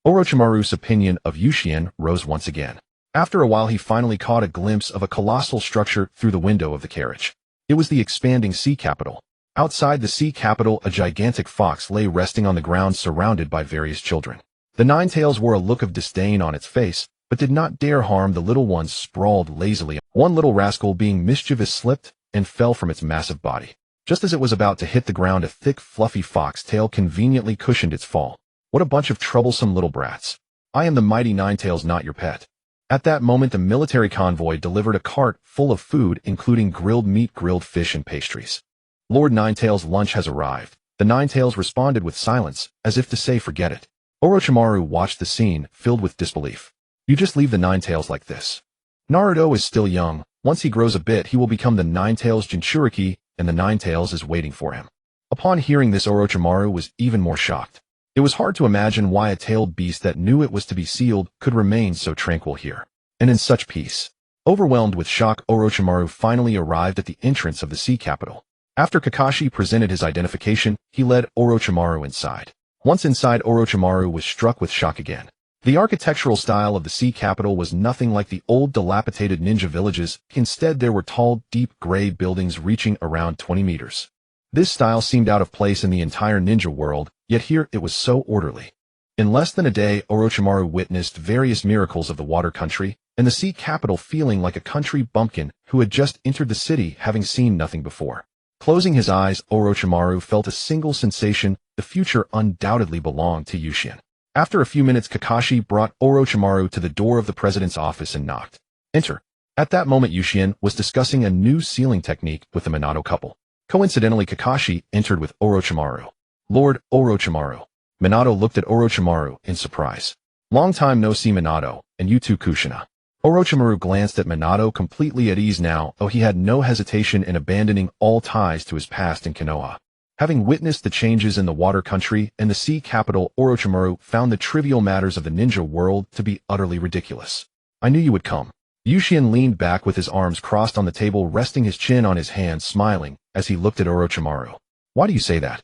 Orochimaru's opinion of Yushin rose once again. After a while, he finally caught a glimpse of a colossal structure through the window of the carriage. It was the expanding sea capital. Outside the sea capital, a gigantic fox lay resting on the ground, surrounded by various children. The Ninetales wore a look of disdain on its face, but did not dare harm the little ones sprawled lazily. One little rascal, being mischievous, slipped and fell from its massive body. Just as it was about to hit the ground, a thick, fluffy fox tail conveniently cushioned its fall. What a bunch of troublesome little brats. I am the mighty Ninetales, not your pet. At that moment, the military convoy delivered a cart full of food, including grilled meat, grilled fish, and pastries. Lord Ninetales' lunch has arrived. The Ninetales responded with silence, as if to say, forget it. Orochimaru watched the scene, filled with disbelief. You just leave the Ninetales like this? Naruto is still young. Once he grows a bit, he will become the Ninetales Jinchuriki, and the Ninetales is waiting for him. Upon hearing this, Orochimaru was even more shocked. It was hard to imagine why a tailed beast that knew it was to be sealed could remain so tranquil here, and in such peace. Overwhelmed with shock, Orochimaru finally arrived at the entrance of the sea capital. After Kakashi presented his identification, he led Orochimaru inside. Once inside, Orochimaru was struck with shock again. The architectural style of the sea capital was nothing like the old dilapidated ninja villages. Instead, there were tall, deep gray buildings reaching around 20 meters. This style seemed out of place in the entire ninja world, yet here it was so orderly. In less than a day, Orochimaru witnessed various miracles of the water country, and the sea capital feeling like a country bumpkin who had just entered the city, having seen nothing before. Closing his eyes, Orochimaru felt a single sensation: the future undoubtedly belonged to Yushin. After a few minutes, Kakashi brought Orochimaru to the door of the president's office and knocked. Enter. At that moment, Yushin was discussing a new sealing technique with the Minato couple. Coincidentally, Kakashi entered with Orochimaru. Lord Orochimaru. Minato looked at Orochimaru in surprise. Long time no see, Minato, and you too, Kushina. Orochimaru glanced at Minato, completely at ease now, though he had no hesitation in abandoning all ties to his past in Konoha. Having witnessed the changes in the water country and the sea capital, Orochimaru found the trivial matters of the ninja world to be utterly ridiculous. I knew you would come. Yushin leaned back with his arms crossed on the table, resting his chin on his hand, smiling as he looked at Orochimaru. Why do you say that?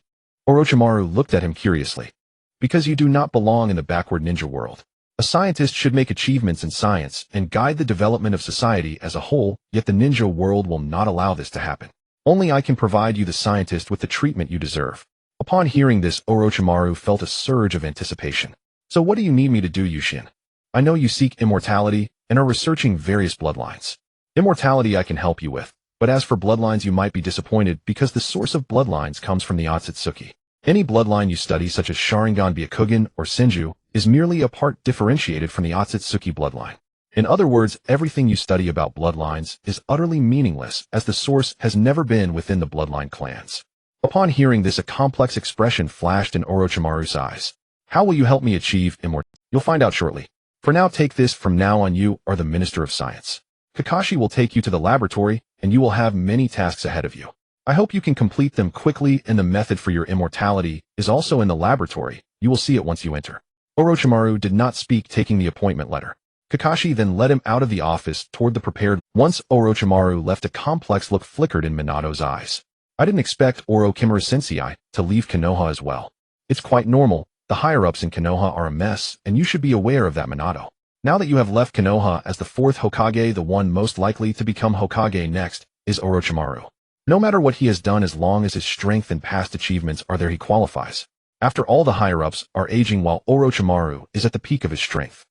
Orochimaru looked at him curiously. Because you do not belong in the backward ninja world. A scientist should make achievements in science and guide the development of society as a whole, yet the ninja world will not allow this to happen. Only I can provide you, the scientist, with the treatment you deserve. Upon hearing this, Orochimaru felt a surge of anticipation. So what do you need me to do, Yushin? I know you seek immortality and are researching various bloodlines. Immortality I can help you with, but as for bloodlines you might be disappointed because the source of bloodlines comes from the Otsutsuki. Any bloodline you study, such as Sharingan, Byakugan, or Senju, is merely a part differentiated from the Otsutsuki bloodline. In other words, everything you study about bloodlines is utterly meaningless as the source has never been within the bloodline clans. Upon hearing this, a complex expression flashed in Orochimaru's eyes. How will you help me achieve immortality? You'll find out shortly. For now, take this. From now on, you are the Minister of Science. Kakashi will take you to the laboratory, and you will have many tasks ahead of you. I hope you can complete them quickly, and the method for your immortality is also in the laboratory. You will see it once you enter. Orochimaru did not speak, taking the appointment letter. Kakashi then led him out of the office toward the prepared. Once Orochimaru left, a complex look flickered in Minato's eyes. I didn't expect Orochimaru-sensei to leave Konoha as well. It's quite normal. The higher-ups in Konoha are a mess, and you should be aware of that, Minato. Now that you have left Konoha as the fourth Hokage, the one most likely to become Hokage next is Orochimaru. No matter what he has done, as long as his strength and past achievements are there, he qualifies. After all, the higher-ups are aging while Orochimaru is at the peak of his strength.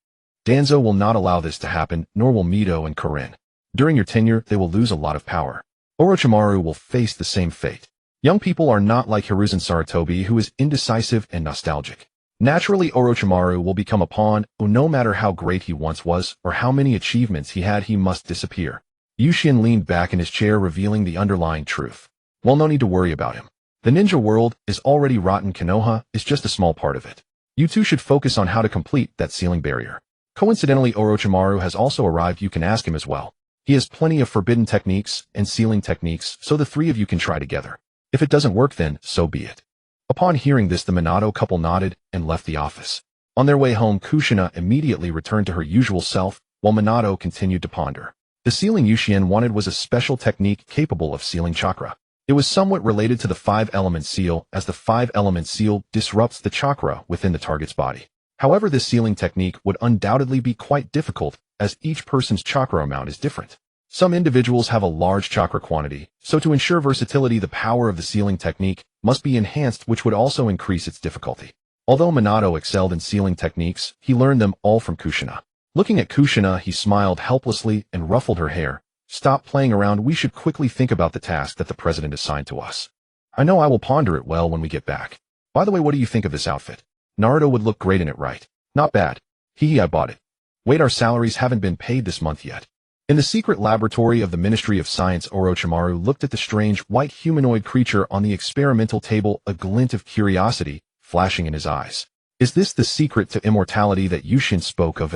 Danzo will not allow this to happen, nor will Mito and Korin. During your tenure, they will lose a lot of power. Orochimaru will face the same fate. Young people are not like Hiruzen Sarutobi, who is indecisive and nostalgic. Naturally, Orochimaru will become a pawn, who no matter how great he once was, or how many achievements he had, he must disappear. Yushin leaned back in his chair, revealing the underlying truth. Well, no need to worry about him. The ninja world is already rotten. Konoha is just a small part of it. You two should focus on how to complete that ceiling barrier. Coincidentally, Orochimaru has also arrived. You can ask him as well. He has plenty of forbidden techniques and sealing techniques, so the three of you can try together. If it doesn't work, then so be it. Upon hearing this, the Minato couple nodded and left the office. On their way home, Kushina immediately returned to her usual self, while Minato continued to ponder. The sealing Yushin wanted was a special technique capable of sealing chakra. It was somewhat related to the 5-element seal, as the 5-element seal disrupts the chakra within the target's body. However, this sealing technique would undoubtedly be quite difficult, as each person's chakra amount is different. Some individuals have a large chakra quantity, so to ensure versatility, the power of the sealing technique must be enhanced, which would also increase its difficulty. Although Minato excelled in sealing techniques, he learned them all from Kushina. Looking at Kushina, he smiled helplessly and ruffled her hair. Stop playing around. We should quickly think about the task that the president assigned to us. I know I will ponder it well when we get back. By the way, what do you think of this outfit? Naruto would look great in it, right? Not bad. I bought it. Wait, our salaries haven't been paid this month yet. In the secret laboratory of the Ministry of Science, Orochimaru looked at the strange white humanoid creature on the experimental table, a glint of curiosity flashing in his eyes. Is this the secret to immortality that Yushin spoke of?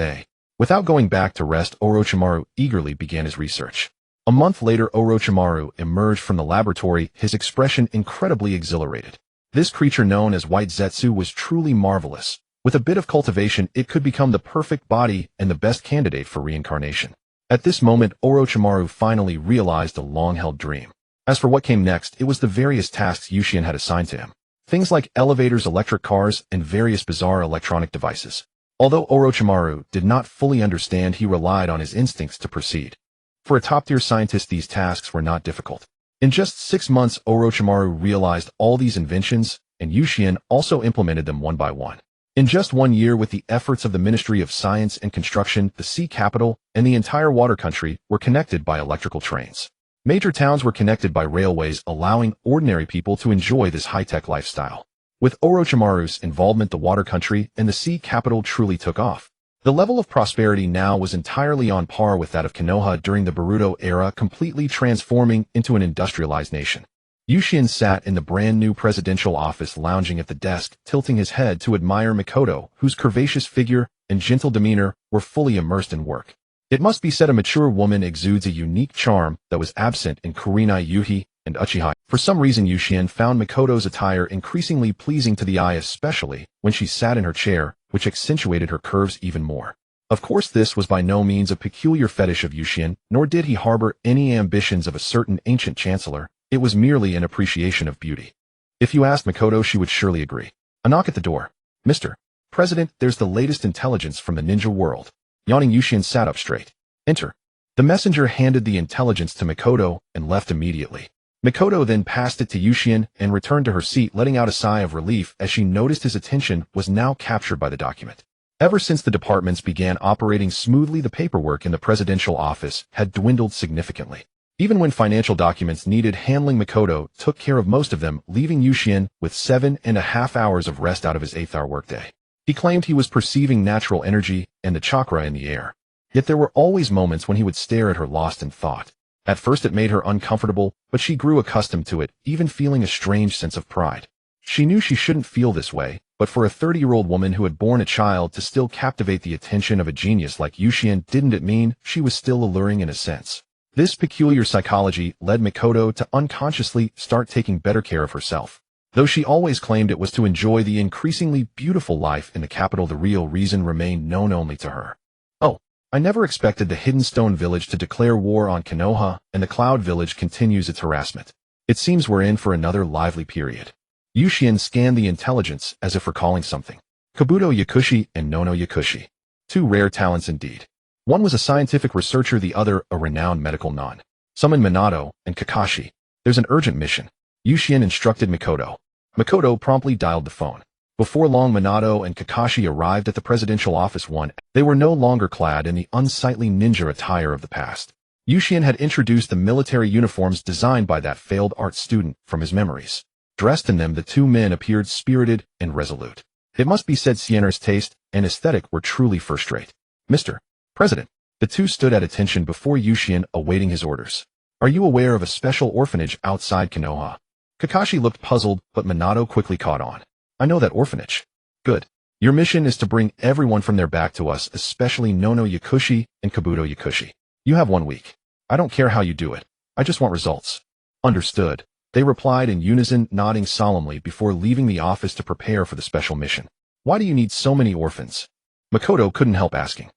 Without going back to rest, Orochimaru eagerly began his research. A month later, Orochimaru emerged from the laboratory, his expression incredibly exhilarated. This creature known as White Zetsu was truly marvelous. With a bit of cultivation, it could become the perfect body and the best candidate for reincarnation. At this moment, Orochimaru finally realized a long-held dream. As for what came next, it was the various tasks Yushin had assigned to him. Things like elevators, electric cars, and various bizarre electronic devices. Although Orochimaru did not fully understand, he relied on his instincts to proceed. For a top-tier scientist, these tasks were not difficult. In just 6 months, Orochimaru realized all these inventions, and Yushin also implemented them one by one. In just 1 year, with the efforts of the Ministry of Science and Construction, the sea capital, and the entire water country were connected by electrical trains. Major towns were connected by railways, allowing ordinary people to enjoy this high-tech lifestyle. With Orochimaru's involvement, the water country and the sea capital truly took off. The level of prosperity now was entirely on par with that of Konoha during the Naruto era, completely transforming into an industrialized nation. Yushin sat in the brand-new presidential office, lounging at the desk, tilting his head to admire Mikoto, whose curvaceous figure and gentle demeanor were fully immersed in work. It must be said, a mature woman exudes a unique charm that was absent in Kurenai, Yuhi, and Uchiha. For some reason, Yushin found Mikoto's attire increasingly pleasing to the eye, especially when she sat in her chair, which accentuated her curves even more. Of course, this was by no means a peculiar fetish of Yushin, nor did he harbor any ambitions of a certain ancient chancellor. It was merely an appreciation of beauty. If you asked Mikoto, she would surely agree. A knock at the door. Mr. President, there's the latest intelligence from the ninja world. Yawning, Yushin sat up straight. Enter. The messenger handed the intelligence to Mikoto and left immediately. Mikoto then passed it to Yushien and returned to her seat, letting out a sigh of relief as she noticed his attention was now captured by the document. Ever since the departments began operating smoothly, the paperwork in the presidential office had dwindled significantly. Even when financial documents needed handling, Mikoto took care of most of them, leaving Yushien with 7.5 hours of rest out of his 8th-hour workday. He claimed he was perceiving natural energy and the chakra in the air. Yet there were always moments when he would stare at her lost in thought. At first it made her uncomfortable, but she grew accustomed to it, even feeling a strange sense of pride. She knew she shouldn't feel this way, but for a 30-year-old woman who had borne a child to still captivate the attention of a genius like Yushien, didn't it mean she was still alluring in a sense? This peculiar psychology led Mikoto to unconsciously start taking better care of herself. Though she always claimed it was to enjoy the increasingly beautiful life in the capital, the real reason remained known only to her. Oh, I never expected the Hidden Stone Village to declare war on Konoha, and the Cloud Village continues its harassment. It seems we're in for another lively period. Yushien scanned the intelligence as if recalling something. Kabuto Yakushi and Nono Yakushi. Two rare talents indeed. One was a scientific researcher, the other a renowned medical non. Summon Minato and Kakashi. There's an urgent mission. Yushien instructed Mikoto. Mikoto promptly dialed the phone. Before long, Minato and Kakashi arrived at the presidential office. They were no longer clad in the unsightly ninja attire of the past. Yushien had introduced the military uniforms designed by that failed art student from his memories. Dressed in them, the two men appeared spirited and resolute. It must be said Sienna's taste and aesthetic were truly first-rate. Mr. President, the two stood at attention before Yushien, awaiting his orders. Are you aware of a special orphanage outside Konoha? Kakashi looked puzzled, but Minato quickly caught on. I know that orphanage. Good. Your mission is to bring everyone from there back to us, especially Nono Yakushi and Kabuto Yakushi. You have 1 week. I don't care how you do it. I just want results. Understood. They replied in unison, nodding solemnly before leaving the office to prepare for the special mission. Why do you need so many orphans? Mikoto couldn't help asking.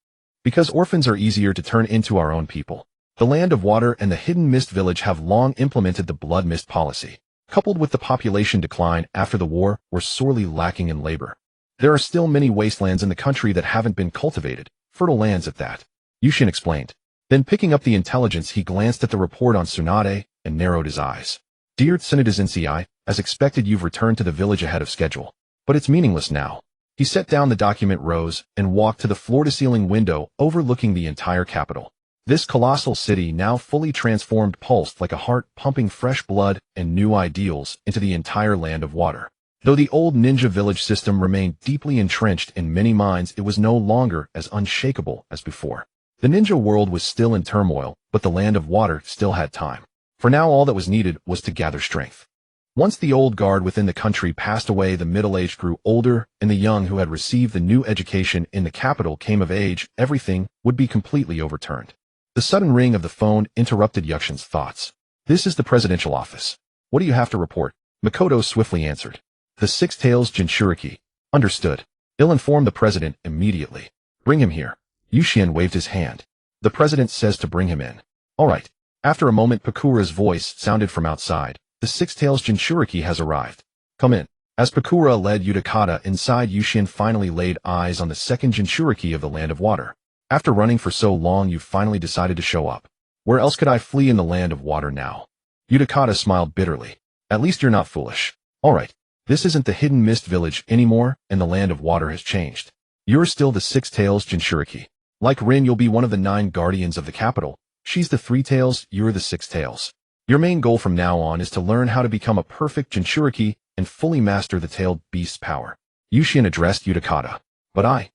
Because orphans are easier to turn into our own people. The Land of Water and the Hidden Mist Village have long implemented the Blood Mist policy. Coupled with the population decline after the war, we're sorely lacking in labor. There are still many wastelands in the country that haven't been cultivated, fertile lands at that. Yushien explained. Then picking up the intelligence, he glanced at the report on Tsunade and narrowed his eyes. Dear Tsunade, as expected, you've returned to the village ahead of schedule. But it's meaningless now. He set down the document, rose, and walked to the floor-to-ceiling window overlooking the entire capital. This colossal city, now fully transformed, pulsed like a heart, pumping fresh blood and new ideals into the entire Land of Water. Though the old ninja village system remained deeply entrenched in many minds, it was no longer as unshakable as before. The ninja world was still in turmoil, but the Land of Water still had time. For now, all that was needed was to gather strength. Once the old guard within the country passed away, the middle-aged grew older, and the young who had received the new education in the capital came of age. Everything would be completely overturned. The sudden ring of the phone interrupted Yukshin's thoughts. This is the presidential office. What do you have to report? Mikoto swiftly answered. The Six Tails Jinchuriki. Understood. I'll inform the president immediately. Bring him here. Yushien waved his hand. The president says to bring him in. All right. After a moment, Pakura's voice sounded from outside. The Six Tails Jinchuriki has arrived. Come in. As Pakura led Utakata inside, Yushien finally laid eyes on the second Jinchuriki of the Land of Water. After running for so long, you finally decided to show up. Where else could I flee in the Land of Water now? Utakata smiled bitterly. At least you're not foolish. All right. This isn't the Hidden Mist Village anymore, and the Land of Water has changed. You're still the Six Tails Jinchuriki. Like Rin, you'll be one of the 9 guardians of the capital. She's the 3 tails, you're the 6 tails. Your main goal from now on is to learn how to become a perfect Jinchuriki and fully master the tailed beast's power. Yushien addressed Utakata. But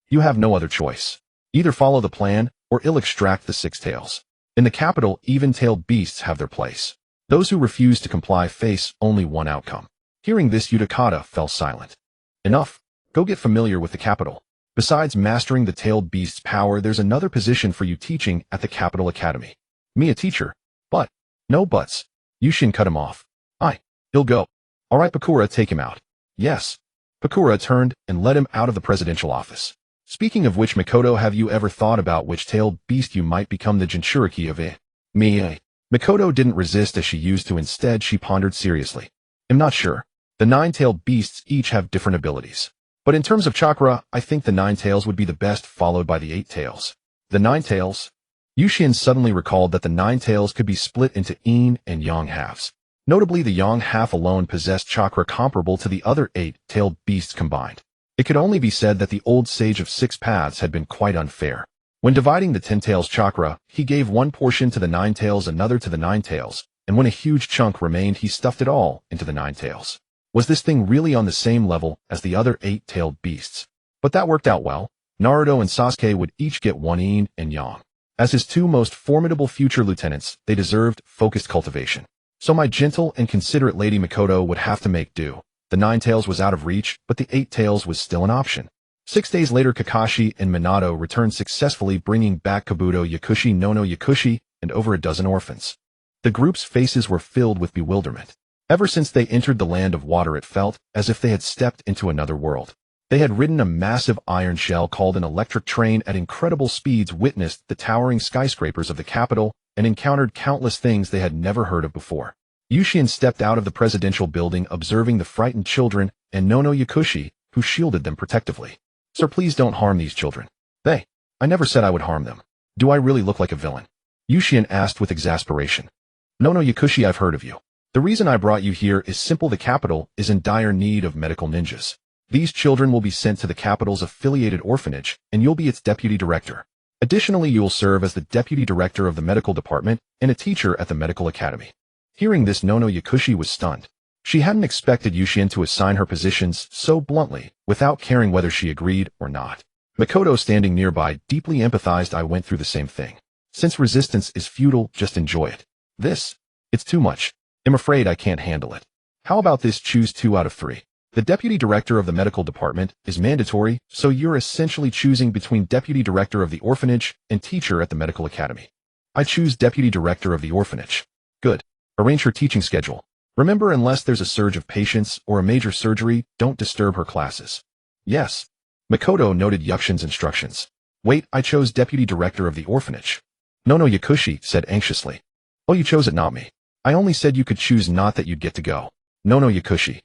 you have no other choice. Either follow the plan, or I'll extract the 6 tails. In the capital, even-tailed beasts have their place. Those who refuse to comply face only one outcome. Hearing this, Utakata fell silent. Enough. Go get familiar with the capital. Besides mastering the tailed beast's power, there's another position for you, teaching at the Capital Academy. Me, a teacher? But. No buts. Yushien cut him off. He'll go. All right, Pakura, take him out. Yes. Pakura turned and led him out of the presidential office. Speaking of which, Mikoto, have you ever thought about which tailed beast you might become the Jinchuriki of? Me. Mikoto didn't resist as she used to. Instead, she pondered seriously. I'm not sure. The 9-tailed beasts each have different abilities. But in terms of chakra, I think the 9 tails would be the best, followed by the 8 tails. The 9 tails? Yuxian suddenly recalled that the nine tails could be split into yin and yang halves. Notably, the yang half alone possessed chakra comparable to the other eight-tailed beasts combined. It could only be said that the old sage of six paths had been quite unfair. When dividing the 10 tails chakra, he gave one portion to the 9 tails, another to the 9 tails, and when a huge chunk remained, he stuffed it all into the 9 tails. Was this thing really on the same level as the other 8-tailed beasts? But that worked out well. Naruto and Sasuke would each get one yin and yang. As his two most formidable future lieutenants, they deserved focused cultivation. So my gentle and considerate Lady Mikoto would have to make do. The 9 tails was out of reach, but the 8 tails was still an option. 6 days later, Kakashi and Minato returned successfully, bringing back Kabuto, Yakushi, Nono Yakushi, and over a dozen orphans. The group's faces were filled with bewilderment. Ever since they entered the land of water, it felt as if they had stepped into another world. They had ridden a massive iron shell called an electric train at incredible speeds, witnessed the towering skyscrapers of the capital, and encountered countless things they had never heard of before. Yuxian stepped out of the presidential building, observing the frightened children and Nono Yakushi, who shielded them protectively. Sir, please don't harm these children. I never said I would harm them. Do I really look like a villain? Yuxian asked with exasperation. Nono Yakushi, I've heard of you. The reason I brought you here is simple. The capital is in dire need of medical ninjas. These children will be sent to the capital's affiliated orphanage, and you'll be its deputy director. Additionally, you will serve as the deputy director of the medical department and a teacher at the medical academy. Hearing this, Nono Yakushi was stunned. She hadn't expected Yuxian to assign her positions so bluntly, without caring whether she agreed or not. Mikoto, standing nearby, deeply empathized. I went through the same thing. Since resistance is futile, just enjoy it. It's too much. I'm afraid I can't handle it. How about this? Choose 2 out of 3. The deputy director of the medical department is mandatory, so you're essentially choosing between deputy director of the orphanage and teacher at the medical academy. I choose deputy director of the orphanage. Good. Arrange her teaching schedule. Remember, unless there's a surge of patients or a major surgery, don't disturb her classes. Yes. Mikoto noted Yuxian's instructions. Wait, I chose deputy director of the orphanage. Nono Yakushi said anxiously. Oh, you chose it, not me. I only said you could choose, not that you'd get to go. Nono Yakushi.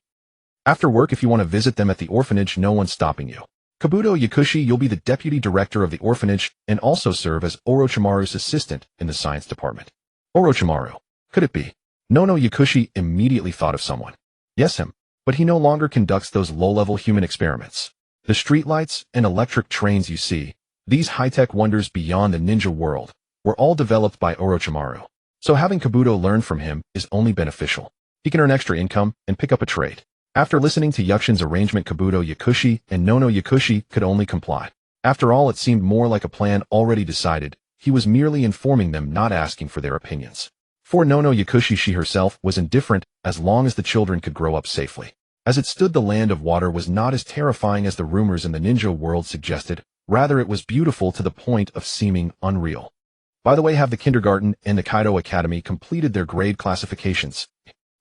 After work, if you want to visit them at the orphanage, no one's stopping you. Kabuto Yakushi, you'll be the deputy director of the orphanage and also serve as Orochimaru's assistant in the science department. Orochimaru. Could it be? Nono Yakushi immediately thought of someone. Yes, him. But he no longer conducts those low-level human experiments. The streetlights and electric trains you see, these high-tech wonders beyond the ninja world, were all developed by Orochimaru. So having Kabuto learn from him is only beneficial. He can earn extra income and pick up a trade. After listening to Yuxian's arrangement, Kabuto Yakushi and Nono Yakushi could only comply. After all, it seemed more like a plan already decided. He was merely informing them, not asking for their opinions. For Nono Yakushi, she herself was indifferent as long as the children could grow up safely. As it stood, the land of water was not as terrifying as the rumors in the ninja world suggested. Rather, it was beautiful to the point of seeming unreal. By the way, have the kindergarten and the Kaido Academy completed their grade classifications?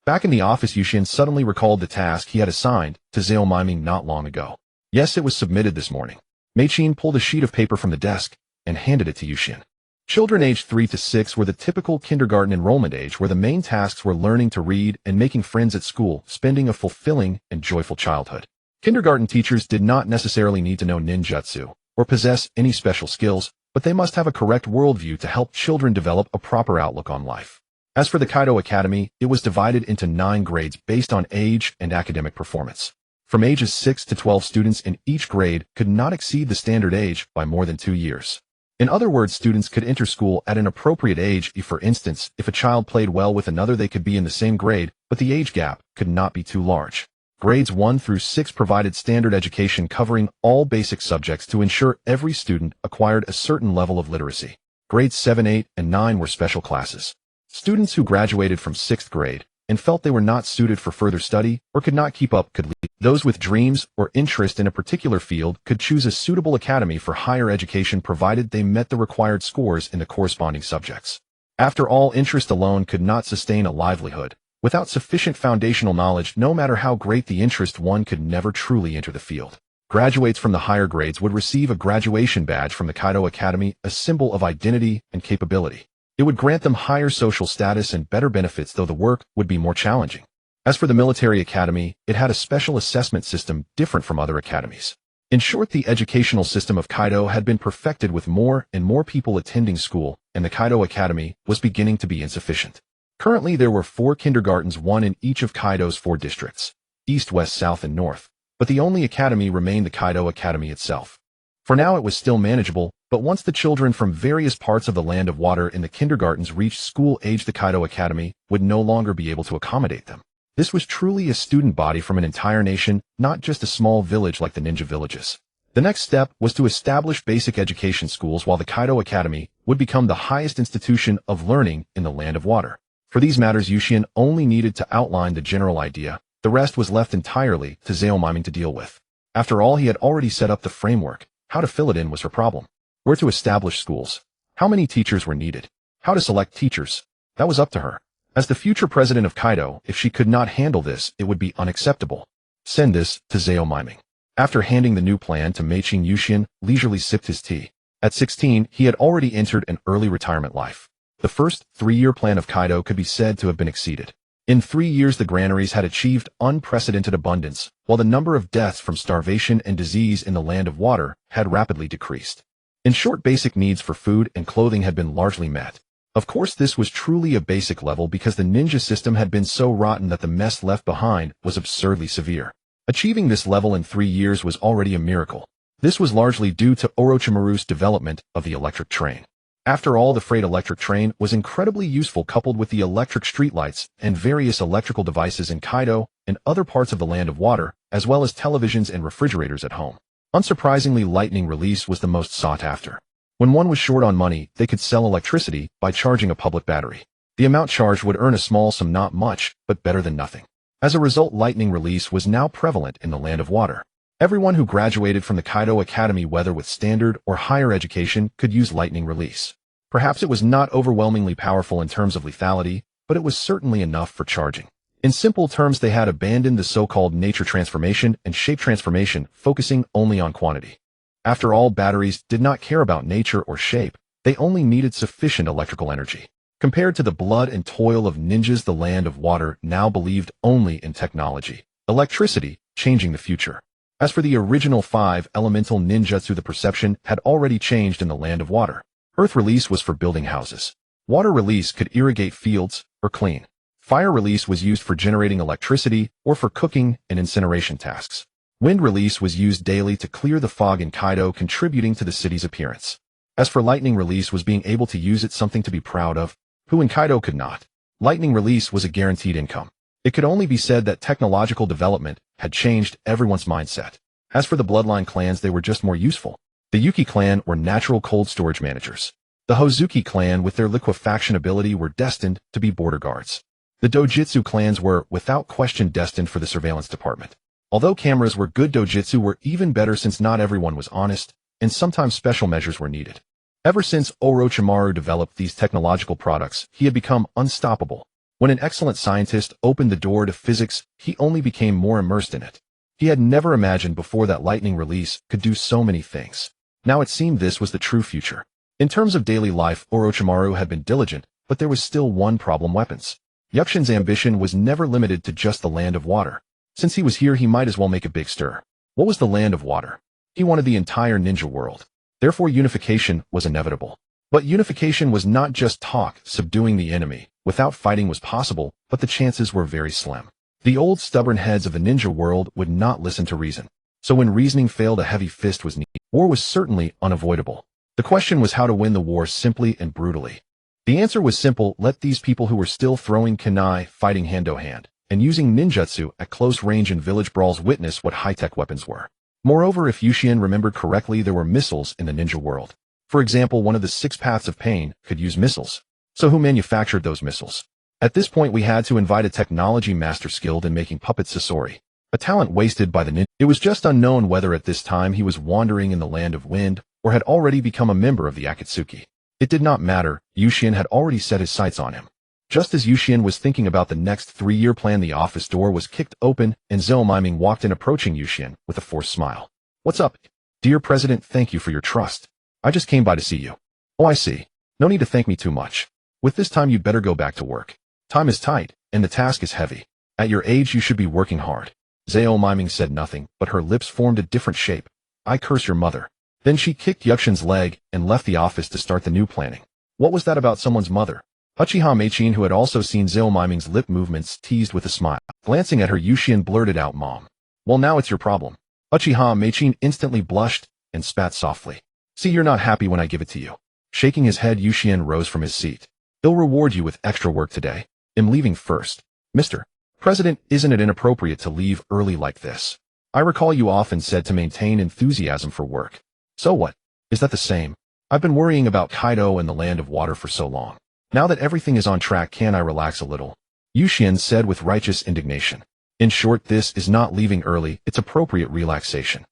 Back in the office, Yuxian suddenly recalled the task he had assigned to Zao Miming not long ago. Yes, it was submitted this morning. Meichin pulled a sheet of paper from the desk and handed it to Yuxian. Children aged 3 to 6 were the typical kindergarten enrollment age, where the main tasks were learning to read and making friends at school, spending a fulfilling and joyful childhood. Kindergarten teachers did not necessarily need to know ninjutsu or possess any special skills, but they must have a correct worldview to help children develop a proper outlook on life. As for the Kaido Academy, it was divided into 9 grades based on age and academic performance. From ages 6 to 12, students in each grade could not exceed the standard age by more than 2 years. In other words, students could enter school at an appropriate age. For instance, if a child played well with another, they could be in the same grade, but the age gap could not be too large. Grades 1 through 6 provided standard education covering all basic subjects to ensure every student acquired a certain level of literacy. Grades 7, 8, and 9 were special classes. Students who graduated from 6th grade and felt they were not suited for further study or could not keep up could leave. Those with dreams or interest in a particular field could choose a suitable academy for higher education, provided they met the required scores in the corresponding subjects. After all, interest alone could not sustain a livelihood. Without sufficient foundational knowledge, no matter how great the interest, one could never truly enter the field. Graduates from the higher grades would receive a graduation badge from the Kaido Academy, a symbol of identity and capability. It would grant them higher social status and better benefits, though the work would be more challenging. As for the military academy, it had a special assessment system different from other academies. In short, the educational system of Kaido had been perfected, with more and more people attending school, and the Kaido Academy was beginning to be insufficient. Currently, there were 4 kindergartens, one in each of Kaido's 4 districts, east, west, south, and north, but the only academy remained the Kaido Academy itself. For now, it was still manageable, but once the children from various parts of the Land of Water in the kindergartens reached school age, the Kaido Academy would no longer be able to accommodate them. This was truly a student body from an entire nation, not just a small village like the ninja villages. The next step was to establish basic education schools, while the Kaido Academy would become the highest institution of learning in the Land of Water. For these matters, Yuki Hane only needed to outline the general idea. The rest was left entirely to Zaomiming to deal with. After all, he had already set up the framework. How to fill it in was her problem. Where to establish schools? How many teachers were needed? How to select teachers? That was up to her. As the future president of Kaido, if she could not handle this, it would be unacceptable. Send this to Zaomiming. After handing the new plan to Meiching, Yuki Hane leisurely sipped his tea. At 16, he had already entered an early retirement life. The first 3-year plan of Kaido could be said to have been exceeded. In 3 years, the granaries had achieved unprecedented abundance, while the number of deaths from starvation and disease in the Land of Water had rapidly decreased. In short, basic needs for food and clothing had been largely met. Of course, this was truly a basic level because the ninja system had been so rotten that the mess left behind was absurdly severe. Achieving this level in 3 years was already a miracle. This was largely due to Orochimaru's development of the electric train. After all, the freight electric train was incredibly useful, coupled with the electric streetlights and various electrical devices in Kaido and other parts of the Land of Water, as well as televisions and refrigerators at home. Unsurprisingly, lightning release was the most sought after. When one was short on money, they could sell electricity by charging a public battery. The amount charged would earn a small sum, not much, but better than nothing. As a result, lightning release was now prevalent in the Land of Water. Everyone who graduated from the Kaido Academy, whether with standard or higher education, could use lightning release. Perhaps it was not overwhelmingly powerful in terms of lethality, but it was certainly enough for charging. In simple terms, they had abandoned the so-called nature transformation and shape transformation, focusing only on quantity. After all, batteries did not care about nature or shape, they only needed sufficient electrical energy. Compared to the blood and toil of ninjas, the Land of Water now believed only in technology, electricity, changing the future. As for the original 5 elemental ninjutsu, the perception had already changed in the Land of Water. Earth release was for building houses. Water release could irrigate fields or clean. Fire release was used for generating electricity or for cooking and incineration tasks. Wind release was used daily to clear the fog in Kaido, contributing to the city's appearance. As for lightning release, was being able to use it, something to be proud of, who in Kaido could not. Lightning release was a guaranteed income. It could only be said that technological development had changed everyone's mindset. As for the bloodline clans, they were just more useful. The Yuki clan were natural cold storage managers. The Hozuki clan, with their liquefaction ability, were destined to be border guards. The Dojutsu clans were, without question, destined for the surveillance department. Although cameras were good, Dojutsu were even better, since not everyone was honest, and sometimes special measures were needed. Ever since Orochimaru developed these technological products, he had become unstoppable. When an excellent scientist opened the door to physics, he only became more immersed in it. He had never imagined before that lightning release could do so many things. Now it seemed this was the true future. In terms of daily life, Orochimaru had been diligent, but there was still one problem: weapons. Yuki Hane's ambition was never limited to just the Land of Water. Since he was here, he might as well make a big stir. What was the Land of Water? He wanted the entire ninja world. Therefore, unification was inevitable. But unification was not just talk. Subduing the enemy without fighting was possible, but the chances were very slim. The old stubborn heads of the ninja world would not listen to reason. So when reasoning failed, a heavy fist was needed. War was certainly unavoidable. The question was how to win the war simply and brutally. The answer was simple: let these people who were still throwing kunai, fighting hand-to-hand, and using ninjutsu at close range in village brawls witness what high-tech weapons were. Moreover, if Yuki Hane remembered correctly, there were missiles in the ninja world. For example, one of the 6 paths of pain could use missiles. So who manufactured those missiles? At this point, we had to invite a technology master skilled in making puppet Sasori, a talent wasted by the ninja. It was just unknown whether at this time he was wandering in the Land of Wind or had already become a member of the Akatsuki. It did not matter, Yuki Hane had already set his sights on him. Just as Yuki Hane was thinking about the next 3-year plan, the office door was kicked open and Zaomiming walked in, approaching Yuki Hane with a forced smile. "What's up?" "Dear President, thank you for your trust. I just came by to see you." "Oh, I see. No need to thank me too much. With this time, you'd better go back to work. Time is tight, and the task is heavy. At your age, you should be working hard." Zaomiming said nothing, but her lips formed a different shape. "I curse your mother." Then she kicked Yuki Hane's leg and left the office to start the new planning. What was that about someone's mother? Uchiha Meichin, who had also seen Zhao Miming's lip movements, teased with a smile. Glancing at her, Yuxian blurted out, "Mom." "Well, now it's your problem." Uchiha Meichin instantly blushed and spat softly. "See, you're not happy when I give it to you." Shaking his head, Yuxian rose from his seat. "They'll reward you with extra work today. I'm leaving first." "Mr. President, isn't it inappropriate to leave early like this? I recall you often said to maintain enthusiasm for work." "So what? Is that the same? I've been worrying about Kaido and the Land of Water for so long. Now that everything is on track, can I relax a little?" Yuxian said with righteous indignation. "In short, this is not leaving early, it's appropriate relaxation."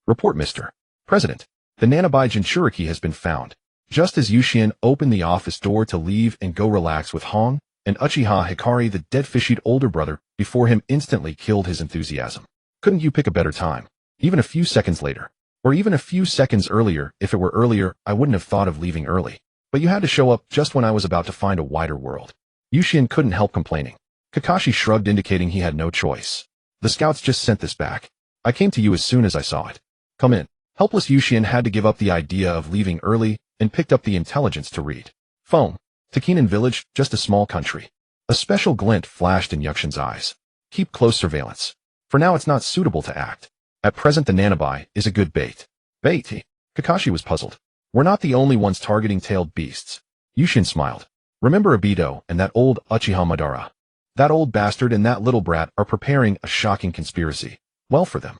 "Report, Mr. President. The Nanabai Jinchuriki has been found." Just as Yuxian opened the office door to leave and go relax with Hong, and Uchiha Hikari, the dead-fishied older brother, before him, instantly killed his enthusiasm. "Couldn't you pick a better time? Even a few seconds later. Or even a few seconds earlier. If it were earlier, I wouldn't have thought of leaving early. But you had to show up just when I was about to find a wider world." Yuxian couldn't help complaining. Kakashi shrugged, indicating he had no choice. "The scouts just sent this back. I came to you as soon as I saw it." "Come in." Helpless Yuxian had to give up the idea of leaving early and picked up the intelligence to read. Phone. Takinan village, just a small country. A special glint flashed in Yuxian's eyes. "Keep close surveillance. For now it's not suitable to act. At present the Nanabai is a good bait." "Bait?" Kakashi was puzzled. "We're not the only ones targeting tailed beasts." Yuxian smiled. "Remember Obito and that old Uchiha Madara? That old bastard and that little brat are preparing a shocking conspiracy. Well for them.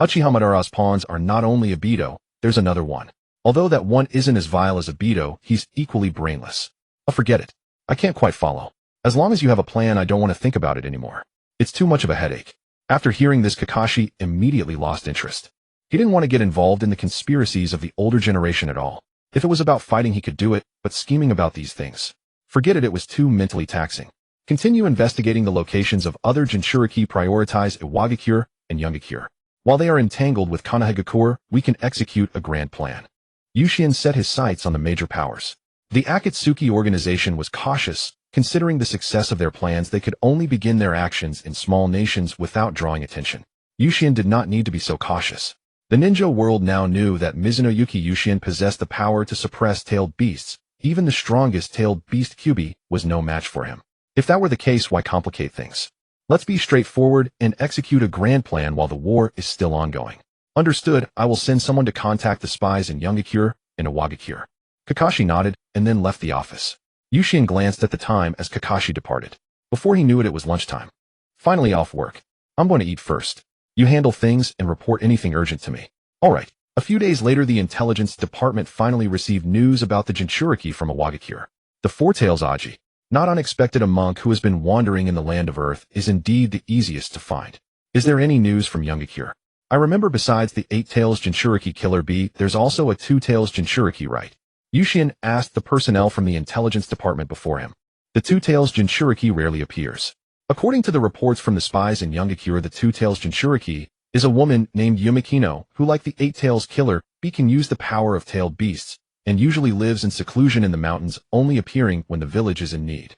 Uchiha Madara's pawns are not only Obito, there's another one. Although that one isn't as vile as Obito, he's equally brainless. Forget it. I can't quite follow. As long as you have a plan, I don't want to think about it anymore. It's too much of a headache." After hearing this, Kakashi immediately lost interest. He didn't want to get involved in the conspiracies of the older generation at all. If it was about fighting, he could do it, but scheming about these things, forget it, it was too mentally taxing. Continue investigating the locations of other Jinchuriki, prioritize Iwagakure and Youngakure. While they are entangled with Konohagakure, we can execute a grand plan. Yuxian set his sights on the major powers. The Akatsuki organization was cautious. Considering the success of their plans, they could only begin their actions in small nations without drawing attention. Yuxian did not need to be so cautious. The ninja world now knew that Mizuno-yuki Yuxian possessed the power to suppress tailed beasts. Even the strongest tailed beast Kyubi was no match for him. If that were the case, why complicate things? Let's be straightforward and execute a grand plan while the war is still ongoing. Understood. I will send someone to contact the spies in Youngakure and Iwagakure. Kakashi nodded and then left the office. Yuxian glanced at the time as Kakashi departed. Before he knew it, it was lunchtime. Finally off work. I'm going to eat first. You handle things and report anything urgent to me. All right. A few days later, the intelligence department finally received news about the Jinchuriki from Iwagakure. The Four-Tails Aji. Not unexpected, a monk who has been wandering in the land of Earth is indeed the easiest to find. Is there any news from Youngakure? I remember besides the 8-Tails Jinchuriki Killer Bee, there's also a 2-Tails Jinchuriki, right? Yuxian asked the personnel from the intelligence department before him. The 2-Tails Jinchuriki rarely appears. According to the reports from the spies in Youngakure, the 2-Tails Jinchuriki is a woman named Yumikino who, like the 8-Tails Killer Bee, can use the power of tailed beasts and usually lives in seclusion in the mountains, only appearing when the village is in need.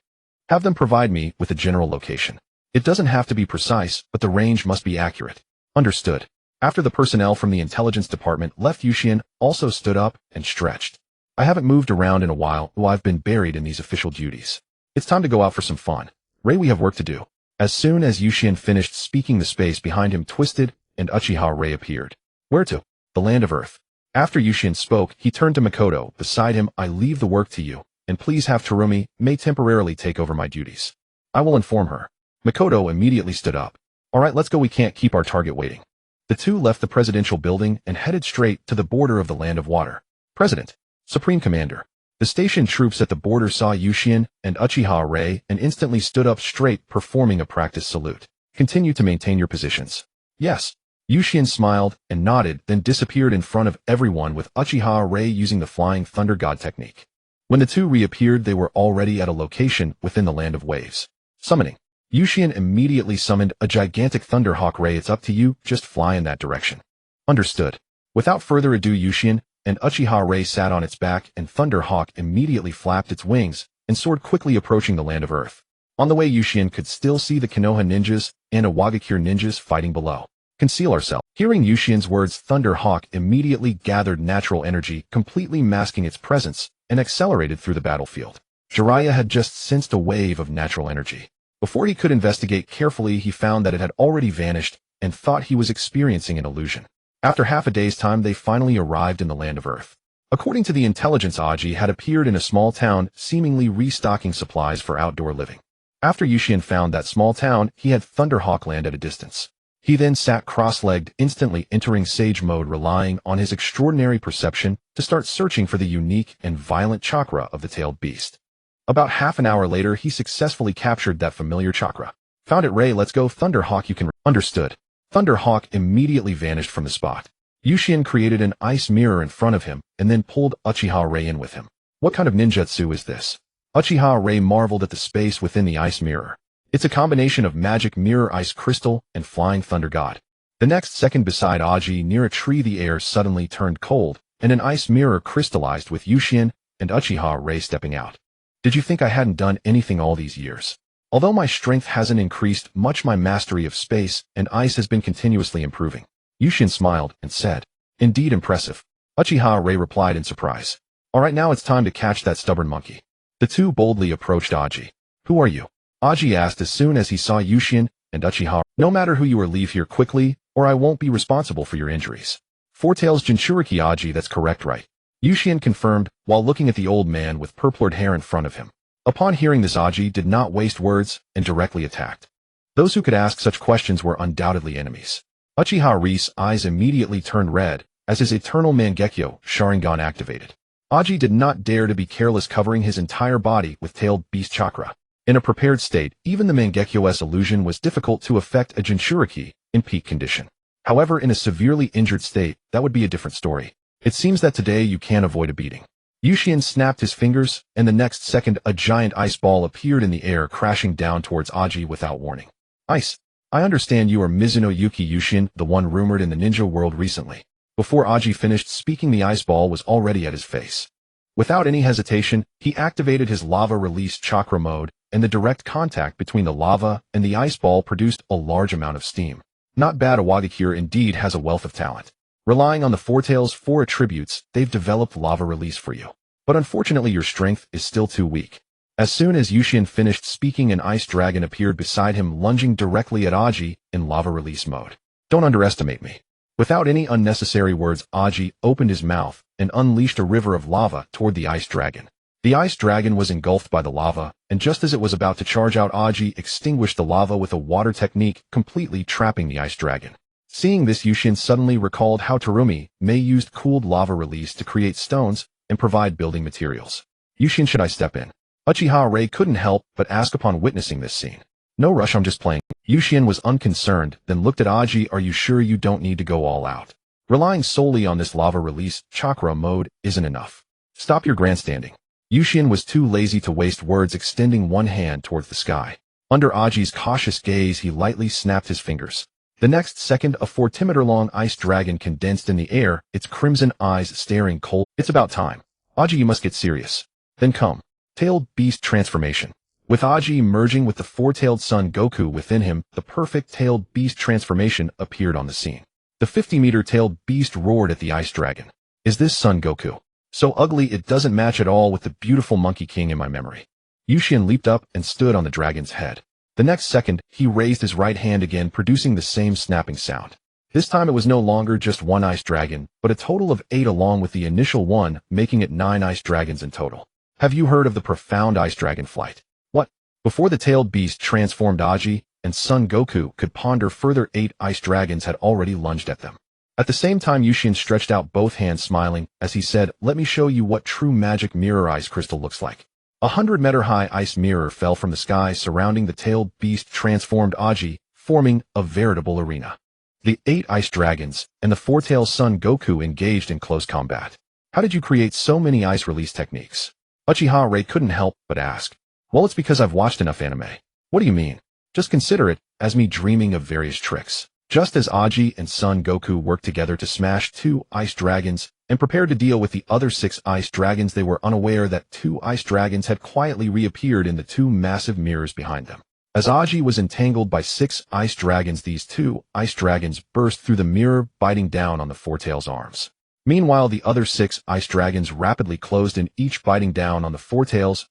Have them provide me with a general location. It doesn't have to be precise, but the range must be accurate. Understood. After the personnel from the intelligence department left, Yuxian also stood up and stretched. I haven't moved around in a while, though I've been buried in these official duties. It's time to go out for some fun. Ray, we have work to do. As soon as Yuxian finished speaking, the space behind him twisted and Uchiha Ray appeared. Where to? The land of Earth. After Yuxian spoke, he turned to Makoto beside him. I leave the work to you, and please have Terumi may temporarily take over my duties. I will inform her. Makoto immediately stood up. All right, let's go, we can't keep our target waiting. The two left the presidential building and headed straight to the border of the Land of Water. President, Supreme Commander. The stationed troops at the border saw Yuxian and Uchiha Ray and instantly stood up straight, performing a practice salute. Continue to maintain your positions. Yes. Yuxian smiled and nodded, then disappeared in front of everyone with Uchiha Ray using the Flying Thunder God technique. When the two reappeared, they were already at a location within the Land of Waves. Summoning. Yuxian immediately summoned a gigantic Thunderhawk Ray. It's up to you, just fly in that direction. Understood. Without further ado, Yuxian and Uchiha Ray sat on its back, and Thunderhawk immediately flapped its wings and soared quickly, approaching the Land of Earth. On the way, Yuxian could still see the Konoha ninjas and Iwagakure ninjas fighting below. Conceal ourselves. Hearing Yushian's words, Thunder Hawk immediately gathered natural energy, completely masking its presence, and accelerated through the battlefield. Jiraiya had just sensed a wave of natural energy. Before he could investigate carefully, he found that it had already vanished and thought he was experiencing an illusion. After half a day's time, they finally arrived in the land of Earth. According to the intelligence, Aji had appeared in a small town, seemingly restocking supplies for outdoor living. After Yushian found that small town, he had Thunderhawk land at a distance. He then sat cross-legged, instantly entering Sage mode, relying on his extraordinary perception to start searching for the unique and violent chakra of the tailed beast. About half an hour later, he successfully captured that familiar chakra. Found it, Ray, let's go. Thunderhawk, you can... Understood. Thunderhawk immediately vanished from the spot. Yushian created an ice mirror in front of him and then pulled Uchiha Ray in with him. What kind of ninjutsu is this? Uchiha Ray marveled at the space within the ice mirror. It's a combination of magic mirror ice crystal and flying thunder god. The next second, beside Aji near a tree, the air suddenly turned cold and an ice mirror crystallized with Yushian and Uchiha Ray stepping out. Did you think I hadn't done anything all these years? Although my strength hasn't increased much, my mastery of space and ice has been continuously improving. Yushian smiled and said, Indeed impressive. Uchiha Ray replied in surprise. Alright, now it's time to catch that stubborn monkey. The two boldly approached Aji. Who are you? Aji asked as soon as he saw Yushian and Uchiha. No matter who you are, leave here quickly, or I won't be responsible for your injuries. Four Tails Jinchuriki. Aji, that's correct, right? Yushian confirmed while looking at the old man with purplured hair in front of him. Upon hearing this, Aji did not waste words and directly attacked. Those who could ask such questions were undoubtedly enemies. Uchiha Reese's eyes immediately turned red as his eternal Mangekyo Sharingan activated. Aji did not dare to be careless, covering his entire body with tailed beast chakra. In a prepared state, even the Mangekyo's illusion was difficult to affect a Jinchuriki in peak condition. However, in a severely injured state, that would be a different story. It seems that today you can't avoid a beating. Yushian snapped his fingers, and the next second a giant ice ball appeared in the air, crashing down towards Aji without warning. Ice. I understand you are Mizuno Yuki Yushian, the one rumored in the ninja world recently. Before Aji finished speaking, the ice ball was already at his face. Without any hesitation, he activated his lava release chakra mode, and the direct contact between the lava and the ice ball produced a large amount of steam. Not bad. Awagakure indeed has a wealth of talent. Relying on the Four Tails 4 attributes, they've developed lava release for you. But unfortunately, your strength is still too weak. As soon as Yushian finished speaking, an ice dragon appeared beside him, lunging directly at Aji in lava release mode. Don't underestimate me. Without any unnecessary words, Aji opened his mouth and unleashed a river of lava toward the ice dragon. The ice dragon was engulfed by the lava, and just as it was about to charge out, Aji extinguished the lava with a water technique, completely trapping the ice dragon. Seeing this, Yushian suddenly recalled how Terumi Mei used cooled lava release to create stones and provide building materials. Yushian, should I step in? Uchiha Ray couldn't help but ask upon witnessing this scene. No rush, I'm just playing. Yushian was unconcerned, then looked at Aji. Are you sure you don't need to go all out? Relying solely on this lava release chakra mode isn't enough. Stop your grandstanding. Yushian was too lazy to waste words, extending one hand towards the sky. Under Aji's cautious gaze, he lightly snapped his fingers. The next second, a 4-meter-long ice dragon condensed in the air, its crimson eyes staring cold. It's about time. Aji, you must get serious. Then come. Tailed Beast Transformation. With Aji merging with the four-tailed Son Goku within him, the perfect Tailed Beast transformation appeared on the scene. The 50-meter tailed beast roared at the ice dragon. Is this Son Goku? So ugly it doesn't match at all with the beautiful Monkey King in my memory. Yushian leaped up and stood on the dragon's head. The next second, he raised his right hand again, producing the same snapping sound. This time it was no longer just one ice dragon, but a total of 8 along with the initial one, making it 9 ice dragons in total. Have you heard of the profound ice dragon flight? What? Before the tailed beast transformed, Aji and Son Goku could ponder further, 8 ice dragons had already lunged at them. At the same time, Yushian stretched out both hands, smiling, as he said, let me show you what true magic mirror ice crystal looks like. 100-meter-high ice mirror fell from the sky, surrounding the tailed beast transformed Aji, forming a veritable arena. The 8 ice dragons and the four-tailed Son Goku engaged in close combat. How did you create so many ice release techniques? Uchiha Ray couldn't help but ask. Well, it's because I've watched enough anime. What do you mean? Just consider it as me dreaming of various tricks. Just as Aji and Son Goku worked together to smash 2 ice dragons and prepared to deal with the other 6 ice dragons, they were unaware that 2 ice dragons had quietly reappeared in the 2 massive mirrors behind them. As Aji was entangled by 6 ice dragons, these 2 ice dragons burst through the mirror, biting down on the Four-Tails' arms. Meanwhile, the other 6 ice dragons rapidly closed in, each biting down on the Four-Tails,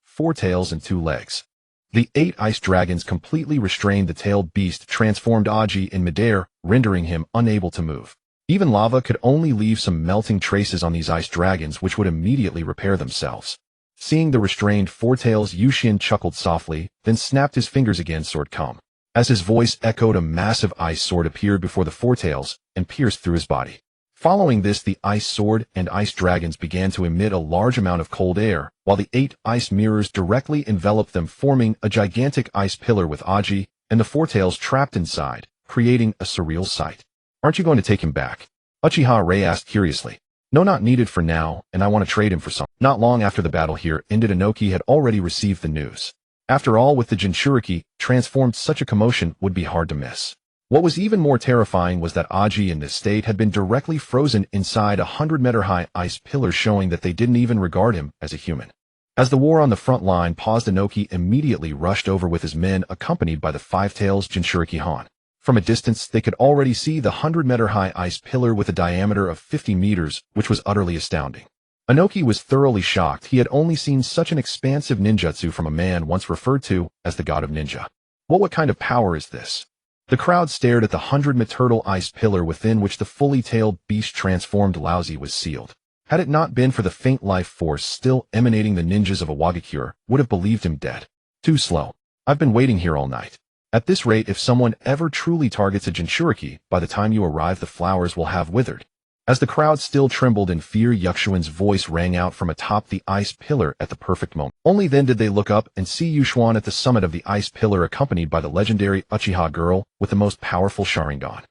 and 2 legs. The 8 ice dragons completely restrained the tailed beast, transformed Aji in midair, rendering him unable to move. Even lava could only leave some melting traces on these ice dragons, which would immediately repair themselves. Seeing the restrained Four-Tails, Yushin chuckled softly, then snapped his fingers again. Sword come. As his voice echoed, a massive ice sword appeared before the Four-Tails and pierced through his body. Following this, the ice sword and ice dragons began to emit a large amount of cold air, while the 8 ice mirrors directly enveloped them, forming a gigantic ice pillar with Aji and the Four-Tails trapped inside, creating a surreal sight. Aren't you going to take him back? Uchiha Rei asked curiously. No, not needed for now, and I want to trade him for some. Not long after the battle here ended, Inoki had already received the news. After all, with the Jinchuriki transformed, such a commotion would be hard to miss. What was even more terrifying was that Aji in this state had been directly frozen inside a 100-meter-high ice pillar, showing that they didn't even regard him as a human. As the war on the front line paused, Inoki immediately rushed over with his men, accompanied by the Five-Tails Jinchuriki Hane. From a distance, they could already see the 100-meter-high ice pillar with a diameter of 50 meters, which was utterly astounding. Inoki was thoroughly shocked. He had only seen such an expansive ninjutsu from a man once referred to as the god of ninja. What kind of power is this? The crowd stared at the 100-meter ice pillar within which the fully tailed beast transformed Laozi was sealed. Had it not been for the faint life force still emanating, the ninjas of Awagakure would have believed him dead. Too slow. I've been waiting here all night. At this rate, if someone ever truly targets a Jinchuriki, by the time you arrive the flowers will have withered. As the crowd still trembled in fear, Yuxuan's voice rang out from atop the ice pillar at the perfect moment. Only then did they look up and see Yuxuan at the summit of the ice pillar, accompanied by the legendary Uchiha girl with the most powerful Sharingan.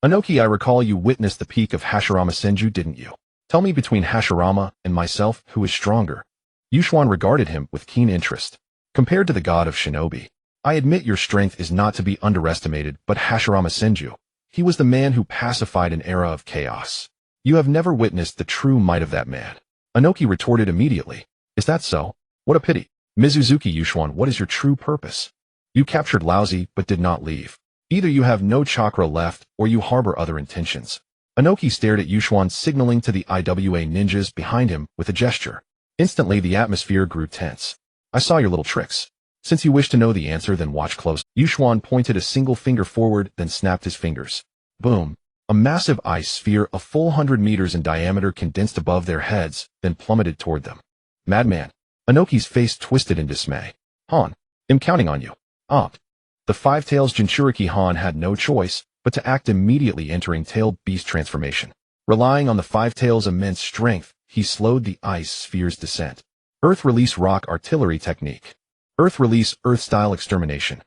Inoki, I recall you witnessed the peak of Hashirama Senju, didn't you? Tell me, between Hashirama and myself, who is stronger? Yuxuan regarded him with keen interest. Compared to the god of shinobi, I admit your strength is not to be underestimated, but Hashirama Senju, he was the man who pacified an era of chaos. You have never witnessed the true might of that man. Inoki retorted immediately. Is that so? What a pity. Mizuzuki Yuxuan, what is your true purpose? You captured Laozi, but did not leave. Either you have no chakra left, or you harbor other intentions. Inoki stared at Yuxuan, signaling to the IWA ninjas behind him with a gesture. Instantly, the atmosphere grew tense. I saw your little tricks. Since you wish to know the answer, then watch close. Yuxuan pointed a single finger forward, then snapped his fingers. Boom. A massive ice sphere, a full 100 meters in diameter, condensed above their heads, then plummeted toward them. Madman. Inoki's face twisted in dismay. Han, I'm counting on you. Opt. The Five-Tails Jinchuriki Han had no choice but to act immediately, entering tailed beast transformation. Relying on the Five-Tails' immense strength, he slowed the ice sphere's descent. Earth Release Rock Artillery Technique. Earth Release Earth-Style Extermination.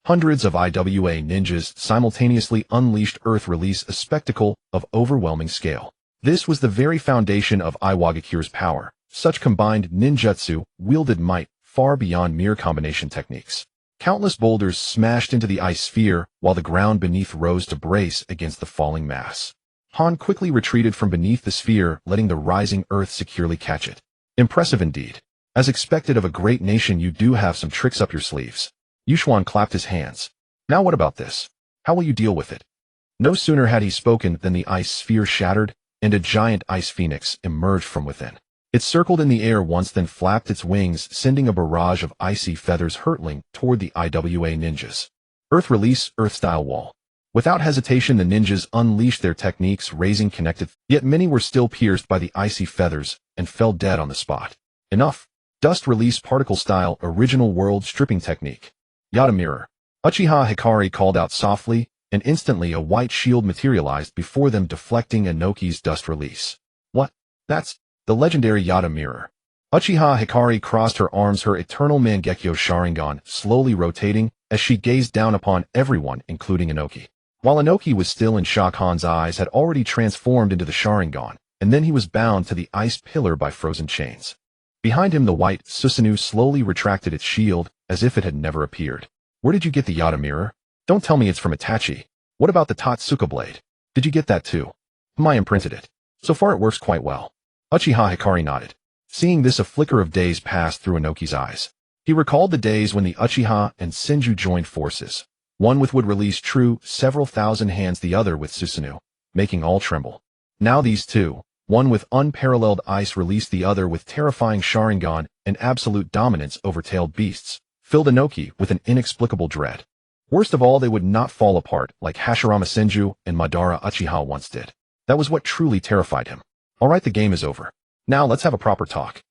Hundreds of IWA ninjas simultaneously unleashed Earth Release, a spectacle of overwhelming scale. This was the very foundation of Iwagakure's power. Such combined ninjutsu wielded might far beyond mere combination techniques. Countless boulders smashed into the ice sphere, while the ground beneath rose to brace against the falling mass. Han quickly retreated from beneath the sphere, letting the rising earth securely catch it. Impressive indeed. As expected of a great nation, you do have some tricks up your sleeves. Yuxuan clapped his hands. Now what about this? How will you deal with it? No sooner had he spoken than the ice sphere shattered, and a giant ice phoenix emerged from within. It circled in the air once, then flapped its wings, sending a barrage of icy feathers hurtling toward the IWA ninjas. Earth Release Earth-Style Wall. Without hesitation, the ninjas unleashed their techniques, raising connected, yet many were still pierced by the icy feathers and fell dead on the spot. Enough. Dust Release Particle Style Original World Stripping Technique. Yada Mirror. Uchiha Hikari called out softly, and instantly a white shield materialized before them, deflecting Inoki's dust release. What? That's the legendary Yada Mirror. Uchiha Hikari crossed her arms, her eternal Mangekyo Sharingan slowly rotating as she gazed down upon everyone, including Inoki. While Inoki was still in shock, Han's eyes had already transformed into the Sharingan, and then he was bound to the ice pillar by frozen chains. Behind him, the white Susanoo slowly retracted its shield, as if it had never appeared. Where did you get the Yada Mirror? Don't tell me it's from Itachi. What about the Totsuka blade? Did you get that too? I imprinted it. So far it works quite well. Uchiha Hikari nodded. Seeing this, a flicker of daze passed through Inoki's eyes. He recalled the days when the Uchiha and Senju joined forces. One with would release true several thousand hands, the other with Susanoo, making all tremble. Now these two, one with unparalleled ice released, the other with terrifying Sharingan and absolute dominance over tailed beasts, filled Inoki with an inexplicable dread. Worst of all, they would not fall apart like Hashirama Senju and Madara Uchiha once did. That was what truly terrified him. Alright, the game is over. Now let's have a proper talk.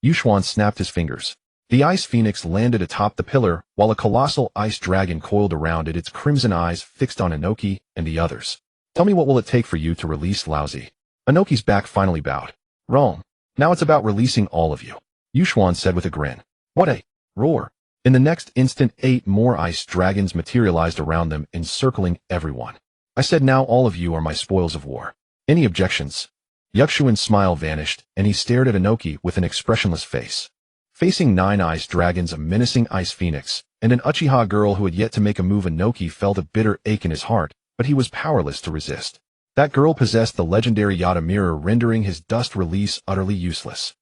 Yusuan snapped his fingers. The ice phoenix landed atop the pillar, while a colossal ice dragon coiled around it, its crimson eyes fixed on Inoki and the others. Tell me, what will it take for you to release Laozi? Inoki's back finally bowed. Rome. Now it's about releasing all of you, Yusuan said with a grin. What a roar. In the next instant, 8 more ice dragons materialized around them, encircling everyone. I said, now all of you are my spoils of war. Any objections? Yukshuan's smile vanished, and he stared at Inoki with an expressionless face. Facing 9 ice dragons, a menacing ice phoenix, and an Uchiha girl who had yet to make a move, Inoki felt a bitter ache in his heart, but he was powerless to resist. That girl possessed the legendary Yata mirror, rendering his dust release utterly useless.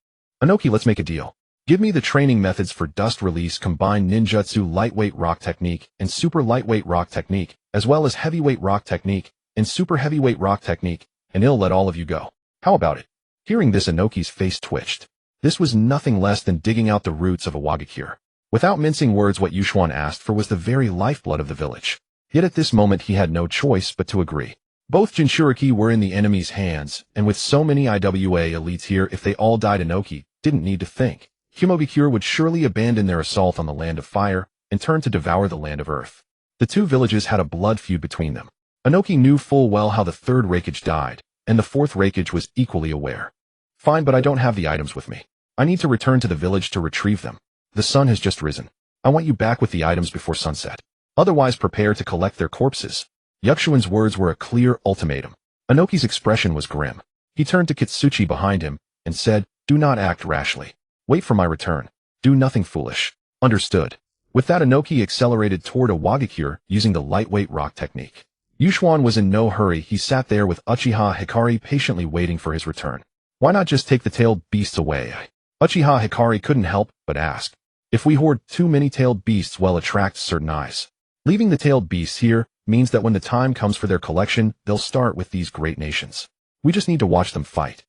Inoki, let's make a deal. Give me the training methods for dust release, combined ninjutsu lightweight rock technique and super lightweight rock technique, as well as heavyweight rock technique and super heavyweight rock technique, and I'll let all of you go. How about it? Hearing this, Inoki's face twitched. This was nothing less than digging out the roots of a Wagakure. Without mincing words, what Yusuan asked for was the very lifeblood of the village. Yet at this moment he had no choice but to agree. Both Jinchuriki were in the enemy's hands, and with so many IWA elites here, if they all died, Inoki didn't need to think. Humobikure would surely abandon their assault on the land of fire and turn to devour the land of earth. The two villages had a blood feud between them. Inoki knew full well how the third Raikage died, and the fourth Raikage was equally aware. Fine, but I don't have the items with me. I need to return to the village to retrieve them. The sun has just risen. I want you back with the items before sunset. Otherwise, prepare to collect their corpses. Yukshuan's words were a clear ultimatum. Inoki's expression was grim. He turned to Kitsuchi behind him and said, do not act rashly. Wait for my return. Do nothing foolish. Understood. With that, Inoki accelerated toward a Wagakure using the lightweight rock technique. Yusuan was in no hurry. He sat there with Uchiha Hikari patiently waiting for his return. Why not just take the tailed beasts away? Uchiha Hikari couldn't help but ask. If we hoard too many tailed beasts, we'll attract certain eyes. Leaving the tailed beasts here means that when the time comes for their collection, they'll start with these great nations. We just need to watch them fight.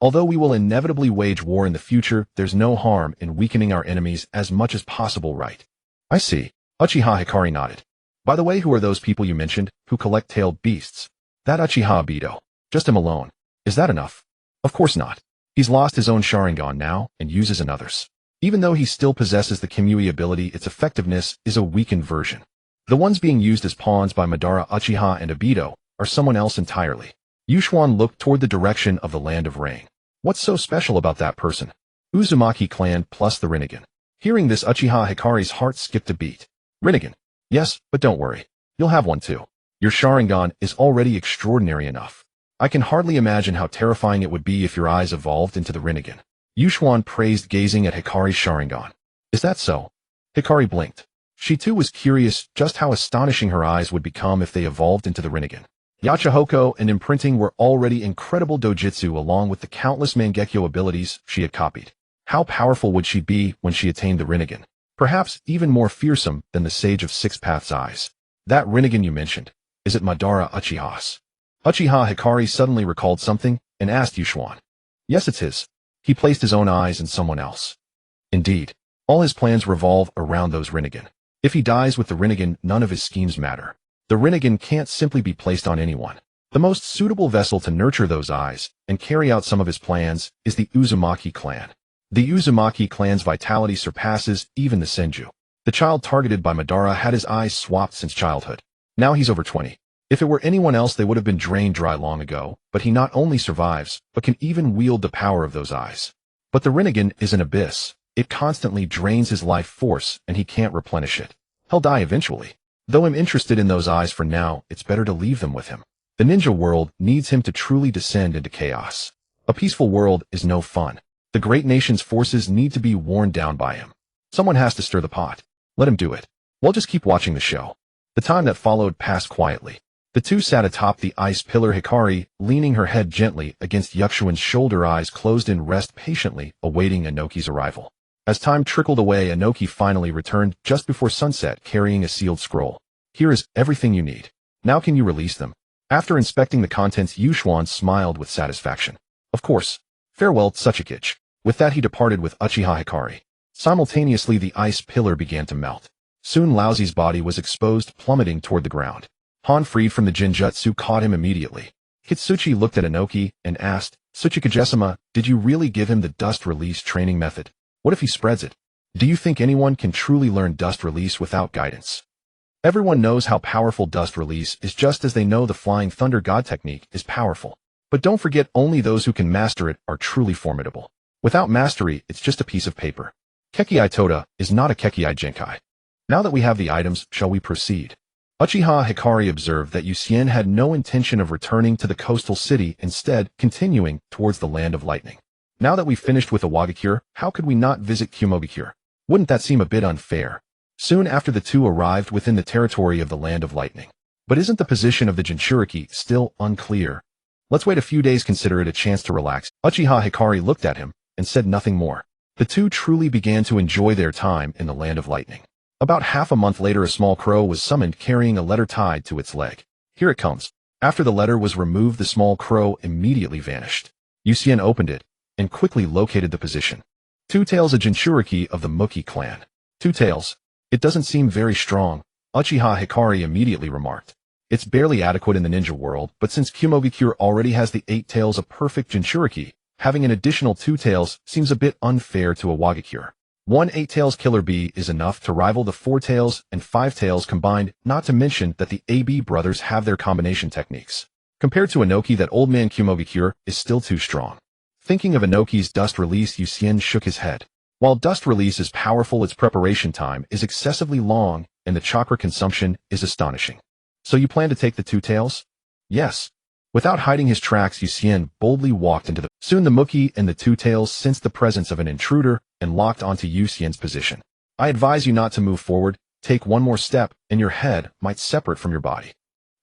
Although we will inevitably wage war in the future, there's no harm in weakening our enemies as much as possible, right? I see. Uchiha Hikari nodded. By the way, who are those people you mentioned who collect tailed beasts? That Uchiha Obito. Just him alone. Is that enough? Of course not. He's lost his own Sharingan now and uses another's. Even though he still possesses the Kimui ability, its effectiveness is a weakened version. The ones being used as pawns by Madara Uchiha and Obito are someone else entirely. Yusuan looked toward the direction of the land of rain. What's so special about that person? Uzumaki clan plus the Rinnegan. Hearing this, Uchiha Hikari's heart skipped a beat. Rinnegan. Yes, but don't worry. You'll have one too. Your Sharingan is already extraordinary enough. I can hardly imagine how terrifying it would be if your eyes evolved into the Rinnegan. Yusuan praised, gazing at Hikari's Sharingan. Is that so? Hikari blinked. She too was curious just how astonishing her eyes would become if they evolved into the Rinnegan. Yachihoko and imprinting were already incredible dojutsu along with the countless Mangekyo abilities she had copied. How powerful would she be when she attained the Rinnegan? Perhaps even more fearsome than the Sage of Six Paths' eyes. That Rinnegan you mentioned, is it Madara Uchiha's? Uchiha Hikari suddenly recalled something and asked Yusuan. Yes, it's his. He placed his own eyes in someone else. Indeed, all his plans revolve around those Rinnegan. If he dies with the Rinnegan, none of his schemes matter. The Rinnegan can't simply be placed on anyone. The most suitable vessel to nurture those eyes and carry out some of his plans is the Uzumaki clan. The Uzumaki clan's vitality surpasses even the Senju. The child targeted by Madara had his eyes swapped since childhood. Now he's over 20. If it were anyone else, they would have been drained dry long ago, but he not only survives, but can even wield the power of those eyes. But the Rinnegan is an abyss. It constantly drains his life force, and he can't replenish it. He'll die eventually. Though I'm interested in those eyes for now, it's better to leave them with him. The ninja world needs him to truly descend into chaos. A peaceful world is no fun. The great nation's forces need to be worn down by him. Someone has to stir the pot. Let him do it. We'll just keep watching the show. The time that followed passed quietly. The two sat atop the ice pillar, Hikari leaning her head gently against Yukshuan's shoulder, eyes closed in rest, patiently awaiting Inoki's arrival. As time trickled away, Inoki finally returned just before sunset carrying a sealed scroll. Here is everything you need. Now can you release them? After inspecting the contents, Yushuan smiled with satisfaction. Of course. Farewell, Tsuchikage. With that he departed with Uchiha Hikari. Simultaneously the ice pillar began to melt. Soon Laozi's body was exposed, plummeting toward the ground. Han, freed from the Jinjutsu, caught him immediately. Hitsuchi looked at Inoki and asked, Tsuchikage-sama, did you really give him the dust release training method? What if he spreads it? Do you think anyone can truly learn dust release without guidance? Everyone knows how powerful dust release is, just as they know the flying thunder god technique is powerful. But don't forget, only those who can master it are truly formidable. Without mastery, it's just a piece of paper. Kekkei Toda is not a Kekkei Genkai. Now that we have the items, shall we proceed? Uchiha Hikari observed that Yusien had no intention of returning to the coastal city, instead continuing towards the land of lightning. Now that we've finished with Awagakure, how could we not visit Kumogakure? Wouldn't that seem a bit unfair? Soon after the two arrived within the territory of the land of lightning. But isn't the position of the Jinchuriki still unclear? Let's wait a few days, consider it a chance to relax. Uchiha Hikari looked at him and said nothing more. The two truly began to enjoy their time in the land of lightning. About half a month later, a small crow was summoned carrying a letter tied to its leg. Here it comes. After the letter was removed, the small crow immediately vanished. Yusien opened it and quickly located the position. Two Tails, a Jinchuriki of the Muki clan. Two Tails. It doesn't seem very strong, Uchiha Hikari immediately remarked. It's barely adequate in the ninja world, but since Kumogakure already has the 8 tails, a perfect Jinchuriki, having an additional 2 tails seems a bit unfair to Awagakure. One 8 tails killer bee is enough to rival the 4 tails and 5 tails combined, not to mention that the AB brothers have their combination techniques. Compared to Inoki, that old man Kumogakure is still too strong. Thinking of Inoki's dust release, Yusien shook his head. While dust release is powerful, its preparation time is excessively long, and the chakra consumption is astonishing. So you plan to take the 2 tails? Yes. Without hiding his tracks, Yusien boldly walked into the... Soon the Muki and the 2 tails sensed the presence of an intruder and locked onto Yusien's position. I advise you not to move forward. Take one more step, and your head might separate from your body.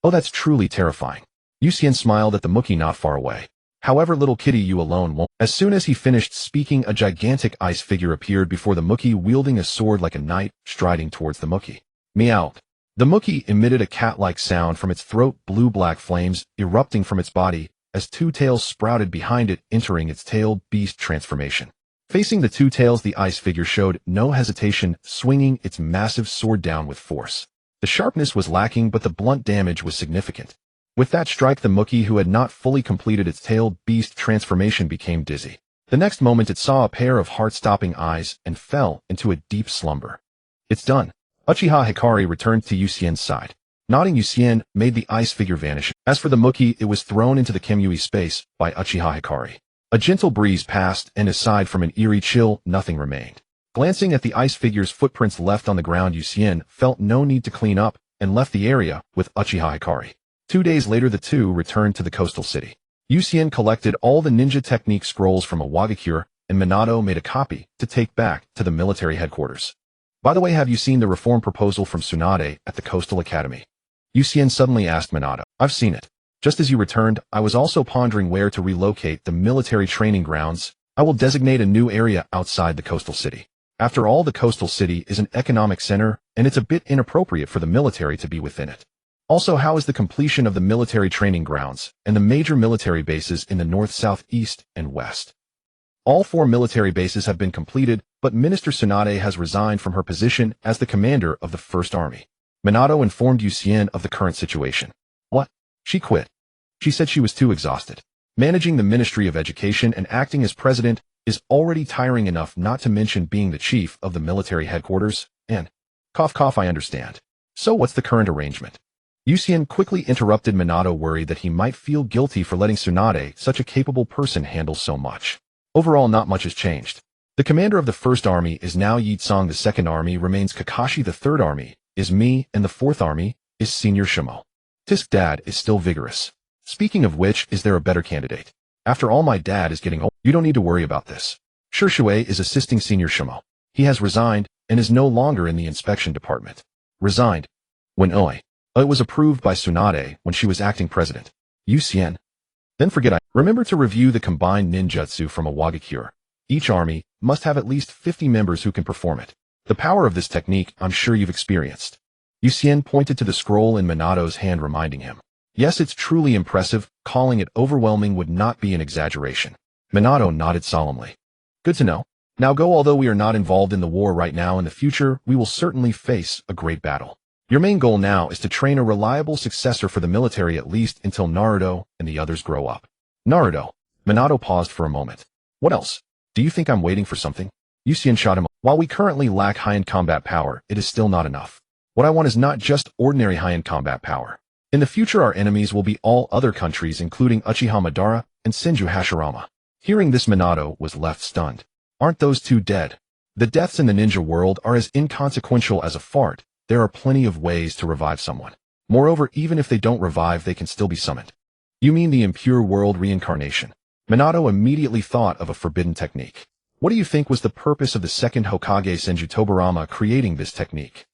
Oh, that's truly terrifying. Yusien smiled at the Muki not far away. However, little kitty, you alone won't. As soon as he finished speaking, a gigantic ice figure appeared before the Muki, wielding a sword like a knight, striding towards the Muki. Meowed. The Muki emitted a cat-like sound from its throat, blue-black flames erupting from its body as 2 tails sprouted behind it, entering its tailed beast transformation. Facing the 2 tails, the ice figure showed no hesitation, swinging its massive sword down with force. The sharpness was lacking, but the blunt damage was significant. With that strike, the Muki, who had not fully completed its tailed beast transformation, became dizzy. The next moment it saw a pair of heart-stopping eyes and fell into a deep slumber. It's done. Uchiha Hikari returned to Yusien's side. Nodding, Yusien made the ice figure vanish. As for the Muki, it was thrown into the Kemui space by Uchiha Hikari. A gentle breeze passed, and aside from an eerie chill, nothing remained. Glancing at the ice figure's footprints left on the ground, Yusien felt no need to clean up and left the area with Uchiha Hikari. 2 days later, the two returned to the coastal city. Yusien collected all the ninja technique scrolls from Awagakure, and Minato made a copy to take back to the military headquarters. By the way, have you seen the reform proposal from Tsunade at the Coastal Academy? Yusien suddenly asked Minato. I've seen it. Just as you returned, I was also pondering where to relocate the military training grounds. I will designate a new area outside the coastal city. After all, the coastal city is an economic center, and it's a bit inappropriate for the military to be within it. Also, how is the completion of the military training grounds and the major military bases in the north, south, east, and west? All 4 military bases have been completed, but Minister Tsunade has resigned from her position as the commander of the First Army. Minato informed Yusien of the current situation. What? She quit. She said she was too exhausted. Managing the Ministry of Education and acting as president is already tiring enough, not to mention being the chief of the military headquarters, and... Cough cough, I understand. So what's the current arrangement? Yusien quickly interrupted Minato, worried that he might feel guilty for letting Tsunade, such a capable person, handle so much. Overall, not much has changed. The commander of the First Army is now Yi Tsang, the Second Army remains Kakashi, the Third Army is me, and the Fourth Army is Senior Shimo. Tisk dad is still vigorous. Speaking of which, is there a better candidate? After all, my dad is getting old. You don't need to worry about this. Shurshui is assisting Senior Shimo. He has resigned and is no longer in the inspection department. Resigned? When it was approved by Tsunade when she was acting president. Yusien. Then forget I. Remember to review the combined ninjutsu from Awagakure. Each army must have at least 50 members who can perform it. The power of this technique I'm sure you've experienced. Yucien pointed to the scroll in Minato's hand, reminding him. Yes, it's truly impressive. Calling it overwhelming would not be an exaggeration. Minato nodded solemnly. Good to know. Now go. Although we are not involved in the war right now, in the future we will certainly face a great battle. Your main goal now is to train a reliable successor for the military, at least until Naruto and the others grow up. Naruto. Minato paused for a moment. What else? Do you think I'm waiting for something? Yucien shot him. While we currently lack high-end combat power, it is still not enough. What I want is not just ordinary high-end combat power. In the future our enemies will be all other countries, including Uchiha Madara and Senju Hashirama. Hearing this, Minato was left stunned. Aren't those two dead? The deaths in the ninja world are as inconsequential as a fart. There are plenty of ways to revive someone. Moreover, even if they don't revive, they can still be summoned. You mean the impure world reincarnation? Minato immediately thought of a forbidden technique. What do you think was the purpose of the second Hokage Senju Tobarama creating this technique?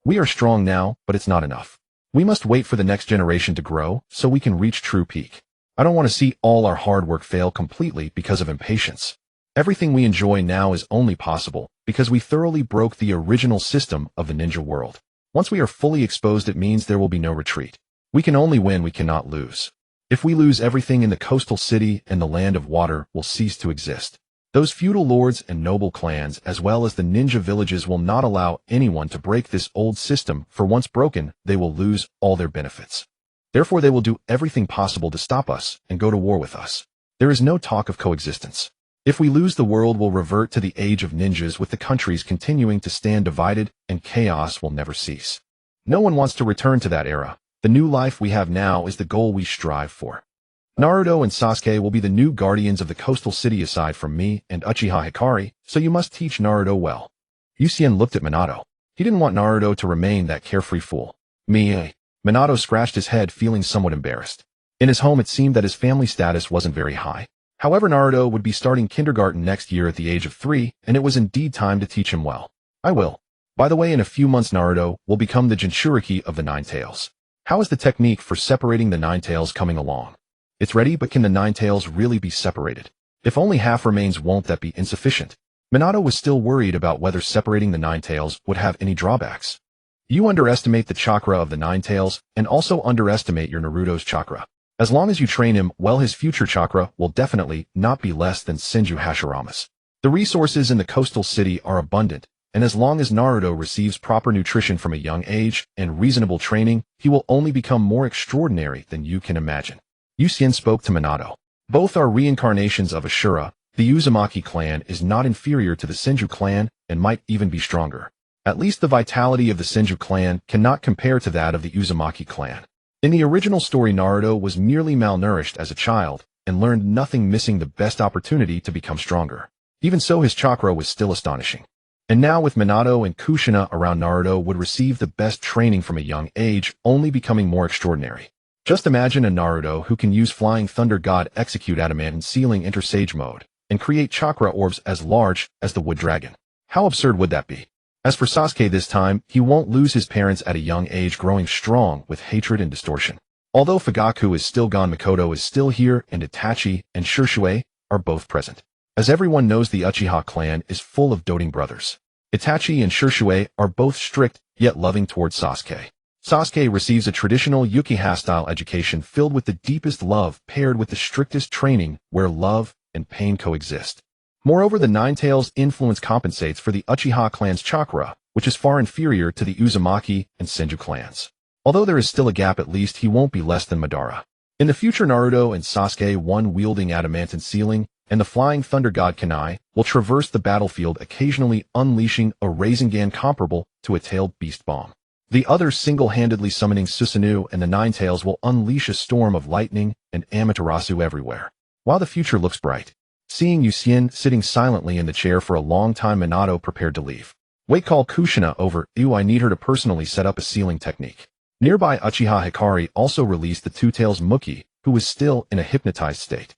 We are strong now, but it's not enough. We must wait for the next generation to grow so we can reach true peak. I don't want to see all our hard work fail completely because of impatience. Everything we enjoy now is only possible because we thoroughly broke the original system of the ninja world. Once we are fully exposed, it means there will be no retreat. We can only win, we cannot lose. If we lose everything in the coastal city and the land of water will cease to exist. Those feudal lords and noble clans, as well as the ninja villages, will not allow anyone to break this old system, for once broken, they will lose all their benefits. Therefore, they will do everything possible to stop us and go to war with us. There is no talk of coexistence. If we lose, the world will revert to the age of ninjas, with the countries continuing to stand divided, and chaos will never cease. No one wants to return to that era. The new life we have now is the goal we strive for. Naruto and Sasuke will be the new guardians of the coastal city aside from me and Uchiha Hikari, so you must teach Naruto well. Yucien looked at Minato. He didn't want Naruto to remain that carefree fool. Me. Minato scratched his head, feeling somewhat embarrassed. In his home, it seemed that his family status wasn't very high. However, Naruto would be starting kindergarten next year at the age of 3, and it was indeed time to teach him well. I will. By the way, in a few months Naruto will become the Jinchuriki of the Nine Tails. How is the technique for separating the Nine Tails coming along? It's ready, but can the Nine Tails really be separated? If only half remains, won't that be insufficient? Minato was still worried about whether separating the Nine Tails would have any drawbacks. You underestimate the chakra of the Nine Tails, and also underestimate your Naruto's chakra. As long as you train him well, his future chakra will definitely not be less than Senju Hashirama's. The resources in the coastal city are abundant, and as long as Naruto receives proper nutrition from a young age and reasonable training, he will only become more extraordinary than you can imagine. Yucien spoke to Minato. Both are reincarnations of Ashura. The Uzumaki clan is not inferior to the Senju clan and might even be stronger. At least the vitality of the Senju clan cannot compare to that of the Uzumaki clan. In the original story, Naruto was merely malnourished as a child and learned nothing, missing the best opportunity to become stronger. Even so, his chakra was still astonishing. And now with Minato and Kushina around, Naruto would receive the best training from a young age, only becoming more extraordinary. Just imagine a Naruto who can use Flying Thunder God, execute adamant sealing Enter Sage mode, and create chakra orbs as large as the Wood Dragon. How absurd would that be? As for Sasuke, this time, he won't lose his parents at a young age, growing strong with hatred and distortion. Although Fugaku is still gone, Mikoto is still here, and Itachi and Shisui are both present. As everyone knows, the Uchiha clan is full of doting brothers. Itachi and Shisui are both strict, yet loving towards Sasuke. Sasuke receives a traditional Yuki Hane-style education filled with the deepest love paired with the strictest training, where love and pain coexist. Moreover, the Nine Tails' influence compensates for the Uchiha clan's chakra, which is far inferior to the Uzumaki and Senju clans. Although there is still a gap, at least he won't be less than Madara. In the future, Naruto and Sasuke, one wielding adamantine sealing and the Flying Thunder God Kunai, will traverse the battlefield, occasionally unleashing a Rasengan comparable to a tailed beast bomb. The other single-handedly summoning Susanoo, and the Nine Tails will unleash a storm of lightning and Amaterasu everywhere. While the future looks bright. Seeing Yucien sitting silently in the chair for a long time, Minato prepared to leave. Wait, call Kushina over. I need her to personally set up a sealing technique. Nearby, Uchiha Hikari also released the Two-Tails Muki, who was still in a hypnotized state.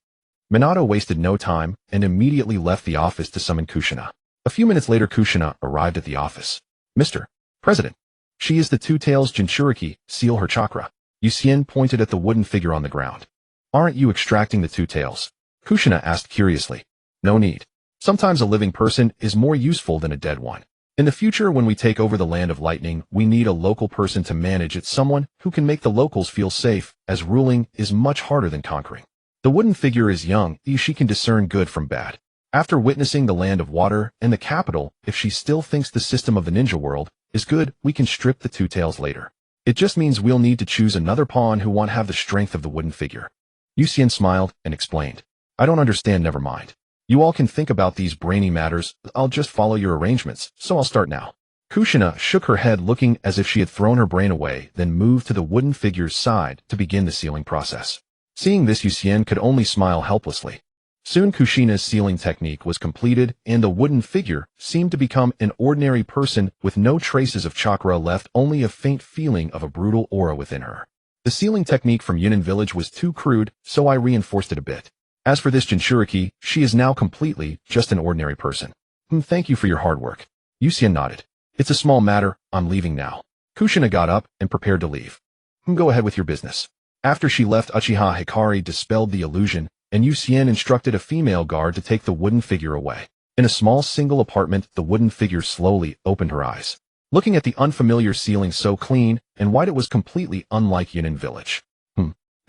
Minato wasted no time and immediately left the office to summon Kushina. A few minutes later, Kushina arrived at the office. Mr. President. She is the Two-Tails Jinchuriki, seal her chakra. Yucien pointed at the wooden figure on the ground. Aren't you extracting the Two-Tails? Kushina asked curiously. No need. Sometimes a living person is more useful than a dead one. In the future, when we take over the land of lightning, we need a local person to manage it, someone who can make the locals feel safe, as ruling is much harder than conquering. The wooden figure is young, she can discern good from bad. After witnessing the land of water and the capital, if she still thinks the system of the ninja world is good, we can strip the two tails later. It just means we'll need to choose another pawn who won't have the strength of the wooden figure. Yuki Hane smiled and explained. I don't understand, never mind. You all can think about these brainy matters, I'll just follow your arrangements, so I'll start now. Kushina shook her head, looking as if she had thrown her brain away, then moved to the wooden figure's side to begin the sealing process. Seeing this, Yuki Hane could only smile helplessly. Soon Kushina's sealing technique was completed, and the wooden figure seemed to become an ordinary person with no traces of chakra left, only a faint feeling of a brutal aura within her. The sealing technique from Yunin village was too crude, so I reinforced it a bit. As for this Jinchuriki, she is now completely just an ordinary person. Thank you for your hard work. Yuki Hane nodded. It's a small matter, I'm leaving now. Kushina got up and prepared to leave. Go ahead with your business. After she left, Uchiha Hikari dispelled the illusion, and Yuki Hane instructed a female guard to take the wooden figure away. In a small single apartment, the wooden figure slowly opened her eyes. Looking at the unfamiliar ceiling so clean and white, it was completely unlike Yunin village.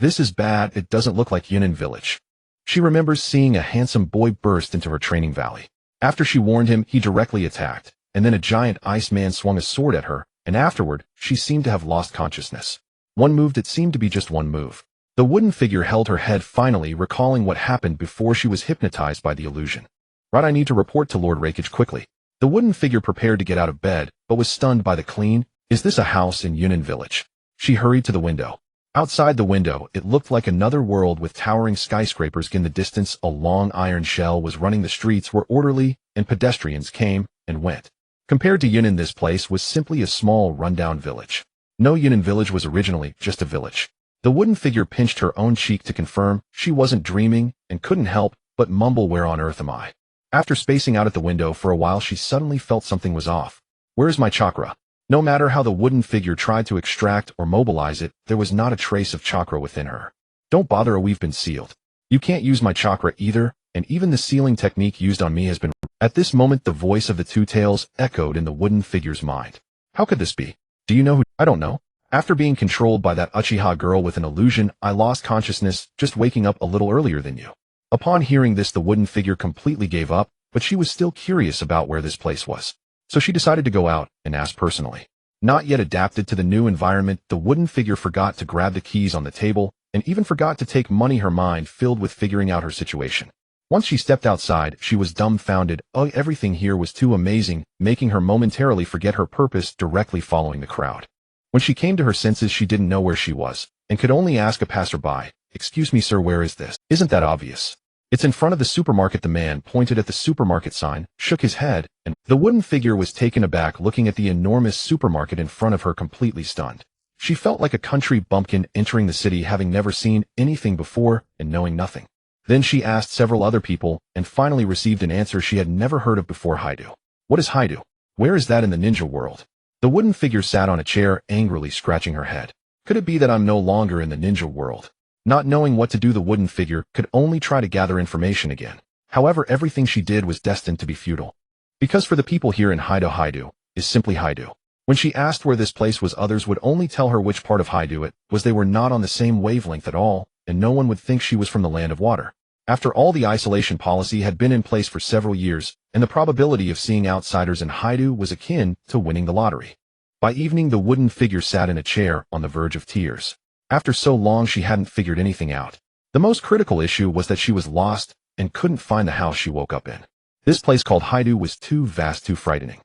This is bad, it doesn't look like Yunin village. She remembers seeing a handsome boy burst into her training valley. After she warned him, he directly attacked, and then a giant ice man swung a sword at her, and afterward, she seemed to have lost consciousness. One move that seemed to be just one move. The wooden figure held her head, finally recalling what happened before she was hypnotized by the illusion. Right, I need to report to Lord Rakage quickly. The wooden figure prepared to get out of bed, but was stunned by the clean. Is this a house in Yunin village? She hurried to the window. Outside the window, it looked like another world with towering skyscrapers in the distance. A long iron shell was running the streets where orderly and pedestrians came and went. Compared to Yunin, this place was simply a small, rundown village. No, Yunin village was originally just a village. The wooden figure pinched her own cheek to confirm she wasn't dreaming and couldn't help but mumble, where on earth am I? After spacing out at the window for a while, she suddenly felt something was off. Where's my chakra? No matter how the wooden figure tried to extract or mobilize it, there was not a trace of chakra within her. Don't bother, we've been sealed. You can't use my chakra either, and even the sealing technique used on me has been... At this moment, the voice of the two tails echoed in the wooden figure's mind. How could this be? Do you know who? I don't know. After being controlled by that Uchiha girl with an illusion, I lost consciousness, just waking up a little earlier than you. Upon hearing this, the wooden figure completely gave up, but she was still curious about where this place was. So she decided to go out and ask personally. Not yet adapted to the new environment, the wooden figure forgot to grab the keys on the table and even forgot to take money, her mind filled with figuring out her situation. Once she stepped outside, she was dumbfounded. Everything here was too amazing, making her momentarily forget her purpose, directly following the crowd. When she came to her senses, she didn't know where she was and could only ask a passerby, "Excuse me, sir, where is this?" Isn't that obvious? It's in front of the supermarket. The man pointed at the supermarket sign, shook his head, and the wooden figure was taken aback, looking at the enormous supermarket in front of her, completely stunned. She felt like a country bumpkin entering the city, having never seen anything before and knowing nothing. Then she asked several other people and finally received an answer she had never heard of before. Haidu. What is Haidu? Where is that in the ninja world? The wooden figure sat on a chair, angrily scratching her head. Could it be that I'm no longer in the ninja world? Not knowing what to do, the wooden figure could only try to gather information again. However, everything she did was destined to be futile. Because for the people here in Haidu is simply Haidu. When she asked where this place was, others would only tell her which part of Haidu it was. They were not on the same wavelength at all, and no one would think she was from the land of water. After all, the isolation policy had been in place for several years, and the probability of seeing outsiders in Haidu was akin to winning the lottery. By evening, the wooden figure sat in a chair on the verge of tears. After so long, she hadn't figured anything out. The most critical issue was that she was lost and couldn't find the house she woke up in. This place called Haidu was too vast, too frightening.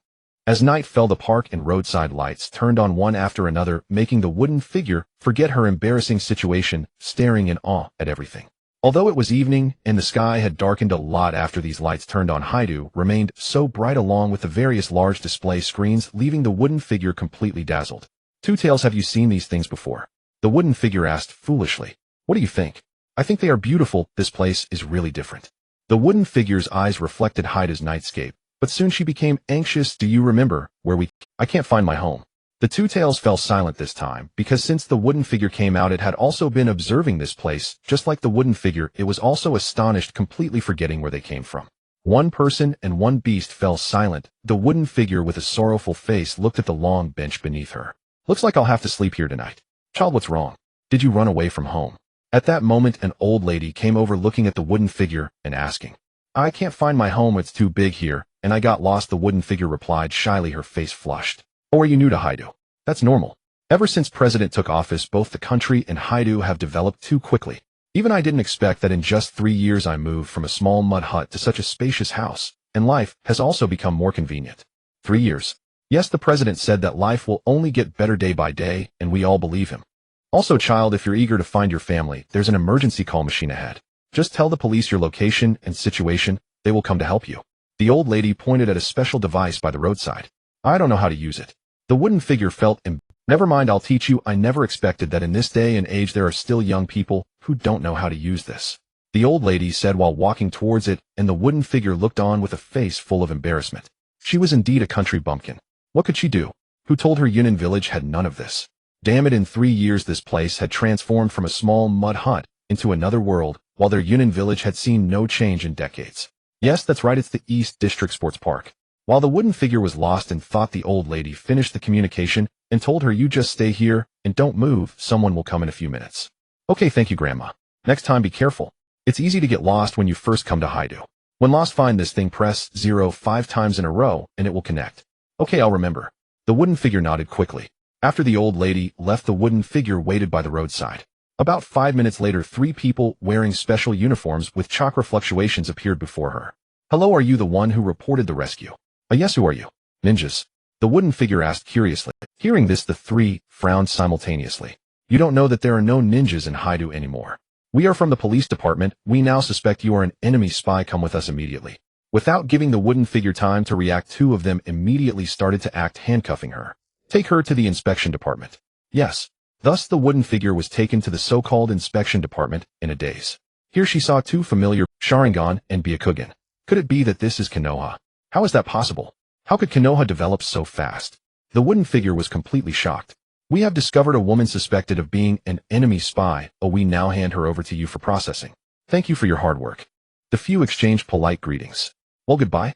As night fell, the park and roadside lights turned on one after another, making the wooden figure forget her embarrassing situation, staring in awe at everything. Although it was evening and the sky had darkened a lot after these lights turned on, Haidu remained so bright, along with the various large display screens, leaving the wooden figure completely dazzled. Two Tails, have you seen these things before? The wooden figure asked foolishly. What do you think? I think they are beautiful. This place is really different. The wooden figure's eyes reflected Haidu's nightscape, but soon she became anxious. Do you remember where I can't find my home. The Two Tails fell silent this time, because since the wooden figure came out, it had also been observing this place. Just like the wooden figure, it was also astonished, completely forgetting where they came from. One person and one beast fell silent. The wooden figure with a sorrowful face looked at the long bench beneath her. Looks like I'll have to sleep here tonight. Child, what's wrong? Did you run away from home? At that moment, an old lady came over looking at the wooden figure and asking, I can't find my home, it's too big here, and I got lost, the wooden figure replied shyly, her face flushed. Oh, are you new to Haidu? That's normal. Ever since President took office, both the country and Haidu have developed too quickly. Even I didn't expect that in just 3 years I moved from a small mud hut to such a spacious house, and life has also become more convenient. 3 years. Yes, the president said that life will only get better day by day, and we all believe him. Also, child, if you're eager to find your family, there's an emergency call machine ahead. Just tell the police your location and situation, they will come to help you. The old lady pointed at a special device by the roadside. I don't know how to use it. The wooden figure felt Never mind, I'll teach you. I never expected that in this day and age there are still young people who don't know how to use this. The old lady said while walking towards it, and the wooden figure looked on with a face full of embarrassment. She was indeed a country bumpkin. What could she do? Who told her Yunnan village had none of this? Damn it, in 3 years this place had transformed from a small mud hut into another world, while their Yunnan village had seen no change in decades. Yes, that's right, it's the East District Sports Park. While the wooden figure was lost and thought, the old lady finished the communication and told her, you just stay here and don't move, someone will come in a few minutes. Okay, thank you, Grandma. Next time be careful. It's easy to get lost when you first come to Haidu. When lost, find this thing, press 0 5 times in a row and it will connect. Okay, I'll remember. The wooden figure nodded quickly. After the old lady left, the wooden figure waited by the roadside. About 5 minutes later, 3 people wearing special uniforms with chakra fluctuations appeared before her. Hello, are you the one who reported the rescue? Yes, who are you? Ninjas. The wooden figure asked curiously. Hearing this, the 3 frowned simultaneously. You don't know that there are no ninjas in Haidu anymore. We are from the police department. We now suspect you are an enemy spy. Come with us immediately. Without giving the wooden figure time to react, 2 of them immediately started to act, handcuffing her. Take her to the inspection department. Yes. Thus the wooden figure was taken to the so-called inspection department in a daze. Here she saw 2 familiar, Sharingan and Byakugan. Could it be that this is Konoha? How is that possible? How could Konoha develop so fast? The wooden figure was completely shocked. We have discovered a woman suspected of being an enemy spy. Oh, we now hand her over to you for processing. Thank you for your hard work. The few exchanged polite greetings. Well, goodbye.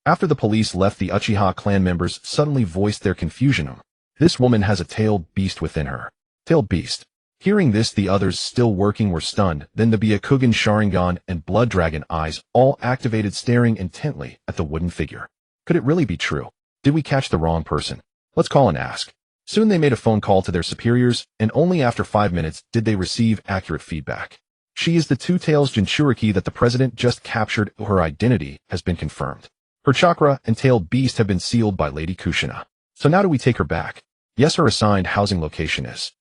After the police left, the Uchiha clan members suddenly voiced their confusion. This woman has a tailed beast within her. Tailed beast. Hearing this, the others still working were stunned. Then the Byakugan, Sharingan, and Blood Dragon eyes all activated, staring intently at the wooden figure. Could it really be true? Did we catch the wrong person? Let's call and ask. Soon they made a phone call to their superiors, and only after 5 minutes did they receive accurate feedback. She is the Two-Tails Jinchuriki that the president just captured. Her identity has been confirmed. Her chakra and tailed beast have been sealed by Lady Kushina. So now do we take her back? Yes, her assigned housing location is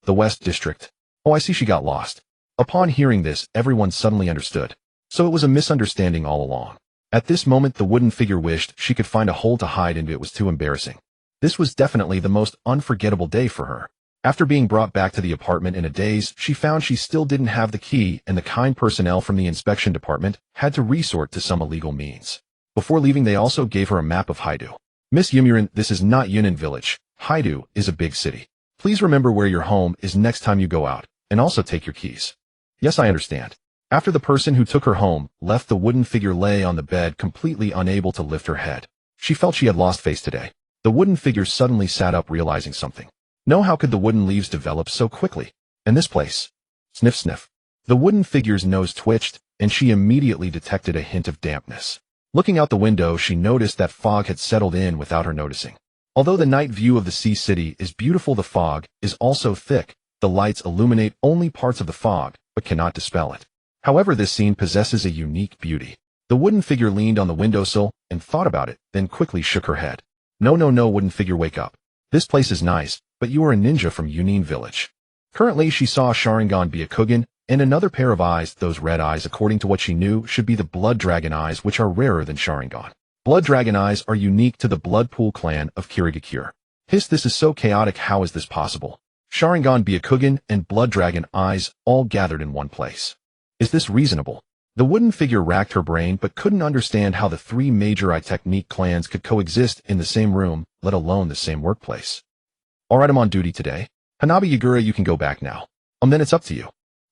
the West District. Oh, I see, she got lost. Upon hearing this, everyone suddenly understood. So it was a misunderstanding all along. At this moment, the wooden figure wished she could find a hole to hide into. It was too embarrassing. This was definitely the most unforgettable day for her. After being brought back to the apartment in a daze, she found she still didn't have the key, and the kind personnel from the inspection department had to resort to some illegal means. Before leaving, they also gave her a map of Haidu. Miss Yumurin, this is not Yunnan village. Haidu is a big city. Please remember where your home is next time you go out, and also take your keys. Yes, I understand. After the person who took her home left, the wooden figure lay on the bed, completely unable to lift her head. She felt she had lost face today. The wooden figure suddenly sat up, realizing something. No, how could the wooden leaves develop so quickly? And this place? Sniff, sniff. The wooden figure's nose twitched, and she immediately detected a hint of dampness. Looking out the window, she noticed that fog had settled in without her noticing. Although the night view of the sea city is beautiful, the fog is also thick. The lights illuminate only parts of the fog, but cannot dispel it. However, this scene possesses a unique beauty. The wooden figure leaned on the windowsill and thought about it, then quickly shook her head. No, wooden figure, wake up. This place is nice, but you are a ninja from Yunnan village. Currently, she saw a Sharingan Byakugan and another pair of eyes. Those red eyes, according to what she knew, should be the Blood Dragon eyes, which are rarer than Sharingan. Blood Dragon eyes are unique to the Blood Pool clan of Kirigakure. Hiss, this is so chaotic. How is this possible? Sharingan Byakugan and Blood Dragon eyes all gathered in one place. Is this reasonable? The wooden figure racked her brain but couldn't understand how the 3 major eye technique clans could coexist in the same room, let alone the same workplace. Alright, I'm on duty today. Hanabi Yagura, you can go back now. Then it's up to you.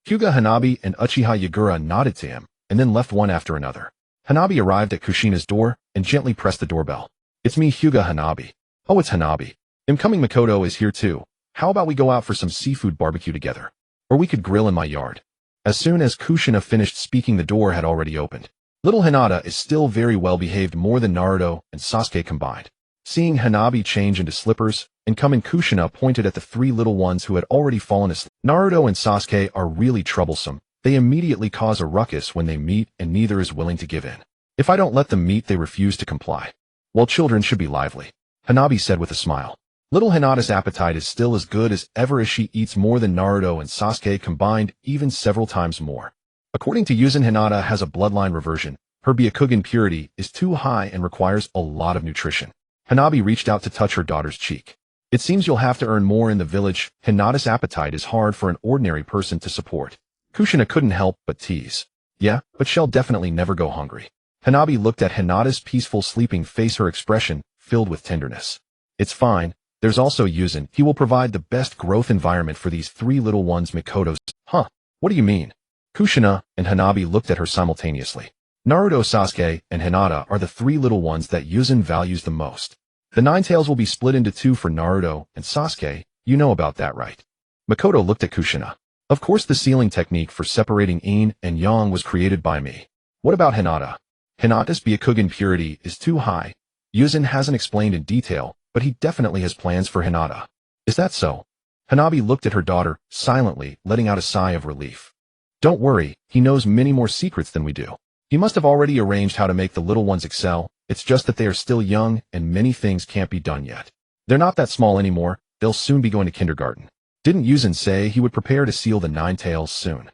Hyuga Hanabi and Uchiha Yagura nodded to him, and then left one after another. Hanabi arrived at Kushina's door and gently pressed the doorbell. It's me, Hyuga Hanabi. Oh, it's Hanabi. Incoming Makoto is here too. How about we go out for some seafood barbecue together? Or we could grill in my yard. As soon as Kushina finished speaking, the door had already opened. Little Hinata is still very well behaved, more than Naruto and Sasuke combined. Seeing Hanabi change into slippers, incoming Kushina pointed at the three little ones who had already fallen asleep. Naruto and Sasuke are really troublesome. They immediately cause a ruckus when they meet, and neither is willing to give in. If I don't let them meet, they refuse to comply. Well, children should be lively, Hanabi said with a smile. Little Hinata's appetite is still as good as ever, as she eats more than Naruto and Sasuke combined, even several times more. According to Yuzen, Hinata has a bloodline reversion. Her Byakugan purity is too high and requires a lot of nutrition. Hanabi reached out to touch her daughter's cheek. It seems you'll have to earn more in the village. Hinata's appetite is hard for an ordinary person to support. Kushina couldn't help but tease. Yeah, but she'll definitely never go hungry. Hanabi looked at Hinata's peaceful sleeping face, her expression filled with tenderness. It's fine. There's also Yuzen. He will provide the best growth environment for these three little ones. Makoto's. Huh? What do you mean? Kushina and Hanabi looked at her simultaneously. Naruto, Sasuke, and Hinata are the three little ones that Yuzen values the most. The nine tails will be split into two for Naruto and Sasuke. You know about that, right? Makoto looked at Kushina. Of course, the sealing technique for separating yin and yang was created by me. What about Hinata? Hinata's Byakugan purity is too high. Yuzen hasn't explained in detail, but he definitely has plans for Hinata. Is that so? Hanabi looked at her daughter, silently, letting out a sigh of relief. Don't worry, he knows many more secrets than we do. He must have already arranged how to make the little ones excel. It's just that they are still young, and many things can't be done yet. They're not that small anymore. They'll soon be going to kindergarten. Didn't Yuzen say he would prepare to seal the nine tails soon?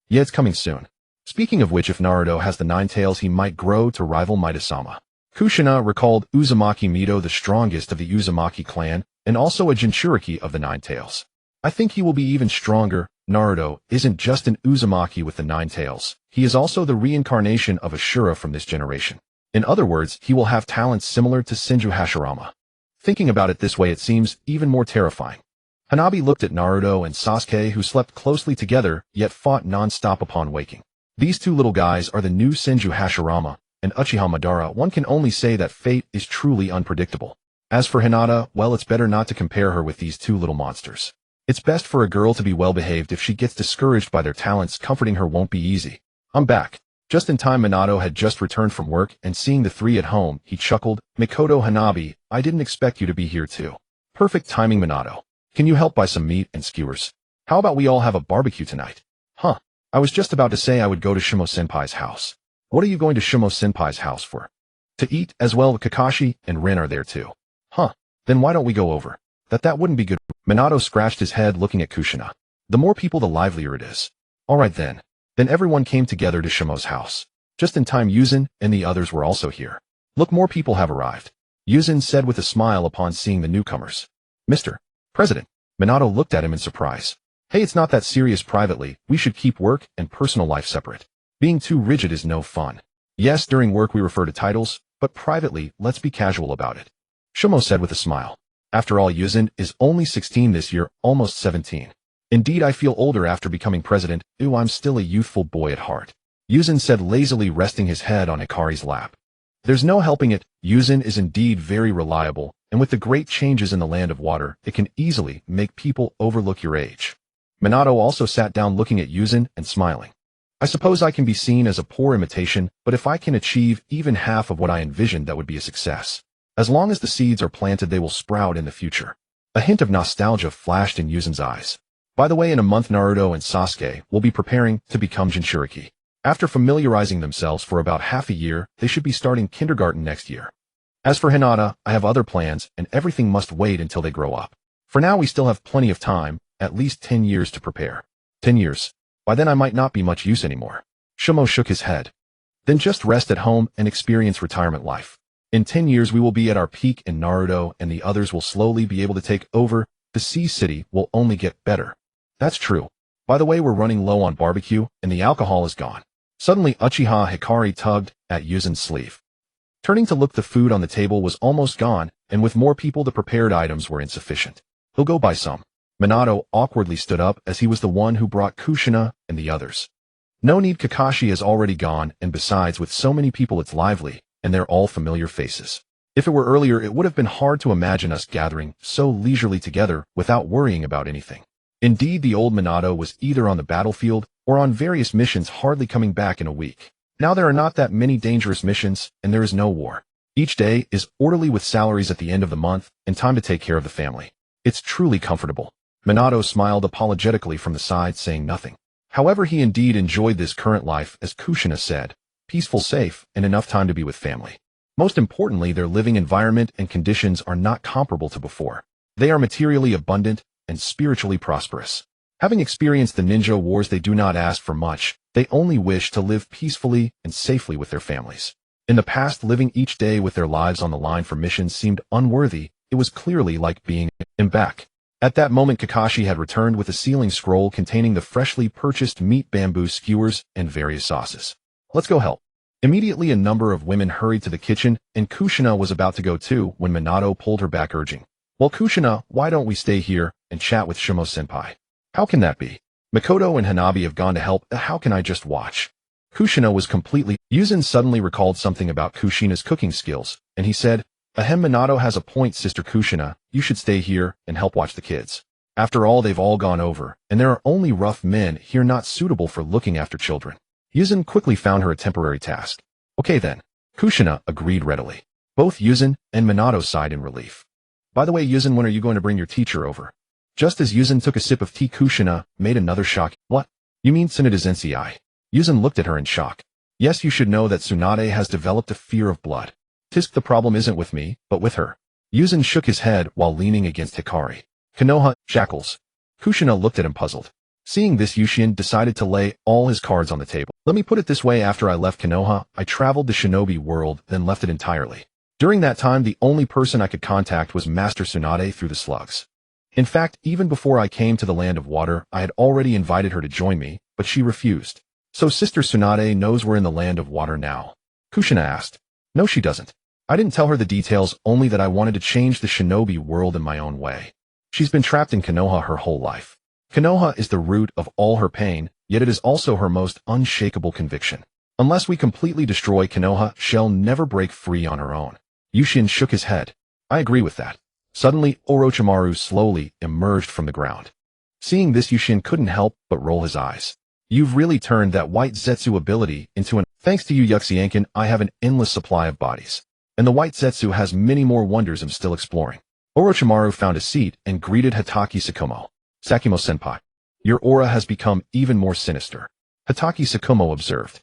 Yeah, it's coming soon. Speaking of which, if Naruto has the nine tails, he might grow to rival Midasama. Kushina recalled Uzumaki Mito, the strongest of the Uzumaki clan, and also a Jinchuriki of the nine tails. I think he will be even stronger. Naruto isn't just an Uzumaki with the nine tails. He is also the reincarnation of Ashura from this generation. In other words, he will have talents similar to Senju Hashirama. Thinking about it this way, it seems even more terrifying. Hanabi looked at Naruto and Sasuke, who slept closely together, yet fought non-stop upon waking. These two little guys are the new Senju Hashirama and Uchiha Madara. One can only say that fate is truly unpredictable. As for Hinata, well, it's better not to compare her with these two little monsters. It's best for a girl to be well-behaved. If she gets discouraged by their talents, comforting her won't be easy. I'm back. Just in time. Minato had just returned from work, and seeing the three at home, he chuckled. Makoto, Hanabi, I didn't expect you to be here too. Perfect timing, Minato. Can you help buy some meat and skewers? How about we all have a barbecue tonight? Huh. I was just about to say I would go to Shimo-senpai's house. What are you going to Shimo-senpai's house for? To eat, as well. Kakashi and Rin are there too. Huh. Then why don't we go over? That wouldn't be good. Minato scratched his head, looking at Kushina. The more people, the livelier it is. Alright then. Then everyone came together to Shimo's house. Just in time. Yuzen and the others were also here. Look, more people have arrived, Yuzen said with a smile upon seeing the newcomers. Mr. President. Minato looked at him in surprise. Hey, it's not that serious. Privately, we should keep work and personal life separate. Being too rigid is no fun. Yes, during work we refer to titles, but privately, let's be casual about it, Shimo said with a smile. After all, Yuzen is only 16 this year, almost 17. Indeed, I feel older after becoming president. Ew, I'm still a youthful boy at heart, Yuzen said lazily, resting his head on Hikari's lap. There's no helping it. Yuzen is indeed very reliable, and with the great changes in the land of water, it can easily make people overlook your age. Minato also sat down, looking at Yuzen and smiling. I suppose I can be seen as a poor imitation, but if I can achieve even half of what I envisioned, that would be a success. As long as the seeds are planted, they will sprout in the future. A hint of nostalgia flashed in Yuzen's eyes. By the way, in a month Naruto and Sasuke will be preparing to become Jinchuriki. After familiarizing themselves for about half a year, they should be starting kindergarten next year. As for Hinata, I have other plans, and everything must wait until they grow up. For now we still have plenty of time, at least 10 years to prepare. 10 years. By then I might not be much use anymore. Shimo shook his head. Then just rest at home and experience retirement life. In 10 years we will be at our peak, and Naruto and the others will slowly be able to take over. The Sea City will only get better. That's true. By the way, we're running low on barbecue, and the alcohol is gone. Suddenly Uchiha Hikari tugged at Yuzen's sleeve. Turning to look, the food on the table was almost gone, and with more people the prepared items were insufficient. He'll go buy some. Minato awkwardly stood up, as he was the one who brought Kushina and the others. No need, Kakashi has already gone, and besides, with so many people it's lively, and they're all familiar faces. If it were earlier, it would have been hard to imagine us gathering so leisurely together without worrying about anything. Indeed, the old Minato was either on the battlefield or on various missions, hardly coming back in a week. Now there are not that many dangerous missions, and there is no war. Each day is orderly with salaries at the end of the month and time to take care of the family. It's truly comfortable. Minato smiled apologetically from the side, saying nothing. However, he indeed enjoyed this current life, as Kushina said, peaceful, safe, and enough time to be with family. Most importantly, their living environment and conditions are not comparable to before. They are materially abundant and spiritually prosperous. Having experienced the ninja wars, they do not ask for much. They only wish to live peacefully and safely with their families. In the past, living each day with their lives on the line for missions seemed unworthy. It was clearly like being back. At that moment, Kakashi had returned with a sealing scroll containing the freshly purchased meat, bamboo skewers, and various sauces. Let's go help. Immediately, a number of women hurried to the kitchen, and Kushina was about to go too when Minato pulled her back, urging, "Well, Kushina, why don't we stay here and chat with Shimo-senpai?" "How can that be? Makoto and Hanabi have gone to help. How can I just watch?" Kushina was completely. Yuzin suddenly recalled something about Kushina's cooking skills, and he said, "Ahem, Minato has a point, Sister Kushina. You should stay here and help watch the kids. After all, they've all gone over, and there are only rough men here not suitable for looking after children." Yuzin quickly found her a temporary task. "Okay then." Kushina agreed readily. Both Yuzin and Minato sighed in relief. "By the way, Yuzin, when are you going to bring your teacher over?" Just as Yuzin took a sip of tea, Kushina made another shock. "What? You mean Tsunade Zensei?" Yuzin looked at her in shock. "Yes, you should know that Tsunade has developed a fear of blood. Tisk, the problem isn't with me, but with her." Yuzin shook his head while leaning against Hikari. "Konoha, shackles." Kushina looked at him puzzled. Seeing this, Yushin decided to lay all his cards on the table. "Let me put it this way, after I left Konoha, I traveled the shinobi world, then left it entirely. During that time, the only person I could contact was Master Tsunade through the slugs. In fact, even before I came to the land of water, I had already invited her to join me, but she refused. So Sister Tsunade knows we're in the land of water now?" Kushina asked. "No, she doesn't. I didn't tell her the details, only that I wanted to change the shinobi world in my own way. She's been trapped in Konoha her whole life. Konoha is the root of all her pain, yet it is also her most unshakable conviction. Unless we completely destroy Konoha, she'll never break free on her own." Yushin shook his head. "I agree with that." Suddenly, Orochimaru slowly emerged from the ground. Seeing this, Yushin couldn't help but roll his eyes. "You've really turned that white Zetsu ability into an... Thanks to you, Yuxiankin, I have an endless supply of bodies. And the white Zetsu has many more wonders I'm still exploring." Orochimaru found a seat and greeted Hatake Sakumo. "Sakumo-senpai, your aura has become even more sinister." Hatake Sakumo observed.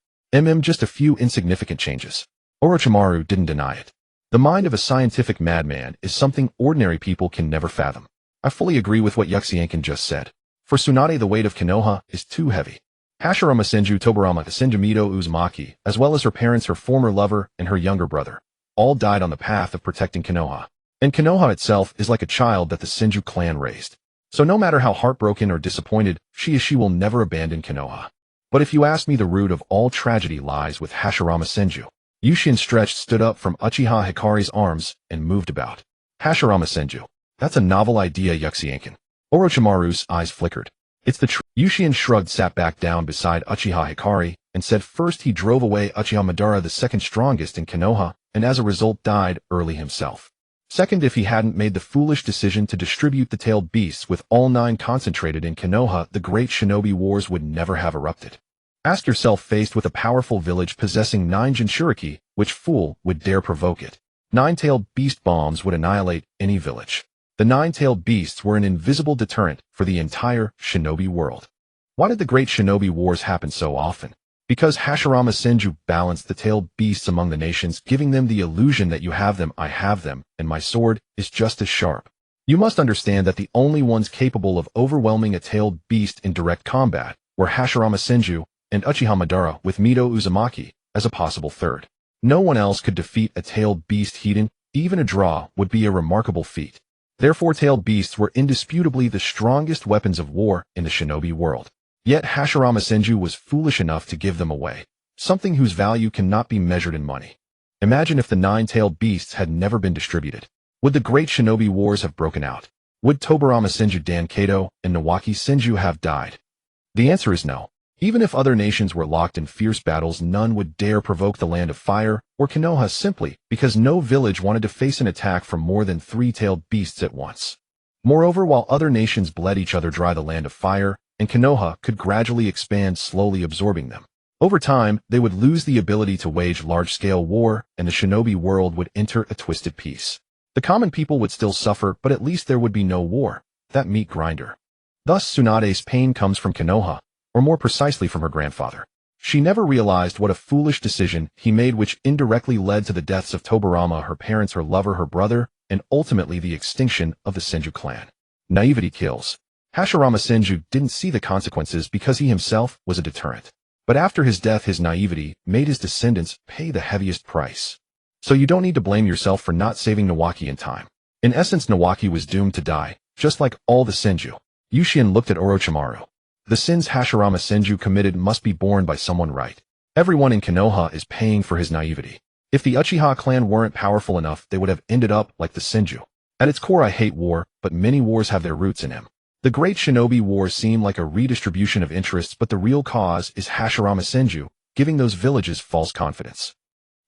Just a few insignificant changes." Orochimaru didn't deny it. "The mind of a scientific madman is something ordinary people can never fathom." "I fully agree with what Yuxiankin just said. For Tsunade, the weight of Konoha is too heavy. Hashirama Senju, Tobarama Senju Mido Uzumaki, as well as her parents, her former lover, and her younger brother, all died on the path of protecting Konoha. And Konoha itself is like a child that the Senju clan raised. So no matter how heartbroken or disappointed she will never abandon Konoha. But if you ask me, the root of all tragedy lies with Hashirama Senju." Yushin stood up from Uchiha Hikari's arms and moved about. "Hashirama Senju. That's a novel idea, Yuxiankin." Orochimaru's eyes flickered. "It's the truth." Yushin shrugged, sat back down beside Uchiha Hikari, and said first he drove away Uchiha Madara, the second strongest in Konoha, and as a result died early himself. Second, if he hadn't made the foolish decision to distribute the tailed beasts with all 9 concentrated in Konoha, the great shinobi wars would never have erupted. Ask yourself, faced with a powerful village possessing 9 Jinchuriki, which fool would dare provoke it? 9-tailed beast bombs would annihilate any village. The 9-tailed beasts were an invisible deterrent for the entire shinobi world. Why did the great shinobi wars happen so often? Because Hashirama Senju balanced the tailed beasts among the nations, giving them the illusion that you have them, I have them, and my sword is just as sharp. You must understand that the only ones capable of overwhelming a tailed beast in direct combat were Hashirama Senju and Uchiha Madara, with Mido Uzumaki as a possible third. No one else could defeat a tailed beast hidden. Even a draw would be a remarkable feat. Therefore, tailed beasts were indisputably the strongest weapons of war in the shinobi world. Yet Hashirama Senju was foolish enough to give them away, something whose value cannot be measured in money. Imagine if the 9-tailed beasts had never been distributed. Would the great shinobi wars have broken out? Would Tobarama Senju, Dan Kato, and Nawaki Senju have died? The answer is no. Even if other nations were locked in fierce battles, none would dare provoke the Land of Fire or Konoha simply because no village wanted to face an attack from more than three-tailed beasts at once. Moreover, while other nations bled each other dry, the Land of Fire and Konoha could gradually expand, slowly absorbing them. Over time, they would lose the ability to wage large-scale war, and the shinobi world would enter a twisted peace. The common people would still suffer, but at least there would be no war, that meat grinder. Thus, Tsunade's pain comes from Konoha, or more precisely from her grandfather. She never realized what a foolish decision he made, which indirectly led to the deaths of Tobarama, her parents, her lover, her brother, and ultimately the extinction of the Senju clan. Naivety kills. Hashirama Senju didn't see the consequences because he himself was a deterrent. But after his death, his naivety made his descendants pay the heaviest price. So you don't need to blame yourself for not saving Nawaki in time. In essence, Nawaki was doomed to die, just like all the Senju. Yushin looked at Orochimaru. The sins Hashirama Senju committed must be borne by someone, right? Everyone in Konoha is paying for his naivety. If the Uchiha clan weren't powerful enough, they would have ended up like the Senju. At its core, I hate war, but many wars have their roots in him. The Great Shinobi War seemed like a redistribution of interests, but the real cause is Hashirama Senju, giving those villages false confidence.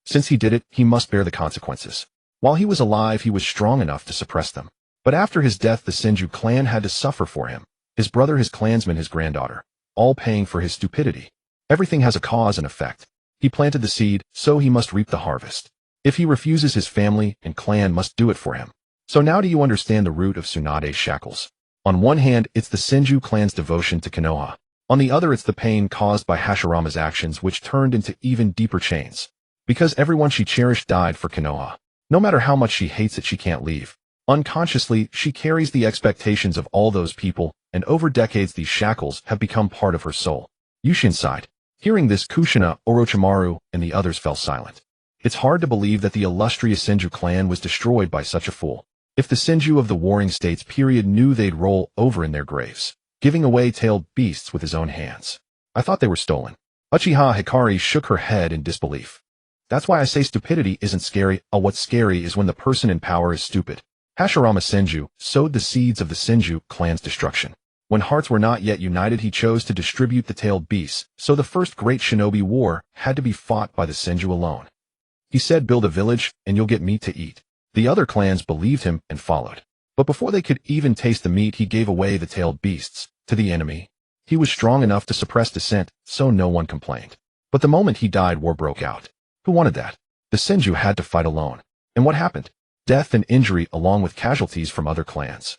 Since he did it, he must bear the consequences. While he was alive, he was strong enough to suppress them. But after his death, the Senju clan had to suffer for him. His brother, his clansmen, his granddaughter, all paying for his stupidity. Everything has a cause and effect. He planted the seed, so he must reap the harvest. If he refuses, his family and clan must do it for him. So now do you understand the root of Tsunade's shackles? On one hand, it's the Senju clan's devotion to Konoha. On the other, it's the pain caused by Hashirama's actions, which turned into even deeper chains. Because everyone she cherished died for Konoha. No matter how much she hates it, she can't leave. Unconsciously, she carries the expectations of all those people, and over decades these shackles have become part of her soul. Yushin sighed. Hearing this, Kushina, Orochimaru, and the others fell silent. It's hard to believe that the illustrious Senju clan was destroyed by such a fool. If the Senju of the Warring States period knew, they'd roll over in their graves, giving away tailed beasts with his own hands. I thought they were stolen. Uchiha Hikari shook her head in disbelief. That's why I say stupidity isn't scary. What's scary is when the person in power is stupid. Hashirama Senju sowed the seeds of the Senju clan's destruction. When hearts were not yet united, he chose to distribute the tailed beasts, so the first great shinobi war had to be fought by the Senju alone. He said, build a village, and you'll get meat to eat. The other clans believed him and followed. But before they could even taste the meat, he gave away the tailed beasts to the enemy. He was strong enough to suppress dissent, so no one complained. But the moment he died, war broke out. Who wanted that? The Senju had to fight alone. And what happened? Death and injury along with casualties from other clans.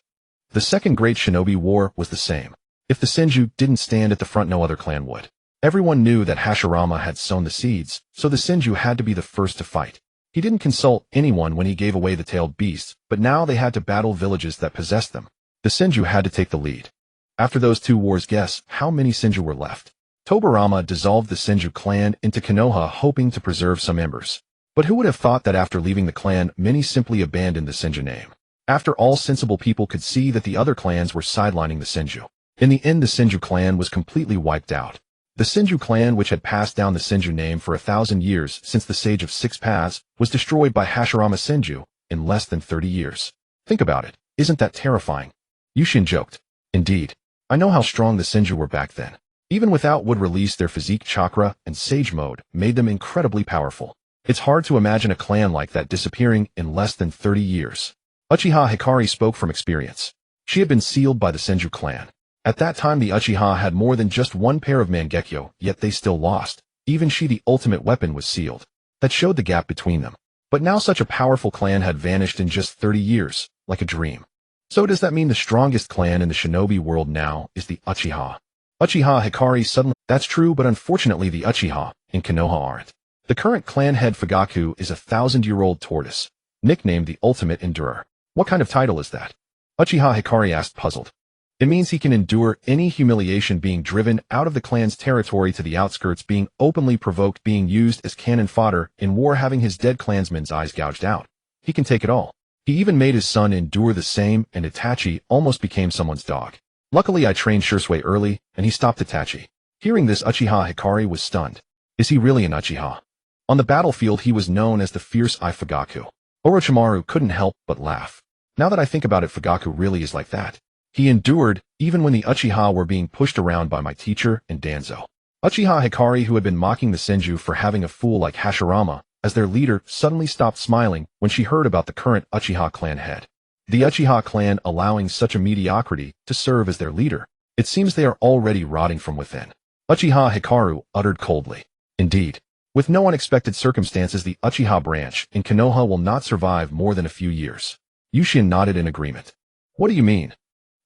The second great shinobi war was the same. If the Senju didn't stand at the front, no other clan would. Everyone knew that Hashirama had sown the seeds, so the Senju had to be the first to fight. He didn't consult anyone when he gave away the tailed beasts, but now they had to battle villages that possessed them. The Senju had to take the lead. After those two wars, guess how many Senju were left? Tobarama dissolved the Senju clan into Konoha, hoping to preserve some embers. But who would have thought that after leaving the clan, many simply abandoned the Senju name? After all, sensible people could see that the other clans were sidelining the Senju. In the end, the Senju clan was completely wiped out. The Senju clan, which had passed down the Senju name for 1,000 years since the Sage of Six Paths, was destroyed by Hashirama Senju in less than 30 years. Think about it. Isn't that terrifying? Yushin joked. Indeed. I know how strong the Senju were back then. Even without would release, their physique chakra and sage mode made them incredibly powerful. It's hard to imagine a clan like that disappearing in less than 30 years. Uchiha Hikari spoke from experience. She had been sealed by the Senju clan. At that time, the Uchiha had more than just one pair of Mangekyo, yet they still lost. Even she, the ultimate weapon, was sealed. That showed the gap between them. But now such a powerful clan had vanished in just 30 years, like a dream. So does that mean the strongest clan in the shinobi world now is the Uchiha? Uchiha Hikari suddenly... That's true, but unfortunately the Uchiha in Konoha aren't. The current clan head Fugaku is a 1,000-year-old tortoise, nicknamed the Ultimate Endurer. What kind of title is that? Uchiha Hikari asked, puzzled. It means he can endure any humiliation, being driven out of the clan's territory to the outskirts, being openly provoked, being used as cannon fodder in war, having his dead clansmen's eyes gouged out. He can take it all. He even made his son endure the same, and Itachi almost became someone's dog. Luckily, I trained Shursui early, and he stopped Itachi. Hearing this, Uchiha Hikari was stunned. Is he really an Uchiha? On the battlefield, he was known as the fierce Eye Fugaku. Orochimaru couldn't help but laugh. Now that I think about it, Fugaku really is like that. He endured, even when the Uchiha were being pushed around by my teacher and Danzo. Uchiha Hikari, who had been mocking the Senju for having a fool like Hashirama as their leader, suddenly stopped smiling when she heard about the current Uchiha clan head. The Uchiha clan allowing such a mediocrity to serve as their leader. It seems they are already rotting from within. Uchiha Hikaru uttered coldly. Indeed. With no unexpected circumstances, the Uchiha branch in Konoha will not survive more than a few years. Yushin nodded in agreement. What do you mean?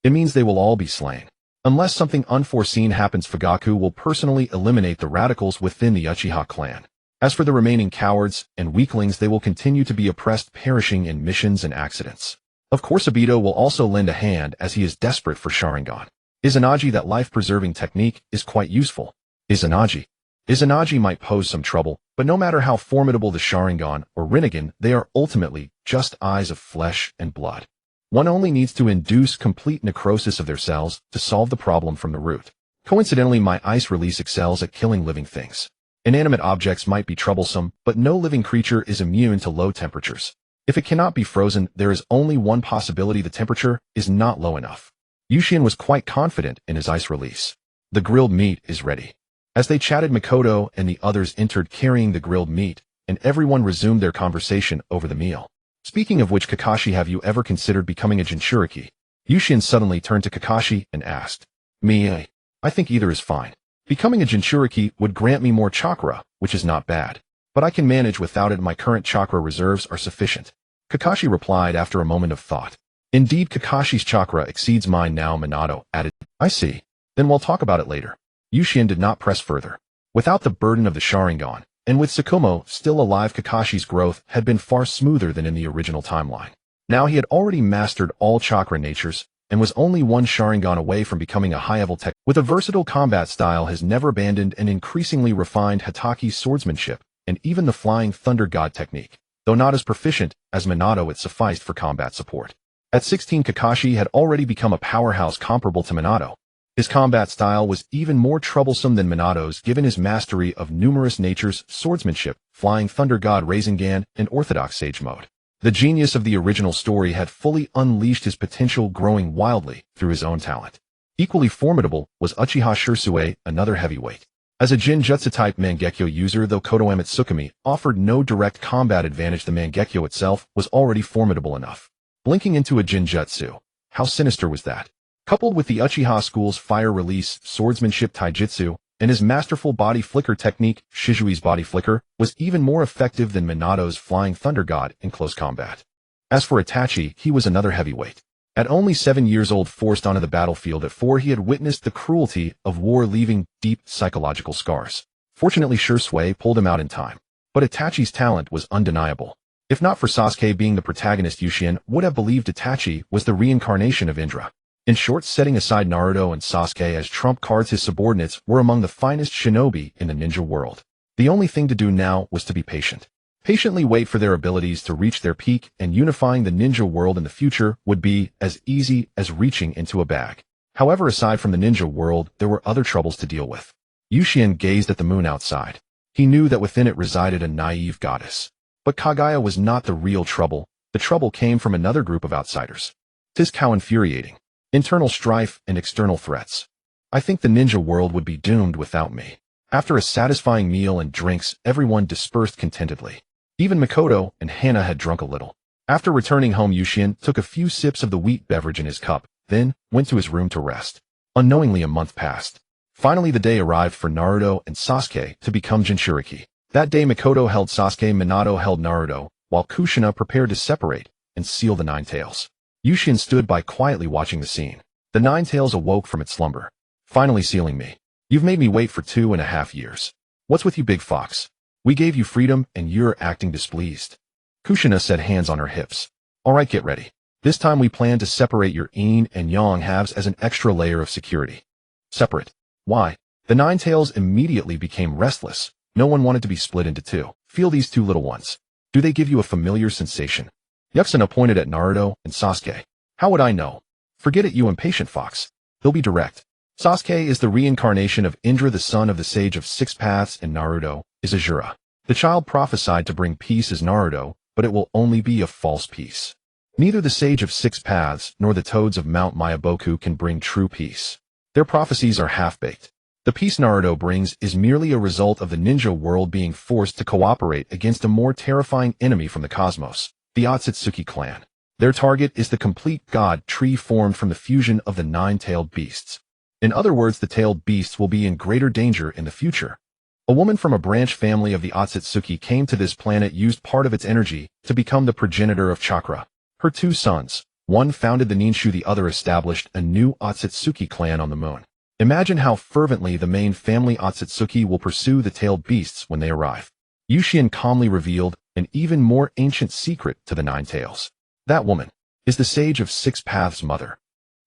It means they will all be slain. Unless something unforeseen happens, Fugaku will personally eliminate the radicals within the Uchiha clan. As for the remaining cowards and weaklings, they will continue to be oppressed, perishing in missions and accidents. Of course, Obito will also lend a hand as he is desperate for Sharingan. Izanagi, that life-preserving technique, is quite useful. Izanagi might pose some trouble, but no matter how formidable the Sharingan or Rinnegan, they are ultimately just eyes of flesh and blood. One only needs to induce complete necrosis of their cells to solve the problem from the root. Coincidentally, my ice release excels at killing living things. Inanimate objects might be troublesome, but no living creature is immune to low temperatures. If it cannot be frozen, there is only one possibility: the temperature is not low enough. Yushin was quite confident in his ice release. The grilled meat is ready. As they chatted, Makoto and the others entered carrying the grilled meat, and everyone resumed their conversation over the meal. Speaking of which, Kakashi, have you ever considered becoming a Jinchuriki? Yushin suddenly turned to Kakashi and asked. Me? I think either is fine. Becoming a Jinchuriki would grant me more chakra, which is not bad. But I can manage without it. My current chakra reserves are sufficient. Kakashi replied after a moment of thought. Indeed, Kakashi's chakra exceeds mine now, Minato added. I see. Then we'll talk about it later. Yushin did not press further. Without the burden of the Sharingan, and with Sakumo still alive, Kakashi's growth had been far smoother than in the original timeline. Now he had already mastered all chakra natures, and was only one Sharingan away from becoming a high-level tech. With a versatile combat style, has never abandoned an increasingly refined Hatake swordsmanship, and even the Flying Thunder God technique. Though not as proficient as Minato, it sufficed for combat support. At 16, Kakashi had already become a powerhouse comparable to Minato. His combat style was even more troublesome than Minato's, given his mastery of numerous natures: swordsmanship, Flying Thunder God, Rasengan, and Orthodox Sage Mode. The genius of the original story had fully unleashed his potential, growing wildly through his own talent. Equally formidable was Uchiha Shursue, another heavyweight. As a Jinjutsu-type Mangekyo user, though Kotoe Mitsukami offered no direct combat advantage, the Mangekyo itself was already formidable enough. Blinking into a Jinjutsu. How sinister was that? Coupled with the Uchiha school's fire release, swordsmanship taijutsu, and his masterful body flicker technique, Shizui's body flicker, was even more effective than Minato's Flying Thunder God in close combat. As for Itachi, he was another heavyweight. At only 7 years old, forced onto the battlefield at 4, he had witnessed the cruelty of war, leaving deep psychological scars. Fortunately, Shursue pulled him out in time. But Itachi's talent was undeniable. If not for Sasuke being the protagonist, Yushin would have believed Itachi was the reincarnation of Indra. In short, setting aside Naruto and Sasuke as trump cards, his subordinates were among the finest shinobi in the ninja world. The only thing to do now was to be patient. Patiently wait for their abilities to reach their peak, and unifying the ninja world in the future would be as easy as reaching into a bag. However, aside from the ninja world, there were other troubles to deal with. Yushin gazed at the moon outside. He knew that within it resided a naive goddess. But Kaguya was not the real trouble. The trouble came from another group of outsiders. 'Tis how infuriating. Internal strife and external threats. I think the ninja world would be doomed without me. After a satisfying meal and drinks, everyone dispersed contentedly. Even Makoto and Hana had drunk a little. After returning home, Yushin took a few sips of the wheat beverage in his cup, then went to his room to rest. Unknowingly, a month passed. Finally, the day arrived for Naruto and Sasuke to become Jinchuriki. That day, Makoto held Sasuke, Minato held Naruto, while Kushina prepared to separate and seal the Nine Tails. Yushin stood by quietly watching the scene. The Nine Tails awoke from its slumber. Finally sealing me. You've made me wait for 2.5 years. What's with you, big fox? We gave you freedom and you're acting displeased. Kushina said, hands on her hips. Alright, get ready. This time we plan to separate your yin and yang halves as an extra layer of security. Separate? Why? The Nine Tails immediately became restless. No one wanted to be split into two. Feel these two little ones. Do they give you a familiar sensation? Yuxina pointed at Naruto and Sasuke. How would I know? Forget it, you impatient fox. He'll be direct. Sasuke is the reincarnation of Indra, the son of the Sage of Six Paths, and Naruto is Azura. The child prophesied to bring peace as Naruto, but it will only be a false peace. Neither the Sage of Six Paths nor the Toads of Mount Myaboku can bring true peace. Their prophecies are half-baked. The peace Naruto brings is merely a result of the ninja world being forced to cooperate against a more terrifying enemy from the cosmos, the Otsutsuki clan. Their target is the complete god tree formed from the fusion of the nine-tailed beasts. In other words, the tailed beasts will be in greater danger in the future. A woman from a branch family of the Otsutsuki came to this planet, used part of its energy to become the progenitor of chakra. Her two sons, one founded the Ninshu, the other established a new Otsutsuki clan on the moon. Imagine how fervently the main family Otsutsuki will pursue the tailed beasts when they arrive. Yuki calmly revealed an even more ancient secret to the Nine Tails. That woman is the Sage of Six Paths' mother.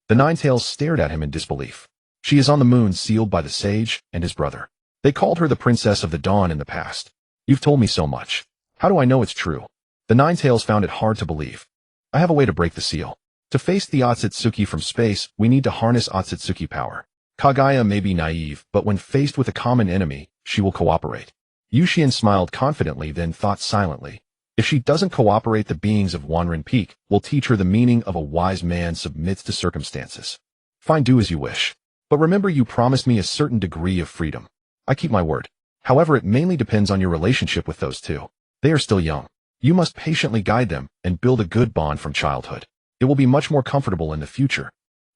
The Nine Tails stared at him in disbelief. She is on the moon, sealed by the sage and his brother. They called her the Princess of the Dawn in the past. You've told me so much. How do I know it's true? The Nine Tails found it hard to believe. I have a way to break the seal. To face the Otsutsuki from space, we need to harness Otsutsuki power. Kaguya may be naive, but when faced with a common enemy, she will cooperate. Yuki smiled confidently, then thought silently. If she doesn't cooperate, the beings of Wanren Peak will teach her the meaning of a wise man submits to circumstances. Fine, do as you wish. But remember, you promised me a certain degree of freedom. I keep my word. However, it mainly depends on your relationship with those two. They are still young. You must patiently guide them and build a good bond from childhood. It will be much more comfortable in the future.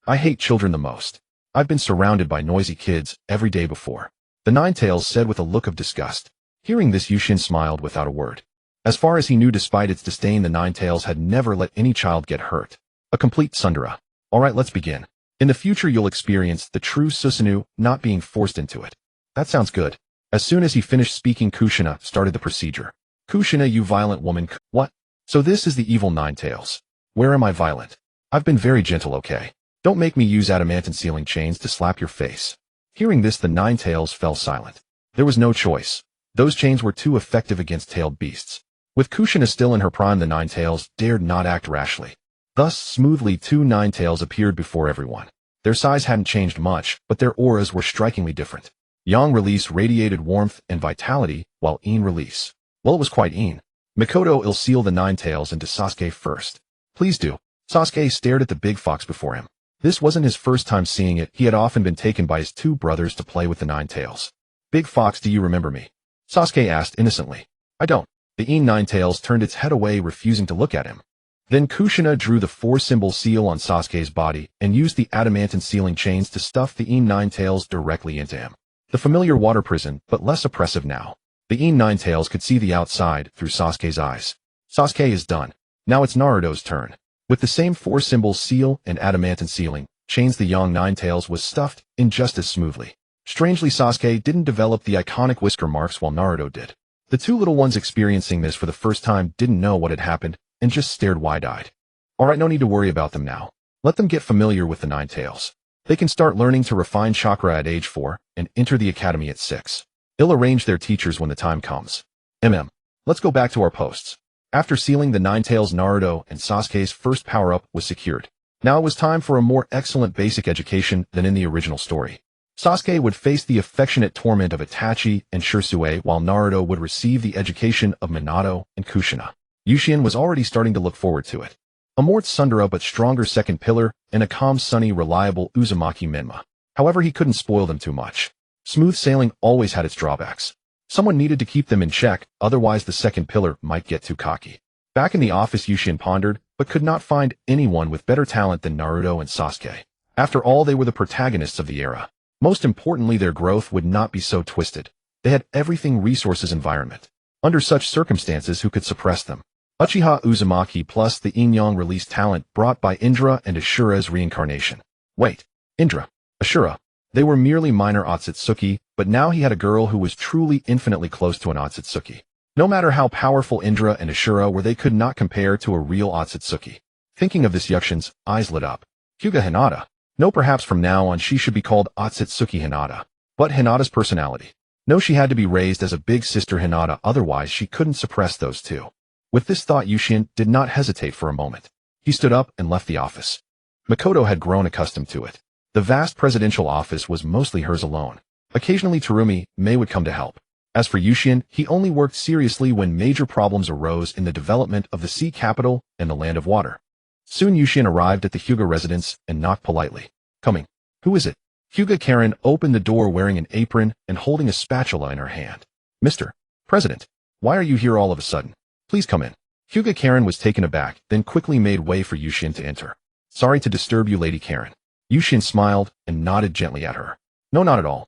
I hate children the most. I've been surrounded by noisy kids every day before. The Nine Tails said with a look of disgust. Hearing this, Yuki smiled without a word. As far as he knew, despite its disdain, the Nine Tails had never let any child get hurt. A complete tsundere. Alright, let's begin. In the future, you'll experience the true Susanoo, not being forced into it. That sounds good. As soon as he finished speaking, Kushina started the procedure. Kushina, you violent woman. What? So this is the evil Nine Tails. Where am I violent? I've been very gentle, okay? Don't make me use adamantine sealing chains to slap your face. Hearing this, the Nine Tails fell silent. There was no choice. Those chains were too effective against tailed beasts. With Kushina still in her prime, the Nine Tails dared not act rashly. Thus, smoothly, two Nine Tails appeared before everyone. Their size hadn't changed much, but their auras were strikingly different. Yang Release radiated warmth and vitality, while Een Release, well, it was quite Een. Mikoto, I'll seal the Nine Tails into Sasuke first. Please do. Sasuke stared at the big fox before him. This wasn't his first time seeing it. He had often been taken by his two brothers to play with the Nine Tails. Big Fox, do you remember me? Sasuke asked innocently. I don't. The Een Nine Tails turned its head away, refusing to look at him. Then Kushina drew the four-symbol seal on Sasuke's body and used the adamantine sealing chains to stuff the Een Nine Tails directly into him. The familiar water prison, but less oppressive now. The Een Nine Tails could see the outside through Sasuke's eyes. Sasuke is done. Now it's Naruto's turn. With the same four-symbol seal and adamantine sealing chains, the young Nine Tails was stuffed in just as smoothly. Strangely, Sasuke didn't develop the iconic whisker marks while Naruto did. The two little ones experiencing this for the first time didn't know what had happened and just stared wide-eyed. Alright, no need to worry about them now. Let them get familiar with the Nine Tails. They can start learning to refine chakra at age 4 and enter the academy at 6. I'll arrange their teachers when the time comes. Let's go back to our posts. After sealing the Nine Tails, Naruto and Sasuke's first power-up was secured. Now it was time for a more excellent basic education than in the original story. Sasuke would face the affectionate torment of Itachi and Shisui, while Naruto would receive the education of Minato and Kushina. Yuki was already starting to look forward to it. A more tsundere but stronger second pillar, and a calm, sunny, reliable Uzumaki Menma. However, he couldn't spoil them too much. Smooth sailing always had its drawbacks. Someone needed to keep them in check, otherwise the second pillar might get too cocky. Back in the office, Yuki pondered, but could not find anyone with better talent than Naruto and Sasuke. After all, they were the protagonists of the era. Most importantly, their growth would not be so twisted. They had everything: resources, environment. Under such circumstances, who could suppress them? Uchiha Uzumaki plus the Yang Release talent brought by Indra and Ashura's reincarnation. Wait, Indra, Ashura. They were merely minor Otsutsuki, but now he had a girl who was truly infinitely close to an Otsutsuki. No matter how powerful Indra and Ashura were, they could not compare to a real Otsutsuki. Thinking of this, Yukshin's eyes lit up. Hyuga Hinata. No, perhaps from now on she should be called Otsutsuki Hinata. But Hinata's personality. No, she had to be raised as a big sister Hinata, otherwise she couldn't suppress those two. With this thought, Yuki did not hesitate for a moment. He stood up and left the office. Mikoto had grown accustomed to it. The vast presidential office was mostly hers alone. Occasionally Terumi, Mei would come to help. As for Yuki, he only worked seriously when major problems arose in the development of the sea capital and the land of water. Soon Yuki arrived at the Hyuga residence and knocked politely. Coming. Who is it? Hyuga Karen opened the door wearing an apron and holding a spatula in her hand. Mr. President, why are you here all of a sudden? Please come in. Hyuga Karen was taken aback, then quickly made way for Yushin to enter. Sorry to disturb you, Lady Karen. Yushin smiled and nodded gently at her. No, not at all.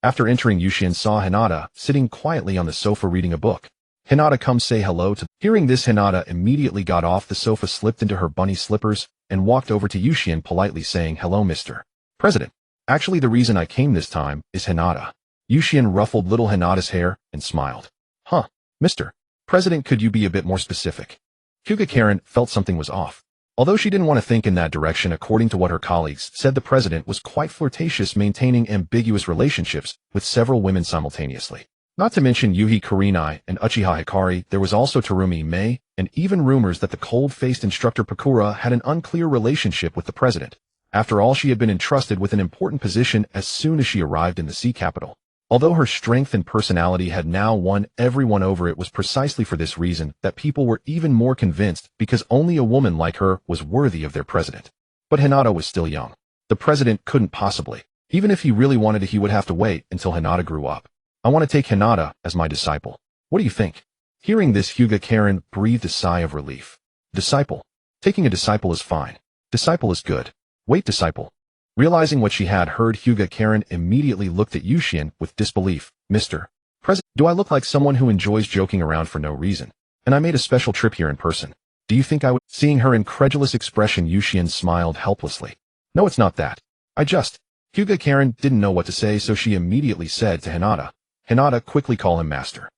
After entering, Yushin saw Hinata sitting quietly on the sofa reading a book. Hinata, come say hello to... Hearing this, Hinata immediately got off the sofa, slipped into her bunny slippers, and walked over to Yushin, politely saying, hello, Mr. President. Actually, the reason I came this time is Hinata. Yushin ruffled little Hinata's hair and smiled. Huh, Mr. President, could you be a bit more specific? Hyuga Karen felt something was off. Although she didn't want to think in that direction, according to what her colleagues said, the president was quite flirtatious, maintaining ambiguous relationships with several women simultaneously. Not to mention Yuhi Kurenai and Uchiha Hikari, there was also Terumi Mei, and even rumors that the cold-faced instructor Pakura had an unclear relationship with the president. After all, she had been entrusted with an important position as soon as she arrived in the sea capital. Although her strength and personality had now won everyone over, it was precisely for this reason that people were even more convinced, because only a woman like her was worthy of their president. But Hinata was still young. The president couldn't possibly. Even if he really wanted to, he would have to wait until Hinata grew up. I want to take Hinata as my disciple. What do you think? Hearing this, Hyuga Karen breathed a sigh of relief. Disciple. Taking a disciple is fine. Disciple is good. Wait, disciple. Realizing what she had heard, Hyuga Karen immediately looked at Yushin with disbelief. Mr. President, do I look like someone who enjoys joking around for no reason? And I made a special trip here in person. Do you think I would? Seeing her incredulous expression, Yushin smiled helplessly. No, it's not that. Hyuga Karen didn't know what to say, so she immediately said to Hinata, Hinata, quickly call him Master.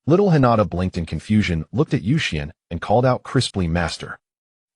Little Hinata blinked in confusion, looked at Yushin, and called out crisply, Master.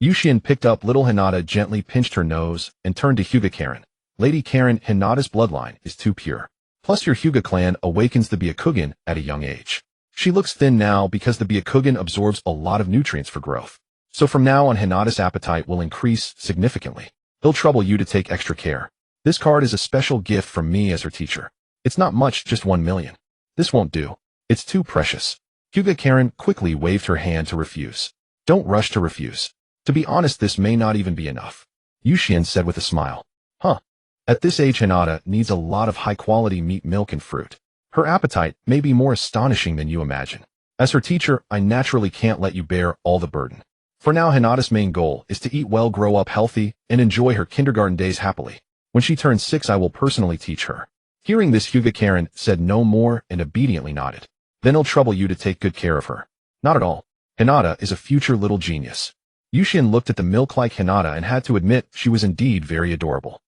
Yushin picked up little Hinata, gently pinched her nose, and turned to Hyuga Karen. Lady Karen, Hinata's bloodline is too pure. Plus your Hyuga clan awakens the Byakugan at a young age. She looks thin now because the Byakugan absorbs a lot of nutrients for growth. So from now on, Hinata's appetite will increase significantly. It'll trouble you to take extra care. This card is a special gift from me as her teacher. It's not much, just 1 million. This won't do. It's too precious. Hyuga Karen quickly waved her hand to refuse. Don't rush to refuse. To be honest, this may not even be enough. Yushin said with a smile. Huh. At this age, Hinata needs a lot of high-quality meat, milk, and fruit. Her appetite may be more astonishing than you imagine. As her teacher, I naturally can't let you bear all the burden. For now, Hinata's main goal is to eat well, grow up healthy, and enjoy her kindergarten days happily. When she turns 6, I will personally teach her. Hearing this, Hyuga Karen said no more and obediently nodded. Then it'll trouble you to take good care of her. Not at all. Hinata is a future little genius. Yushin looked at the milk-like Hinata and had to admit she was indeed very adorable.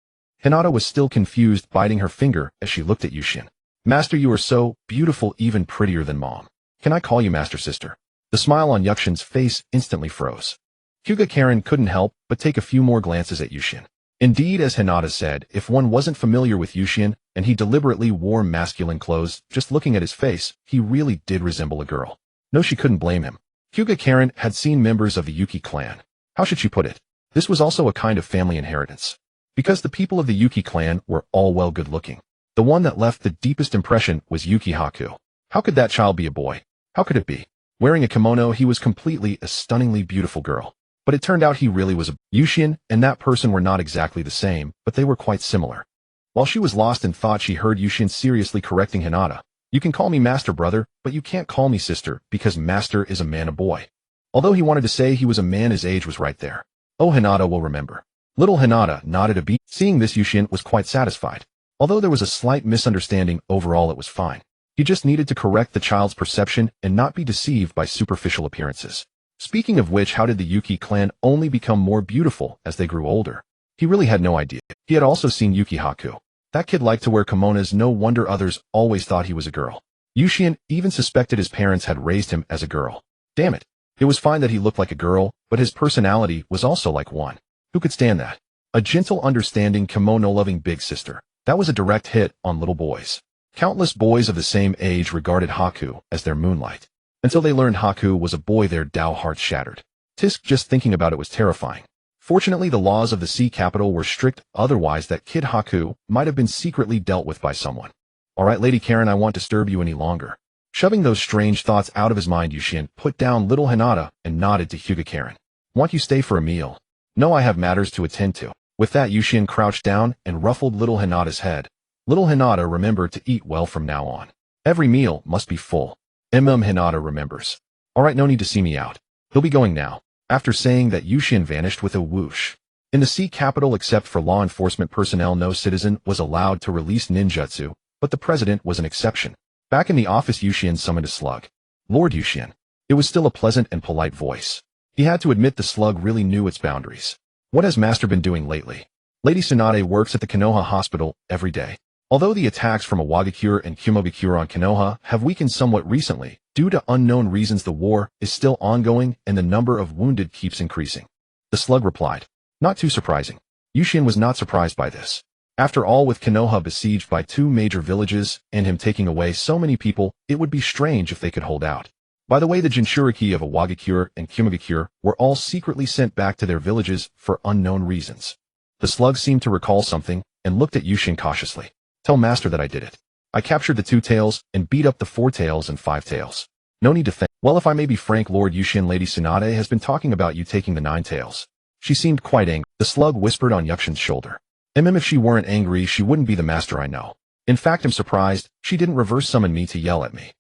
Hinata was still confused, biting her finger as she looked at Yushin. Master, you are so beautiful, even prettier than Mom. Can I call you Master, sister? The smile on Yushin's face instantly froze. Hyuga Karen couldn't help but take a few more glances at Yushin. Indeed, as Hinata said, if one wasn't familiar with Yushin, and he deliberately wore masculine clothes, just looking at his face, he really did resemble a girl. No, she couldn't blame him. Hyuga Karen had seen members of the Yuki clan. How should she put it? This was also a kind of family inheritance. Because the people of the Yuki clan were all well good-looking. The one that left the deepest impression was Yuki Haku. How could that child be a boy? How could it be? Wearing a kimono, he was completely a stunningly beautiful girl. But it turned out he really was a... Yushin and that person were not exactly the same, but they were quite similar. While she was lost in thought, she heard Yushin seriously correcting Hinata. You can call me Master, brother, but you can't call me sister, because Master is a man, a boy. Although he wanted to say he was a man, his age was right there. Oh, Hinata will remember. Little Hinata nodded a beat. Seeing this, Yushin was quite satisfied. Although there was a slight misunderstanding, overall it was fine. He just needed to correct the child's perception and not be deceived by superficial appearances. Speaking of which, how did the Yuki clan only become more beautiful as they grew older? He really had no idea. He had also seen Yuki Haku. That kid liked to wear kimonos, no wonder others always thought he was a girl. Yushin even suspected his parents had raised him as a girl. Damn it. It was fine that he looked like a girl, but his personality was also like one. Who could stand that? A gentle, understanding, kimono-loving big sister. That was a direct hit on little boys. Countless boys of the same age regarded Haku as their moonlight. Until they learned Haku was a boy, their Tao hearts shattered. Tisk, just thinking about it was terrifying. Fortunately, the laws of the sea capital were strict, otherwise that kid Haku might have been secretly dealt with by someone. Alright, Lady Karen, I won't disturb you any longer. Shoving those strange thoughts out of his mind, Yushin put down little Hinata and nodded to Hyuga Karen. Want you stay for a meal? No, I have matters to attend to. With that, Yuxian crouched down and ruffled little Hinata's head. Little Hinata remembered to eat well from now on. Every meal must be full. Hinata remembers. Alright, no need to see me out. He'll be going now. After saying that, Yuxian vanished with a whoosh. In the sea capital, except for law enforcement personnel, no citizen was allowed to release ninjutsu, but the president was an exception. Back in the office, Yuxian summoned a slug. Lord Yuxian. It was still a pleasant and polite voice. He had to admit the slug really knew its boundaries. What has Master been doing lately? Lady Tsunade works at the Konoha hospital every day. Although the attacks from Awagakure and Kumogakure on Konoha have weakened somewhat recently, due to unknown reasons, the war is still ongoing and the number of wounded keeps increasing. The slug replied. Not too surprising. Yuxian was not surprised by this. After all, with Konoha besieged by 2 major villages and him taking away so many people, it would be strange if they could hold out. By the way, the Jinchuriki of Awagakure and Kumogakure were all secretly sent back to their villages for unknown reasons. The slug seemed to recall something and looked at Yuxian cautiously. Tell Master that I did it. I captured the 2 tails and beat up the 4 tails and 5 tails. No need to thank. Well, if I may be frank, Lord Yuxian, Lady Tsunade has been talking about you taking the 9 tails. She seemed quite angry. The slug whispered on Yuxian's shoulder. If she weren't angry, she wouldn't be the master, I know. In fact, I'm surprised she didn't reverse summon me to yell at me.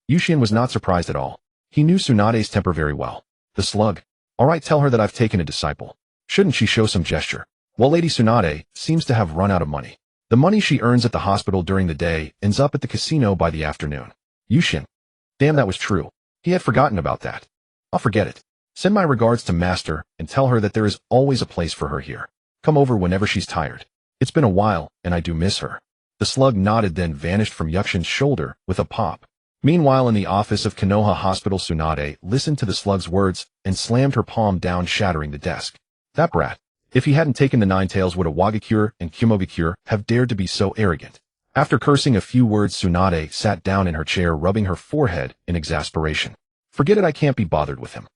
Yuxian was not surprised at all. He knew Tsunade's temper very well. The slug. Alright, tell her that I've taken a disciple. Shouldn't she show some gesture? Well, Lady Tsunade seems to have run out of money. The money she earns at the hospital during the day ends up at the casino by the afternoon. Yuxian. Damn, that was true. He had forgotten about that. I'll forget it. Send my regards to Master and tell her that there is always a place for her here. Come over whenever she's tired. It's been a while, and I do miss her. The slug nodded, then vanished from Yuxian's shoulder with a pop. Meanwhile, in the office of Konoha Hospital, Tsunade listened to the slug's words and slammed her palm down, shattering the desk. That brat. If he hadn't taken the 9 tails, would Awagakure and Kumogakure have dared to be so arrogant? After cursing a few words, Tsunade sat down in her chair, rubbing her forehead in exasperation. Forget it, I can't be bothered with him.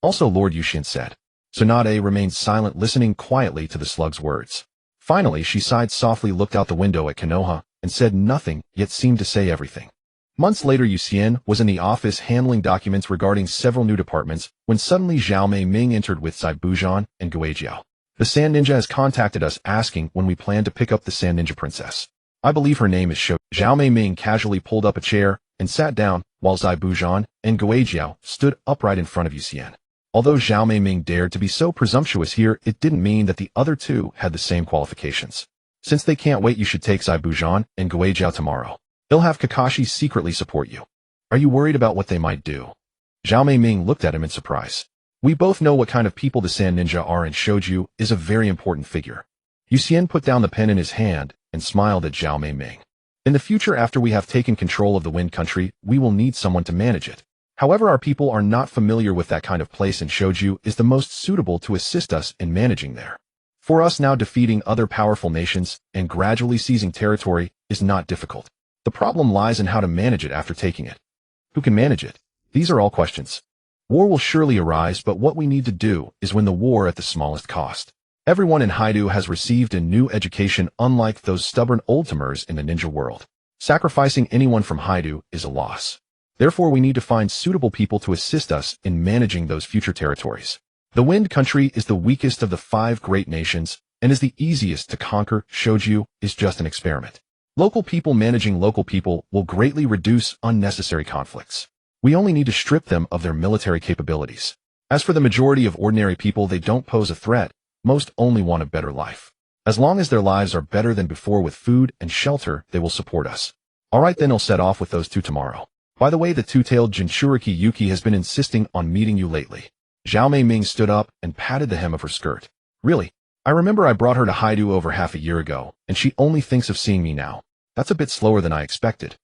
Also, Lord Yuxian said. Tsunade remained silent, listening quietly to the slug's words. Finally, she sighed softly, looked out the window at Konoha, and said nothing, yet seemed to say everything. Months later, Yuxian was in the office handling documents regarding several new departments when suddenly Zhao Mei Ming entered with Zai Bujan and Guijiao. The Sand Ninja has contacted us asking when we plan to pick up the Sand Ninja Princess. I believe her name is Shou. Zhao Mei Ming casually pulled up a chair and sat down, while Zai Bujan and Guijiao stood upright in front of Yuxian. Although Zhao Mei Ming dared to be so presumptuous here, it didn't mean that the other 2 had the same qualifications. Since they can't wait, you should take Zai Bujan and Guijiao tomorrow. They'll have Kakashi secretly support you. Are you worried about what they might do? Zhao Mei Ming looked at him in surprise. We both know what kind of people the Sand Ninja are, and Shouju is a very important figure. Yuxian put down the pen in his hand and smiled at Zhao Mei Ming. In the future, after we have taken control of the Wind Country, we will need someone to manage it. However, our people are not familiar with that kind of place, and Shouju is the most suitable to assist us in managing there. For us now, defeating other powerful nations and gradually seizing territory is not difficult. The problem lies in how to manage it after taking it. Who can manage it? These are all questions. War will surely arise, but what we need to do is win the war at the smallest cost. Everyone in Haidu has received a new education, unlike those stubborn old-timers in the ninja world. Sacrificing anyone from Haidu is a loss. Therefore, we need to find suitable people to assist us in managing those future territories. The Wind Country is the weakest of the 5 great nations and is the easiest to conquer. Shouju is just an experiment. Local people managing local people will greatly reduce unnecessary conflicts. We only need to strip them of their military capabilities. As for the majority of ordinary people, they don't pose a threat. Most only want a better life. As long as their lives are better than before with food and shelter, they will support us. Alright, then I'll set off with those 2 tomorrow. By the way, the 2-tailed Jinchuriki Yuki has been insisting on meeting you lately. Zhao Mei Ming stood up and patted the hem of her skirt. Really? I remember I brought her to Haidu over half a year ago, and she only thinks of seeing me now. That's a bit slower than I expected.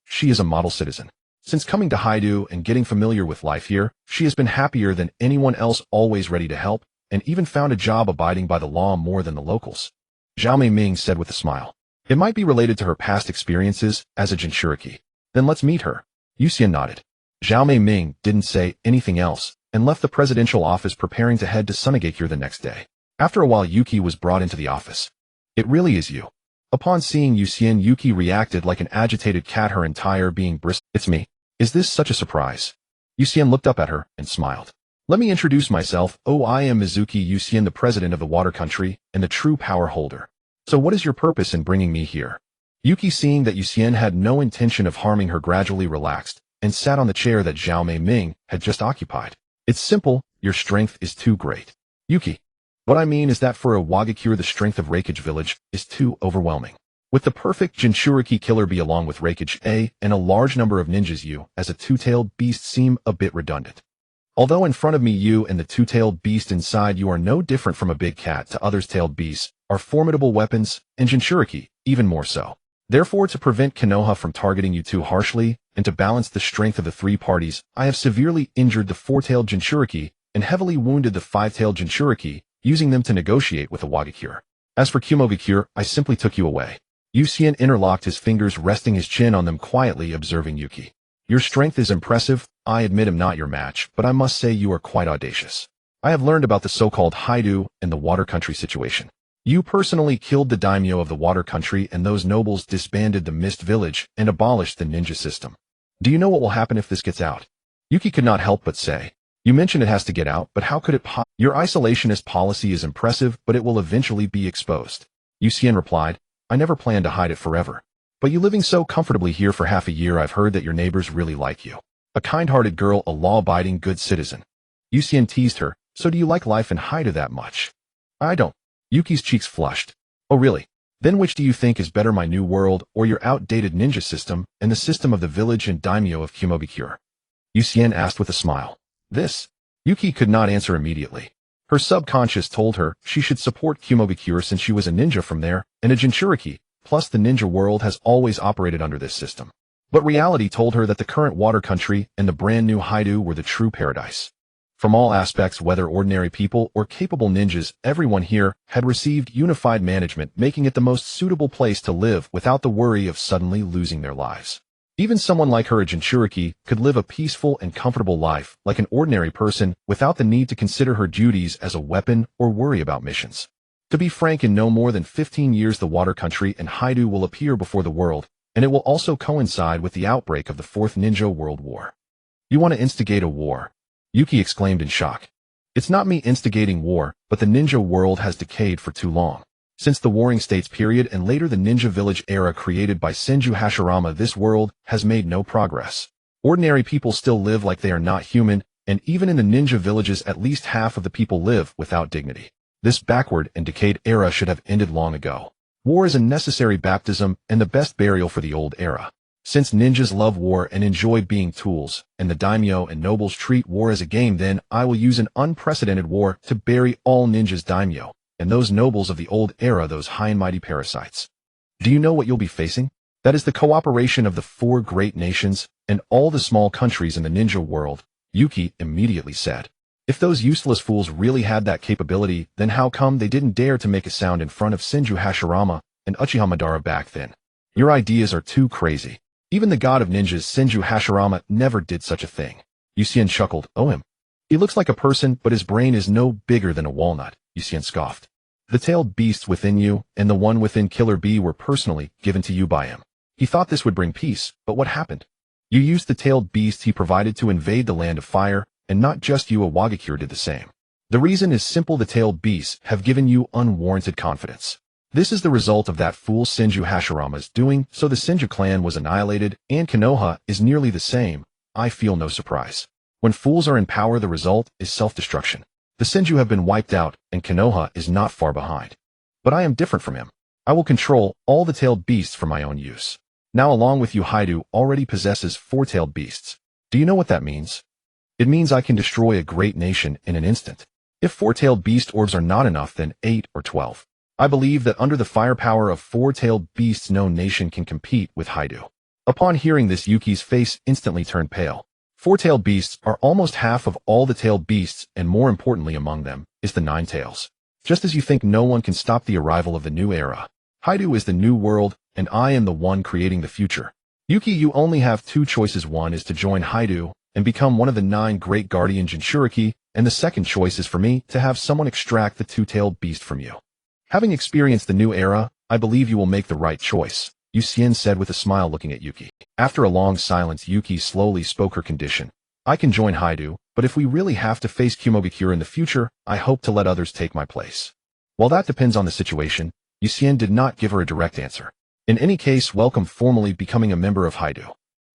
She is a model citizen. Since coming to Haidu and getting familiar with life here, she has been happier than anyone else, always ready to help, and even found a job abiding by the law more than the locals. Zhao Mei Ming said with a smile. It might be related to her past experiences as a Jinchuriki. Then let's meet her. Yuxian nodded. Zhao Mei Ming didn't say anything else and left the presidential office, preparing to head to Sunagakure the next day. After a while, Yuki was brought into the office. It really is you. Upon seeing Yuxian, Yuki reacted like an agitated cat, her entire being bristled. It's me. Is this such a surprise? Yuxian looked up at her and smiled. Let me introduce myself. Oh, I am Mizuki Yusuke, the president of the water country and the true power holder. So what is your purpose in bringing me here? Yuki, seeing that Yusuke had no intention of harming her, gradually relaxed and sat on the chair that Zhao Mei Ming had just occupied. It's simple, your strength is too great. Yuki. What I mean is that for a Wagakure, the strength of Reikage village is too overwhelming. With the perfect Jinchuriki killer bee along with Reikage A and a large number of ninjas, you, as a two-tailed beast, seem a bit redundant. Although in front of me you and the two-tailed beast inside you are no different from a big cat to others, tailed beasts are formidable weapons, and Jinchuriki even more so. Therefore, to prevent Konoha from targeting you too harshly, and to balance the strength of the three parties, I have severely injured the four-tailed Jinchuriki and heavily wounded the five-tailed Jinchuriki, using them to negotiate with the Wagakure. As for Kumogakure, I simply took you away. Yusuke interlocked his fingers, resting his chin on them, quietly observing Yuki. Your strength is impressive. I admit I'm not your match, but I must say you are quite audacious. I have learned about the so-called Haidu and the water country situation. You personally killed the daimyo of the water country, and those nobles disbanded the Mist Village and abolished the ninja system. Do you know what will happen if this gets out? Yuki could not help but say. You mentioned it has to get out, but how could it Your isolationist policy is impressive, but it will eventually be exposed. Yusuke replied, I never planned to hide it forever. But you living so comfortably here for half a year, I've heard that your neighbors really like you. A kind-hearted girl, a law-abiding good citizen. Yusuke teased her, so do you like life in Haidu that much? I don't. Yuki's cheeks flushed. Oh really? Then which do you think is better, my new world or your outdated ninja system and the system of the village and daimyo of Kumogakure? Yusuke asked with a smile. This? Yuki could not answer immediately. Her subconscious told her she should support Kumogakure since she was a ninja from there and a Jinchuriki, plus the ninja world has always operated under this system. But reality told her that the current water country and the brand new Haidu were the true paradise. From all aspects, whether ordinary people or capable ninjas, everyone here had received unified management, making it the most suitable place to live without the worry of suddenly losing their lives. Even someone like her, a Jinchuriki, could live a peaceful and comfortable life like an ordinary person without the need to consider her duties as a weapon or worry about missions. To be frank, in no more than 15 years the water country and Haidu will appear before the world, and it will also coincide with the outbreak of the Fourth Ninja World War. You want to instigate a war? Yuki exclaimed in shock. It's not me instigating war, but the ninja world has decayed for too long. Since the Warring States period and later the Ninja Village era created by Senju Hashirama, this world has made no progress. Ordinary people still live like they are not human, and even in the ninja villages at least half of the people live without dignity. This backward and decayed era should have ended long ago. War is a necessary baptism and the best burial for the old era. Since ninjas love war and enjoy being tools, and the daimyo and nobles treat war as a game, then I will use an unprecedented war to bury all ninjas daimyo, and those nobles of the old era, those high and mighty parasites. Do you know what you'll be facing? That is the cooperation of the four great nations and all the small countries in the ninja world, Yuki immediately said. If those useless fools really had that capability, then how come they didn't dare to make a sound in front of Senju Hashirama and Uchiha Madara back then? Your ideas are too crazy. Even the god of ninjas, Senju Hashirama, never did such a thing. Yusuke chuckled. Oh him. He looks like a person, but his brain is no bigger than a walnut, Yusuke scoffed. The tailed beasts within you and the one within Killer Bee were personally given to you by him. He thought this would bring peace, but what happened? You used the tailed beast he provided to invade the land of fire, and not just you, a Wagakure did the same. The reason is simple, the tailed beasts have given you unwarranted confidence. This is the result of that fool Senju Hashirama's doing, so the Senju clan was annihilated, and Konoha is nearly the same. I feel no surprise. When fools are in power, the result is self-destruction. The Senju have been wiped out, and Konoha is not far behind. But I am different from him. I will control all the tailed beasts for my own use. Now, along with you, Haidu already possesses four-tailed beasts. Do you know what that means? It means I can destroy a great nation in an instant. If four-tailed beast orbs are not enough, then 8 or 12. I believe that under the firepower of four-tailed beasts, no nation can compete with Haidu. Upon hearing this, Yuki's face instantly turned pale. Four-tailed beasts are almost half of all the tailed beasts, and more importantly among them is the nine tails. Just as you think no one can stop the arrival of the new era. Haidu is the new world, and I am the one creating the future. Yuki, you only have two choices. One is to join Haidu and become one of the 9 great guardian Jinchuriki, and the second choice is for me to have someone extract the two-tailed beast from you. Having experienced the new era, I believe you will make the right choice, Yusuke said with a smile, looking at Yuki. After a long silence, Yuki slowly spoke her condition. I can join Haidu, but if we really have to face Kumogakure in the future, I hope to let others take my place. While that depends on the situation, Yusien did not give her a direct answer. In any case, welcome formally becoming a member of Haidu.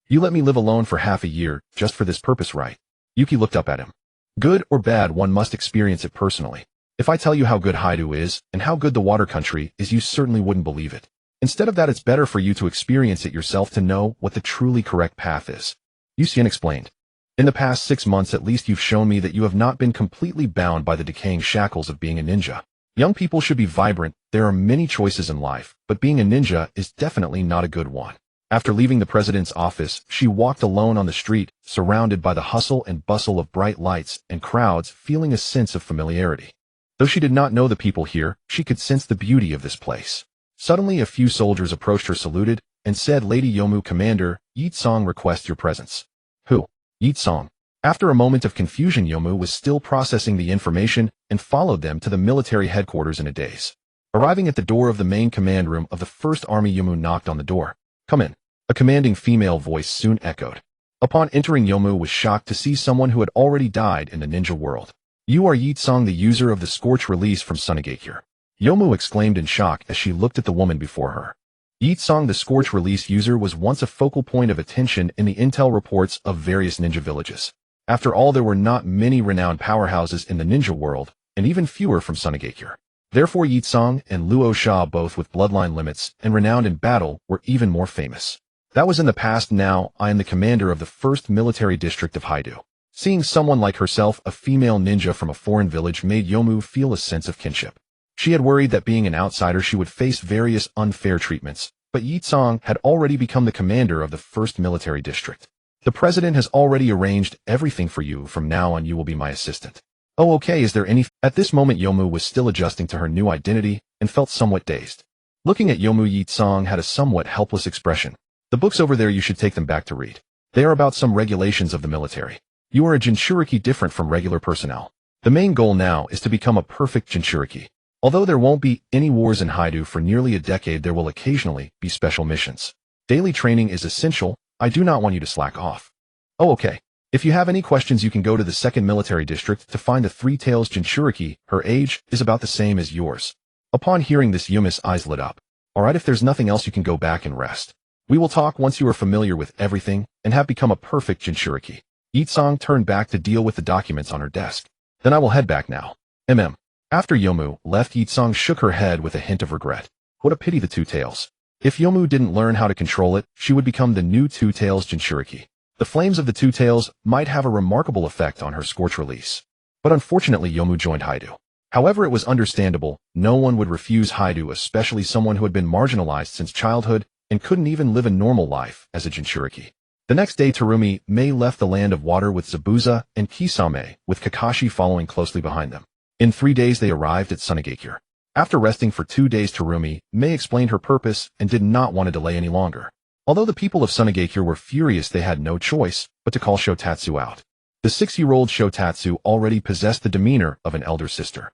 You let me live alone for half a year, just for this purpose, right? Yuki looked up at him. Good or bad, one must experience it personally. If I tell you how good Haidu is, and how good the water country is, you certainly wouldn't believe it. Instead of that, it's better for you to experience it yourself to know what the truly correct path is. Yusien explained. In the past 6 months at least, you've shown me that you have not been completely bound by the decaying shackles of being a ninja. Young people should be vibrant. There are many choices in life, but being a ninja is definitely not a good one. After leaving the president's office, she walked alone on the street, surrounded by the hustle and bustle of bright lights and crowds, feeling a sense of familiarity. Though she did not know the people here, she could sense the beauty of this place. Suddenly, a few soldiers approached her, saluted, and said, "Lady Yomu, Commander, Yi-song requests your presence." Who? Yi-song. After a moment of confusion, Yomu was still processing the information and followed them to the military headquarters in a daze. Arriving at the door of the main command room of the First Army, Yomu knocked on the door. "Come in." A commanding female voice soon echoed. Upon entering, Yomu was shocked to see someone who had already died in the ninja world. "You are Yi-song, the user of the Scorch release from Sunagakure." Yomu exclaimed in shock as she looked at the woman before her. Yi-song, the Scorch release user, was once a focal point of attention in the intel reports of various ninja villages. After all, there were not many renowned powerhouses in the ninja world, and even fewer from Sunagakure. Therefore, Yi-song and Luo Sha, both with bloodline limits and renowned in battle, were even more famous. That was in the past. Now, I am the commander of the 1st Military District of Haidu. Seeing someone like herself, a female ninja from a foreign village, made Yomu feel a sense of kinship. She had worried that being an outsider she would face various unfair treatments, but Yi-song had already become the commander of the 1st Military District. "The president has already arranged everything for you. From now on, you will be my assistant." "Oh, okay, is there any—" At this moment, Yomu was still adjusting to her new identity and felt somewhat dazed. Looking at Yomu, Yi-song had a somewhat helpless expression. "The books over there, you should take them back to read. They are about some regulations of the military. You are a Jinchuriki, different from regular personnel. The main goal now is to become a perfect Jinchuriki. Although there won't be any wars in Haidu for nearly a decade, there will occasionally be special missions. Daily training is essential. I do not want you to slack off." "Oh, okay. If you have any questions, you can go to the 2nd Military District to find the Three Tails Jinchuriki. Her age is about the same as yours." Upon hearing this, Yumi's eyes lit up. "Alright, if there's nothing else, you can go back and rest. We will talk once you are familiar with everything and have become a perfect Jinchuriki." Yi-song turned back to deal with the documents on her desk. "Then I will head back now." After Yomu left, Yi-song shook her head with a hint of regret. What a pity, the Two Tails. If Yomu didn't learn how to control it, she would become the new Two Tails Jinchuriki. The flames of the Two Tails might have a remarkable effect on her Scorch release. But unfortunately, Yomu joined Haidu. However, it was understandable. No one would refuse Haidu, especially someone who had been marginalized since childhood and couldn't even live a normal life as a Jinchuriki. The next day, Terumi Mei left the Land of Water with Zabuza and Kisame, with Kakashi following closely behind them. In 3 days, they arrived at Sunagakure. After resting for 2 days, Terumi Mei explained her purpose and did not want to delay any longer. Although the people of Sunagakure were furious, they had no choice but to call Shotatsu out. The 6-year-old Shotatsu already possessed the demeanor of an elder sister.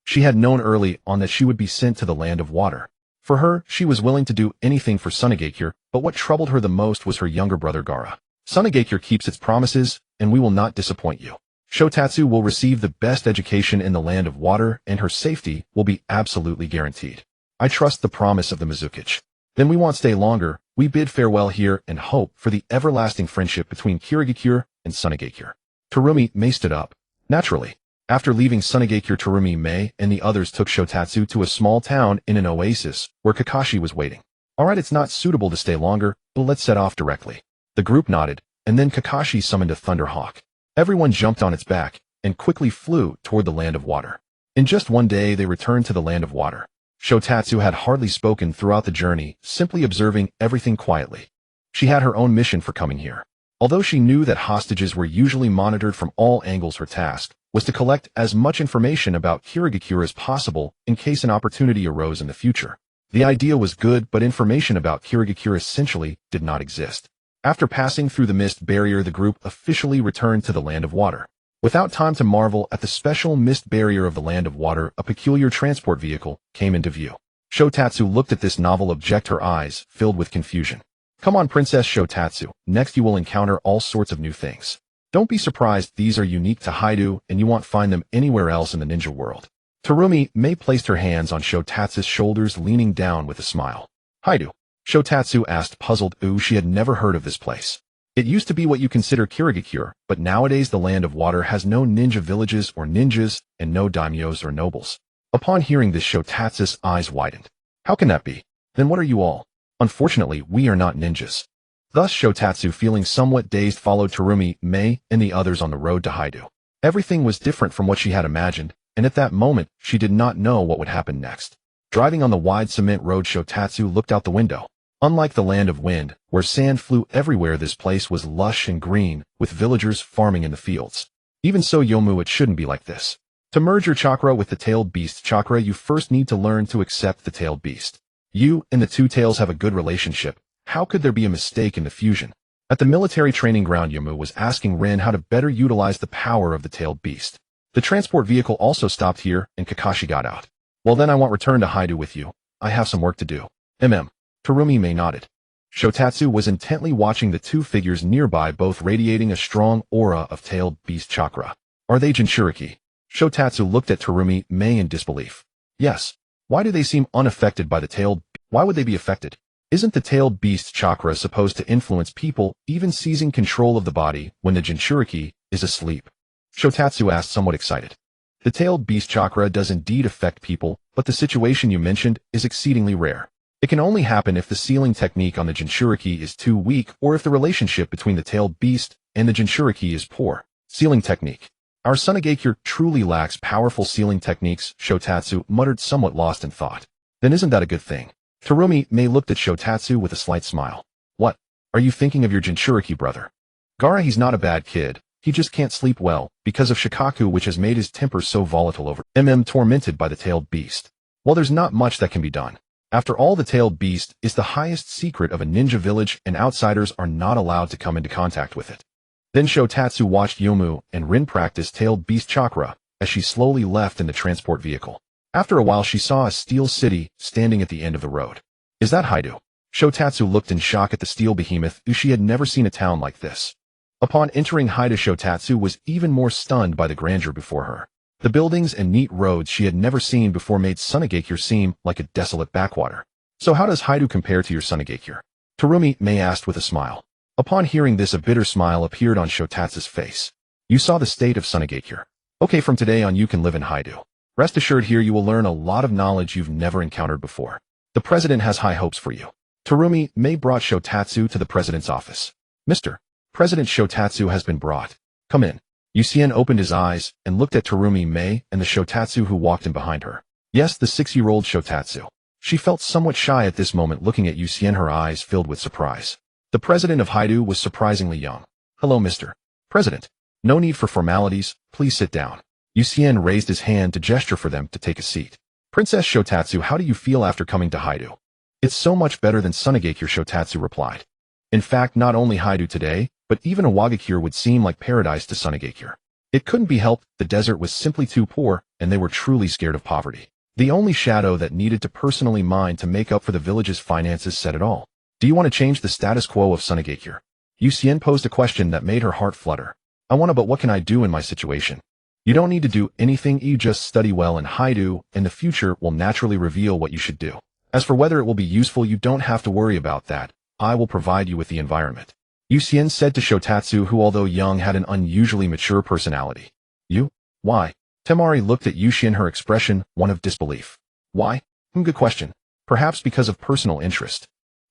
She had known early on that she would be sent to the Land of Water. For her, she was willing to do anything for Sunagakure, but what troubled her the most was her younger brother Gaara. "Sunagakure keeps its promises, and we will not disappoint you. Shotatsu will receive the best education in the Land of Water, and her safety will be absolutely guaranteed. I trust the promise of the Mizukichi. Then we won't stay longer. We bid farewell here and hope for the everlasting friendship between Kirigakure and Sunagakure." Terumi Mei stood up. Naturally. After leaving Sunagakure, Terumi Mei and the others took Shotatsu to a small town in an oasis where Kakashi was waiting. "Alright, it's not suitable to stay longer, but let's set off directly." The group nodded, and then Kakashi summoned a Thunder Hawk. Everyone jumped on its back and quickly flew toward the Land of Water. In just 1 day, they returned to the Land of Water. Shotatsu had hardly spoken throughout the journey, simply observing everything quietly. She had her own mission for coming here. Although she knew that hostages were usually monitored from all angles, her task was to collect as much information about Kirigakure as possible in case an opportunity arose in the future. The idea was good, but information about Kirigakure essentially did not exist. After passing through the mist barrier, the group officially returned to the Land of Water. Without time to marvel at the special mist barrier of the Land of Water, a peculiar transport vehicle came into view. Shotatsu looked at this novel object, her eyes filled with confusion. "Come on, Princess Shotatsu, next you will encounter all sorts of new things." Don't be surprised these are unique to Haidu and you won't find them anywhere else in the ninja world. Terumi Mei placed her hands on Shotatsu's shoulders, leaning down with a smile. Haidu? Shotatsu asked, puzzled. She had never heard of this place. It used to be what you consider Kirigakure, but nowadays the land of water has no ninja villages or ninjas, and no daimyos or nobles. Upon hearing this, Shotatsu's eyes widened. How can that be? Then what are you all? Unfortunately, we are not ninjas. Thus Shotatsu, feeling somewhat dazed, followed Terumi Mei and the others on the road to Haidu. Everything was different from what she had imagined, and at that moment, she did not know what would happen next. Driving on the wide cement road, Shotatsu looked out the window. Unlike the land of wind, where sand flew everywhere, this place was lush and green, with villagers farming in the fields. Even so, Yomu, it shouldn't be like this. To merge your chakra with the tailed beast chakra, you first need to learn to accept the tailed beast. You and the two tails have a good relationship. How could there be a mistake in the fusion? At the military training ground, Yomu was asking Rin how to better utilize the power of the tailed beast. The transport vehicle also stopped here, and Kakashi got out. Well then, I want return to Haidu with you. I have some work to do. Terumi Mei nodded. Shotatsu was intently watching the two figures nearby, both radiating a strong aura of tailed beast chakra. Are they Jinchuriki? Shotatsu looked at Terumi Mei in disbelief. Yes. Why do they seem unaffected by the tailed? Why would they be affected? Isn't the tailed beast chakra supposed to influence people, even seizing control of the body, when the Jinchuriki is asleep? Shotatsu asked, somewhat excited. The tailed beast chakra does indeed affect people, but the situation you mentioned is exceedingly rare. It can only happen if the sealing technique on the Jinchuriki is too weak, or if the relationship between the tailed beast and the Jinchuriki is poor. Sealing technique. Our Sunagakure truly lacks powerful sealing techniques, Shotatsu muttered, somewhat lost in thought. Then isn't that a good thing? Terumi Mei looked at Shotatsu with a slight smile. What? Are you thinking of your Jinchuriki brother? Gaara, he's not a bad kid. He just can't sleep well, because of Shikaku, which has made his temper so volatile over tormented by the tailed beast. Well, there's not much that can be done. After all, the tailed beast is the highest secret of a ninja village, and outsiders are not allowed to come into contact with it. Then Shotatsu watched Yomu and Rin practice tailed beast chakra as she slowly left in the transport vehicle. After a while, she saw a steel city standing at the end of the road. Is that Haidu? Shotatsu looked in shock at the steel behemoth. She had never seen a town like this. Upon entering Haidu, Shotatsu was even more stunned by the grandeur before her. The buildings and neat roads she had never seen before made Sunagakure seem like a desolate backwater. So how does Haidu compare to your Sunagakure? Terumi Mei asked with a smile. Upon hearing this, a bitter smile appeared on Shotatsu's face. You saw the state of Sunagakure. Okay, from today on you can live in Haidu. Rest assured, here you will learn a lot of knowledge you've never encountered before. The president has high hopes for you. Terumi Mei brought Shotatsu to the president's office. Mr. President, Shotatsu has been brought. Come in. Yucien opened his eyes and looked at Terumi Mei and the Shotatsu who walked in behind her. Yes, the 6-year-old Shotatsu. She felt somewhat shy at this moment, looking at Yucien, her eyes filled with surprise. The president of Haidu was surprisingly young. Hello, Mr. President. No need for formalities, please sit down. Yucien raised his hand to gesture for them to take a seat. Princess Shotatsu, how do you feel after coming to Haidu? It's so much better than Sunagakure, Shotatsu replied. In fact, not only Haidu today, but even Iwagakure would seem like paradise to Sunagakure. It couldn't be helped, the desert was simply too poor, and they were truly scared of poverty. The only shadow that needed to personally mine to make up for the village's finances said it all. Do you want to change the status quo of Sunagakure? Yucien posed a question that made her heart flutter. I want to, but what can I do in my situation? You don't need to do anything, you just study well in Haidu, and the future will naturally reveal what you should do. As for whether it will be useful, you don't have to worry about that. I will provide you with the environment. Yucien said to Shotatsu, who although young had an unusually mature personality. You? Why? Temari looked at Yucien, her expression one of disbelief. Why? Good question. Perhaps because of personal interest.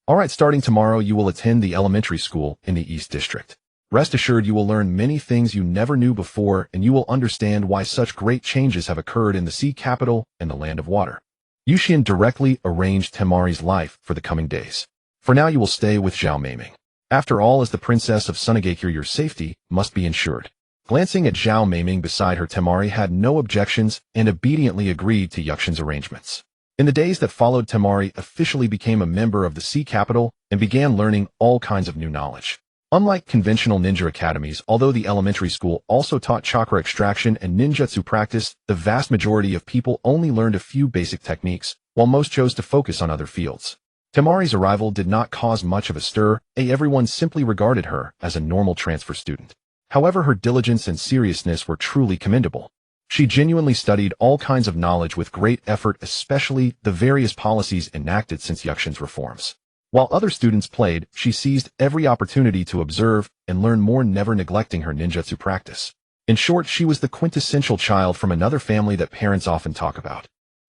Alright, starting tomorrow you will attend the elementary school in the East District. Rest assured you will learn many things you never knew before, and you will understand why such great changes have occurred in the sea capital and the land of water. Yucien directly arranged Temari's life for the coming days. For now you will stay with Zhao Meiming. After all, as the princess of Sunagakure, your safety must be ensured. Glancing at Zhao Meiming beside her, Temari had no objections and obediently agreed to Yuxian's arrangements. In the days that followed, Temari officially became a member of the sea capital and began learning all kinds of new knowledge. Unlike conventional ninja academies, although the elementary school also taught chakra extraction and ninjutsu practice, the vast majority of people only learned a few basic techniques, while most chose to focus on other fields. Temari's arrival did not cause much of a stir, everyone simply regarded her as a normal transfer student. However, her diligence and seriousness were truly commendable. She genuinely studied all kinds of knowledge with great effort, especially the various policies enacted since Yukshin's reforms. While other students played, she seized every opportunity to observe and learn more, never neglecting her ninjutsu practice. In short, she was the quintessential child from another family that parents often talk about.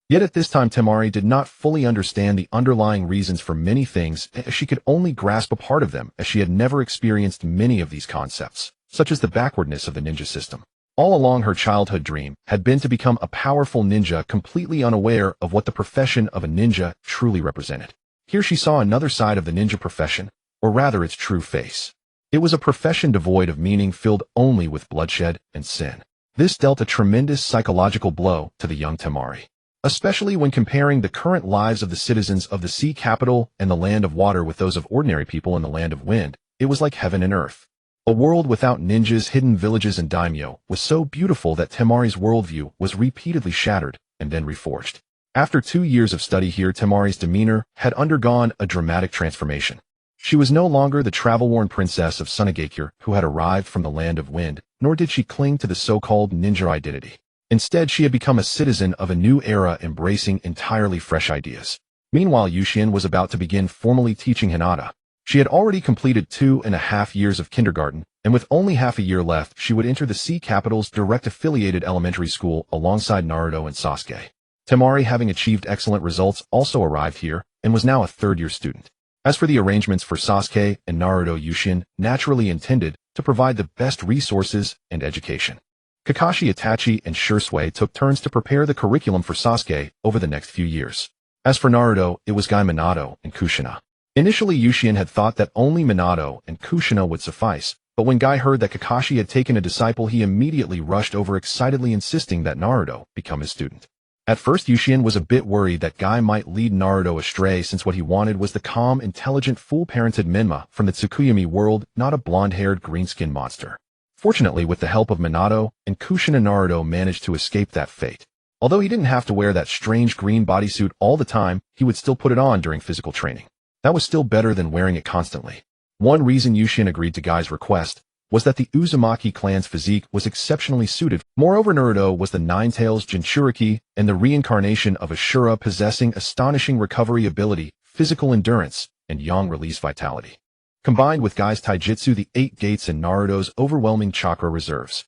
Yet at this time, Temari did not fully understand the underlying reasons for many things, as she could only grasp a part of them, as she had never experienced many of these concepts, such as the backwardness of the ninja system. All along, her childhood dream had been to become a powerful ninja, completely unaware of what the profession of a ninja truly represented. Here she saw another side of the ninja profession, or rather its true face. It was a profession devoid of meaning, filled only with bloodshed and sin. This dealt a tremendous psychological blow to the young Temari, especially when comparing the current lives of the citizens of the sea capital and the land of water with those of ordinary people in the land of wind. It was like heaven and earth. A world without ninjas, hidden villages, and daimyo was so beautiful that Temari's worldview was repeatedly shattered and then reforged. After 2 years of study here, Temari's demeanor had undergone a dramatic transformation. She was no longer the travel-worn princess of Sunagakure who had arrived from the land of wind, nor did she cling to the so-called ninja identity. Instead, she had become a citizen of a new era, embracing entirely fresh ideas. Meanwhile, Yushien was about to begin formally teaching Hinata. She had already completed 2.5 years of kindergarten, and with only half a year left, she would enter the sea capital's direct-affiliated elementary school alongside Naruto and Sasuke. Temari, having achieved excellent results, also arrived here and was now a third-year student. As for the arrangements for Sasuke and Naruto, Yushien naturally intended to provide the best resources and education. Kakashi, Itachi, and Shursui took turns to prepare the curriculum for Sasuke over the next few years. As for Naruto, it was Gai, Minato, and Kushina. Initially, Yushien had thought that only Minato and Kushina would suffice, but when Gai heard that Kakashi had taken a disciple, he immediately rushed over, excitedly insisting that Naruto become his student. At first, Yushien was a bit worried that Gai might lead Naruto astray, since what he wanted was the calm, intelligent, full-parented Menma from the Tsukuyami world, not a blonde-haired, green-skinned monster. Fortunately, with the help of Minato and Kushina, Naruto managed to escape that fate. Although he didn't have to wear that strange green bodysuit all the time, he would still put it on during physical training. That was still better than wearing it constantly. One reason Yushien agreed to Gai's request was that the Uzumaki clan's physique was exceptionally suited. Moreover, Naruto was the Nine-Tails Jinchuriki and the reincarnation of Ashura, possessing astonishing recovery ability, physical endurance, and yang release vitality. Combined with Gai's taijutsu, the 8 gates, and Naruto's overwhelming chakra reserves.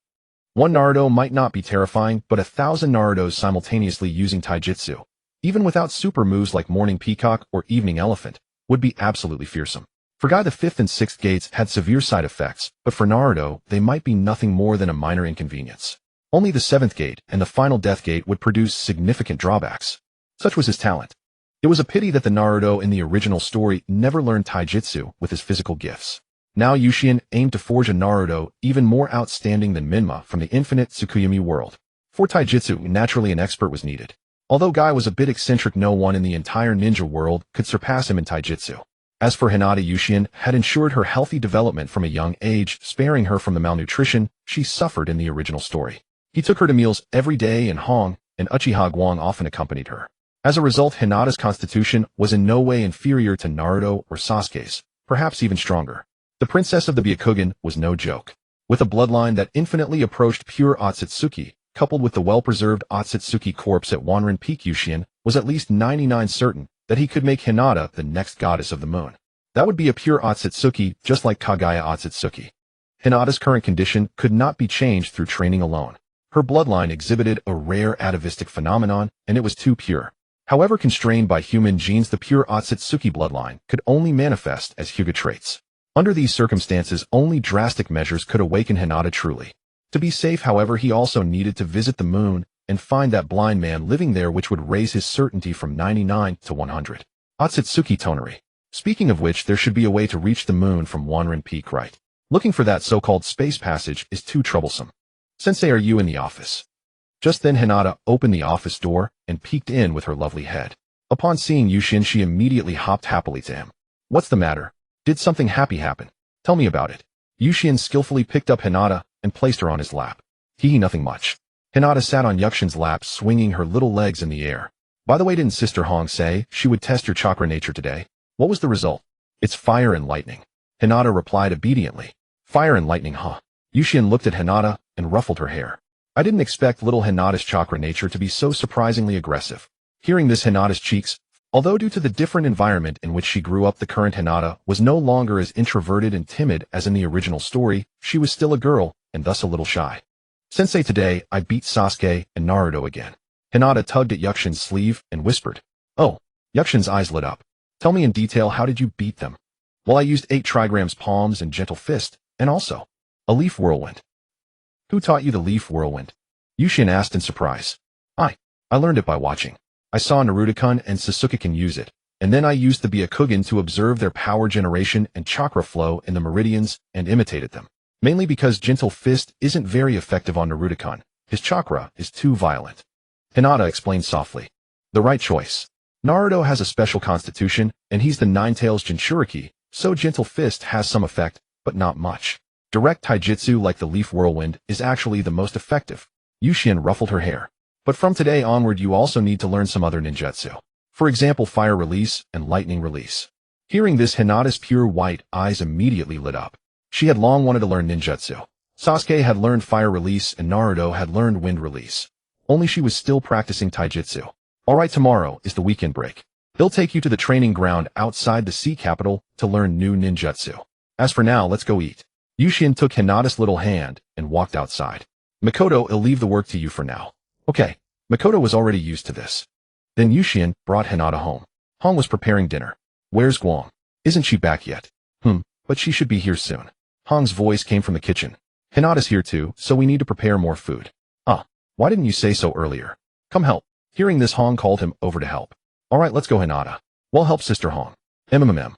One Naruto might not be terrifying, but 1,000 Narutos simultaneously using taijutsu, even without super moves like Morning Peacock or Evening Elephant, would be absolutely fearsome. For Gai, the 5th and 6th gates had severe side effects, but for Naruto, they might be nothing more than a minor inconvenience. Only the 7th gate and the final death gate would produce significant drawbacks. Such was his talent. It was a pity that the Naruto in the original story never learned taijutsu with his physical gifts. Now Yushien aimed to forge a Naruto even more outstanding than Menma from the infinite Tsukuyami world. For taijutsu, naturally an expert was needed. Although Gai was a bit eccentric, no one in the entire ninja world could surpass him in taijutsu. As for Hinata, Yushien had ensured her healthy development from a young age, sparing her from the malnutrition she suffered in the original story. He took her to meals every day, and Hong and Uchiha Guang often accompanied her. As a result, Hinata's constitution was in no way inferior to Naruto or Sasuke's, perhaps even stronger. The princess of the Byakugan was no joke. With a bloodline that infinitely approached pure Otsutsuki, coupled with the well-preserved Otsutsuki corpse at Wanren Peak, Yushien was at least 99% certain that he could make Hinata the next goddess of the moon. That would be a pure Otsutsuki, just like Kagaya Otsutsuki. Hinata's current condition could not be changed through training alone. Her bloodline exhibited a rare atavistic phenomenon, and it was too pure. However constrained by human genes, the pure Otsutsuki bloodline could only manifest as Hyuga traits. Under these circumstances, only drastic measures could awaken Hinata truly. To be safe, however, he also needed to visit the moon and find that blind man living there, which would raise his certainty from 99 to 100. Otsutsuki Tonari. Speaking of which, there should be a way to reach the moon from Wanren Peak, right? Looking for that so-called space passage is too troublesome. Sensei, are you in the office? Just then Hinata opened the office door and peeked in with her lovely head. Upon seeing Yushien, she immediately hopped happily to him. What's the matter? Did something happy happen? Tell me about it. Yushien skillfully picked up Hinata and placed her on his lap. Nothing much. Hinata sat on Yukshin's lap, swinging her little legs in the air. By the way, didn't Sister Hong say she would test your chakra nature today? What was the result? It's fire and lightning. Hinata replied obediently. Fire and lightning, huh? Yuxian looked at Hinata and ruffled her hair. I didn't expect little Hinata's chakra nature to be so surprisingly aggressive. Hearing this, Hinata's cheeks, although due to the different environment in which she grew up, the current Hinata was no longer as introverted and timid as in the original story. She was still a girl, and thus a little shy. Sensei, today I beat Sasuke and Naruto again. Hinata tugged at Yuxian's sleeve and whispered. Oh. Yuxian's eyes lit up. Tell me in detail, how did you beat them? Well, I used 8 trigrams palms and gentle fist, and also a leaf whirlwind. Who taught you the leaf whirlwind? Yuxian asked in surprise. I learned it by watching. I saw Naruto-kun and Sasuke-kun use it, and then I used the Byakugan to observe their power generation and chakra flow in the meridians and imitated them. Mainly because gentle fist isn't very effective on Naruto-kun. His chakra is too violent. Hinata explained softly. The right choice. Naruto has a special constitution, and he's the Nine-Tails Jinchuriki, so gentle fist has some effect, but not much. Direct taijutsu like the leaf whirlwind is actually the most effective. Yuxian ruffled her hair. But from today onward you also need to learn some other ninjutsu. For example, fire release and lightning release. Hearing this, Hinata's pure white eyes immediately lit up. She had long wanted to learn ninjutsu. Sasuke had learned fire release and Naruto had learned wind release. Only she was still practicing taijutsu. Alright, tomorrow is the weekend break. He'll take you to the training ground outside the sea capital to learn new ninjutsu. As for now, let's go eat. Yuxian took Hinata's little hand and walked outside. Makoto, I'll leave the work to you for now. Okay. Makoto was already used to this. Then Yuxian brought Hinata home. Hong was preparing dinner. Where's Guang? Isn't she back yet? But she should be here soon. Hong's voice came from the kitchen. Hinata's here too, so we need to prepare more food. Why didn't you say so earlier? Come help. Hearing this, Hong called him over to help. Alright, let's go, Hinata. We'll help Sister Hong. MMM.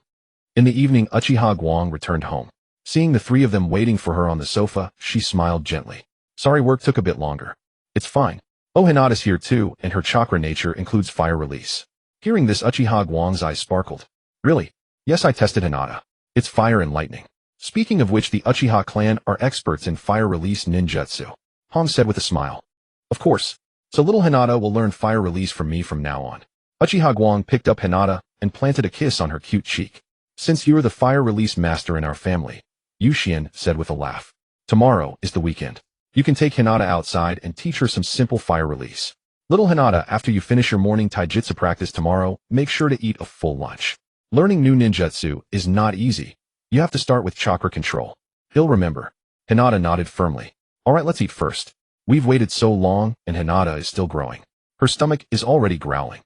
In the evening, Uchiha Guang returned home. Seeing the 3 of them waiting for her on the sofa, she smiled gently. Sorry, work took a bit longer. It's fine. Oh, Hinata's here too, and her chakra nature includes fire release. Hearing this, Uchiha Guang's eyes sparkled. Really? Yes, I tested Hinata. It's fire and lightning. Speaking of which, the Uchiha clan are experts in fire release ninjutsu. Hong said with a smile. Of course. So little Hinata will learn fire release from me from now on. Uchiha Guang picked up Hinata and planted a kiss on her cute cheek. Since you're the fire release master in our family, Yuxian said with a laugh. Tomorrow is the weekend. You can take Hinata outside and teach her some simple fire release. Little Hinata, after you finish your morning taijutsu practice tomorrow, make sure to eat a full lunch. Learning new ninjutsu is not easy. You have to start with chakra control. He'll remember. Hinata nodded firmly. Alright, let's eat first. We've waited so long, and Hinata is still growing. Her stomach is already growling.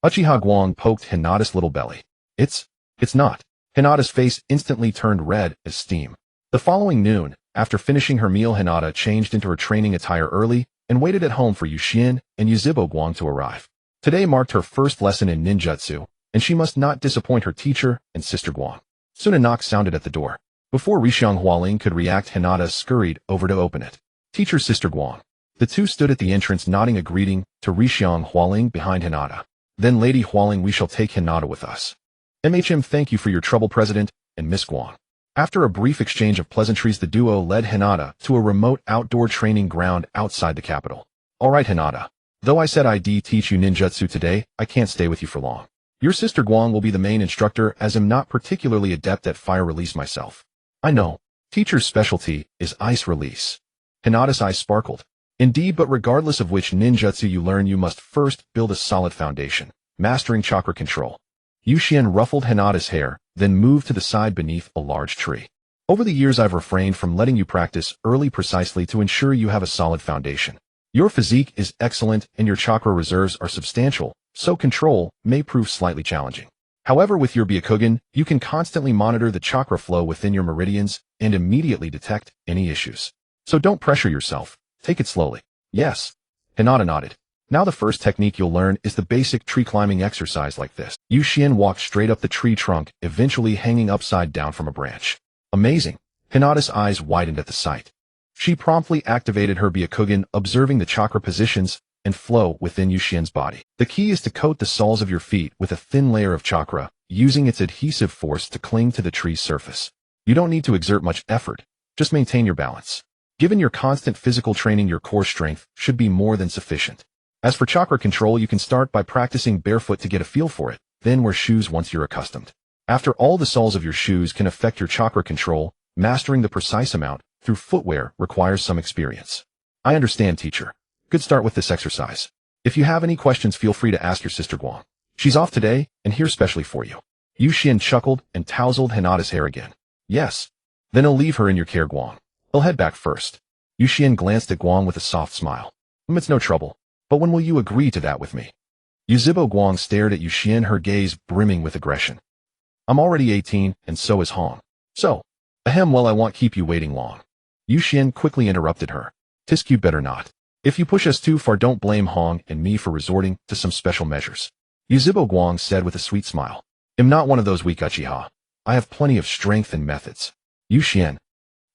Uchiha Guang poked Hinata's little belly. It's not. Hinata's face instantly turned red as steam. The following noon, after finishing her meal, Hinata changed into her training attire early and waited at home for Yuxian and Yuzhibo Guang to arrive. Today marked her first lesson in ninjutsu, and she must not disappoint her teacher and Sister Guang. Soon a knock sounded at the door. Before Rishiang Hualing could react, Hinata scurried over to open it. Teacher, Sister Guang. The two stood at the entrance nodding a greeting to Rishiang Hualing behind Hinata. Then Lady Hualing, we shall take Hinata with us. Thank you for your trouble, President and Miss Guang. After a brief exchange of pleasantries, the duo led Hinata to a remote outdoor training ground outside the capital. Alright, Hinata. Though I said I'd teach you ninjutsu today, I can't stay with you for long. Your Sister Guang will be the main instructor, as I'm not particularly adept at fire release myself. I know. Teacher's specialty is ice release. Hinata's eyes sparkled. Indeed, but regardless of which ninjutsu you learn, you must first build a solid foundation, mastering chakra control. Yuxian ruffled Hinata's hair, then moved to the side beneath a large tree. Over the years, I've refrained from letting you practice early precisely to ensure you have a solid foundation. Your physique is excellent and your chakra reserves are substantial, so control may prove slightly challenging. However, with your Byakugan, you can constantly monitor the chakra flow within your meridians and immediately detect any issues. So don't pressure yourself. Take it slowly. Yes. Hinata nodded. Now the first technique you'll learn is the basic tree climbing exercise like this. Yuxian walked straight up the tree trunk, eventually hanging upside down from a branch. Amazing. Hinata's eyes widened at the sight. She promptly activated her Byakugan, observing the chakra positions and flow within Yuxian's body. The key is to coat the soles of your feet with a thin layer of chakra, using its adhesive force to cling to the tree's surface. You don't need to exert much effort. Just maintain your balance. Given your constant physical training, your core strength should be more than sufficient. As for chakra control, you can start by practicing barefoot to get a feel for it, then wear shoes once you're accustomed. After all, the soles of your shoes can affect your chakra control, mastering the precise amount through footwear requires some experience. I understand, teacher. Good start with this exercise. If you have any questions, feel free to ask your sister Guang. She's off today and here specially for you. Yu Xian chuckled and tousled Hinata's hair again. Yes. Then I'll leave her in your care, Guang. I'll head back first. Yu Xian glanced at Guang with a soft smile. It's no trouble. But when will you agree to that with me? Yuzhibo Guang stared at Yu Xian, her gaze brimming with aggression. I'm already 18, and so is Hong. So, well, I won't keep you waiting long. Yu Xian quickly interrupted her. Tisk, you better not. If you push us too far, don't blame Hong and me for resorting to some special measures. Yuzhibo Guang said with a sweet smile. I'm not one of those weak Uchiha. I have plenty of strength and methods. Yu Xian.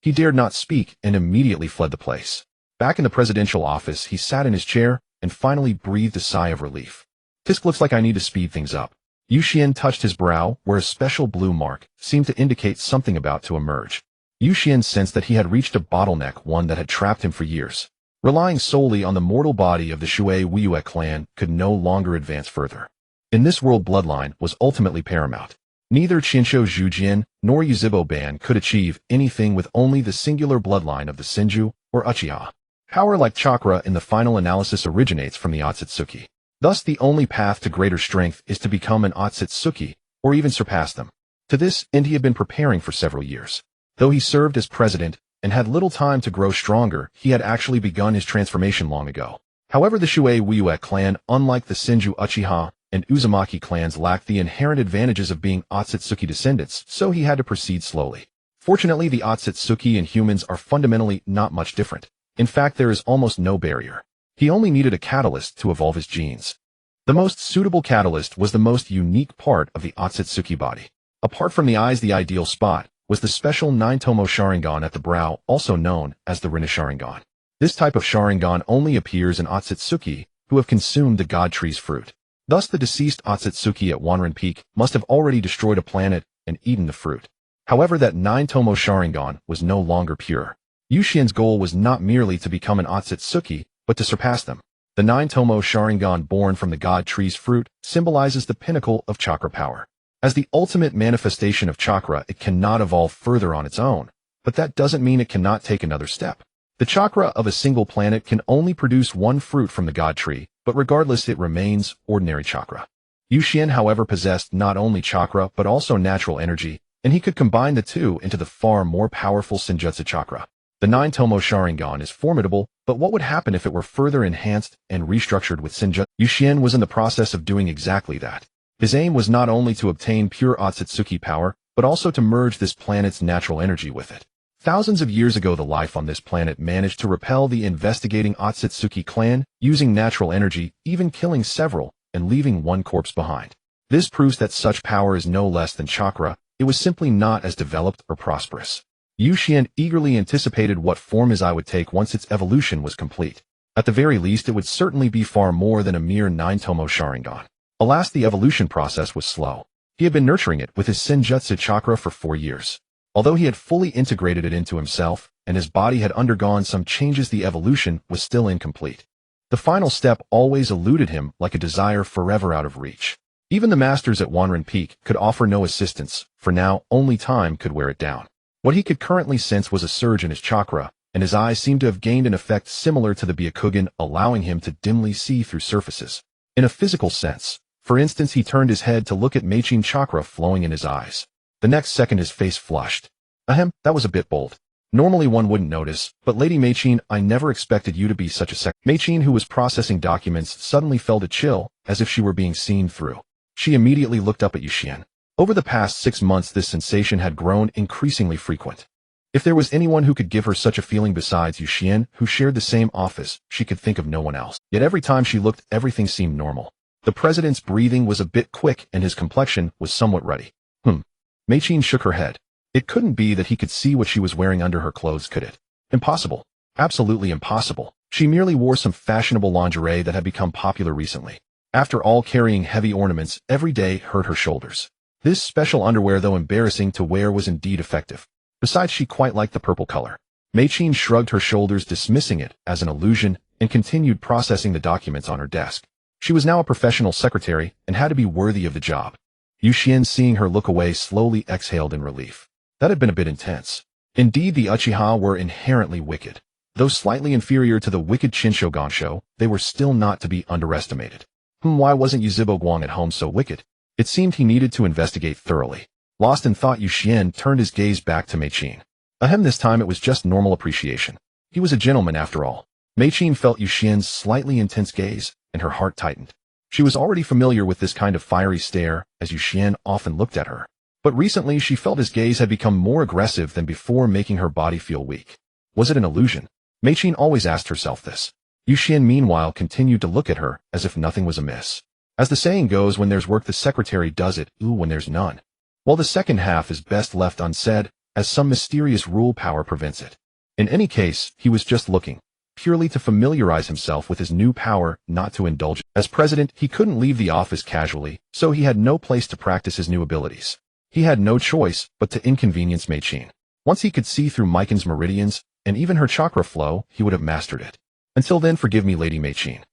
He dared not speak and immediately fled the place. Back in the presidential office, he sat in his chair and finally breathed a sigh of relief. Tisk, looks like I need to speed things up. Yu Xian touched his brow, where a special blue mark seemed to indicate something about to emerge. Yu Xian sensed that he had reached a bottleneck, one that had trapped him for years. Relying solely on the mortal body of the Shui Wuyue clan could no longer advance further. In this world, bloodline was ultimately paramount. Neither Qinsho Zhujian nor Yuzhibo Ban could achieve anything with only the singular bloodline of the Senju or Uchiha. Power like chakra in the final analysis originates from the Otsutsuki. Thus, the only path to greater strength is to become an Otsutsuki, or even surpass them. To this end, he had been preparing for several years. Though he served as president and had little time to grow stronger, he had actually begun his transformation long ago. However, the Shui Wuyue clan, unlike the Senju Uchiha and Uzumaki clans, lacked the inherent advantages of being Otsutsuki descendants, so he had to proceed slowly. Fortunately, the Otsutsuki and humans are fundamentally not much different. In fact, there is almost no barrier. He only needed a catalyst to evolve his genes. The most suitable catalyst was the most unique part of the Otsutsuki body. Apart from the eyes, the ideal spot was the special 9-tomo Sharingan at the brow, also known as the Sharingan. This type of Sharingan only appears in Otsutsuki who have consumed the God Tree's fruit. Thus, the deceased Otsutsuki at Wanren Peak must have already destroyed a planet and eaten the fruit. However, that 9-tomo Sharingan was no longer pure. Yu Xian's goal was not merely to become an Otsutsuki, but to surpass them. The 9-tomo Sharingan born from the God Tree's fruit symbolizes the pinnacle of chakra power. As the ultimate manifestation of chakra, it cannot evolve further on its own, but that doesn't mean it cannot take another step. The chakra of a single planet can only produce one fruit from the God Tree, but regardless, it remains ordinary chakra. Yu Xian, however, possessed not only chakra but also natural energy, and he could combine the two into the far more powerful Senjutsu chakra. The 9-tomo Sharingan is formidable, but what would happen if it were further enhanced and restructured with Senjutsu? Yu Xian was in the process of doing exactly that. His aim was not only to obtain pure Otsutsuki power, but also to merge this planet's natural energy with it. Thousands of years ago, the life on this planet managed to repel the investigating Otsutsuki clan, using natural energy, even killing several, and leaving one corpse behind. This proves that such power is no less than chakra. It was simply not as developed or prosperous. Yu Xian eagerly anticipated what form his eye would take once its evolution was complete. At the very least, it would certainly be far more than a mere 9-tomo Sharingan. Alas, the evolution process was slow. He had been nurturing it with his Senjutsu chakra for 4 years. Although he had fully integrated it into himself, and his body had undergone some changes, the evolution was still incomplete. The final step always eluded him like a desire forever out of reach. Even the masters at Wanren Peak could offer no assistance, for now only time could wear it down. What he could currently sense was a surge in his chakra, and his eyes seemed to have gained an effect similar to the Byakugan, allowing him to dimly see through surfaces. In a physical sense, for instance, he turned his head to look at Meichin chakra flowing in his eyes. The next second his face flushed. Ahem, that was a bit bold. Normally one wouldn't notice, but Lady Meichin, I never expected you to be such a Meichin, who was processing documents, suddenly felt a chill, as if she were being seen through. She immediately looked up at Yu Xian. Over the past 6 months, this sensation had grown increasingly frequent. If there was anyone who could give her such a feeling besides Yu Xian, who shared the same office, she could think of no one else. Yet every time she looked, everything seemed normal. The president's breathing was a bit quick and his complexion was somewhat ruddy. Meichin shook her head. It couldn't be that he could see what she was wearing under her clothes, could it? Impossible. Absolutely impossible. She merely wore some fashionable lingerie that had become popular recently. After all, carrying heavy ornaments every day hurt her shoulders. This special underwear, though embarrassing to wear, was indeed effective. Besides, she quite liked the purple color. Meichin shrugged her shoulders, dismissing it as an illusion, and continued processing the documents on her desk. She was now a professional secretary and had to be worthy of the job. Yu Xian, seeing her look away, slowly exhaled in relief. That had been a bit intense. Indeed, the Uchiha were inherently wicked. Though slightly inferior to the wicked Shinsho, they were still not to be underestimated. Why wasn't Yuzhibo Guang at home so wicked? It seemed he needed to investigate thoroughly. Lost in thought, Yuxian turned his gaze back to Mei-Chin. Ahem, this time it was just normal appreciation. He was a gentleman after all. Mei-Chin felt Yuxian's slightly intense gaze, and her heart tightened. She was already familiar with this kind of fiery stare, as Yuxian often looked at her. But recently she felt his gaze had become more aggressive than before, making her body feel weak. Was it an illusion? Mei-Chin always asked herself this. Yuxian meanwhile continued to look at her, as if nothing was amiss. As the saying goes, when there's work the secretary does it, when there's none. Well, the second half is best left unsaid, as some mysterious rule power prevents it. In any case, he was just looking, purely to familiarize himself with his new power, not to indulge. As president, he couldn't leave the office casually, so he had no place to practice his new abilities. He had no choice but to inconvenience Mei-Chin. Once he could see through Maiken's meridians, and even her chakra flow, he would have mastered it. Until then, forgive me, Lady Mei-Chin.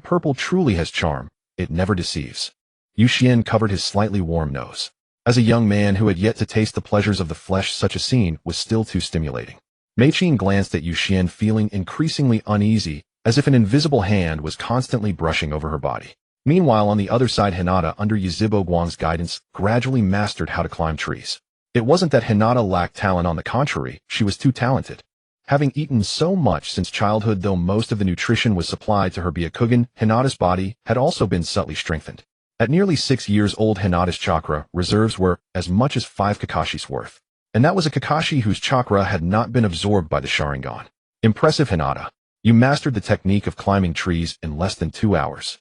Purple truly has charm. It never deceives. Yuxian covered his slightly warm nose. As a young man who had yet to taste the pleasures of the flesh, such a scene was still too stimulating. Mei-Chin glanced at Yuxian, feeling increasingly uneasy, as if an invisible hand was constantly brushing over her body. Meanwhile, on the other side, Hinata, under Yuzhibo Guang's guidance, gradually mastered how to climb trees. It wasn't that Hinata lacked talent, on the contrary, she was too talented. Having eaten so much since childhood, though most of the nutrition was supplied to her Byakugan, Hinata's body had also been subtly strengthened. At nearly 6 years old, Hinata's chakra reserves were as much as 5 Kakashi's worth. And that was a Kakashi whose chakra had not been absorbed by the Sharingan. Impressive, Hinata. You mastered the technique of climbing trees in less than 2 hours.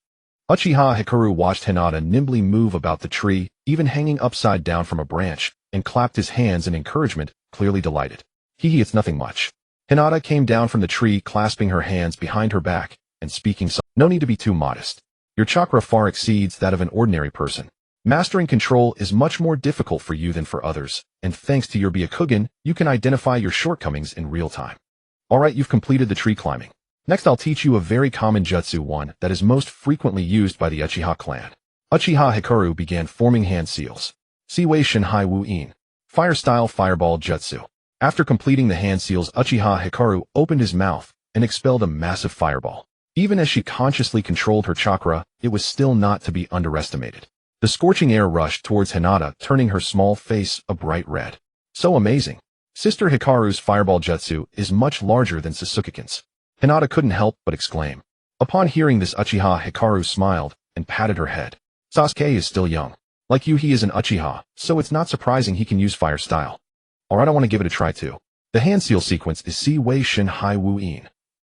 Uchiha Hikaru watched Hinata nimbly move about the tree, even hanging upside down from a branch, and clapped his hands in encouragement, clearly delighted. It's nothing much. Hinata came down from the tree, clasping her hands behind her back, and speaking softly. No need to be too modest. Your chakra far exceeds that of an ordinary person. Mastering control is much more difficult for you than for others, and thanks to your Byakugan, you can identify your shortcomings in real time. Alright, you've completed the tree climbing. Next I'll teach you a very common jutsu, one that is most frequently used by the Uchiha clan. Uchiha Hikaru began forming hand seals. Siwei Shinhai Wu In. Fire style fireball jutsu. After completing the hand seals, Uchiha Hikaru opened his mouth and expelled a massive fireball. Even as she consciously controlled her chakra, it was still not to be underestimated. The scorching air rushed towards Hinata, turning her small face a bright red. So amazing. Sister Hikaru's fireball jutsu is much larger than Sasukekin's. Hinata couldn't help but exclaim. Upon hearing this, Uchiha Hikaru smiled and patted her head. Sasuke is still young. Like you, he is an Uchiha, so it's not surprising he can use fire style. Alright, I want to give it a try too. The hand seal sequence is Siwei Shinhai Wu In.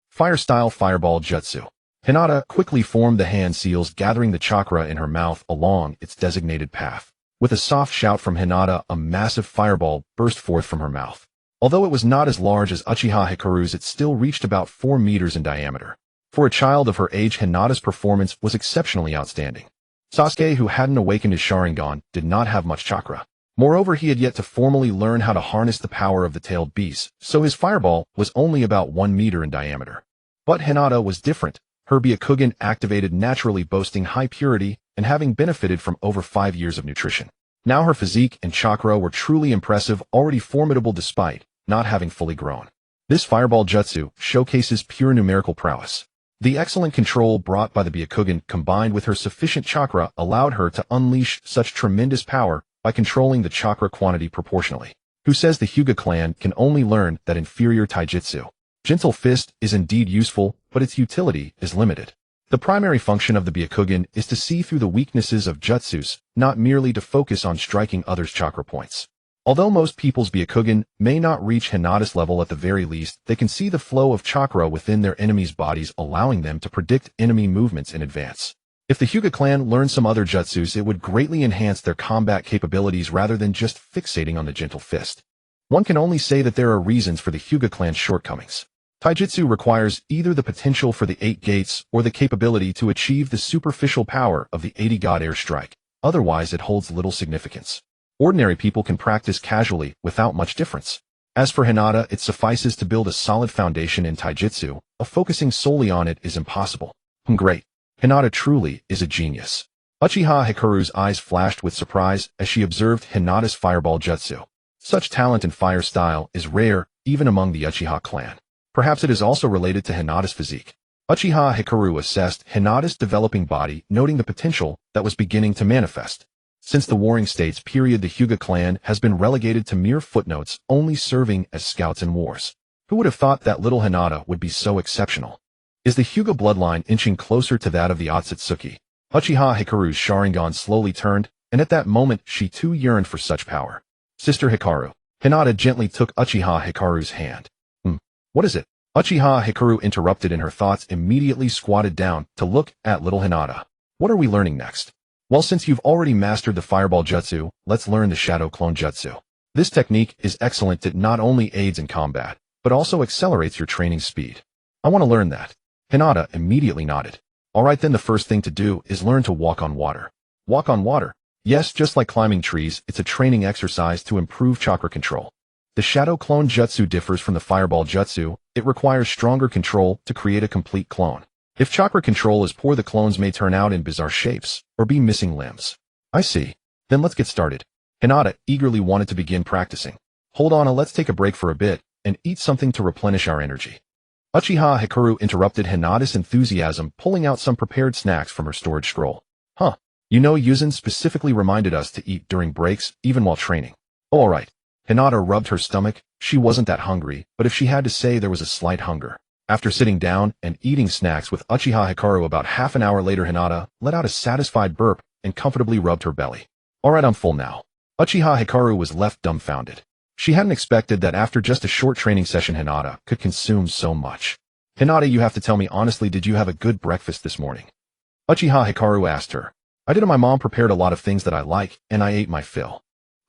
Fire style fireball jutsu. Hinata quickly formed the hand seals, gathering the chakra in her mouth along its designated path. With a soft shout from Hinata, a massive fireball burst forth from her mouth. Although it was not as large as Uchiha Hikaru's, it still reached about 4 meters in diameter. For a child of her age, Hinata's performance was exceptionally outstanding. Sasuke, who hadn't awakened his Sharingan, did not have much chakra. Moreover, he had yet to formally learn how to harness the power of the tailed beast, so his fireball was only about 1 meter in diameter. But Hinata was different. Her Byakugan activated naturally, boasting high purity and having benefited from over 5 years of nutrition. Now her physique and chakra were truly impressive, already formidable despite not having fully grown. This fireball jutsu showcases pure numerical prowess. The excellent control brought by the Byakugan combined with her sufficient chakra allowed her to unleash such tremendous power by controlling the chakra quantity proportionally. Who says the Hyuga clan can only learn that inferior taijutsu? Gentle Fist is indeed useful, but its utility is limited. The primary function of the Byakugan is to see through the weaknesses of jutsus, not merely to focus on striking others' chakra points. Although most people's Byakugan may not reach Hinata's level, at the very least, they can see the flow of chakra within their enemies' bodies, allowing them to predict enemy movements in advance. If the Hyuga clan learned some other jutsus, it would greatly enhance their combat capabilities rather than just fixating on the Gentle Fist. One can only say that there are reasons for the Hyuga clan's shortcomings. Taijutsu requires either the potential for the 8 gates or the capability to achieve the superficial power of the 80 God Air Strike. Otherwise, it holds little significance. Ordinary people can practice casually without much difference. As for Hinata, it suffices to build a solid foundation in taijutsu. Focusing solely on it is impossible. Great. Hinata truly is a genius. Uchiha Hikaru's eyes flashed with surprise as she observed Hinata's fireball jutsu. Such talent and fire style is rare even among the Uchiha clan. Perhaps it is also related to Hinata's physique. Uchiha Hikaru assessed Hinata's developing body, noting the potential that was beginning to manifest. Since the Warring States period, the Hyuga clan has been relegated to mere footnotes, only serving as scouts in wars. Who would have thought that little Hinata would be so exceptional? Is the Hyuga bloodline inching closer to that of the Otsutsuki? Uchiha Hikaru's Sharingan slowly turned, and at that moment she too yearned for such power. Sister Hikaru. Hinata gently took Uchiha Hikaru's hand. What is it? Uchiha Hikaru interrupted and her thoughts immediately squatted down to look at little Hinata. What are we learning next? Well, since you've already mastered the Fireball Jutsu, let's learn the Shadow Clone Jutsu. This technique is excellent. It not only aids in combat, but also accelerates your training speed. I want to learn that. Hinata immediately nodded. Alright then, the first thing to do is learn to walk on water. Walk on water? Yes, just like climbing trees, it's a training exercise to improve chakra control. The Shadow Clone Jutsu differs from the Fireball Jutsu. It requires stronger control to create a complete clone. If chakra control is poor, the clones may turn out in bizarre shapes, or be missing limbs. I see. Then let's get started. Hinata eagerly wanted to begin practicing. Hold on, let's take a break for a bit, and eat something to replenish our energy. Uchiha Hikaru interrupted Hinata's enthusiasm, pulling out some prepared snacks from her storage scroll. You know, Yuzin specifically reminded us to eat during breaks, even while training. Oh, alright. Hinata rubbed her stomach. She wasn't that hungry, but if she had to say, there was a slight hunger. After sitting down and eating snacks with Uchiha Hikaru about half an hour later, Hinata let out a satisfied burp and comfortably rubbed her belly. Alright, I'm full now. Uchiha Hikaru was left dumbfounded. She hadn't expected that after just a short training session Hinata could consume so much. Hinata, you have to tell me honestly, did you have a good breakfast this morning? Uchiha Hikaru asked her. I did, and my mom prepared a lot of things that I like, and I ate my fill.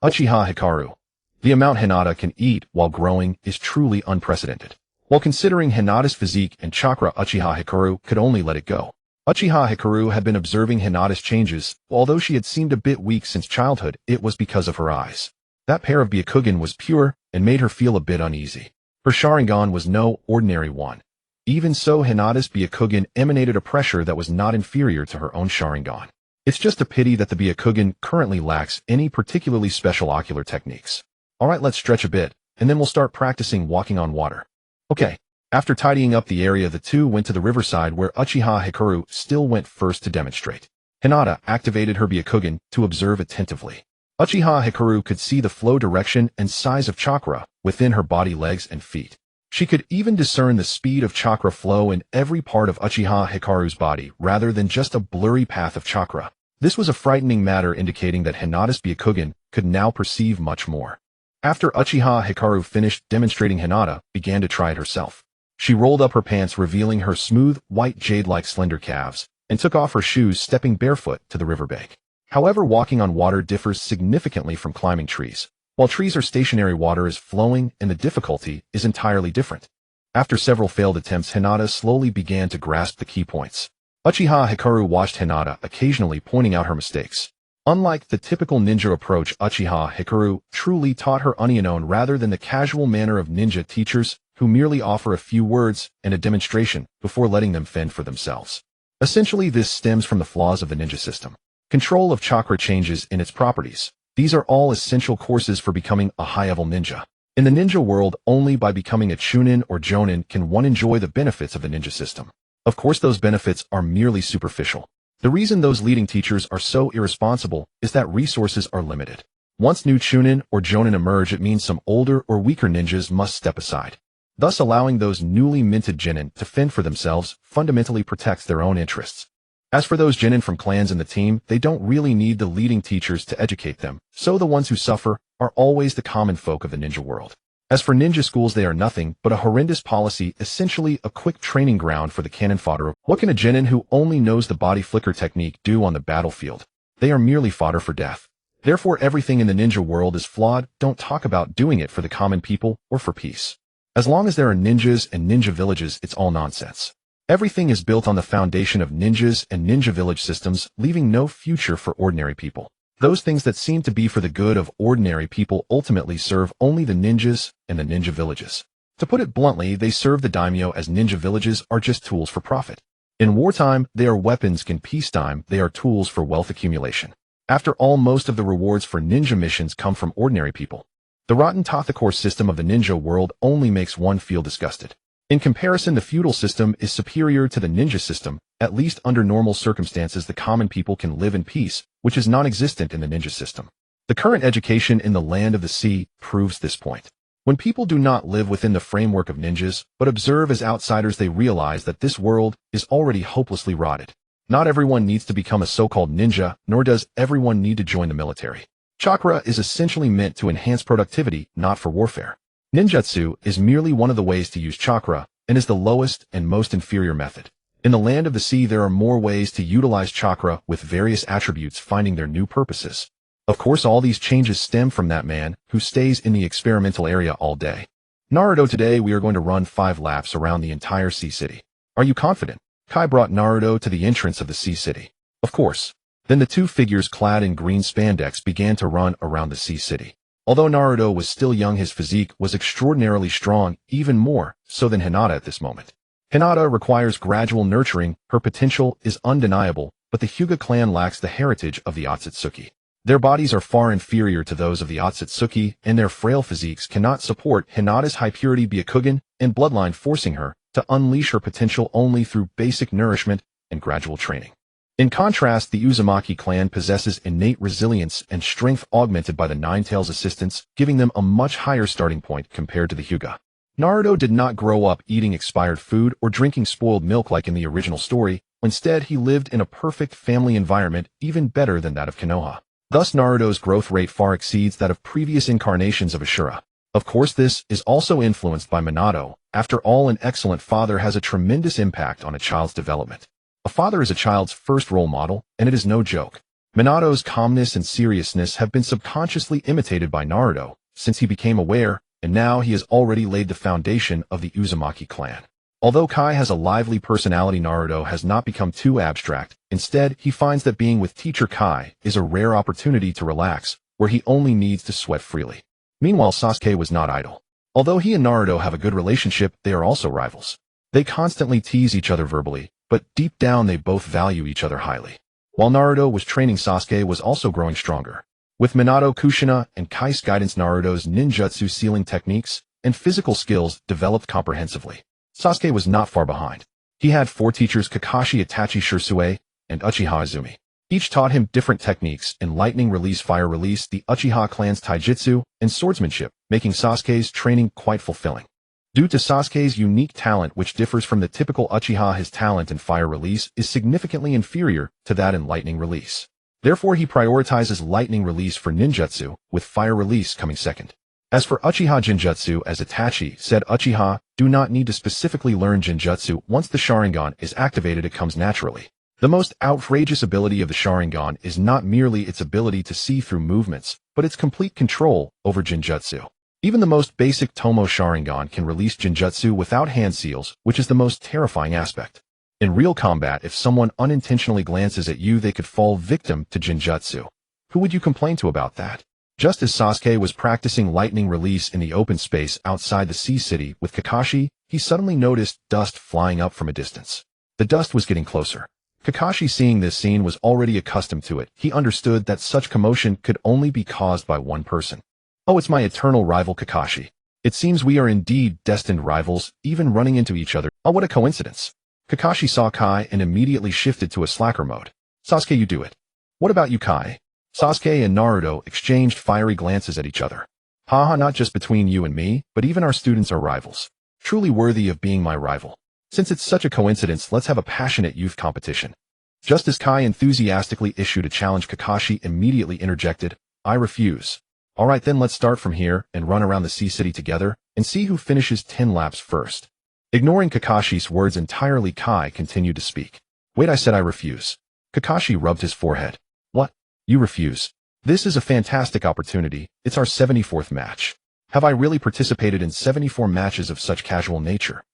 Uchiha Hikaru. The amount Hinata can eat while growing is truly unprecedented. While considering Hinata's physique and chakra, Uchiha Hikaru could only let it go. Uchiha Hikaru had been observing Hinata's changes. Although she had seemed a bit weak since childhood, it was because of her eyes. That pair of Byakugan was pure and made her feel a bit uneasy. Her Sharingan was no ordinary one. Even so, Hinata's Byakugan emanated a pressure that was not inferior to her own Sharingan. It's just a pity that the Byakugan currently lacks any particularly special ocular techniques. Alright, let's stretch a bit, and then we'll start practicing walking on water. Okay. After tidying up the area, the two went to the riverside where Uchiha Hikaru still went first to demonstrate. Hinata activated her Byakugan to observe attentively. Uchiha Hikaru could see the flow direction and size of chakra within her body, legs, and feet. She could even discern the speed of chakra flow in every part of Uchiha Hikaru's body rather than just a blurry path of chakra. This was a frightening matter, indicating that Hinata's Byakugan could now perceive much more. After Uchiha Hikaru finished demonstrating, Hinata began to try it herself. She rolled up her pants, revealing her smooth, white jade-like slender calves, and took off her shoes, stepping barefoot to the riverbank. However, walking on water differs significantly from climbing trees. While trees are stationary, water is flowing, and the difficulty is entirely different. After several failed attempts, Hinata slowly began to grasp the key points. Uchiha Hikaru watched Hinata, occasionally pointing out her mistakes. Unlike the typical ninja approach, Uchiha Hikaru truly taught her unknown rather than the casual manner of ninja teachers who merely offer a few words and a demonstration before letting them fend for themselves. Essentially, this stems from the flaws of the ninja system. Control of chakra changes in its properties. These are all essential courses for becoming a high-level ninja. In the ninja world, only by becoming a chunin or jonin can one enjoy the benefits of the ninja system. Of course, those benefits are merely superficial. The reason those leading teachers are so irresponsible is that resources are limited. Once new chunin or jonin emerge, it means some older or weaker ninjas must step aside. Thus, allowing those newly minted genin to fend for themselves fundamentally protects their own interests. As for those genin from clans in the team, they don't really need the leading teachers to educate them, so the ones who suffer are always the common folk of the ninja world. As for ninja schools, they are nothing but a horrendous policy, essentially a quick training ground for the cannon fodder. What can a genin who only knows the body flicker technique do on the battlefield? They are merely fodder for death. Therefore, everything in the ninja world is flawed. Don't talk about doing it for the common people or for peace. As long as there are ninjas and ninja villages, it's all nonsense. Everything is built on the foundation of ninjas and ninja village systems, leaving no future for ordinary people. Those things that seem to be for the good of ordinary people ultimately serve only the ninjas and the ninja villages. To put it bluntly, they serve the daimyo, as ninja villages are just tools for profit. In wartime, they are weapons. In peacetime, they are tools for wealth accumulation. After all, most of the rewards for ninja missions come from ordinary people. The rotten Tothakor system of the ninja world only makes one feel disgusted. In comparison, the feudal system is superior to the ninja system. At least under normal circumstances, the common people can live in peace, which is non-existent in the ninja system. The current education in the land of the sea proves this point. When people do not live within the framework of ninjas, but observe as outsiders, they realize that this world is already hopelessly rotted. Not everyone needs to become a so-called ninja, nor does everyone need to join the military. Chakra is essentially meant to enhance productivity, not for warfare. Ninjutsu is merely one of the ways to use chakra, and is the lowest and most inferior method. In the land of the sea, there are more ways to utilize chakra, with various attributes finding their new purposes. Of course, all these changes stem from that man who stays in the experimental area all day. Naruto, today we are going to run 5 laps around the entire sea city. Are you confident? Kai brought Naruto to the entrance of the sea city. Of course. Then the two figures clad in green spandex began to run around the sea city. Although Naruto was still young, his physique was extraordinarily strong, even more so than Hinata at this moment. Hinata requires gradual nurturing, her potential is undeniable, but the Hyuga clan lacks the heritage of the Otsutsuki. Their bodies are far inferior to those of the Otsutsuki, and their frail physiques cannot support Hinata's high-purity Byakugan and bloodline, forcing her to unleash her potential only through basic nourishment and gradual training. In contrast, the Uzumaki clan possesses innate resilience and strength augmented by the Nine-Tails assistance, giving them a much higher starting point compared to the Hyuga. Naruto did not grow up eating expired food or drinking spoiled milk like in the original story. Instead, he lived in a perfect family environment, even better than that of Konoha. Thus, Naruto's growth rate far exceeds that of previous incarnations of Ashura. Of course, this is also influenced by Minato. After all, an excellent father has a tremendous impact on a child's development. A father is a child's first role model, and it is no joke. Minato's calmness and seriousness have been subconsciously imitated by Naruto since he became aware, and now he has already laid the foundation of the Uzumaki clan. Although Kai has a lively personality, Naruto has not become too abstract. Instead, he finds that being with teacher Kai is a rare opportunity to relax, where he only needs to sweat freely. Meanwhile, Sasuke was not idle. Although he and Naruto have a good relationship, they are also rivals. They constantly tease each other verbally, but deep down they both value each other highly. While Naruto was training, Sasuke was also growing stronger. With Minato Kushina and Kai's guidance, Naruto's ninjutsu sealing techniques and physical skills developed comprehensively. Sasuke was not far behind. He had 4 teachers: Kakashi, Itachi, Shisui, and Uchiha Izumi. Each taught him different techniques in lightning release, fire release, the Uchiha clan's taijutsu, and swordsmanship, making Sasuke's training quite fulfilling. Due to Sasuke's unique talent, which differs from the typical Uchiha, his talent in fire release is significantly inferior to that in lightning release. Therefore, he prioritizes lightning release for ninjutsu, with fire release coming second. As for Uchiha Jinjutsu, as Itachi said, Uchiha do not need to specifically learn Jinjutsu. Once the Sharingan is activated, it comes naturally. The most outrageous ability of the Sharingan is not merely its ability to see through movements, but its complete control over Jinjutsu. Even the most basic Tomo Sharingan can release Jinjutsu without hand seals, which is the most terrifying aspect. In real combat, if someone unintentionally glances at you, they could fall victim to Jinjutsu. Who would you complain to about that? Just as Sasuke was practicing lightning release in the open space outside the sea city with Kakashi, he suddenly noticed dust flying up from a distance. The dust was getting closer. Kakashi, seeing this scene, was already accustomed to it. He understood that such commotion could only be caused by one person. Oh, it's my eternal rival Kakashi. It seems we are indeed destined rivals, even running into each other. Oh, what a coincidence. Kakashi saw Kai and immediately shifted to a slacker mode. Sasuke, you do it. What about you, Kai? Sasuke and Naruto exchanged fiery glances at each other. Haha, not just between you and me, but even our students are rivals. Truly worthy of being my rival. Since it's such a coincidence, let's have a passionate youth competition. Just as Kai enthusiastically issued a challenge, Kakashi immediately interjected, I refuse. Alright then, let's start from here and run around the sea city together and see who finishes 10 laps first. Ignoring Kakashi's words entirely, Kai continued to speak. Wait, I said I refuse. Kakashi rubbed his forehead. What? You refuse? This is a fantastic opportunity. It's our 74th match. Have I really participated in 74 matches of such casual nature?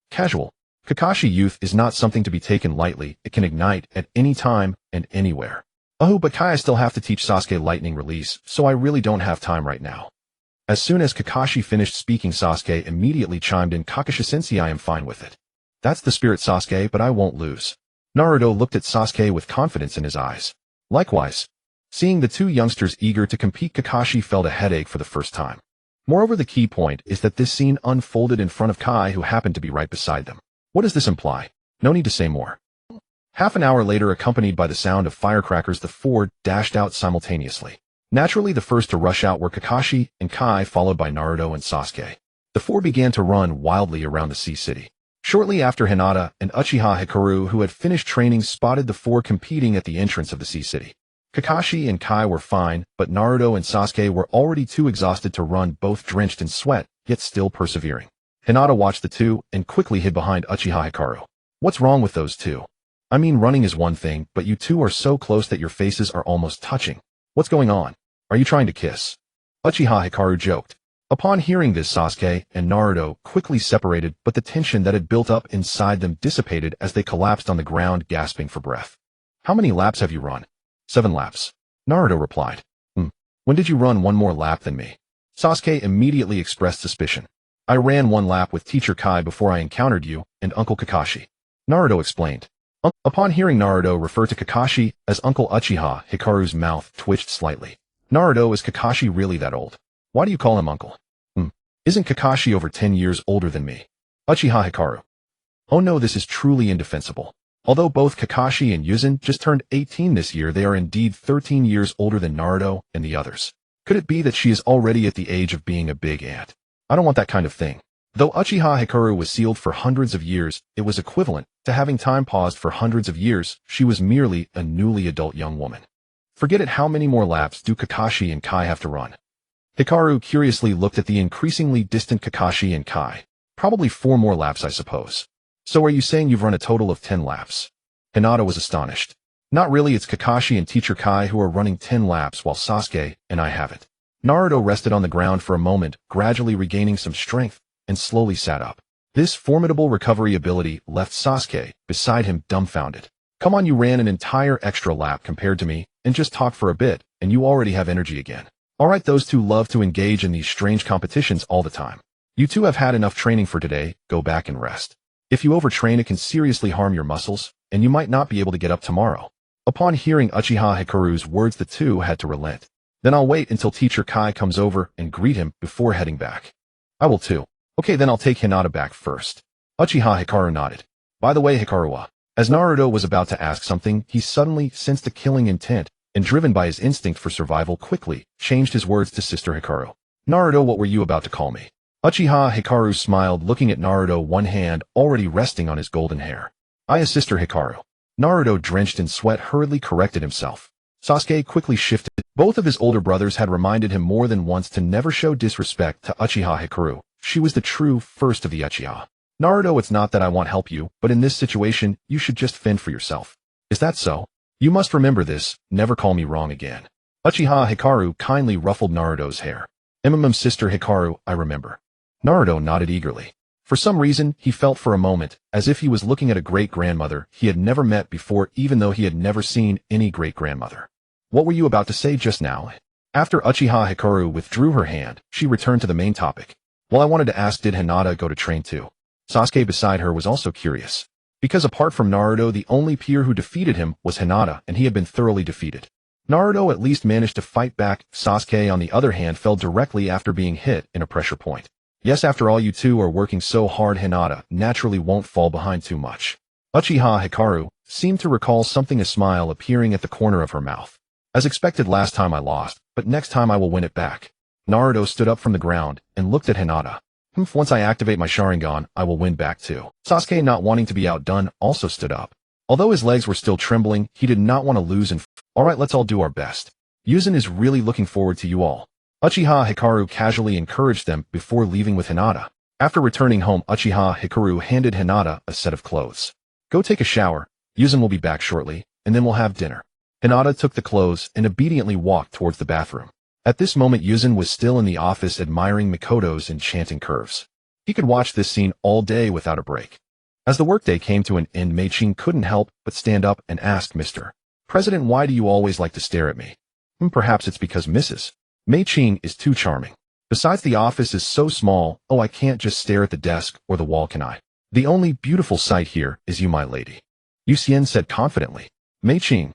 Casual. Kakashi, youth is not something to be taken lightly. It can ignite at any time and anywhere. Oh, but Kai, I still have to teach Sasuke lightning release, so I really don't have time right now. As soon as Kakashi finished speaking, Sasuke immediately chimed in, Kakashi-sensei, I am fine with it. That's the spirit, Sasuke, but I won't lose. Naruto looked at Sasuke with confidence in his eyes. Likewise. Seeing the two youngsters eager to compete, Kakashi felt a headache for the first time. Moreover, the key point is that this scene unfolded in front of Kai, who happened to be right beside them. What does this imply? No need to say more. Half an hour later, accompanied by the sound of firecrackers, the four dashed out simultaneously. Naturally, the first to rush out were Kakashi and Kai, followed by Naruto and Sasuke. The four began to run wildly around the Sea City. Shortly after, Hinata and Uchiha Hikaru, who had finished training, spotted the four competing at the entrance of the Sea City. Kakashi and Kai were fine, but Naruto and Sasuke were already too exhausted to run, both drenched in sweat, yet still persevering. Hinata watched the two and quickly hid behind Uchiha Hikaru. What's wrong with those two? I mean, running is one thing, but you two are so close that your faces are almost touching. What's going on? Are you trying to kiss? Uchiha Hikaru joked. Upon hearing this, Sasuke and Naruto quickly separated, but the tension that had built up inside them dissipated as they collapsed on the ground, gasping for breath. How many laps have you run? 7 laps. Naruto replied. When did you run one more lap than me? Sasuke immediately expressed suspicion. I ran 1 lap with Teacher Kai before I encountered you and Uncle Kakashi. Naruto explained. Upon hearing Naruto refer to Kakashi as Uncle, Uchiha Hikaru's mouth twitched slightly. Naruto, is Kakashi really that old? Why do you call him uncle? Isn't Kakashi over 10 years older than me? Uchiha Hikaru. Oh no, this is truly indefensible. Although both Kakashi and Yuzen just turned 18 this year, they are indeed 13 years older than Naruto and the others. Could it be that she is already at the age of being a big aunt? I don't want that kind of thing. Though Uchiha Hikaru was sealed for hundreds of years, it was equivalent to having time paused for hundreds of years. She was merely a newly adult young woman. Forget it. How many more laps do Kakashi and Kai have to run? Hikaru curiously looked at the increasingly distant Kakashi and Kai. Probably 4 more laps, I suppose. So are you saying you've run a total of 10 laps? Hinata was astonished. Not really, it's Kakashi and Teacher Kai who are running 10 laps while Sasuke and I haven't. Naruto rested on the ground for a moment, gradually regaining some strength, and slowly sat up. This formidable recovery ability left Sasuke beside him dumbfounded. Come on, you ran an entire extra lap compared to me, and just talked for a bit, and you already have energy again. Alright, those two love to engage in these strange competitions all the time. You two have had enough training for today, go back and rest. If you overtrain, it can seriously harm your muscles, and you might not be able to get up tomorrow. Upon hearing Uchiha Hikaru's words, the two had to relent. Then I'll wait until Teacher Kai comes over and greet him before heading back. I will too. Okay, then I'll take Hinata back first. Uchiha Hikaru nodded. By the way, Hikaru, as Naruto was about to ask something, he suddenly sensed a killing intent, and driven by his instinct for survival, quickly changed his words to Sister Hikaru. Naruto, what were you about to call me? Uchiha Hikaru smiled, looking at Naruto, one hand already resting on his golden hair. I, as Sister Hikaru. Naruto, drenched in sweat, hurriedly corrected himself. Sasuke quickly shifted. Both of his older brothers had reminded him more than once to never show disrespect to Uchiha Hikaru. She was the true first of the Uchiha. Naruto, it's not that I want help you, but in this situation, you should just fend for yourself. Is that so? You must remember this, never call me wrong again. Uchiha Hikaru kindly ruffled Naruto's hair. Sister Hikaru, I remember. Naruto nodded eagerly. For some reason, he felt for a moment as if he was looking at a great-grandmother he had never met before, even though he had never seen any great-grandmother. What were you about to say just now? After Uchiha Hikaru withdrew her hand, she returned to the main topic. Well, I wanted to ask, did Hinata go to train too? Sasuke beside her was also curious. Because apart from Naruto, the only peer who defeated him was Hinata, and he had been thoroughly defeated. Naruto at least managed to fight back. Sasuke, on the other hand, fell directly after being hit in a pressure point. Yes, after all, you two are working so hard, Hinata naturally won't fall behind too much. Uchiha Hikaru seemed to recall something, a smile appearing at the corner of her mouth. As expected, last time I lost, but next time I will win it back. Naruto stood up from the ground and looked at Hinata. Once I activate my Sharingan, I will win back too. Sasuke, not wanting to be outdone, also stood up. Although his legs were still trembling, he did not want to lose and alright, let's all do our best. Yuzen is really looking forward to you all. Uchiha Hikaru casually encouraged them before leaving with Hinata. After returning home, Uchiha Hikaru handed Hinata a set of clothes. Go take a shower, Yuzen will be back shortly, and then we'll have dinner. Hinata took the clothes and obediently walked towards the bathroom. At this moment, Yuzen was still in the office admiring Mikoto's enchanting curves. He could watch this scene all day without a break. As the workday came to an end, Mei-chin couldn't help but stand up and ask, Mr. President, why do you always like to stare at me? Perhaps it's because Mrs. Mei-chin is too charming. Besides, the office is so small, oh, I can't just stare at the desk or the wall, can I? The only beautiful sight here is you, my lady. Yucien said confidently. Mei-chin.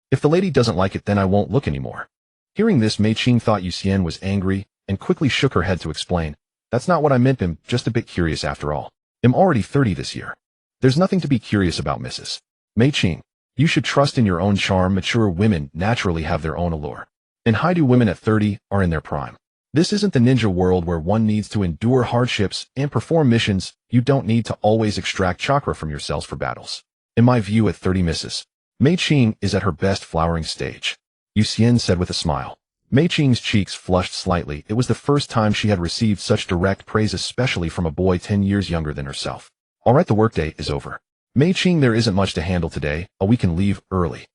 If the lady doesn't like it, then I won't look anymore. Hearing this, Mei-chin thought Yucien was angry and quickly shook her head to explain, "That's not what I meant, I'm just a bit curious after all. I'm already 30 this year." "There's nothing to be curious about, Mrs. Mei-Ching. You should trust in your own charm. Mature women naturally have their own allure. And Haidu women at 30 are in their prime. This isn't the ninja world where one needs to endure hardships and perform missions. You don't need to always extract chakra from yourselves for battles. In my view, at 30, Mrs. Mei-Ching is at her best flowering stage," Yu Xian said with a smile. Mei-Ching's cheeks flushed slightly. It was the first time she had received such direct praise, especially from a boy 10 years younger than herself. "All right, the workday is over. Mei-Ching, there isn't much to handle today. We can leave early."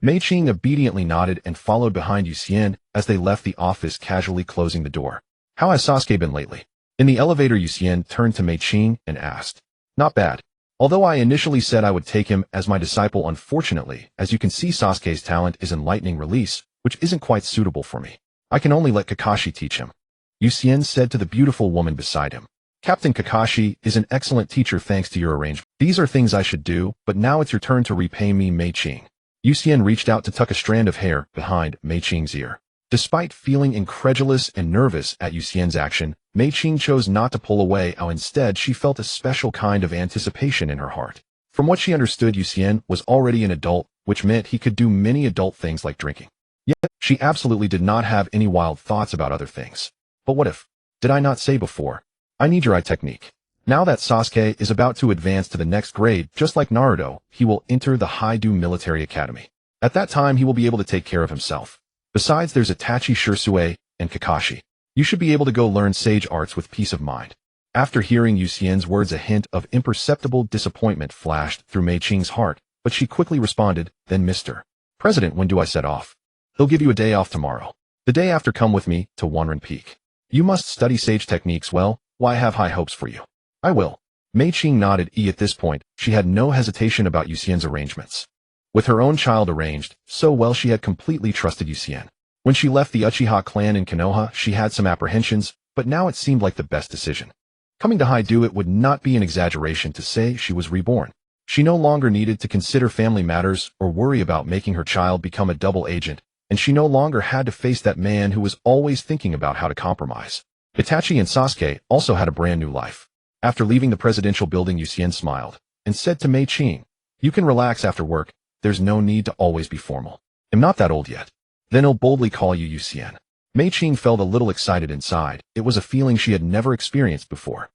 Mei-Ching obediently nodded and followed behind Yu Xian as they left the office, casually closing the door. "How has Sasuke been lately?" In the elevator, Yu Xian turned to Mei-Ching and asked. "Not bad. Although I initially said I would take him as my disciple, unfortunately, as you can see, Sasuke's talent is in lightning release, which isn't quite suitable for me. I can only let Kakashi teach him," Yu Xian said to the beautiful woman beside him. "Captain Kakashi is an excellent teacher thanks to your arrangement. These are things I should do, but now it's your turn to repay me, Mei-Ching." Yu Xian reached out to tuck a strand of hair behind Mei-Ching's ear. Despite feeling incredulous and nervous at Yu Xian's action, Mei-Ching chose not to pull away. Instead, she felt a special kind of anticipation in her heart. From what she understood, Yu Xian was already an adult, which meant he could do many adult things like drinking. Yet, she absolutely did not have any wild thoughts about other things. But what if? Did I not say before? I need your eye technique. Now that Sasuke is about to advance to the next grade, just like Naruto, he will enter the Haidu Military Academy. At that time, he will be able to take care of himself. Besides, there's Itachi Shursue and Kakashi. You should be able to go learn sage arts with peace of mind. After hearing Yu Xian's words, a hint of imperceptible disappointment flashed through Mei-Ching's heart, but she quickly responded, "Then Mr. President, when do I set off?" "They'll give you a day off tomorrow. The day after, come with me to Wanren Peak. You must study sage techniques well. I have high hopes for you." "I will." Mei-Ching nodded. At this point, she had no hesitation about Yu Xian's arrangements. With her own child arranged so well, she had completely trusted Yu Xian. When she left the Uchiha clan in Konoha, she had some apprehensions, but now it seemed like the best decision. Coming to Haidu, it would not be an exaggeration to say she was reborn. She no longer needed to consider family matters or worry about making her child become a double agent, and she no longer had to face that man who was always thinking about how to compromise. Itachi and Sasuke also had a brand new life. After leaving the presidential building, Yu Xian smiled and said to Mei-Ching, "You can relax after work. There's no need to always be formal. I'm not that old yet. Then I'll boldly call you Yu Xian." Mei-Ching felt a little excited inside. It was a feeling she had never experienced before.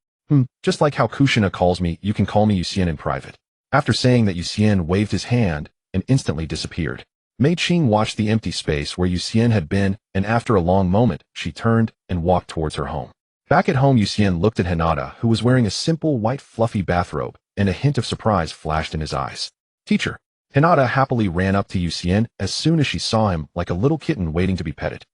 Just like how Kushina calls me, you can call me Yu Xian in private." After saying that, Yu Xian waved his hand and instantly disappeared. Mei-Ching watched the empty space where Yu Xian had been, and after a long moment, she turned and walked towards her home. Back at home, Yu Xian looked at Hinata, who was wearing a simple white fluffy bathrobe, and a hint of surprise flashed in his eyes. "Teacher." Hinata happily ran up to Yu Xian as soon as she saw him, like a little kitten waiting to be petted.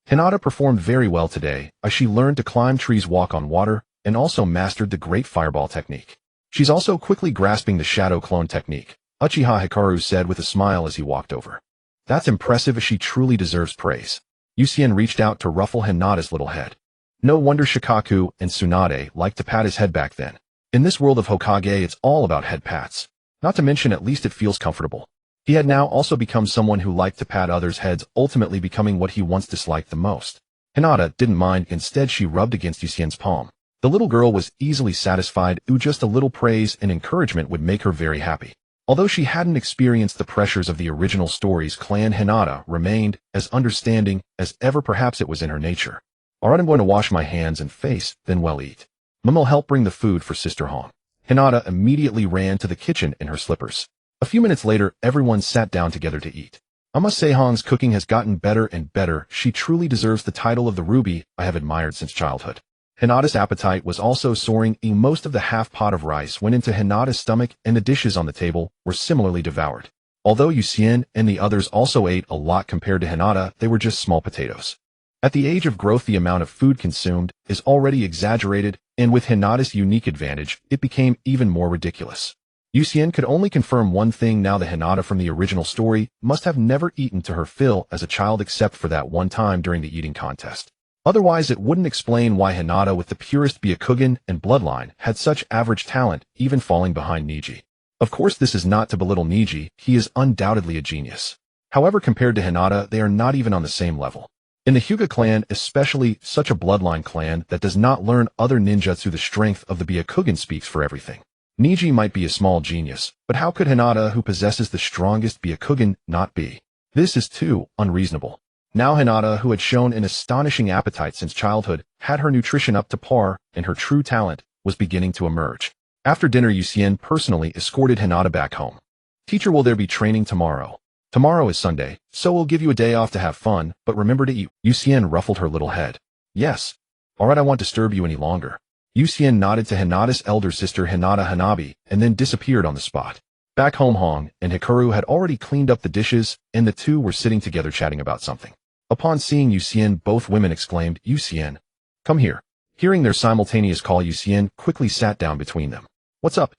Hinata performed very well today, as she learned to climb trees, walk on water, and also mastered the great fireball technique. She's also quickly grasping the shadow clone technique, Uchiha Hikaru said with a smile as he walked over. "That's impressive, as she truly deserves praise." Yu Xian reached out to ruffle Hinata's little head. No wonder Shikaku and Tsunade liked to pat his head back then. In this world of Hokage, it's all about head pats. Not to mention, at least it feels comfortable. He had now also become someone who liked to pat others' heads, ultimately becoming what he once disliked the most. Hinata didn't mind. Instead, she rubbed against Yu Xian's palm. The little girl was easily satisfied. Just a little praise and encouragement would make her very happy. Although she hadn't experienced the pressures of the original story's clan, Hinata remained as understanding as ever. Perhaps it was in her nature. "Alright, I'm going to wash my hands and face, then we'll eat. Mom'll help bring the food for Sister Han." Hinata immediately ran to the kitchen in her slippers. A few minutes later, everyone sat down together to eat. "I must say, Han's cooking has gotten better and better. She truly deserves the title of the Ruby I have admired since childhood." Hinata's appetite was also soaring. Most of the half pot of rice went into Hinata's stomach, and the dishes on the table were similarly devoured. Although Yu Xian and the others also ate a lot compared to Hinata, they were just small potatoes. At the age of growth, the amount of food consumed is already exaggerated, and with Hinata's unique advantage, it became even more ridiculous. Yu Xian could only confirm one thing now: the Hinata from the original story must have never eaten to her fill as a child, except for that one time during the eating contest. Otherwise, it wouldn't explain why Hinata, with the purest Byakugan and bloodline, had such average talent, even falling behind Neji. Of course, this is not to belittle Neji. He is undoubtedly a genius. However, compared to Hinata, they are not even on the same level. In the Hyuga clan, especially such a bloodline clan that does not learn other ninjutsu, the strength of the Byakugan speaks for everything. Niji might be a small genius, but how could Hinata, who possesses the strongest Byakugan, not be? This is too unreasonable. Now Hinata, who had shown an astonishing appetite since childhood, had her nutrition up to par, and her true talent was beginning to emerge. After dinner, Yucien personally escorted Hinata back home. Teacher, will there be training tomorrow? Tomorrow is Sunday, so we'll give you a day off to have fun, but remember to eat. Yucien ruffled her little head. Yes. Alright, I won't disturb you any longer. Yucien nodded to Hinata's elder sister Hinata Hanabi and then disappeared on the spot. Back home, Hong and Hikaru had already cleaned up the dishes, and the two were sitting together chatting about something. Upon seeing Yucien, both women exclaimed, Yucien, come here. Hearing their simultaneous call, Yucien quickly sat down between them. What's up?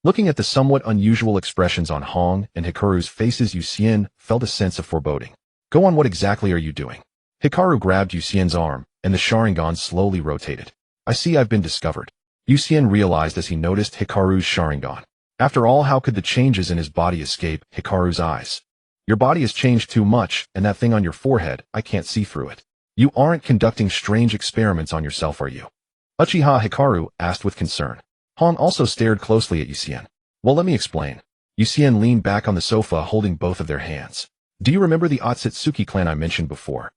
Looking at the somewhat unusual expressions on Hong and Hikaru's faces, Yucien felt a sense of foreboding. Go on, what exactly are you doing? Hikaru grabbed Yucien's arm, and the Sharingan slowly rotated. I see I've been discovered. Yucien realized as he noticed Hikaru's Sharingan. After all, how could the changes in his body escape Hikaru's eyes? Your body has changed too much, and that thing on your forehead, I can't see through it. You aren't conducting strange experiments on yourself, are you? Uchiha Hikaru asked with concern. Hong also stared closely at Yucien. Well, let me explain. Yucien leaned back on the sofa holding both of their hands. Do you remember the Otsutsuki clan I mentioned before?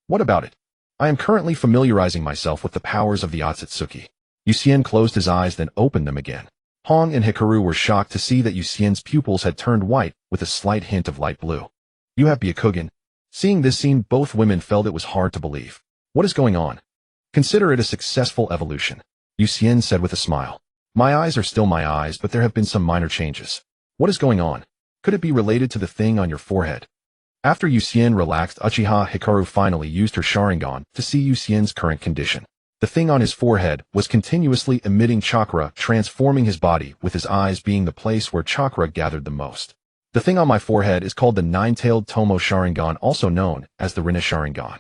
What about it? I am currently familiarizing myself with the powers of the Otsutsuki. Yucien closed his eyes, then opened them again. Hong and Hikaru were shocked to see that Yucien's pupils had turned white with a slight hint of light blue. You have Byakugan. Seeing this scene, both women felt it was hard to believe. What is going on? Consider it a successful evolution, Yucien said with a smile. My eyes are still my eyes, but there have been some minor changes. What is going on? Could it be related to the thing on your forehead? After Yucien relaxed, Uchiha Hikaru finally used her Sharingan to see Yucien's current condition. The thing on his forehead was continuously emitting chakra, transforming his body, with his eyes being the place where chakra gathered the most. The thing on my forehead is called the Nine-Tailed Tomo Sharingan, also known as the Rinna Sharingan.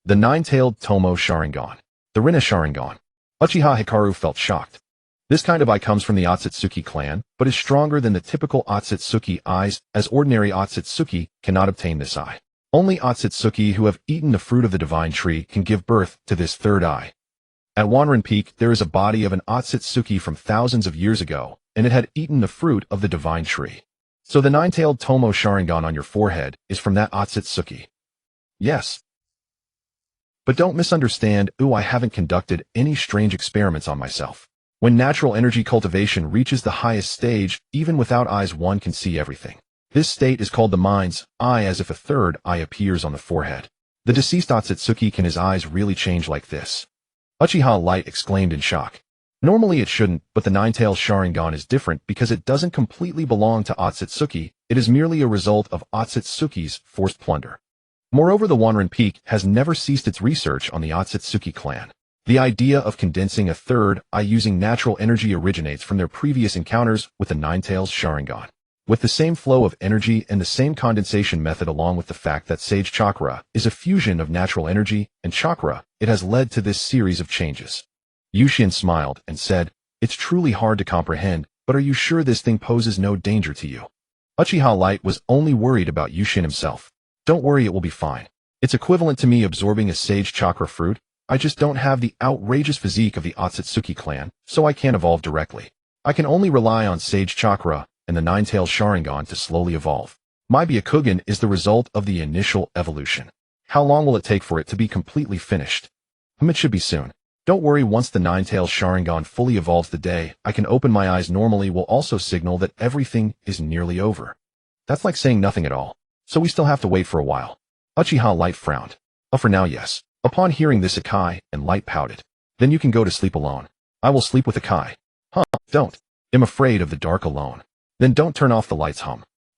The Nine-Tailed Tomo Sharingan. The Rinna Sharingan. Uchiha Hikaru felt shocked. This kind of eye comes from the Otsutsuki clan, but is stronger than the typical Otsutsuki eyes, as ordinary Otsutsuki cannot obtain this eye. Only Otsutsuki who have eaten the fruit of the divine tree can give birth to this third eye. At Wanren Peak, there is a body of an Otsutsuki from thousands of years ago, and it had eaten the fruit of the divine tree. So the Nine-Tailed Tomo Sharingan on your forehead is from that Otsutsuki. Yes. But don't misunderstand, I haven't conducted any strange experiments on myself. When natural energy cultivation reaches the highest stage, even without eyes one can see everything. This state is called the mind's eye, as if a third eye appears on the forehead. The deceased Otsutsuki, can his eyes really change like this? Uchiha Light exclaimed in shock. Normally it shouldn't, but the Nine-Tailed Sharingan is different because it doesn't completely belong to Otsutsuki, it is merely a result of Otsutsuki's forced plunder. Moreover, the Wanren Peak has never ceased its research on the Otsutsuki clan. The idea of condensing a third eye using natural energy originates from their previous encounters with the Nine-Tailed Sharingan. With the same flow of energy and the same condensation method, along with the fact that Sage Chakra is a fusion of natural energy and chakra, it has led to this series of changes. Yucien smiled and said, It's truly hard to comprehend, but are you sure this thing poses no danger to you? Uchiha Light was only worried about Yucien himself. Don't worry, it will be fine. It's equivalent to me absorbing a Sage Chakra fruit. I just don't have the outrageous physique of the Otsutsuki clan, so I can't evolve directly. I can only rely on Sage Chakra and the Nine-Tailed Sharingan to slowly evolve. My Byakugan is the result of the initial evolution. How long will it take for it to be completely finished? It should be soon. Don't worry, once the Nine-Tailed Sharingan fully evolves, the day I can open my eyes normally will also signal that everything is nearly over. That's like saying nothing at all. So we still have to wait for a while. Uchiha Light frowned. For now, yes. Upon hearing this, Akai and Light pouted. Then you can go to sleep alone. I will sleep with Akai. Don't. I'm afraid of the dark alone. Then don't turn off the lights,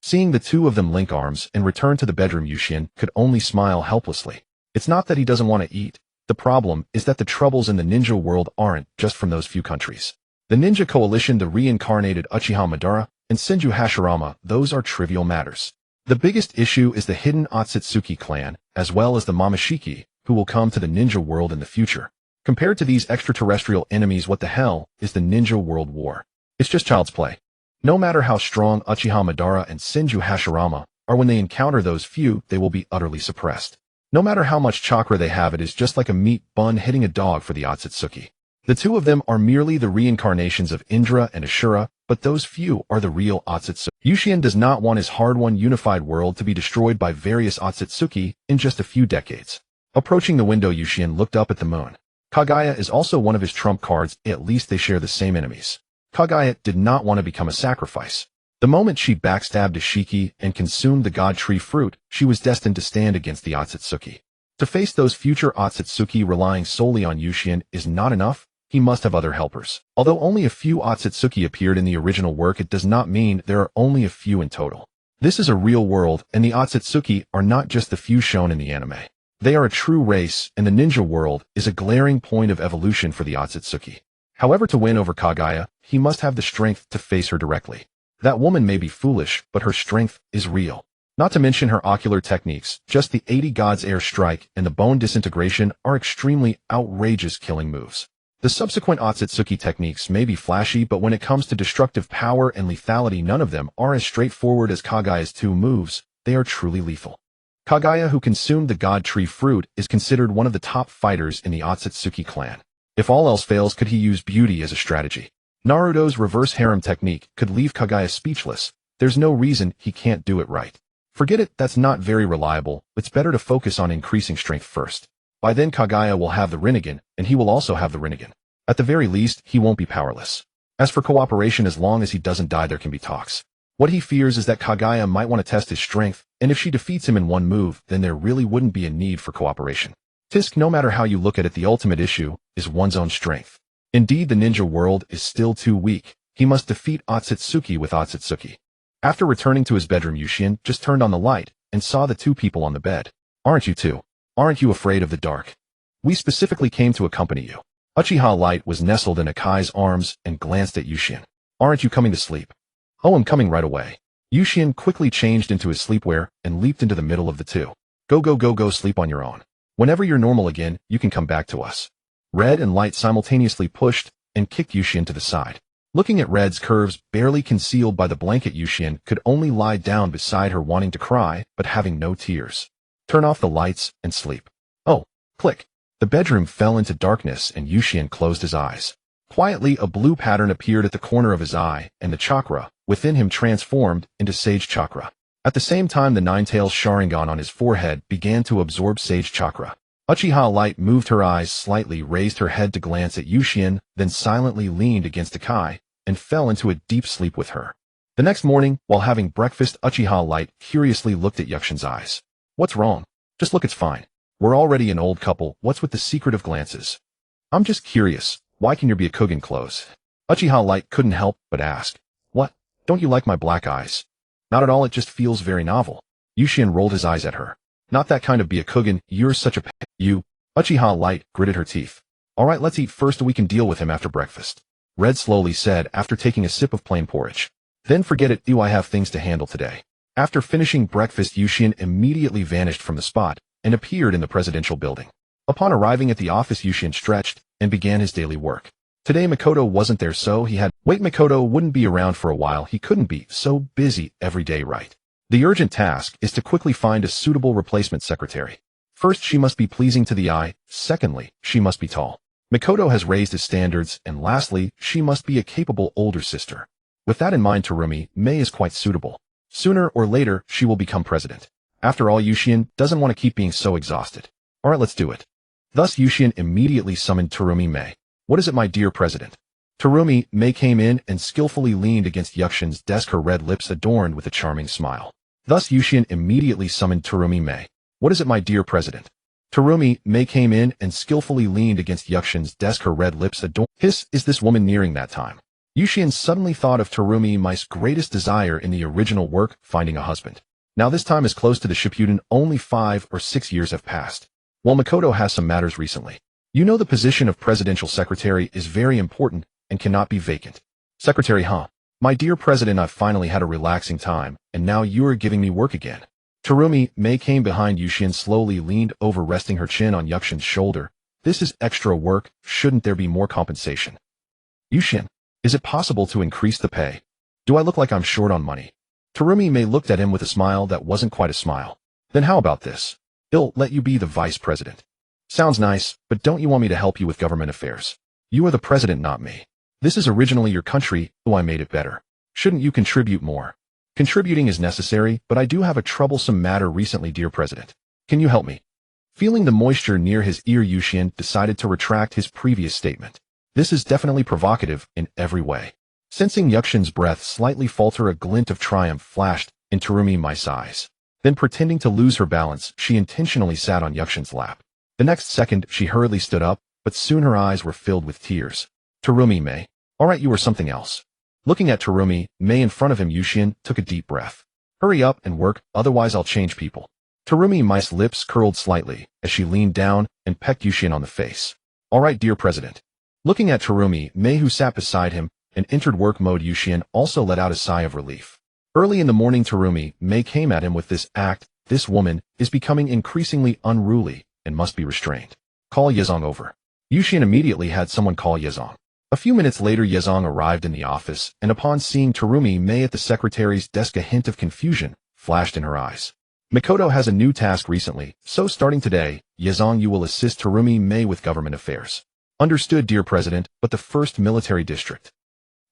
Seeing the two of them link arms and return to the bedroom, Yucien could only smile helplessly. It's not that he doesn't want to eat. The problem is that the troubles in the ninja world aren't just from those few countries. The ninja coalition, the reincarnated Uchiha Madara, and Senju Hashirama, those are trivial matters. The biggest issue is the hidden Otsutsuki clan, as well as the Momoshiki, who will come to the ninja world in the future. Compared to these extraterrestrial enemies, what the hell is the ninja world war? It's just child's play. No matter how strong Uchiha Madara and Senju Hashirama are, when they encounter those few, they will be utterly suppressed. No matter how much chakra they have, it is just like a meat bun hitting a dog for the Otsutsuki. The two of them are merely the reincarnations of Indra and Ashura, but those few are the real Otsutsuki. Yushien does not want his hard-won unified world to be destroyed by various Otsutsuki in just a few decades. Approaching the window, Yushien looked up at the moon. Kaguya is also one of his trump cards, at least they share the same enemies. Kaguya did not want to become a sacrifice. The moment she backstabbed Ishiki and consumed the god tree fruit, she was destined to stand against the Otsutsuki. To face those future Otsutsuki relying solely on Yushien is not enough. He must have other helpers. Although only a few Otsutsuki appeared in the original work, it does not mean there are only a few in total. This is a real world, and the Otsutsuki are not just the few shown in the anime. They are a true race, and the ninja world is a glaring point of evolution for the Otsutsuki. However, to win over Kaguya, he must have the strength to face her directly. That woman may be foolish, but her strength is real. Not to mention her ocular techniques, just the 80 Gods Air Strike and the Bone Disintegration are extremely outrageous killing moves. The subsequent Otsutsuki techniques may be flashy, but when it comes to destructive power and lethality, none of them are as straightforward as Kaguya's two moves. They are truly lethal. Kaguya, who consumed the god tree fruit, is considered one of the top fighters in the Otsutsuki clan. If all else fails, could he use beauty as a strategy? Naruto's reverse harem technique could leave Kaguya speechless. There's no reason he can't do it right. Forget it, that's not very reliable. It's better to focus on increasing strength first. By then Kaguya will have the Rinnegan, and he will also have the Rinnegan. At the very least, he won't be powerless. As for cooperation, as long as he doesn't die, there can be talks. What he fears is that Kaguya might want to test his strength, and if she defeats him in one move, then there really wouldn't be a need for cooperation. Tisk, no matter how you look at it, the ultimate issue is one's own strength. Indeed, the ninja world is still too weak. He must defeat Otsutsuki with Otsutsuki. After returning to his bedroom, Yushien just turned on the light and saw the two people on the bed. Aren't you two? Aren't you afraid of the dark? We specifically came to accompany you. Uchiha Light was nestled in Akai's arms and glanced at Yushien. Aren't you coming to sleep? Oh, I'm coming right away. Yushien quickly changed into his sleepwear and leaped into the middle of the two. Go sleep on your own. Whenever you're normal again, you can come back to us. Red and Light simultaneously pushed and kicked Yushien to the side. Looking at Red's curves barely concealed by the blanket, Yushien could only lie down beside her, wanting to cry, but having no tears. Turn off the lights and sleep. Oh, click. The bedroom fell into darkness and Yushien closed his eyes. Quietly, a blue pattern appeared at the corner of his eye, and the chakra within him transformed into Sage Chakra. At the same time, the Nine-Tails Sharingan on his forehead began to absorb Sage Chakra. Uchiha Light moved her eyes slightly, raised her head to glance at Yushien, then silently leaned against Akai, and fell into a deep sleep with her. The next morning, while having breakfast, Uchiha Light curiously looked at Yukshin's eyes. What's wrong? Just look, it's fine. We're already an old couple, what's with the secretive glances? I'm just curious, why can your Byakugan close? Uchiha Light couldn't help but ask. What? Don't you like my black eyes? Not at all, it just feels very novel. Yushien rolled his eyes at her. Not that kind of Byakugan, you're such a you. Uchiha Light gritted her teeth. Alright, let's eat first, we can deal with him after breakfast. Red slowly said after taking a sip of plain porridge. Then forget it, I have things to handle today. After finishing breakfast, Yushien immediately vanished from the spot and appeared in the presidential building. Upon arriving at the office, Yushien stretched and began his daily work. Today Makoto wasn't there, so he had Makoto wouldn't be around for a while. He couldn't be so busy every day, right? The urgent task is to quickly find a suitable replacement secretary. First, she must be pleasing to the eye. Secondly, she must be tall. Makoto has raised his standards, and lastly, she must be a capable older sister. With that in mind, Terumi Mei is quite suitable. Sooner or later, she will become president. After all, Yushien doesn't want to keep being so exhausted. Alright, let's do it. Thus, Yushien immediately summoned Terumi Mei. What is it, my dear president? Terumi Mei came in and skillfully leaned against Yukshin's desk, her red lips adorned with a charming smile. Thus, Yushien immediately summoned Terumi Mei. What is it, my dear president? Terumi Mei came in and skillfully leaned against Yukshin's desk, her red lips adorned. Hiss, is this woman nearing that time? Yushien suddenly thought of Terumi Mei's greatest desire in the original work, finding a husband. Now this time is close to the Shippuden, only 5 or 6 years have passed. While Makoto has some matters recently. You know the position of presidential secretary is very important and cannot be vacant. Secretary, huh? My dear president, I've finally had a relaxing time, and now you're giving me work again. Terumi Mei came behind Yushien, slowly leaned over, resting her chin on Yukshin's shoulder. This is extra work, shouldn't there be more compensation? Yushien, is it possible to increase the pay? Do I look like I'm short on money? Terumi Mei looked at him with a smile that wasn't quite a smile. Then how about this? I'll let you be the vice president. Sounds nice, but don't you want me to help you with government affairs? You are the president, not me. This is originally your country, though I made it better. Shouldn't you contribute more? Contributing is necessary, but I do have a troublesome matter recently, dear president. Can you help me? Feeling the moisture near his ear, Yuxian decided to retract his previous statement. This is definitely provocative in every way. Sensing Yuxian's breath slightly falter, a glint of triumph flashed in Terumi Mai's eyes. Then, pretending to lose her balance, she intentionally sat on Yuxian's lap. The next second, she hurriedly stood up, but soon her eyes were filled with tears. Terumi Mai. Alright, you are something else. Looking at Terumi Mai in front of him, Yuxian took a deep breath. Hurry up and work, otherwise I'll change people. Terumi Mai's lips curled slightly as she leaned down and pecked Yuxian on the face. Alright, dear president. Looking at Terumi Mai, who sat beside him and entered work mode, Yuxian also let out a sigh of relief. Early in the morning, Terumi Mai came at him with this act. This woman is becoming increasingly unruly and must be restrained. Call Yezong over. Yuxian immediately had someone call Yezong. A few minutes later, Yezong arrived in the office, and upon seeing Terumi Mai at the secretary's desk, a hint of confusion flashed in her eyes. Mikoto has a new task recently, so starting today, Yezong, you will assist Terumi Mai with government affairs. Understood, dear president, but the first military district.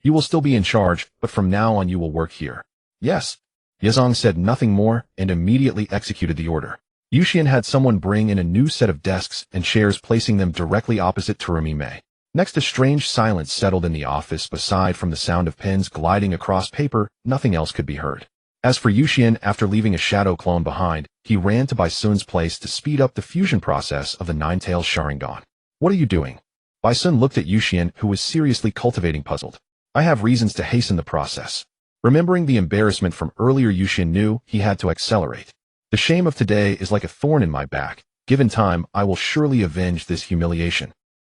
You will still be in charge, but from now on you will work here. Yes. Yezong said nothing more and immediately executed the order. Yuxian had someone bring in a new set of desks and chairs, placing them directly opposite Terumi Mai. Next, a strange silence settled in the office. Aside from the sound of pens gliding across paper, nothing else could be heard. As for Yuxian, after leaving a shadow clone behind, he ran to Baisun's place to speed up the fusion process of the Nine-Tails Sharingan. What are you doing? Baisun looked at Yuxian, who was seriously cultivating, puzzled. I have reasons to hasten the process. Remembering the embarrassment from earlier, Yuxian knew he had to accelerate. The shame of today is like a thorn in my back. Given time, I will surely avenge this humiliation.